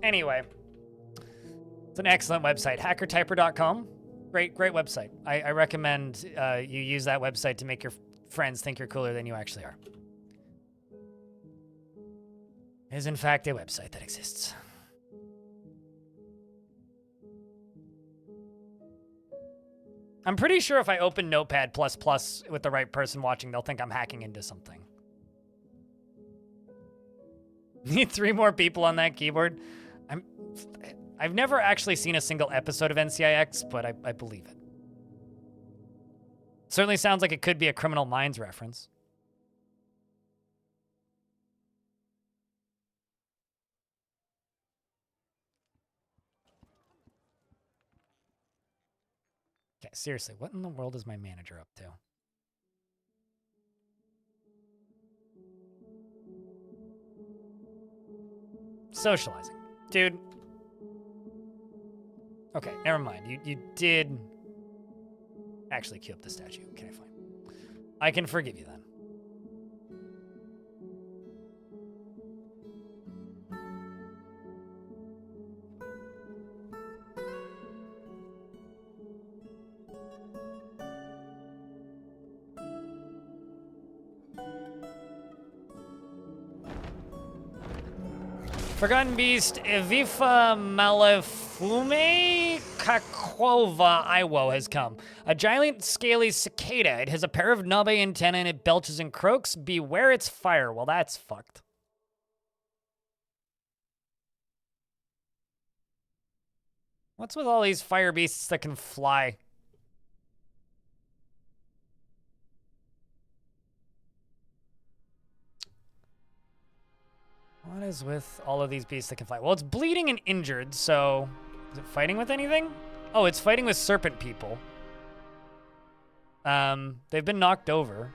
Anyway, it's an excellent website, hackertyper.com. Great website. I recommend you use that website to make your friends think you're cooler than you actually are. It is, in fact, a website that exists. I'm pretty sure if I open Notepad++ with the right person watching, they'll think I'm hacking into something. Need 3 more people on that keyboard? I've never actually seen a single episode of NCIX, but I believe it. Certainly sounds like it could be a Criminal Minds reference. Okay, seriously, what in the world is my manager up to? Socializing. Dude. Okay, never mind. You did actually queue up the statue. Okay, fine. I can forgive you then. Forgotten Beast, Evifa Malefume Kakwova Iwo has come. A giant scaly cicada. It has a pair of knobby antennae and it belches and croaks. Beware its fire. Well, that's fucked. What's with all these fire beasts that can fly? What is with all of these beasts that can fly? Well, it's bleeding and injured, so... Is it fighting with anything? Oh, it's fighting with serpent people. They've been knocked over.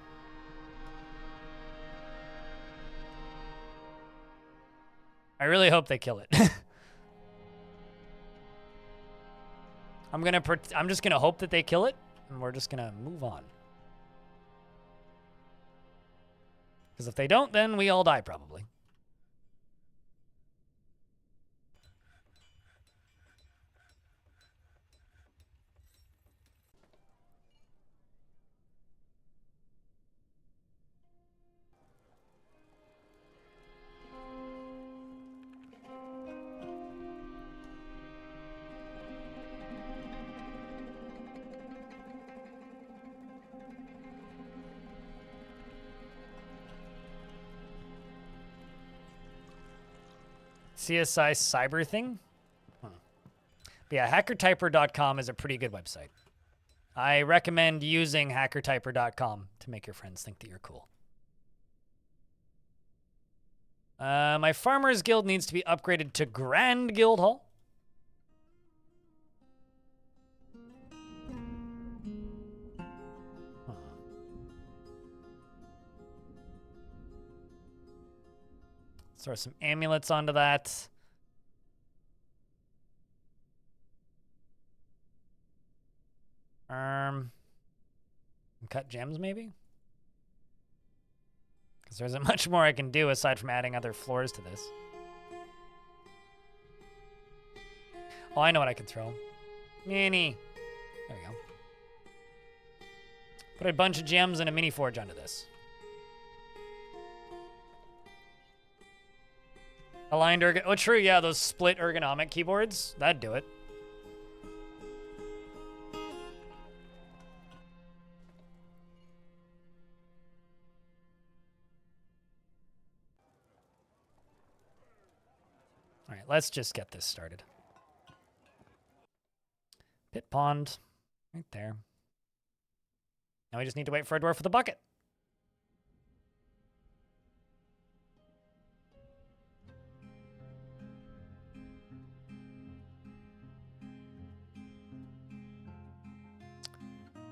I really hope they kill it. I'm just gonna hope that they kill it, and we're just gonna move on. Because if they don't, then we all die, probably. CSI cyber thing? But yeah, hackertyper.com is a pretty good website. I recommend using hackertyper.com to make your friends think that you're cool. My Farmers Guild needs to be upgraded to Grand Guild Hall. Throw some amulets onto that. Cut gems, maybe? Because there isn't much more I can do aside from adding other floors to this. Oh, I know what I can throw. Mini. There we go. Put a bunch of gems and a mini forge onto this. Aligned oh, true, yeah, those split ergonomic keyboards. That'd do it. All right, let's just get this started. Pit pond, right there. Now we just need to wait for a dwarf with a bucket.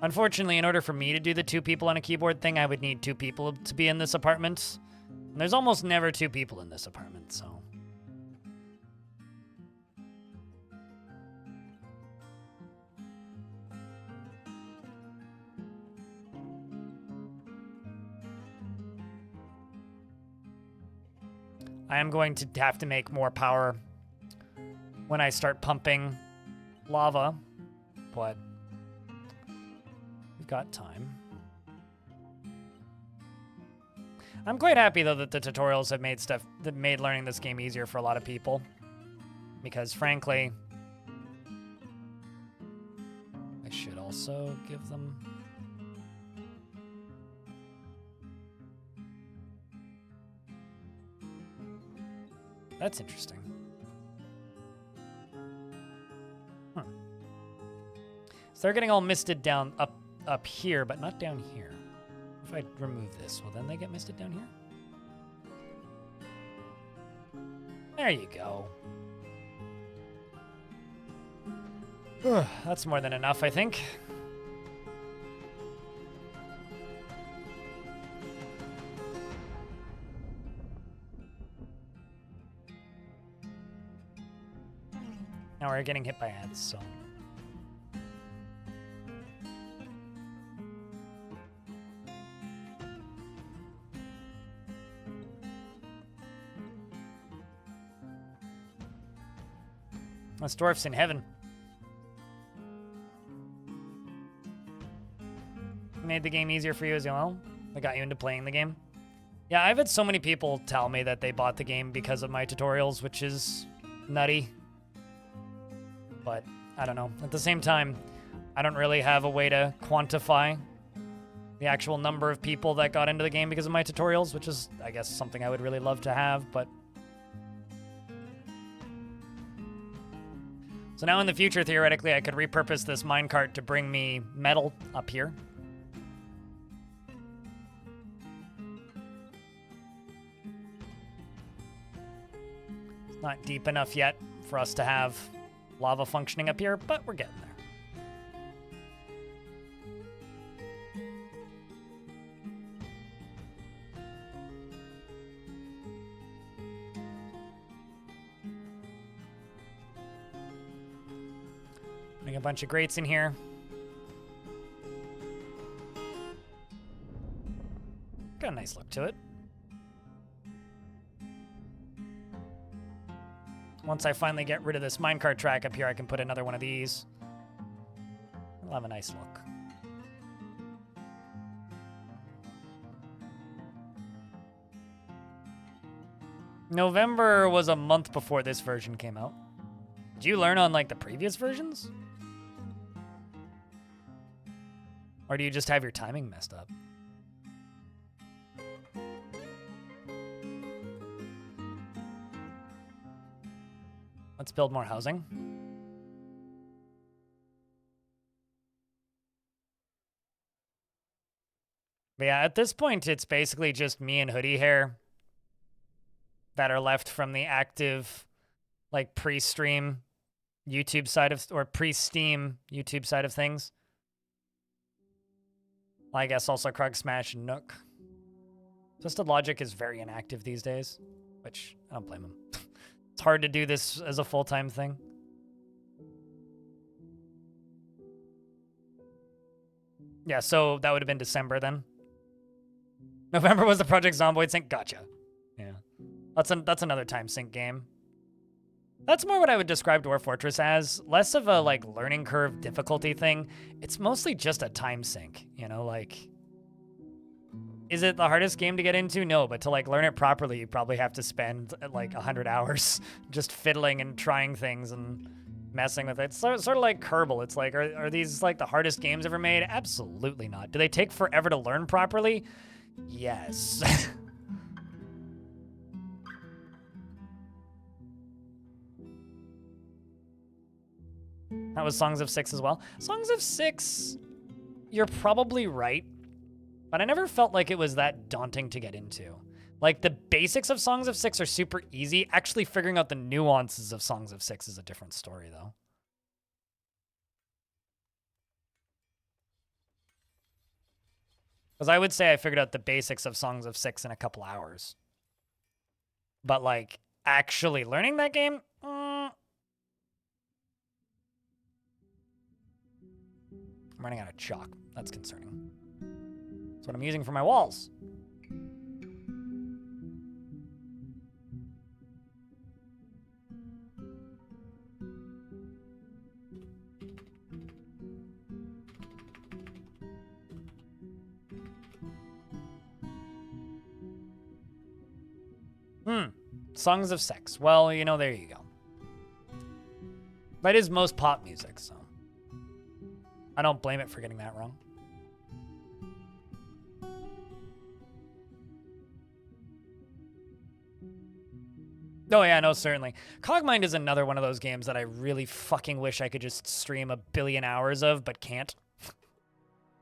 Unfortunately, in order for me to do the 2 people on a keyboard thing, I would need 2 people to be in this apartment. And there's almost never 2 people in this apartment, so... I am going to have to make more power when I start pumping lava, but... got time. I'm quite happy though that the tutorials have made made learning this game easier for a lot of people, because frankly I should also give them that's interesting. So they're getting all misted down up here, but not down here. If I remove this, well, then they get misted down here? There you go. That's more than enough, I think. Now we're getting hit by ads, so... This dwarf's in heaven. Made the game easier for you as well. They got you into playing the game. Yeah, I've had so many people tell me that they bought the game because of my tutorials, which is nutty. But I don't know. At the same time, I don't really have a way to quantify the actual number of people that got into the game because of my tutorials, which is, I guess, something I would really love to have, but... So now in the future, theoretically, I could repurpose this minecart to bring me metal up here. It's not deep enough yet for us to have lava functioning up here, but we're getting there. Putting a bunch of grates in here. Got a nice look to it. Once I finally get rid of this minecart track up here, I can put another one of these. It'll have a nice look. November was a month before this version came out. Did you learn on, like, the previous versions? Or do you just have your timing messed up? Let's build more housing. But yeah, at this point, it's basically just me and Hoodie Hair that are left from the active, like, pre-stream YouTube side of, or pre-Steam YouTube side of things. I guess also Krug Smash and Nook. Twisted Logic is very inactive these days, which I don't blame him. It's hard to do this as a full-time thing. Yeah, so that would have been December then. November was the Project Zomboid sync. Gotcha. Yeah. That's another time sync game. That's more what I would describe Dwarf Fortress as. Less of a, like, learning curve difficulty thing. It's mostly just a time sink, you know, like... Is it the hardest game to get into? No, but to, like, learn it properly, you probably have to spend, like, 100 hours just fiddling and trying things and messing with it. It's sort of like Kerbal. It's like, are these, like, the hardest games ever made? Absolutely not. Do they take forever to learn properly? Yes. That was Songs of Six as well. Songs of Six, you're probably right. But I never felt like it was that daunting to get into. Like, the basics of Songs of Six are super easy. Actually figuring out the nuances of Songs of Six is a different story, though. Because I would say I figured out the basics of Songs of Six in a couple hours. But, like, actually learning that game? I'm running out of chalk. That's concerning. That's what I'm using for my walls. Songs of Sex. Well, you know, there you go. That is most pop music, so I don't blame it for getting that wrong. Oh yeah, no, certainly. Cogmind is another one of those games that I really fucking wish I could just stream 1 billion hours of, but can't.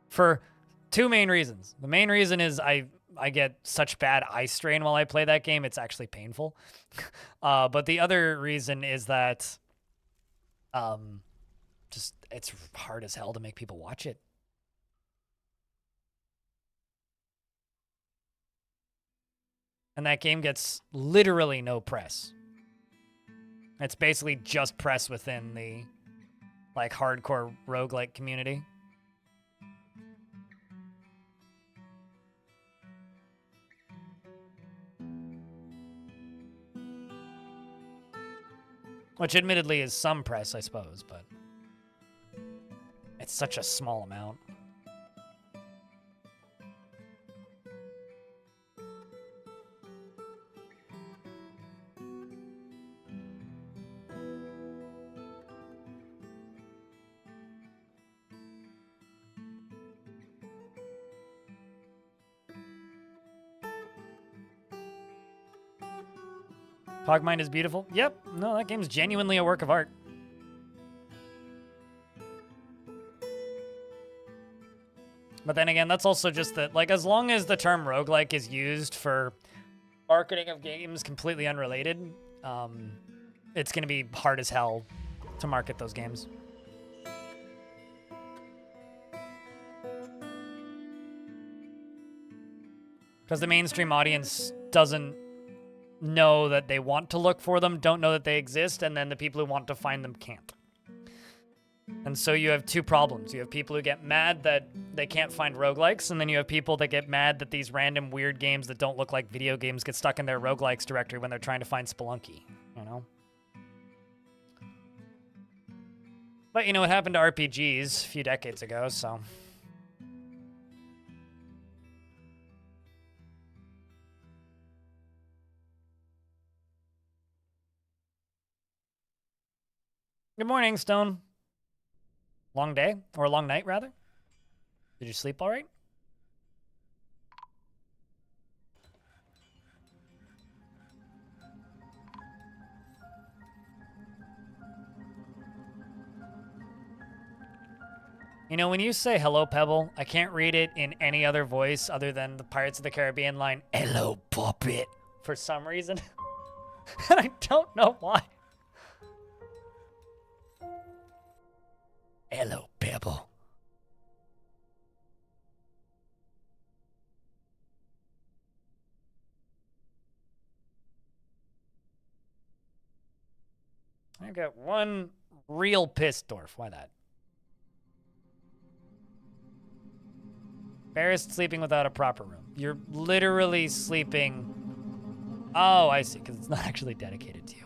For two main reasons. The main reason is I get such bad eye strain while I play that game, it's actually painful. But the other reason is that just it's hard as hell to make people watch it. And that game gets literally no press. It's basically just press within the, like, hardcore roguelike community. Which admittedly is some press, I suppose, but it's such a small amount. Pogmind is beautiful. Yep. No, that game's genuinely a work of art. But then again, that's also just that, like, as long as the term roguelike is used for marketing of games completely unrelated, it's going to be hard as hell to market those games. Because the mainstream audience doesn't know that they want to look for them, don't know that they exist, and then the people who want to find them can't. And so you have two problems. You have people who get mad that they can't find roguelikes, and then you have people that get mad that these random weird games that don't look like video games get stuck in their roguelikes directory when they're trying to find Spelunky, you know? But, you know, it happened to RPGs a few decades ago, so... Good morning, Stone. Long day? Or a long night, rather? Did you sleep all right? You know, when you say hello, Pebble, I can't read it in any other voice other than the Pirates of the Caribbean line, hello, puppet, for some reason. And I don't know why. Hello, Pebble. I got one real pissed dwarf. Why that? Embarrassed sleeping without a proper room. You're literally sleeping... Oh, I see, because it's not actually dedicated to you.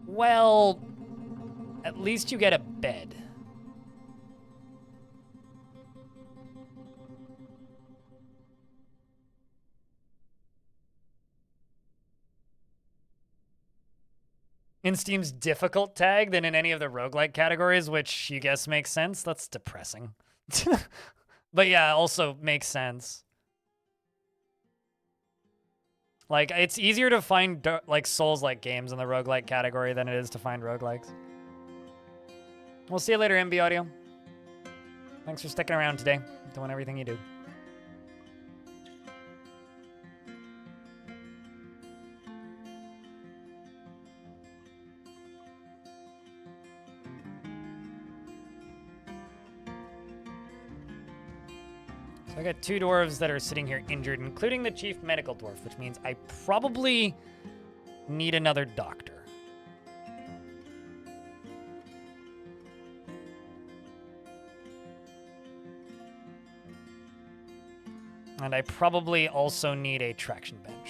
Well, at least you get a bed. In Steam's difficult tag than in any of the roguelike categories, which you guess makes sense. That's depressing. But yeah, also makes sense. Like, it's easier to find like Souls-like games in the roguelike category than it is to find roguelikes. We'll see you later, MB Audio. Thanks for sticking around today, doing everything you do. So I got two dwarves that are sitting here injured, including the chief medical dwarf, which means I probably need another doctor. And I probably also need a traction bench.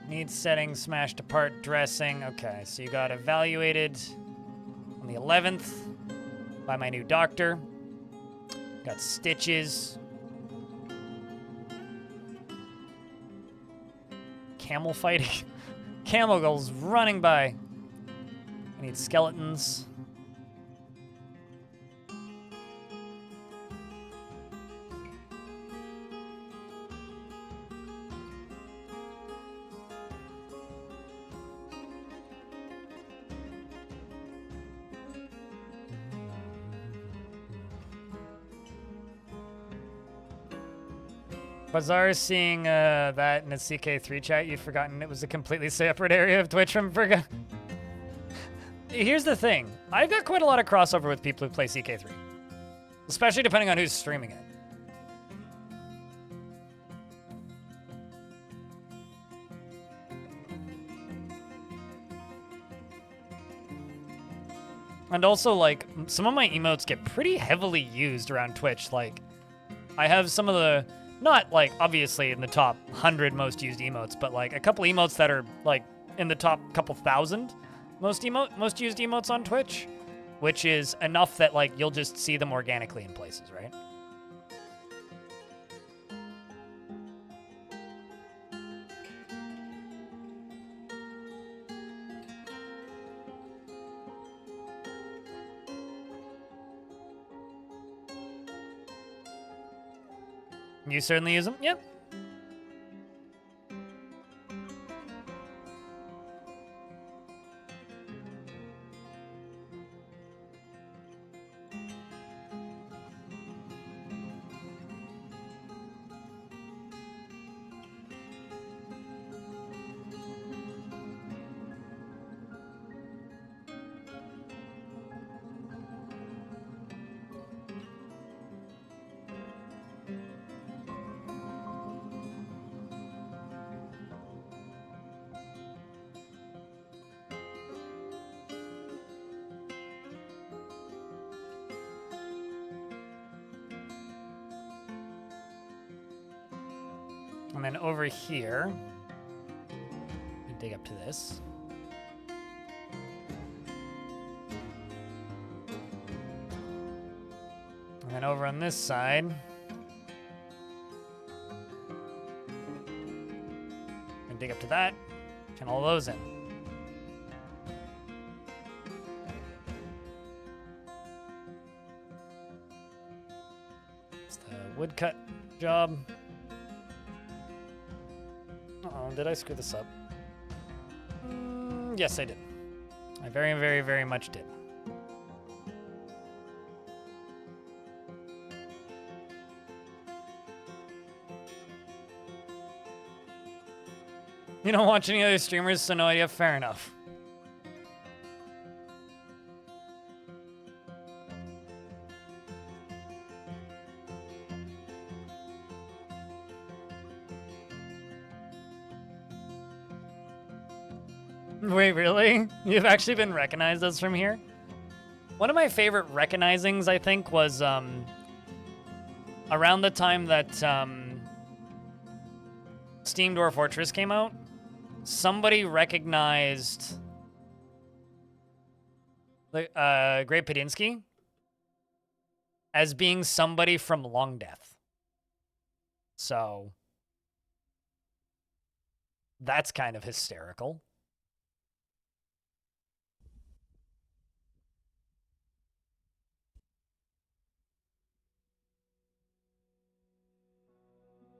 Needs settings, smashed apart, dressing. Okay, so you got evaluated on the 11th by my new doctor. Got stitches. Camel fighting. Camel goes running by. I need skeletons. Bazaar seeing that in a CK3 chat, you've forgotten it was a completely separate area of Twitch from Virga. Here's the thing. I've got quite a lot of crossover with people who play CK3. Especially depending on who's streaming it. And also, like, some of my emotes get pretty heavily used around Twitch. Like, I have some of the... Not, like, obviously in the top 100 most used emotes, but, like, a couple emotes that are, like, in the top couple thousand most used emotes on Twitch, which is enough that like you'll just see them organically in places, right? You certainly use them, yeah. And then over here, dig up to this. And then over on this side, and dig up to that, turn all those in. It's the woodcut job. Uh-oh, did I screw this up? Yes, I did. I very, very, very much did. You don't watch any other streamers, so no idea. Fair enough. Wait, really? You've actually been recognized as from here? One of my favorite recognizings, I think, was around the time that Steam Dwarf Fortress came out. Somebody recognized the Great Pedinsky as being somebody from Long Death. So that's kind of hysterical.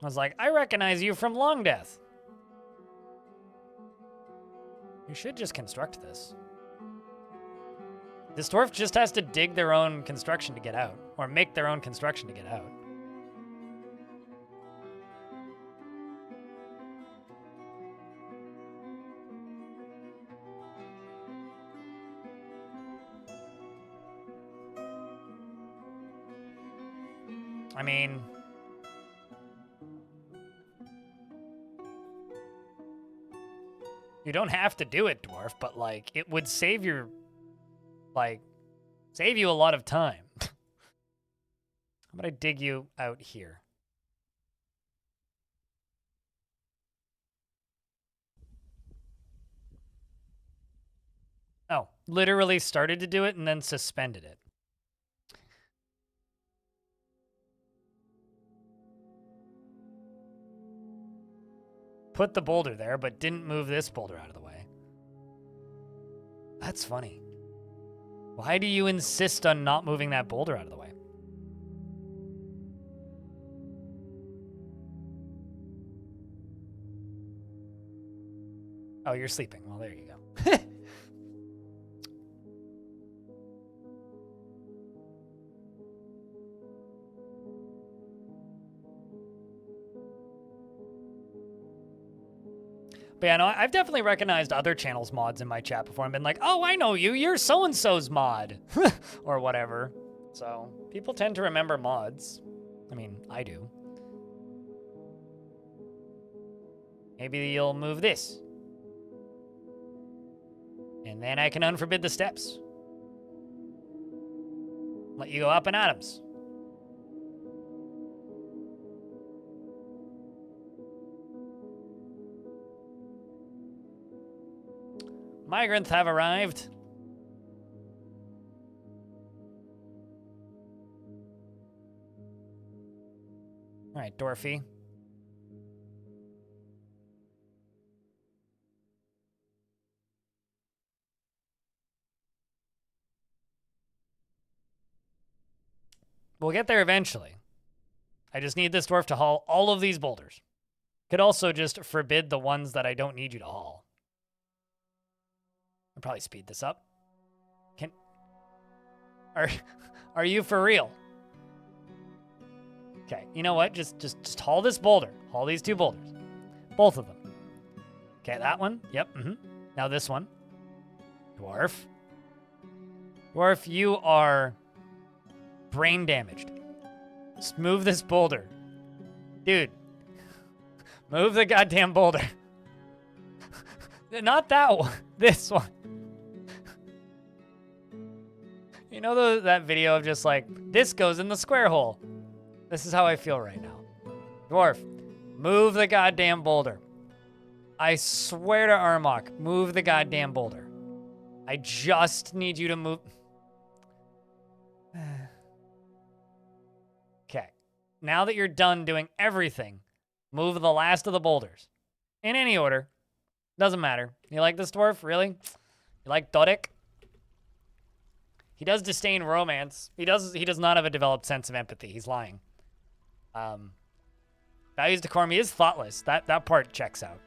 I was like, I recognize you from Long Death. You should just construct this. This dwarf just has to dig their own construction to get out, or make their own construction to get out. I mean, you don't have to do it, Dwarf, but, like, it would save your, like, save you a lot of time. How about I dig you out here? Oh, literally started to do it and then suspended it. Put the boulder there, but didn't move this boulder out of the way. That's funny. Why do you insist on not moving that boulder out of the way? Oh, you're sleeping. Well, there you go. But yeah, no, I've definitely recognized other channels' mods in my chat before and been like, oh, I know you, you're so-and-so's mod, or whatever. So, people tend to remember mods. I mean, I do. Maybe you'll move this. And then I can unforbid the steps. Let you go up in atoms. Migrants have arrived. All right, Dwarfy. We'll get there eventually. I just need this dwarf to haul all of these boulders. Could also just forbid the ones that I don't need you to haul. I'll probably speed this up. Are you for real? Okay, you know what? Just haul this boulder. Haul these 2 boulders. Both of them. Okay, that one. Yep. Now this one. Dwarf. Dwarf, you are brain damaged. Just move this boulder. Dude. Move the goddamn boulder. Not that one. This one. You know that video of just like, this goes in the square hole. This is how I feel right now. Dwarf, move the goddamn boulder. I swear to Armok, move the goddamn boulder. I just need you to move. Okay. Now that you're done doing everything, move the last of the boulders. In any order. Doesn't matter. You like this dwarf? Really? You like Dodek? He does disdain romance. He does not have a developed sense of empathy. He's lying. Values decorum. He is thoughtless. That part checks out.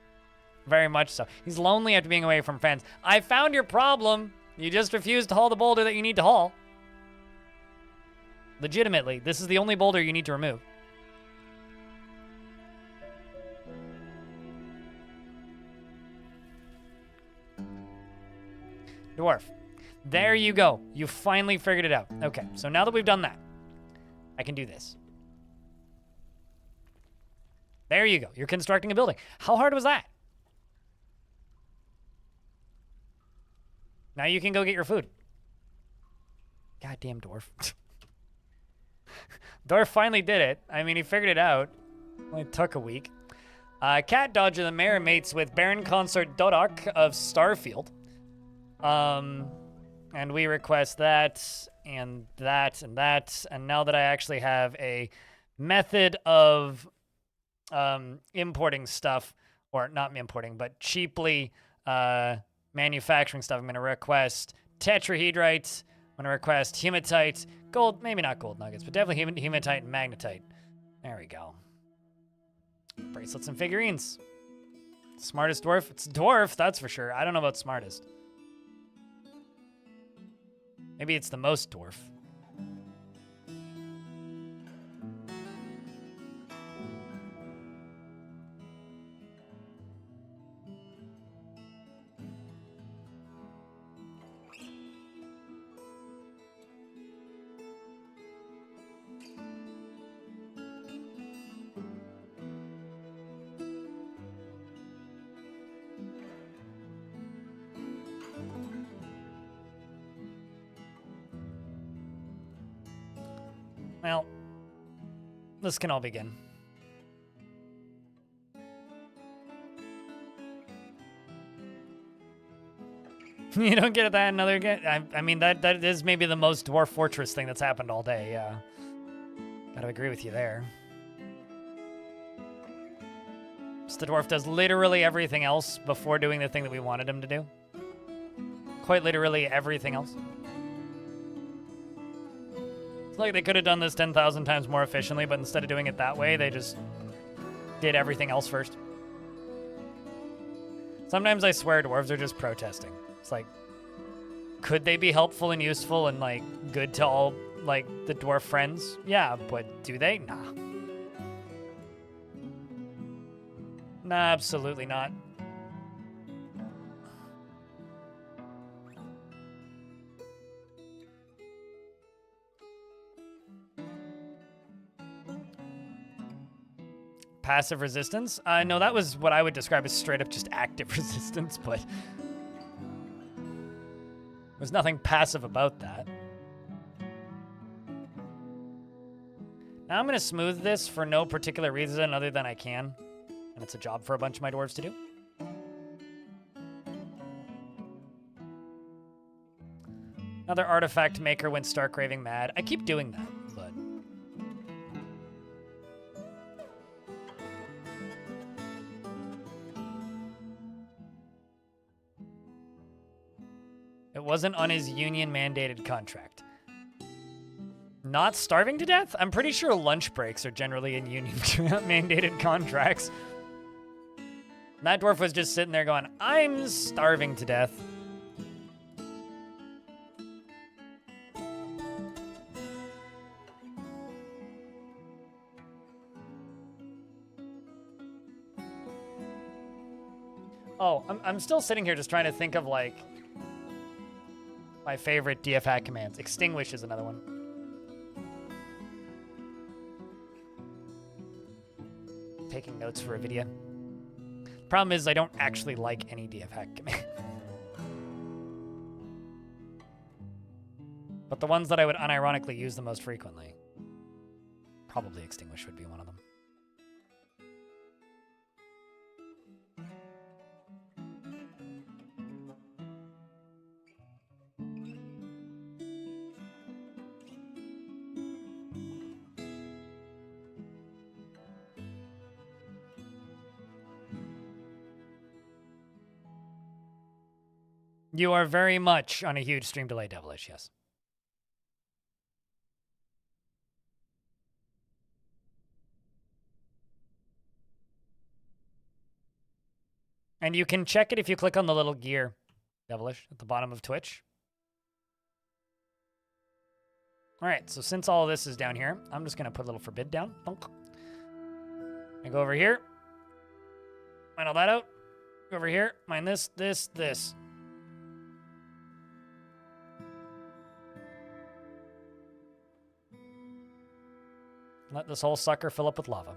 Very much so. He's lonely after being away from friends. I found your problem. You just refused to haul the boulder that you need to haul. Legitimately, this is the only boulder you need to remove. Dwarf. There you go. You finally figured it out. Okay, so now that we've done that, I can do this. There you go. You're constructing a building. How hard was that? Now you can go get your food. Goddamn Dwarf. Dwarf finally did it. I mean, he figured it out. Only took a week. Cat Dodger the Mayor mates with Baron Consort Dodok of Starfield. And we request that, and that, and that. And now that I actually have a method of importing stuff, or not importing, but cheaply manufacturing stuff, I'm going to request tetrahedrite. I'm going to request hematite, gold, maybe not gold nuggets, but definitely hematite and magnetite. There we go. Bracelets and figurines. Smartest dwarf? It's dwarf, that's for sure. I don't know about smartest. Maybe it's the most dwarf. Well, this can all begin. You don't get that another again? I mean, that is maybe the most Dwarf Fortress thing that's happened all day, yeah. Gotta agree with you there. So the dwarf does literally everything else before doing the thing that we wanted him to do. Quite literally everything else. Like they could have done this 10,000 times more efficiently, but instead of doing it that way, they just did everything else first. Sometimes I swear dwarves are just protesting. It's like, could they be helpful and useful and like good to all like the dwarf friends? Yeah, but do they? Nah. Nah, absolutely not. Passive resistance? No, that was what I would describe as straight up just active resistance, but there's nothing passive about that. Now I'm going to smooth this for no particular reason other than I can, and it's a job for a bunch of my dwarves to do. Another artifact maker went stark raving mad. I keep doing that, but... It wasn't on his union-mandated contract. Not starving to death? I'm pretty sure lunch breaks are generally in union-mandated contracts. That dwarf was just sitting there going, I'm starving to death. Oh, I'm still sitting here just trying to think of, like, my favorite DF hack commands. Extinguish is another one. Taking notes for a video. Problem is, I don't actually like any DF hack command. But the ones that I would unironically use the most frequently, probably extinguish would be one of them. You are very much on a huge stream delay, Devilish, yes. And you can check it if you click on the little gear, Devilish, at the bottom of Twitch. All right, so since all of this is down here, I'm just going to put a little forbid down. Bonk. I go over here. Mine all that out. Go over here. Mine this, this, this. Let this whole sucker fill up with lava.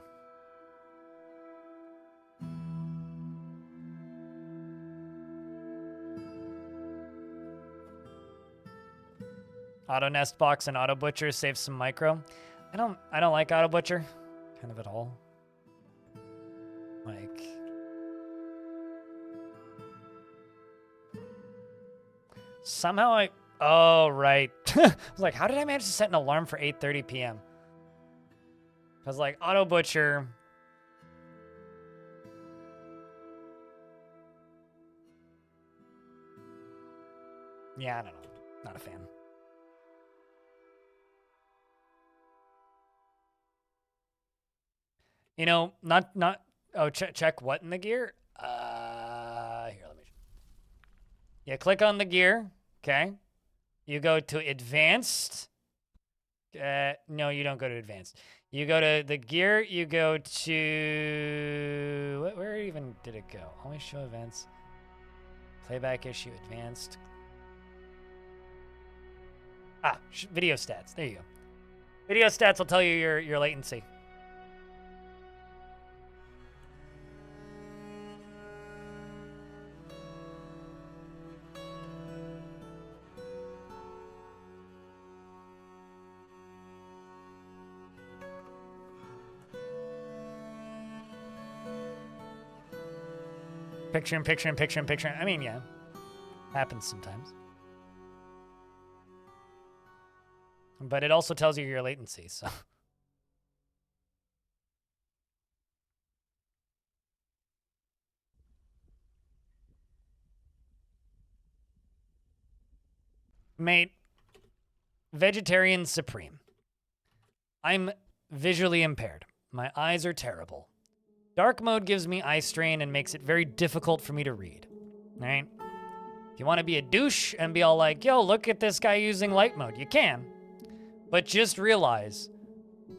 Auto nest box and auto butcher save some micro. I don't like auto butcher kind of at all. Like somehow oh right. I was like, how did I manage to set an alarm for 8:30 p.m.? Because, like, auto butcher... Yeah, I don't know. Not a fan. You know, not... Oh, check what in the gear? Here, let me... Yeah, click on the gear. Okay. You go to advanced. No, you don't go to advanced. You go to the gear, you go to... Where even did it go? Always show events. Playback issue, advanced. Ah, video stats. There you go. Video stats will tell you your latency. Picture in picture in picture in picture. I mean, yeah. Happens sometimes. But it also tells you your latency, so. Mate, vegetarian supreme. I'm visually impaired. My eyes are terrible. Dark mode gives me eye strain and makes it very difficult for me to read. All right? If you want to be a douche and be all like, yo, look at this guy using light mode, you can. But just realize,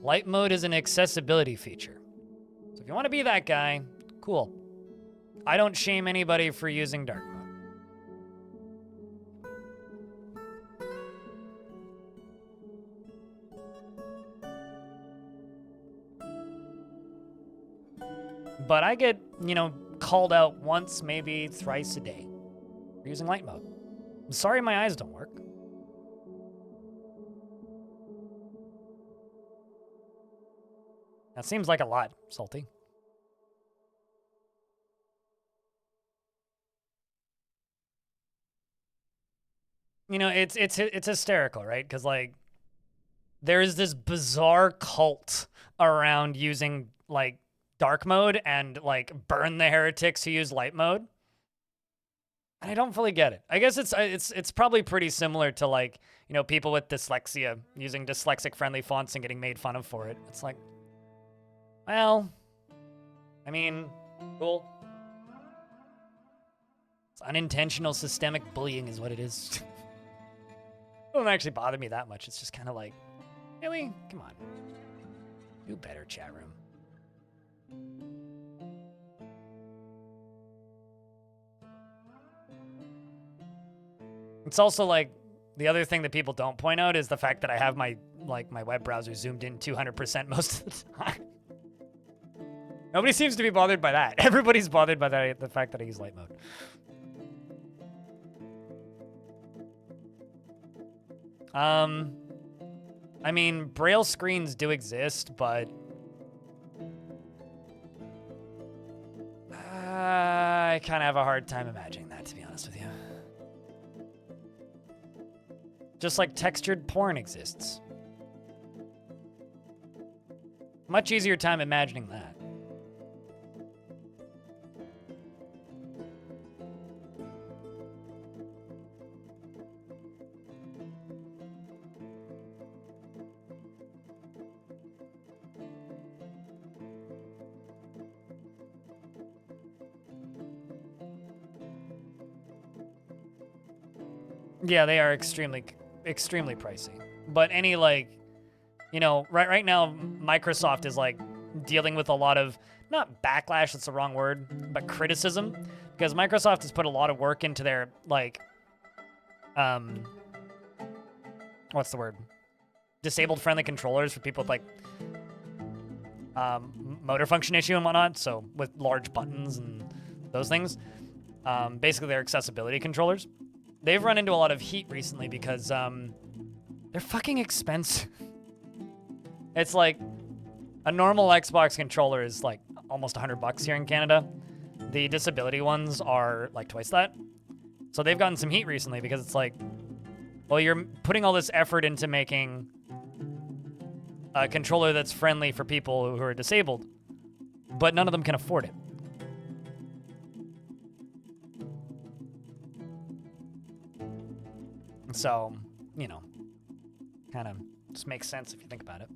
light mode is an accessibility feature. So if you want to be that guy, cool. I don't shame anybody for using dark mode. But I get, you know, called out once, maybe thrice a day for using light mode. I'm sorry my eyes don't work. That seems like a lot, Salty. you know, it's hysterical, right? Because like there is this bizarre cult around using like dark mode and like burn the heretics who use light mode. And I don't fully get it. I guess it's probably pretty similar to like, you know, people with dyslexia using dyslexic friendly fonts and getting made fun of for it. It's like, well, I mean, cool. It's unintentional systemic bullying is what it is. It doesn't actually bother me that much. It's just kind of like, really? Come on. Do better, chat room. It's also like the other thing that people don't point out is the fact that I have my web browser zoomed in 200% most of the time. Nobody seems to be bothered by that. Everybody's bothered by that, the fact that I use light mode. I mean, braille screens do exist, but I kind of have a hard time imagining that, to be honest with you. Just like textured porn exists. Much easier time imagining that. Yeah, they are extremely pricey. But any like, you know, right now Microsoft is like dealing with a lot of, not backlash, that's the wrong word, but criticism, because Microsoft has put a lot of work into their like what's the word? Disabled friendly controllers for people with like motor function issue and whatnot, so with large buttons and those things. Basically they're accessibility controllers. They've run into a lot of heat recently because they're fucking expensive. It's like a normal Xbox controller is like almost $100 here in Canada. The disability ones are like twice that. So they've gotten some heat recently because it's like, well, you're putting all this effort into making a controller that's friendly for people who are disabled, but none of them can afford it. So, you know, kind of just makes sense if you think about it.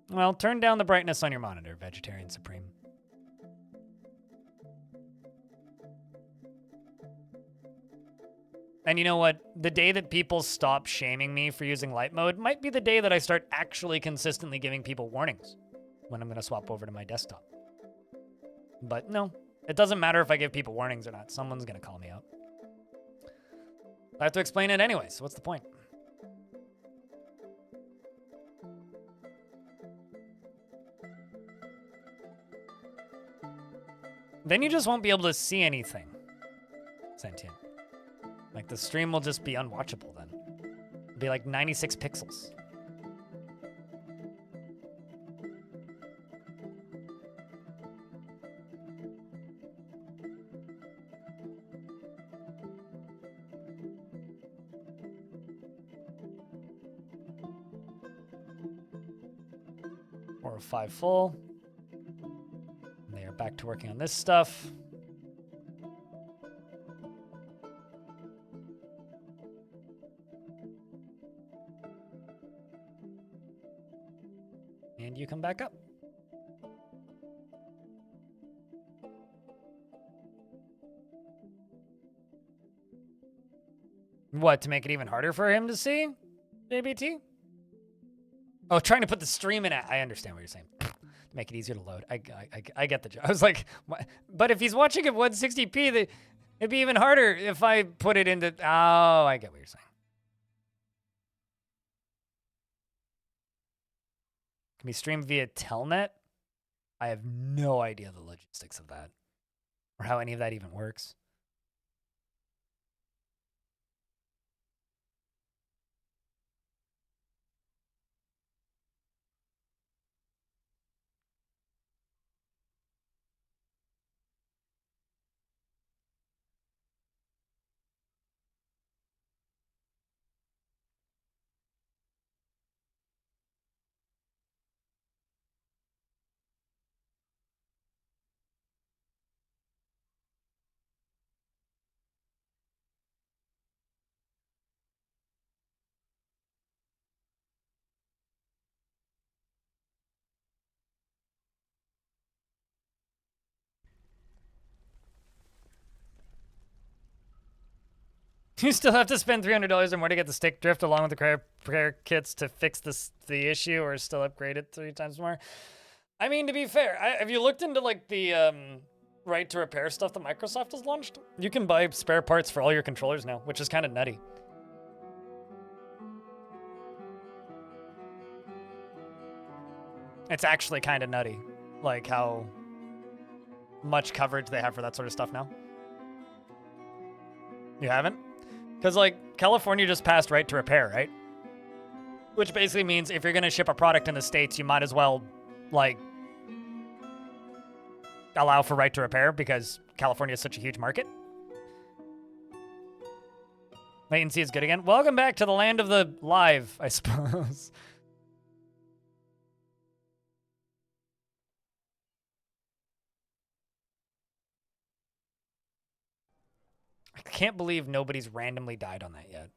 Well, turn down the brightness on your monitor, Vegetarian Supreme. And you know what? The day that people stop shaming me for using light mode might be the day that I start actually consistently giving people warnings when I'm going to swap over to my desktop. But no, it doesn't matter if I give people warnings or not. Someone's going to call me out. I have to explain it anyway, so what's the point? Then you just won't be able to see anything sentient. Like, the stream will just be unwatchable then. It'll be like 96 pixels. Or 5 full. They are back to working on this stuff. And you come back up. What, to make it even harder for him to see? JBT? Oh, trying to put the stream in it. I understand what you're saying. To make it easier to load. I get the joke. I was like, what? But if he's watching at 160p, it'd be even harder if I put it into... Oh, I get what you're saying. Can be streamed via Telnet? I have no idea the logistics of that. Or how any of that even works. You still have to spend $300 or more to get the stick drift along with the repair kits to fix the issue, or still upgrade it 3 times more. I mean, to be fair, have you looked into like the right to repair stuff that Microsoft has launched? You can buy spare parts for all your controllers now, which is kind of nutty. It's actually kind of nutty, like how much coverage they have for that sort of stuff now. You haven't? Because, like, California just passed right to repair, right? Which basically means if you're going to ship a product in the States, you might as well, like, allow for right to repair because California is such a huge market. Latency is good again. Welcome back to the land of the live, I suppose. I can't believe nobody's randomly died on that yet.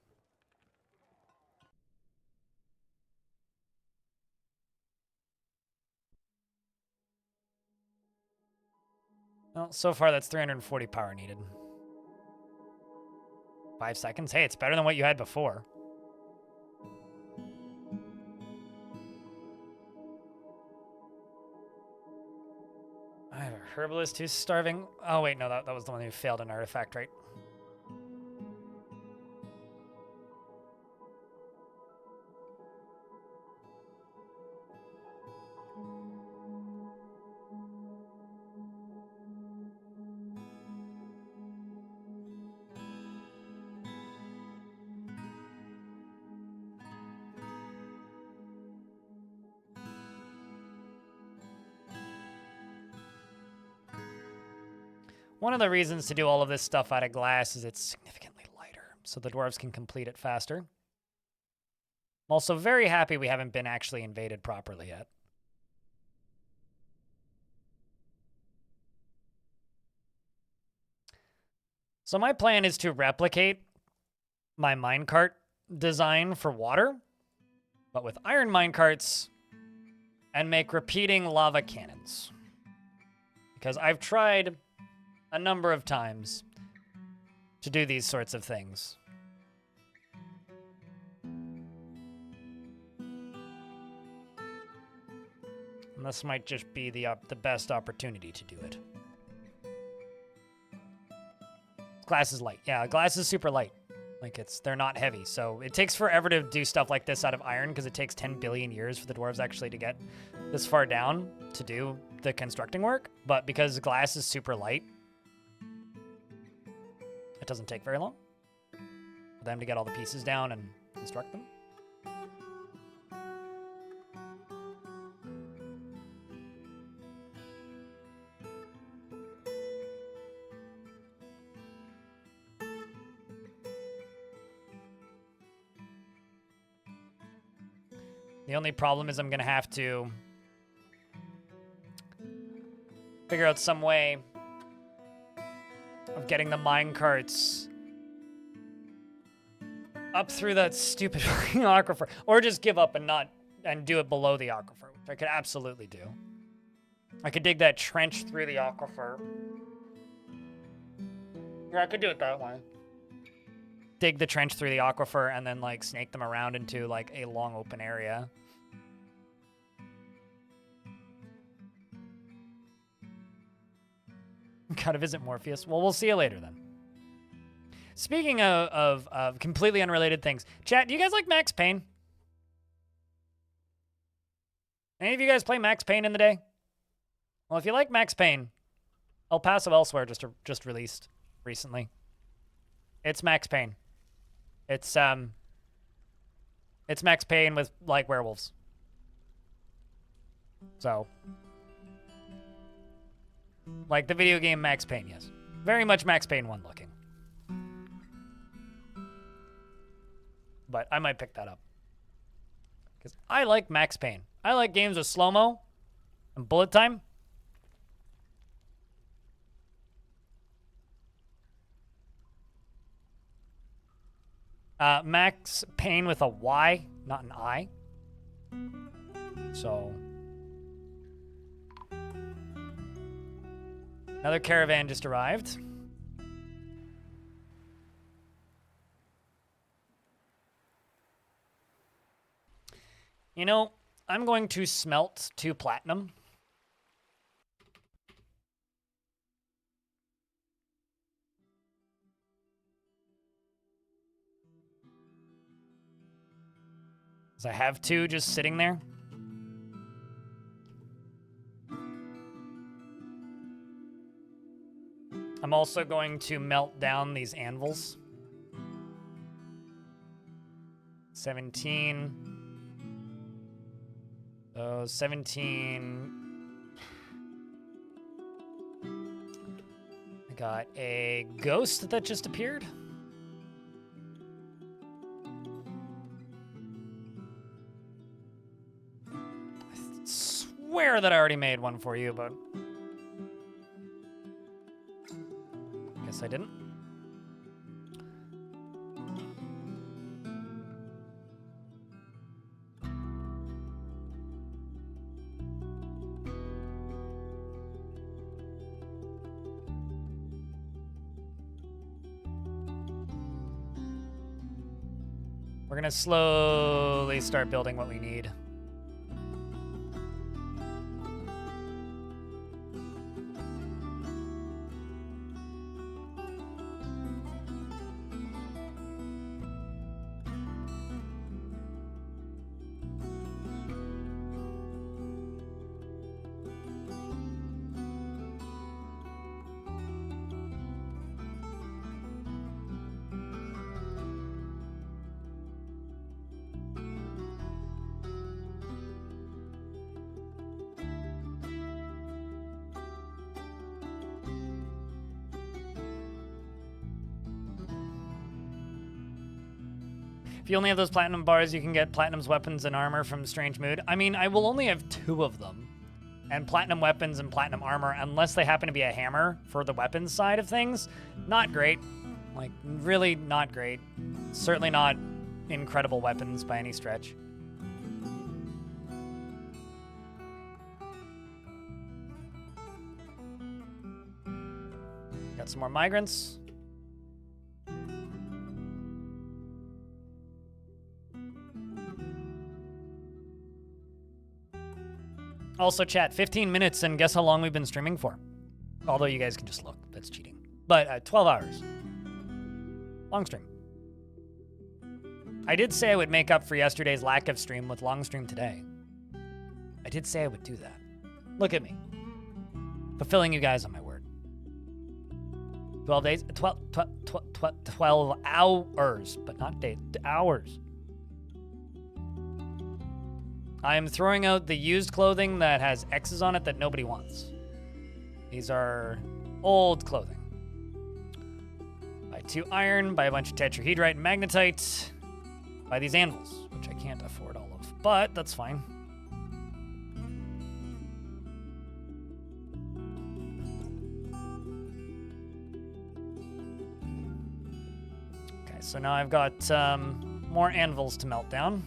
Well, so far that's 340 power needed. 5 seconds? Hey, it's better than what you had before. I have a herbalist who's starving. Oh, wait, no, that was the one who failed an artifact, right? One of the reasons to do all of this stuff out of glass is it's significantly lighter, so the dwarves can complete it faster. I'm also very happy we haven't been actually invaded properly yet. So my plan is to replicate my minecart design for water, but with iron minecarts, and make repeating lava cannons. Because I've tried a number of times to do these sorts of things. And this might just be the best opportunity to do it. Glass is light. Yeah, glass is super light. Like, they're not heavy, so it takes forever to do stuff like this out of iron because it takes 10 billion years for the dwarves actually to get this far down to do the constructing work. But because glass is super light, it doesn't take very long for them to get all the pieces down and construct them. The only problem is I'm going to have to figure out some way of getting the minecarts up through that stupid aquifer, or just give up and do it below the aquifer, which I could absolutely do. I could dig that trench through the aquifer. Yeah, I could do it that way. Dig the trench through the aquifer and then like snake them around into like a long open area. Gotta visit Morpheus. Well, we'll see you later then. Speaking of completely unrelated things, chat, do you guys like Max Payne? Any of you guys play Max Payne in the day? Well, if you like Max Payne, El Paso Elsewhere just released recently. It's Max Payne. It's Max Payne with like werewolves. So, like the video game Max Payne, yes. Very much Max Payne 1 looking. But I might pick that up. Because I like Max Payne. I like games with slow-mo and bullet time. Max Payne with a Y, not an I. So, another caravan just arrived. You know, I'm going to smelt 2 platinum. Because I have 2 just sitting there. I'm also going to melt down these anvils. 17. So 17. I got a ghost that just appeared. I swear that I already made one for you, but guess I didn't. We're gonna slowly start building what we need. If you only have those platinum bars, you can get platinum's weapons and armor from Strange Mood. I mean, I will only have 2 of them. And platinum weapons and platinum armor, unless they happen to be a hammer for the weapons side of things, not great. Like, really not great. Certainly not incredible weapons by any stretch. Got some more migrants. Also, chat, 15 minutes, and guess how long we've been streaming for? Although you guys can just look. That's cheating. But 12 hours. Long stream. I did say I would make up for yesterday's lack of stream with long stream today. I did say I would do that. Look at me. Fulfilling you guys on my word. 12 days, 12 hours, but not days, hours. I am throwing out the used clothing that has X's on it that nobody wants. These are old clothing. Buy 2 iron, buy a bunch of tetrahedrite and magnetite, buy these anvils, which I can't afford all of, but that's fine. Okay, so now I've got more anvils to melt down.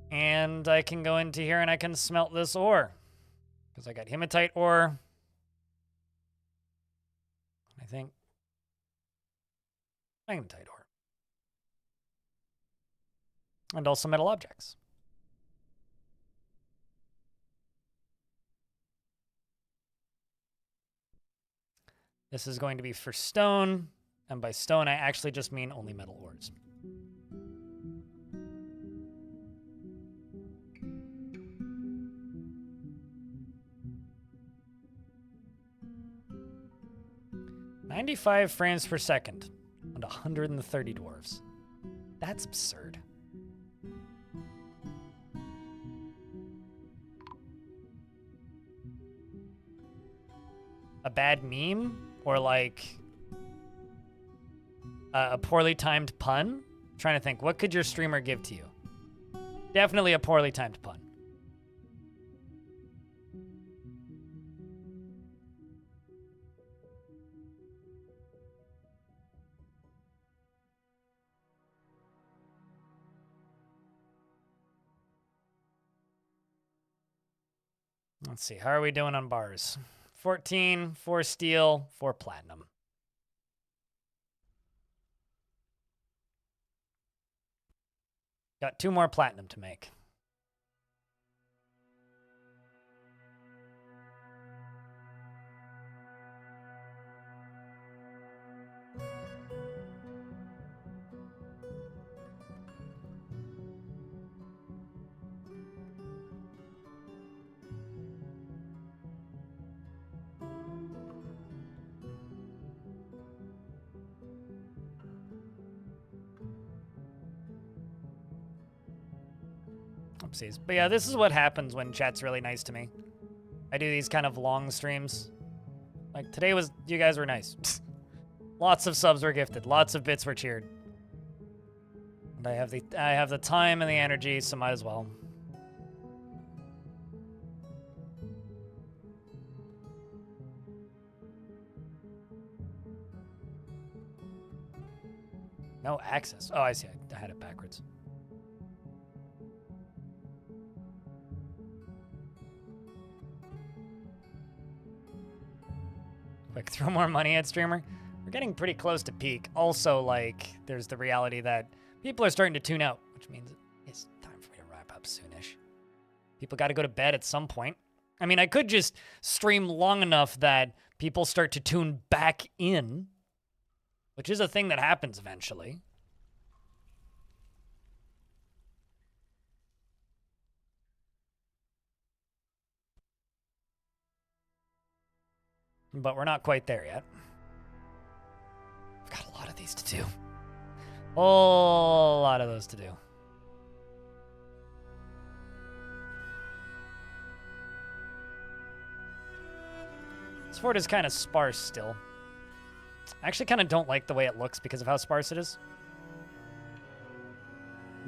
And I can go into here and I can smelt this ore. Because I got hematite ore. I think magnetite ore. And also metal objects. This is going to be for stone. And by stone, I actually just mean only metal ores. "95 frames per second and 130 dwarves. That's absurd. A bad meme? Or like a poorly timed pun? I'm trying to think, what could your streamer give to you? Definitely a poorly timed pun. Let's see, how are we doing on bars? 14, 4 steel, 4 platinum. Got 2 more platinum to make. Oopsies. But yeah, this is what happens when chat's really nice to me. I do these kind of long streams. Like today was, you guys were nice. Lots of subs were gifted. Lots of bits were cheered. And I have the time and the energy, so might as well. No access. Oh, I see. I had it backwards. Quick, throw more money at streamer. We're getting pretty close to peak. Also, like, there's the reality that people are starting to tune out, which means it's time for me to wrap up soonish. People got to go to bed at some point. I mean, I could just stream long enough that people start to tune back in, which is a thing that happens eventually. But we're not quite there yet. I've got a lot of these to do. Whole lot of those to do. This fort is kind of sparse still. I actually kind of don't like the way it looks because of how sparse it is.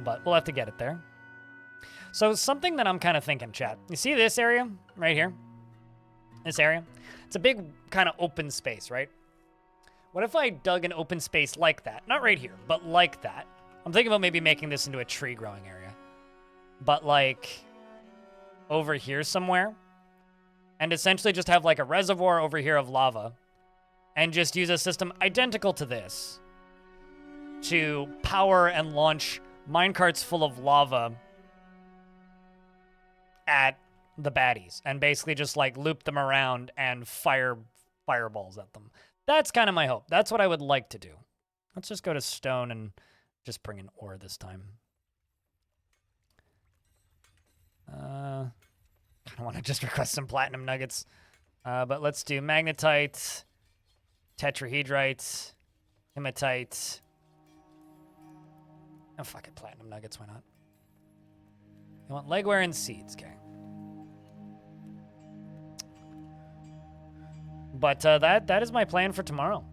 But we'll have to get it there. So something that I'm kind of thinking, chat. You see this area right here? This area? It's a big kind of open space, right? What if I dug an open space like that? Not right here, but like that. I'm thinking about maybe making this into a tree growing area. But like over here somewhere. And essentially just have like a reservoir over here of lava. And just use a system identical to this to power and launch minecarts full of lava at the baddies. And basically just like loop them around and fire fireballs at them. That's kind of my hope. That's what I would like to do. Let's just go to stone and just bring in ore this time. I don't want to just request some platinum nuggets. But let's do magnetite, tetrahedrite, hematite. Oh, fuck it. Platinum nuggets. Why not? You want legwear and seeds. Okay. But that is my plan for tomorrow.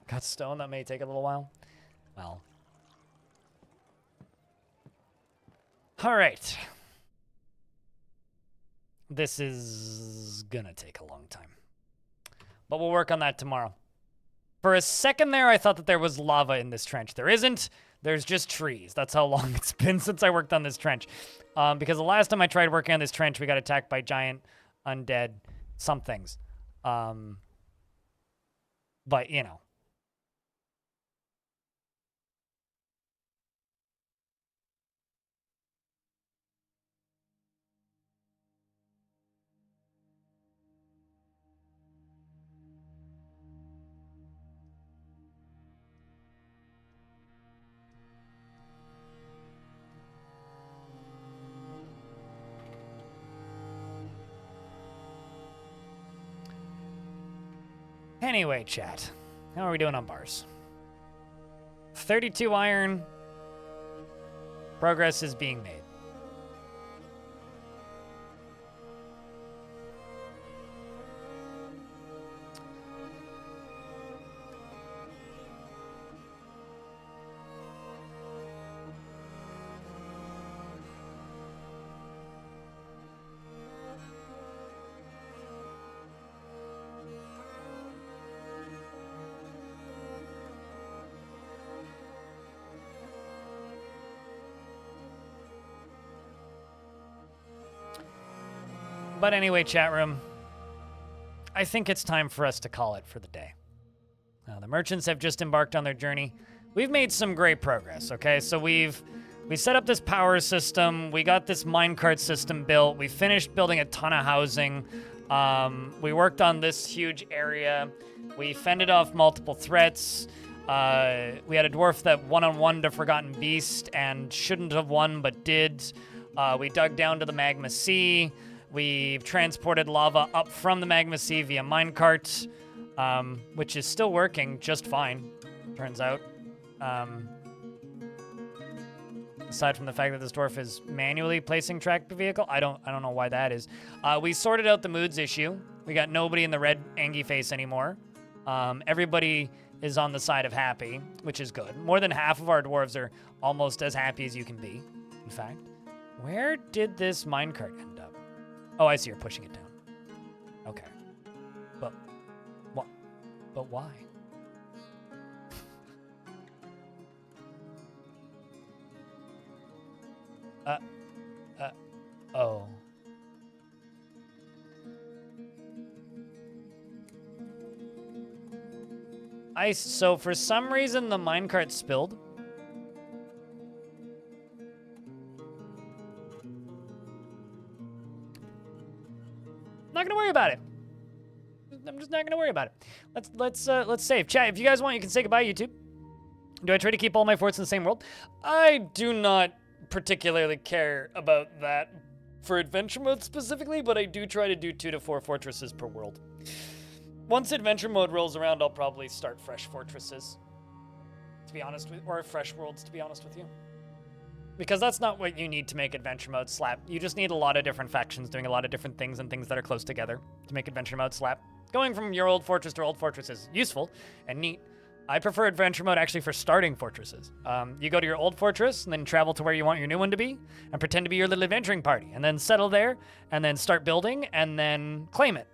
Got stone. That may take a little while. Well. All right. This is gonna take a long time. But we'll work on that tomorrow. For a second there, I thought that there was lava in this trench. There isn't. There's just trees. That's how long it's been since I worked on this trench. Because the last time I tried working on this trench, we got attacked by giant undead somethings. But, you know. Anyway, chat. How are we doing on bars? 32 iron. Progress is being made. But anyway, chat room, I think it's time for us to call it for the day. The merchants have just embarked on their journey. we've made some great progress, okay? So we set up this power system. We got this minecart system built. We finished building a ton of housing. We worked on this huge area. We fended off multiple threats. We had a dwarf that one-on-one-ed a Forgotten Beast and shouldn't have won, but did. We dug down to the Magma Sea. We transported lava up from the Magma Sea via minecart, which is still working just fine, turns out. Aside from the fact that this dwarf is manually placing tracked vehicle, I don't know why that is. We sorted out the moods issue. We got nobody in the red angy face anymore. Everybody is on the side of happy, which is good. More than half of our dwarves are almost as happy as you can be, in fact. Where did this minecart end up? Oh, I see, you're pushing it down. Okay. But what? But why? Oh. So for some reason the minecart spilled. Not gonna worry about it. I'm just not gonna worry about it. Let's save. Chat, if you guys want, you can say goodbye, YouTube. Do I try to keep all my forts in the same world? I do not particularly care about that for adventure mode specifically, but I do try to do 2 to 4 fortresses per world. Once adventure mode rolls around, I'll probably start fresh fortresses, to be honest with, or fresh worlds, to be honest with you. Because that's not what you need to make adventure mode slap. You just need a lot of different factions doing a lot of different things and things that are close together to make adventure mode slap. Going from your old fortress to old fortress is useful and neat. I prefer adventure mode actually for starting fortresses. You go to your old fortress and then travel to where you want your new one to be and pretend to be your little adventuring party and then settle there and then start building and then claim it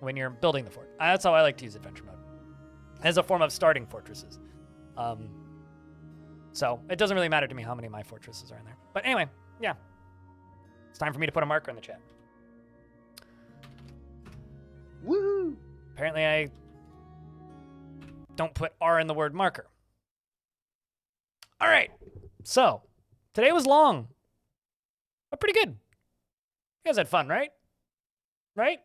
when you're building the fort. That's how I like to use adventure mode, as a form of starting fortresses. So it doesn't really matter to me how many of my fortresses are in there. But anyway, yeah. It's time for me to put a marker in the chat. Woohoo! Apparently I don't put R in the word marker. All right. So today was long, but pretty good. You guys had fun, right? Right?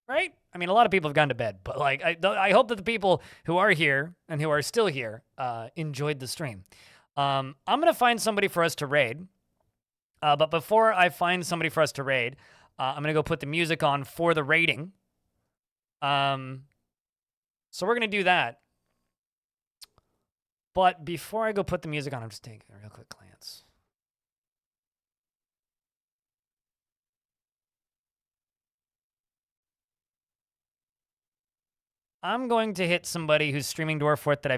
Right? I mean, a lot of people have gone to bed, but like, I hope that the people who are here and who are still here enjoyed the stream. I'm gonna find somebody for us to raid, but before I find somebody for us to raid, I'm gonna go put the music on for the raiding. So we're gonna do that. But before I go put the music on, I'm just taking a real quick glance. I'm going to hit somebody who's streaming Dwarf Fort that I've